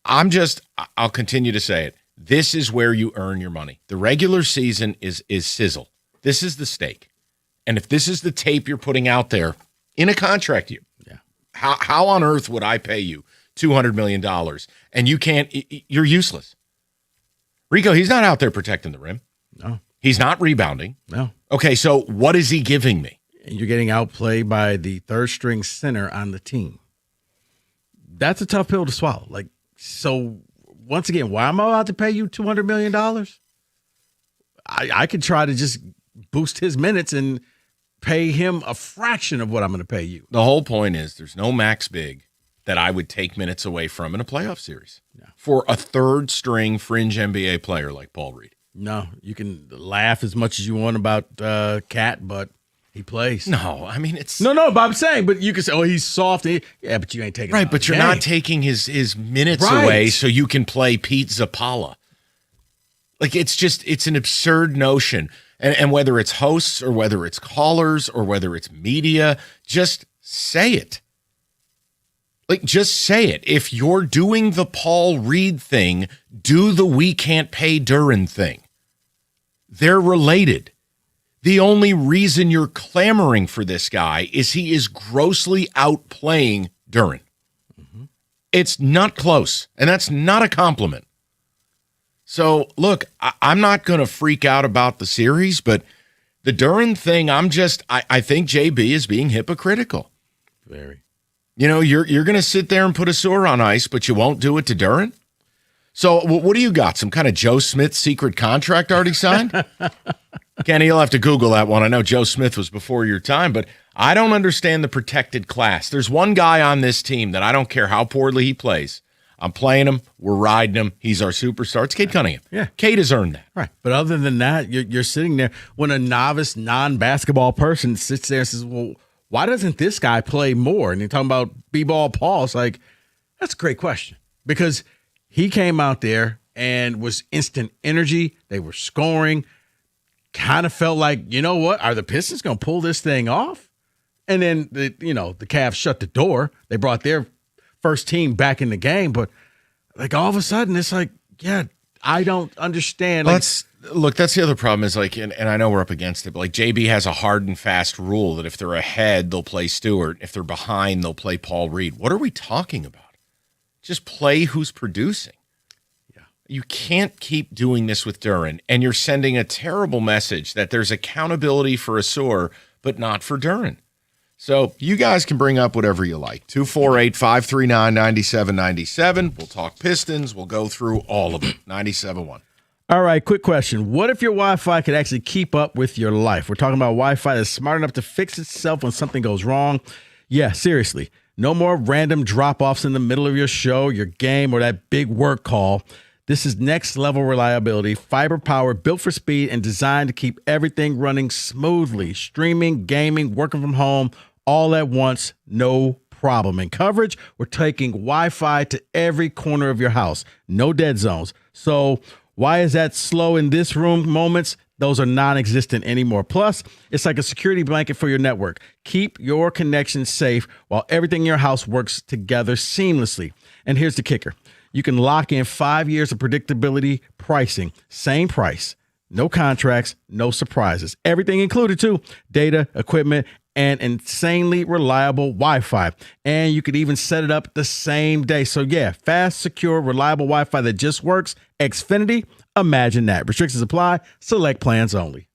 Speaker 15: I'll continue to say it. This is where you earn your money. The regular season is sizzle. This is the stake. And if this is the tape you're putting out there in a contract year, how on earth would I pay you $200 million and you're useless? Rico, he's not out there protecting the rim.
Speaker 13: No.
Speaker 15: He's not rebounding.
Speaker 13: No.
Speaker 15: Okay, so what is he giving me?
Speaker 13: And you're getting outplayed by the third string center on the team. That's a tough pill to swallow. So once again, why am I allowed to pay you $200 million? I could try to just boost his minutes and pay him a fraction of what I'm going to pay you.
Speaker 15: The whole point is there's no max big that I would take minutes away from in a playoff series for a third string fringe NBA player like Paul Reed.
Speaker 13: No, you can laugh as much as you want about Cat, but he plays.
Speaker 15: No, I mean it's
Speaker 13: no. But I'm saying, but you can say, "Oh, he's soft." Yeah, but you ain't taking
Speaker 15: right. But you're not taking his minutes away so you can play Pete Zapala. It's an absurd notion, and whether it's hosts or whether it's callers or whether it's media, just say it. Just say it. If you're doing the Paul Reed thing, do the we can't pay Duren thing. They're related. The only reason you're clamoring for this guy is he is grossly outplaying Duren. Mm-hmm. It's not close, and that's not a compliment. So, look, I'm not going to freak out about the series, but the Duren thing, I think JB is being hypocritical.
Speaker 13: Very.
Speaker 15: You're going to sit there and put Asur on ice, but you won't do it to Duren? So what do you got? Some kind of Joe Smith secret contract already signed? Kenny, you'll have to Google that one. I know Joe Smith was before your time, but I don't understand the protected class. There's one guy on this team that I don't care how poorly he plays. I'm playing him. We're riding him. He's our superstar. It's Cade Cunningham.
Speaker 13: Yeah.
Speaker 15: Cade has earned that.
Speaker 13: Right. But other than that, you're sitting there when a novice, non-basketball person sits there and says, well, why doesn't this guy play more? And you're talking about B-ball Paul. It's like, that's a great question. Because he came out there and was instant energy. They were scoring. Kind of felt like, you know what? Are the Pistons going to pull this thing off? And then, the Cavs shut the door. They brought their first team back in the game. But, all of a sudden, it's like, yeah, I don't understand.
Speaker 15: That's the other problem is, and I know we're up against it, but, JB has a hard and fast rule that if they're ahead, they'll play Stewart. If they're behind, they'll play Paul Reed. What are we talking about? Just play who's producing. Yeah. You can't keep doing this with Duren, and you're sending a terrible message that there's accountability for Asur, but not for Duren. So you guys can bring up whatever you like. 248-539-9797. We'll talk Pistons. We'll go through all of it. 97.1.
Speaker 13: All right, quick question. What if your Wi-Fi could actually keep up with your life? We're talking about Wi-Fi that's smart enough to fix itself when something goes wrong. Yeah, seriously. No more random drop-offs in the middle of your show, your game, or that big work call. This is next-level reliability, fiber power, built for speed, and designed to keep everything running smoothly. Streaming, gaming, working from home, all at once, no problem. And coverage, we're taking Wi-Fi to every corner of your house. No dead zones. So why is that slow in this room moments? Those are non-existent anymore. Plus, it's like a security blanket for your network. Keep your connection safe while everything in your house works together seamlessly. And here's the kicker. You can lock in 5 years of predictability pricing. Same price. No contracts, no surprises. Everything included too. Data, equipment, and insanely reliable Wi-Fi. And you could even set it up the same day. So yeah, fast, secure, reliable Wi-Fi that just works. Xfinity, imagine that. Restrictions apply. Select plans only.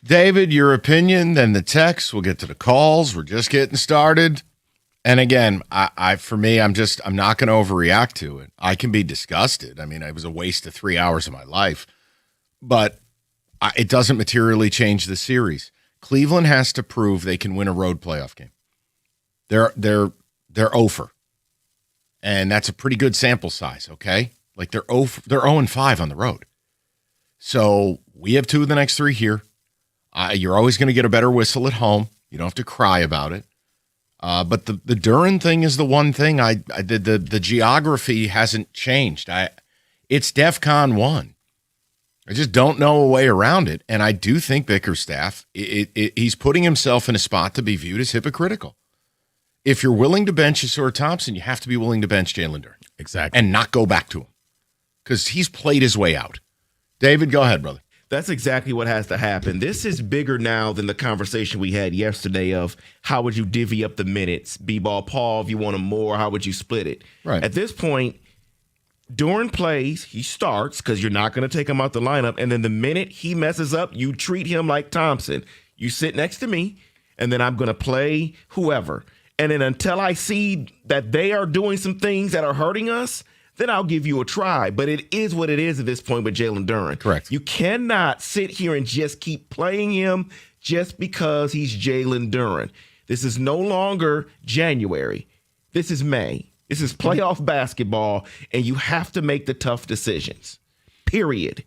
Speaker 15: David, your opinion, then the text. We'll get to the calls. We're just getting started. And again, for me, I'm not going to overreact to it. I can be disgusted. I mean, it was a waste of 3 hours of my life, but it doesn't materially change the series. Cleveland has to prove they can win a road playoff game. They're over, and that's a pretty good sample size. Okay, like they're 0-5 on the road. So we have 2 of the next 3 here. You're always going to get a better whistle at home. You don't have to cry about it. But the Duren thing is the one thing the geography hasn't changed. It's DEFCON 1. I just don't know a way around it. And I do think Bickerstaff, he's putting himself in a spot to be viewed as hypocritical. If you're willing to bench Asur Thompson, you have to be willing to bench Jalen Duren.
Speaker 16: Exactly.
Speaker 15: And not go back to him. Because he's played his way out. David, go ahead, brother.
Speaker 17: That's exactly what has to happen. This is bigger now than the conversation we had yesterday of how would you divvy up the minutes? B-ball, Paul, if you want him more, how would you split it?
Speaker 15: Right.
Speaker 17: At this point, Duren plays, he starts because you're not going to take him out the lineup. And then the minute he messes up, you treat him like Thompson. You sit next to me, and then I'm going to play whoever. And then until I see that they are doing some things that are hurting us, then I'll give you a try. But it is what it is at this point with Jalen Duren.
Speaker 15: Correct.
Speaker 17: You cannot sit here and just keep playing him just because he's Jalen Duren. This is no longer January. This is May. This is playoff basketball, and you have to make the tough decisions, period.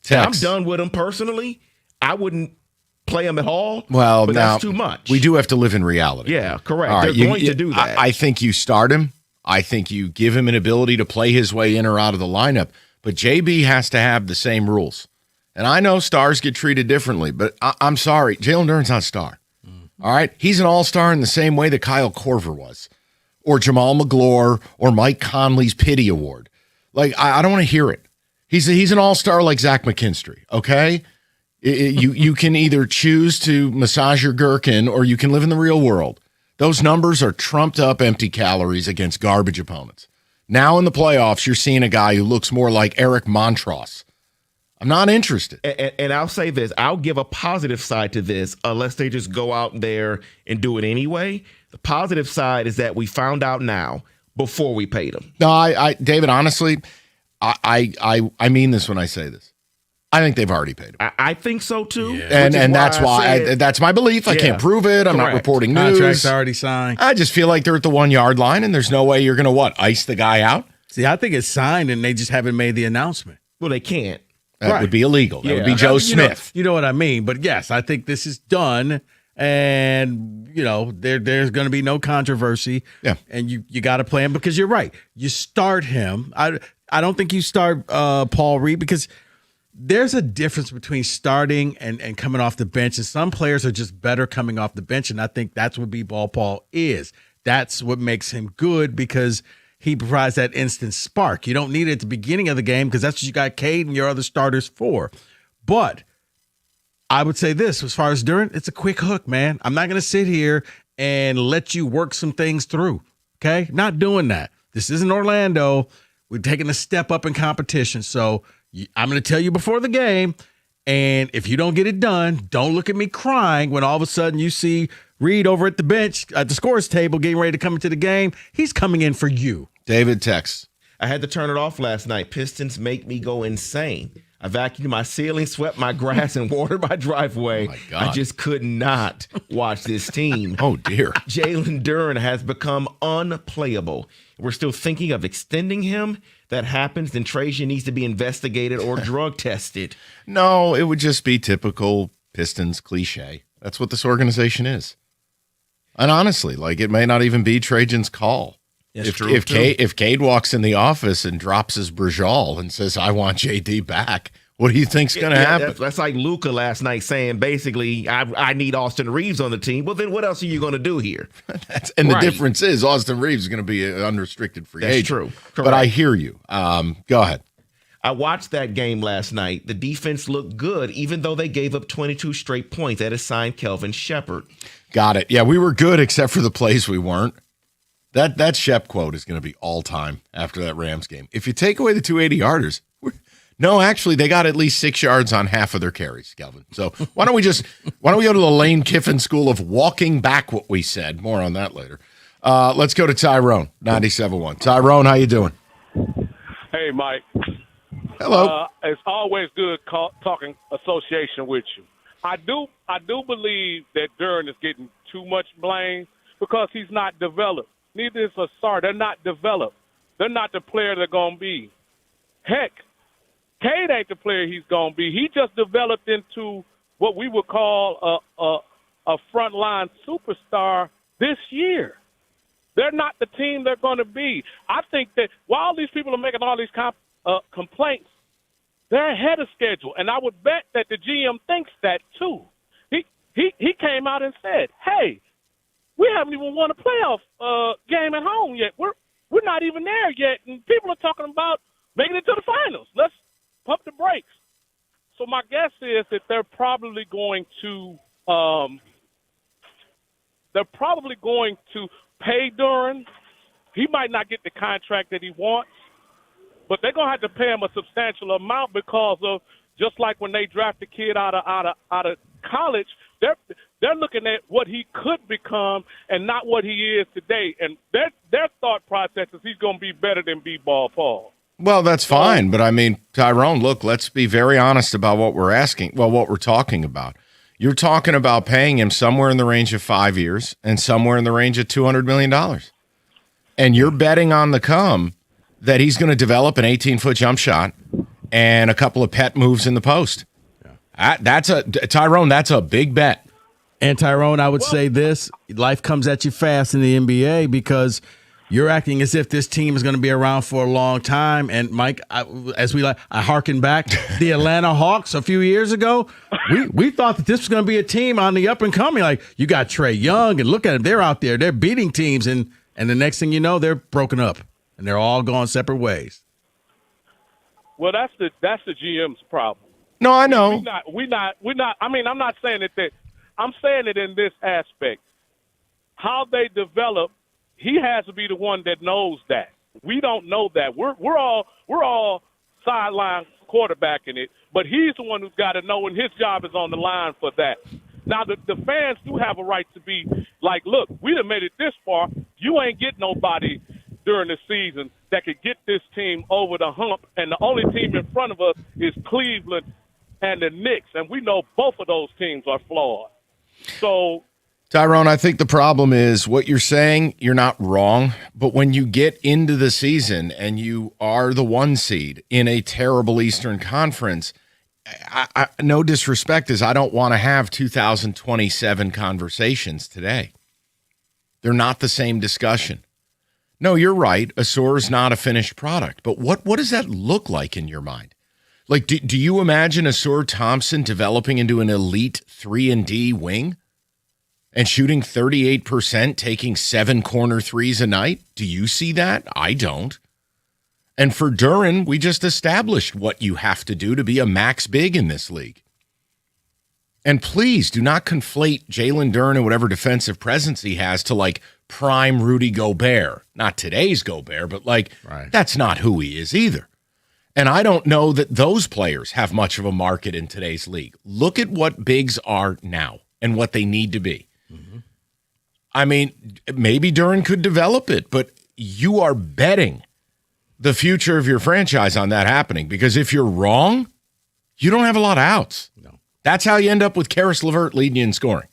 Speaker 17: I'm done with him personally. I wouldn't play him at all,
Speaker 15: Well,
Speaker 17: but
Speaker 15: now,
Speaker 17: that's too much.
Speaker 15: We do have to live in reality.
Speaker 17: Yeah, correct.
Speaker 15: All right,
Speaker 17: They're going to do that.
Speaker 15: I think you start him. I think you give him an ability to play his way in or out of the lineup. But JB has to have the same rules. And I know stars get treated differently, but I'm sorry. Jalen Duren's not a star. All right? He's an all-star in the same way that Kyle Korver was, or Jamal McGlure, or Mike Conley's Pity Award. Like, I don't want to hear it. He's an all-star like Zach McKinstry, okay? You can either choose to massage your gherkin or you can live in the real world. Those numbers are trumped up empty calories against garbage opponents. Now in the playoffs, you're seeing a guy who looks more like Eric Montross. I'm not interested.
Speaker 17: And I'll say this. I'll give a positive side to this unless they just go out there and do it anyway. The positive side is that we found out now before we paid him.
Speaker 15: No, David, honestly, I mean this when I say this. I think they've already paid him.
Speaker 17: I think so too.
Speaker 15: Yeah. And that's why that's my belief. I can't prove it. I'm not reporting news.
Speaker 16: Contract's already signed.
Speaker 15: I just feel like they're at the 1 yard line and there's no way you're going to ice the guy out.
Speaker 16: See, I think it's signed and they just haven't made the announcement.
Speaker 17: Well, they can't.
Speaker 15: That would be illegal. That would be Joe Smith.
Speaker 16: You know what I mean? But yes, I think this is done. And, there's going to be no controversy.
Speaker 15: Yeah.
Speaker 16: And you got to play him because you're right. You start him. I don't think you start Paul Reed because there's a difference between starting and coming off the bench. And some players are just better coming off the bench. And I think that's what B-ball Paul is. That's what makes him good because he provides that instant spark. You don't need it at the beginning of the game because that's what you got Cade and your other starters for. But I would say this, as far as Duren, it's a quick hook, man. I'm not going to sit here and let you work some things through, okay? Not doing that. This isn't Orlando. We're taking a step up in competition. So I'm going to tell you before the game, and if you don't get it done, don't look at me crying when all of a sudden you see Reed over at the bench, at the scores table, getting ready to come into the game. He's coming in for you.
Speaker 15: David texts.
Speaker 17: I had to turn it off last night. Pistons make me go insane. I vacuumed my ceiling, swept my grass, and watered my driveway.
Speaker 15: Oh my God.
Speaker 17: I just could not watch this team.
Speaker 15: Oh, dear.
Speaker 17: Jalen Duren has become unplayable. We're still thinking of extending him. That happens, then Trajan needs to be investigated or drug tested.
Speaker 15: No, it would just be typical Pistons cliche. That's what this organization is. And honestly, it may not even be Trajan's call.
Speaker 17: That's
Speaker 15: if
Speaker 17: true,
Speaker 15: if Cade walks in the office and drops his Brajal and says, I want JD back, what do you think's going to happen?
Speaker 17: That's like Luka last night saying, basically, I need Austin Reeves on the team. Well, then what else are you going to do here?
Speaker 15: The difference is Austin Reeves is going to be an unrestricted free agent.
Speaker 17: That's true. Correct.
Speaker 15: But I hear you. Go ahead.
Speaker 17: I watched that game last night. The defense looked good, even though they gave up 22 straight points. That is signed Kelvin Shepherd.
Speaker 15: Got it. Yeah, we were good except for the plays we weren't. That Shep quote is going to be all time after that Rams game. If you take away the 280-yarders, No, actually, they got at least 6 yards on half of their carries, Kelvin. So why don't we go to the Lane Kiffin School of walking back what we said? More on that later. Let's go to Tyrone, 97.1. Tyrone, how you doing?
Speaker 8: Hey, Mike.
Speaker 15: Hello.
Speaker 8: It's always good talking association with you. I do believe that Duren is getting too much blame because he's not developed. Neither is Ausar. They're not developed. They're not the player they're going to be. Heck, Cade ain't the player he's going to be. He just developed into what we would call a frontline superstar this year. They're not the team they're going to be. I think that while these people are making all these complaints, they're ahead of schedule, and I would bet that the GM thinks that too. He came out and said, "Hey, we haven't even won a playoff game at home yet. We're not even there yet, and people are talking about making it to the finals. Let's pump the brakes." So my guess is that they're probably going to pay Duren. He might not get the contract that he wants, but they're going to have to pay him a substantial amount because of, just like when they draft a kid out of college, they're looking at what he could become and not what he is today. And their thought process is he's going to be better than B-Ball Paul.
Speaker 15: Well, that's fine, but I mean, Tyrone, look, let's be very honest about what we're talking about. You're talking about paying him somewhere in the range of 5 years and somewhere in the range of $200 million. And you're betting on the come that he's going to develop an 18-foot jump shot and a couple of pet moves in the post. Tyrone, that's a big bet.
Speaker 16: And Tyrone, I would say this: life comes at you fast in the NBA because you're acting as if this team is going to be around for a long time. And Mike, I harken back the Atlanta Hawks a few years ago. We thought that this was going to be a team on the up and coming. Like, you got Trae Young, and look at them; they're out there, they're beating teams, and the next thing you know, they're broken up and they're all going separate ways.
Speaker 8: Well, that's the GM's problem.
Speaker 15: No, I know.
Speaker 8: We're not. I mean, I'm not saying that. I'm saying it in this aspect. How they develop, he has to be the one that knows that. We don't know that. We're all sideline quarterbacking it, but he's the one who's got to know, and his job is on the line for that. Now, the fans do have a right to be like, look, we done made it this far. You ain't get nobody during the season that could get this team over the hump, and the only team in front of us is Cleveland and the Knicks, and we know both of those teams are flawed. So,
Speaker 15: Tyrone, I think the problem is what you're saying, you're not wrong, but when you get into the season and you are the 1 seed in a terrible Eastern Conference, I no disrespect, is I don't want to have 2027 conversations today. They're not the same discussion. No, you're right. Ausar is not a finished product, but what does that look like in your mind? Like, do you imagine Ausar Thompson developing into an elite 3-and-D wing and shooting 38%, taking 7 corner threes a night? Do you see that? I don't. And for Duren, we just established what you have to do to be a max big in this league. And please do not conflate Jalen Duren and whatever defensive presence he has to like prime Rudy Gobert. Not today's Gobert, but That's not who he is either. And I don't know that those players have much of a market in today's league. Look at what bigs are now and what they need to be. Mm-hmm. I mean, maybe Duren could develop it, but you are betting the future of your franchise on that happening, because if you're wrong, you don't have a lot of outs. No. That's how you end up with Karis LeVert leading you in scoring.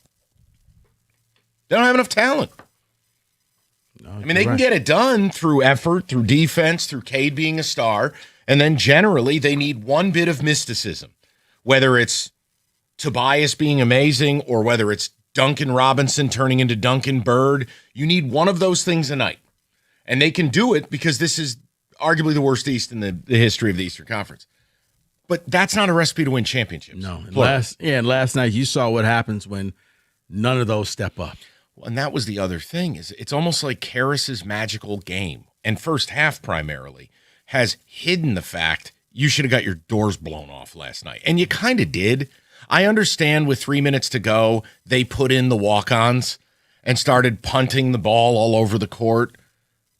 Speaker 15: They don't have enough talent. No, I mean, they can get it done through effort, through defense, through Cade being a star, and then generally they need one bit of mysticism, whether it's Tobias being amazing or whether it's Duncan Robinson turning into Duncan Bird. You need one of those things a night. And they can do it because this is arguably the worst East in the history of the Eastern Conference. But that's not a recipe to win championships.
Speaker 16: No. And last night you saw what happens when none of those step up.
Speaker 15: Well, and that was the other thing, is it's almost like Karis's magical game, and first half primarily, has hidden the fact you should have got your doors blown off last night. And you kind of did. I understand with 3 minutes to go, they put in the walk-ons and started punting the ball all over the court.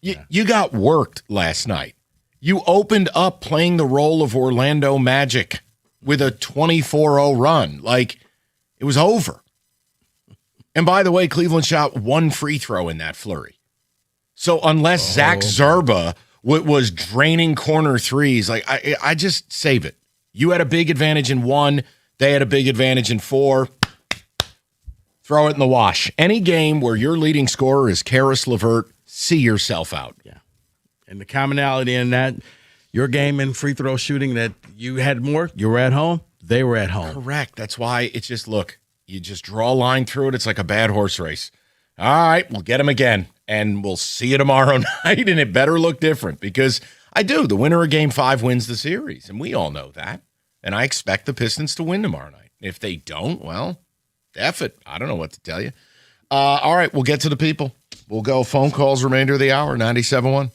Speaker 15: You got worked last night. You opened up playing the role of Orlando Magic with a 24-0 run. Like, it was over. And by the way, Cleveland shot one free throw in that flurry. So unless Zach Zerba was draining corner threes, like I just save it. You had a big advantage in 1. They had a big advantage in 4. Throw it in the wash. Any game where your leading scorer is Karis LeVert, see yourself out.
Speaker 16: Yeah. And the commonality in that, your game in free throw shooting, that you had more, you were at home, they were at home.
Speaker 15: Correct. That's why it's just, look, you just draw a line through it. It's like a bad horse race. All right, we'll get him again, and we'll see you tomorrow night, and it better look different because the winner of Game 5 wins the series, and we all know that. And I expect the Pistons to win tomorrow night. If they don't, well, F it. I don't know what to tell you. All right, we'll get to the people. We'll go phone calls remainder of the hour, 97.1.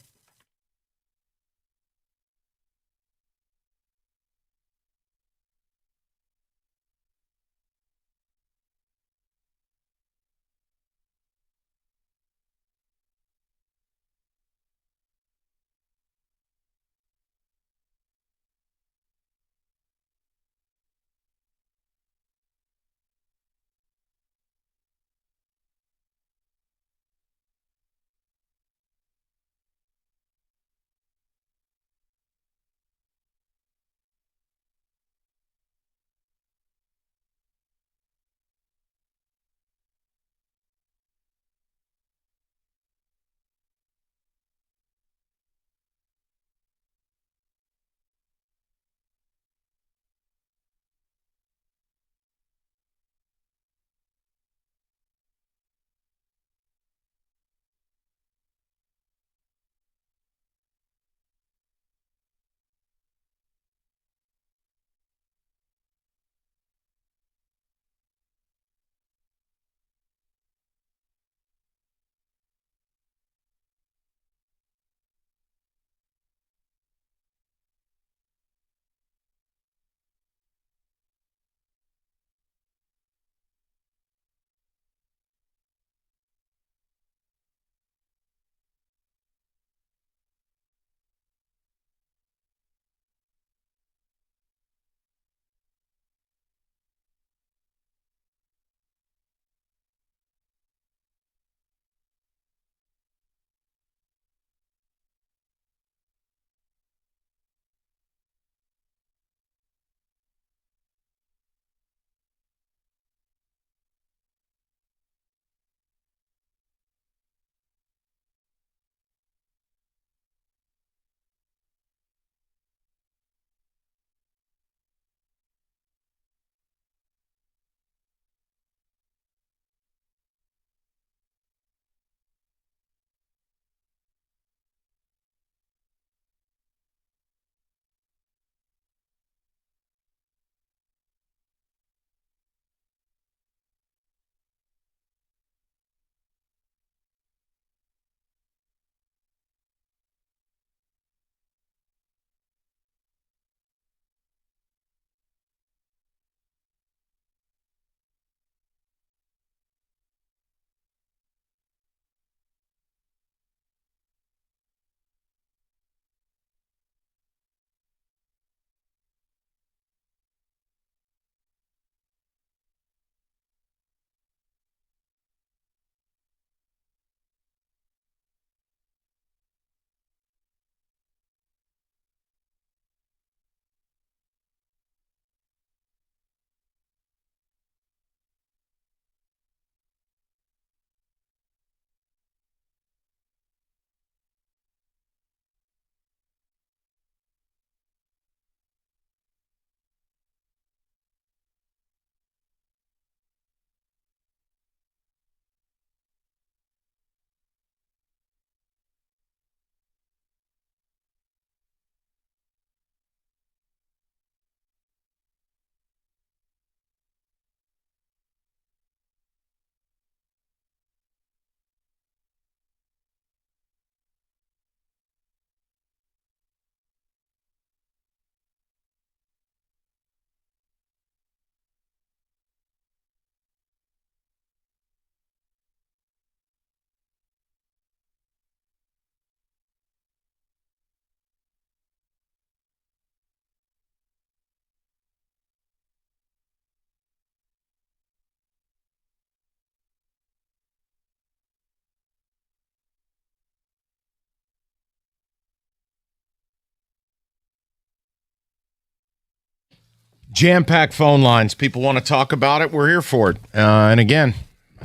Speaker 15: Jam-packed phone lines. People want to talk about it. We're here for it. And again,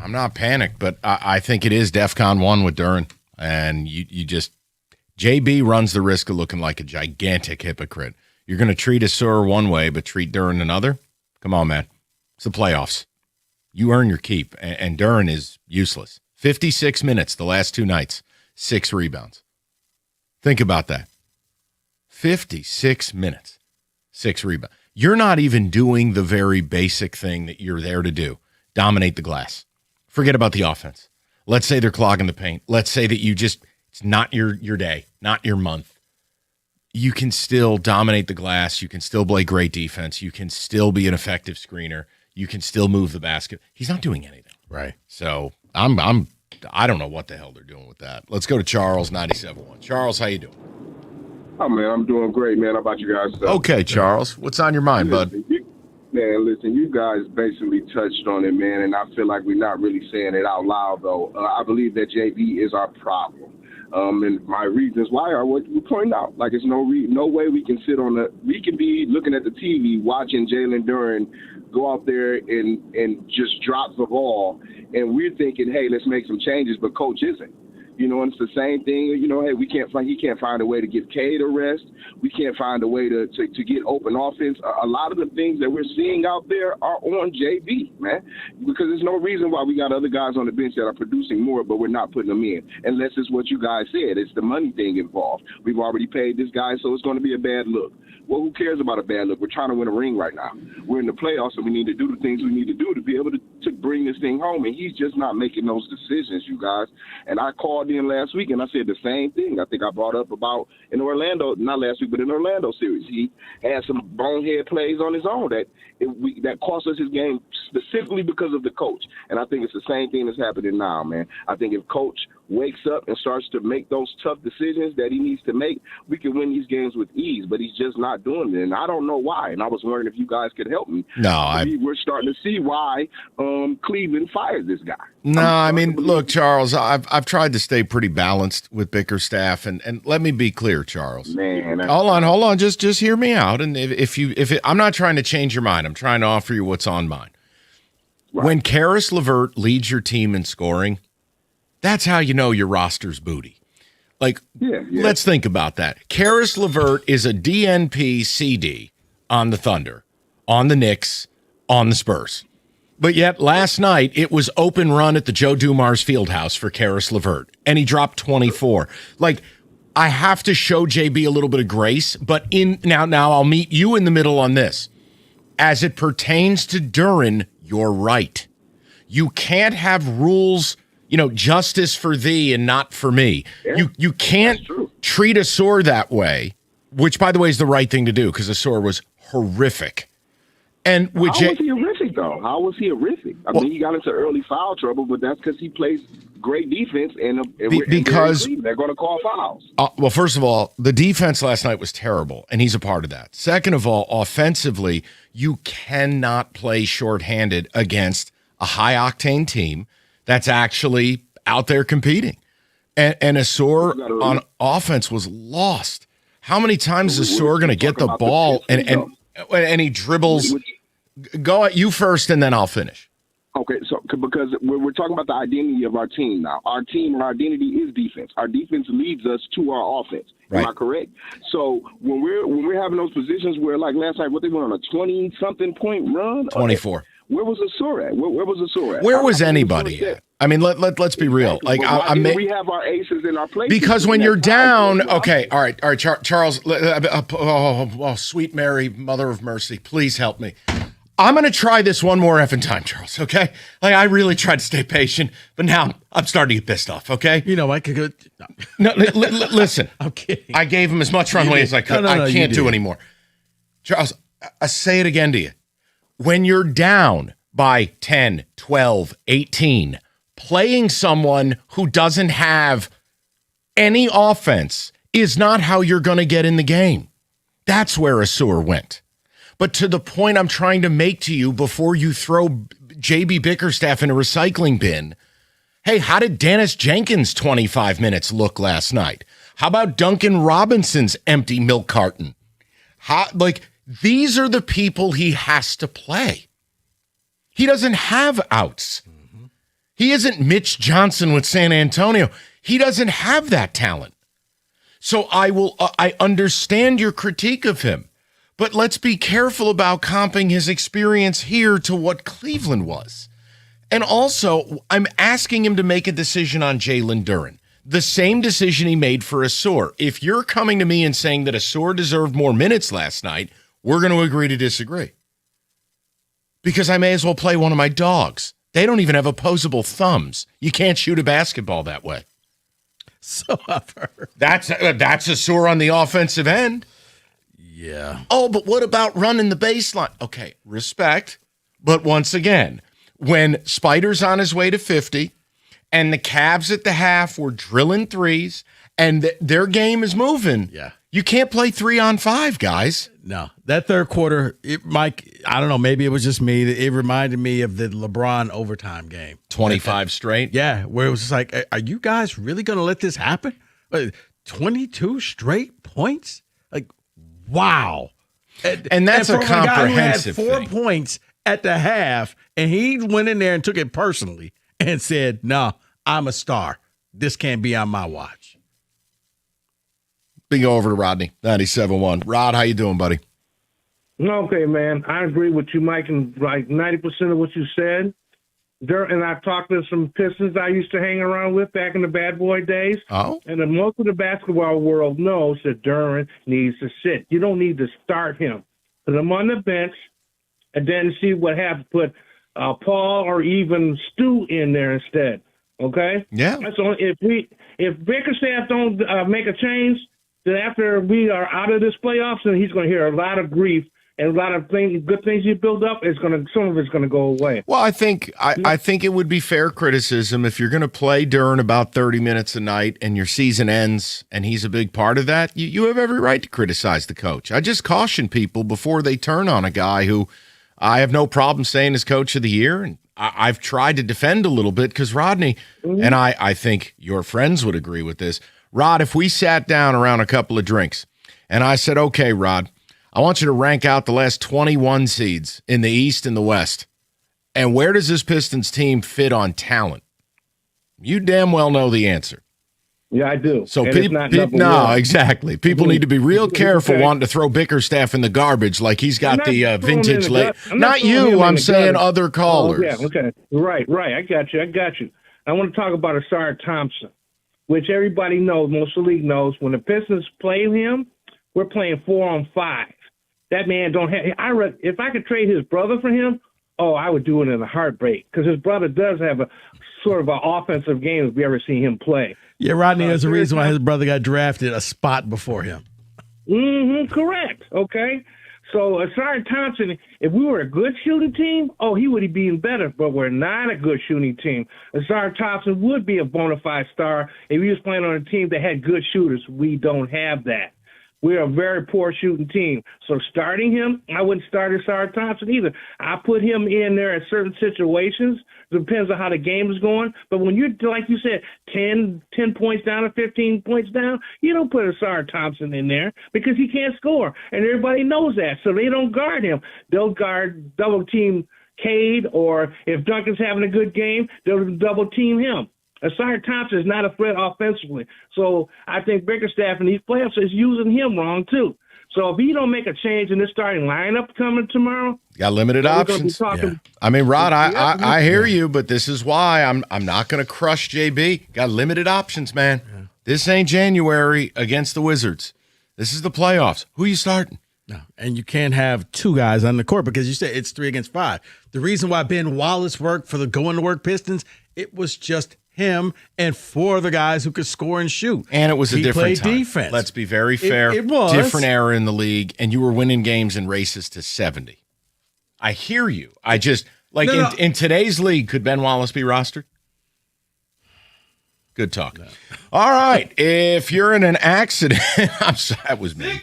Speaker 15: I'm not panicked, but I think it is DEFCON 1 with Duren. And you just – JB runs the risk of looking like a gigantic hypocrite. You're going to treat Ausar one way but treat Duren another? Come on, man. It's the playoffs. You earn your keep, and Duren is useless. 56 minutes the last 2 nights, 6 rebounds. Think about that. 56 minutes, 6 rebounds. You're not even doing the very basic thing that you're there to do, dominate the glass. Forget about the offense. Let's say they're clogging the paint. Let's say that it's not your day, not your month. You can still dominate the glass. You can still play great defense. You can still be an effective screener. You can still move the basket. He's not doing anything.
Speaker 17: Right.
Speaker 15: So I don't know what the hell they're doing with that. Let's go to Charles, 97.1. Charles, how you doing?
Speaker 18: Oh, man, I'm doing great, man. How about you guys?
Speaker 15: Okay, Charles. What's on your mind, bud?
Speaker 18: Listen, you guys basically touched on it, man, and I feel like we're not really saying it out loud, though. I believe that JB is our problem. And my reasons why are what you point out. Like, it's no way we can we can be looking at the TV watching Jalen Duren go out there and just drop the ball, and we're thinking, hey, let's make some changes, but coach isn't. You know, and it's the same thing. You know, hey, he can't find a way to give Cade a rest. We can't find a way to get open offense. A lot of the things that we're seeing out there are on JB, man, because there's no reason why we got other guys on the bench that are producing more, but we're not putting them in, unless it's what you guys said. It's the money thing involved. We've already paid this guy, so it's going to be a bad look. Well, who cares about a bad look? We're trying to win a ring right now. We're in the playoffs, and we need to do the things we need to do to be able to bring this thing home. And he's just not making those decisions, you guys. And I called in last week, and I said the same thing. I think I brought up about in Orlando, not last week, but in Orlando series. He had some bonehead plays on his own that cost us his game specifically because of the coach. And I think it's the same thing that's happening now, man. I think if coach wakes up and starts to make those tough decisions that he needs to make, we can win these games with ease, but he's just not doing it. And I don't know why. And I was wondering if you guys could help me. We're starting to see why Cleveland fired this guy.
Speaker 15: No, I mean, look, Charles, I've tried to stay pretty balanced with Bickerstaff, and let me be clear, Charles.
Speaker 18: Man,
Speaker 15: hold on, just hear me out. And I'm not trying to change your mind. I'm trying to offer you what's on mine. Right. When Karis LeVert leads your team in scoring, that's how you know your roster's booty. Like, let's think about that. Karis LeVert is a DNP CD on the Thunder, on the Knicks, on the Spurs. But yet last night it was open run at the Joe Dumars Fieldhouse for Karis LeVert, and he dropped 24. Like, I have to show JB a little bit of grace, but now I'll meet you in the middle on this. As it pertains to Duren, you're right. You can't have rules, justice for thee and not for me. Yeah, you can't treat Ausar that way, which, by the way, is the right thing to do because Ausar was horrific. And
Speaker 18: How was he horrific, though? How was he horrific? I mean, he got into early foul trouble, but that's because he plays great defense, and
Speaker 15: because
Speaker 18: they're going to call fouls.
Speaker 15: Well, first of all, the defense last night was terrible, and he's a part of that. Second of all, offensively, you cannot play shorthanded against a high-octane team that's actually out there competing. And Ausar on offense was lost. How many times is Ausar going to get the ball and he dribbles? Go at you first, and then I'll finish.
Speaker 18: Okay, so because we're talking about the identity of our team now. Our team and our identity is defense. Our defense leads us to our offense. Am I correct? So when we're having those positions where, like last night, what they went on a 20-something point run?
Speaker 15: 24.
Speaker 18: Where was Ausar at? Where was Ausar at?
Speaker 15: Where was anybody at? I mean, let's be real. Like,
Speaker 18: we have our aces in our place
Speaker 15: because when you're down, okay, all right, Charles, sweet Mary, Mother of Mercy, please help me. I'm going to try this one more effing time, Charles, okay? Like, I really tried to stay patient, but now I'm starting to get pissed off, okay?
Speaker 16: I could go.
Speaker 15: No, listen.
Speaker 16: I'm kidding.
Speaker 15: I gave him as much runway as I could. I can't do anymore. Charles, I say it again to you. When you're down by 10, 12, 18, playing someone who doesn't have any offense is not how you're going to get in the game. That's where Ausar went. But to the point I'm trying to make to you before you throw JB Bickerstaff in a recycling bin, hey, how did Dennis Jenkins' 25 minutes look last night? How about Duncan Robinson's empty milk carton? These are the people he has to play. He doesn't have outs. He isn't Mitch Johnson with San Antonio. He doesn't have that talent. So I understand your critique of him, but let's be careful about comping his experience here to what Cleveland was. And also, I'm asking him to make a decision on Jalen Duren. The same decision he made for Asor. If you're coming to me and saying that Asor deserved more minutes last night, we're going to agree to disagree. Because I may as well play one of my dogs. They don't even have opposable thumbs. You can't shoot a basketball that way.
Speaker 16: So I've heard.
Speaker 15: That's Asor on the offensive end.
Speaker 16: Yeah.
Speaker 15: Oh, but what about running the baseline? Okay, respect. But once again, when Spider's on his way to 50 and the Cavs at the half were drilling threes and their game is moving, you can't play 3-on-5, guys.
Speaker 16: No, that third quarter, Mike, I don't know, maybe it was just me. It reminded me of the LeBron overtime game.
Speaker 15: 25 straight?
Speaker 16: Yeah, where it was just like, are you guys really going to let this happen? 22 straight points? Like, wow.
Speaker 15: And that's a
Speaker 16: from guy
Speaker 15: comprehensive
Speaker 16: who had 4
Speaker 15: thing.
Speaker 16: points at the half, and he went in there and took it personally and said, no, I'm a star. This can't be on my watch.
Speaker 15: We go over to Rodney, 97.1. Rod, how you doing, buddy?
Speaker 21: Okay, man. I agree with you, Mike, and like 90% of what you said. And I've talked to some Pistons I used to hang around with back in the bad boy days.
Speaker 15: Oh.
Speaker 21: And then most of the basketball world knows that Duren needs to sit. You don't need to start him. Put him on the bench and then see what happens. Put Paul or even Stu in there instead. Okay?
Speaker 15: Yeah.
Speaker 21: So if Bickerstaff don't make a change, then after we are out of this playoffs, then he's going to hear a lot of grief and a lot of good things you build up. Some of it's going to go away.
Speaker 15: Well, I think it would be fair criticism if you're going to play Duren about 30 minutes a night and your season ends and he's a big part of that. You have every right to criticize the coach. I just caution people before they turn on a guy who I have no problem saying is coach of the year. And I've tried to defend a little bit because Rodney, and I think your friends would agree with this. Rod, if we sat down around a couple of drinks and I said, okay, Rod, I want you to rank out the last 21 seeds in the East and the West. And where does this Pistons team fit on talent? You damn well know the answer.
Speaker 21: Yeah, I do.
Speaker 15: So
Speaker 21: no,
Speaker 15: exactly. People need to be real careful wanting to throw Bickerstaff in the garbage like he's got the vintage late. Not you, I'm saying other callers.
Speaker 21: Oh, yeah, okay. Right. I got you. I want to talk about Asar Thompson, which everybody knows, most of the league knows. When the Pistons play him, we're playing 4-on-5. That man don't have. If I could trade his brother for him, I would do it in a heartbreak because his brother does have a sort of an offensive game if we ever see him play.
Speaker 16: Yeah, Rodney, there's a reason why his brother got drafted a spot before him.
Speaker 21: Correct. Okay. So Asar Thompson, if we were a good shooting team, he would have been better. But we're not a good shooting team. Asar Thompson would be a bona fide star if he was playing on a team that had good shooters. We don't have that. We're a very poor shooting team. So starting him, I wouldn't start Asar Thompson either. I put him in there at certain situations. Depends on how the game is going. But when you're, like you said, 10 points down or 15 points down, you don't put Asar Thompson in there because he can't score. And everybody knows that. So they don't guard him. They'll guard double team Cade, or if Duncan's having a good game, they'll double team him. Asar Thompson is not a threat offensively. So I think Bickerstaff in these playoffs is using him wrong, too. So if he don't make a change in this starting lineup coming tomorrow,
Speaker 15: got limited options. I mean, Rod, I hear you, but this is why I'm not going to crush JB. Got limited options, man. Yeah. This ain't January against the Wizards. This is the playoffs. Who are you starting?
Speaker 16: No, and you can't have two guys on the court because you said it's 3 against 5. The reason why Ben Wallace worked for the going-to-work Pistons, it was just him and 4 other guys who could score and shoot.
Speaker 15: And it was a different time.
Speaker 16: Defense.
Speaker 15: Let's be very fair.
Speaker 16: It was.
Speaker 15: Different era in the league, and you were winning games in races to 70. I hear you. I just, in today's league, could Ben Wallace be rostered? Good talk. No. All right. If you're in an accident, I'm sorry, that was me.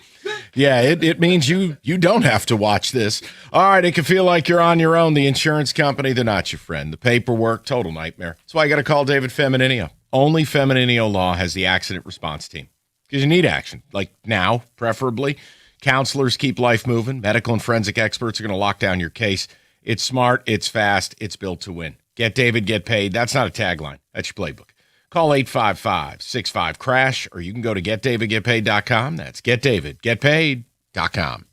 Speaker 15: Yeah, it means you don't have to watch this. All right, it can feel like you're on your own. The insurance company, they're not your friend. The paperwork, total nightmare. That's why you got to call David Femininio. Only Femininio Law has the accident response team because you need action, like now, preferably. Counselors keep life moving. Medical and forensic experts are going to lock down your case. It's smart, it's fast, it's built to win. Get David, get paid. That's not a tagline. That's your playbook. Call 855-65-CRASH, or you can go to getdavidgetpaid.com. That's getdavidgetpaid.com.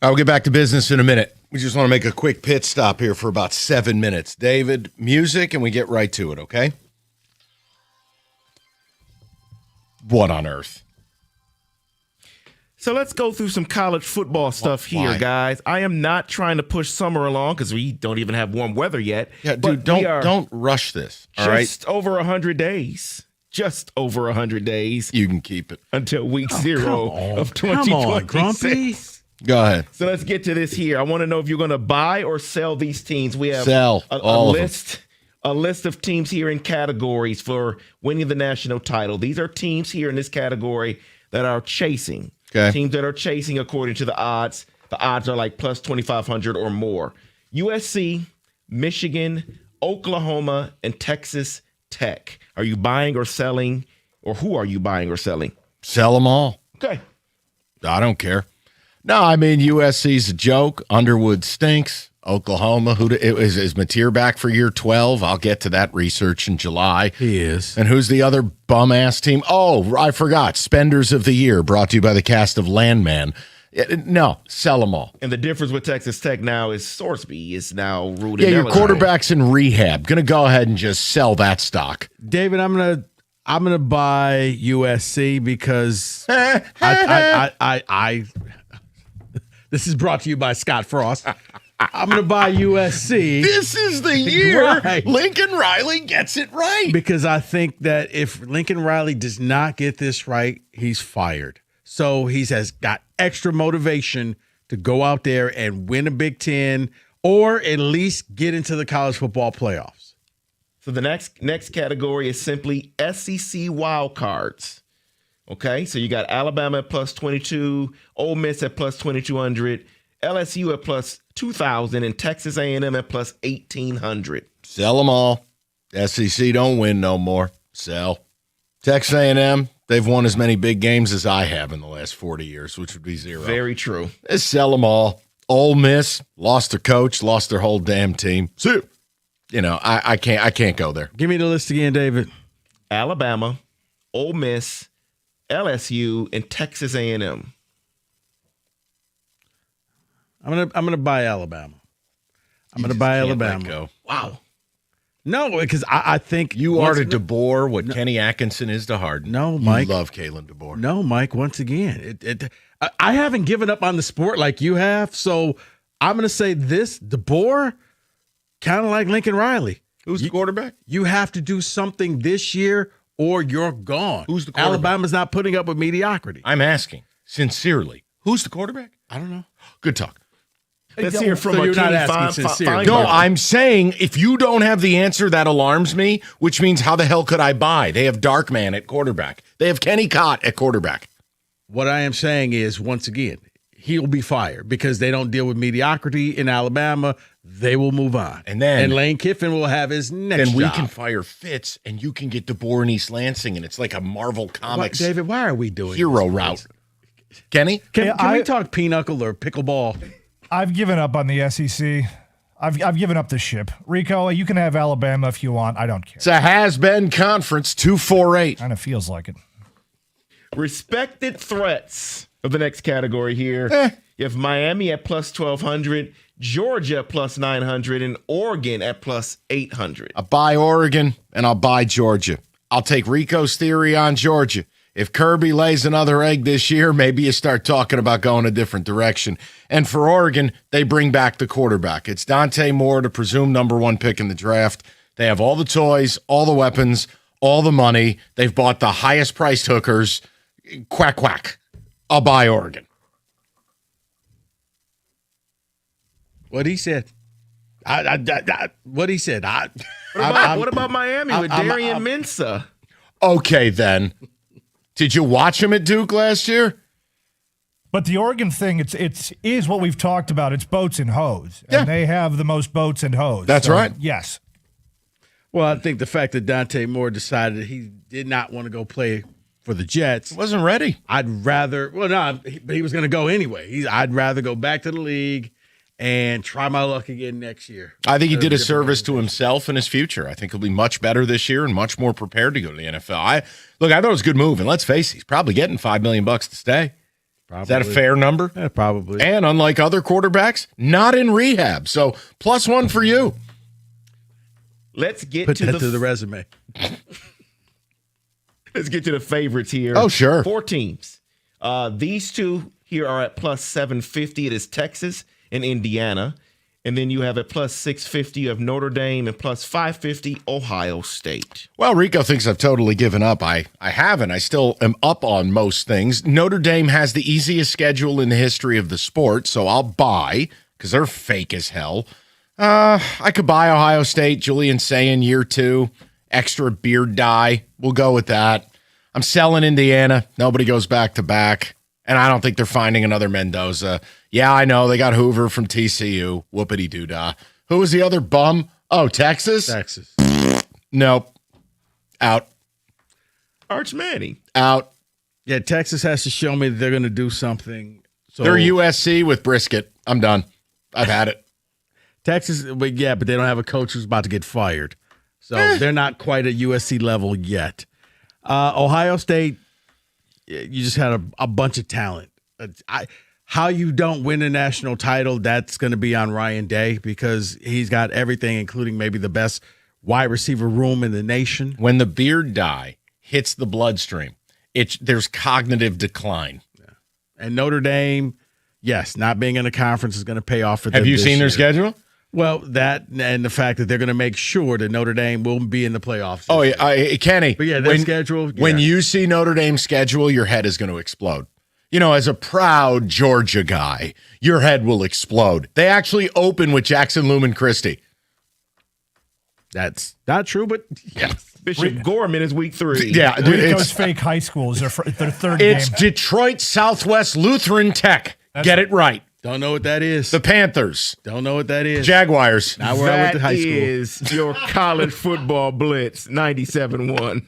Speaker 15: I'll get back to business in a minute. We just want to make a quick pit stop here for about 7 minutes. David, music, and we get right to it, okay? What on earth?
Speaker 17: So let's go through some college football stuff here, guys. I am not trying to push summer along because we don't even have warm weather yet.
Speaker 15: Yeah, dude, don't rush this. All right,
Speaker 17: just over 100 days. Just over 100 days.
Speaker 15: You can keep it
Speaker 17: until week 0 of 2026.
Speaker 16: Come on, Grumpy.
Speaker 15: Go ahead.
Speaker 17: So let's get to this here. I want to know if you're going to buy or sell these teams. We have
Speaker 15: all of them.
Speaker 17: A list of teams here in categories for winning the national title. These are teams here in this category that are chasing.
Speaker 15: Okay.
Speaker 17: Teams that are chasing according to the odds. The odds are like plus 2,500 or more. USC, Michigan, Oklahoma, and Texas Tech. Are you buying or selling, or who are you buying or selling?
Speaker 15: Sell them all.
Speaker 17: Okay.
Speaker 15: I don't care. No, I mean, USC's a joke. Underwood stinks. Oklahoma, is Mateer back for year 12? I'll get to that research in July.
Speaker 16: He is.
Speaker 15: And who's the other bum-ass team? Oh, I forgot. Spenders of the Year, brought to you by the cast of Landman. No, sell them all.
Speaker 17: And the difference with Texas Tech now is Sorsby is now ruled
Speaker 15: Yeah, your
Speaker 17: ineligible.
Speaker 15: quarterback's in rehab. Going to go ahead and just sell that stock.
Speaker 16: David, I'm gonna buy USC because I this is brought to you by Scott Frost. I'm going to buy USC.
Speaker 15: This is the year
Speaker 16: Right.
Speaker 15: Lincoln Riley gets it right.
Speaker 16: Because I think that if Lincoln Riley does not get this right, he's fired. So he has got extra motivation to go out there and win a Big Ten or at least get into the college football playoffs.
Speaker 17: So the next category is simply SEC wild cards. Okay, so you got Alabama at plus 22, Ole Miss at plus 2,200, LSU at plus 2,000, and Texas A&M at plus 1,800.
Speaker 15: Sell them all. SEC don't win no more. Sell. Texas A&M, they've won as many big games as I have in the last 40 years, which would be 0.
Speaker 17: Very true.
Speaker 15: Just sell them all. Ole Miss lost their coach, lost their whole damn team. See, you know, I can't go there.
Speaker 16: Give me the list again, David.
Speaker 17: Alabama, Ole Miss, LSU, and Texas A&M.
Speaker 16: I'm gonna buy Alabama. I'm gonna buy Alabama.
Speaker 15: Go.
Speaker 17: Wow.
Speaker 16: No, because I think
Speaker 15: You are to DeBoer what Kenny Atkinson is to Harden.
Speaker 16: No, Mike.
Speaker 15: You love Kalen DeBoer.
Speaker 16: No, Mike. Once again, I haven't given up on the sport like you have, so I'm gonna say this: DeBoer, kind of like Lincoln Riley.
Speaker 15: Who's the quarterback?
Speaker 16: You have to do something this year, or you're gone.
Speaker 15: Who's the quarterback?
Speaker 16: Alabama's not putting up with mediocrity.
Speaker 15: I'm asking sincerely. Who's the quarterback?
Speaker 16: I don't know.
Speaker 15: Good talk.
Speaker 17: Let's hear from
Speaker 16: So you're not
Speaker 17: Kenny
Speaker 16: asking sincerely.
Speaker 15: No, I'm saying if you don't have the answer, that alarms me, which means how the hell could I buy? They have Darkman at quarterback. They have Kenny Cott at quarterback.
Speaker 16: What I am saying is, once again, he'll be fired because they don't deal with mediocrity in Alabama. They will move on.
Speaker 15: And
Speaker 16: Lane Kiffin will have his next
Speaker 15: Then we
Speaker 16: job.
Speaker 15: can fire Fitz, and you can get DeBoer and East Lansing, and it's like a Marvel Comics
Speaker 16: David, why are we doing
Speaker 15: hero
Speaker 16: this?
Speaker 15: route. Kenny?
Speaker 16: Can we talk pinochle or pickleball?
Speaker 19: I've given up on the SEC. I've given up the ship. Rico, you can have Alabama if you want. I don't care.
Speaker 15: It's a has-been conference, 248.
Speaker 19: Kind of feels like it.
Speaker 17: Respected threats of the next category here. You have Miami at plus 1,200, Georgia at plus 900, and Oregon at plus 800.
Speaker 15: I'll buy Oregon, and I'll buy Georgia. I'll take Rico's theory on Georgia. If Kirby lays another egg this year, maybe you start talking about going a different direction. And for Oregon, they bring back the quarterback. It's Dante Moore, the presumed number 1 pick in the draft. They have all the toys, all the weapons, all the money. They've bought the highest priced hookers. Quack, quack. I'll buy Oregon.
Speaker 16: What he said. What he said.
Speaker 17: What about Miami with Darian Mensah?
Speaker 15: Okay, then. Did you watch him at Duke last year?
Speaker 19: But the Oregon thing, it is what we've talked about. It's boats and hoes. And they have the most boats and hoes.
Speaker 15: That's right.
Speaker 19: Yes.
Speaker 16: Well, I think the fact that Dante Moore decided he did not want to go play for the Jets.
Speaker 15: Wasn't ready.
Speaker 16: I'd rather, but he was going to go anyway. I'd rather go back to the league and try my luck again next year.
Speaker 15: I think he did a service to himself and his future. I think he'll be much better this year and much more prepared to go to the NFL. I thought it was a good move. And let's face it, he's probably getting $5 million to stay. Is that a fair number?
Speaker 16: Yeah, probably.
Speaker 15: And unlike other quarterbacks, not in rehab. So +1 for you.
Speaker 17: Let's get
Speaker 16: Put
Speaker 17: to
Speaker 16: that to the resume.
Speaker 17: Let's get to the favorites here.
Speaker 15: Oh, sure.
Speaker 17: 4 teams. These two here are at +750. It is Texas and Indiana. And then you have at +650, you have Notre Dame, and +550, Ohio State.
Speaker 15: Well, Rico thinks I've totally given up. I haven't. I still am up on most things. Notre Dame has the easiest schedule in the history of the sport, so I'll buy because they're fake as hell. I could buy Ohio State, Julian saying year 2, extra beard dye. We'll go with that. I'm selling Indiana. Nobody goes back to back. And I don't think they're finding another Mendoza. Yeah, I know. They got Hoover from TCU. Whoopity-doo-dah. Who was the other bum? Oh, Texas?
Speaker 16: Texas.
Speaker 15: Nope. Out.
Speaker 17: Arch Manning.
Speaker 15: Out.
Speaker 16: Yeah, Texas has to show me that they're going to do something. So
Speaker 15: They're USC with Brisket. I'm done. I've had it.
Speaker 16: Texas, but they don't have a coach who's about to get fired. So they're not quite at USC level yet. Ohio State, you just had a bunch of talent. How you don't win a national title, that's going to be on Ryan Day because he's got everything, including maybe the best wide receiver room in the nation.
Speaker 15: When the beard dye hits the bloodstream, there's cognitive decline.
Speaker 16: Yeah. And Notre Dame, yes, not being in a conference is going to pay off for them.
Speaker 15: Have you seen their schedule?
Speaker 16: Well, that and the fact that they're going to make sure that Notre Dame will be in the playoffs.
Speaker 15: Oh, yeah, Kenny.
Speaker 16: But yeah, their schedule.
Speaker 15: When you see Notre Dame's schedule, your head is going to explode. You know, as a proud Georgia guy, your head will explode. They actually open with Jackson Lumen Christie.
Speaker 16: That's not true, but yes.
Speaker 17: Bishop Gorman is week 3.
Speaker 15: Yeah,
Speaker 19: Rico's fake high school is their third game.
Speaker 15: It's Detroit Southwest Lutheran Tech. Get it right.
Speaker 16: Don't know what that is.
Speaker 15: The Panthers.
Speaker 16: Don't know what that is.
Speaker 15: Jaguars.
Speaker 16: Not where I went to high school.
Speaker 17: That is your college football blitz, 97-1.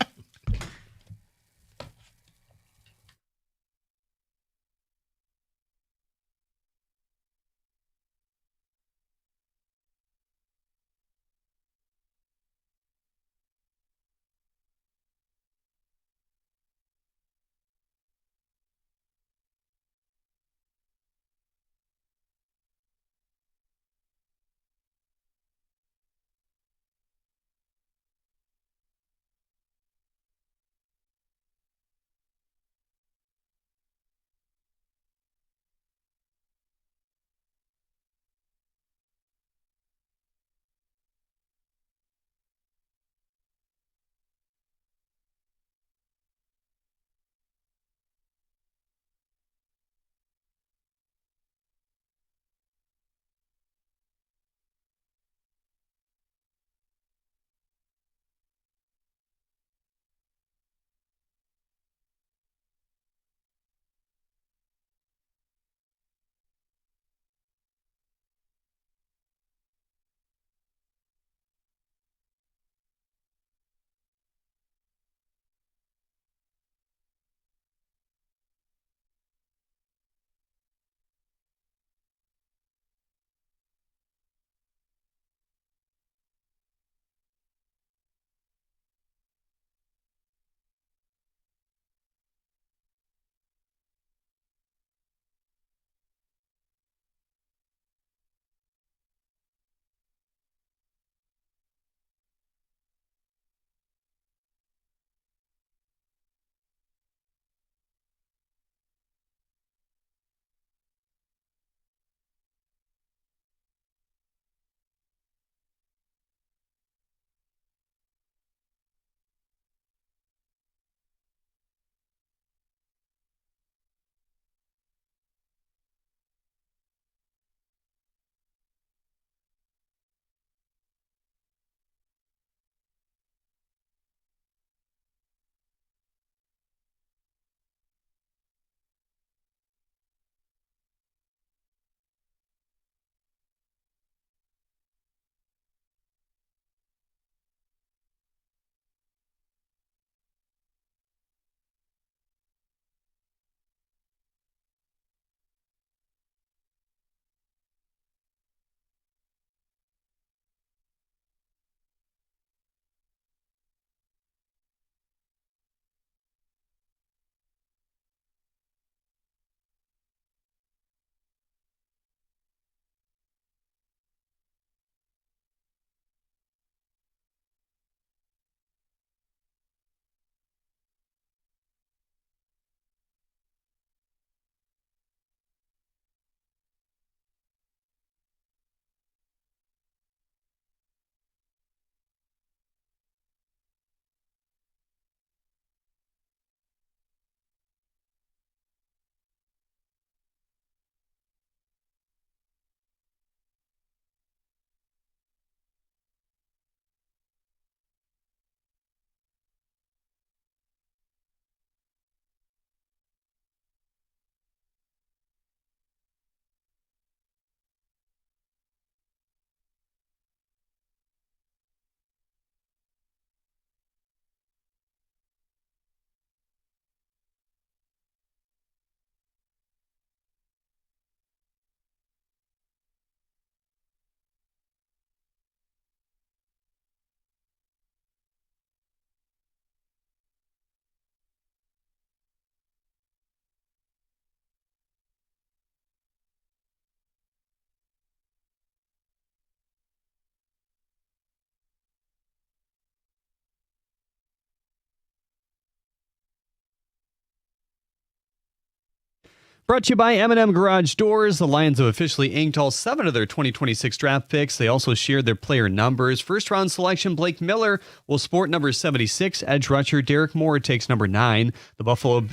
Speaker 14: Brought to you by M&M Garage Doors. The Lions have officially inked all 7 of their 2026 draft picks. They also shared their player numbers. First round selection, Blake Miller will sport number 76. Edge rusher Derek Moore takes number 9. The Buffalo...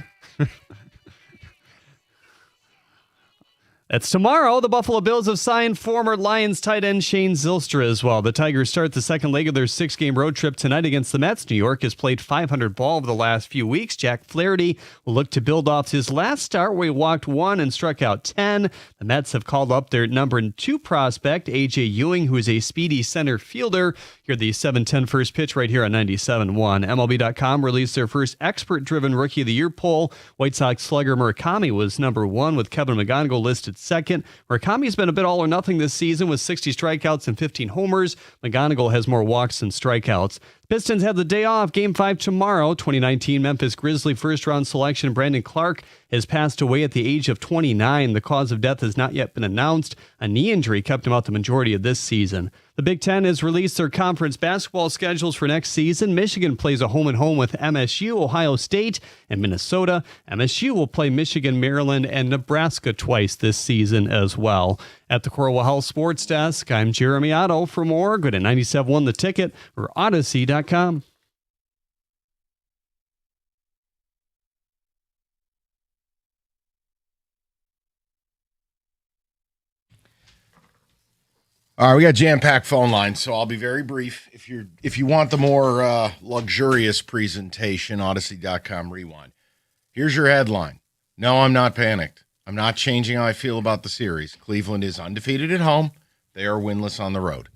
Speaker 14: That's tomorrow. The Buffalo Bills have signed former Lions tight end Shane Zylstra as well. The Tigers start the second leg of their 6-game road trip tonight against the Mets. New York has played .500 ball over the last few weeks. Jack Flaherty will look to build off his last start where he walked 1 and struck out 10. The Mets have called up their number 2 prospect, A.J. Ewing, who is a speedy center fielder. Here the 7:10 first pitch right here on 97.1. MLB.com released their first expert-driven Rookie of the Year poll. White Sox slugger Murakami was number 1 with Kevin McGonigal listed second. Murakami's been a bit all or nothing this season with 60 strikeouts and 15 homers. McGonigal has more walks than strikeouts. Pistons have the day off. Game 5 tomorrow. 2019 Memphis Grizzly first-round selection Brandon Clark has passed away at the age of 29. The cause of death has not yet been announced. A knee injury kept him out the majority of this season. The Big Ten has released their conference basketball schedules for next season. Michigan plays a home-and-home with MSU, Ohio State, and Minnesota. MSU will play Michigan, Maryland, and Nebraska twice this season as well. At the Corwell Health Sports Desk, I'm Jeremy Otto. For more, go to 97.1 The Ticket or Odyssey.com.
Speaker 15: All right, we got jam-packed phone lines, so I'll be very brief. If you want the more luxurious presentation, Odyssey.com rewind. Here's your headline. No, I'm not panicked. I'm not changing how I feel about the series. Cleveland is undefeated at home. They are winless on the road.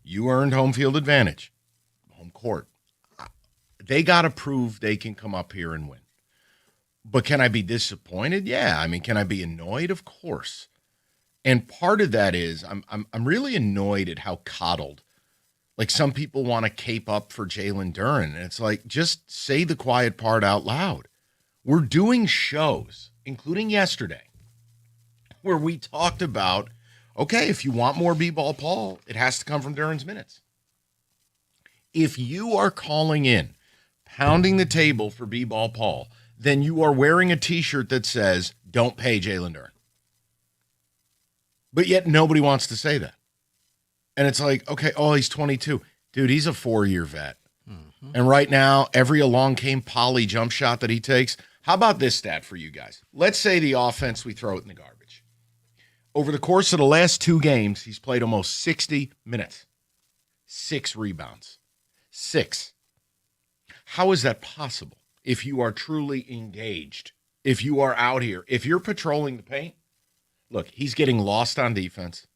Speaker 15: You earned home field advantage, home court. They got to prove they can come up here and win. But can I be disappointed? Yeah. I mean, can I be annoyed? Of course. And part of that is I'm really annoyed at how coddled. Like some people want to cape up for Jalen Duren. And it's like, just say the quiet part out loud. We're doing shows, including yesterday, where we talked about, okay, if you want more B-ball Paul, it has to come from Duren's minutes. If you are calling in, pounding the table for B-ball Paul, then you are wearing a T-shirt that says, don't pay Jalen Duren. But yet nobody wants to say that. And it's like, okay, oh, he's 22. Dude, he's a 4-year vet. Mm-hmm. And right now, every along came poly jump shot that he takes. How about this stat for you guys? Let's say the offense, we throw it in the garbage. Over the course of the last 2 games, he's played almost 60 minutes. 6 rebounds. 6. How is that possible if you are truly engaged? If you are out here, if you're patrolling the paint? Look, he's getting lost on defense.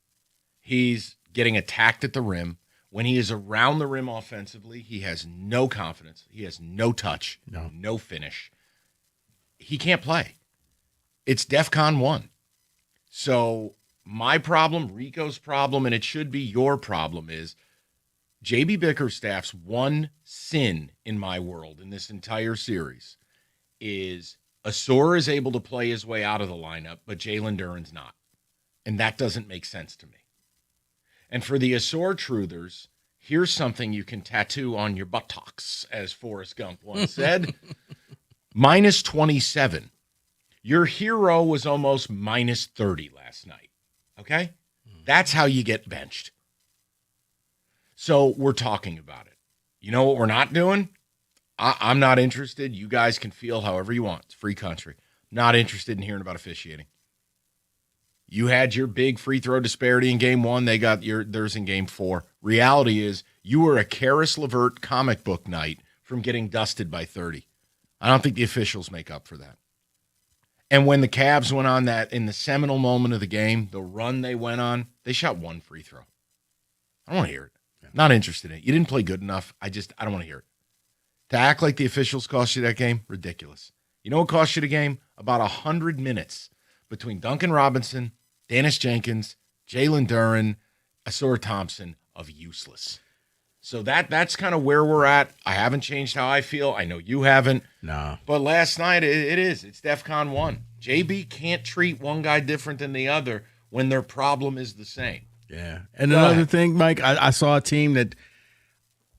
Speaker 15: He's getting attacked at the rim. When he is around the rim offensively, he has no confidence. He has no touch, no finish. He can't play. It's DEFCON 1. So my problem, Rico's problem, and it should be your problem is J.B. Bickerstaff's one sin in my world in this entire series is Ausar is able to play his way out of the lineup, but Jalen Duren's not. And that doesn't make sense to me. And for the Ausar truthers, here's something you can tattoo on your buttocks, as Forrest Gump once said. Minus 27. Your hero was almost minus 30 last night. Okay? That's how you get benched. So we're talking about it. You know what we're not doing? I'm not interested. You guys can feel however you want. It's free country. Not interested in hearing about officiating. You had your big free throw disparity in game 1. They got theirs in game 4. Reality is you were a Karis LeVert comic book night from getting dusted by 30. I don't think the officials make up for that. And when the Cavs went on that in the seminal moment of the game, the run they went on, they shot 1 free throw. I don't want to hear it. Not interested in it. You didn't play good enough. I don't want to hear it. To act like the officials cost you that game, ridiculous. You know what cost you the game? About 100 minutes between Duncan Robinson, Dennis Jenkins, Jalen Duren, Ausar Thompson of useless. So that's kind of where we're at. I haven't changed how I feel. I know you haven't.
Speaker 16: No.
Speaker 15: But last night, it is. It's DEFCON 1. JB can't treat one guy different than the other when their problem is the same.
Speaker 16: Yeah. And another thing, Mike, I saw a team that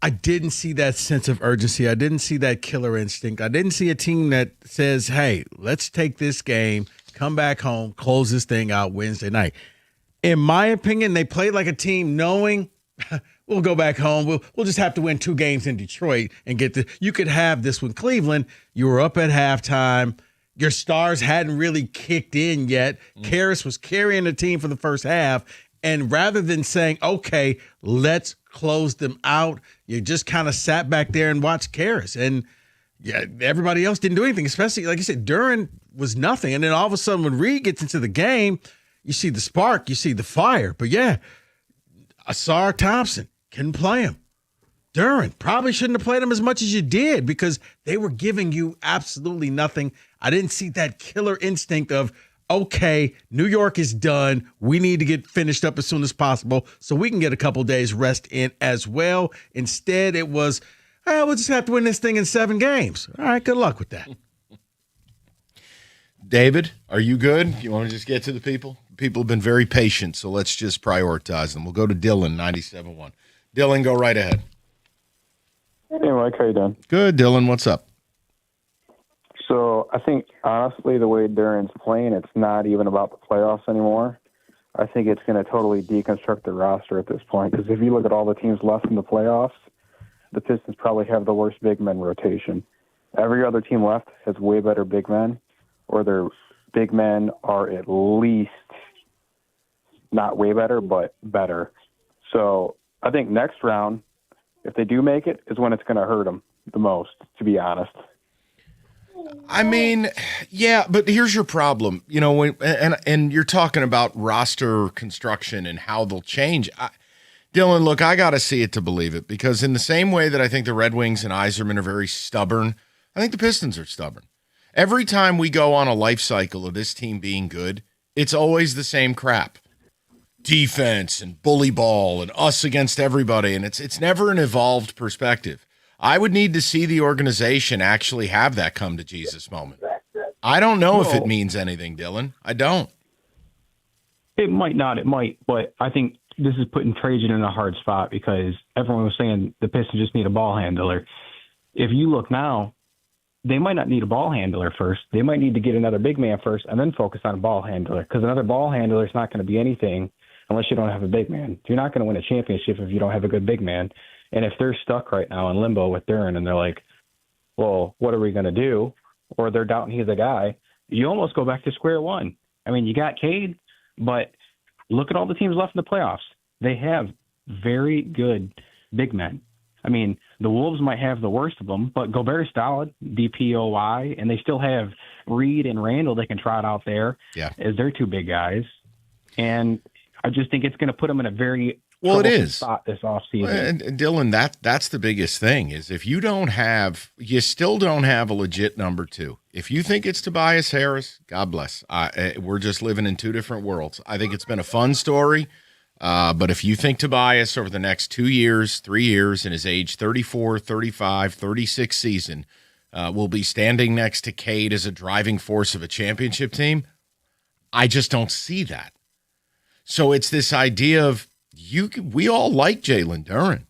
Speaker 16: I didn't see that sense of urgency. I didn't see that killer instinct. I didn't see a team that says, hey, let's take this game come back home, close this thing out Wednesday night. In my opinion, they played like a team knowing we'll go back home. We'll just have to win 2 games in Detroit and get you could have this one. Cleveland, you were up at halftime. Your stars hadn't really kicked in yet. Karras was carrying the team for the first half. And rather than saying, okay, let's close them out, you just kind of sat back there and watched Karras. And yeah, everybody else didn't do anything, especially, like you said, Duren was nothing. And then all of a sudden when Reed gets into the game, you see the spark, you see the fire. But yeah, Asar Thompson couldn't play him. Duren probably shouldn't have played him as much as you did because they were giving you absolutely nothing. I didn't see that killer instinct of, okay, New York is done. We need to get finished up as soon as possible so we can get a couple days rest in as well. Instead, it was, we'll just have to win this thing in 7 games. All right, good luck with that.
Speaker 15: David, are you good? You want to just get to the people? People have been very patient, so let's just prioritize them. We'll go to Dylan, 97.1. Dylan, go right ahead.
Speaker 3: Hey, Mike, how you doing?
Speaker 15: Good, Dylan. What's up?
Speaker 3: So I think, honestly, the way Duren's playing, it's not even about the playoffs anymore. I think it's going to totally deconstruct the roster at this point because if you look at all the teams left in the playoffs, the Pistons probably have the worst big men rotation. Every other team left has way better big men, or their big men are at least not way better, but better. So I think next round, if they do make it, is when it's going to hurt them the most, to be honest.
Speaker 15: I mean, yeah, but here's your problem. You know, and you're talking about roster construction and how they'll change. Dylan, look, I got to see it to believe it because in the same way that I think the Red Wings and Yzerman are very stubborn, I think the Pistons are stubborn. Every time we go on a life cycle of this team being good, it's always the same crap. Defense and bully ball and us against everybody, and it's never an evolved perspective. I would need to see the organization actually have that come to Jesus moment. I don't know if it means anything, Dylan. I don't.
Speaker 20: It might not. It might. But I think this is putting Trajan in a hard spot because everyone was saying the Pistons just need a ball handler. If you look now, they might not need a ball handler first. They might need to get another big man first and then focus on a ball handler because another ball handler is not going to be anything unless you don't have a big man. You're not going to win a championship if you don't have a good big man. And if they're stuck right now in limbo with Duren and they're like, well, what are we going to do? Or they're doubting he's a guy, you almost go back to square one. I mean, you got Cade, but look at all the teams left in the playoffs. They have very good big men. I mean, the Wolves might have the worst of them, but Gobert's solid, DPOY, and they still have Reed and Randall they can trot out there as their 2 big guys. And I just think it's going to put them in a very
Speaker 15: it is
Speaker 20: spot this offseason.
Speaker 15: And Dylan, that's the biggest thing is if you still don't have a legit number 2. If you think it's Tobias Harris, God bless. We're just living in 2 different worlds. I think it's been a fun story. But if you think Tobias over the next 2 years, 3 years in his age 34, 35, 36 season will be standing next to Cade as a driving force of a championship team, I just don't see that. So it's this idea of we all like Jalen Duren,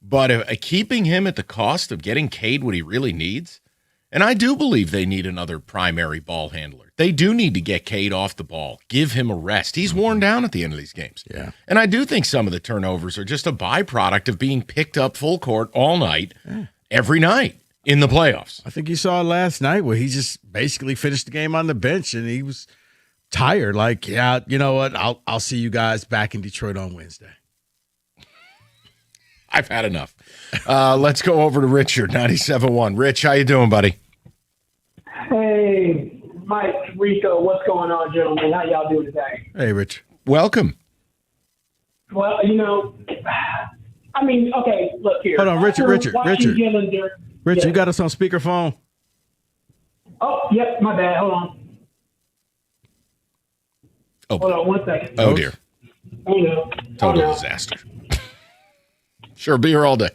Speaker 15: but keeping him at the cost of getting Cade what he really needs, and I do believe they need another primary ball handler. They do need to get Cade off the ball, give him a rest. He's worn down at the end of these games.
Speaker 16: Yeah.
Speaker 15: And I do think some of the turnovers are just a byproduct of being picked up full court all night, every night in the playoffs.
Speaker 16: I think you saw last night where he just basically finished the game on the bench and he was tired. Like, yeah, you know what? I'll see you guys back in Detroit on Wednesday.
Speaker 15: I've had enough. Let's go over to Richard, 97.1. Rich, how you doing, buddy?
Speaker 23: Hey, Mike, Rico, what's going on, gentlemen? How y'all doing today?
Speaker 16: Hey, Rich.
Speaker 15: Welcome.
Speaker 23: Well, I mean, okay, look here.
Speaker 16: Hold on, Richard.
Speaker 23: Rich,
Speaker 16: Richard, you got us on speakerphone.
Speaker 23: Oh, yep, my bad. Hold on. Hold on 1 second.
Speaker 15: Oh, dear. Total
Speaker 23: no.
Speaker 15: disaster. Sure, be here all day.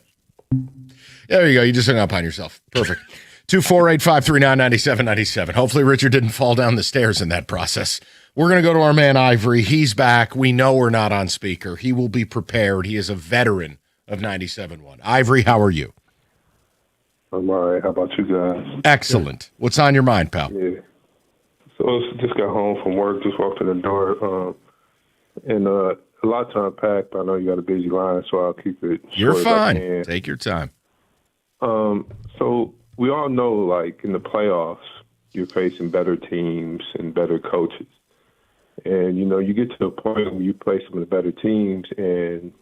Speaker 15: There you go. You just hung up on yourself. Perfect. 248-539-9797. Hopefully Richard didn't fall down the stairs in that process. We're going to go to our man Ivory. He's back. We know we're not on speaker. He will be prepared. He is a veteran of 97.1. Ivory, how are you?
Speaker 24: I'm all right. How about you guys?
Speaker 15: Excellent. What's on your mind, pal?
Speaker 24: Yeah. So
Speaker 1: So just got home from work, just walked in the door, and a lot to unpack, but I know you got a busy line, so I'll keep it short.
Speaker 15: You're
Speaker 1: as I
Speaker 15: fine.
Speaker 1: can.
Speaker 15: Take your time.
Speaker 1: So we all know, like, in the playoffs, you're facing better teams and better coaches. And, you get to a point where you play some of the better teams and,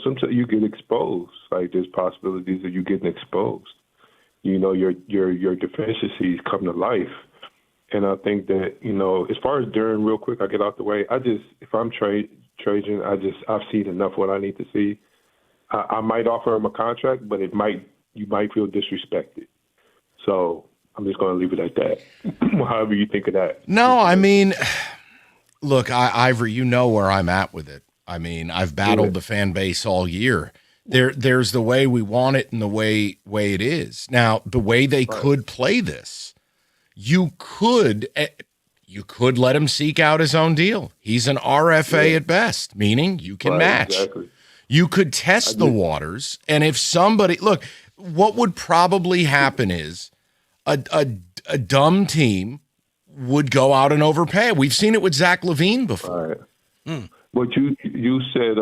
Speaker 1: sometimes you get exposed. Like, there's possibilities of you getting exposed. Your deficiencies come to life. And I think that, as far as Duren, real quick, I get out the way. If I'm Trajan, I've seen enough what I need to see. I might offer him a contract, but you might feel disrespected. So I'm just going to leave it at that. However you think of that.
Speaker 15: No, I mean, look, Ivory, you know where I'm at with it. I mean, I've battled the fan base all year. There's the way we want it and the way it is. Now, the way they could play this, you could let him seek out his own deal. He's an RFA at best, meaning you can match.
Speaker 1: Exactly.
Speaker 15: You could test the waters, and if somebody look, what would probably happen is a dumb team would go out and overpay. We've seen it with Zach LaVine before.
Speaker 1: Right. But you said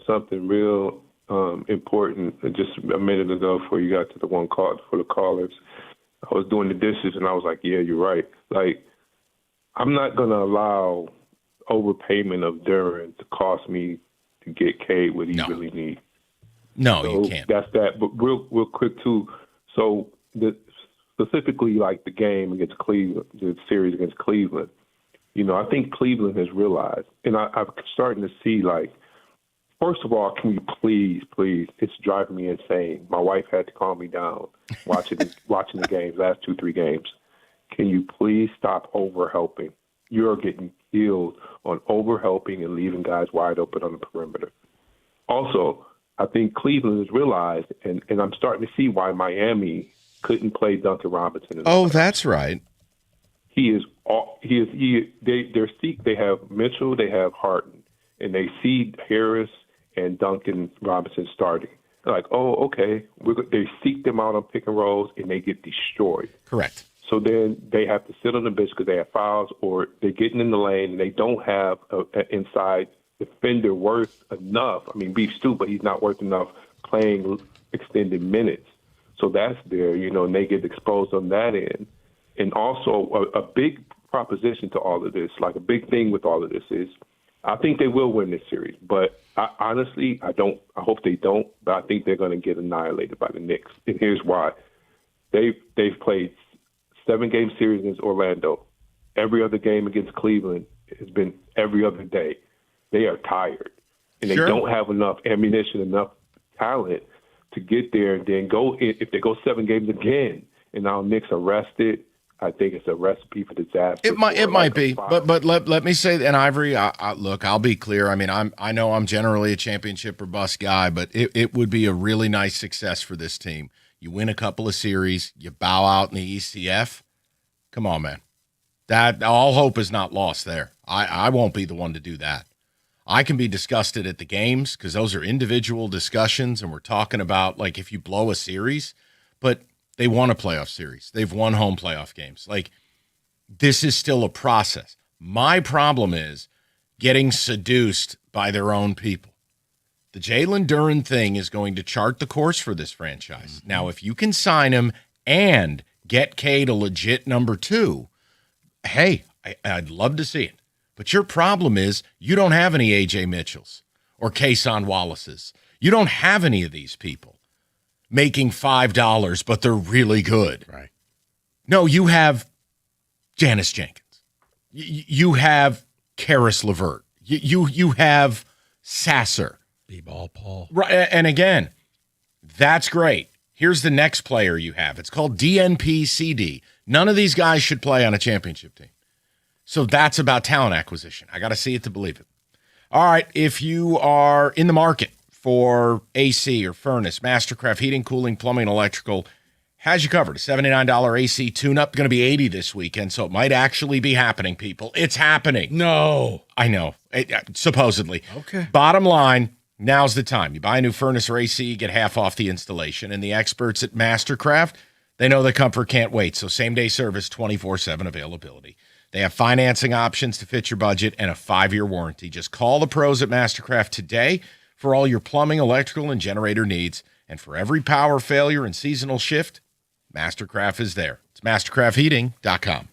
Speaker 1: something real important just a minute ago before you got to the one call for the callers. I was doing the dishes and I was like, yeah, you're right. Like, I'm not going to allow overpayment of Duren to cost me to get Cade what he really needs.
Speaker 15: No,
Speaker 1: so
Speaker 15: you can't.
Speaker 1: That's that. But real quick, too. So specifically, like the game against Cleveland, the series against Cleveland, I think Cleveland has realized, and I'm starting to see, like, first of all, can you please, it's driving me insane. My wife had to calm me down watching the games, last 2-3 games. Can you please stop overhelping? You're getting killed on overhelping and leaving guys wide open on the perimeter. Also, I think Cleveland has realized, and I'm starting to see why Miami couldn't play Duncan Robinson.
Speaker 15: That's right.
Speaker 1: They have Mitchell, they have Harden, and they see Harris and Duncan Robinson starting. They're like, oh, okay. They seek them out on pick and rolls, and they get destroyed.
Speaker 15: Correct.
Speaker 1: So then they have to sit on the bench because they have fouls, or they're getting in the lane, and they don't have an inside defender worth enough. I mean, Beef Stew, but he's not worth enough playing extended minutes. So that's there, and they get exposed on that end. And also a big proposition to all of this, like a big thing with all of this is, I think they will win this series. But honestly, I hope they don't. But I think they're going to get annihilated by the Knicks. And here's why: they've played 7-game series against Orlando. Every other game against Cleveland has been every other day. They are tired, and they don't have enough ammunition, enough talent to get there and then go. If they go 7 games again, and now Knicks are rested, I think it's a recipe for disaster.
Speaker 15: It might be, but let me say, and Ivory, look, I'll be clear. I mean, I know I'm generally a championship or bust guy, but it would be a really nice success for this team. You win a couple of series, you bow out in the ECF. Come on, man. That all hope is not lost there. I won't be the one to do that. I can be disgusted at the games because those are individual discussions, and we're talking about, like, if you blow a series, but they won a playoff series. They've won home playoff games. Like, this is still a process. My problem is getting seduced by their own people. The Jalen Duren thing is going to chart the course for this franchise. Mm-hmm. Now, if you can sign him and get Cade a legit number 2, hey, I'd love to see it. But your problem is you don't have any A.J. Mitchells or Kason Wallaces. You don't have any of these people making $5, but they're really good.
Speaker 16: Right.
Speaker 15: No, you have Janice Jenkins. You have Karis LeVert. You have Sasser.
Speaker 16: B-ball Paul.
Speaker 15: Right. And again, that's great. Here's the next player you have. It's called DNP-CD. None of these guys should play on a championship team. So that's about talent acquisition. I got to see it to believe it. All right. If you are in the market for AC or furnace, Mastercraft Heating, Cooling, Plumbing, and Electrical has you covered. A $79 AC tune-up, going to be $80 this weekend, so it might actually be happening, people. It's happening.
Speaker 16: No.
Speaker 15: I know. Supposedly.
Speaker 16: Okay.
Speaker 15: Bottom line, now's the time. You buy a new furnace or AC, you get half off the installation, and the experts at Mastercraft, they know the comfort can't wait, so same-day service, 24/7 availability. They have financing options to fit your budget and a 5-year warranty. Just call the pros at Mastercraft today for all your plumbing, electrical, and generator needs. And for every power failure and seasonal shift, Mastercraft is there. It's mastercraftheating.com.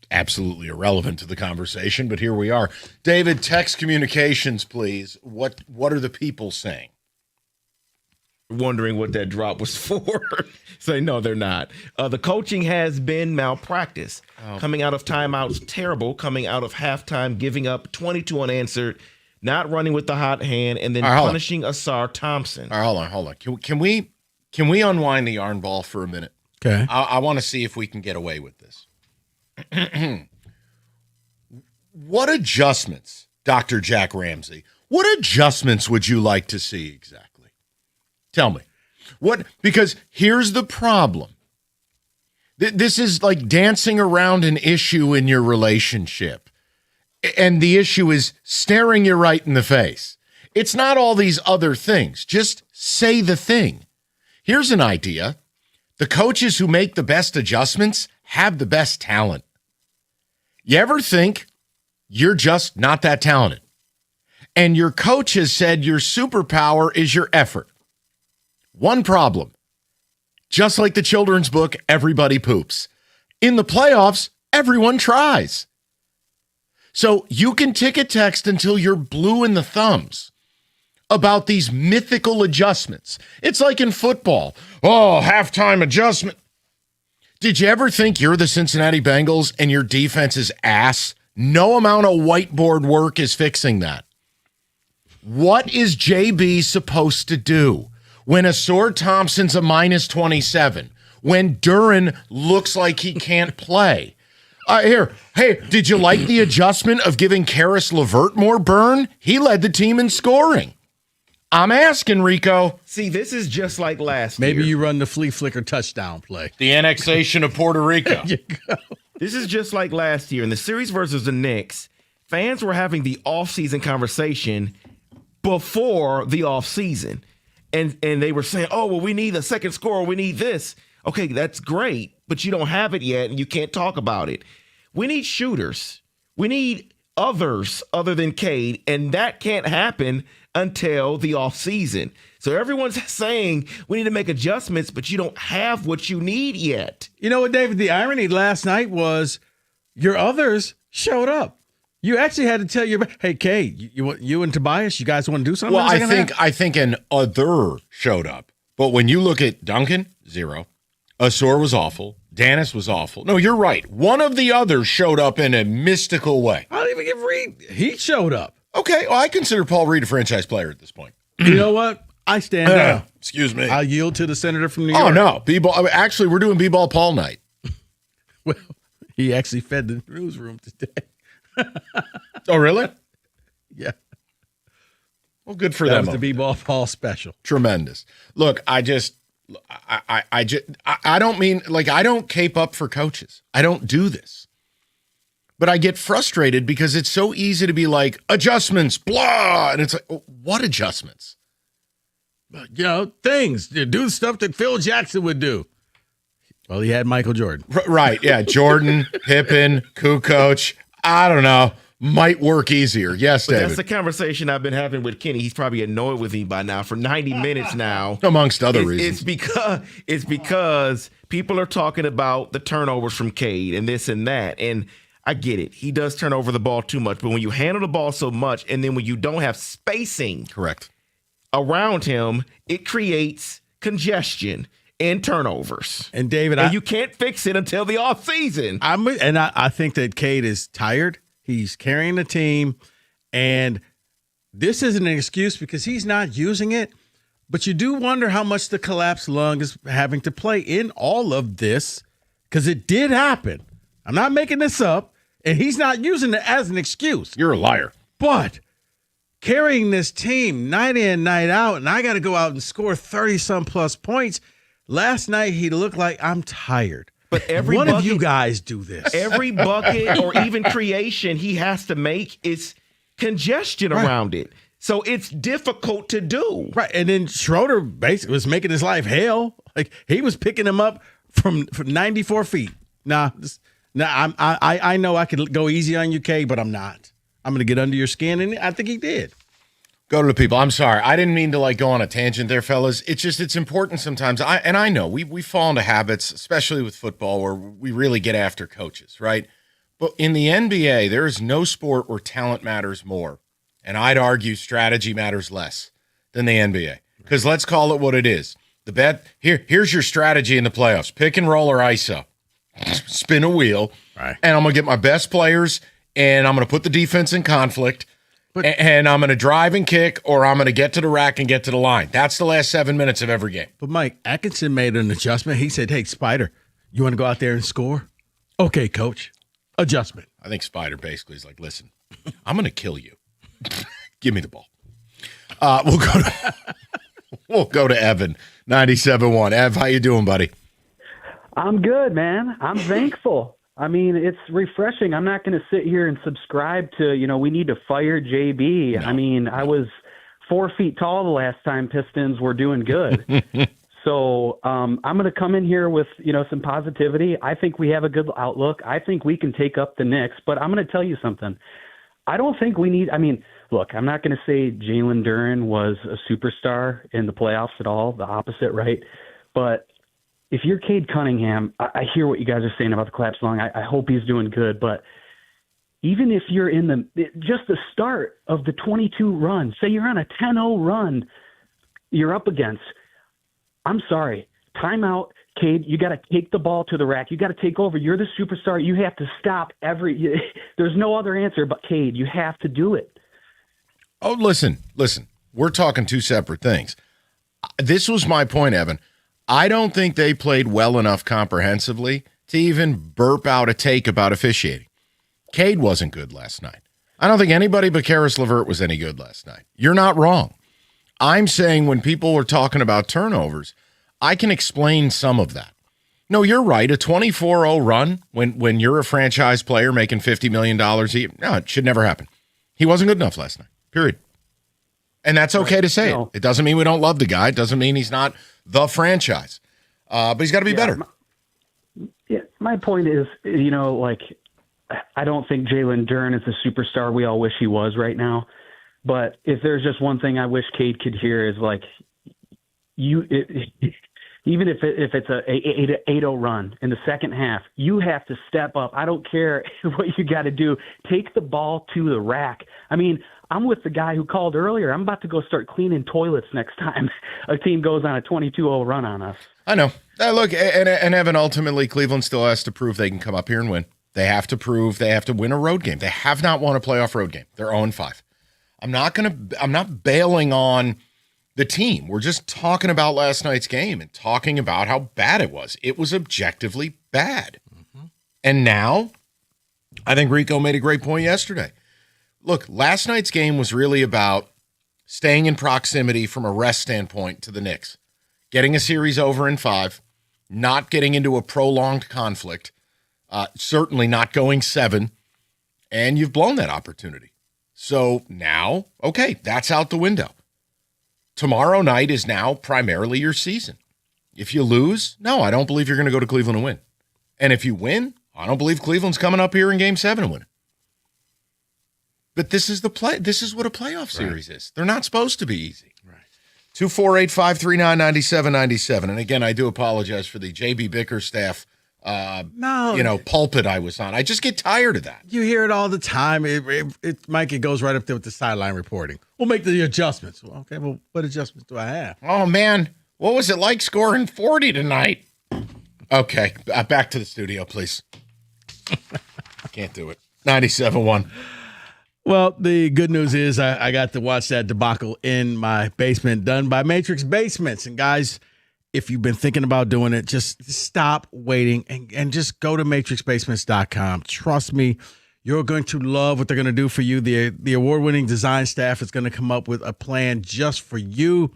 Speaker 15: Absolutely irrelevant to the conversation, but here we are. David, text communications, please. What are the people saying?
Speaker 17: Wondering what that drop was for. Say, no, they're not. The coaching has been malpractice. Coming out of timeouts, terrible. Coming out of halftime, giving up 22 unanswered, not running with the hot hand, and then punishing Asar Thompson.
Speaker 15: All right, hold on. Can we unwind the yarn ball for a minute?
Speaker 16: Okay.
Speaker 15: I want to see if we can get away with this. What adjustments, Dr. Jack Ramsey, what adjustments would you like to see exactly? Tell me. Because here's the problem. This is like dancing around an issue in your relationship. And the issue is staring you right in the face. It's not all these other things. Just say the thing. Here's an idea. The coaches who make the best adjustments have the best talent. You ever think you're just not that talented? And your coach has said your superpower is your effort. One problem. Just like the children's book, everybody poops. In the playoffs, everyone tries. So you can tick a text until you're blue in the thumbs about these mythical adjustments. It's like in football. Oh, halftime adjustment. Did you ever think you're the Cincinnati Bengals and your defense is ass? No amount of whiteboard work is fixing that. What is JB supposed to do when Asor Thompson's a minus 27? When Duren looks like he can't play? Hey, did you like the adjustment of giving Karis LeVert more burn? He led the team in scoring. I'm asking, Rico.
Speaker 17: See, this is just like last year.
Speaker 16: Maybe you run the flea flicker touchdown play.
Speaker 15: The annexation of Puerto Rico.
Speaker 16: There you go.
Speaker 17: This is just like last year. In the series versus the Knicks, fans were having the offseason conversation before the offseason. And they were saying, oh, well, we need a second scorer. We need this. Okay, that's great, but you don't have it yet, and you can't talk about it. We need shooters. We need others other than Cade, and that can't happen until the offseason. So everyone's saying we need to make adjustments, but you don't have what you need yet.
Speaker 16: You know what, David? The irony last night was your others showed up. You actually had to tell hey, Cade, you and Tobias, you guys want to do something?
Speaker 15: Well, I think an other showed up. But when you look at Duncan, 0. Asor was awful. Dennis was awful. No, you're right. One of the others showed up in a mystical way.
Speaker 16: I don't even give Reed. He showed up.
Speaker 15: Okay, well, I consider Paul Reed a franchise player at this point.
Speaker 16: You know what? I stand down.
Speaker 15: Excuse me.
Speaker 16: I'll yield to the senator from New York.
Speaker 15: Oh, no. B-ball. Actually, we're doing B-ball Paul night.
Speaker 16: Well, he actually fed the newsroom today.
Speaker 15: Oh, really?
Speaker 16: Yeah.
Speaker 15: Well, good for
Speaker 16: that
Speaker 15: them.
Speaker 16: That was the B-ball Paul special.
Speaker 15: Tremendous. Look, I don't mean, like, I don't cape up for coaches. I don't do this. But I get frustrated because it's so easy to be like, adjustments, blah. And it's like, what adjustments?
Speaker 16: You know, things. Do the stuff that Phil Jackson would do. Well, he had Michael Jordan.
Speaker 15: Right, yeah. Jordan, Pippen, Kukoc, I don't know. Might work easier. Yes, David.
Speaker 17: That's the conversation I've been having with Kenny. He's probably annoyed with me by now for 90 minutes now.
Speaker 15: Amongst other reasons.
Speaker 17: It's because people are talking about the turnovers from Cade and this and that. And I get it. He does turn over the ball too much. But when you handle the ball so much and then when you don't have spacing
Speaker 15: correct
Speaker 17: around him, it creates congestion and turnovers.
Speaker 16: And David,
Speaker 17: you can't fix it until the offseason.
Speaker 16: I think that Cade is tired. He's carrying the team, and this isn't an excuse because he's not using it. But you do wonder how much the collapsed lung is having to play in all of this because it did happen. I'm not making this up, and he's not using it as an excuse.
Speaker 15: You're a liar.
Speaker 16: But carrying this team night in, night out, and I got to go out and score 30-some plus points. Last night, he looked like I'm tired.
Speaker 17: But every
Speaker 16: one
Speaker 17: bucket,
Speaker 16: of you guys do this.
Speaker 17: Every bucket or even creation he has to make is congestion around it. So it's difficult to do.
Speaker 16: Right. And then Schroeder basically was making his life hell. Like he was picking him up from 94 feet. I know I could go easy on you, Kay, but I'm not. I'm going to get under your skin. And I think he did.
Speaker 15: Go to the people. I'm sorry. I didn't mean to go on a tangent there, fellas. It's just, it's important sometimes. I know we fall into habits, especially with football, where we really get after coaches, right? But in the NBA, there is no sport where talent matters more. And I'd argue strategy matters less than the NBA. Because let's call it what it is. Here's your strategy in the playoffs. Pick and roll or ISO. Spin a wheel.
Speaker 16: Right.
Speaker 15: And I'm going to get my best players, and I'm going to put the defense in conflict. And I'm going to drive and kick, or I'm going to get to the rack and get to the line. That's the last 7 minutes of every game.
Speaker 16: But Mike Atkinson made an adjustment. He said, hey, Spider, you want to go out there and score? Okay, coach. Adjustment.
Speaker 15: I think Spider basically is like, listen, I'm going to kill you. Give me the ball. We'll go to Evan, 97.1. Ev, how you doing, buddy?
Speaker 2: I'm good, man. I'm thankful. I mean, it's refreshing. I'm not going to sit here and subscribe to, we need to fire JB. I mean, I was 4 feet tall the last time Pistons were doing good. So I'm going to come in here with, some positivity. I think we have a good outlook. I think we can take up the Knicks, but I'm going to tell you something. I don't think we need, look, I'm not going to say Jalen Duren was a superstar in the playoffs at all, the opposite, right? But if you're Cade Cunningham, I hear what you guys are saying about the collapse long. I hope he's doing good, but even if you're in just the start of the 22 run, say you're on a 10-0 run, you're up against, I'm sorry, timeout, Cade, you got to take the ball to the rack. You got to take over. You're the superstar. You have to stop there's no other answer but Cade. You have to do it.
Speaker 15: Oh, listen. We're talking two separate things. This was my point, Evan. I don't think they played well enough comprehensively to even burp out a take about officiating. Cade wasn't good last night. I don't think anybody but Karis LeVert was any good last night. You're not wrong. I'm saying when people were talking about turnovers, I can explain some of that. No, you're right. A 24-0 run when you're a franchise player making $50 million a year, no, it should never happen. He wasn't good enough last night, period. And that's okay to say it. It doesn't mean we don't love the guy. It doesn't mean he's not the franchise. But he's got to be better.
Speaker 2: My point is, I don't think Jalen Duren is the superstar we all wish he was right now. But if there's just one thing I wish Cade could hear is even if it's a 8-0 run in the second half, you have to step up. I don't care what you got to do. Take the ball to the rack. I mean, I'm with the guy who called earlier. I'm about to go start cleaning toilets next time a team goes on a 22-0 run on us.
Speaker 15: I know. Look, and Evan, ultimately, Cleveland still has to prove they can come up here and win. They have to prove they have to win a road game. They have not won a playoff road game. They're 0-5. I'm not bailing on the team. We're just talking about last night's game and talking about how bad it was. It was objectively bad. Mm-hmm. And now, I think Rico made a great point yesterday. Look, last night's game was really about staying in proximity from a rest standpoint to the Knicks, getting a series over in 5, not getting into a prolonged conflict, certainly not going 7, and you've blown that opportunity. So now, okay, that's out the window. Tomorrow night is now primarily your season. If you lose, no, I don't believe you're going to go to Cleveland and win. And if you win, I don't believe Cleveland's coming up here in Game 7 and winning. But this is This is what a playoff series is. They're not supposed to be easy. Right. 248-539-9797. And again, I do apologize for the JB Bickerstaff pulpit I was on. I just get tired of that.
Speaker 16: You hear it all the time. Mike, it goes right up there with the sideline reporting. We'll make the adjustments. Well, okay, well, what adjustments do I have?
Speaker 15: Oh, man. What was it like scoring 40 tonight? Okay, back to the studio, please. Can't do it. 97.1.
Speaker 16: Well, the good news is I got to watch that debacle in my basement done by Matrix Basements. And guys, if you've been thinking about doing it, just stop waiting and just go to matrixbasements.com. Trust me, you're going to love what they're going to do for you. The award-winning design staff is going to come up with a plan just for you,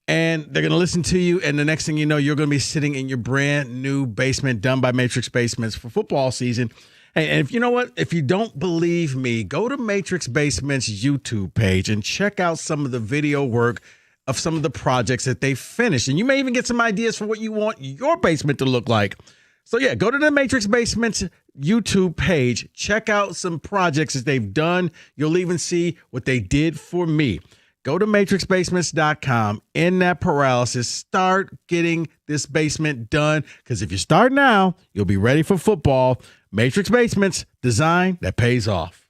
Speaker 16: and they're going to listen to you, and the next thing you know, you're going to be sitting in your brand new basement done by Matrix Basements for football season. And if you know what, if you don't believe me, go to Matrix Basements YouTube page and check out some of the video work of some of the projects that they finished. And you may even get some ideas for what you want your basement to look like. So yeah, go to the Matrix Basements YouTube page, check out some projects that they've done. You'll even see what they did for me. Go to matrixbasements.com. In that paralysis, start getting this basement done. Because if you start now, you'll be ready for football. Matrix Basements, design that pays off.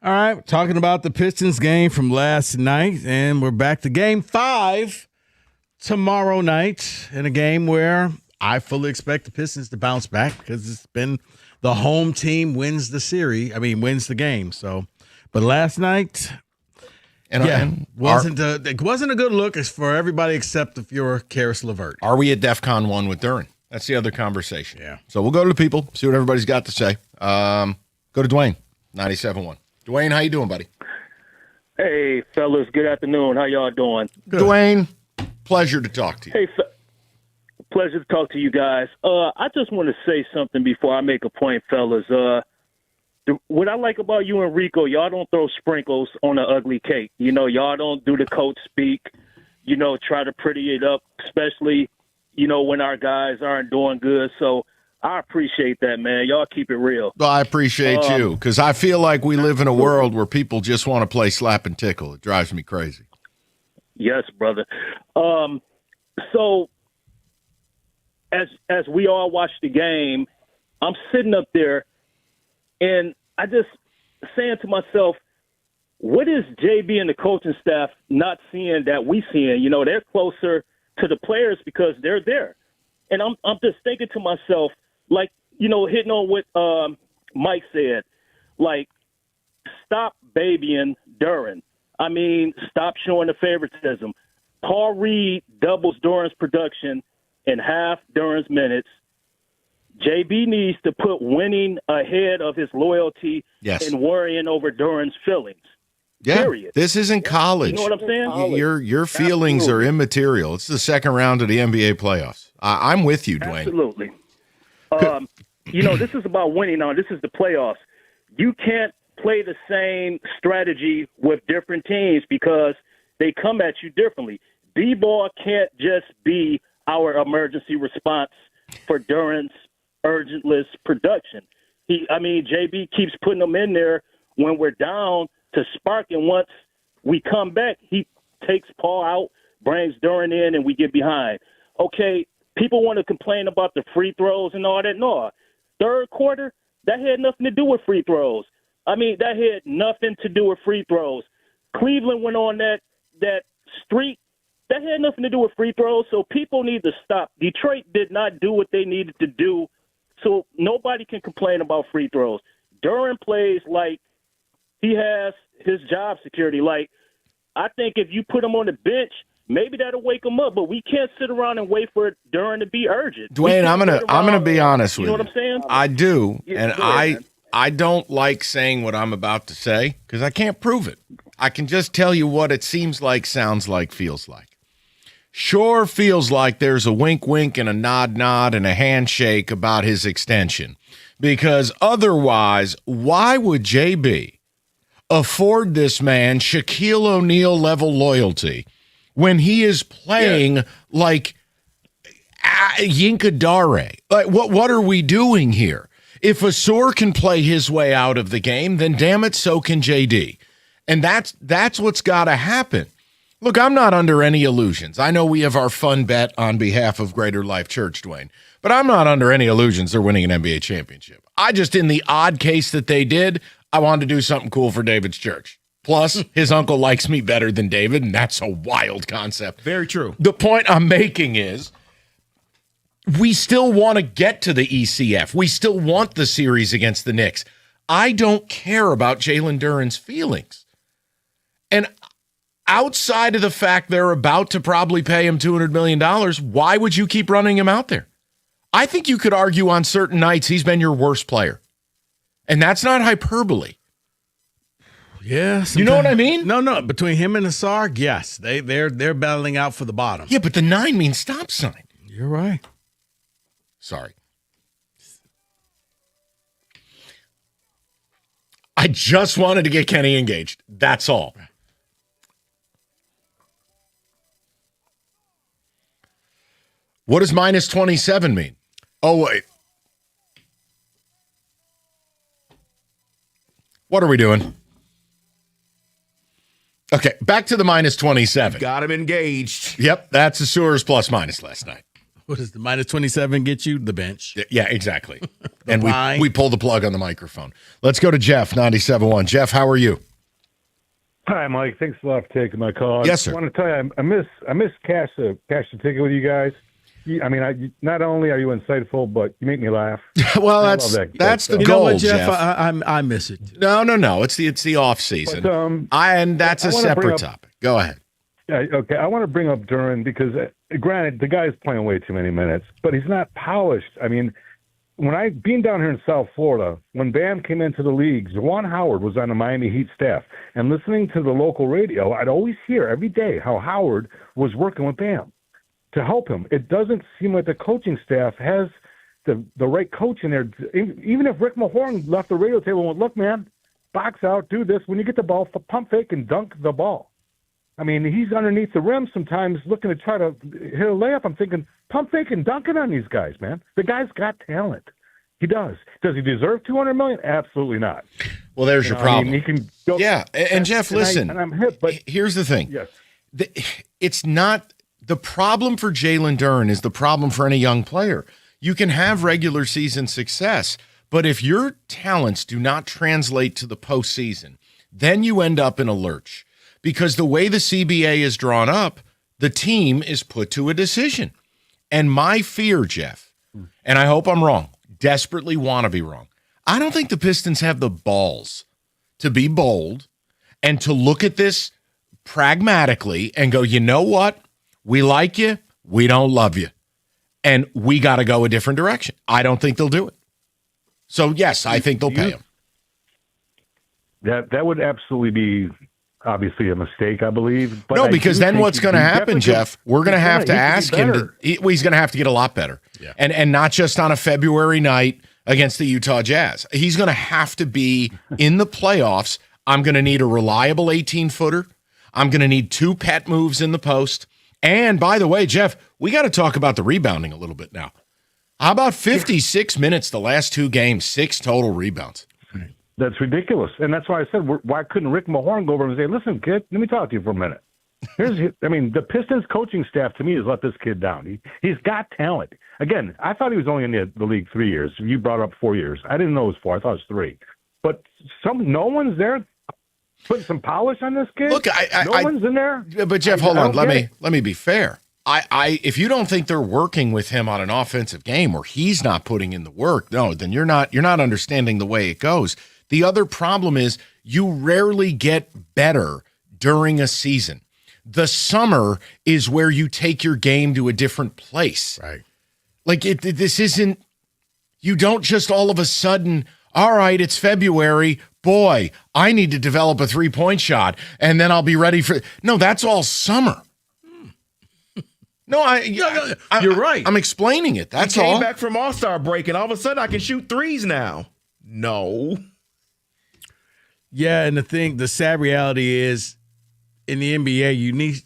Speaker 16: All right, we're talking about the Pistons game from last night, and we're back to game 5 tomorrow night in a game where I fully expect the Pistons to bounce back because it's been the home team wins the game. So, but last night, it wasn't a good look for everybody except if you're Karis LeVert.
Speaker 15: Are we at DEFCON 1 with Duren? That's the other conversation. Yeah. So we'll go to the people, see what everybody's got to say. Go to Dwayne, 97.1. Dwayne, how you doing, buddy?
Speaker 4: Hey, fellas. Good afternoon. How y'all doing?
Speaker 15: Good. Dwayne, pleasure to talk to you.
Speaker 4: Hey, pleasure to talk to you guys. I just want to say something before I make a point, fellas. What I like about you and Rico, y'all don't throw sprinkles on an ugly cake. You know, y'all don't do the coach speak, try to pretty it up, especially, when our guys aren't doing good. So I appreciate that, man. Y'all keep it real.
Speaker 15: Well, I appreciate you because I feel like we live in a world where people just want to play slap and tickle. It drives me crazy.
Speaker 4: Yes, brother. So as we all watch the game, I'm sitting up there and I just saying to myself, what is JB and the coaching staff not seeing that we seeing? They're closer to the players because they're there. And I'm just thinking to myself, like, hitting on what Mike said, like, stop babying Duren. I mean, stop showing the favoritism. Paul Reed doubles Duren's production in half Duren's minutes. JB needs to put winning ahead of his loyalty and worrying over Duren's feelings.
Speaker 15: Yeah,
Speaker 4: Period.
Speaker 15: This isn't college.
Speaker 4: You know what I'm saying?
Speaker 15: Your feelings are immaterial. It's the second round of the NBA playoffs. I'm with you, Dwayne.
Speaker 4: Absolutely. This is about winning now. This is the playoffs. You can't play the same strategy with different teams because they come at you differently. B-ball can't just be our emergency response for Duren's urgentless production. JB keeps putting them in there when we're down to spark, and once we come back, he takes Paul out, brings Duren in, and we get behind. Okay, people want to complain about the free throws and all that. No, third quarter, that had nothing to do with free throws. That had nothing to do with free throws. Cleveland went on that streak. That had nothing to do with free throws, so people need to stop. Detroit did not do what they needed to do, so nobody can complain about free throws. Duren plays like he has his job security. Like, I think if you put him on the bench, maybe that'll wake him up, but we can't sit around and wait for Duren to be urgent.
Speaker 15: Dwayne, I'm gonna be honest with you.
Speaker 4: You know what I'm saying?
Speaker 15: I do,
Speaker 4: Yeah,
Speaker 15: and
Speaker 4: go ahead,
Speaker 15: I don't like saying what I'm about to say because I can't prove it. I can just tell you what it seems like, sounds like, feels like. Sure feels like there's a wink and a nod and a handshake about his extension, because otherwise, why would JB afford this man Shaquille O'Neal level loyalty when he is playing like Yinka Dare? Like, what are we doing here? If Asur can play his way out of the game, then damn it, so can JD. And that's what's got to happen. Look, I'm not under any illusions. I know we have our fun bet on behalf of Greater Life Church, Dwayne, but I'm not under any illusions they're winning an NBA championship. I just, in the odd case that they did, I wanted to do something cool for David's church. Plus, his uncle likes me better than David, and that's a wild concept.
Speaker 17: Very true.
Speaker 15: The point I'm making is we still want to get to the ECF. We still want the series against the Knicks. I don't care about Jalen Duren's feelings. And outside of the fact they're about to probably pay him $200 million, why would you keep running him out there? I think you could argue on certain nights he's been your worst player. And that's not hyperbole.
Speaker 16: Yeah,
Speaker 15: you know what I mean?
Speaker 16: No. Between him and Asar, yes, they're battling out for the bottom.
Speaker 15: Yeah, but the 9 means stop sign.
Speaker 16: You're right.
Speaker 15: Sorry. I just wanted to get Kenny engaged. That's all. What does minus 27 mean? Oh, wait. What are we doing? Okay, back to the minus 27.
Speaker 17: Got him engaged.
Speaker 15: Yep, that's Asur's plus minus last night.
Speaker 16: What does the minus 27 get you? The bench.
Speaker 15: Yeah, exactly.
Speaker 16: The
Speaker 15: And
Speaker 16: line.
Speaker 15: we pull the plug on the microphone. Let's go to Jeff, 97.1. Jeff, how are you?
Speaker 6: Hi, Mike. Thanks a lot for taking my call.
Speaker 15: Yes, sir.
Speaker 6: I want to tell you, I miss cash the ticket with you guys. Not only are you insightful, but you make me laugh.
Speaker 15: Well,
Speaker 6: I
Speaker 15: that's
Speaker 6: love that.
Speaker 15: that's the
Speaker 16: You
Speaker 15: goal,
Speaker 16: know what, Jeff?
Speaker 15: Jeff.
Speaker 16: I miss it.
Speaker 15: No. It's the off season.
Speaker 6: But,
Speaker 15: and that's a
Speaker 6: I wanna bring
Speaker 15: separate
Speaker 6: up-
Speaker 15: topic. Go ahead.
Speaker 6: Yeah, okay. I want to bring up Duran because, granted, the guy's playing way too many minutes, but he's not polished. I mean, being down here in South Florida, when Bam came into the league, Juwan Howard was on the Miami Heat staff, and listening to the local radio, I'd always hear every day how Howard was working with Bam to help him. It doesn't seem like the coaching staff has the right coach in there. Even if Rick Mahorn left the radio table and went, look, man, box out, do this. When you get the ball, pump fake and dunk the ball. I mean, he's underneath the rim sometimes looking to try to hit a layup. I'm thinking, pump fake and dunk it on these guys, man. The guy's got talent. He does. Does he deserve $200 million? Absolutely not.
Speaker 15: Well, there's your problem.
Speaker 6: I mean, he can go.
Speaker 15: Yeah, and Jeff, listen.
Speaker 6: I'm hip, but
Speaker 15: here's the thing.
Speaker 6: Yes.
Speaker 15: It's not the problem for Jalen Duren is the problem for any young player. You can have regular season success, but if your talents do not translate to the postseason, then you end up in a lurch. Because the way the CBA is drawn up, the team is put to a decision. And my fear, Jeff, and I hope I'm wrong, desperately want to be wrong, I don't think the Pistons have the balls to be bold and to look at this pragmatically and go, you know what? We like you. We don't love you. And we got to go a different direction. I don't think they'll do it. So, yes, I think they'll pay him.
Speaker 6: That would absolutely be obviously a mistake, I believe. But
Speaker 15: No, because then
Speaker 6: think
Speaker 15: what's going to happen, Jeff? We're going to have to ask him to. He's going to have to get a lot better, and not just on a February night against the Utah Jazz. He's going to have to be in the playoffs. I'm going to need a reliable 18-footer. I'm going to need 2 pet moves in the post. And by the way, Jeff, we got to talk about the rebounding a little bit now. How about 56 minutes the last 2 games, 6 total rebounds?
Speaker 6: That's ridiculous. And that's why I said, why couldn't Rick Mahorn go over and say, listen, kid, let me talk to you for a minute. The Pistons coaching staff, to me, has let this kid down. He's got talent. Again, I thought he was only in the league 3 years. You brought up 4 years. I didn't know it was 4. I thought it was 3. But no one's there putting some polish on this kid.
Speaker 15: Look,
Speaker 6: no one's in there.
Speaker 15: But Jeff, hold on. Let me be fair. If you don't think they're working with him on an offensive game where he's not putting in the work, no, then you're not understanding the way it goes. The other problem is you rarely get better during a season. The summer is where you take your game to a different place.
Speaker 16: Right.
Speaker 15: Like this isn't, you don't just all of a sudden, all right, it's February. Boy, I need to develop a 3-point shot and then I'll be ready for, no, that's all summer. No, you're right. I'm explaining it. That's
Speaker 17: I came
Speaker 15: all.
Speaker 17: back from All-Star break and all of a sudden I can shoot threes now. No.
Speaker 16: Yeah, and the sad reality is in the NBA,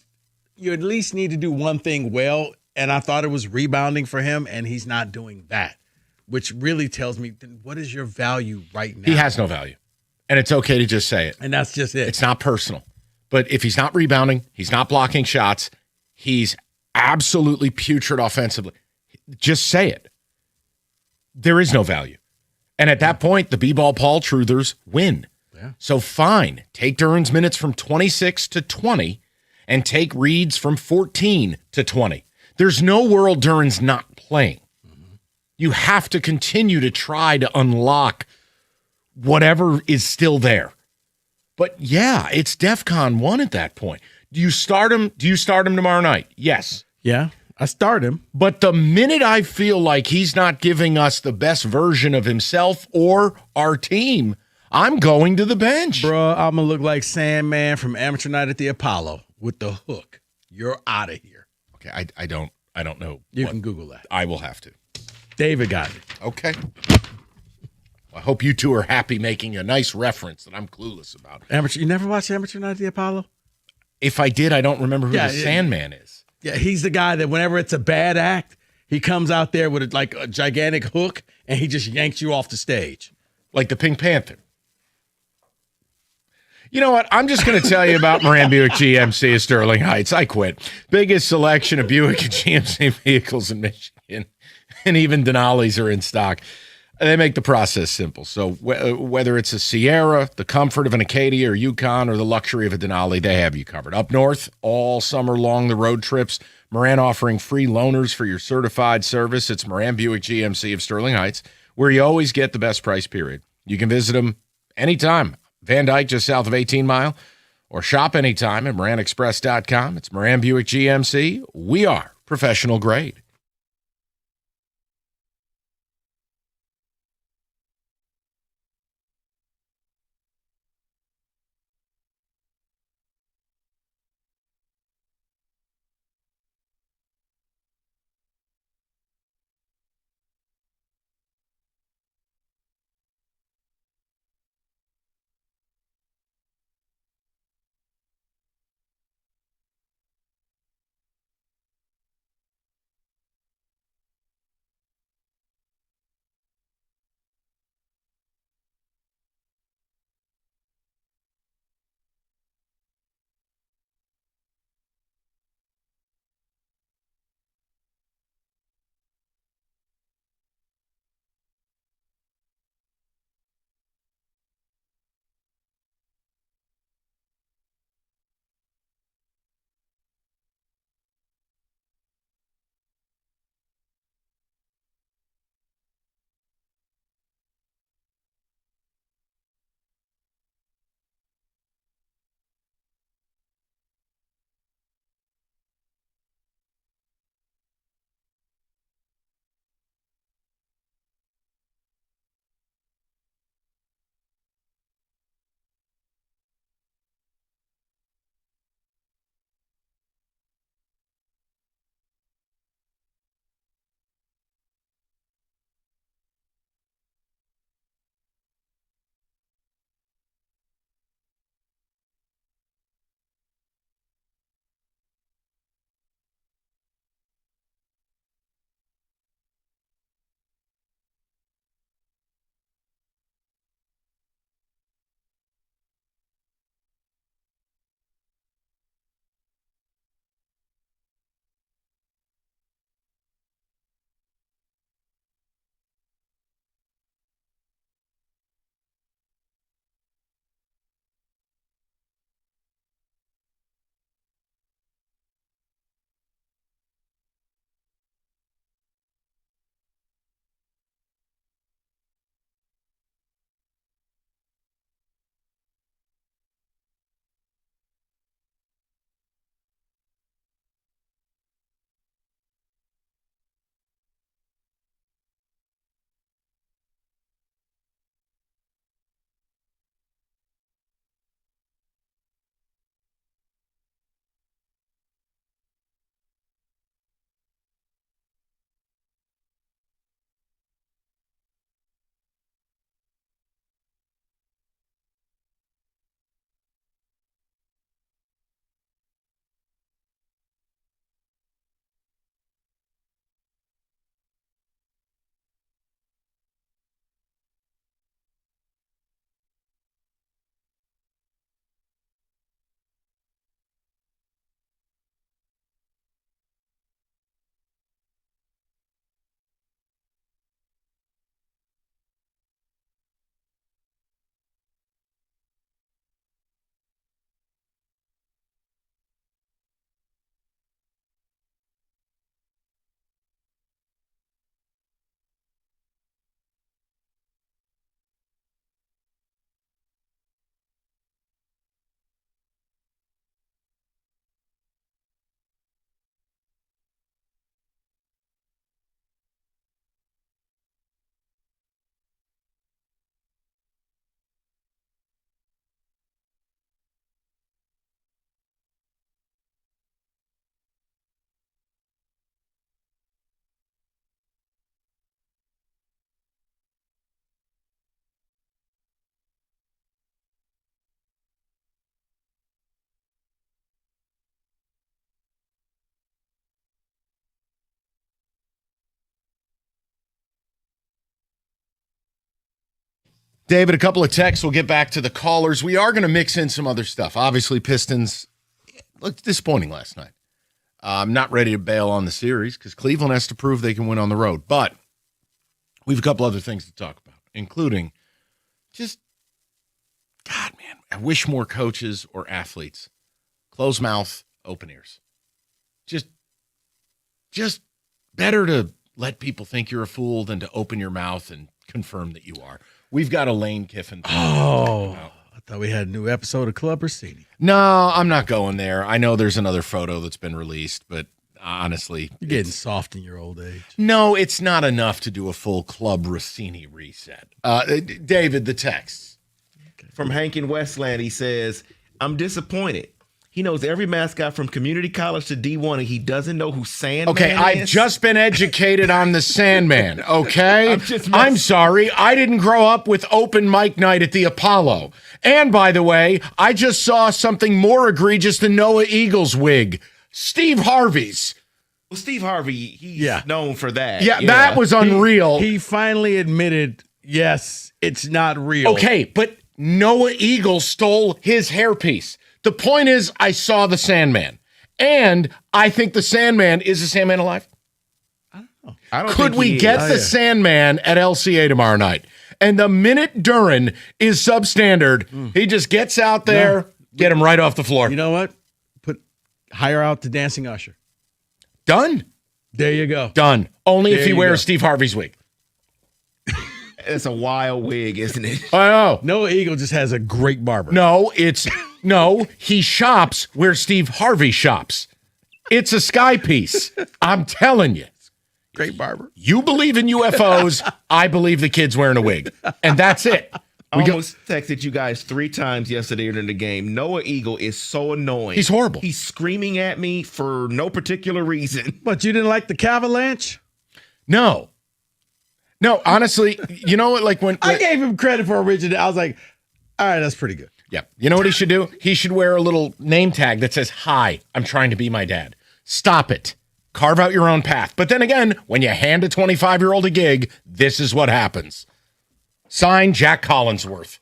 Speaker 16: you at least need to do one thing well, and I thought it was rebounding for him, and he's not doing that, which really tells me, what is your value right now?
Speaker 15: He has no value, and it's okay to just say it.
Speaker 16: And that's just it.
Speaker 15: It's not personal. But if he's not rebounding, he's not blocking shots, he's absolutely putrid offensively, just say it. There is no value. And at that point, the B-ball Paul truthers win. So fine, take Duren's minutes from 26 to 20 and take Reed's from 14 to 20. There's no world Duren's not playing. You have to continue to try to unlock whatever is still there. But yeah, it's DEFCON 1 at that point. Do you start him tomorrow night? Yes.
Speaker 16: Yeah, I start him.
Speaker 15: But the minute I feel like he's not giving us the best version of himself or our team, I'm going to the bench.
Speaker 16: Bro, I'm going to look like Sandman from Amateur Night at the Apollo with the hook. You're out of here.
Speaker 15: Okay, I don't know.
Speaker 16: You can Google that.
Speaker 15: I will have to.
Speaker 16: David got it.
Speaker 15: Okay. I hope you two are happy making a nice reference that I'm clueless about.
Speaker 16: You never watched Amateur Night at the Apollo?
Speaker 15: If I did, I don't remember who the Sandman is.
Speaker 16: Yeah, he's the guy that whenever it's a bad act, he comes out there with like a gigantic hook and he just yanks you off the stage.
Speaker 15: Like the Pink Panther. You know what? I'm just going to tell you about Moran Buick GMC of Sterling Heights. I quit. Biggest selection of Buick and GMC vehicles in Michigan, and even Denali's are in stock. They make the process simple. So whether it's a Sierra, the comfort of an Acadia or Yukon, or the luxury of a Denali, they have you covered. Up north, all summer long, the road trips, Moran offering free loaners for your certified service. It's Moran Buick GMC of Sterling Heights, where you always get the best price, period. You can visit them anytime. Van Dyke, just south of 18 Mile, or shop anytime at MoranExpress.com. It's Moran Buick GMC. We are professional grade. David, a couple of texts. We'll get back to the callers. We are going to mix in some other stuff. Obviously, Pistons looked disappointing last night. I'm not ready to bail on the series because Cleveland has to prove they can win on the road. But we have a couple other things to talk about, including just, God, man, I wish more coaches or athletes close mouth, open ears. Just better to let people think you're a fool than to open your mouth and confirm that you are. We've got a Lane Kiffin.
Speaker 16: Oh, I thought we had a new episode of Club Rossini.
Speaker 15: No, I'm not going there. I know there's another photo that's been released, but honestly,
Speaker 16: you're getting soft in your old age.
Speaker 15: No, it's not enough to do a full Club Rossini reset. David, the text.
Speaker 17: From Hank in Westland, he says, I'm disappointed. He knows every mascot from community college to D1, and he doesn't know who Sandman is.
Speaker 15: I've just been educated on the Sandman, okay? I'm sorry. I didn't grow up with open mic night at the Apollo. And by the way, I just saw something more egregious than Noah Eagle's wig. Steve Harvey's.
Speaker 17: Well, Steve Harvey, he's known for that.
Speaker 15: Yeah, that was unreal.
Speaker 16: He finally admitted, yes, it's not real.
Speaker 15: Okay, but Noah Eagle stole his hairpiece. The point is, I saw the Sandman, and I think the Sandman is the Sandman alive.
Speaker 17: I don't
Speaker 15: Could
Speaker 17: think
Speaker 15: we
Speaker 17: he
Speaker 15: get
Speaker 17: is.
Speaker 15: the Sandman at LCA tomorrow night? And the minute Duran is substandard, he just gets out there, get him right off the floor.
Speaker 16: You know what? Hire out the dancing usher.
Speaker 15: Done.
Speaker 16: There you go.
Speaker 15: Done. Only
Speaker 16: There
Speaker 15: if he
Speaker 16: you
Speaker 15: wears
Speaker 16: go.
Speaker 15: Steve Harvey's wig.
Speaker 17: It's a wild wig, isn't it?
Speaker 15: I know.
Speaker 16: Noah Eagle just has a great barber.
Speaker 15: No, he shops where Steve Harvey shops. It's a sky piece. I'm telling you.
Speaker 16: Great barber.
Speaker 15: You believe in UFOs. I believe the kid's wearing a wig. And that's it.
Speaker 17: I almost texted you guys 3 times yesterday during the game. Noah Eagle is so annoying.
Speaker 15: He's horrible.
Speaker 17: He's screaming at me for no particular reason.
Speaker 16: But you didn't like the Cavalanche?
Speaker 15: No, honestly, you know what? Like when
Speaker 16: I gave him credit for original. I was like, all right, that's pretty good.
Speaker 15: Yeah. You know what he should do? He should wear a little name tag that says, "Hi, I'm trying to be my dad." Stop it. Carve out your own path. But then again, when you hand a 25-year-old a gig, this is what happens. Signed, Jack Collinsworth.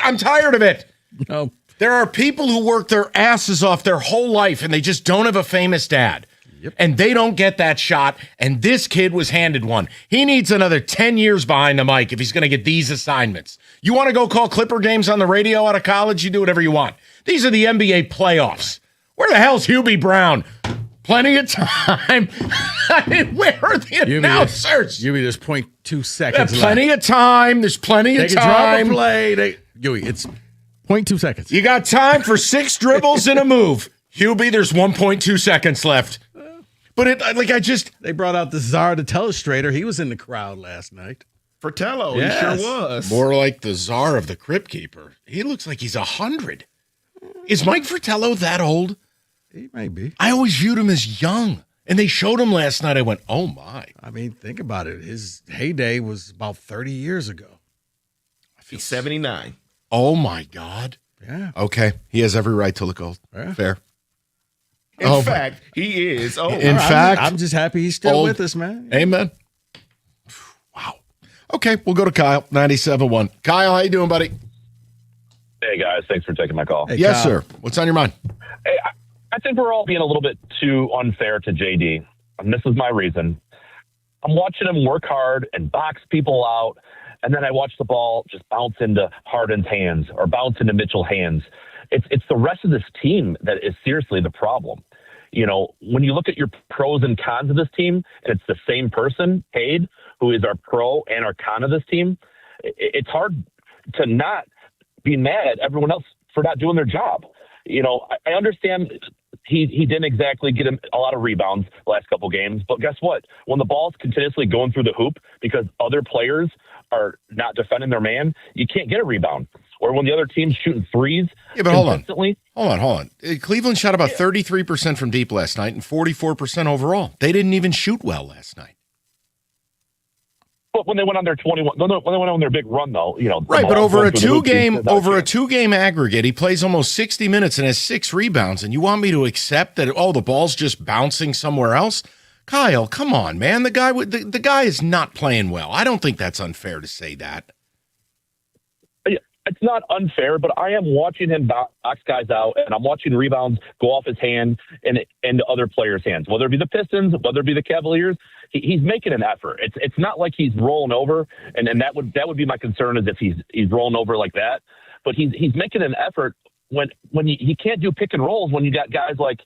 Speaker 15: I'm tired of it.
Speaker 16: No.
Speaker 15: There are people who work their asses off their whole life and they just don't have a famous dad. Yep. And they don't get that shot, and this kid was handed one. He needs another 10 years behind the mic if he's going to get these assignments. You want to go call Clipper games on the radio out of college? You do whatever you want. These are the NBA playoffs. Where the hell's Hubie Brown? Plenty of time. I mean, where are the announcers?
Speaker 16: Hubie, there's 0.2 seconds
Speaker 15: There's plenty of time. There's plenty
Speaker 16: they
Speaker 15: of
Speaker 16: can
Speaker 15: time.
Speaker 16: Drop a play. Huey, it's 0.2 seconds.
Speaker 15: You got time for 6 dribbles and a move. Hubie, there's 1.2 seconds left. But
Speaker 16: they brought out the czar, the telestrator. He was in the crowd last night.
Speaker 17: Fratello,
Speaker 16: Yes.
Speaker 17: he sure was.
Speaker 15: More like the czar of the Crypt Keeper. He looks like he's 100. Is Mike Fratello that old?
Speaker 16: He may be.
Speaker 15: I always viewed him as young. And they showed him last night. I went, oh, my.
Speaker 16: I mean, think about it. His heyday was about 30 years ago.
Speaker 17: He's 79.
Speaker 15: Oh, my God.
Speaker 16: Yeah.
Speaker 15: Okay. He has every right to look old.
Speaker 16: Yeah.
Speaker 15: Fair.
Speaker 17: In fact, he is. Oh,
Speaker 15: In fact,
Speaker 16: I'm just happy he's still
Speaker 15: old.
Speaker 16: with us, man.
Speaker 15: Amen. Wow. Okay, we'll go to Kyle, 97.1. Kyle, how you doing, buddy?
Speaker 9: Hey, guys. Thanks for taking my call.
Speaker 15: Hey, yes, Kyle. Sir. What's on your mind?
Speaker 9: Hey, I think we're all being a little bit too unfair to JD. And this is my reason. I'm watching him work hard and box people out, and then I watch the ball just bounce into Harden's hands or bounce into Mitchell's hands. It's the rest of this team that is seriously the problem. You know, when you look at your pros and cons of this team, and it's the same person, Cade, who is our pro and our con of this team, it's hard to not be mad at everyone else for not doing their job. You know, I understand he didn't exactly get a lot of rebounds the last couple games, but guess what? When the ball's continuously going through the hoop because other players are not defending their man, you can't get a rebound. Or when the other team's shooting threes consistently.
Speaker 15: Hold on. Cleveland shot about 33% from deep last night and 44% overall. They didn't even shoot well last night.
Speaker 9: But when they went on their 21, when they went on their big run, though, you know,
Speaker 15: right. But over a two-game aggregate, he plays almost 60 minutes and has 6 rebounds. And you want me to accept that? Oh, the ball's just bouncing somewhere else. Kyle, come on, man. The guy is not playing well. I don't think that's unfair to say that.
Speaker 9: It's not unfair, but I am watching him box guys out, and I'm watching rebounds go off his hand and into other players' hands, whether it be the Pistons, whether it be the Cavaliers. He's making an effort. It's not like he's rolling over, and that would be my concern is if he's rolling over like that. But he's making an effort when he can't do pick and rolls when you got guys like,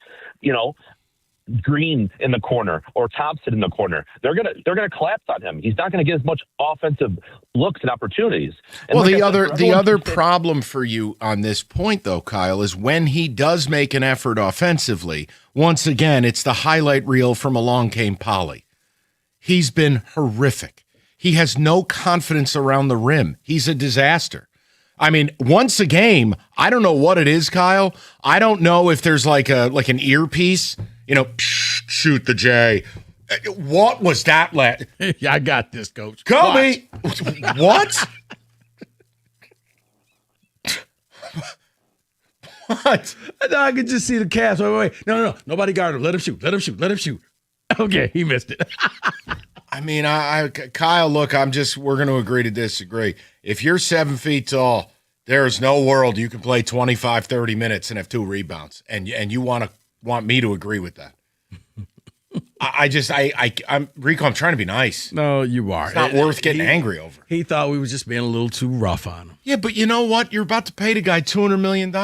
Speaker 9: Green in the corner or Thompson in the corner. They're gonna collapse on him. He's not gonna get as much offensive looks and opportunities. And
Speaker 15: Well,
Speaker 9: like
Speaker 15: the other problem for you on this point, though, Kyle, is when he does make an effort offensively, once again, it's the highlight reel from Along Came Polly. He's been horrific. He has no confidence around the rim. He's a disaster. I mean, once a game, I don't know what it is, Kyle. I don't know if there's like an earpiece, shoot the J. What was that?
Speaker 16: Yeah, I got this, Coach.
Speaker 15: Kobe, what? What?
Speaker 16: I could just see the Cavs. Wait. No. Nobody guard him. Let him shoot. Okay, he missed it.
Speaker 15: I mean, Kyle, look, we're going to agree to disagree. If you're 7 feet tall, there is no world you can play 25, 30 minutes and have 2 rebounds. And you want me to agree with that. I'm Rico, I'm trying to be nice.
Speaker 16: No, you are.
Speaker 15: It's not worth getting angry over.
Speaker 16: He thought we were just being a little too rough on him.
Speaker 15: Yeah, but you know what? You're about to pay the guy $200 million.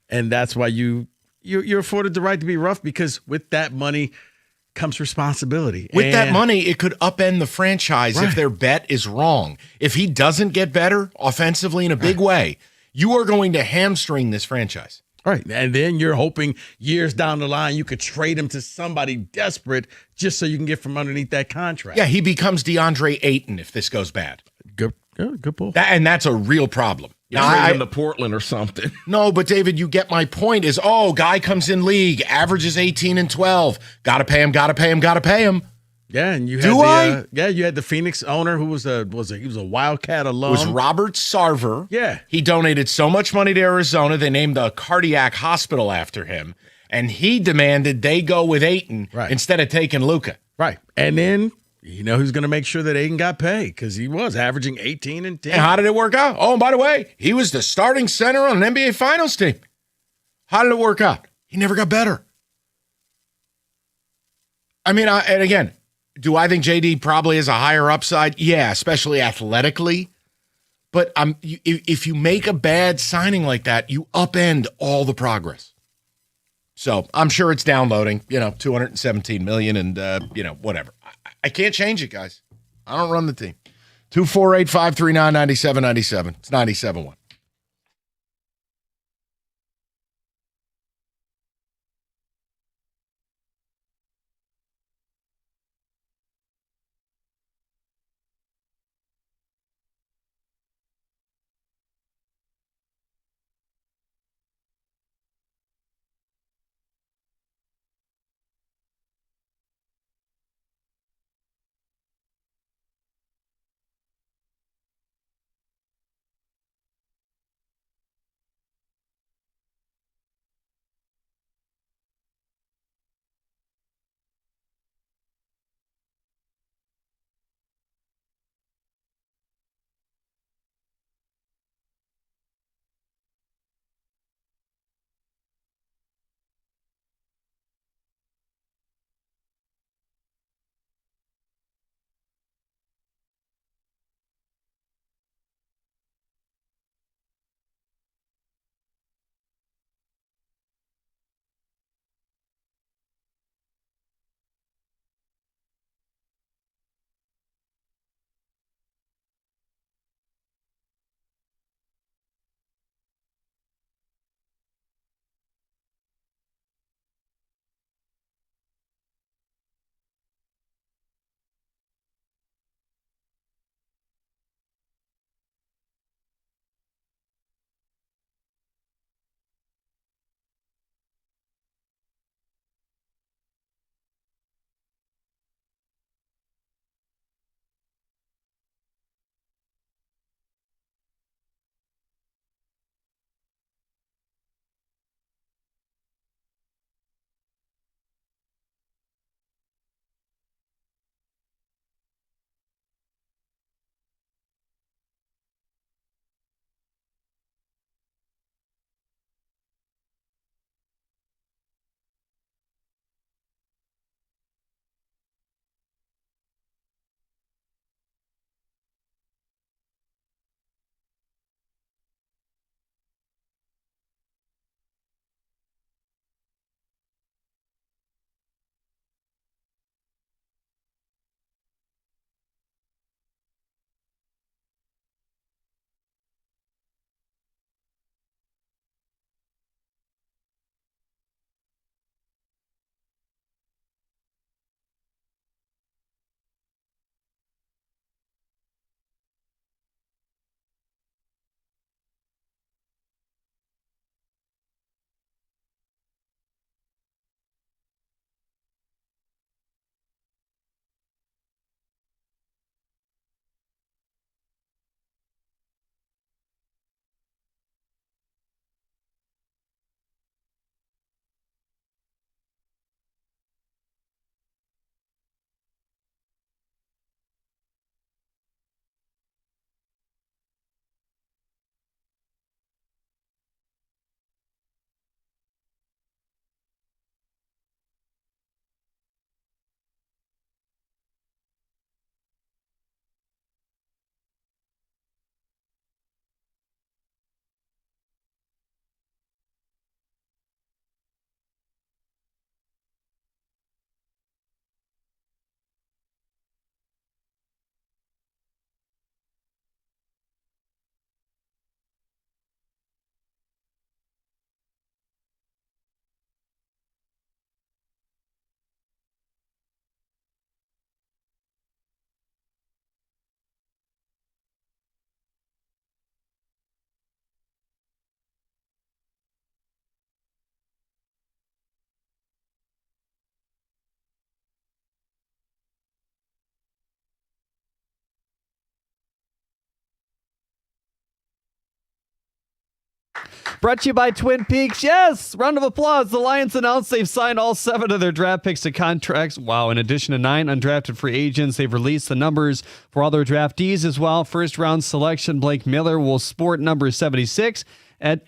Speaker 16: And that's why you're afforded the right to be rough, because with that money comes responsibility.
Speaker 15: With that money, it could upend the franchise if their bet is wrong. If he doesn't get better offensively in a big way, you are going to hamstring this franchise.
Speaker 16: Right. And then you're hoping years down the line you could trade him to somebody desperate just so you can get from underneath that contract.
Speaker 15: Yeah, he becomes DeAndre Ayton if this goes bad.
Speaker 16: Good pull.
Speaker 15: And that's a real problem.
Speaker 17: Trade him to Portland or something.
Speaker 15: No, but David, you get my point is, guy comes in league, averages 18 and 12. Got to pay him.
Speaker 16: Yeah, and you had you had the Phoenix owner who was a Wildcat alum.
Speaker 15: It was Robert Sarver.
Speaker 16: Yeah.
Speaker 15: He donated so much money to Arizona, they named a cardiac hospital after him, and he demanded they go with Ayton instead of taking Luka.
Speaker 16: Right. And then who's going to make sure that Ayton got paid, because he was averaging 18 and 10.
Speaker 15: And how did it work out? Oh, and by the way, he was the starting center on an NBA Finals team. How did it work out? He never got better. I mean, and again, do I think JD probably has a higher upside? Yeah, especially athletically. But if you make a bad signing like that, you upend all the progress. So I'm sure it's downloading, $217 million and, whatever. I can't change it, guys. I don't run the team. 248-539-9797. It's 97.1.
Speaker 14: Brought to you by Twin Peaks. Yes, round of applause. The Lions announced they've signed all 7 of their draft picks to contracts. Wow, in addition to 9 undrafted free agents, they've released the numbers for all their draftees as well. First round selection, Blake Miller will sport number 76 at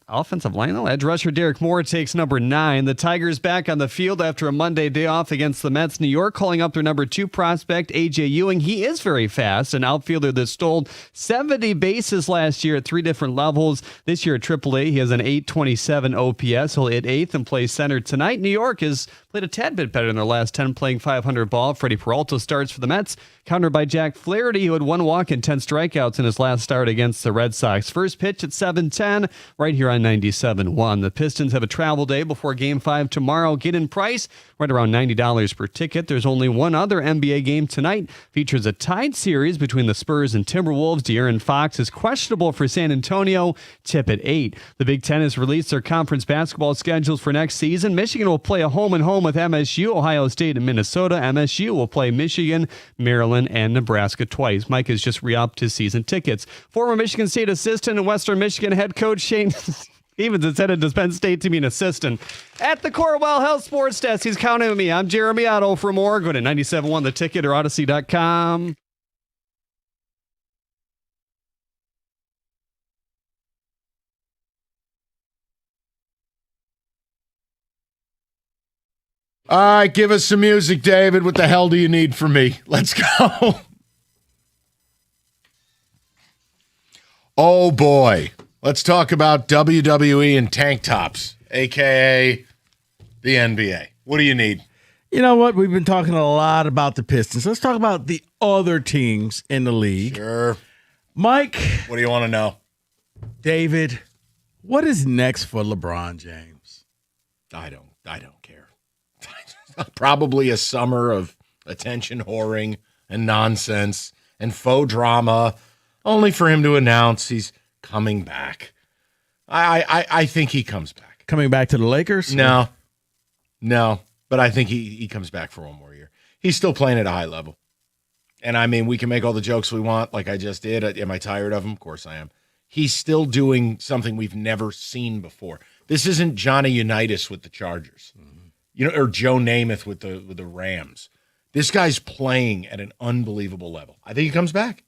Speaker 14: offensive line, though, edge rusher Derek Moore takes number 9. The Tigers back on the field after a Monday day off against the Mets. New York calling up their number 2 prospect, A.J. Ewing. He is very fast, an outfielder that stole 70 bases last year at 3 different levels. This year at AAA, he has an 827 OPS. He'll hit 8th and play center tonight. New York has played a tad bit better in their last 10, playing 500 ball. Freddie Peralta starts for the Mets, countered by Jack Flaherty, who had 1 walk and 10 strikeouts in his last start against the Red Sox. First pitch at 7:10, right here on 97.1. The Pistons have a travel day before Game 5 tomorrow. Get in price, right around $90 per ticket. There's only one other NBA game tonight. Features a tied series between the Spurs and Timberwolves. De'Aaron Fox is questionable for San Antonio. Tip at 8. The Big Ten has released their conference basketball schedules for next season. Michigan will play a home-and-home with MSU, Ohio State, and Minnesota. MSU will play Michigan, Maryland, and Nebraska twice. Mike has just re-upped his season tickets. Former Michigan State assistant and Western Michigan head coach Shane Stevens is headed to Penn State to be an assistant at the Corewell Health Sports Desk. He's counting on me. I'm Jeremy Otto. For more, go to 97.1 The Ticket or Odyssey.com.
Speaker 15: All right, give us some music, David. What the hell do you need from me? Let's go. Oh, boy. Let's talk about WWE and tank tops, a.k.a. the NBA. What do you need?
Speaker 16: You know what? We've been talking a lot about the Pistons. Let's talk about the other teams in the league.
Speaker 15: Sure.
Speaker 16: Mike.
Speaker 15: What do you want to know?
Speaker 16: David, what is next for LeBron James?
Speaker 15: I don't care. Probably a summer of attention whoring and nonsense and faux drama, only for him to announce he's coming back. I think he comes back.
Speaker 16: Coming back to the Lakers?
Speaker 15: No, but I think he comes back for one more year. He's still playing at a high level. And I mean, we can make all the jokes we want, like I just did. Am I tired of him? Of course I am. He's still doing something we've never seen before. This isn't Johnny Unitas with the Chargers. Or Joe Namath with the Rams. This guy's playing at an unbelievable level. I think he comes back.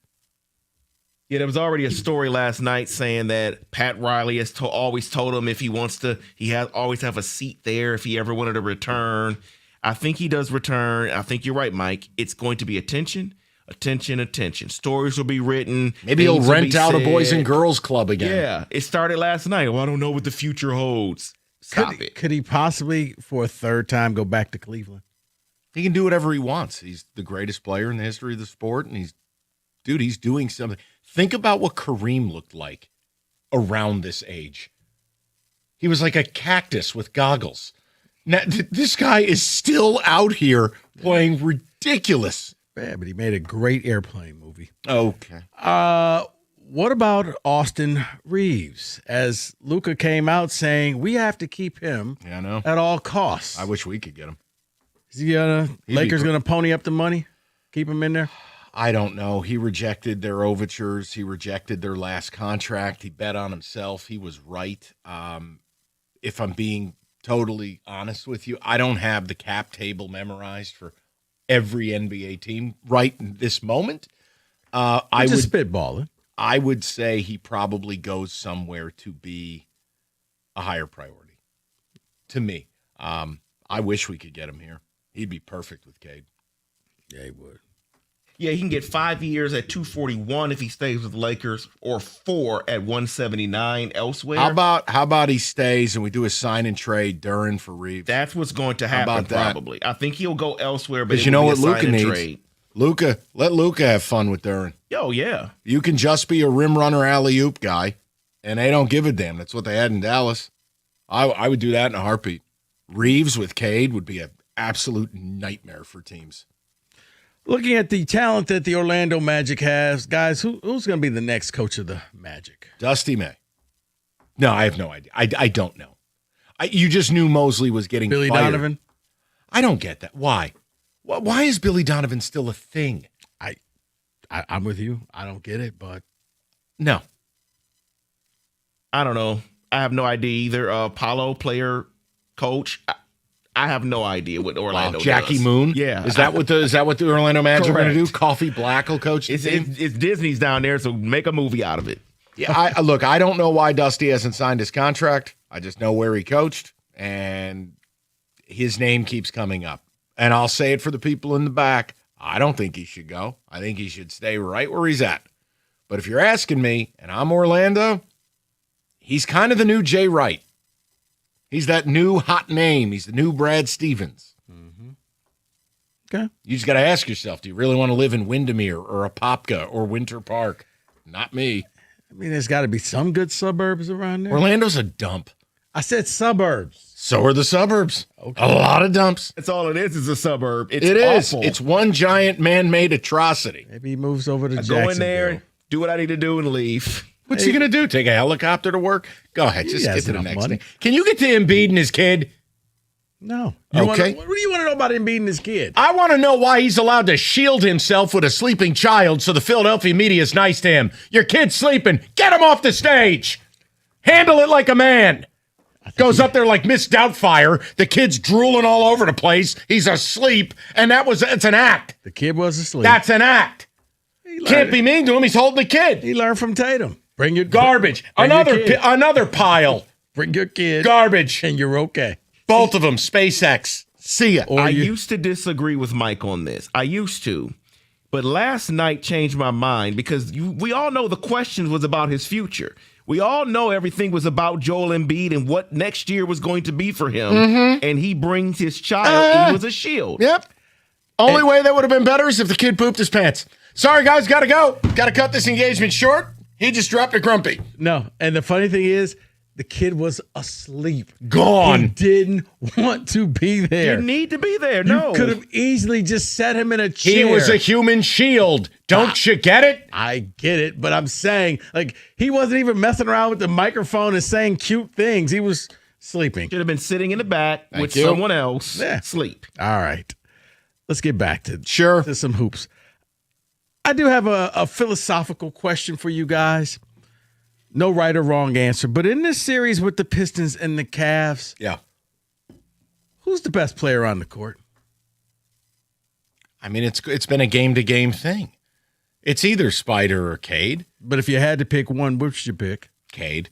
Speaker 17: Yeah, there was already a story last night saying that Pat Riley has always told him if he wants to, always have a seat there if he ever wanted to return. I think he does return. I think you're right, Mike. It's going to be attention. Stories will be written.
Speaker 15: Maybe he'll rent out a Boys and Girls Club again.
Speaker 17: Yeah, it started last night. Well, I don't know what the future holds.
Speaker 16: Could he possibly, for a third time, go back to Cleveland?
Speaker 15: He can do whatever he wants. He's the greatest player in the history of the sport, and he's doing something. Think about what Kareem looked like around this age. He was like a cactus with goggles. Now, this guy is still out here playing ridiculous.
Speaker 16: Yeah, but he made a great airplane movie.
Speaker 15: Okay.
Speaker 16: What about Austin Reeves? As Luka came out saying, we have to keep him at all costs.
Speaker 15: I wish we could get him.
Speaker 16: Is he Lakers going to pony up the money? Keep him in there?
Speaker 15: I don't know. He rejected their overtures. He rejected their last contract. He bet on himself. He was right. If I'm being totally honest with you, I don't have the cap table memorized for every NBA team right in this moment. I would
Speaker 16: spitballing.
Speaker 15: I would say he probably goes somewhere to be a higher priority. To me, I wish we could get him here. He'd be perfect with Cade.
Speaker 16: Yeah, he would.
Speaker 17: Yeah, he can get 5 years at $241 if he stays with the Lakers, or 4 at $179 elsewhere.
Speaker 15: How about he stays and we do a sign and trade Duren for Reeves?
Speaker 17: That's what's going to happen probably. I think he'll go elsewhere, but
Speaker 15: you know what Luka needs? Let Luka have fun with Duren.
Speaker 17: Oh, yeah.
Speaker 15: You can just be a rim runner alley-oop guy, and they don't give a damn. That's what they had in Dallas. I would do that in a heartbeat. Reeves with Cade would be an absolute nightmare for teams.
Speaker 16: Looking at the talent that the Orlando Magic has, guys, who's going to be the next coach of the Magic?
Speaker 15: Dusty May. No, I have no idea. I don't know. You just knew Mosley was getting
Speaker 16: Billy
Speaker 15: fired.
Speaker 16: Donovan?
Speaker 15: I don't get that. Why? Why is Billy Donovan still a thing?
Speaker 16: I'm with you. I don't get it, but
Speaker 15: no.
Speaker 17: I don't know. I have no idea either. Apollo player, coach. I have no idea what Orlando
Speaker 15: Jackie
Speaker 17: does.
Speaker 15: Moon?
Speaker 17: Yeah.
Speaker 15: Is that what the Orlando Magic are going to do?
Speaker 17: Correct.
Speaker 15: Coffee Black will coach the team?
Speaker 17: It's Disney's down there, so make a movie out of it.
Speaker 15: Yeah, look, I don't know why Dusty hasn't signed his contract. I just know where he coached, and his name keeps coming up. And I'll say it for the people in the back. I don't think he should go. I think he should stay right where he's at. But if you're asking me, and I'm Orlando, he's kind of the new Jay Wright. He's that new hot name. He's the new Brad Stevens.
Speaker 16: Okay.
Speaker 15: You just got to ask yourself, do you really want to live in Windermere or Apopka or Winter Park? Not me.
Speaker 16: I mean, there's got to be some good suburbs around there.
Speaker 15: Orlando's a dump.
Speaker 16: I said suburbs.
Speaker 15: So are the suburbs. Okay. A lot of dumps.
Speaker 17: That's all it is a suburb. It's
Speaker 15: It is.
Speaker 17: awful.
Speaker 15: It's one giant man-made atrocity.
Speaker 16: Maybe he moves over to
Speaker 17: I
Speaker 16: Jacksonville.
Speaker 17: go in there, do what I need to do, and leave.
Speaker 15: What's he going to do? Take a helicopter to work? Go ahead.
Speaker 16: He
Speaker 15: Just
Speaker 16: has
Speaker 15: get to the
Speaker 16: enough
Speaker 15: next
Speaker 16: money.
Speaker 15: thing. Can you get to Embiid and his kid?
Speaker 16: No.
Speaker 15: Okay.
Speaker 16: What do you want to know about him beating his kid?
Speaker 15: I want to know why he's allowed to shield himself with a sleeping child so the Philadelphia media is nice to him. Your kid's sleeping. Get him off the stage. Handle it like a man. Goes up there like Miss Doubtfire. The kid's drooling all over the place. He's asleep, and it's an act.
Speaker 16: The kid was asleep.
Speaker 15: That's an act. Can't be mean to him. He's holding the kid.
Speaker 16: He learned from Tatum. Bring your
Speaker 15: Garbage.
Speaker 16: bring your kid.
Speaker 15: Another pile.
Speaker 16: Bring your kid.
Speaker 15: Garbage.
Speaker 16: And you're okay.
Speaker 15: Both of them. SpaceX. See ya.
Speaker 17: I used to disagree with Mike on this. I used to. But last night changed my mind because we all know the questions was about his future. We all know everything was about Joel Embiid and what next year was going to be for him.
Speaker 15: Mm-hmm.
Speaker 17: And he brings his child. He was a shield.
Speaker 15: Yep. Only way that would have been better is if the kid pooped his pants. Sorry, guys. Got to go. Got to cut this engagement short. He just dropped a grumpy.
Speaker 16: No. And the funny thing is, the kid was asleep.
Speaker 15: Gone.
Speaker 16: He didn't want to be there.
Speaker 17: Didn't need to be there. No.
Speaker 16: You could have easily just set him in a chair.
Speaker 15: He was a human shield. Don't you get it?
Speaker 16: I get it, but I'm saying, like, he wasn't even messing around with the microphone and saying cute things. He was sleeping.
Speaker 17: Should have been sitting in the back with
Speaker 15: you.
Speaker 17: someone else.
Speaker 16: Yeah.
Speaker 17: Sleep.
Speaker 16: All right. Let's get back to some hoops. I do have a philosophical question for you guys. No right or wrong answer. But in this series with the Pistons and the Cavs,
Speaker 15: Yeah.
Speaker 16: who's the best player on the court?
Speaker 15: I mean, it's been a game-to-game thing. It's either Spider or Cade.
Speaker 16: But if you had to pick one, which would you pick?
Speaker 15: Cade.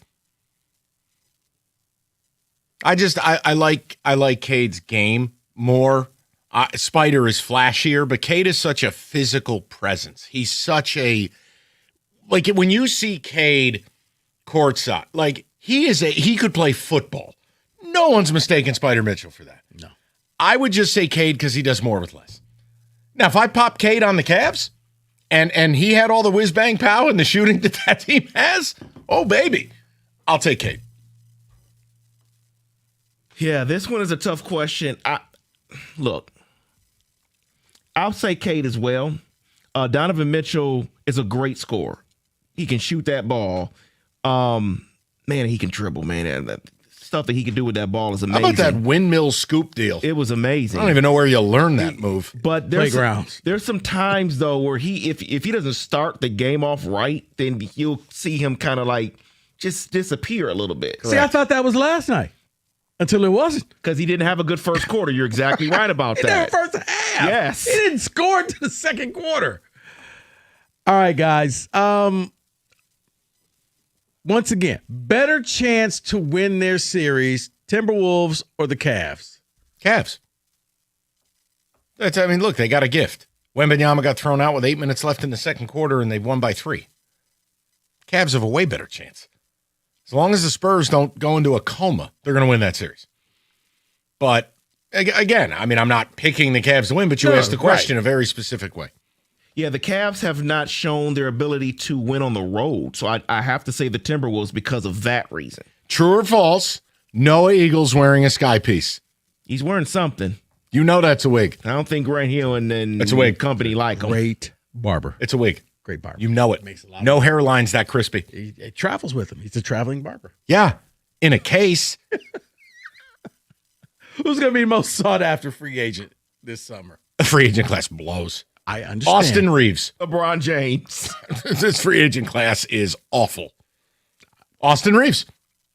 Speaker 15: I like Cade's game more. Spider is flashier, but Cade is such a physical presence. He's such a when you see Cade courtside, he could play football. No one's mistaken Spider Mitchell for that.
Speaker 16: No.
Speaker 15: I would just say Cade because he does more with less. Now, if I pop Cade on the Cavs and he had all the whiz bang pow and the shooting that team has, oh baby, I'll take Cade.
Speaker 17: Yeah, this one is a tough question. Look, I'll say Cade as well. Donovan Mitchell is a great scorer. He can shoot that ball. Man, he can dribble, man. That stuff that he can do with that ball is amazing.
Speaker 15: How about that windmill scoop deal?
Speaker 17: It was amazing.
Speaker 15: I don't even know where you learned that move.
Speaker 17: But there's some times though where if he doesn't start the game off right, then you'll see him kind of like just disappear a little bit.
Speaker 16: See, I thought that was last night until it wasn't.
Speaker 17: Because he didn't have a good first quarter. You're exactly right about that.
Speaker 16: First half.
Speaker 17: Yes.
Speaker 16: He didn't score until the second quarter. All right, guys. Once again, better chance to win their series, Timberwolves or the Cavs?
Speaker 15: Cavs. Look, they got a gift. Wembanyama got thrown out with 8 minutes left in the second quarter, and they've won by 3. Cavs have a way better chance. As long as the Spurs don't go into a coma, they're going to win that series. But, again, I'm not picking the Cavs to win, but you asked the question a very specific way.
Speaker 17: Yeah, the Cavs have not shown their ability to win on the road. So I have to say the Timberwolves because of that reason.
Speaker 15: True or false, Noah Eagle's wearing a sky piece.
Speaker 17: He's wearing something.
Speaker 15: You know that's a wig.
Speaker 17: I don't think Grant Hill and
Speaker 15: that's a wig.
Speaker 17: Company like him.
Speaker 16: Great barber.
Speaker 15: It's a wig.
Speaker 16: Great barber.
Speaker 15: You know it. No hairlines that crispy.
Speaker 16: He travels with him. He's a traveling barber.
Speaker 15: Yeah, in a case.
Speaker 16: Who's going to be the most sought after free agent this summer?
Speaker 15: The free agent class blows.
Speaker 16: I understand.
Speaker 15: Austin Reeves.
Speaker 17: LeBron James.
Speaker 15: This free agent class is awful. Austin Reeves.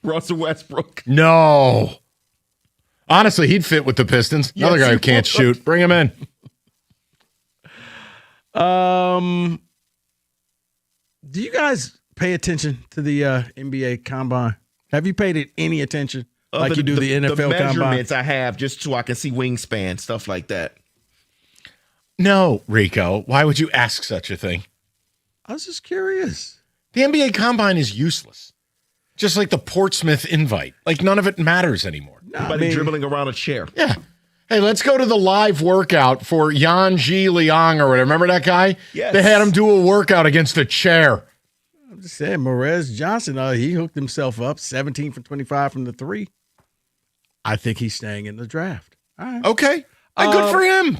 Speaker 17: Russell Westbrook.
Speaker 15: No. Honestly, he'd fit with the Pistons. Another
Speaker 17: Yes,
Speaker 15: guy
Speaker 17: he
Speaker 15: who can't
Speaker 17: would.
Speaker 15: shoot. Bring him in.
Speaker 16: Do you guys pay attention to the NBA Combine? Have you paid it any attention like you do the NFL
Speaker 17: the
Speaker 16: Combine?
Speaker 17: measurements I have just so I can see wingspan, stuff like that.
Speaker 15: No, Rico. Why would you ask such a thing?
Speaker 16: I was just curious.
Speaker 15: The NBA Combine is useless. Just like the Portsmouth invite. Like none of it matters anymore.
Speaker 17: Somebody dribbling around a chair.
Speaker 15: Yeah. Hey, let's go to the live workout for Yan Ji Liang or whatever. Remember that guy?
Speaker 17: Yes.
Speaker 15: They had him do a workout against a chair.
Speaker 16: I'm just saying, Morez Johnson, he hooked himself up 17 for 25 from the three. I think he's staying in the draft. All right.
Speaker 15: Okay. Good for him.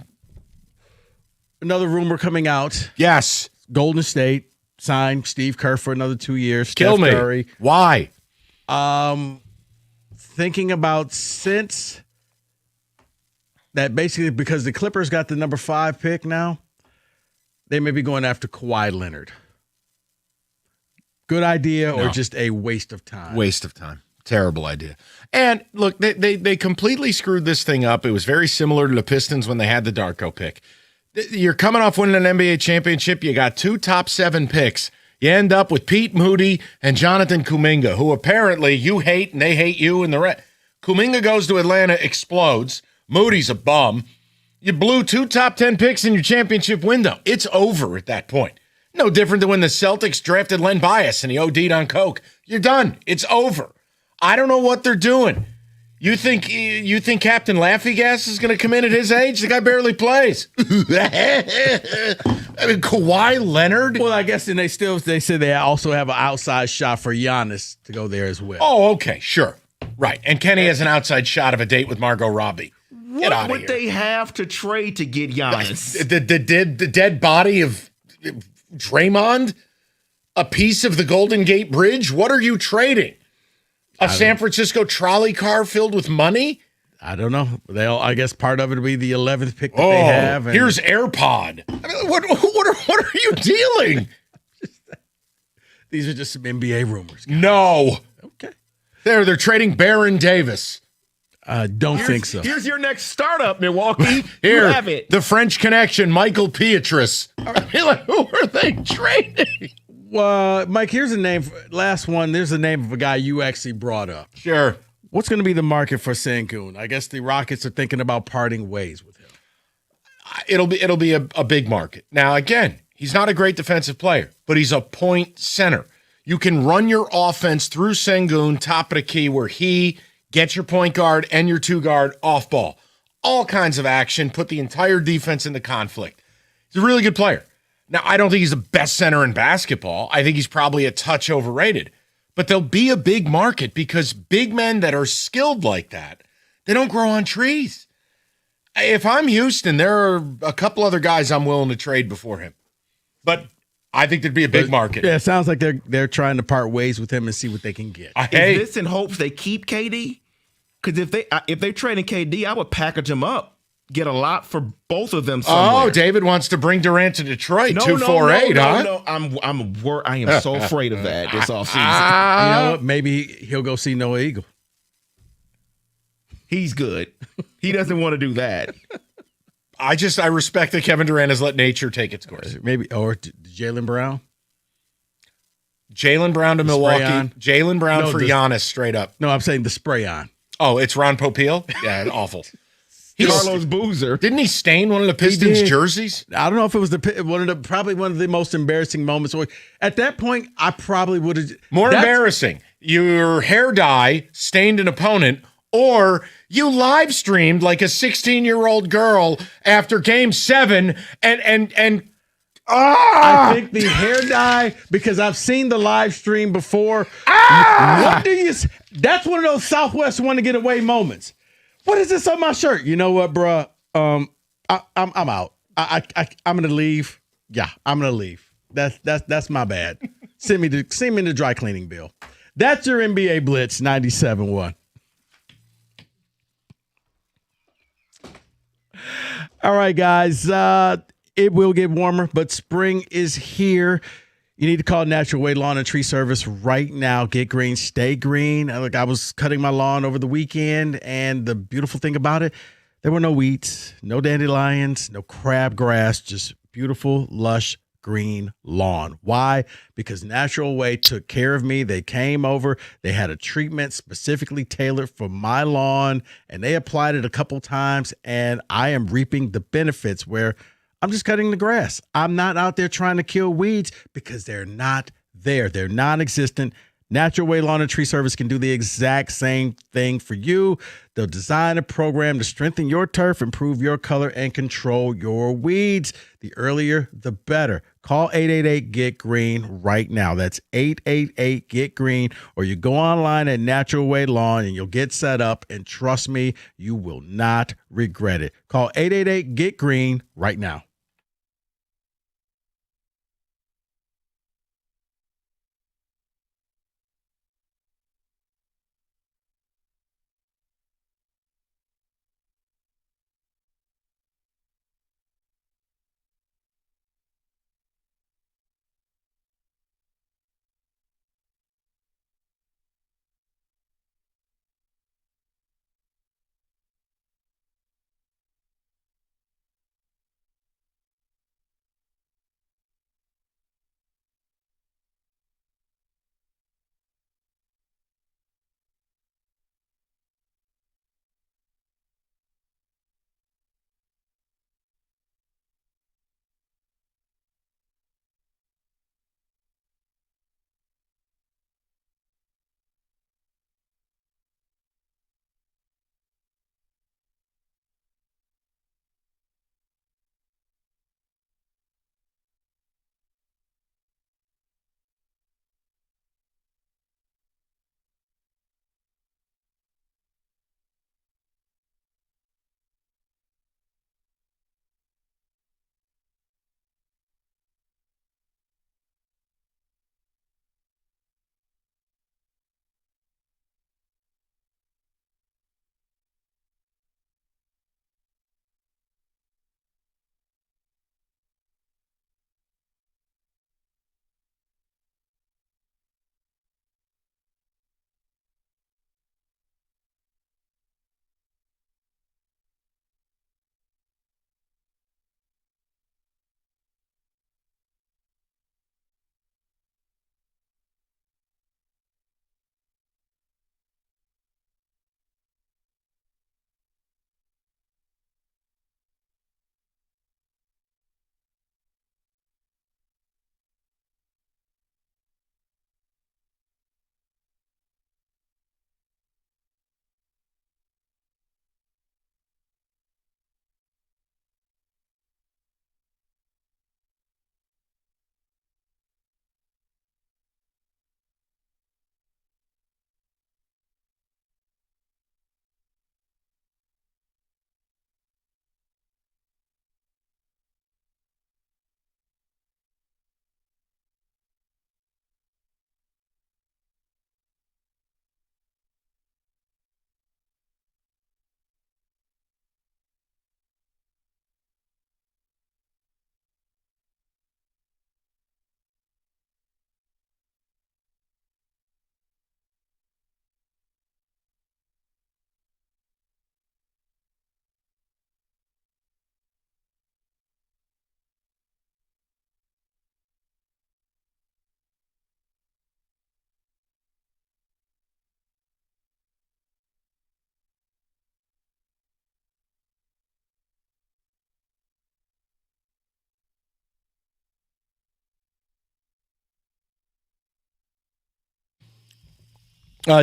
Speaker 16: Another rumor coming out.
Speaker 15: Yes.
Speaker 16: Golden State signed Steve Kerr for another 2 years.
Speaker 15: Kill
Speaker 16: Steph
Speaker 15: me.
Speaker 16: Curry.
Speaker 15: Why?
Speaker 16: Thinking about since that basically because the Clippers got the number 5 pick now, they may be going after Kawhi Leonard. Good idea or
Speaker 15: No.
Speaker 16: just a waste of time?
Speaker 15: Waste of time. Terrible idea. And look, they completely screwed this thing up. It was very similar to the Pistons when they had the Darko pick. You're coming off winning an NBA championship. You got 2 top 7 picks. You end up with Pete Moody and Jonathan Kuminga, who apparently you hate and they hate you and the rest. Kuminga goes to Atlanta, explodes. Moody's a bum. You blew 2 top 10 picks in your championship window. It's over at that point. No different than when the Celtics drafted Len Bias and he OD'd on coke. You're done. It's over. I don't know what they're doing. You think Captain Laffy Gas is going to come in at his age? The guy barely plays. I mean, Kawhi Leonard.
Speaker 16: Well, I guess then they said they also have an outside shot for Giannis to go there as well.
Speaker 15: Oh, okay, sure, right. And Kenny has an outside shot of a date with Margot Robbie. Get out
Speaker 17: What
Speaker 15: of
Speaker 17: would
Speaker 15: here.
Speaker 17: they have to trade to get Giannis?
Speaker 15: The dead body of Draymond, a piece of the Golden Gate Bridge. What are you trading? A San Francisco trolley car filled with money?
Speaker 16: I don't know. I guess part of it will be the 11th pick that they have. And
Speaker 15: Here's AirPod. I mean, what are you dealing?
Speaker 16: These are just some NBA rumors.
Speaker 15: No.
Speaker 16: Okay.
Speaker 15: They're trading Baron Davis.
Speaker 16: Don't think so.
Speaker 17: Here's your next startup, Milwaukee.
Speaker 15: Here,
Speaker 17: You have it.
Speaker 15: the French Connection, Michael Pietrus. I mean, like, who are they trading?
Speaker 16: Mike, here's a name. There's the name of a guy you actually brought up.
Speaker 15: Sure.
Speaker 16: What's going to be the market for Sengun? I guess the Rockets are thinking about parting ways with him.
Speaker 15: It'll be a big market. Now, again, he's not a great defensive player, but he's a point center. You can run your offense through Sengun, top of the key, where he gets your point guard and your 2 guard off ball. All kinds of action, put the entire defense into conflict. He's a really good player. Now, I don't think he's the best center in basketball. I think he's probably a touch overrated. But there'll be a big market because big men that are skilled like that, they don't grow on trees. If I'm Houston, there are a couple other guys I'm willing to trade before him. But I think there'd be a big market.
Speaker 16: Yeah, it sounds like they're trying to part ways with him and see what they can get.
Speaker 17: Is this in hopes they keep KD? Because if they trading KD, I would package them up, get a lot for both of them. Somewhere.
Speaker 15: Oh, David wants to bring Durant to Detroit.
Speaker 17: No,
Speaker 15: 248, huh?
Speaker 17: No, I am so afraid of that this offseason.
Speaker 16: You know what? Maybe he'll go see Noah Eagle.
Speaker 17: He's good. He doesn't want to do that.
Speaker 15: I respect that Kevin Durant has let nature take its course.
Speaker 16: Maybe or Jaylen Brown.
Speaker 15: Jaylen Brown to
Speaker 16: The spray
Speaker 15: Milwaukee.
Speaker 16: on?
Speaker 15: Jaylen Brown
Speaker 16: No,
Speaker 15: for
Speaker 16: the-
Speaker 15: Giannis, straight up.
Speaker 16: No, I'm saying the spray on.
Speaker 15: Oh, it's Ron Popeil? Yeah, awful.
Speaker 17: Carlos Boozer.
Speaker 15: Didn't he stain one of the Pistons
Speaker 16: did.
Speaker 15: jerseys?
Speaker 16: I don't know if it was probably one of the most embarrassing moments. At that point, I probably would have
Speaker 15: More embarrassing. Your hair dye stained an opponent, or you live streamed like a 16-year-old girl after Game 7 and
Speaker 16: I think the hair dye, because I've seen the live stream before. What do you? That's one of those Southwest want to get away moments. What is this on my shirt? You know what, bruh? I'm out. I'm gonna leave. Yeah, I'm gonna leave. That's my bad. Send me the dry cleaning bill. That's your NBA Blitz 97.1. All right, guys. It will get warmer, but spring is here. You need to call Natural Way Lawn and Tree Service right now. Get green, stay green. Look, I was cutting my lawn over the weekend, and the beautiful thing about it, there were no weeds, no dandelions, no crabgrass, just beautiful, lush, green lawn. Why? Because Natural Way took care of me. They came over. They had a treatment specifically tailored for my lawn, and they applied it a couple times, and I am reaping the benefits where I'm just cutting the grass. I'm not out there trying to kill weeds because they're not there. They're non-existent. Natural Way Lawn and Tree Service can do the exact same thing for you. They'll design a program to strengthen your turf, improve your color, and control your weeds. The earlier, the better. Call 888-GET-GREEN right now. That's 888-GET-GREEN. Or you go online at Natural Way Lawn and you'll get set up. And trust me, you will not regret it. Call 888-GET-GREEN right now.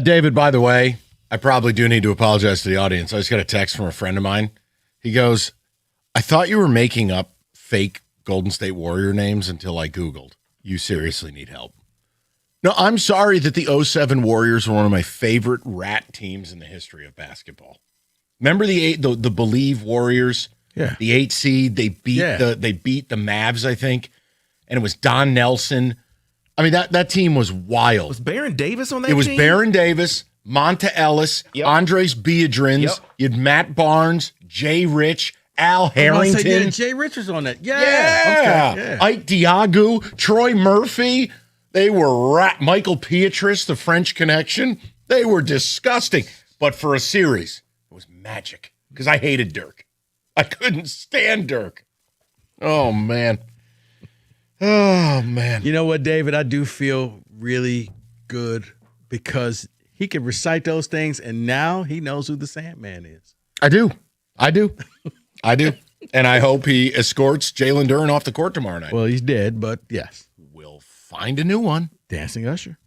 Speaker 15: David, by the way, I probably do need to apologize to the audience. I just got a text from a friend of mine. He goes, I thought you were making up fake Golden State Warrior names until I Googled. You seriously need help. No, I'm sorry that the 07 Warriors were one of my favorite rat teams in the history of basketball. Remember the Believe Warriors?
Speaker 16: Yeah.
Speaker 15: The 8 seed, they beat the Mavs, I think. And it was Don Nelson. I mean, that team was wild.
Speaker 17: Was Baron Davis on that team?
Speaker 15: It was Baron Davis, Monta Ellis, Andres Biedrins. You had Matt Barnes, Jay Rich, Al Harrington.
Speaker 16: Jay Richards on that.
Speaker 15: Yeah.
Speaker 16: Okay, yeah.
Speaker 15: Ike Diagu, Troy Murphy. They were Michael Pietrus, the French Connection. They were disgusting. But for a series, it was magic because I hated Dirk. I couldn't stand Dirk. Oh, man. Oh, man.
Speaker 16: You know what, David? I do feel really good because he can recite those things, and now he knows who the Sandman is.
Speaker 15: I do. And I hope he escorts Jalen Duren off the court tomorrow night.
Speaker 16: Well, he's dead, but yes.
Speaker 15: We'll find a new one.
Speaker 16: Dancing Usher.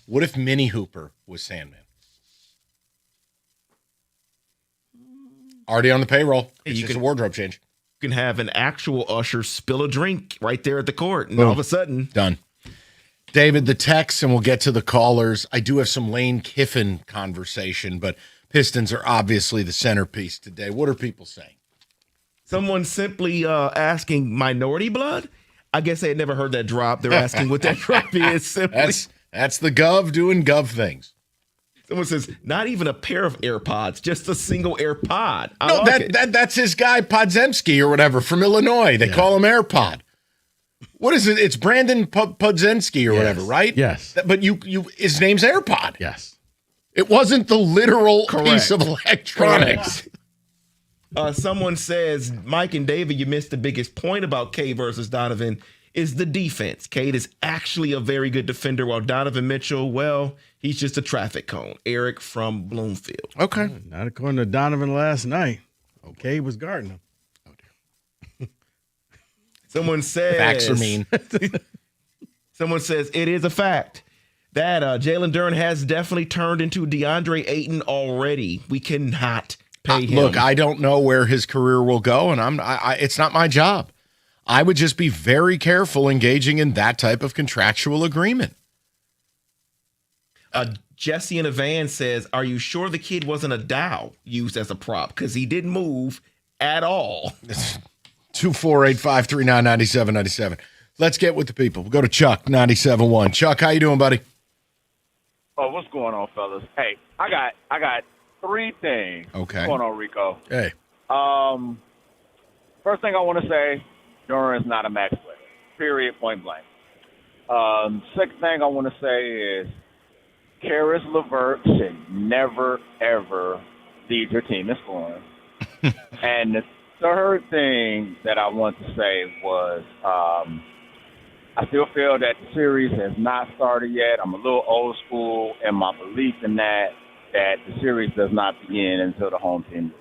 Speaker 15: What if Minnie Hooper was Sandman? Already on the payroll. It's just a wardrobe change.
Speaker 17: You can have an actual usher spill a drink right there at the court, and all of a sudden,
Speaker 15: done. David, the texts, and we'll get to the callers. I do have some Lane Kiffin conversation, but Pistons are obviously the centerpiece today. What are people saying?
Speaker 17: Someone simply asking minority blood? I guess they had never heard that drop. They're asking what that drop is. Simply.
Speaker 15: That's the Gov doing Gov things.
Speaker 17: Someone says, not even a pair of AirPods, just a single AirPod.
Speaker 15: That's his guy, Podzemski or whatever, from Illinois. They call him AirPod. What is it? It's Brandon Podzemski or whatever, right?
Speaker 16: Yes.
Speaker 15: But his name's AirPod.
Speaker 16: Yes.
Speaker 15: It wasn't the literal piece of electronics.
Speaker 17: Someone says, Mike and David, you missed the biggest point about K versus Donovan is the defense. Cade is actually a very good defender, while Donovan Mitchell, well, he's just a traffic cone. Eric from Bloomfield.
Speaker 15: Okay.
Speaker 16: Not according to Donovan last night. Okay, was guarding him.
Speaker 17: Someone says
Speaker 15: facts are mean.
Speaker 17: Someone says it is a fact that Jalen Duren has definitely turned into DeAndre Ayton already. We cannot pay him.
Speaker 15: Look, I don't know where his career will go, and it's not my job. I would just be very careful engaging in that type of contractual agreement.
Speaker 17: Jesse in a van says, are you sure the kid wasn't a Dow used as a prop? Because he didn't move at all.
Speaker 15: 248-539-9797. Let's get with the people. We'll go to Chuck, 97.1. Chuck, how you doing, buddy?
Speaker 10: Oh, what's going on, fellas? Hey, I got three things.
Speaker 15: Okay.
Speaker 10: What's going on, Rico?
Speaker 15: Hey.
Speaker 10: First thing I want to say, Duren's not a max player. Period, point blank. Second thing I want to say is Karis LeVert should never, ever lead your team in scoring. And the third thing that I want to say was I still feel that the series has not started yet. I'm a little old school in my belief in that the series does not begin until the home team loses.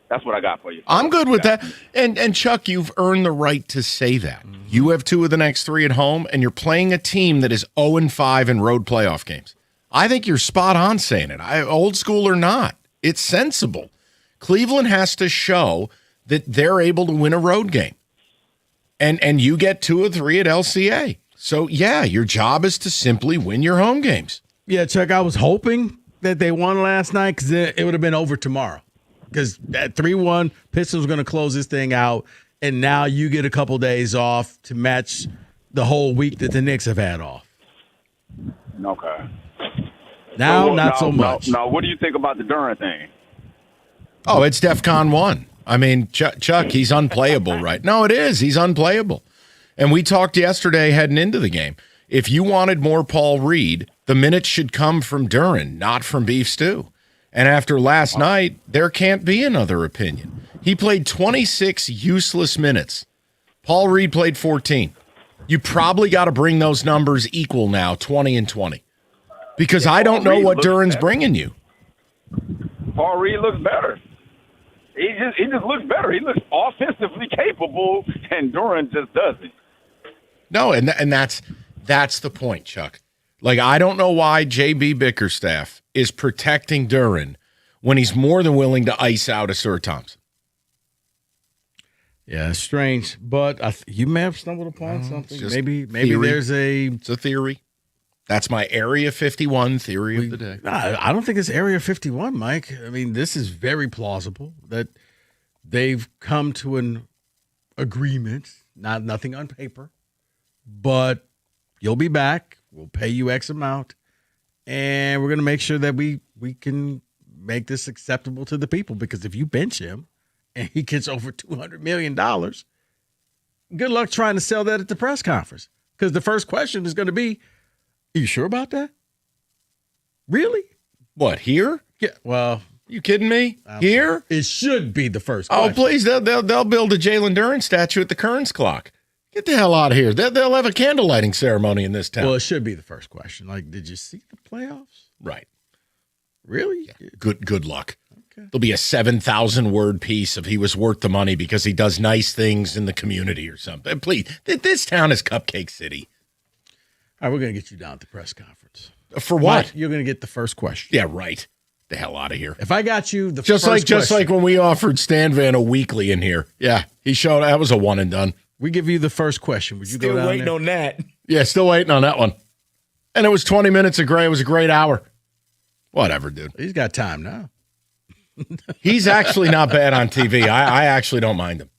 Speaker 10: That's what I got for you.
Speaker 15: I'm good with that. And Chuck, you've earned the right to say that. Mm-hmm. You have 2 of the next 3 at home, and you're playing a team that is 0-5 in road playoff games. I think you're spot on saying it. Old school or not, it's sensible. Cleveland has to show that they're able to win a road game. And you get 2 of 3 at LCA. So, yeah, your job is to simply win your home games.
Speaker 16: Yeah, Chuck, I was hoping that they won last night because it would have been over tomorrow. Because at 3-1, Pistons going to close this thing out, and now you get a couple days off to match the whole week that the Knicks have had off.
Speaker 10: Okay.
Speaker 16: Now, not so much.
Speaker 10: Now, what do you think about the Duren thing?
Speaker 15: Oh, it's DEFCON 1. I mean, Chuck, he's unplayable, right? No, it is. He's unplayable. And we talked yesterday heading into the game. If you wanted more Paul Reed, the minutes should come from Duren, not from Beef Stew. And after last night, there can't be another opinion. He played 26 useless minutes. Paul Reed played 14. You probably got to bring those numbers equal now, 20 and 20. Because I don't know what Duren's bringing you.
Speaker 10: Paul Reed looks better. He just looks better. He looks offensively capable, and Duren just doesn't.
Speaker 15: No, and that's the point, Chuck. Like, I don't know why J.B. Bickerstaff is protecting Duren when he's more than willing to ice out Asur Thompson.
Speaker 16: Yeah, it's strange, but you may have stumbled upon something. Maybe
Speaker 15: theory.
Speaker 16: It's
Speaker 15: a theory. That's my Area 51 theory of the day.
Speaker 16: I don't think it's Area 51, Mike. I mean, this is very plausible that they've come to an agreement, nothing on paper, but you'll be back. We'll pay you X amount, and we're going to make sure that we can make this acceptable to the people, because if you bench him and he gets over $200 million, good luck trying to sell that at the press conference, because the first question is going to be, are you sure about that? Really?
Speaker 15: What, here?
Speaker 16: Yeah. Well,
Speaker 15: you kidding me? Here?
Speaker 16: It should be the first
Speaker 15: Oh,
Speaker 16: question.
Speaker 15: please. They'll build a Jalen Duren statue at the Kearns Clock. Get the hell out of here. They'll have a candle lighting ceremony in this town.
Speaker 16: Well, it should be the first question. Like, did you see the playoffs?
Speaker 15: Right.
Speaker 16: Really?
Speaker 15: Yeah. Good luck. Okay. There'll be a 7,000 word piece of he was worth the money because he does nice things in the community or something. Please, this town is Cupcake City.
Speaker 16: All right, we're going to get you down at the press conference.
Speaker 15: For what?
Speaker 16: Mike, you're going to get the first question.
Speaker 15: Yeah, right. The hell out of here.
Speaker 16: If I got you the
Speaker 15: just
Speaker 16: first
Speaker 15: just
Speaker 16: question,
Speaker 15: like when we offered Stan Van a weekly in here. Yeah, he showed that was a one and done.
Speaker 16: we give you the first question. Would you
Speaker 17: Still
Speaker 16: go down
Speaker 17: waiting
Speaker 16: there?
Speaker 17: on that.
Speaker 15: Yeah, still waiting on that one. And it was 20 minutes of gray. It was a great hour. Whatever, dude.
Speaker 16: He's got time now.
Speaker 15: He's actually not bad on TV. I actually don't mind him.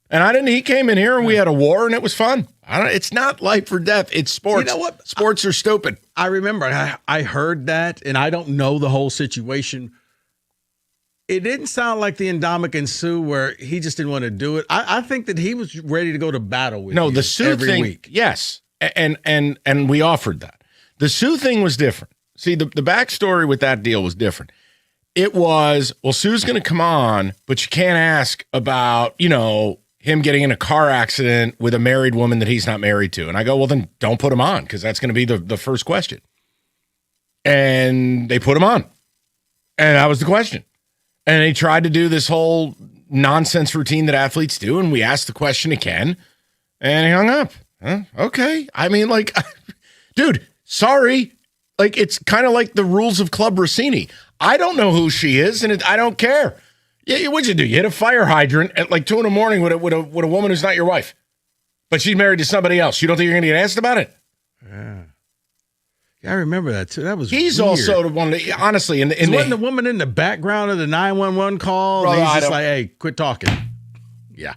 Speaker 15: And he came in here and we had a war and it was fun. It's not life or death. It's sports.
Speaker 16: You know what?
Speaker 15: Sports are stupid.
Speaker 16: I remember I heard that, and I don't know the whole situation. It didn't sound like the Ndamukong Suh where he just didn't want to do it. I think that he was ready to go to battle with you
Speaker 15: the Suh
Speaker 16: every
Speaker 15: thing,
Speaker 16: week.
Speaker 15: yes. And we offered that. The Suh thing was different. See, the backstory with that deal was different. It was, well, Suh's going to come on, but you can't ask about, him getting in a car accident with a married woman that he's not married to. And I go, well, then don't put him on, because that's going to be the first question. And they put him on. And that was the question. And they tried to do this whole nonsense routine that athletes do. And we asked the question again, and he hung up. Huh? Okay. I mean, dude, sorry. It's kind of like the rules of Club Rossini. I don't know who she is, and I don't care. Yeah, what'd you do? You hit a fire hydrant at 2 a.m. with a woman who's not your wife, but she's married to somebody else. You don't think you're going to get asked about it?
Speaker 16: Yeah, I remember that too. That was
Speaker 15: he's
Speaker 16: weird.
Speaker 15: Also the one that, honestly, wasn't
Speaker 16: the woman in the background of the 911 call?
Speaker 15: Brother,
Speaker 16: he's just like, hey, quit talking. Yeah.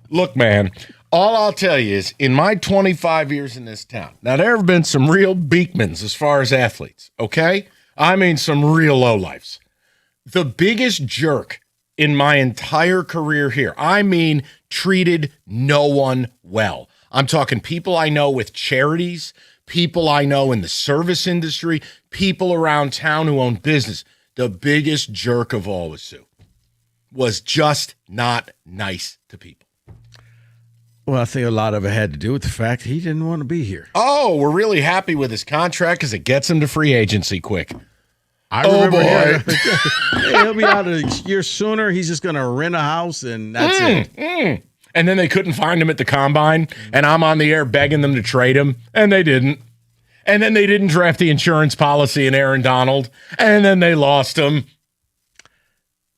Speaker 15: Look, man, all I'll tell you is in my 25 years in this town, now there have been some real Beekmans as far as athletes, okay? I mean, some real lowlifes. The biggest jerk in my entire career here, I mean, treated no one well. I'm talking people I know with charities, people I know in the service industry, people around town who own business. The biggest jerk of all was Suh. Was just not nice to people.
Speaker 16: Well, I think a lot of it had to do with the fact he didn't want to be here.
Speaker 15: Oh, we're really happy with his contract because it gets him to free agency quick.
Speaker 16: I remember he'll be out a year sooner. He's just going to rent a house, and that's it.
Speaker 15: And then they couldn't find him at the combine, and I'm on the air begging them to trade him, and they didn't. And then they didn't draft the insurance policy in Aaron Donald, and then they lost him.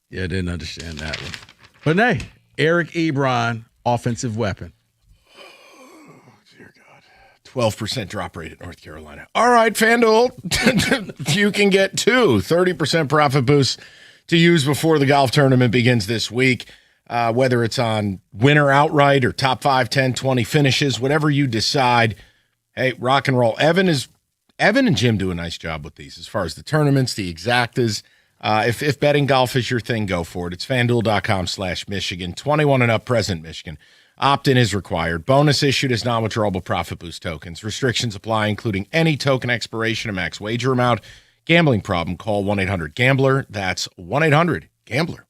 Speaker 16: Yeah, I didn't understand that one. But hey, Eric Ebron, offensive weapon.
Speaker 15: 12% drop rate at North Carolina. All right, FanDuel, you can get 30% profit boosts to use before the golf tournament begins this week, whether it's on winner outright or top 5, 10, 20 finishes, whatever you decide. Hey, rock and roll. Evan and Jim do a nice job with these as far as the tournaments, the exactas. If betting golf is your thing, go for it. It's FanDuel.com/Michigan. 21 and up, present Michigan. Opt-in is required. Bonus issued as non-withdrawable profit boost tokens. Restrictions apply, including any token expiration and max wager amount. Gambling problem, call 1-800-GAMBLER. That's 1-800-GAMBLER.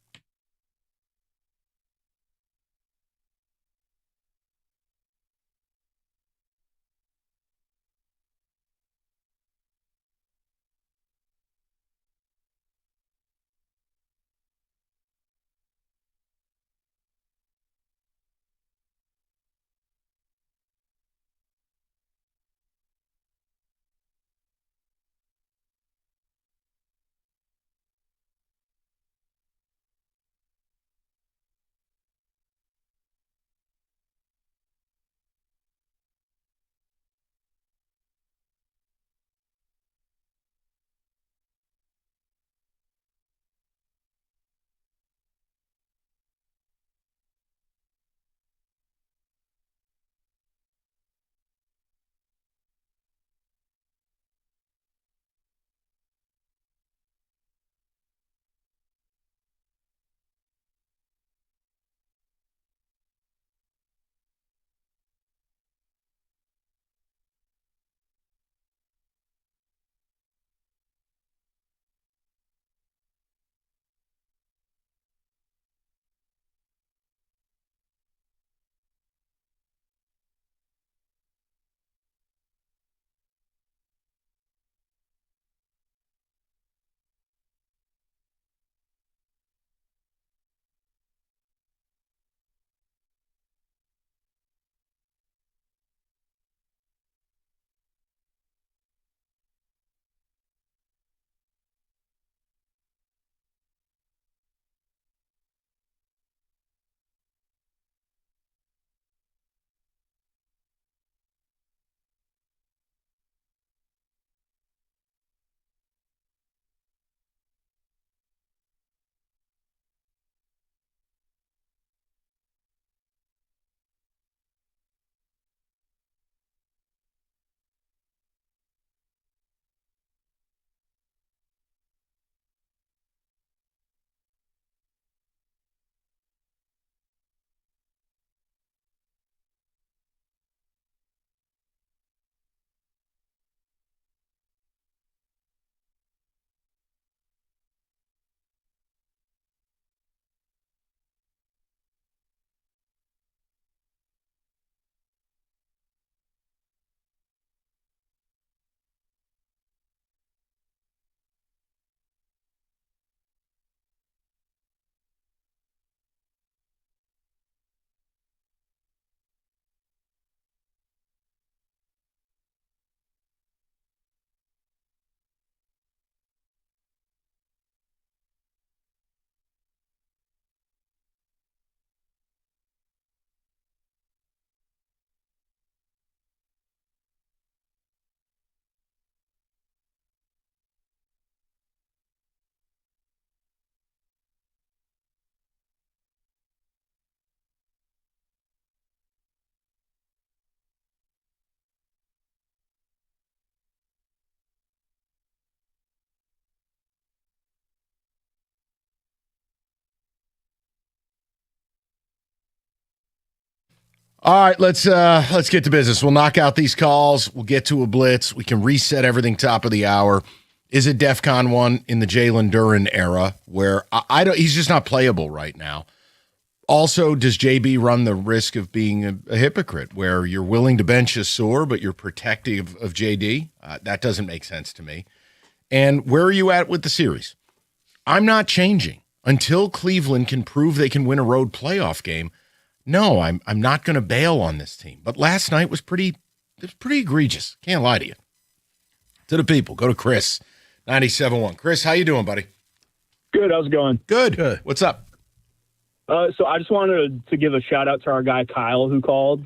Speaker 15: All right, let's get to business. We'll knock out these calls. We'll get to a blitz. We can reset everything top of the hour. Is it DEFCON 1 in the Jalen Duren era where I don't? He's just not playable right now. Also, does JB run the risk of being a hypocrite where you're willing to bench a sore, but you're protective of JD? That doesn't make sense to me. And where are you at with the series? I'm not changing until Cleveland can prove they can win a road playoff game. No, I'm not going to bail on this team. But last night was pretty egregious. Can't lie to you. To the people, go to Chris, 97.1. Chris, how you doing, buddy?
Speaker 23: Good. How's it going?
Speaker 15: Good. What's up?
Speaker 23: So I just wanted to give a shout out to our guy Kyle who called.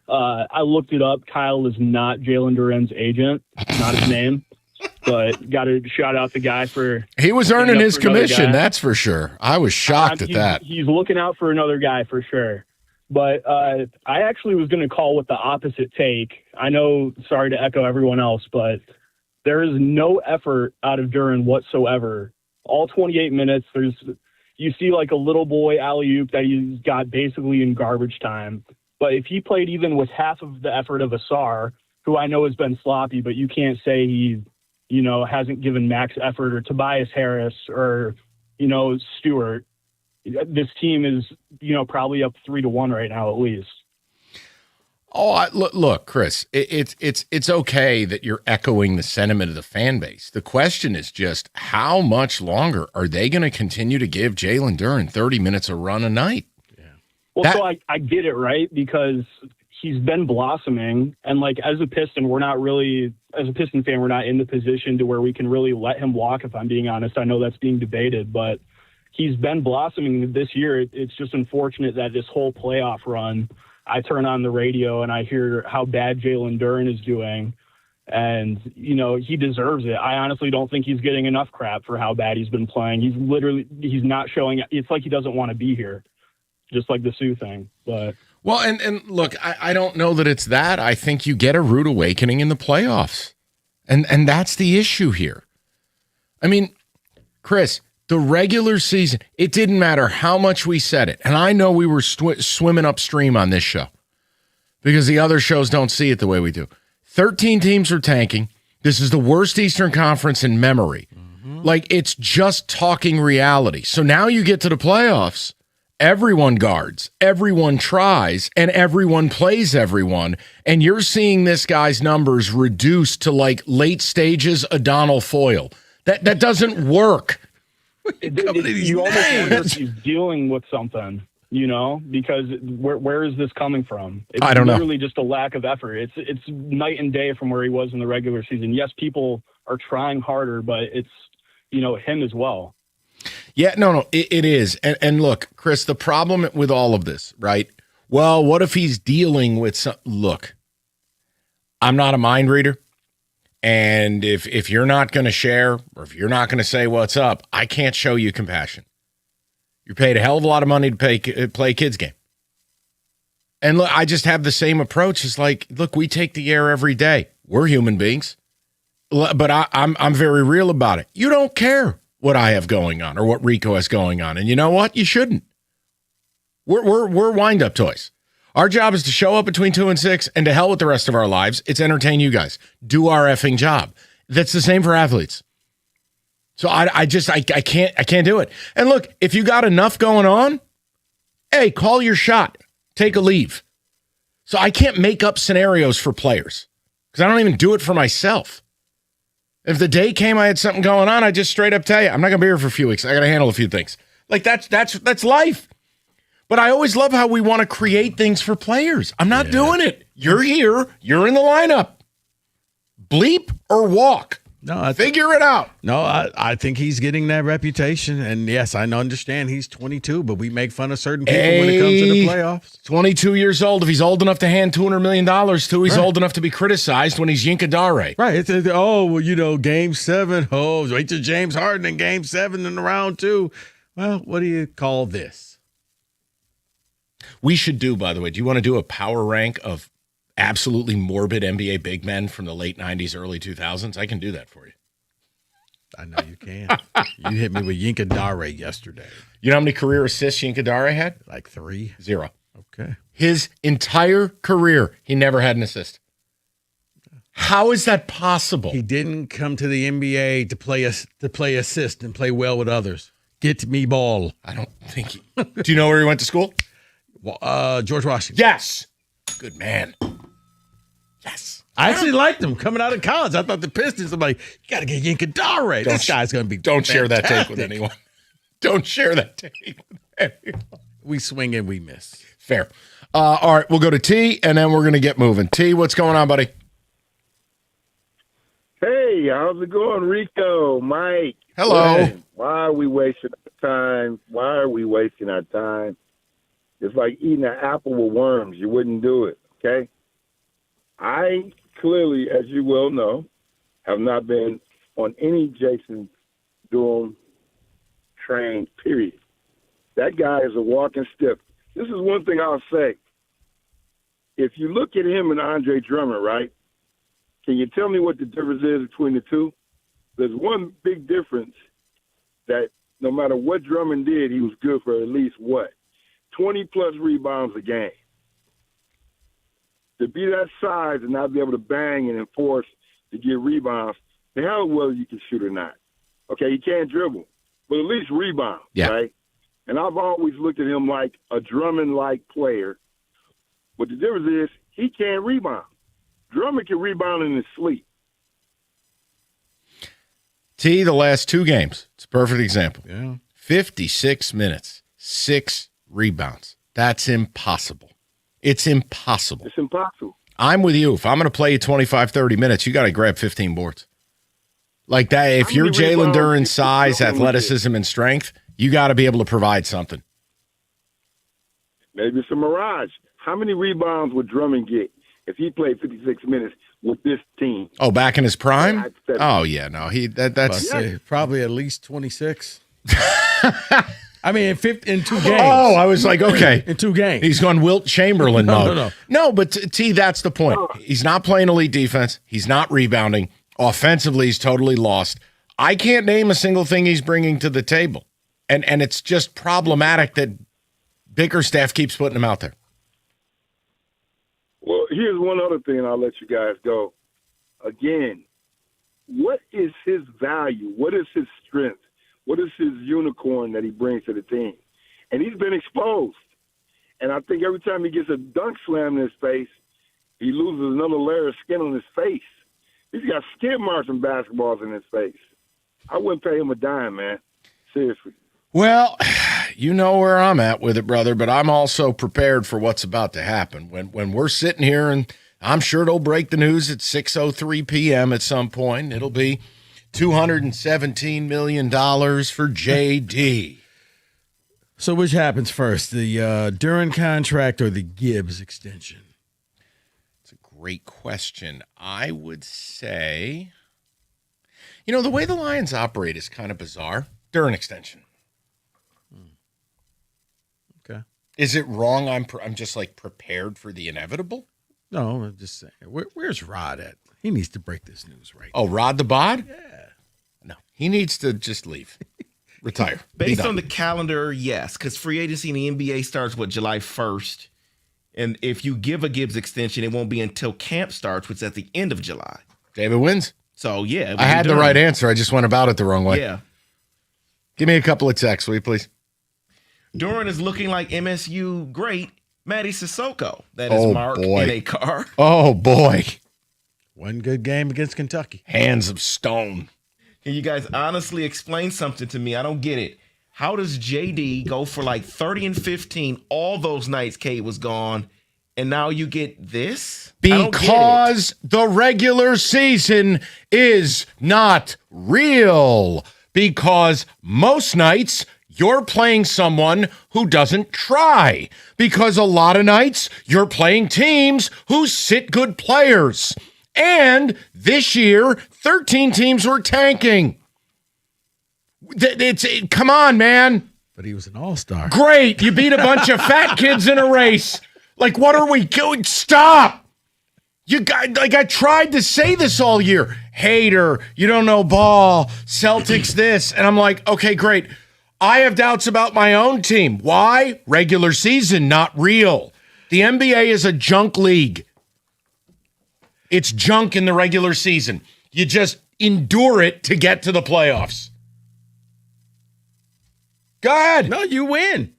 Speaker 23: I looked it up. Kyle is not Jalen Duren's agent. Not his name. But got to shout out the guy for.
Speaker 15: He was earning his commission, that's for sure. I was shocked at that.
Speaker 23: He's looking out for another guy for sure. But I actually was going to call with the opposite take. I know, sorry to echo everyone else, but there is no effort out of Duren whatsoever. All 28 minutes, you see like a little boy alley-oop that he's got basically in garbage time. But if he played even with half of the effort of Asar, who I know has been sloppy, but you can't say he, hasn't given max effort, or Tobias Harris or, Stewart. This team is, probably up 3-1 right now, at least.
Speaker 15: Oh, look, Chris, it's okay that you're echoing the sentiment of the fan base. The question is just how much longer are they going to continue to give Jalen Duren 30 minutes a run a night?
Speaker 23: Yeah. Well, so I get it, right? Because he's been blossoming, and as a Piston, as a Piston fan, we're not in the position to where we can really let him walk, if I'm being honest. I know that's being debated, but he's been blossoming this year. It's just unfortunate that this whole playoff run, I turn on the radio and I hear how bad Jalen Duren is doing, and, he deserves it. I honestly don't think he's getting enough crap for how bad he's been playing. He's not showing. It's like he doesn't want to be here, just like the Sue thing. But
Speaker 15: well, and look, I don't know that it's that. I think you get a rude awakening in the playoffs, and that's the issue here. I mean, Chris, the regular season, it didn't matter how much we said it. And I know we were swimming upstream on this show because the other shows don't see it the way we do. 13 teams are tanking. This is the worst Eastern Conference in memory. It's just talking reality. So now you get to the playoffs. Everyone guards, everyone tries, and everyone plays everyone. And you're seeing this guy's numbers reduced to late stages O'Donnell Foyle. That doesn't work.
Speaker 23: You almost wonder if he's dealing with something, because where is this coming from? It's
Speaker 15: I don't know.
Speaker 23: Literally just a lack of effort. It's night and day from where he was in the regular season. Yes, people are trying harder, but it's, him as well.
Speaker 15: Yeah, no, it is. And look, Chris, the problem with all of this, right? Well, what if he's dealing with some? Look, I'm not a mind reader. And if you're not going to share, or if you're not going to say what's up, I can't show you compassion. You're paid a hell of a lot of money to play a kid's game. And look, I just have the same approach. It's look, we take the air every day. We're human beings. But I'm very real about it. You don't care what I have going on or what Rico has going on. And you know what? You shouldn't. We're wind-up toys. Our job is to show up between 2 and 6, and to hell with the rest of our lives. It's entertain you guys. Do our effing job. That's the same for athletes. So I can't do it. And look, if you got enough going on, hey, call your shot. Take a leave. So I can't make up scenarios for players because I don't even do it for myself. If the day came I had something going on, I just straight up tell you, I'm not going to be here for a few weeks. I got to handle a few things. That's life. But I always love how we want to create things for players. I'm not doing it. You're here. You're in the lineup. Bleep or walk.
Speaker 16: No,
Speaker 15: figure it out.
Speaker 16: No, I think he's getting that reputation. And yes, I understand he's 22, but we make fun of certain people when it comes to the playoffs.
Speaker 15: 22 years old. If he's old enough to hand $200 million to, he's old enough to be criticized when he's Yinka Dare.
Speaker 16: Right. Game 7. Oh, wait till James Harden in Game 7 in round 2. Well, what do you call this?
Speaker 15: We should do, by the way, do you want to do a power rank of absolutely morbid NBA big men from the late 90s, early 2000s? I can do that for you.
Speaker 16: I know you can. You hit me with Yinka Dare yesterday.
Speaker 15: You know how many career assists Yinka Dare had?
Speaker 16: 3.
Speaker 15: 0.
Speaker 16: Okay.
Speaker 15: His entire career, he never had an assist. How is that possible?
Speaker 16: He didn't come to the NBA to play assist and play well with others. Get me ball.
Speaker 15: I don't think he... Do you know where he went to school?
Speaker 16: George Washington.
Speaker 15: Yes. Good man. Yes.
Speaker 16: I actually liked him coming out of college. I thought the Pistons, I'm like, you got to get Yinkadare. This guy's going to be
Speaker 15: Don't share that tape with
Speaker 16: fantastic.
Speaker 15: anyone. Don't share that tape with anyone.
Speaker 16: We swing and we miss.
Speaker 15: Fair. All right, we'll go to T, and then we're going to get moving. T, what's going on, buddy?
Speaker 7: Hey, how's it going, Rico, Mike?
Speaker 15: Hello.
Speaker 7: Listen, why are we wasting our time? Why are we wasting our time? It's like eating an apple with worms. You wouldn't do it, okay? I clearly, as you well know, have not been on any Jason Durham train, period. That guy is a walking stick. This is one thing I'll say. If you look at him and Andre Drummond, right, can you tell me what the difference is between the two? There's one big difference that no matter what Drummond did, he was good for at least, 20-plus rebounds a game. To be that size and not be able to bang and enforce to get rebounds, the hell whether you can shoot or not. Okay, he can't dribble, but at least rebound, right? And I've always looked at him like a Drummond-like player. But the difference is he can't rebound. Drummond can rebound in his sleep.
Speaker 15: T, the last two games. It's a perfect example.
Speaker 16: Yeah.
Speaker 15: 56 minutes, 6 rebounds. That's impossible. It's impossible.
Speaker 7: It's impossible.
Speaker 15: I'm with you. If I'm going to play you 25, 30 minutes, you got to grab 15 boards. Like that, if you're Jalen Duren's size, athleticism, and strength, you got to be able to provide something.
Speaker 7: Maybe it's a mirage. How many rebounds would Drummond get if he played 56 minutes with this team?
Speaker 15: Oh, back in his prime? Oh, yeah. No, that's
Speaker 16: probably at least 26. I mean, in 2 games.
Speaker 15: Oh, I was like, okay.
Speaker 16: In 2 games.
Speaker 15: He's gone Wilt Chamberlain mode.
Speaker 16: No.
Speaker 15: No, but T, that's the point. He's not playing elite defense. He's not rebounding. Offensively, he's totally lost. I can't name a single thing he's bringing to the table. And it's just problematic that Bickerstaff keeps putting him out there.
Speaker 7: Well, here's one other thing, and I'll let you guys go. Again, what is his value? What is his strength? What is his unicorn that he brings to the team? And he's been exposed. And I think every time he gets a dunk slam in his face, he loses another layer of skin on his face. He's got skid marks and basketballs in his face. I wouldn't pay him a dime, man. Seriously.
Speaker 15: Well, you know where I'm at with it, brother, but I'm also prepared for what's about to happen. When we're sitting here, and I'm sure it'll break the news at 6:03 p.m. at some point, it'll be $217 million for JD.
Speaker 16: So which happens first, the Duren contract or the Gibbs extension?
Speaker 15: It's a great question. I would say, the way the Lions operate is kind of bizarre. Duren extension.
Speaker 16: Okay.
Speaker 15: Is it wrong? I'm just like prepared for the inevitable?
Speaker 16: No, I'm just saying. Where's Rod at? He needs to break this news right
Speaker 15: now. Oh, Rod the Bod?
Speaker 16: Yeah.
Speaker 15: No, he needs to just leave. Retire.
Speaker 17: Based on the calendar, yes, because free agency in the NBA starts, July 1st? And if you give a Gibbs extension, it won't be until camp starts, which is at the end of July.
Speaker 15: David wins.
Speaker 17: So, yeah.
Speaker 15: I had the right answer. I just went about it the wrong way.
Speaker 17: Yeah.
Speaker 15: Give me a couple of texts, will you, please?
Speaker 17: Duren is looking like MSU great Matty Sissoko. That is Mark in a car.
Speaker 15: Oh, boy.
Speaker 16: One good game against Kentucky.
Speaker 15: Hands of stone.
Speaker 17: Can you guys honestly explain something to me? I don't get it. How does JD go for 30 and 15 all those nights Kate was gone, and now you get this?
Speaker 15: Because the regular season is not real. Because most nights you're playing someone who doesn't try. Because a lot of nights you're playing teams who sit good players. And this year, 13 teams were tanking. Come on, man.
Speaker 16: But he was an all-star.
Speaker 15: Great. You beat a bunch of fat kids in a race. What are we doing? Stop. You got, I tried to say this all year. Hater, you don't know ball. Celtics this. And I'm like, okay, great. I have doubts about my own team. Why? Regular season, not real. The NBA is a junk league. It's junk in the regular season. You just endure it to get to the playoffs. Go ahead.
Speaker 16: No, you win.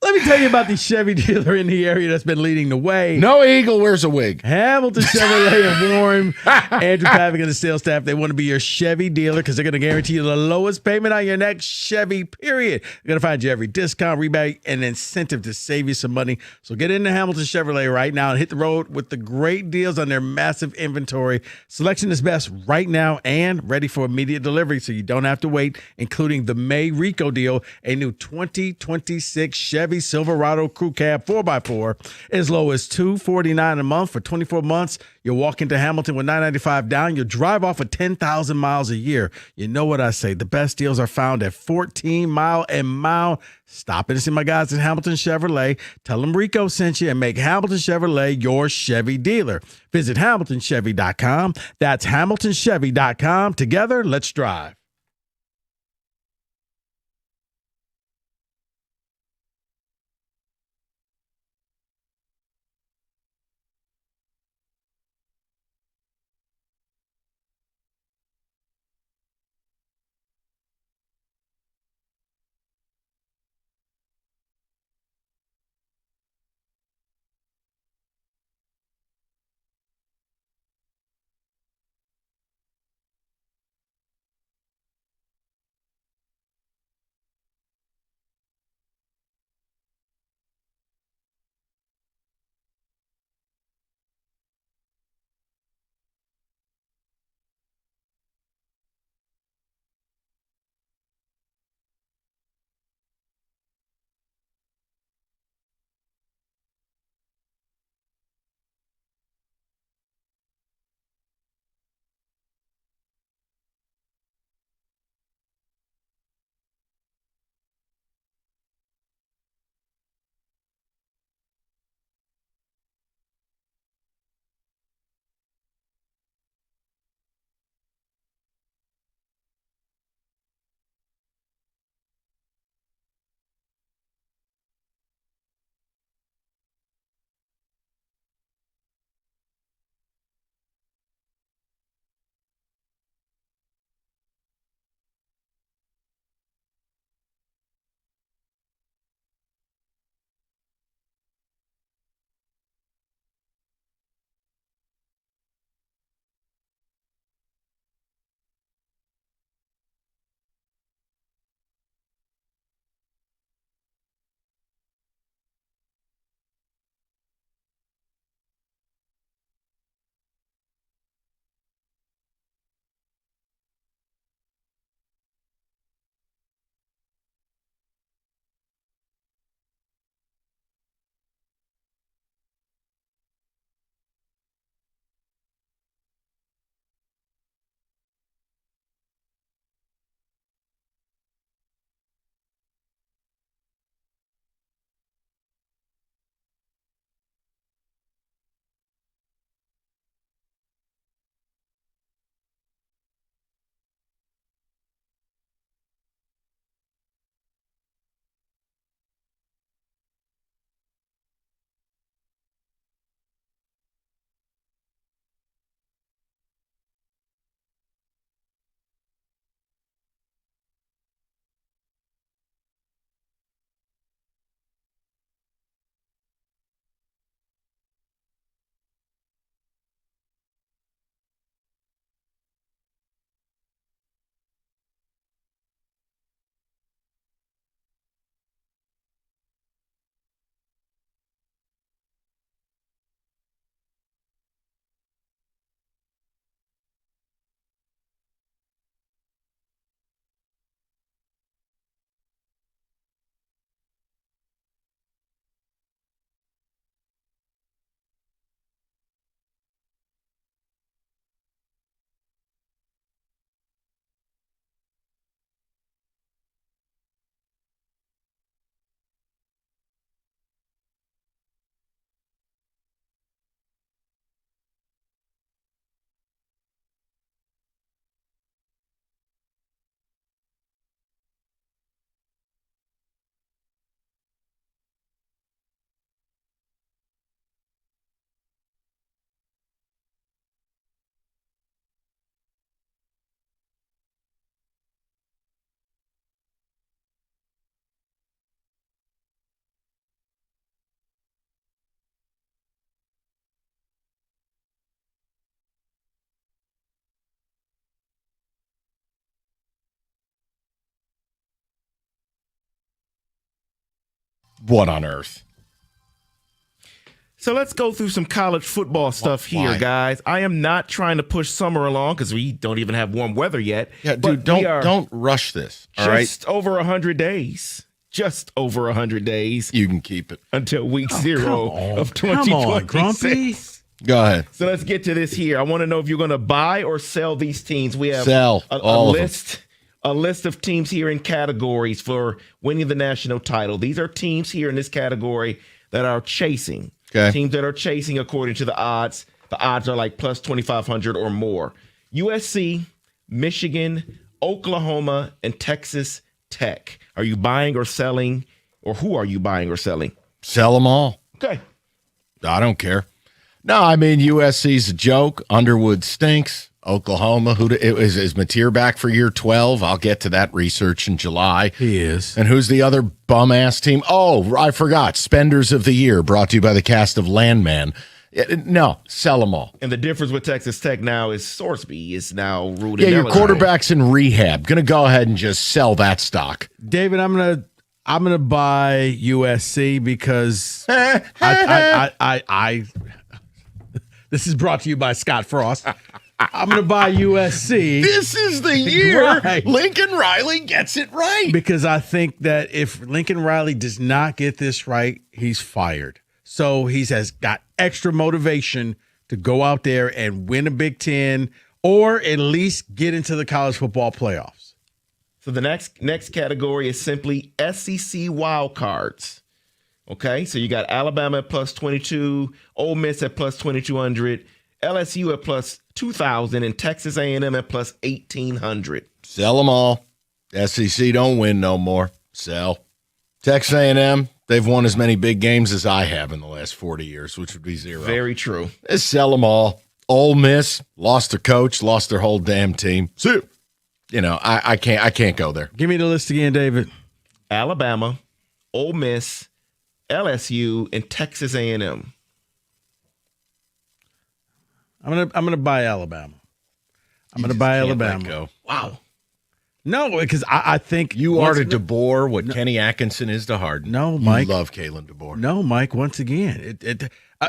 Speaker 16: Let me tell you about the Chevy dealer in the area that's been leading the way.
Speaker 15: No eagle wears a wig.
Speaker 16: Hamilton Chevrolet and Warren. Andrew Pavick and the sales staff, they want to be your Chevy dealer because they're going to guarantee you the lowest payment on your next Chevy, period. They're going to find you every discount, rebate, and incentive to save you some money. So get into Hamilton Chevrolet right now and hit the road with the great deals on their massive inventory. Selection is best right now and ready for immediate delivery, so you don't have to wait, including the May Rico deal, a new 2026 Chevy Silverado Crew Cab 4x4 as low as $249 a month for 24 months. You'll walk into Hamilton with $995 down. You'll drive off of 10,000 miles a year. You know what I say. The best deals are found at 14 Mile and Mile. Stop in and see my guys at Hamilton Chevrolet. Tell them Rico sent you and make Hamilton Chevrolet your Chevy dealer. Visit HamiltonChevy.com. That's HamiltonChevy.com. Together, let's drive.
Speaker 15: What on earth?
Speaker 17: So let's go through some college football stuff here, guys. I am not trying to push summer along because we don't even have warm weather yet.
Speaker 15: Yeah, dude, don't rush this. All right,
Speaker 17: just over 100 days. Just over 100 days.
Speaker 15: You can keep it
Speaker 17: until week 0 of 2026.
Speaker 16: Come on, Grumpy.
Speaker 15: Go ahead.
Speaker 17: So let's get to this here. I want to know if you're going to buy or sell these teams. We have
Speaker 15: all of them.
Speaker 17: A list of teams here in categories for winning the national title. These are teams here in this category that are chasing.
Speaker 15: Okay.
Speaker 17: Teams that are chasing according to the odds. The odds are like plus 2,500 or more. USC, Michigan, Oklahoma, and Texas Tech. Are you buying or selling, or who are you buying or selling?
Speaker 15: Sell them all.
Speaker 17: Okay.
Speaker 15: I don't care. No, I mean, USC's a joke. Underwood stinks. Oklahoma, is Mateer back for year 12? I'll get to that research in July.
Speaker 16: He is.
Speaker 15: And who's the other bum-ass team? Oh, I forgot. Spenders of the Year, brought to you by the cast of Landman. No, sell them all.
Speaker 17: And the difference with Texas Tech now is Sorsby is now ruled
Speaker 15: Yeah, your
Speaker 17: ineligible.
Speaker 15: quarterback's in rehab. Going to go ahead and just sell that stock.
Speaker 16: David, I'm gonna buy USC because I this is brought to you by Scott Frost. I'm going to buy USC.
Speaker 15: This is the year
Speaker 16: Right.
Speaker 15: Lincoln Riley gets it right.
Speaker 16: Because I think that if Lincoln Riley does not get this right, he's fired. So he has got extra motivation to go out there and win a Big Ten or at least get into the college football playoffs.
Speaker 17: So the next category is simply SEC wild cards. Okay, so you got Alabama at plus 22, Ole Miss at plus 2,200, LSU at plus 2,000, and Texas A&M at plus 1,800.
Speaker 15: Sell them all. SEC don't win no more. Sell. Texas A&M, they've won as many big games as I have in the last 40 years, which would be 0.
Speaker 17: Very true.
Speaker 15: Just sell them all. Ole Miss lost their coach, lost their whole damn team. See, you know, I can't go there.
Speaker 16: Give me the list again, David.
Speaker 17: Alabama, Ole Miss, LSU, and Texas A&M.
Speaker 16: I'm gonna buy Alabama. I'm gonna buy Alabama.
Speaker 15: Go.
Speaker 17: Wow.
Speaker 16: No, because I think
Speaker 15: you are to DeBoer what Kenny Atkinson is to Harden.
Speaker 16: No, Mike.
Speaker 15: You love Kalen DeBoer.
Speaker 16: No, Mike. Once again,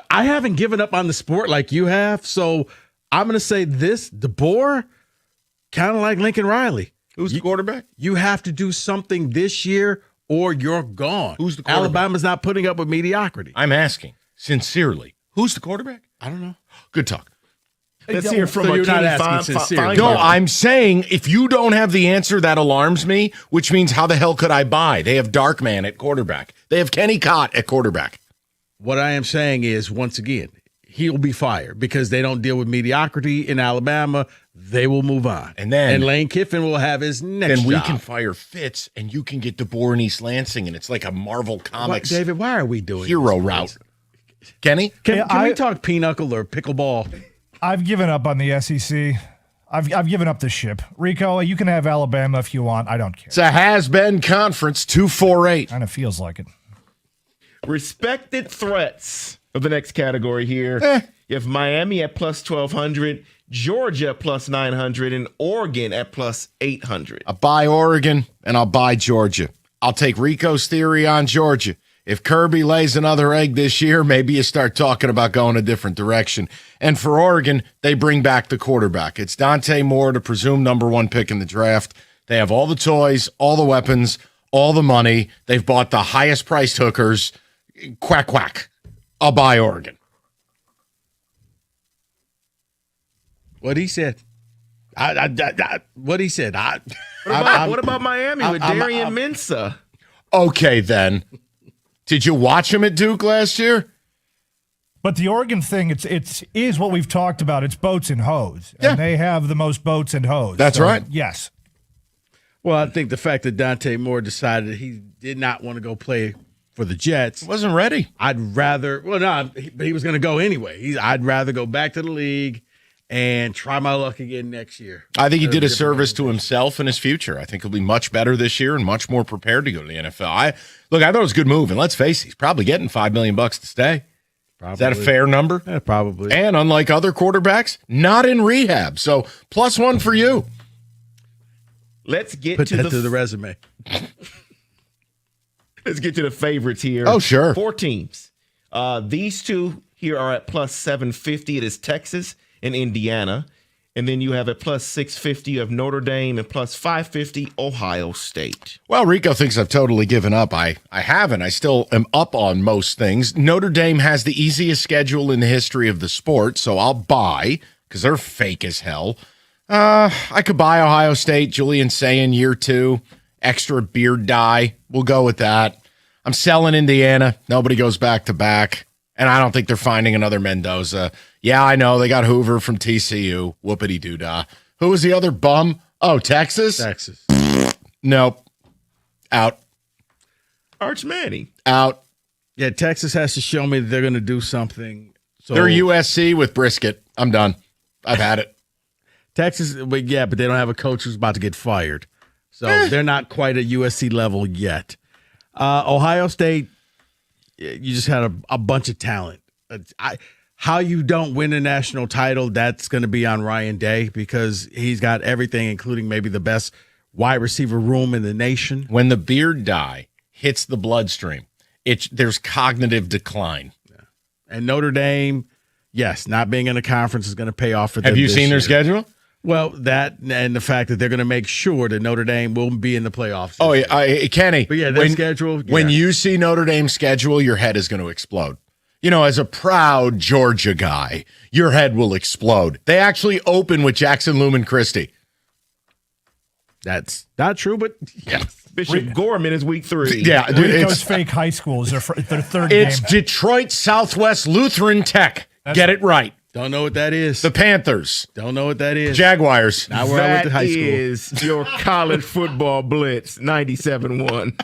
Speaker 16: I haven't given up on the sport like you have. So I'm gonna say this: DeBoer, kind of like Lincoln Riley.
Speaker 15: Who's the quarterback?
Speaker 16: You have to do something this year, or you're gone.
Speaker 15: Who's the quarterback?
Speaker 16: Alabama's not putting up with mediocrity.
Speaker 15: I'm asking sincerely. Who's the quarterback?
Speaker 16: I don't know.
Speaker 15: Good talk.
Speaker 17: Let's hear from
Speaker 16: so you're not
Speaker 17: Kenny
Speaker 16: asking sincerely.
Speaker 15: No, I'm saying if you don't have the answer, that alarms me, which means how the hell could I buy? They have Darkman at quarterback. They have Kenny Cott at quarterback.
Speaker 16: What I am saying is, once again, he'll be fired because they don't deal with mediocrity in Alabama. They will move on.
Speaker 15: And
Speaker 16: Lane Kiffin will have his next
Speaker 15: Then we
Speaker 16: job.
Speaker 15: can fire Fitz, and you can get DeBoer and East Lansing, and it's like a Marvel Comics
Speaker 16: David, why are we doing
Speaker 15: hero
Speaker 16: this?
Speaker 15: route. Kenny?
Speaker 16: Can we talk pinochle or pickleball?
Speaker 19: I've given up on the SEC. I've given up the ship. Rico, you can have Alabama if you want. I don't care.
Speaker 15: It's a has-been conference, 248.
Speaker 19: Kind of feels like it.
Speaker 17: Respected threats of the next category here. You have Miami at plus 1,200, Georgia at plus 900, and Oregon at plus 800.
Speaker 15: I'll buy Oregon, and I'll buy Georgia. I'll take Rico's theory on Georgia. If Kirby lays another egg this year, maybe you start talking about going a different direction. And for Oregon, they bring back the quarterback. It's Dante Moore, the presumed number 1 pick in the draft. They have all the toys, all the weapons, all the money. They've bought the highest priced hookers. Quack, quack. I'll buy Oregon.
Speaker 16: What he said. What he said.
Speaker 17: What about Miami with Darian Mensah?
Speaker 15: Okay, then. Did you watch him at Duke last year?
Speaker 19: But the Oregon thing, it is what we've talked about. It's boats and hoes. And they have the most boats and hoes.
Speaker 15: That's right.
Speaker 19: Yes.
Speaker 16: Well, I think the fact that Dante Moore decided he did not want to go play for the Jets.
Speaker 15: Wasn't ready.
Speaker 16: I'd rather, but he was going to go anyway. I'd rather go back to the league and try my luck again next year.
Speaker 15: I think he did a service to himself and his future. I think he'll be much better this year and much more prepared to go to the NFL. I thought it was a good move, and let's face it, he's probably getting $5 million to stay. Probably. Is that a fair number?
Speaker 16: Yeah, probably.
Speaker 15: And unlike other quarterbacks, not in rehab. So +1 for you.
Speaker 17: Let's get
Speaker 16: Put
Speaker 17: to
Speaker 16: that to the resume.
Speaker 17: Let's get to the favorites here.
Speaker 15: Oh, sure.
Speaker 17: 4 teams. These two here are at plus 750. It is Texas and Indiana. And then you have at plus 650, you have Notre Dame, and plus 550, Ohio State.
Speaker 15: Well, Rico thinks I've totally given up. I haven't. I still am up on most things. Notre Dame has the easiest schedule in the history of the sport, so I'll buy because they're fake as hell. I could buy Ohio State, Julian saying year 2, extra beard dye. We'll go with that. I'm selling Indiana. Nobody goes back to back. And I don't think they're finding another Mendoza. Yeah, I know. They got Hoover from TCU. Whoopity-doo-dah. Who was the other bum? Oh, Texas?
Speaker 16: Texas.
Speaker 15: Nope. Out.
Speaker 17: Arch Manning.
Speaker 15: Out.
Speaker 16: Yeah, Texas has to show me that they're going to do something. So
Speaker 15: They're USC with Brisket. I'm done. I've had it.
Speaker 16: Texas, but they don't have a coach who's about to get fired. So they're not quite at USC level yet. Ohio State, you just had a bunch of talent. How you don't win a national title, that's going to be on Ryan Day because he's got everything, including maybe the best wide receiver room in the nation.
Speaker 15: When the beard dye hits the bloodstream, there's cognitive decline.
Speaker 16: Yeah. And Notre Dame, yes, not being in a conference is going to pay off for them.
Speaker 15: Have you seen their schedule?
Speaker 16: Well, that and the fact that they're going to make sure that Notre Dame will be in the playoffs.
Speaker 15: Oh, yeah, Kenny.
Speaker 16: But yeah, their schedule.
Speaker 15: When you see Notre Dame's schedule, your head is going to explode. You know, as a proud Georgia guy, your head will explode. They actually open with Jackson Lumen Christie.
Speaker 16: That's not true, but yes.
Speaker 17: Bishop Gorman is week 3.
Speaker 15: Yeah,
Speaker 19: Rico's fake high school is their third game.
Speaker 15: It's Detroit Southwest Lutheran Tech. Get it right.
Speaker 16: Don't know what that is.
Speaker 15: The Panthers.
Speaker 16: Don't know what that is.
Speaker 15: Jaguars.
Speaker 16: Not where I went to high school.
Speaker 17: That is your college football blitz, 97-1.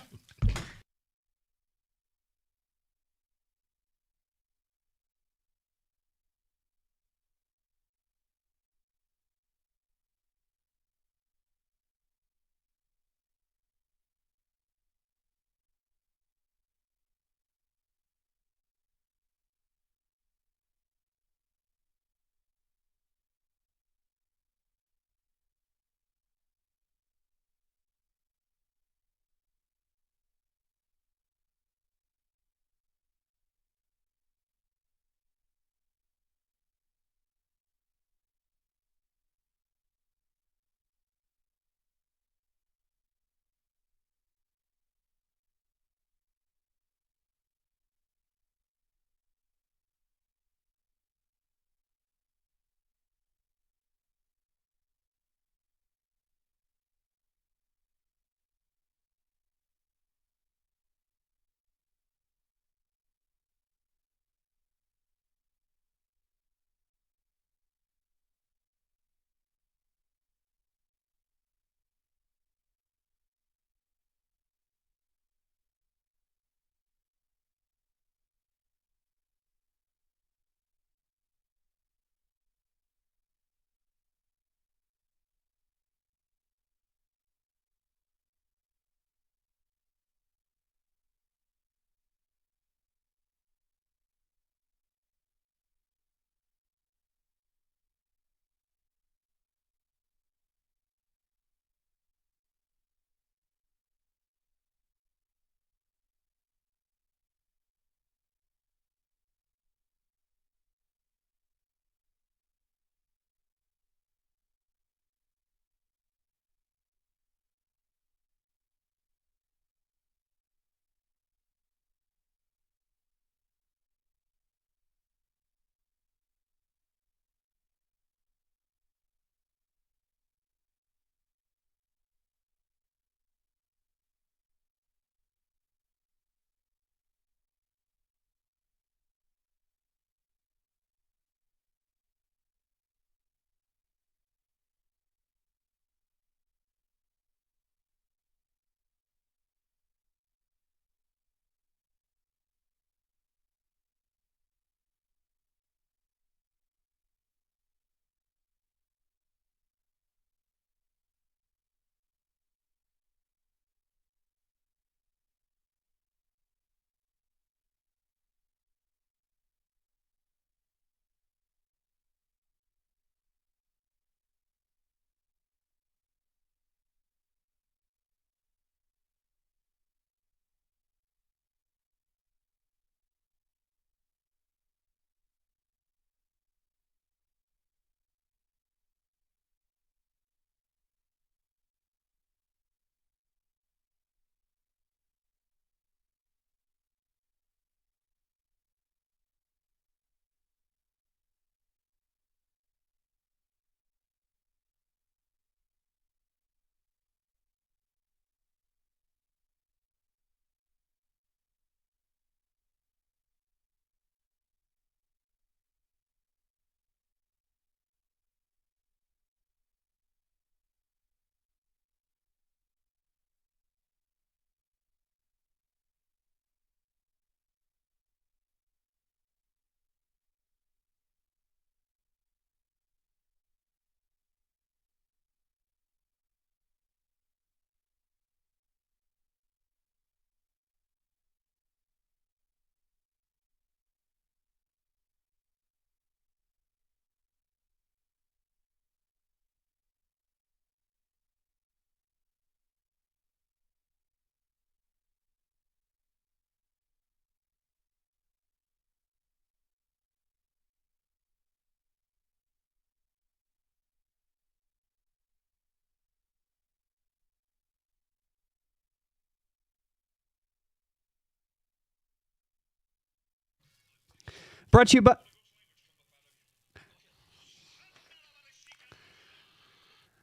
Speaker 14: Brought to you by...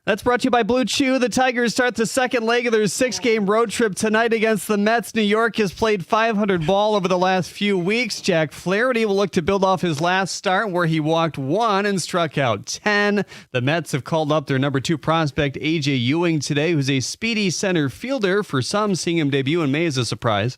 Speaker 14: That's brought to you by Blue Chew. The Tigers start the second leg of their 6-game road trip tonight against the Mets. New York has played .500 ball over the last few weeks. Jack Flaherty will look to build off his last start where he walked 1 and struck out 10. The Mets have called up their number 2 prospect, A.J. Ewing, today, who's a speedy center fielder. For some, seeing him debut in May is a surprise.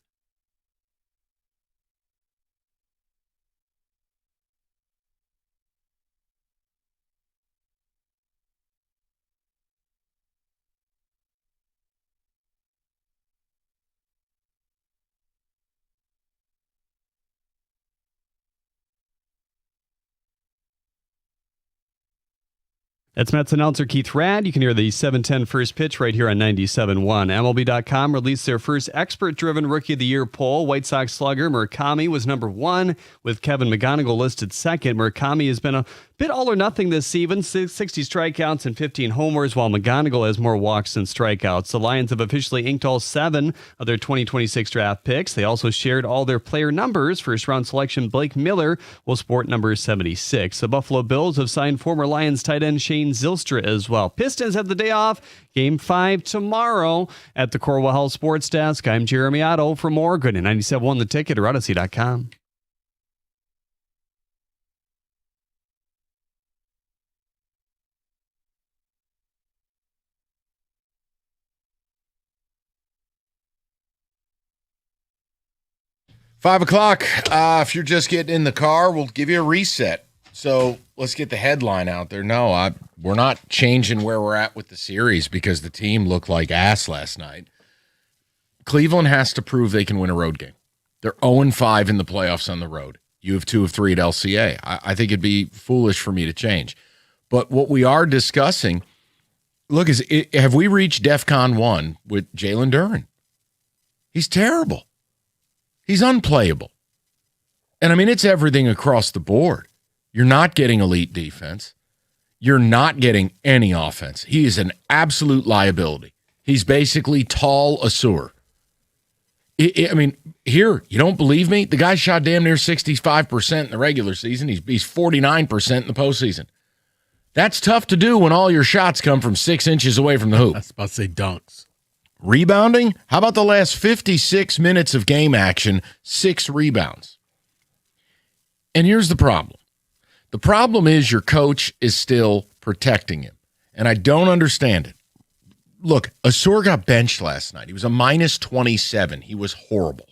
Speaker 14: That's Mets announcer Keith Radd. You can hear the 7:10 first pitch right here on 97.1. MLB.com released their first expert-driven Rookie of the Year poll. White Sox slugger Murakami was number 1, with Kevin McGonigal listed second. Murakami has been a bit all or nothing this season, 60 strikeouts and 15 homers, while McGonigal has more walks than strikeouts. The Lions have officially inked all 7 of their 2026 draft picks. They also shared all their player numbers. First-round selection Blake Miller will sport number 76. The Buffalo Bills have signed former Lions tight end Shane Zylstra as well. Pistons have the day off. Game 5 tomorrow at the Corwell Health Sports Desk. I'm Jeremy Otto. For more, go to 97.1 The Ticket or Odyssey.com.
Speaker 15: Five o'clock. If you're just getting in the car, we'll give you a reset. So let's get the headline out there. No, we're not changing where we're at with the series because the team looked like ass last night. Cleveland has to prove they can win a road game. They're 0-5 in the playoffs on the road. You have 2 of 3 at LCA. I think it'd be foolish for me to change. But what we are discussing, look, have we reached DEFCON 1 with Jalen Duren? He's terrible. He's unplayable. And I mean, it's everything across the board. You're not getting elite defense. You're not getting any offense. He is an absolute liability. He's basically tall a sewer. I mean, here, you don't believe me? The guy shot damn near 65% in the regular season. He's 49% in the postseason. That's tough to do when all your shots come from 6 inches away from the hoop.
Speaker 16: I was about to say dunks.
Speaker 15: Rebounding? How about the last 56 minutes of game action, 6 rebounds? And here's the problem. The problem is your coach is still protecting him, and I don't understand it. Look, Asur got benched last night. He was a minus 27. He was horrible.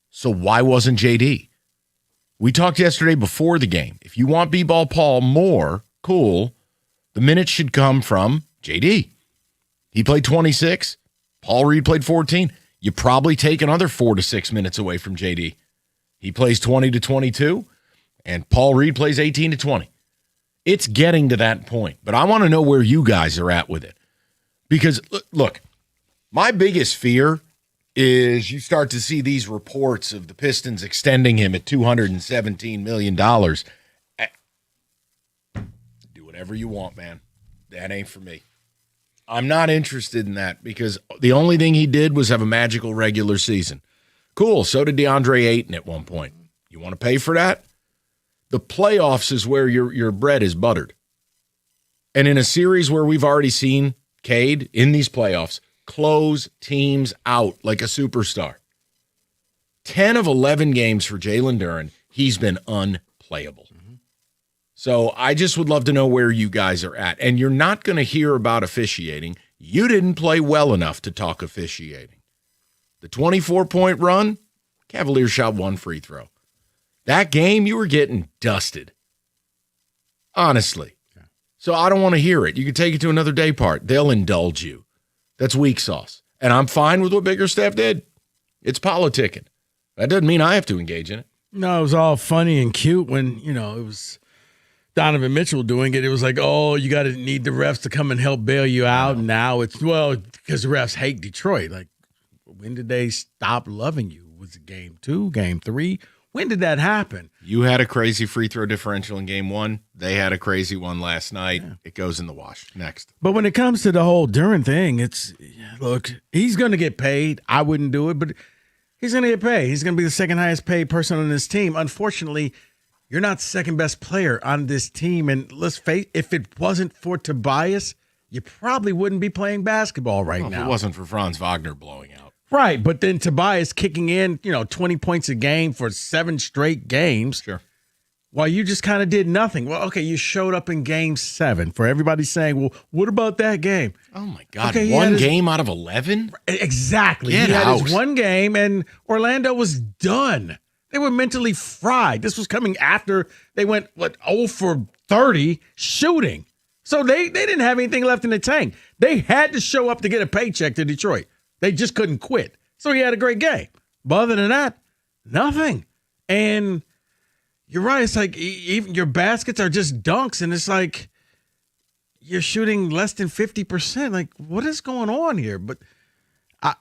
Speaker 15: So why wasn't JD? We talked yesterday before the game. If you want B-Ball Paul more, cool, the minutes should come from JD. He played 26. Paul Reed played 14. You probably take another 4 to 6 minutes away from JD. He plays 20 to 22, and Paul Reed plays 18 to 20. It's getting to that point, but I want to know where you guys are at with it. Because, look, my biggest fear is you start to see these reports of the Pistons extending him at $217 million. Do whatever you want, man. That ain't for me. I'm not interested in that because the only thing he did was have a magical regular season. Cool. So did DeAndre Ayton at one point. You want to pay for that? The playoffs is where your bread is buttered. And in a series where we've already seen Cade in these playoffs close teams out like a superstar. 10 of 11 games for Jalen Duren, he's been unplayable. So I just would love to know where you guys are at. And you're not going to hear about officiating. You didn't play well enough to talk officiating. The 24-point run, Cavaliers shot 1 free throw. That game, you were getting dusted. Honestly. So I don't want to hear it. You can take it to another day part. They'll indulge you. That's weak sauce. And I'm fine with what Biggerstaff did. It's politicking. That doesn't mean I have to engage in it.
Speaker 16: No, it was all funny and cute when, it was Donovan Mitchell doing it. It was like, oh, you got to need the refs to come and help bail you out. And now it's, because the refs hate Detroit. Like, when did they stop loving you? Was it game 2, game 3? When did that happen?
Speaker 15: You had a crazy free throw differential in game 1. They had a crazy one last night. Yeah. It goes in the wash. Next.
Speaker 16: But when it comes to the whole Duren thing, look, he's going to get paid. I wouldn't do it, but He's going to get paid. He's going to be the second highest paid person on this team. Unfortunately, you're not second best player on this team. And let's face it, if it wasn't for Tobias, you probably wouldn't be playing basketball right now.
Speaker 15: If it wasn't for Franz Wagner blowing out.
Speaker 16: Right, but then Tobias kicking in, 20 points a game for 7 straight games.
Speaker 15: Sure.
Speaker 16: While you just kind of did nothing. Well, okay, you showed up in game 7. For everybody saying, well, what about that game?
Speaker 15: Oh, my God.
Speaker 16: Okay,
Speaker 15: one game out of 11?
Speaker 16: Exactly.
Speaker 15: Get
Speaker 16: he had
Speaker 15: out.
Speaker 16: his one game, and Orlando was done. They were mentally fried. This was coming after they went, 0 for 30 shooting. So they didn't have anything left in the tank. They had to show up to get a paycheck to Detroit. They just couldn't quit. So he had a great game. But other than that, nothing. And you're right. It's like even your baskets are just dunks, and it's like you're shooting less than 50%. Like, what is going on here? But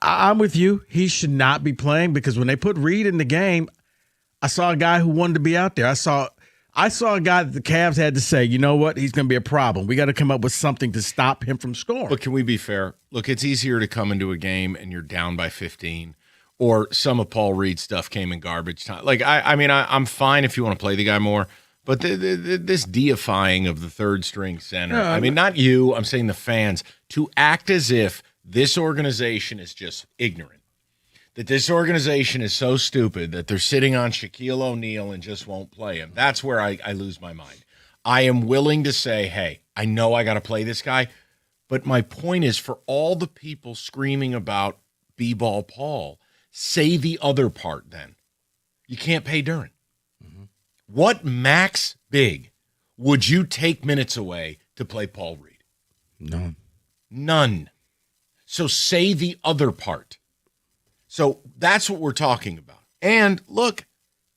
Speaker 16: I'm with you. He should not be playing because when they put Reed in the game, I saw a guy who wanted to be out there. I saw a guy that the Cavs had to say, you know what? He's going to be a problem. We got to come up with something to stop him from scoring.
Speaker 15: But can we be fair? Look, it's easier to come into a game and you're down by 15. Or some of Paul Reed's stuff came in garbage time. Like, I'm fine if you want to play the guy more, but this deifying of the third string center, not you, I'm saying the fans, to act as if this organization is just ignorant, that this organization is so stupid that they're sitting on Shaquille O'Neal and just won't play him. That's where I lose my mind. I am willing to say, hey, I know I got to play this guy, but my point is for all the people screaming about B-ball Paul, say the other part then. You can't pay Duren. Mm-hmm. What max big would you take minutes away to play Paul Reed? None. So say the other part. So that's what we're talking about. And look,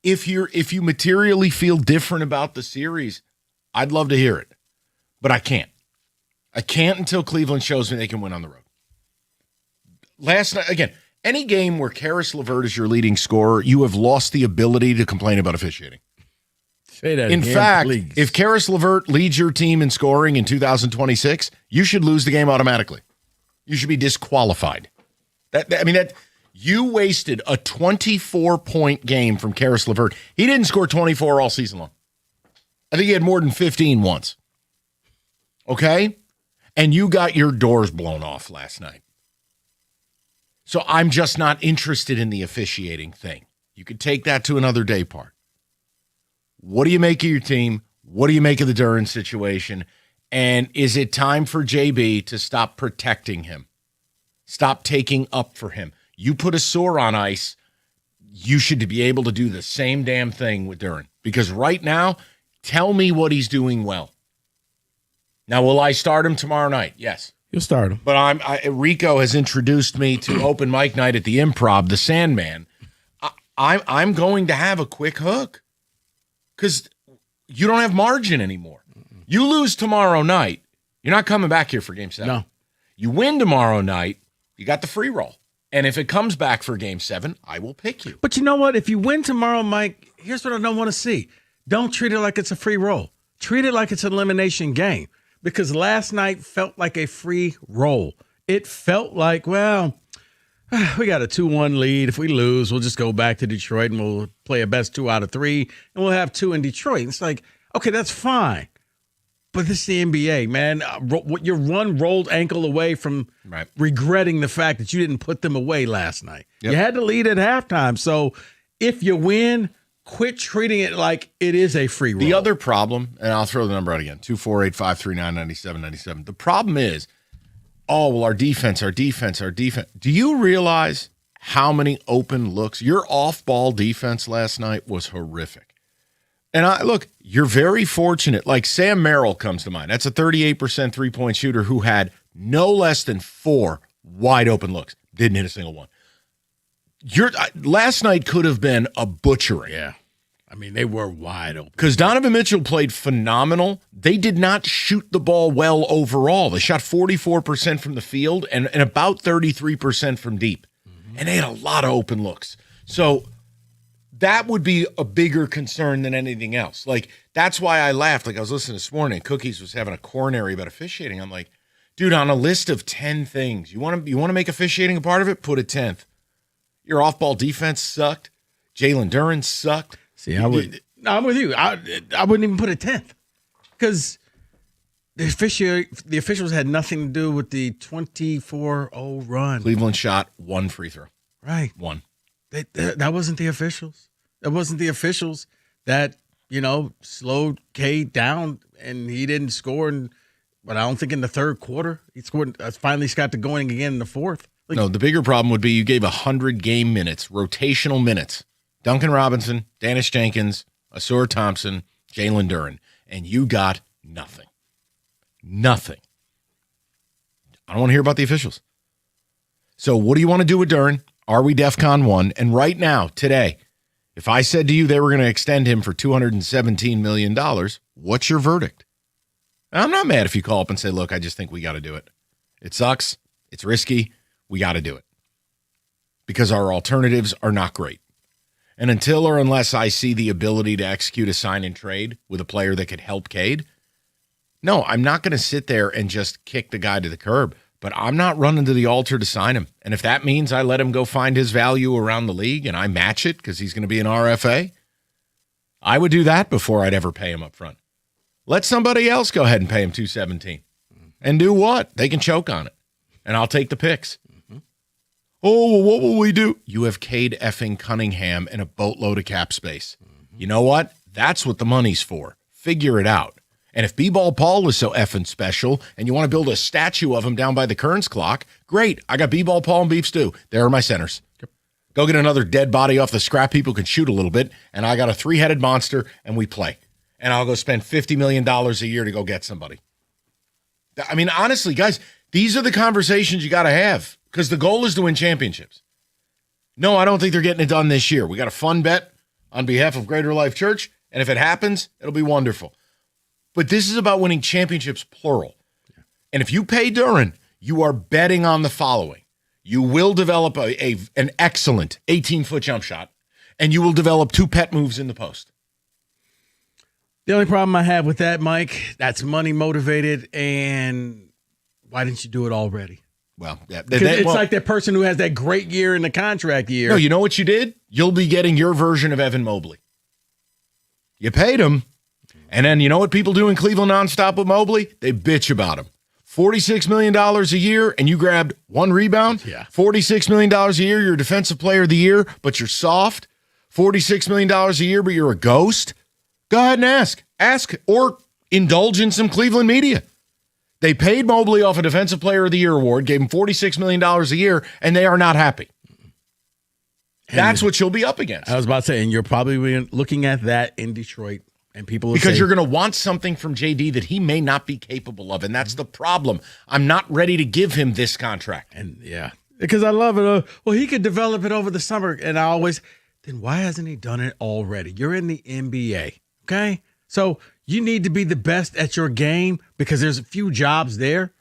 Speaker 15: if you materially feel different about the series, I'd love to hear it. But I can't. I can't until Cleveland shows me they can win on the road. Last night, again, any game where Karis LeVert is your leading scorer, you have lost the ability to complain about officiating.
Speaker 16: Say that
Speaker 15: in
Speaker 16: again,
Speaker 15: fact,
Speaker 16: please.
Speaker 15: If Karis LeVert leads your team in scoring in 2026, you should lose the game automatically. You should be disqualified. That you wasted a 24-point game from Karis LeVert. He didn't score 24 all season long. I think he had more than 15 once. Okay? And you got your doors blown off last night. So I'm just not interested in the officiating thing. You could take that to another day part. What do you make of your team? What do you make of the Duren situation? And is it time for JB to stop protecting him? Stop taking up for him. You put a sore on ice, you should be able to do the same damn thing with Duren. Because right now, tell me what he's doing well. Now, will I start him tomorrow night? Yes.
Speaker 16: You'll start him.
Speaker 15: But Rico has introduced me to open mic night at the Improv, the Sandman. I'm going to have a quick hook because you don't have margin anymore. You lose tomorrow night, you're not coming back here for Game 7.
Speaker 16: No.
Speaker 15: You win tomorrow night, you got the free roll. And if it comes back for Game 7, I will pick you.
Speaker 16: But you know what? If you win tomorrow, Mike, here's what I don't want to see. Don't treat it like it's a free roll. Treat it like it's an elimination game. Because last night felt like a free roll. It felt like, well, we got a 2-1 lead. If we lose, we'll just go back to Detroit and we'll play a best 2 out of 3, and we'll have 2 in Detroit. It's like, okay, that's fine. But this is the NBA, man. You're one rolled ankle away from regretting the fact that you didn't put them away last night. Yep. You had to lead at halftime. So if you win, quit treating it like it is a free roll.
Speaker 15: The other problem, and I'll throw the number out again, 248-539-9797. The problem is, our defense. Do you realize how many open looks? Your off-ball defense last night was horrific. And look, you're very fortunate. Like Sam Merrill comes to mind. That's a 38% three-point shooter who had no less than 4 wide open looks. Didn't hit a single one. Last night could have been a butchering.
Speaker 16: Yeah. I mean, they were wide open.
Speaker 15: Because Donovan Mitchell played phenomenal. They did not shoot the ball well overall. They shot 44% from the field and about 33% from deep. Mm-hmm. And they had a lot of open looks. So that would be a bigger concern than anything else. Like, that's why I laughed. Like, I was listening this morning, Cookies was having a coronary about officiating. I'm like, dude, on a list of 10 things, you want to make officiating a part of it? Put a 10th. Your off-ball defense sucked. Jalen Duren sucked.
Speaker 16: See, I'm with you. I wouldn't even put a 10th because the officials had nothing to do with the 24-0 run.
Speaker 15: Cleveland shot one free throw.
Speaker 16: Right.
Speaker 15: One.
Speaker 16: That wasn't the officials. That wasn't the officials that, slowed Cade down and he didn't score. But I don't think in the third quarter he scored. Finally got to going again in the fourth.
Speaker 15: No, the bigger problem would be you gave 100 game minutes, rotational minutes. Duncan Robinson, Dennis Jenkins, Asur Thompson, Jalen Duren, and you got nothing. Nothing. I don't want to hear about the officials. So what do you want to do with Duren? Are we DEFCON 1? And right now, today, if I said to you they were going to extend him for $217 million, what's your verdict? And I'm not mad if you call up and say, look, I just think we got to do it. It sucks. It's risky. We got to do it. Because our alternatives are not great. And until or unless I see the ability to execute a sign and trade with a player that could help Cade, no, I'm not going to sit there and just kick the guy to the curb. But I'm not running to the altar to sign him. And if that means I let him go find his value around the league and I match it because he's going to be an RFA, I would do that before I'd ever pay him up front. Let somebody else go ahead and pay him $217. And do what? They can choke on it. And I'll take the picks. Oh, well, what will we do? You have Cade effing Cunningham and a boatload of cap space. You know what? That's what the money's for. Figure it out. And if B-Ball Paul is so effing special and you want to build a statue of him down by the Kearns clock, great. I got B-Ball Paul and beef stew. There are my centers. Go get another dead body off the scrap heap who can shoot a little bit, and I got a three-headed monster, and we play. And I'll go spend $50 million a year to go get somebody. I mean, honestly, guys, these are the conversations you got to have because the goal is to win championships. No, I don't think they're getting it done this year. We got a fun bet on behalf of Greater Life Church, and if it happens, it'll be wonderful. But this is about winning championships, plural. And if you pay Duren, you are betting on the following. You will develop an excellent 18-foot jump shot, and you will develop two pet moves in the post.
Speaker 16: The only problem I have with that, Mike, that's money motivated, and why didn't you do it already?
Speaker 15: Well, yeah,
Speaker 16: it's like that person who has that great year in the contract year.
Speaker 15: No, you know what you did? You'll be getting your version of Evan Mobley. You paid him, and then you know what people do in Cleveland nonstop with Mobley? They bitch about him. $46 million a year, and you grabbed one rebound?
Speaker 16: Yeah.
Speaker 15: $46 million a year, you're a defensive player of the year, but you're soft? $46 million a year, but you're a ghost? Go ahead and ask. Ask or indulge in some Cleveland media. They paid Mobley off a Defensive Player of the Year award, gave him $46 million a year, and they are not happy. That's what you'll be up against.
Speaker 16: I was about to say, and you're probably looking at that in Detroit, and people will
Speaker 15: because
Speaker 16: say,
Speaker 15: you're going to want something from JD that he may not be capable of, and that's the problem. I'm not ready to give him this contract.
Speaker 16: And yeah, because I love it. Well, he could develop it over the summer, and I always, then why hasn't he done it already? You're in the NBA, okay? So you need to be the best at your game because there's a few jobs there.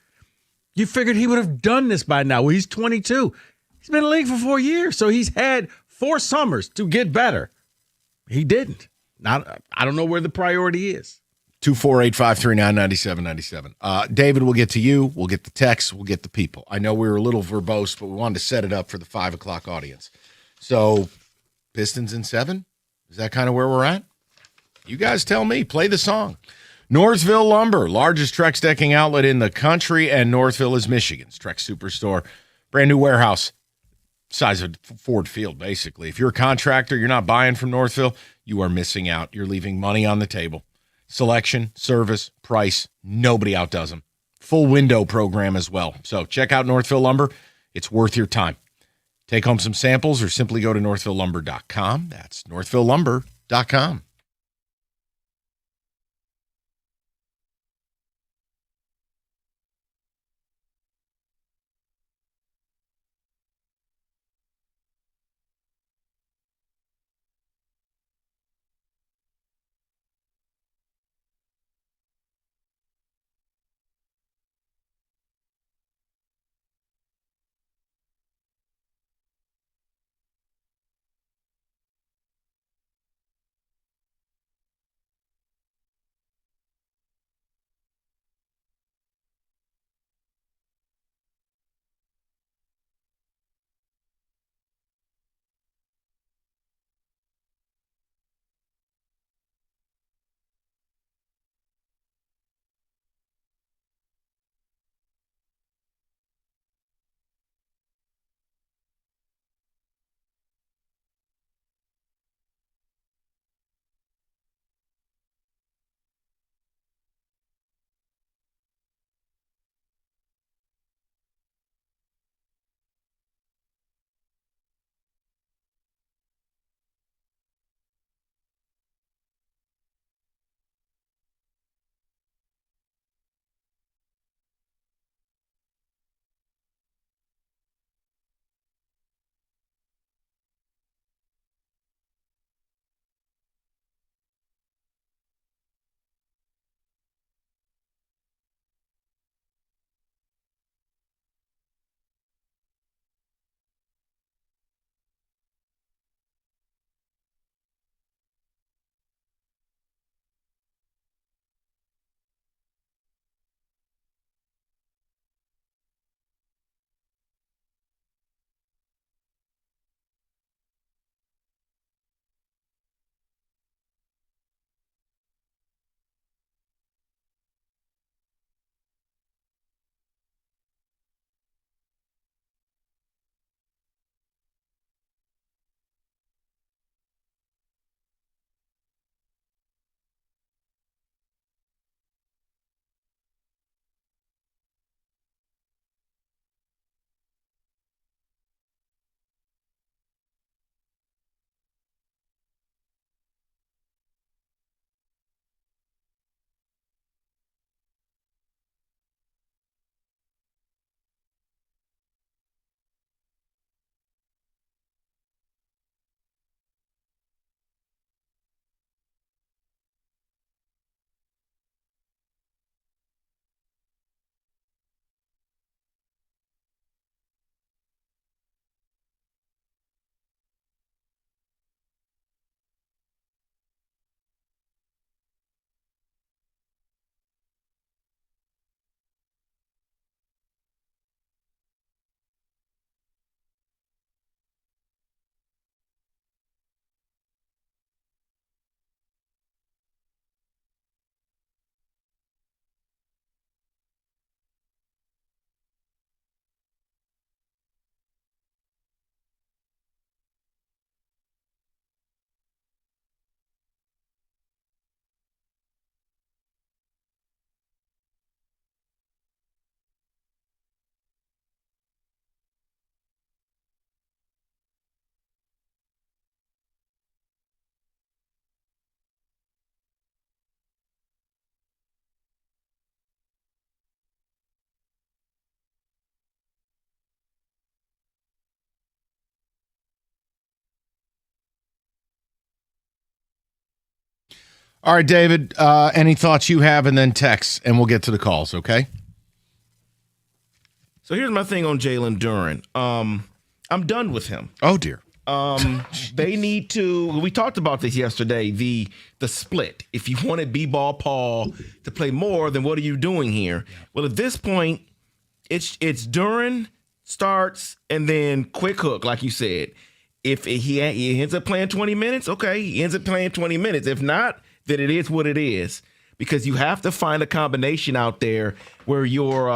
Speaker 16: You figured he would have done this by now. Well, he's 22. He's been in the league for 4 years, so he's had 4 summers to get better. He didn't. I don't know where the priority is.
Speaker 15: 248-539-9797. David, we'll get to you. We'll get the text. We'll get the people. I know we were a little verbose, but we wanted to set it up for the 5 o'clock audience. So Pistons in 7? Is that kind of where we're at? You guys tell me. Play the song. Northville Lumber, largest Trex decking outlet in the country, and Northville is Michigan's Trex Superstore. Brand new warehouse, size of Ford Field, basically. If you're a contractor, you're not buying from Northville, you are missing out. You're leaving money on the table. Selection, service, price, nobody outdoes them. Full window program as well. So check out Northville Lumber. It's worth your time. Take home some samples or simply go to northvillelumber.com. That's northvillelumber.com. All right, David, any thoughts you have, and then text, and we'll get to the calls, okay?
Speaker 17: So here's my thing on Jalen Duren. I'm done with him.
Speaker 15: Oh, dear.
Speaker 17: They need to. We talked about this yesterday. The split. If you wanted B-ball Paul to play more, then what are you doing here? Yeah. Well, at this point, it's Duren starts and then quick hook, like you said. If he ends up playing 20 minutes, okay, he ends up playing 20 minutes. If not, then it is what it is. Because you have to find a combination out there where you're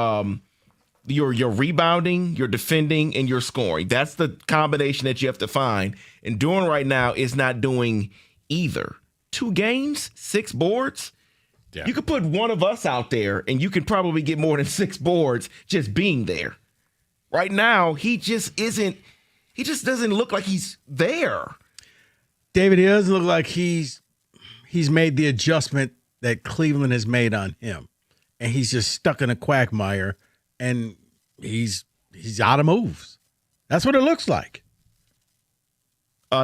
Speaker 17: rebounding, you're defending, and you're scoring. That's the combination that you have to find. And Duren right now is not doing either. 2 games, 6 boards. Yeah. You could put one of us out there, and you could probably get more than 6 boards just being there. Right now, he just doesn't look like he's there.
Speaker 16: David, he doesn't look like he's made the adjustment that Cleveland has made on him. And he's just stuck in a quagmire. And he's out of moves. That's what it looks like.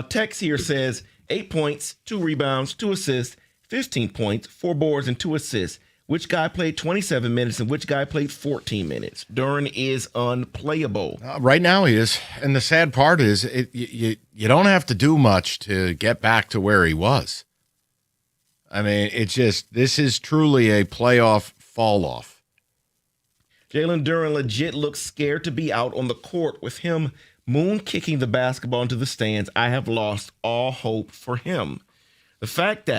Speaker 17: Tex here says 8 points, 2 rebounds, 2 assists, 15 points, 4 boards, and 2 assists. Which guy played 27 minutes and which guy played 14 minutes? Duren is unplayable.
Speaker 15: Right now he is. And the sad part is you don't have to do much to get back to where he was. I mean, this is truly a playoff fall off.
Speaker 17: Jalen Duren legit looks scared to be out on the court. With him moon kicking the basketball into the stands, I have lost all hope for him. The fact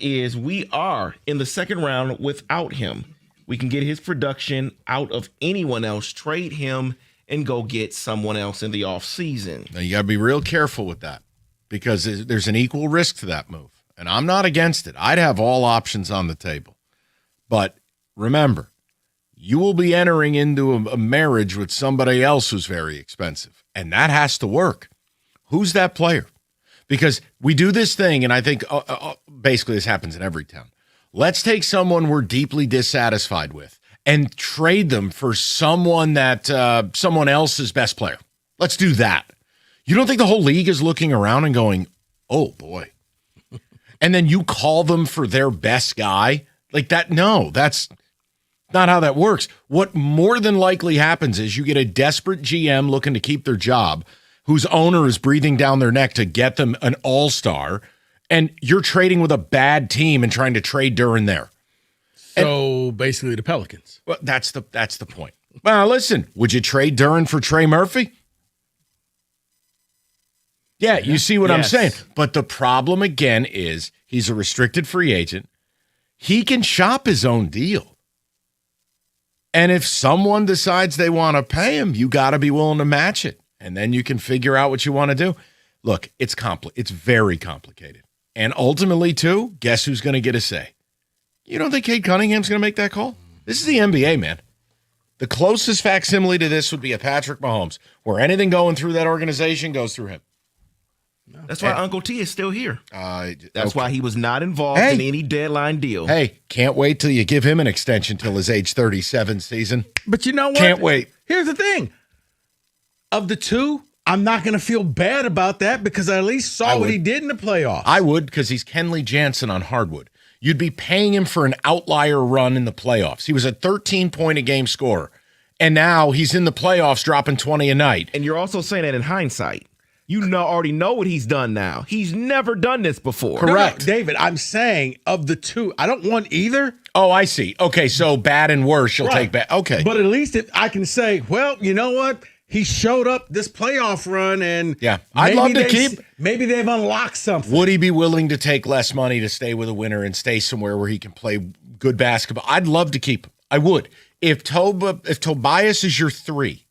Speaker 17: is we are in the second round without him. We can get his production out of anyone else, trade him, and go get someone else in the offseason.
Speaker 15: Now, you got to be real careful with that because there's an equal risk to that move. And I'm not against it. I'd have all options on the table. But remember, you will be entering into a marriage with somebody else who's very expensive, and that has to work. Who's that player? Because we do this thing, and I think basically this happens in every town. Let's take someone we're deeply dissatisfied with and trade them for someone that someone else's best player. Let's do that. You don't think the whole league is looking around and going, oh, boy. And then you call them for their best guy? Like that? No, that's not how that works. What more than likely happens is you get a desperate GM looking to keep their job, whose owner is breathing down their neck to get them an all-star, and you're trading with a bad team and trying to trade Duren there.
Speaker 16: So basically the Pelicans.
Speaker 15: Well, that's the point. Well, listen, would you trade Duren for Trey Murphy? Yeah, you see what I'm saying. But the problem, again, is he's a restricted free agent. He can shop his own deal. And if someone decides they want to pay him, you got to be willing to match it. And then you can figure out what you want to do. Look, it's very complicated. And ultimately, too, guess who's going to get a say? You don't think Cade Cunningham's going to make that call? This is the NBA, man. The closest facsimile to this would be a Patrick Mahomes, where anything going through that organization goes through him.
Speaker 17: That's why Uncle T is still here. That's why he was not involved in any deadline deal.
Speaker 15: Hey, can't wait till you give him an extension till his age 37 season.
Speaker 16: But you know what?
Speaker 15: Can't wait.
Speaker 16: Here's the thing. Of the two, I'm not going to feel bad about that because I at least saw what he did in the playoffs.
Speaker 15: I would, because he's Kenley Jansen on hardwood. You'd be paying him for an outlier run in the playoffs. He was a 13-point-a-game scorer, and now he's in the playoffs dropping 20 a night.
Speaker 17: And you're also saying that in hindsight. You already know what he's done now. He's never done this before.
Speaker 16: Correct. No, David, I'm saying of the two, I don't want either.
Speaker 15: Oh, I see. Okay, so bad and worse, you'll take bad. Okay.
Speaker 16: But at least I can say, well, you know what? He showed up this playoff run, and
Speaker 15: I'd love to keep.
Speaker 16: Maybe they've unlocked something.
Speaker 15: Would he be willing to take less money to stay with a winner and stay somewhere where he can play good basketball? I'd love to keep him. I would. If Tobias is your 3,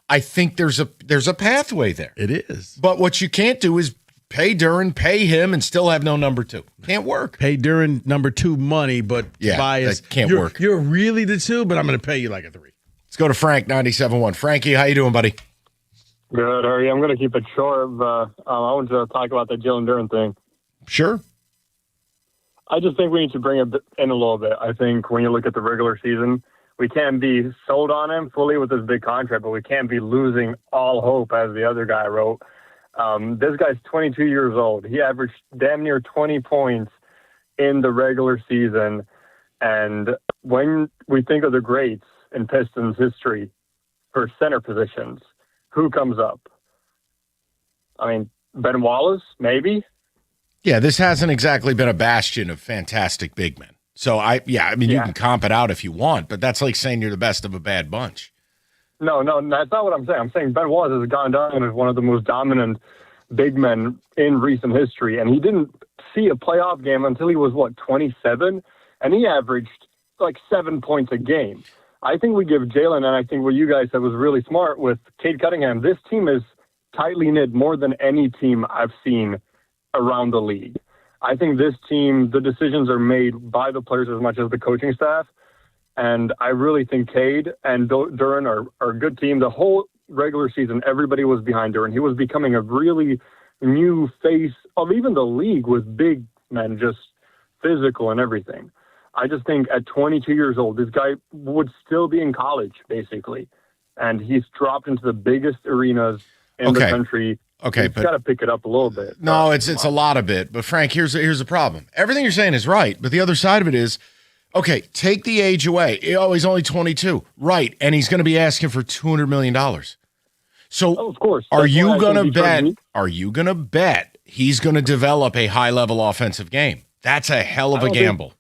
Speaker 15: I think there's a pathway there.
Speaker 16: It is.
Speaker 15: But what you can't do is pay Duren, pay him, and still have no number 2. Can't work.
Speaker 16: Pay Duren number 2 money, but Tobias
Speaker 15: that can't work.
Speaker 16: You're really the 2, but I'm going to pay you like a 3.
Speaker 15: Let's go to Frank, 97.1. Frankie, how you doing, buddy?
Speaker 5: Good. How are you? I'm going to keep it short. I wanted to talk about the Jalen Duren thing.
Speaker 15: Sure.
Speaker 5: I just think we need to bring it in a little bit. I think when you look at the regular season, we can't be sold on him fully with this big contract, but we can't be losing all hope, as the other guy wrote. This guy's 22 years old. He averaged damn near 20 points in the regular season. And when we think of the greats in Pistons history for center positions, who comes up? I mean, Ben Wallace, maybe?
Speaker 15: Yeah, this hasn't exactly been a bastion of fantastic big men. So, you can comp it out if you want, but that's like saying you're the best of a bad bunch.
Speaker 5: No, that's not what I'm saying. I'm saying Ben Wallace has gone down as one of the most dominant big men in recent history, and he didn't see a playoff game until he was, 27? And he averaged like 7 points a game. I think we give Jalen, and I think what you guys said was really smart with Cade Cunningham. This team is tightly knit more than any team I've seen around the league. I think this team, the decisions are made by the players as much as the coaching staff. And I really think Cade and Duren are a good team. The whole regular season, everybody was behind Duren. He was becoming a really new face of even the league with big men, just physical and everything. I just think at 22 years old, this guy would still be in college, basically. And he's dropped into the biggest arenas in the country.
Speaker 15: Okay,
Speaker 5: he's got to pick it up a little bit.
Speaker 15: No, it's a lot of it. But Frank, here's the problem. Everything you're saying is right, but the other side of it is, okay, take the age away. Oh, he's only 22. Right, and he's going to be asking for $200 million. So,
Speaker 5: of course.
Speaker 15: Are you going to bet he's going to develop a high-level offensive game? That's a hell of a gamble.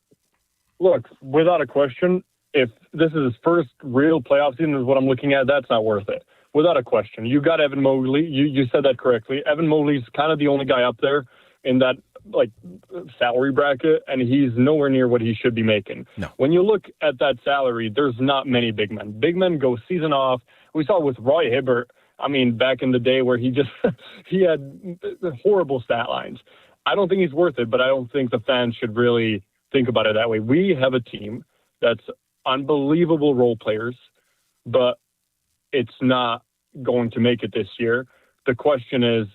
Speaker 5: Look, without a question, if this is his first real playoff season is what I'm looking at, that's not worth it. Without a question. You got Evan Mobley. You said that correctly. Evan Mobley's kind of the only guy up there in that salary bracket, and he's nowhere near what he should be making.
Speaker 15: No.
Speaker 5: When you look at that salary, there's not many big men. Big men go season off. We saw it with Roy Hibbert. I mean, back in the day where he had horrible stat lines. I don't think he's worth it, but I don't think the fans should really think about it that way. We have a team that's unbelievable role players, but it's not going to make it this year. The question is,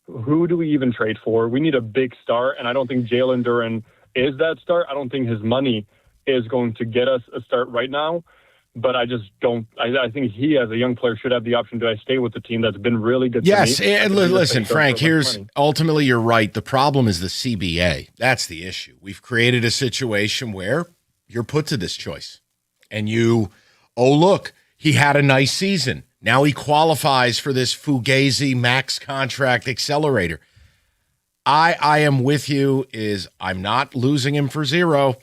Speaker 5: who do we even trade for? We need a big star, and I don't think Jalen Duren is that star. I don't think his money is going to get us a start right now, but I just don't. I think he, as a young player, should have the option. Do I stay with the team that's been really good?
Speaker 15: Yes,
Speaker 5: to me?
Speaker 15: and listen, Frank, ultimately you're right. The problem is the CBA. That's the issue. We've created a situation where you're put to this choice, and look, he had a nice season. Now he qualifies for this Fugazi max contract accelerator. I am with you. I'm not losing him for zero,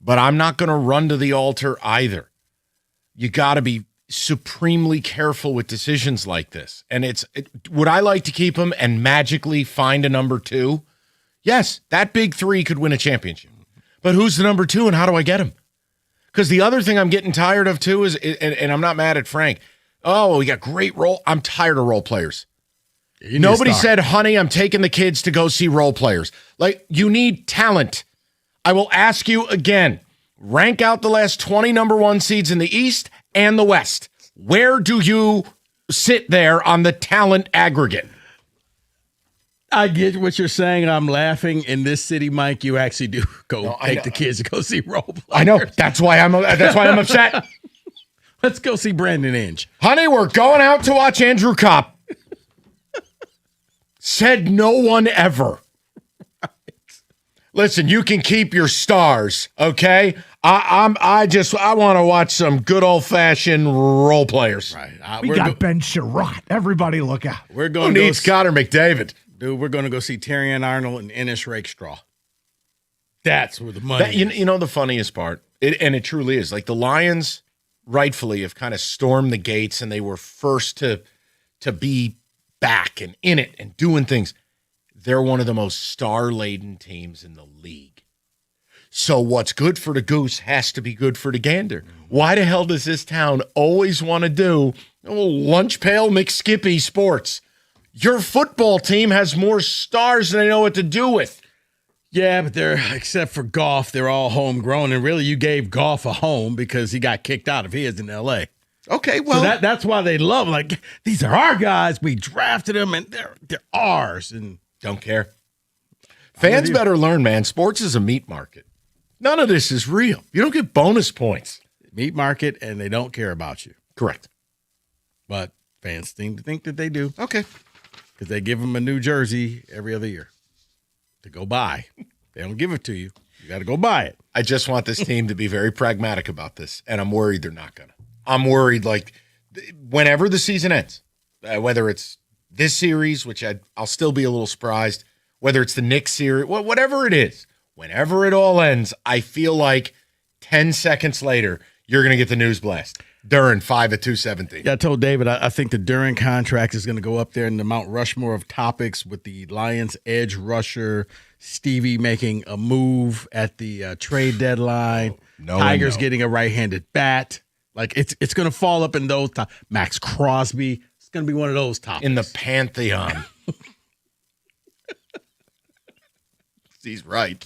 Speaker 15: but I'm not going to run to the altar either. You got to be supremely careful with decisions like this. And would I like to keep him and magically find a number two? Yes, that big three could win a championship. But who's the number two and how do I get him? Because the other thing I'm getting tired of too is, and I'm not mad at Frank. Oh, we got great role. I'm tired of role players. Nobody said, honey, I'm taking the kids to go see role players. Like, you need talent. I will ask you again. Rank out the last 20 number one seeds in the East and the West. Where do you sit there on the talent aggregate?
Speaker 16: I get what you're saying. I'm laughing. In this city, Mike, you actually do take the kids to go see role players.
Speaker 15: I know. That's why I'm upset.
Speaker 16: Let's go see Brandon Inge.
Speaker 15: Honey, we're going out to watch Andrew Kopp. Said no one ever. Listen, you can keep your stars, okay? I want to watch some good old-fashioned role players.
Speaker 16: Right.
Speaker 19: We got Ben Sherratt. Everybody look out.
Speaker 16: We're going
Speaker 15: Who needs Connor McDavid?
Speaker 16: Dude, we're going to go see Terrian Arnold and Ennis Rakestraw. That's where the money is.
Speaker 15: You know the funniest part, and it truly is, like the Lions rightfully have kind of stormed the gates and they were first to be back and in it and doing things. They're one of the most star-laden teams in the league. So what's good for the goose has to be good for the gander. Why the hell does this town always want to do lunch pail McSkippy sports? Your football team has more stars than they know what to do with.
Speaker 16: Yeah, but except for Goff, they're all homegrown. And really, you gave Goff a home because he got kicked out of his in L.A.
Speaker 15: Okay, well.
Speaker 16: So that's why they love him. Like, these are our guys. We drafted them, and they're ours. And
Speaker 15: don't care. Fans better learn, man. Sports is a meat market. None of this is real. You don't get bonus points.
Speaker 16: Meat market, and they don't care about you.
Speaker 15: Correct.
Speaker 16: But fans seem to think that they do.
Speaker 15: Okay.
Speaker 16: Because they give them a new jersey every other year to go buy. They don't give it to you. You got to go buy it.
Speaker 15: I just want this team to be very pragmatic about this, and I'm worried they're not going to. I'm worried, like, whenever the season ends, whether it's this series, which I'll still be a little surprised, whether it's the Knicks series, whatever it is, whenever it all ends, I feel like 10 seconds later, you're going to get the news blast. Duren, 5 at 217.
Speaker 16: Yeah, I told David I think the Duren contract is going to go up there in the Mount Rushmore of topics with the Lions edge rusher, Stevie making a move at the trade deadline, Tigers getting a right-handed bat. Like, it's going to fall up in those Max Crosby. It's going to be one of those topics.
Speaker 15: In the pantheon. He's right.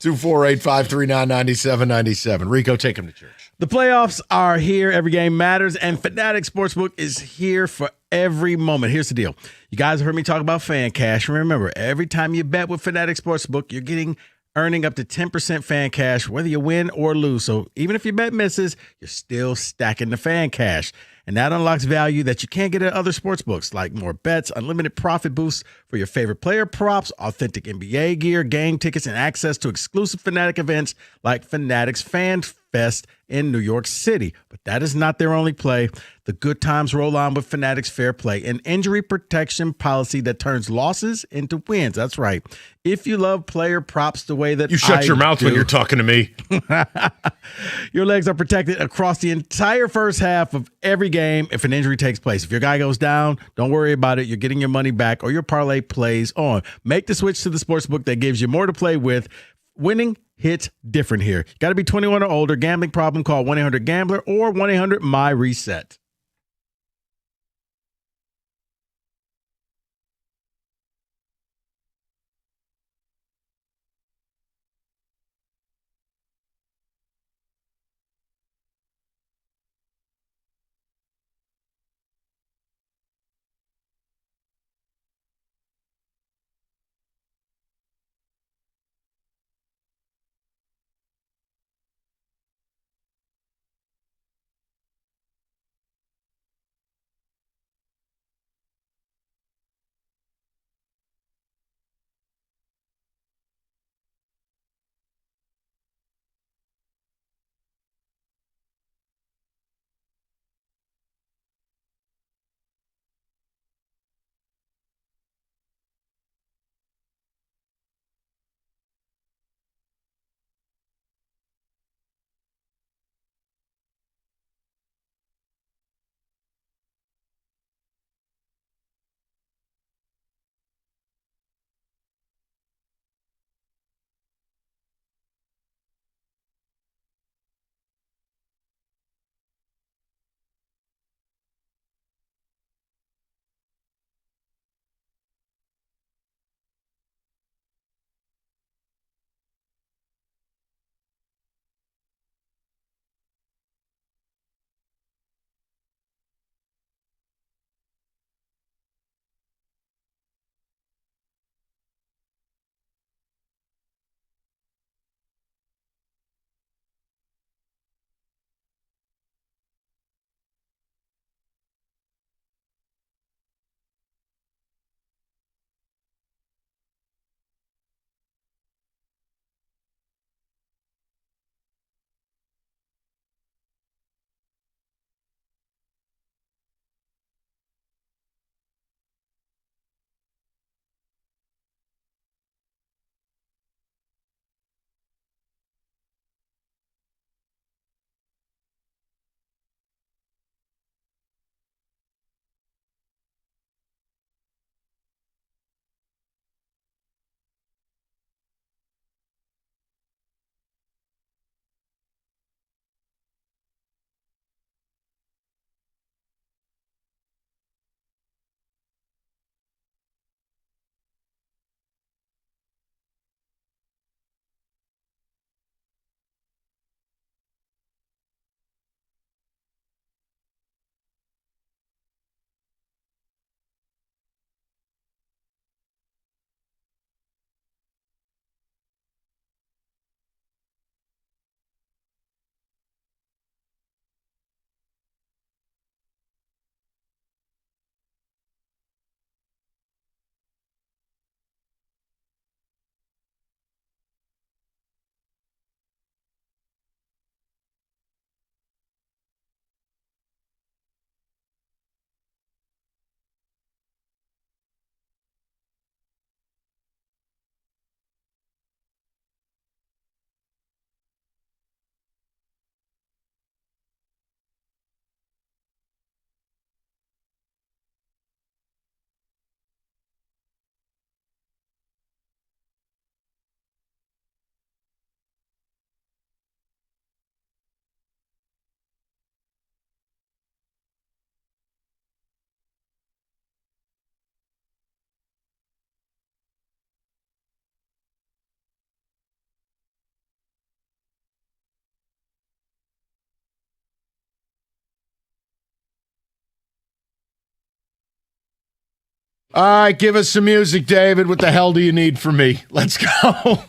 Speaker 15: 248-539-9797. Rico, take him to church.
Speaker 16: The playoffs are here. Every game matters, and Fanatic Sportsbook is here for every moment. Here's the deal. You guys have heard me talk about Fan Cash. Remember, every time you bet with Fanatic Sportsbook, you're earning up to 10% Fan Cash, whether you win or lose. So even if your bet misses, you're still stacking the Fan Cash. And that unlocks value that you can't get at other sportsbooks, like more bets, unlimited profit boosts for your favorite player props, authentic NBA gear, game tickets, and access to exclusive Fanatic events like Fanatic's Fan Fest in New York City. But that is not their only play. The good times roll on with Fanatic's Fair Play, an injury protection policy that turns losses into wins. That's right. If you love player props the way that
Speaker 15: you shut your mouth when you're talking to me.
Speaker 16: Your legs are protected across the entire first half of every game if an injury takes place. If your guy goes down, don't worry about it. You're getting your money back or your parlay plays on. Make the switch to the sportsbook that gives you more to play with. Winning hits different here. Got to be 21 or older. Gambling problem, call 1-800-GAMBLER or 1-800-MY-RESET.
Speaker 15: All right, give us some music, David. What the hell do you need from me? Let's go.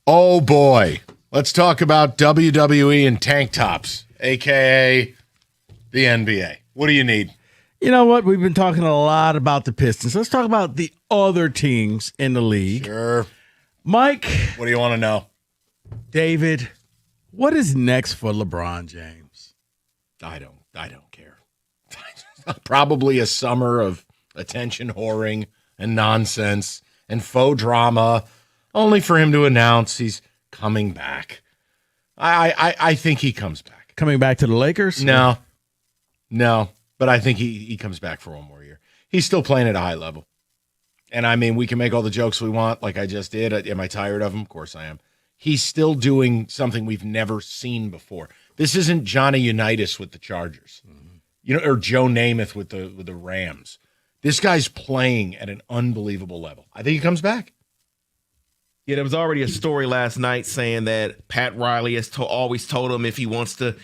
Speaker 15: Oh, boy. Let's talk about WWE and tank tops, a.k.a. the NBA. What do you need?
Speaker 16: You know what? We've been talking a lot about the Pistons. Let's talk about the other teams in the league.
Speaker 15: Sure.
Speaker 16: Mike.
Speaker 15: What do you want to know?
Speaker 16: David, what is next for LeBron James?
Speaker 15: I don't care. Probably a summer of attention whoring and nonsense and faux drama, only for him to announce he's coming back. I think he comes back.
Speaker 16: Coming back to the Lakers?
Speaker 15: No, but I think he comes back for one more year. He's still playing at a high level. And, I mean, we can make all the jokes we want like I just did. Am I tired of him? Of course I am. He's still doing something we've never seen before. This isn't Johnny Unitas with the Chargers. Or Joe Namath with the Rams. This guy's playing at an unbelievable level. I think he comes back.
Speaker 17: Yeah, there was already a story last night saying that Pat Riley has always told him if he wants to,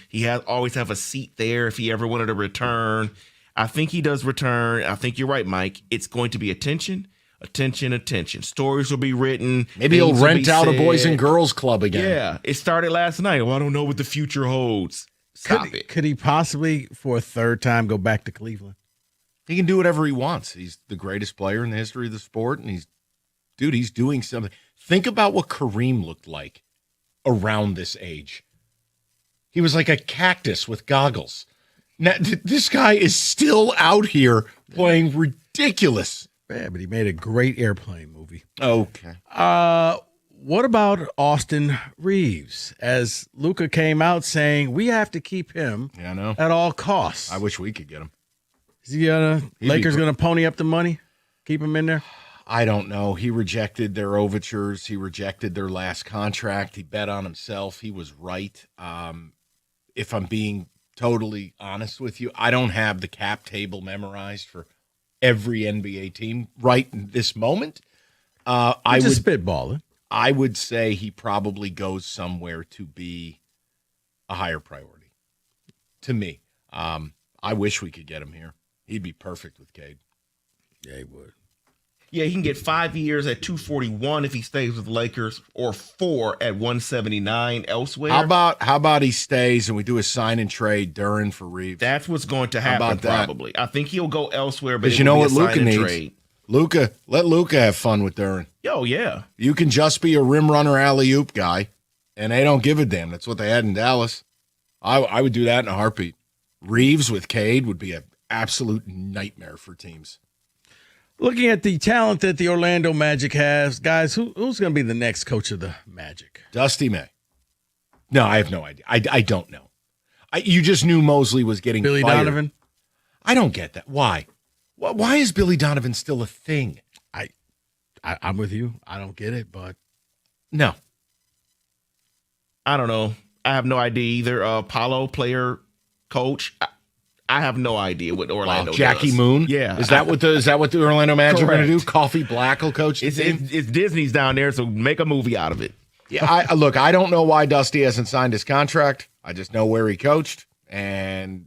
Speaker 17: always have a seat there if he ever wanted to return. I think he does return. I think you're right, Mike. It's going to be attention. Stories will be written.
Speaker 15: Maybe he'll rent out a Boys and Girls Club again.
Speaker 17: Yeah, it started last night. Well, I don't know what the future holds. Stop it.
Speaker 16: Could he possibly, for a third time, go back to Cleveland?
Speaker 15: He can do whatever he wants. He's the greatest player in the history of the sport, and he's doing something. Think about what Kareem looked like around this age. He was like a cactus with goggles. Now, this guy is still out here playing ridiculous.
Speaker 16: Yeah, but he made a great airplane movie.
Speaker 15: Okay.
Speaker 16: What about Austin Reeves? As Luka came out saying, we have to keep him at all costs.
Speaker 15: I wish we could get him.
Speaker 16: Is Lakers going to pony up the money? Keep him in there?
Speaker 15: I don't know. He rejected their overtures. He rejected their last contract. He bet on himself. He was right. If I'm being totally honest with you, I don't have the cap table memorized for every NBA team right in this moment. I would
Speaker 16: spitballing.
Speaker 15: I would say he probably goes somewhere to be a higher priority. To me, I wish we could get him here. He'd be perfect with Cade.
Speaker 16: Yeah, he would.
Speaker 17: Yeah, he can get 5 years at $241 if he stays with the Lakers, or 4 at $179 elsewhere.
Speaker 15: How about he stays and we do a sign and trade Duren for Reeves?
Speaker 17: That's what's going to happen probably. I think he'll go elsewhere, but
Speaker 15: you know what Luka needs? Let Luka have fun with Duren.
Speaker 17: Oh, yeah.
Speaker 15: You can just be a rim runner alley-oop guy, and they don't give a damn. That's what they had in Dallas. I would do that in a heartbeat. Reeves with Cade would be an absolute nightmare for teams.
Speaker 16: Looking at the talent that the Orlando Magic has, guys, who's going to be the next coach of the Magic?
Speaker 15: Dusty May. No, I have no idea. I don't know. You just knew Mosley was getting
Speaker 16: Billy
Speaker 15: fired.
Speaker 16: Donovan?
Speaker 15: I don't get that. Why? Why is Billy Donovan still a thing?
Speaker 16: I'm with you. I don't get it, but
Speaker 15: no.
Speaker 17: I don't know. I have no idea either. Paulo, player, coach. I have no idea what Orlando
Speaker 15: Jackie
Speaker 17: does.
Speaker 15: Moon?
Speaker 17: Yeah.
Speaker 15: Is that what the Orlando Magic are going to do? Coffee Black will coach the team?
Speaker 17: It's Disney's down there, so make a movie out of it.
Speaker 15: Yeah, look, I don't know why Dusty hasn't signed his contract. I just know where he coached, and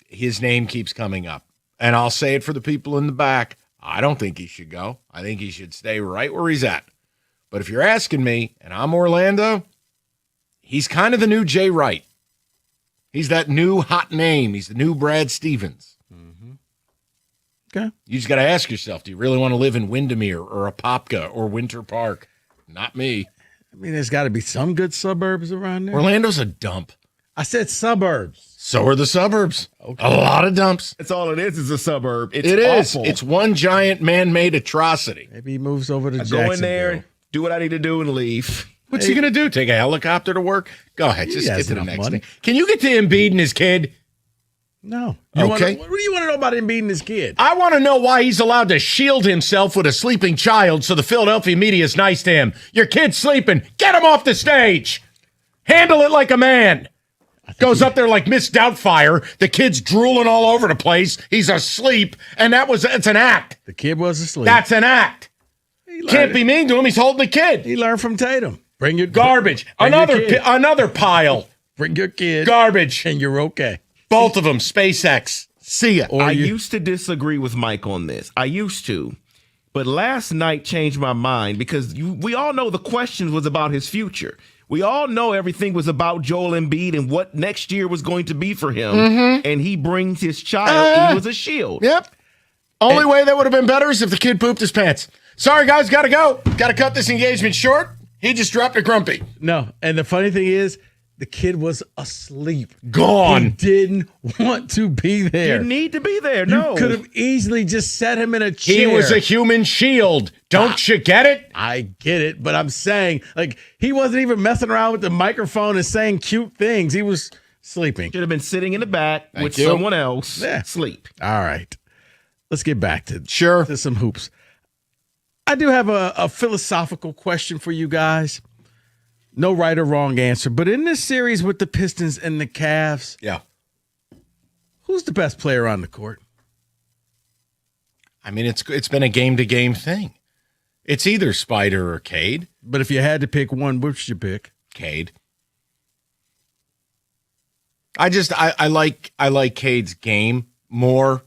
Speaker 15: his name keeps coming up. And I'll say it for the people in the back. I don't think he should go. I think he should stay right where he's at. But if you're asking me, and I'm Orlando, he's kind of the new Jay Wright. He's that new hot name. He's the new Brad Stevens.
Speaker 16: Mm-hmm. Okay.
Speaker 15: You just got to ask yourself, do you really want to live in Windermere or Apopka or Winter Park? Not me.
Speaker 16: I mean, there's got to be some good suburbs around there.
Speaker 15: Orlando's a dump.
Speaker 16: I said suburbs.
Speaker 15: So are the suburbs. Okay. A lot of dumps.
Speaker 17: That's all it is a suburb. It's
Speaker 15: awful.
Speaker 17: Awful.
Speaker 15: It's one giant man-made atrocity.
Speaker 16: Maybe he moves over to
Speaker 17: Jacksonville. Go in there, do what I need to do, and leave.
Speaker 15: What's he going to do? Take a helicopter to work? Go ahead. Just get to the next thing. Can you get to Embiid and his kid?
Speaker 16: No.
Speaker 15: Okay.
Speaker 16: What do you want to know about Embiid and his kid?
Speaker 15: I want to know why he's allowed to shield himself with a sleeping child so the Philadelphia media is nice to him. Your kid's sleeping. Get him off the stage. Handle it like a man. Goes up there like Miss Doubtfire. The kid's drooling all over the place. He's asleep, and it's an act.
Speaker 16: The kid was asleep.
Speaker 15: That's an act. Can't be mean to him. He's holding the kid.
Speaker 16: He learned from Tatum. Bring your
Speaker 15: garbage. Another pile.
Speaker 16: Bring your kid.
Speaker 15: Garbage.
Speaker 16: And you're okay.
Speaker 15: Both of them. SpaceX. See ya.
Speaker 17: I used to disagree with Mike on this. I used to. But last night changed my mind because we all know the question was about his future. We all know everything was about Joel Embiid and what next year was going to be for him.
Speaker 15: Mhm.
Speaker 17: And he brings his child. He was a shield.
Speaker 15: Yep. Only way that would have been better is if the kid pooped his pants. Sorry, guys, got to go. Got to cut this engagement short. He just dropped a grumpy.
Speaker 16: No, and the funny thing is, the kid was asleep.
Speaker 15: Gone.
Speaker 16: He didn't want to be there.
Speaker 17: Didn't need to be there, no.
Speaker 16: You could have easily just set him in a chair.
Speaker 15: He was a human shield. Don't you get it?
Speaker 16: I get it, but I'm saying, like, he wasn't even messing around with the microphone and saying cute things. He was sleeping.
Speaker 17: Should have been sitting in the back with
Speaker 16: you.
Speaker 17: someone else.
Speaker 16: Yeah.
Speaker 17: Sleep.
Speaker 16: All right. Let's get back to some hoops. I do have a philosophical question for you guys. No right or wrong answer. But in this series with the Pistons and the Cavs, who's the best player on the court?
Speaker 15: I mean, it's been a game-to-game thing. It's either Spider or Cade.
Speaker 16: But if you had to pick one, which would you pick?
Speaker 15: Cade. I like Cade's game more.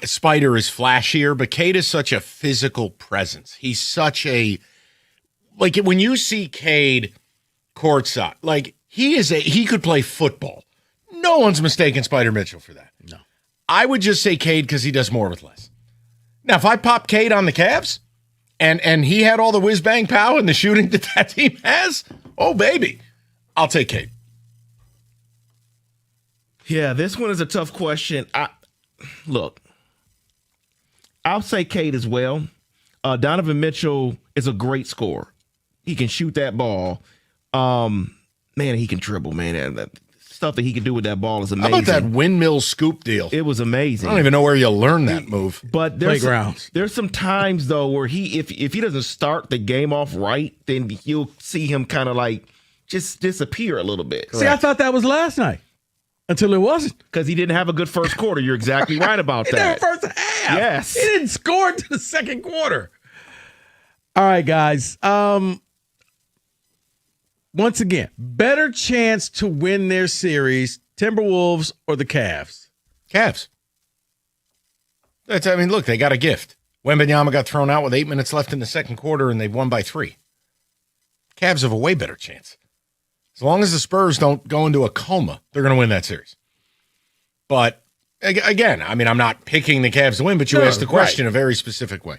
Speaker 15: Spider is flashier, but Cade is such a physical presence. He's such a, like, when you see Cade courtside, like, he could play football. No one's mistaken Spider Mitchell for that.
Speaker 16: No.
Speaker 15: I would just say Cade because he does more with less. Now, if I pop Cade on the Cavs and he had all the whiz bang pow and the shooting that team has, oh baby, I'll take Cade.
Speaker 17: Yeah, this one is a tough question. Look, I'll say Cade as well. Donovan Mitchell is a great scorer. He can shoot that ball. Man, he can dribble, man. That stuff that he can do with that ball is amazing.
Speaker 15: How about that windmill scoop deal?
Speaker 17: It was amazing.
Speaker 15: I don't even know where you learned that move.
Speaker 17: But there's some times though where if he doesn't start the game off right, then you'll see him kind of like just disappear a little bit.
Speaker 16: See, I thought that was last night until it wasn't.
Speaker 17: Because he didn't have a good first quarter. You're exactly right about that.
Speaker 16: First half.
Speaker 17: Yes.
Speaker 16: He didn't score until the second quarter. All right, guys. Once again, better chance to win their series, Timberwolves or the Cavs?
Speaker 15: Cavs. Look, they got a gift. Wembanyama got thrown out with 8 minutes left in the second quarter, and they've won by 3. Cavs have a way better chance. As long as the Spurs don't go into a coma, they're going to win that series. But, again, I'm not picking the Cavs to win, but you asked the question a very specific way.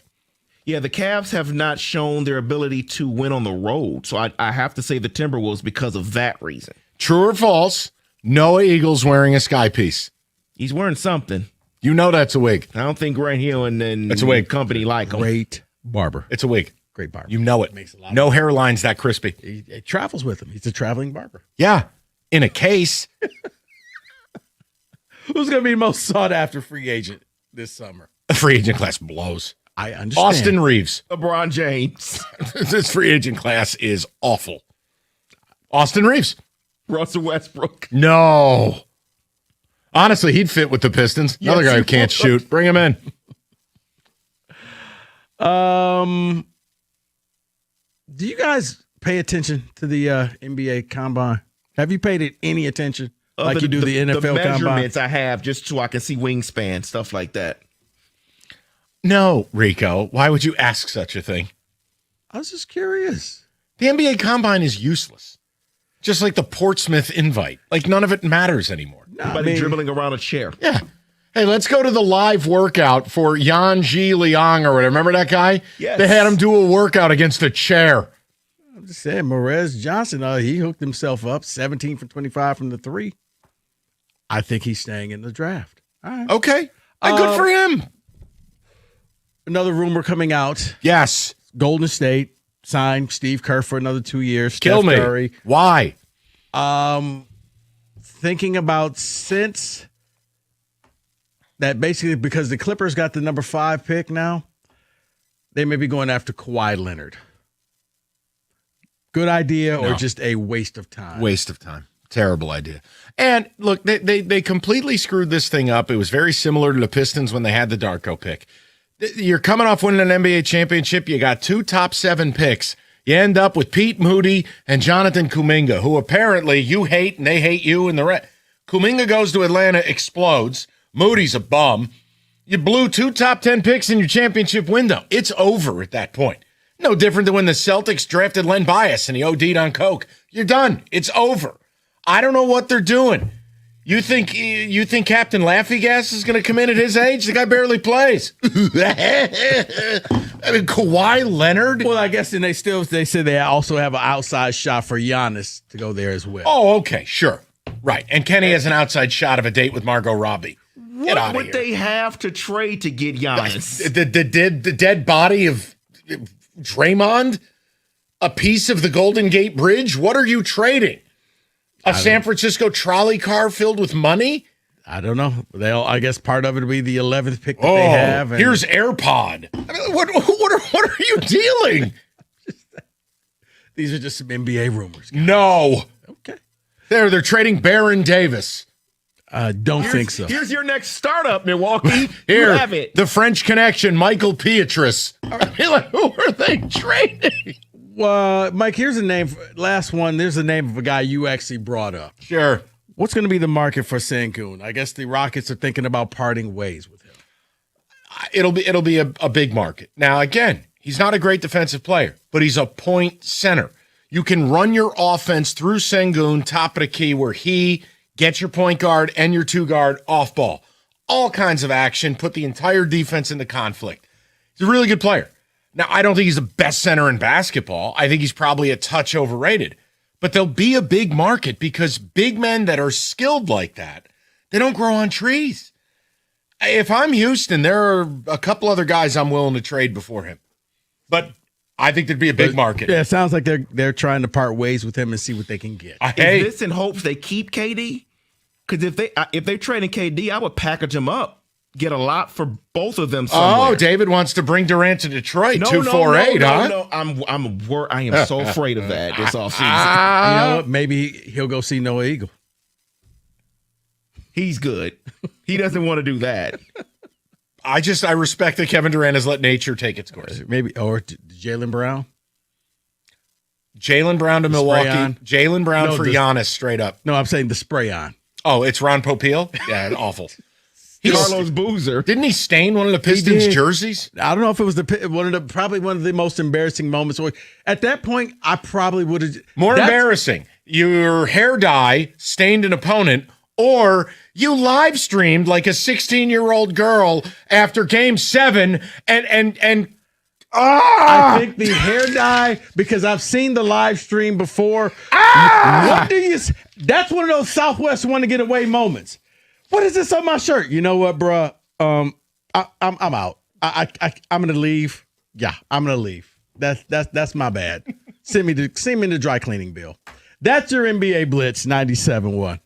Speaker 17: Yeah, the Cavs have not shown their ability to win on the road. So I have to say the Timberwolves because of that reason.
Speaker 15: True or false, Noah Eagle's wearing a sky piece.
Speaker 17: He's wearing something.
Speaker 15: You know that's a wig.
Speaker 17: I don't think Grant Hill and
Speaker 15: it's a wig.
Speaker 17: Company like him.
Speaker 16: Great barber.
Speaker 15: It's a wig.
Speaker 16: Great barber.
Speaker 15: You know it.
Speaker 16: Makes a lot
Speaker 15: no hairlines that crispy.
Speaker 16: He travels with him. He's a traveling barber.
Speaker 15: Yeah, in a case.
Speaker 16: Who's going to be the most sought after free agent this summer?
Speaker 15: The free agent class blows.
Speaker 16: I understand.
Speaker 15: Austin Reeves.
Speaker 17: LeBron James.
Speaker 15: This free agent class is awful. Austin Reeves.
Speaker 17: Russell Westbrook.
Speaker 15: No. Honestly, he'd fit with the Pistons. Another guy who can't shoot. Bring him in.
Speaker 16: Do you guys pay attention to the NBA Combine? Have you paid it any attention like you do the NFL
Speaker 17: the
Speaker 16: Combine?
Speaker 17: measurements I have just so I can see wingspan, stuff like that.
Speaker 15: No, Rico. Why would you ask such a thing?
Speaker 16: I was just curious.
Speaker 15: The NBA Combine is useless. Just like the Portsmouth invite. Like, none of it matters anymore.
Speaker 17: Somebody dribbling around a chair.
Speaker 15: Yeah. Hey, let's go to the live workout for Yanji Liang or whatever. Remember that guy?
Speaker 17: Yes.
Speaker 15: They had him do a workout against a chair.
Speaker 16: I'm just saying, Morez Johnson, he hooked himself up 17 for 25 from the 3. I think he's staying in the draft. All right.
Speaker 15: Okay. Good for him.
Speaker 16: Another rumor coming out.
Speaker 15: Yes.
Speaker 16: Golden State signed Steve Kerr for another 2 years.
Speaker 15: Kill
Speaker 16: Steph
Speaker 15: me.
Speaker 16: Curry.
Speaker 15: Why?
Speaker 16: Thinking about since that basically because the Clippers got the number 5 pick now, they may be going after Kawhi Leonard. Good idea or just a waste of time?
Speaker 15: Waste of time. Terrible idea. And look, they completely screwed this thing up. It was very similar to the Pistons when they had the Darko pick. You're coming off winning an NBA championship. You got 2 top 7 picks. You end up with Pete Moody and Jonathan Kuminga, who apparently you hate and they hate you and the rest. Kuminga goes to Atlanta, explodes. Moody's a bum. You blew 2 top 10 picks in your championship window. It's over at that point. No different than when the Celtics drafted Len Bias and he OD'd on coke. You're done. It's over. I don't know what they're doing. You think Captain Laffy Gas is going to come in at his age? The guy barely plays. I mean, Kawhi Leonard.
Speaker 16: Well, I guess then they said they also have an outside shot for Giannis to go there as well.
Speaker 15: Oh, okay, sure, right. And Kenny has an outside shot of a date with Margot Robbie.
Speaker 17: What would they have to trade to get Giannis?
Speaker 15: The dead body of Draymond, a piece of the Golden Gate Bridge. What are you trading? A San Francisco trolley car filled with money?
Speaker 16: I don't know. I guess part of it will be the 11th pick that they have. And
Speaker 15: here's AirPod. I mean, what are you dealing?
Speaker 16: These are just some NBA rumors.
Speaker 15: Guys. No. Okay. They're trading Baron Davis.
Speaker 16: Don't think so.
Speaker 17: Here's your next startup, Milwaukee.
Speaker 15: Here,
Speaker 17: you have it.
Speaker 15: The French Connection, Michael Pietrus. I mean, like, who are they trading?
Speaker 16: Well, Mike, here's a name. There's the name of a guy you actually brought up.
Speaker 15: Sure.
Speaker 16: What's going to be the market for Sengun? I guess the Rockets are thinking about parting ways with him.
Speaker 15: It'll be a big market. Now, again, he's not a great defensive player, but he's a point center. You can run your offense through Sengun, top of the key, where he gets your point guard and your 2 guard off ball. All kinds of action, put the entire defense into conflict. He's a really good player. Now, I don't think he's the best center in basketball. I think he's probably a touch overrated. But there'll be a big market because big men that are skilled like that, they don't grow on trees. If I'm Houston, there are a couple other guys I'm willing to trade before him. But I think there'd be a big market.
Speaker 16: Yeah, it sounds like they're trying to part ways with him and see what they can get.
Speaker 17: Is this in hopes they keep KD? Because if they're trading KD, I would package him up. Get a lot for both of them somewhere.
Speaker 15: Oh, David wants to bring Durant to Detroit. 248, huh?
Speaker 17: No, I am so afraid of that this offseason.
Speaker 16: You know what? Maybe he'll go see Noah Eagle.
Speaker 17: He's good. He doesn't want to do that.
Speaker 15: I respect that Kevin Durant has let nature take its course.
Speaker 16: Maybe or Jaylen Brown.
Speaker 15: Jaylen Brown to Milwaukee. Jaylen Brown for Giannis, straight up.
Speaker 16: No, I'm saying the spray on.
Speaker 15: Oh, it's Ron Popeil? Yeah, awful.
Speaker 17: Carlos Boozer.
Speaker 15: Didn't he stain one of the Pistons jerseys?
Speaker 16: I don't know if it was probably one of the most embarrassing moments. At that point, I probably would have.
Speaker 15: More embarrassing. Your hair dye stained an opponent, or you live streamed like a 16-year-old girl after Game 7 and
Speaker 16: I think the hair dye, because I've seen the live stream before. What do you? That's one of those Southwest want to get away moments. What is this on my shirt? You know what, bruh? I'm out. I'm gonna leave. Yeah, I'm gonna leave. That's my bad. Send me the dry cleaning bill. That's your NBA Blitz 97.1.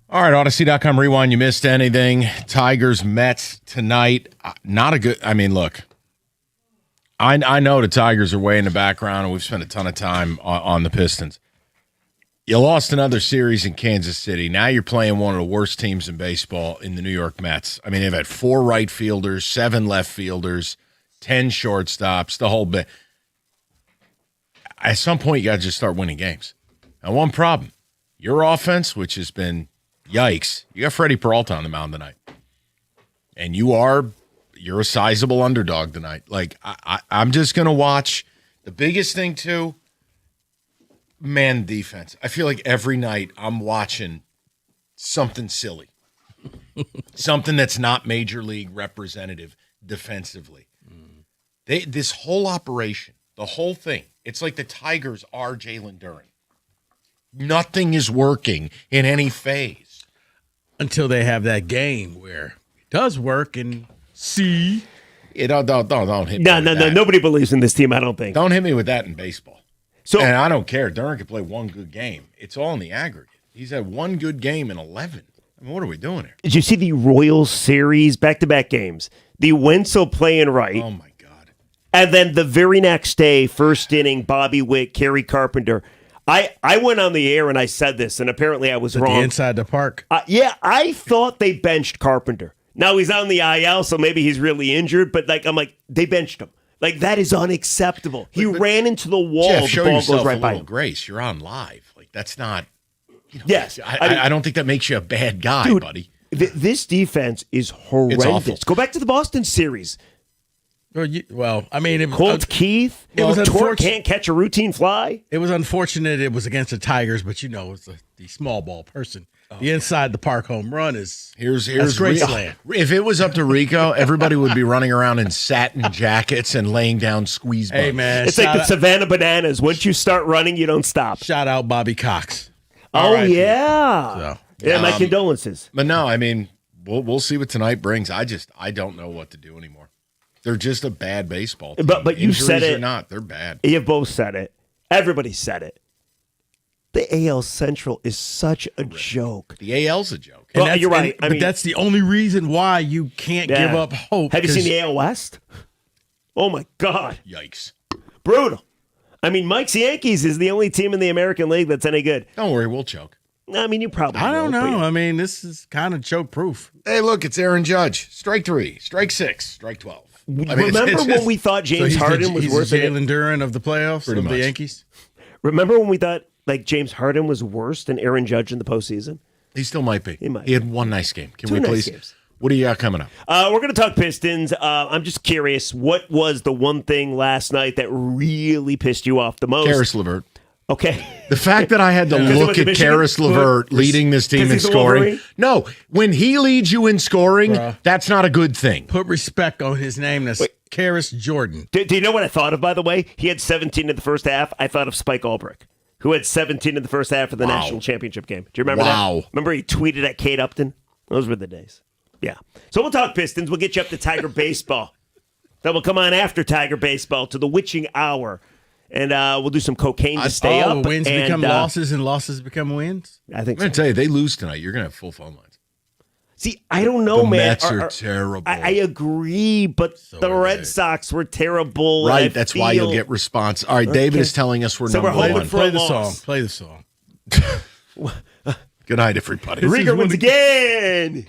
Speaker 15: All right, Odyssey.com rewind. You missed anything? Tigers, Mets tonight. Not a good. I mean, look. I know the Tigers are way in the background, and we've spent a ton of time on the Pistons. You lost another series in Kansas City. Now you're playing one of the worst teams in baseball in the New York Mets. I mean, they've had 4 right fielders, 7 left fielders, 10 shortstops, the whole bit. At some point, you got to just start winning games. Now, one problem. Your offense, which has been yikes, you got Freddie Peralta on the mound tonight. And you're a sizable underdog tonight. Like, I'm just going to watch. The biggest thing, too, man defense. I feel like every night I'm watching something silly. Something that's not major league representative defensively. This whole operation, the whole thing, it's like the Tigers are Jalen Duren. Nothing is working in any phase.
Speaker 16: Until they have that game where it does work and see.
Speaker 15: Don't hit me.
Speaker 11: No.
Speaker 15: with that.
Speaker 11: Nobody believes in this team, I don't think.
Speaker 15: Don't hit me with that in baseball.
Speaker 11: So,
Speaker 15: and I don't care. Duren could play one good game. It's all in the aggregate. He's had one good game in 11. I mean, what are we doing here?
Speaker 11: Did you see the Royals series, back-to-back games? The Wenzel playing right.
Speaker 15: Oh, my God.
Speaker 11: And then the very next day, first inning, Bobby Witt, Kerry Carpenter. I went on the air and I said this, and apparently I was wrong.
Speaker 16: Inside the park?
Speaker 11: Yeah, I thought they benched Carpenter. Now he's on the IL, so maybe he's really injured, but I'm like, they benched him. Like, that is unacceptable. He ran into the wall.
Speaker 15: Jeff,
Speaker 11: the
Speaker 15: show
Speaker 11: ball
Speaker 15: yourself
Speaker 11: goes right
Speaker 15: a
Speaker 11: by
Speaker 15: little
Speaker 11: him.
Speaker 15: grace. You're on live. Like, that's not.
Speaker 11: Yes.
Speaker 15: I don't think that makes you a bad guy,
Speaker 11: dude,
Speaker 15: buddy.
Speaker 11: This defense is horrendous.
Speaker 15: awful.
Speaker 11: Go back to the Boston series.
Speaker 16: Well, I mean,
Speaker 11: Colt Keith.
Speaker 16: It was
Speaker 11: Torque can't catch a routine fly.
Speaker 16: It was unfortunate. It was against the Tigers, but it's the small ball person. The inside the park home run is
Speaker 15: here's
Speaker 16: Graceland.
Speaker 15: If it was up to Rico, everybody would be running around in satin jackets and laying down squeeze buns.
Speaker 16: Hey man,
Speaker 11: it's like the Savannah Bananas. Once you start running, you don't stop.
Speaker 16: Shout out Bobby Cox.
Speaker 11: Yeah. Yeah, my condolences.
Speaker 15: But no, I mean, we'll see what tonight brings. I don't know what to do anymore. They're just a bad baseball team.
Speaker 11: But you said it.
Speaker 15: Or not, they're bad.
Speaker 11: You've both said it. Everybody said it. The AL Central is such a joke.
Speaker 15: The AL's a joke.
Speaker 11: Well, you're right.
Speaker 16: But that's the only reason why you can't give up hope.
Speaker 11: Have you seen the AL West? Oh, my God.
Speaker 15: Yikes.
Speaker 11: Brutal. I mean, Mike's Yankees is the only team in the American League that's any good.
Speaker 15: Don't worry, we'll choke.
Speaker 11: I mean, you probably
Speaker 16: I don't
Speaker 11: won't,
Speaker 16: know.
Speaker 11: but-
Speaker 16: I mean, this is kind of choke proof.
Speaker 15: Hey, look, it's Aaron Judge. Strike 3, strike 6, strike 12. I mean,
Speaker 11: Remember when we thought James Harden was worse
Speaker 16: than
Speaker 11: than
Speaker 16: Jalen Duren of the playoffs
Speaker 15: Pretty
Speaker 16: of
Speaker 15: much.
Speaker 16: the Yankees?
Speaker 11: Remember when we thought like James Harden was worse than Aaron Judge in the postseason?
Speaker 15: He still might be.
Speaker 11: He might.
Speaker 15: He had one nice game. Can
Speaker 11: Two
Speaker 15: we
Speaker 11: nice
Speaker 15: please?
Speaker 11: games.
Speaker 15: What do you got coming up?
Speaker 11: We're going to talk Pistons. I'm just curious, what was the one thing last night that really pissed you off the most?
Speaker 15: Karis LeVert.
Speaker 11: Okay.
Speaker 15: The fact that I had to look at Karis LeVert leading this team in scoring. No, when he leads you in scoring, that's not a good thing.
Speaker 16: Put respect on his name. That's Karis Jordan.
Speaker 11: Do you know what I thought of, by the way? He had 17 in the first half. I thought of Spike Ulbrich, who had 17 in the first half of the national championship game. Do you remember that? Remember he tweeted at Kate Upton? Those were the days. Yeah. So we'll talk Pistons. We'll get you up to Tiger Baseball. Then we'll come on after Tiger Baseball to the witching hour. And we'll do some cocaine to stay up.
Speaker 16: Wins
Speaker 11: and,
Speaker 16: become losses and losses become wins?
Speaker 11: I think
Speaker 15: I'm going to tell you, they lose tonight. You're going to have full phone lines.
Speaker 11: See, I don't know,
Speaker 15: The
Speaker 11: man.
Speaker 15: Mets are terrible.
Speaker 11: I agree, but the Red Sox were terrible.
Speaker 15: Right,
Speaker 11: and
Speaker 15: that's why you'll get response. All right, David is telling us we're
Speaker 11: So
Speaker 15: number
Speaker 11: we're hoping
Speaker 15: one.
Speaker 11: for a loss.
Speaker 16: Play the song.
Speaker 15: Good night, everybody.
Speaker 11: Rieger wins again.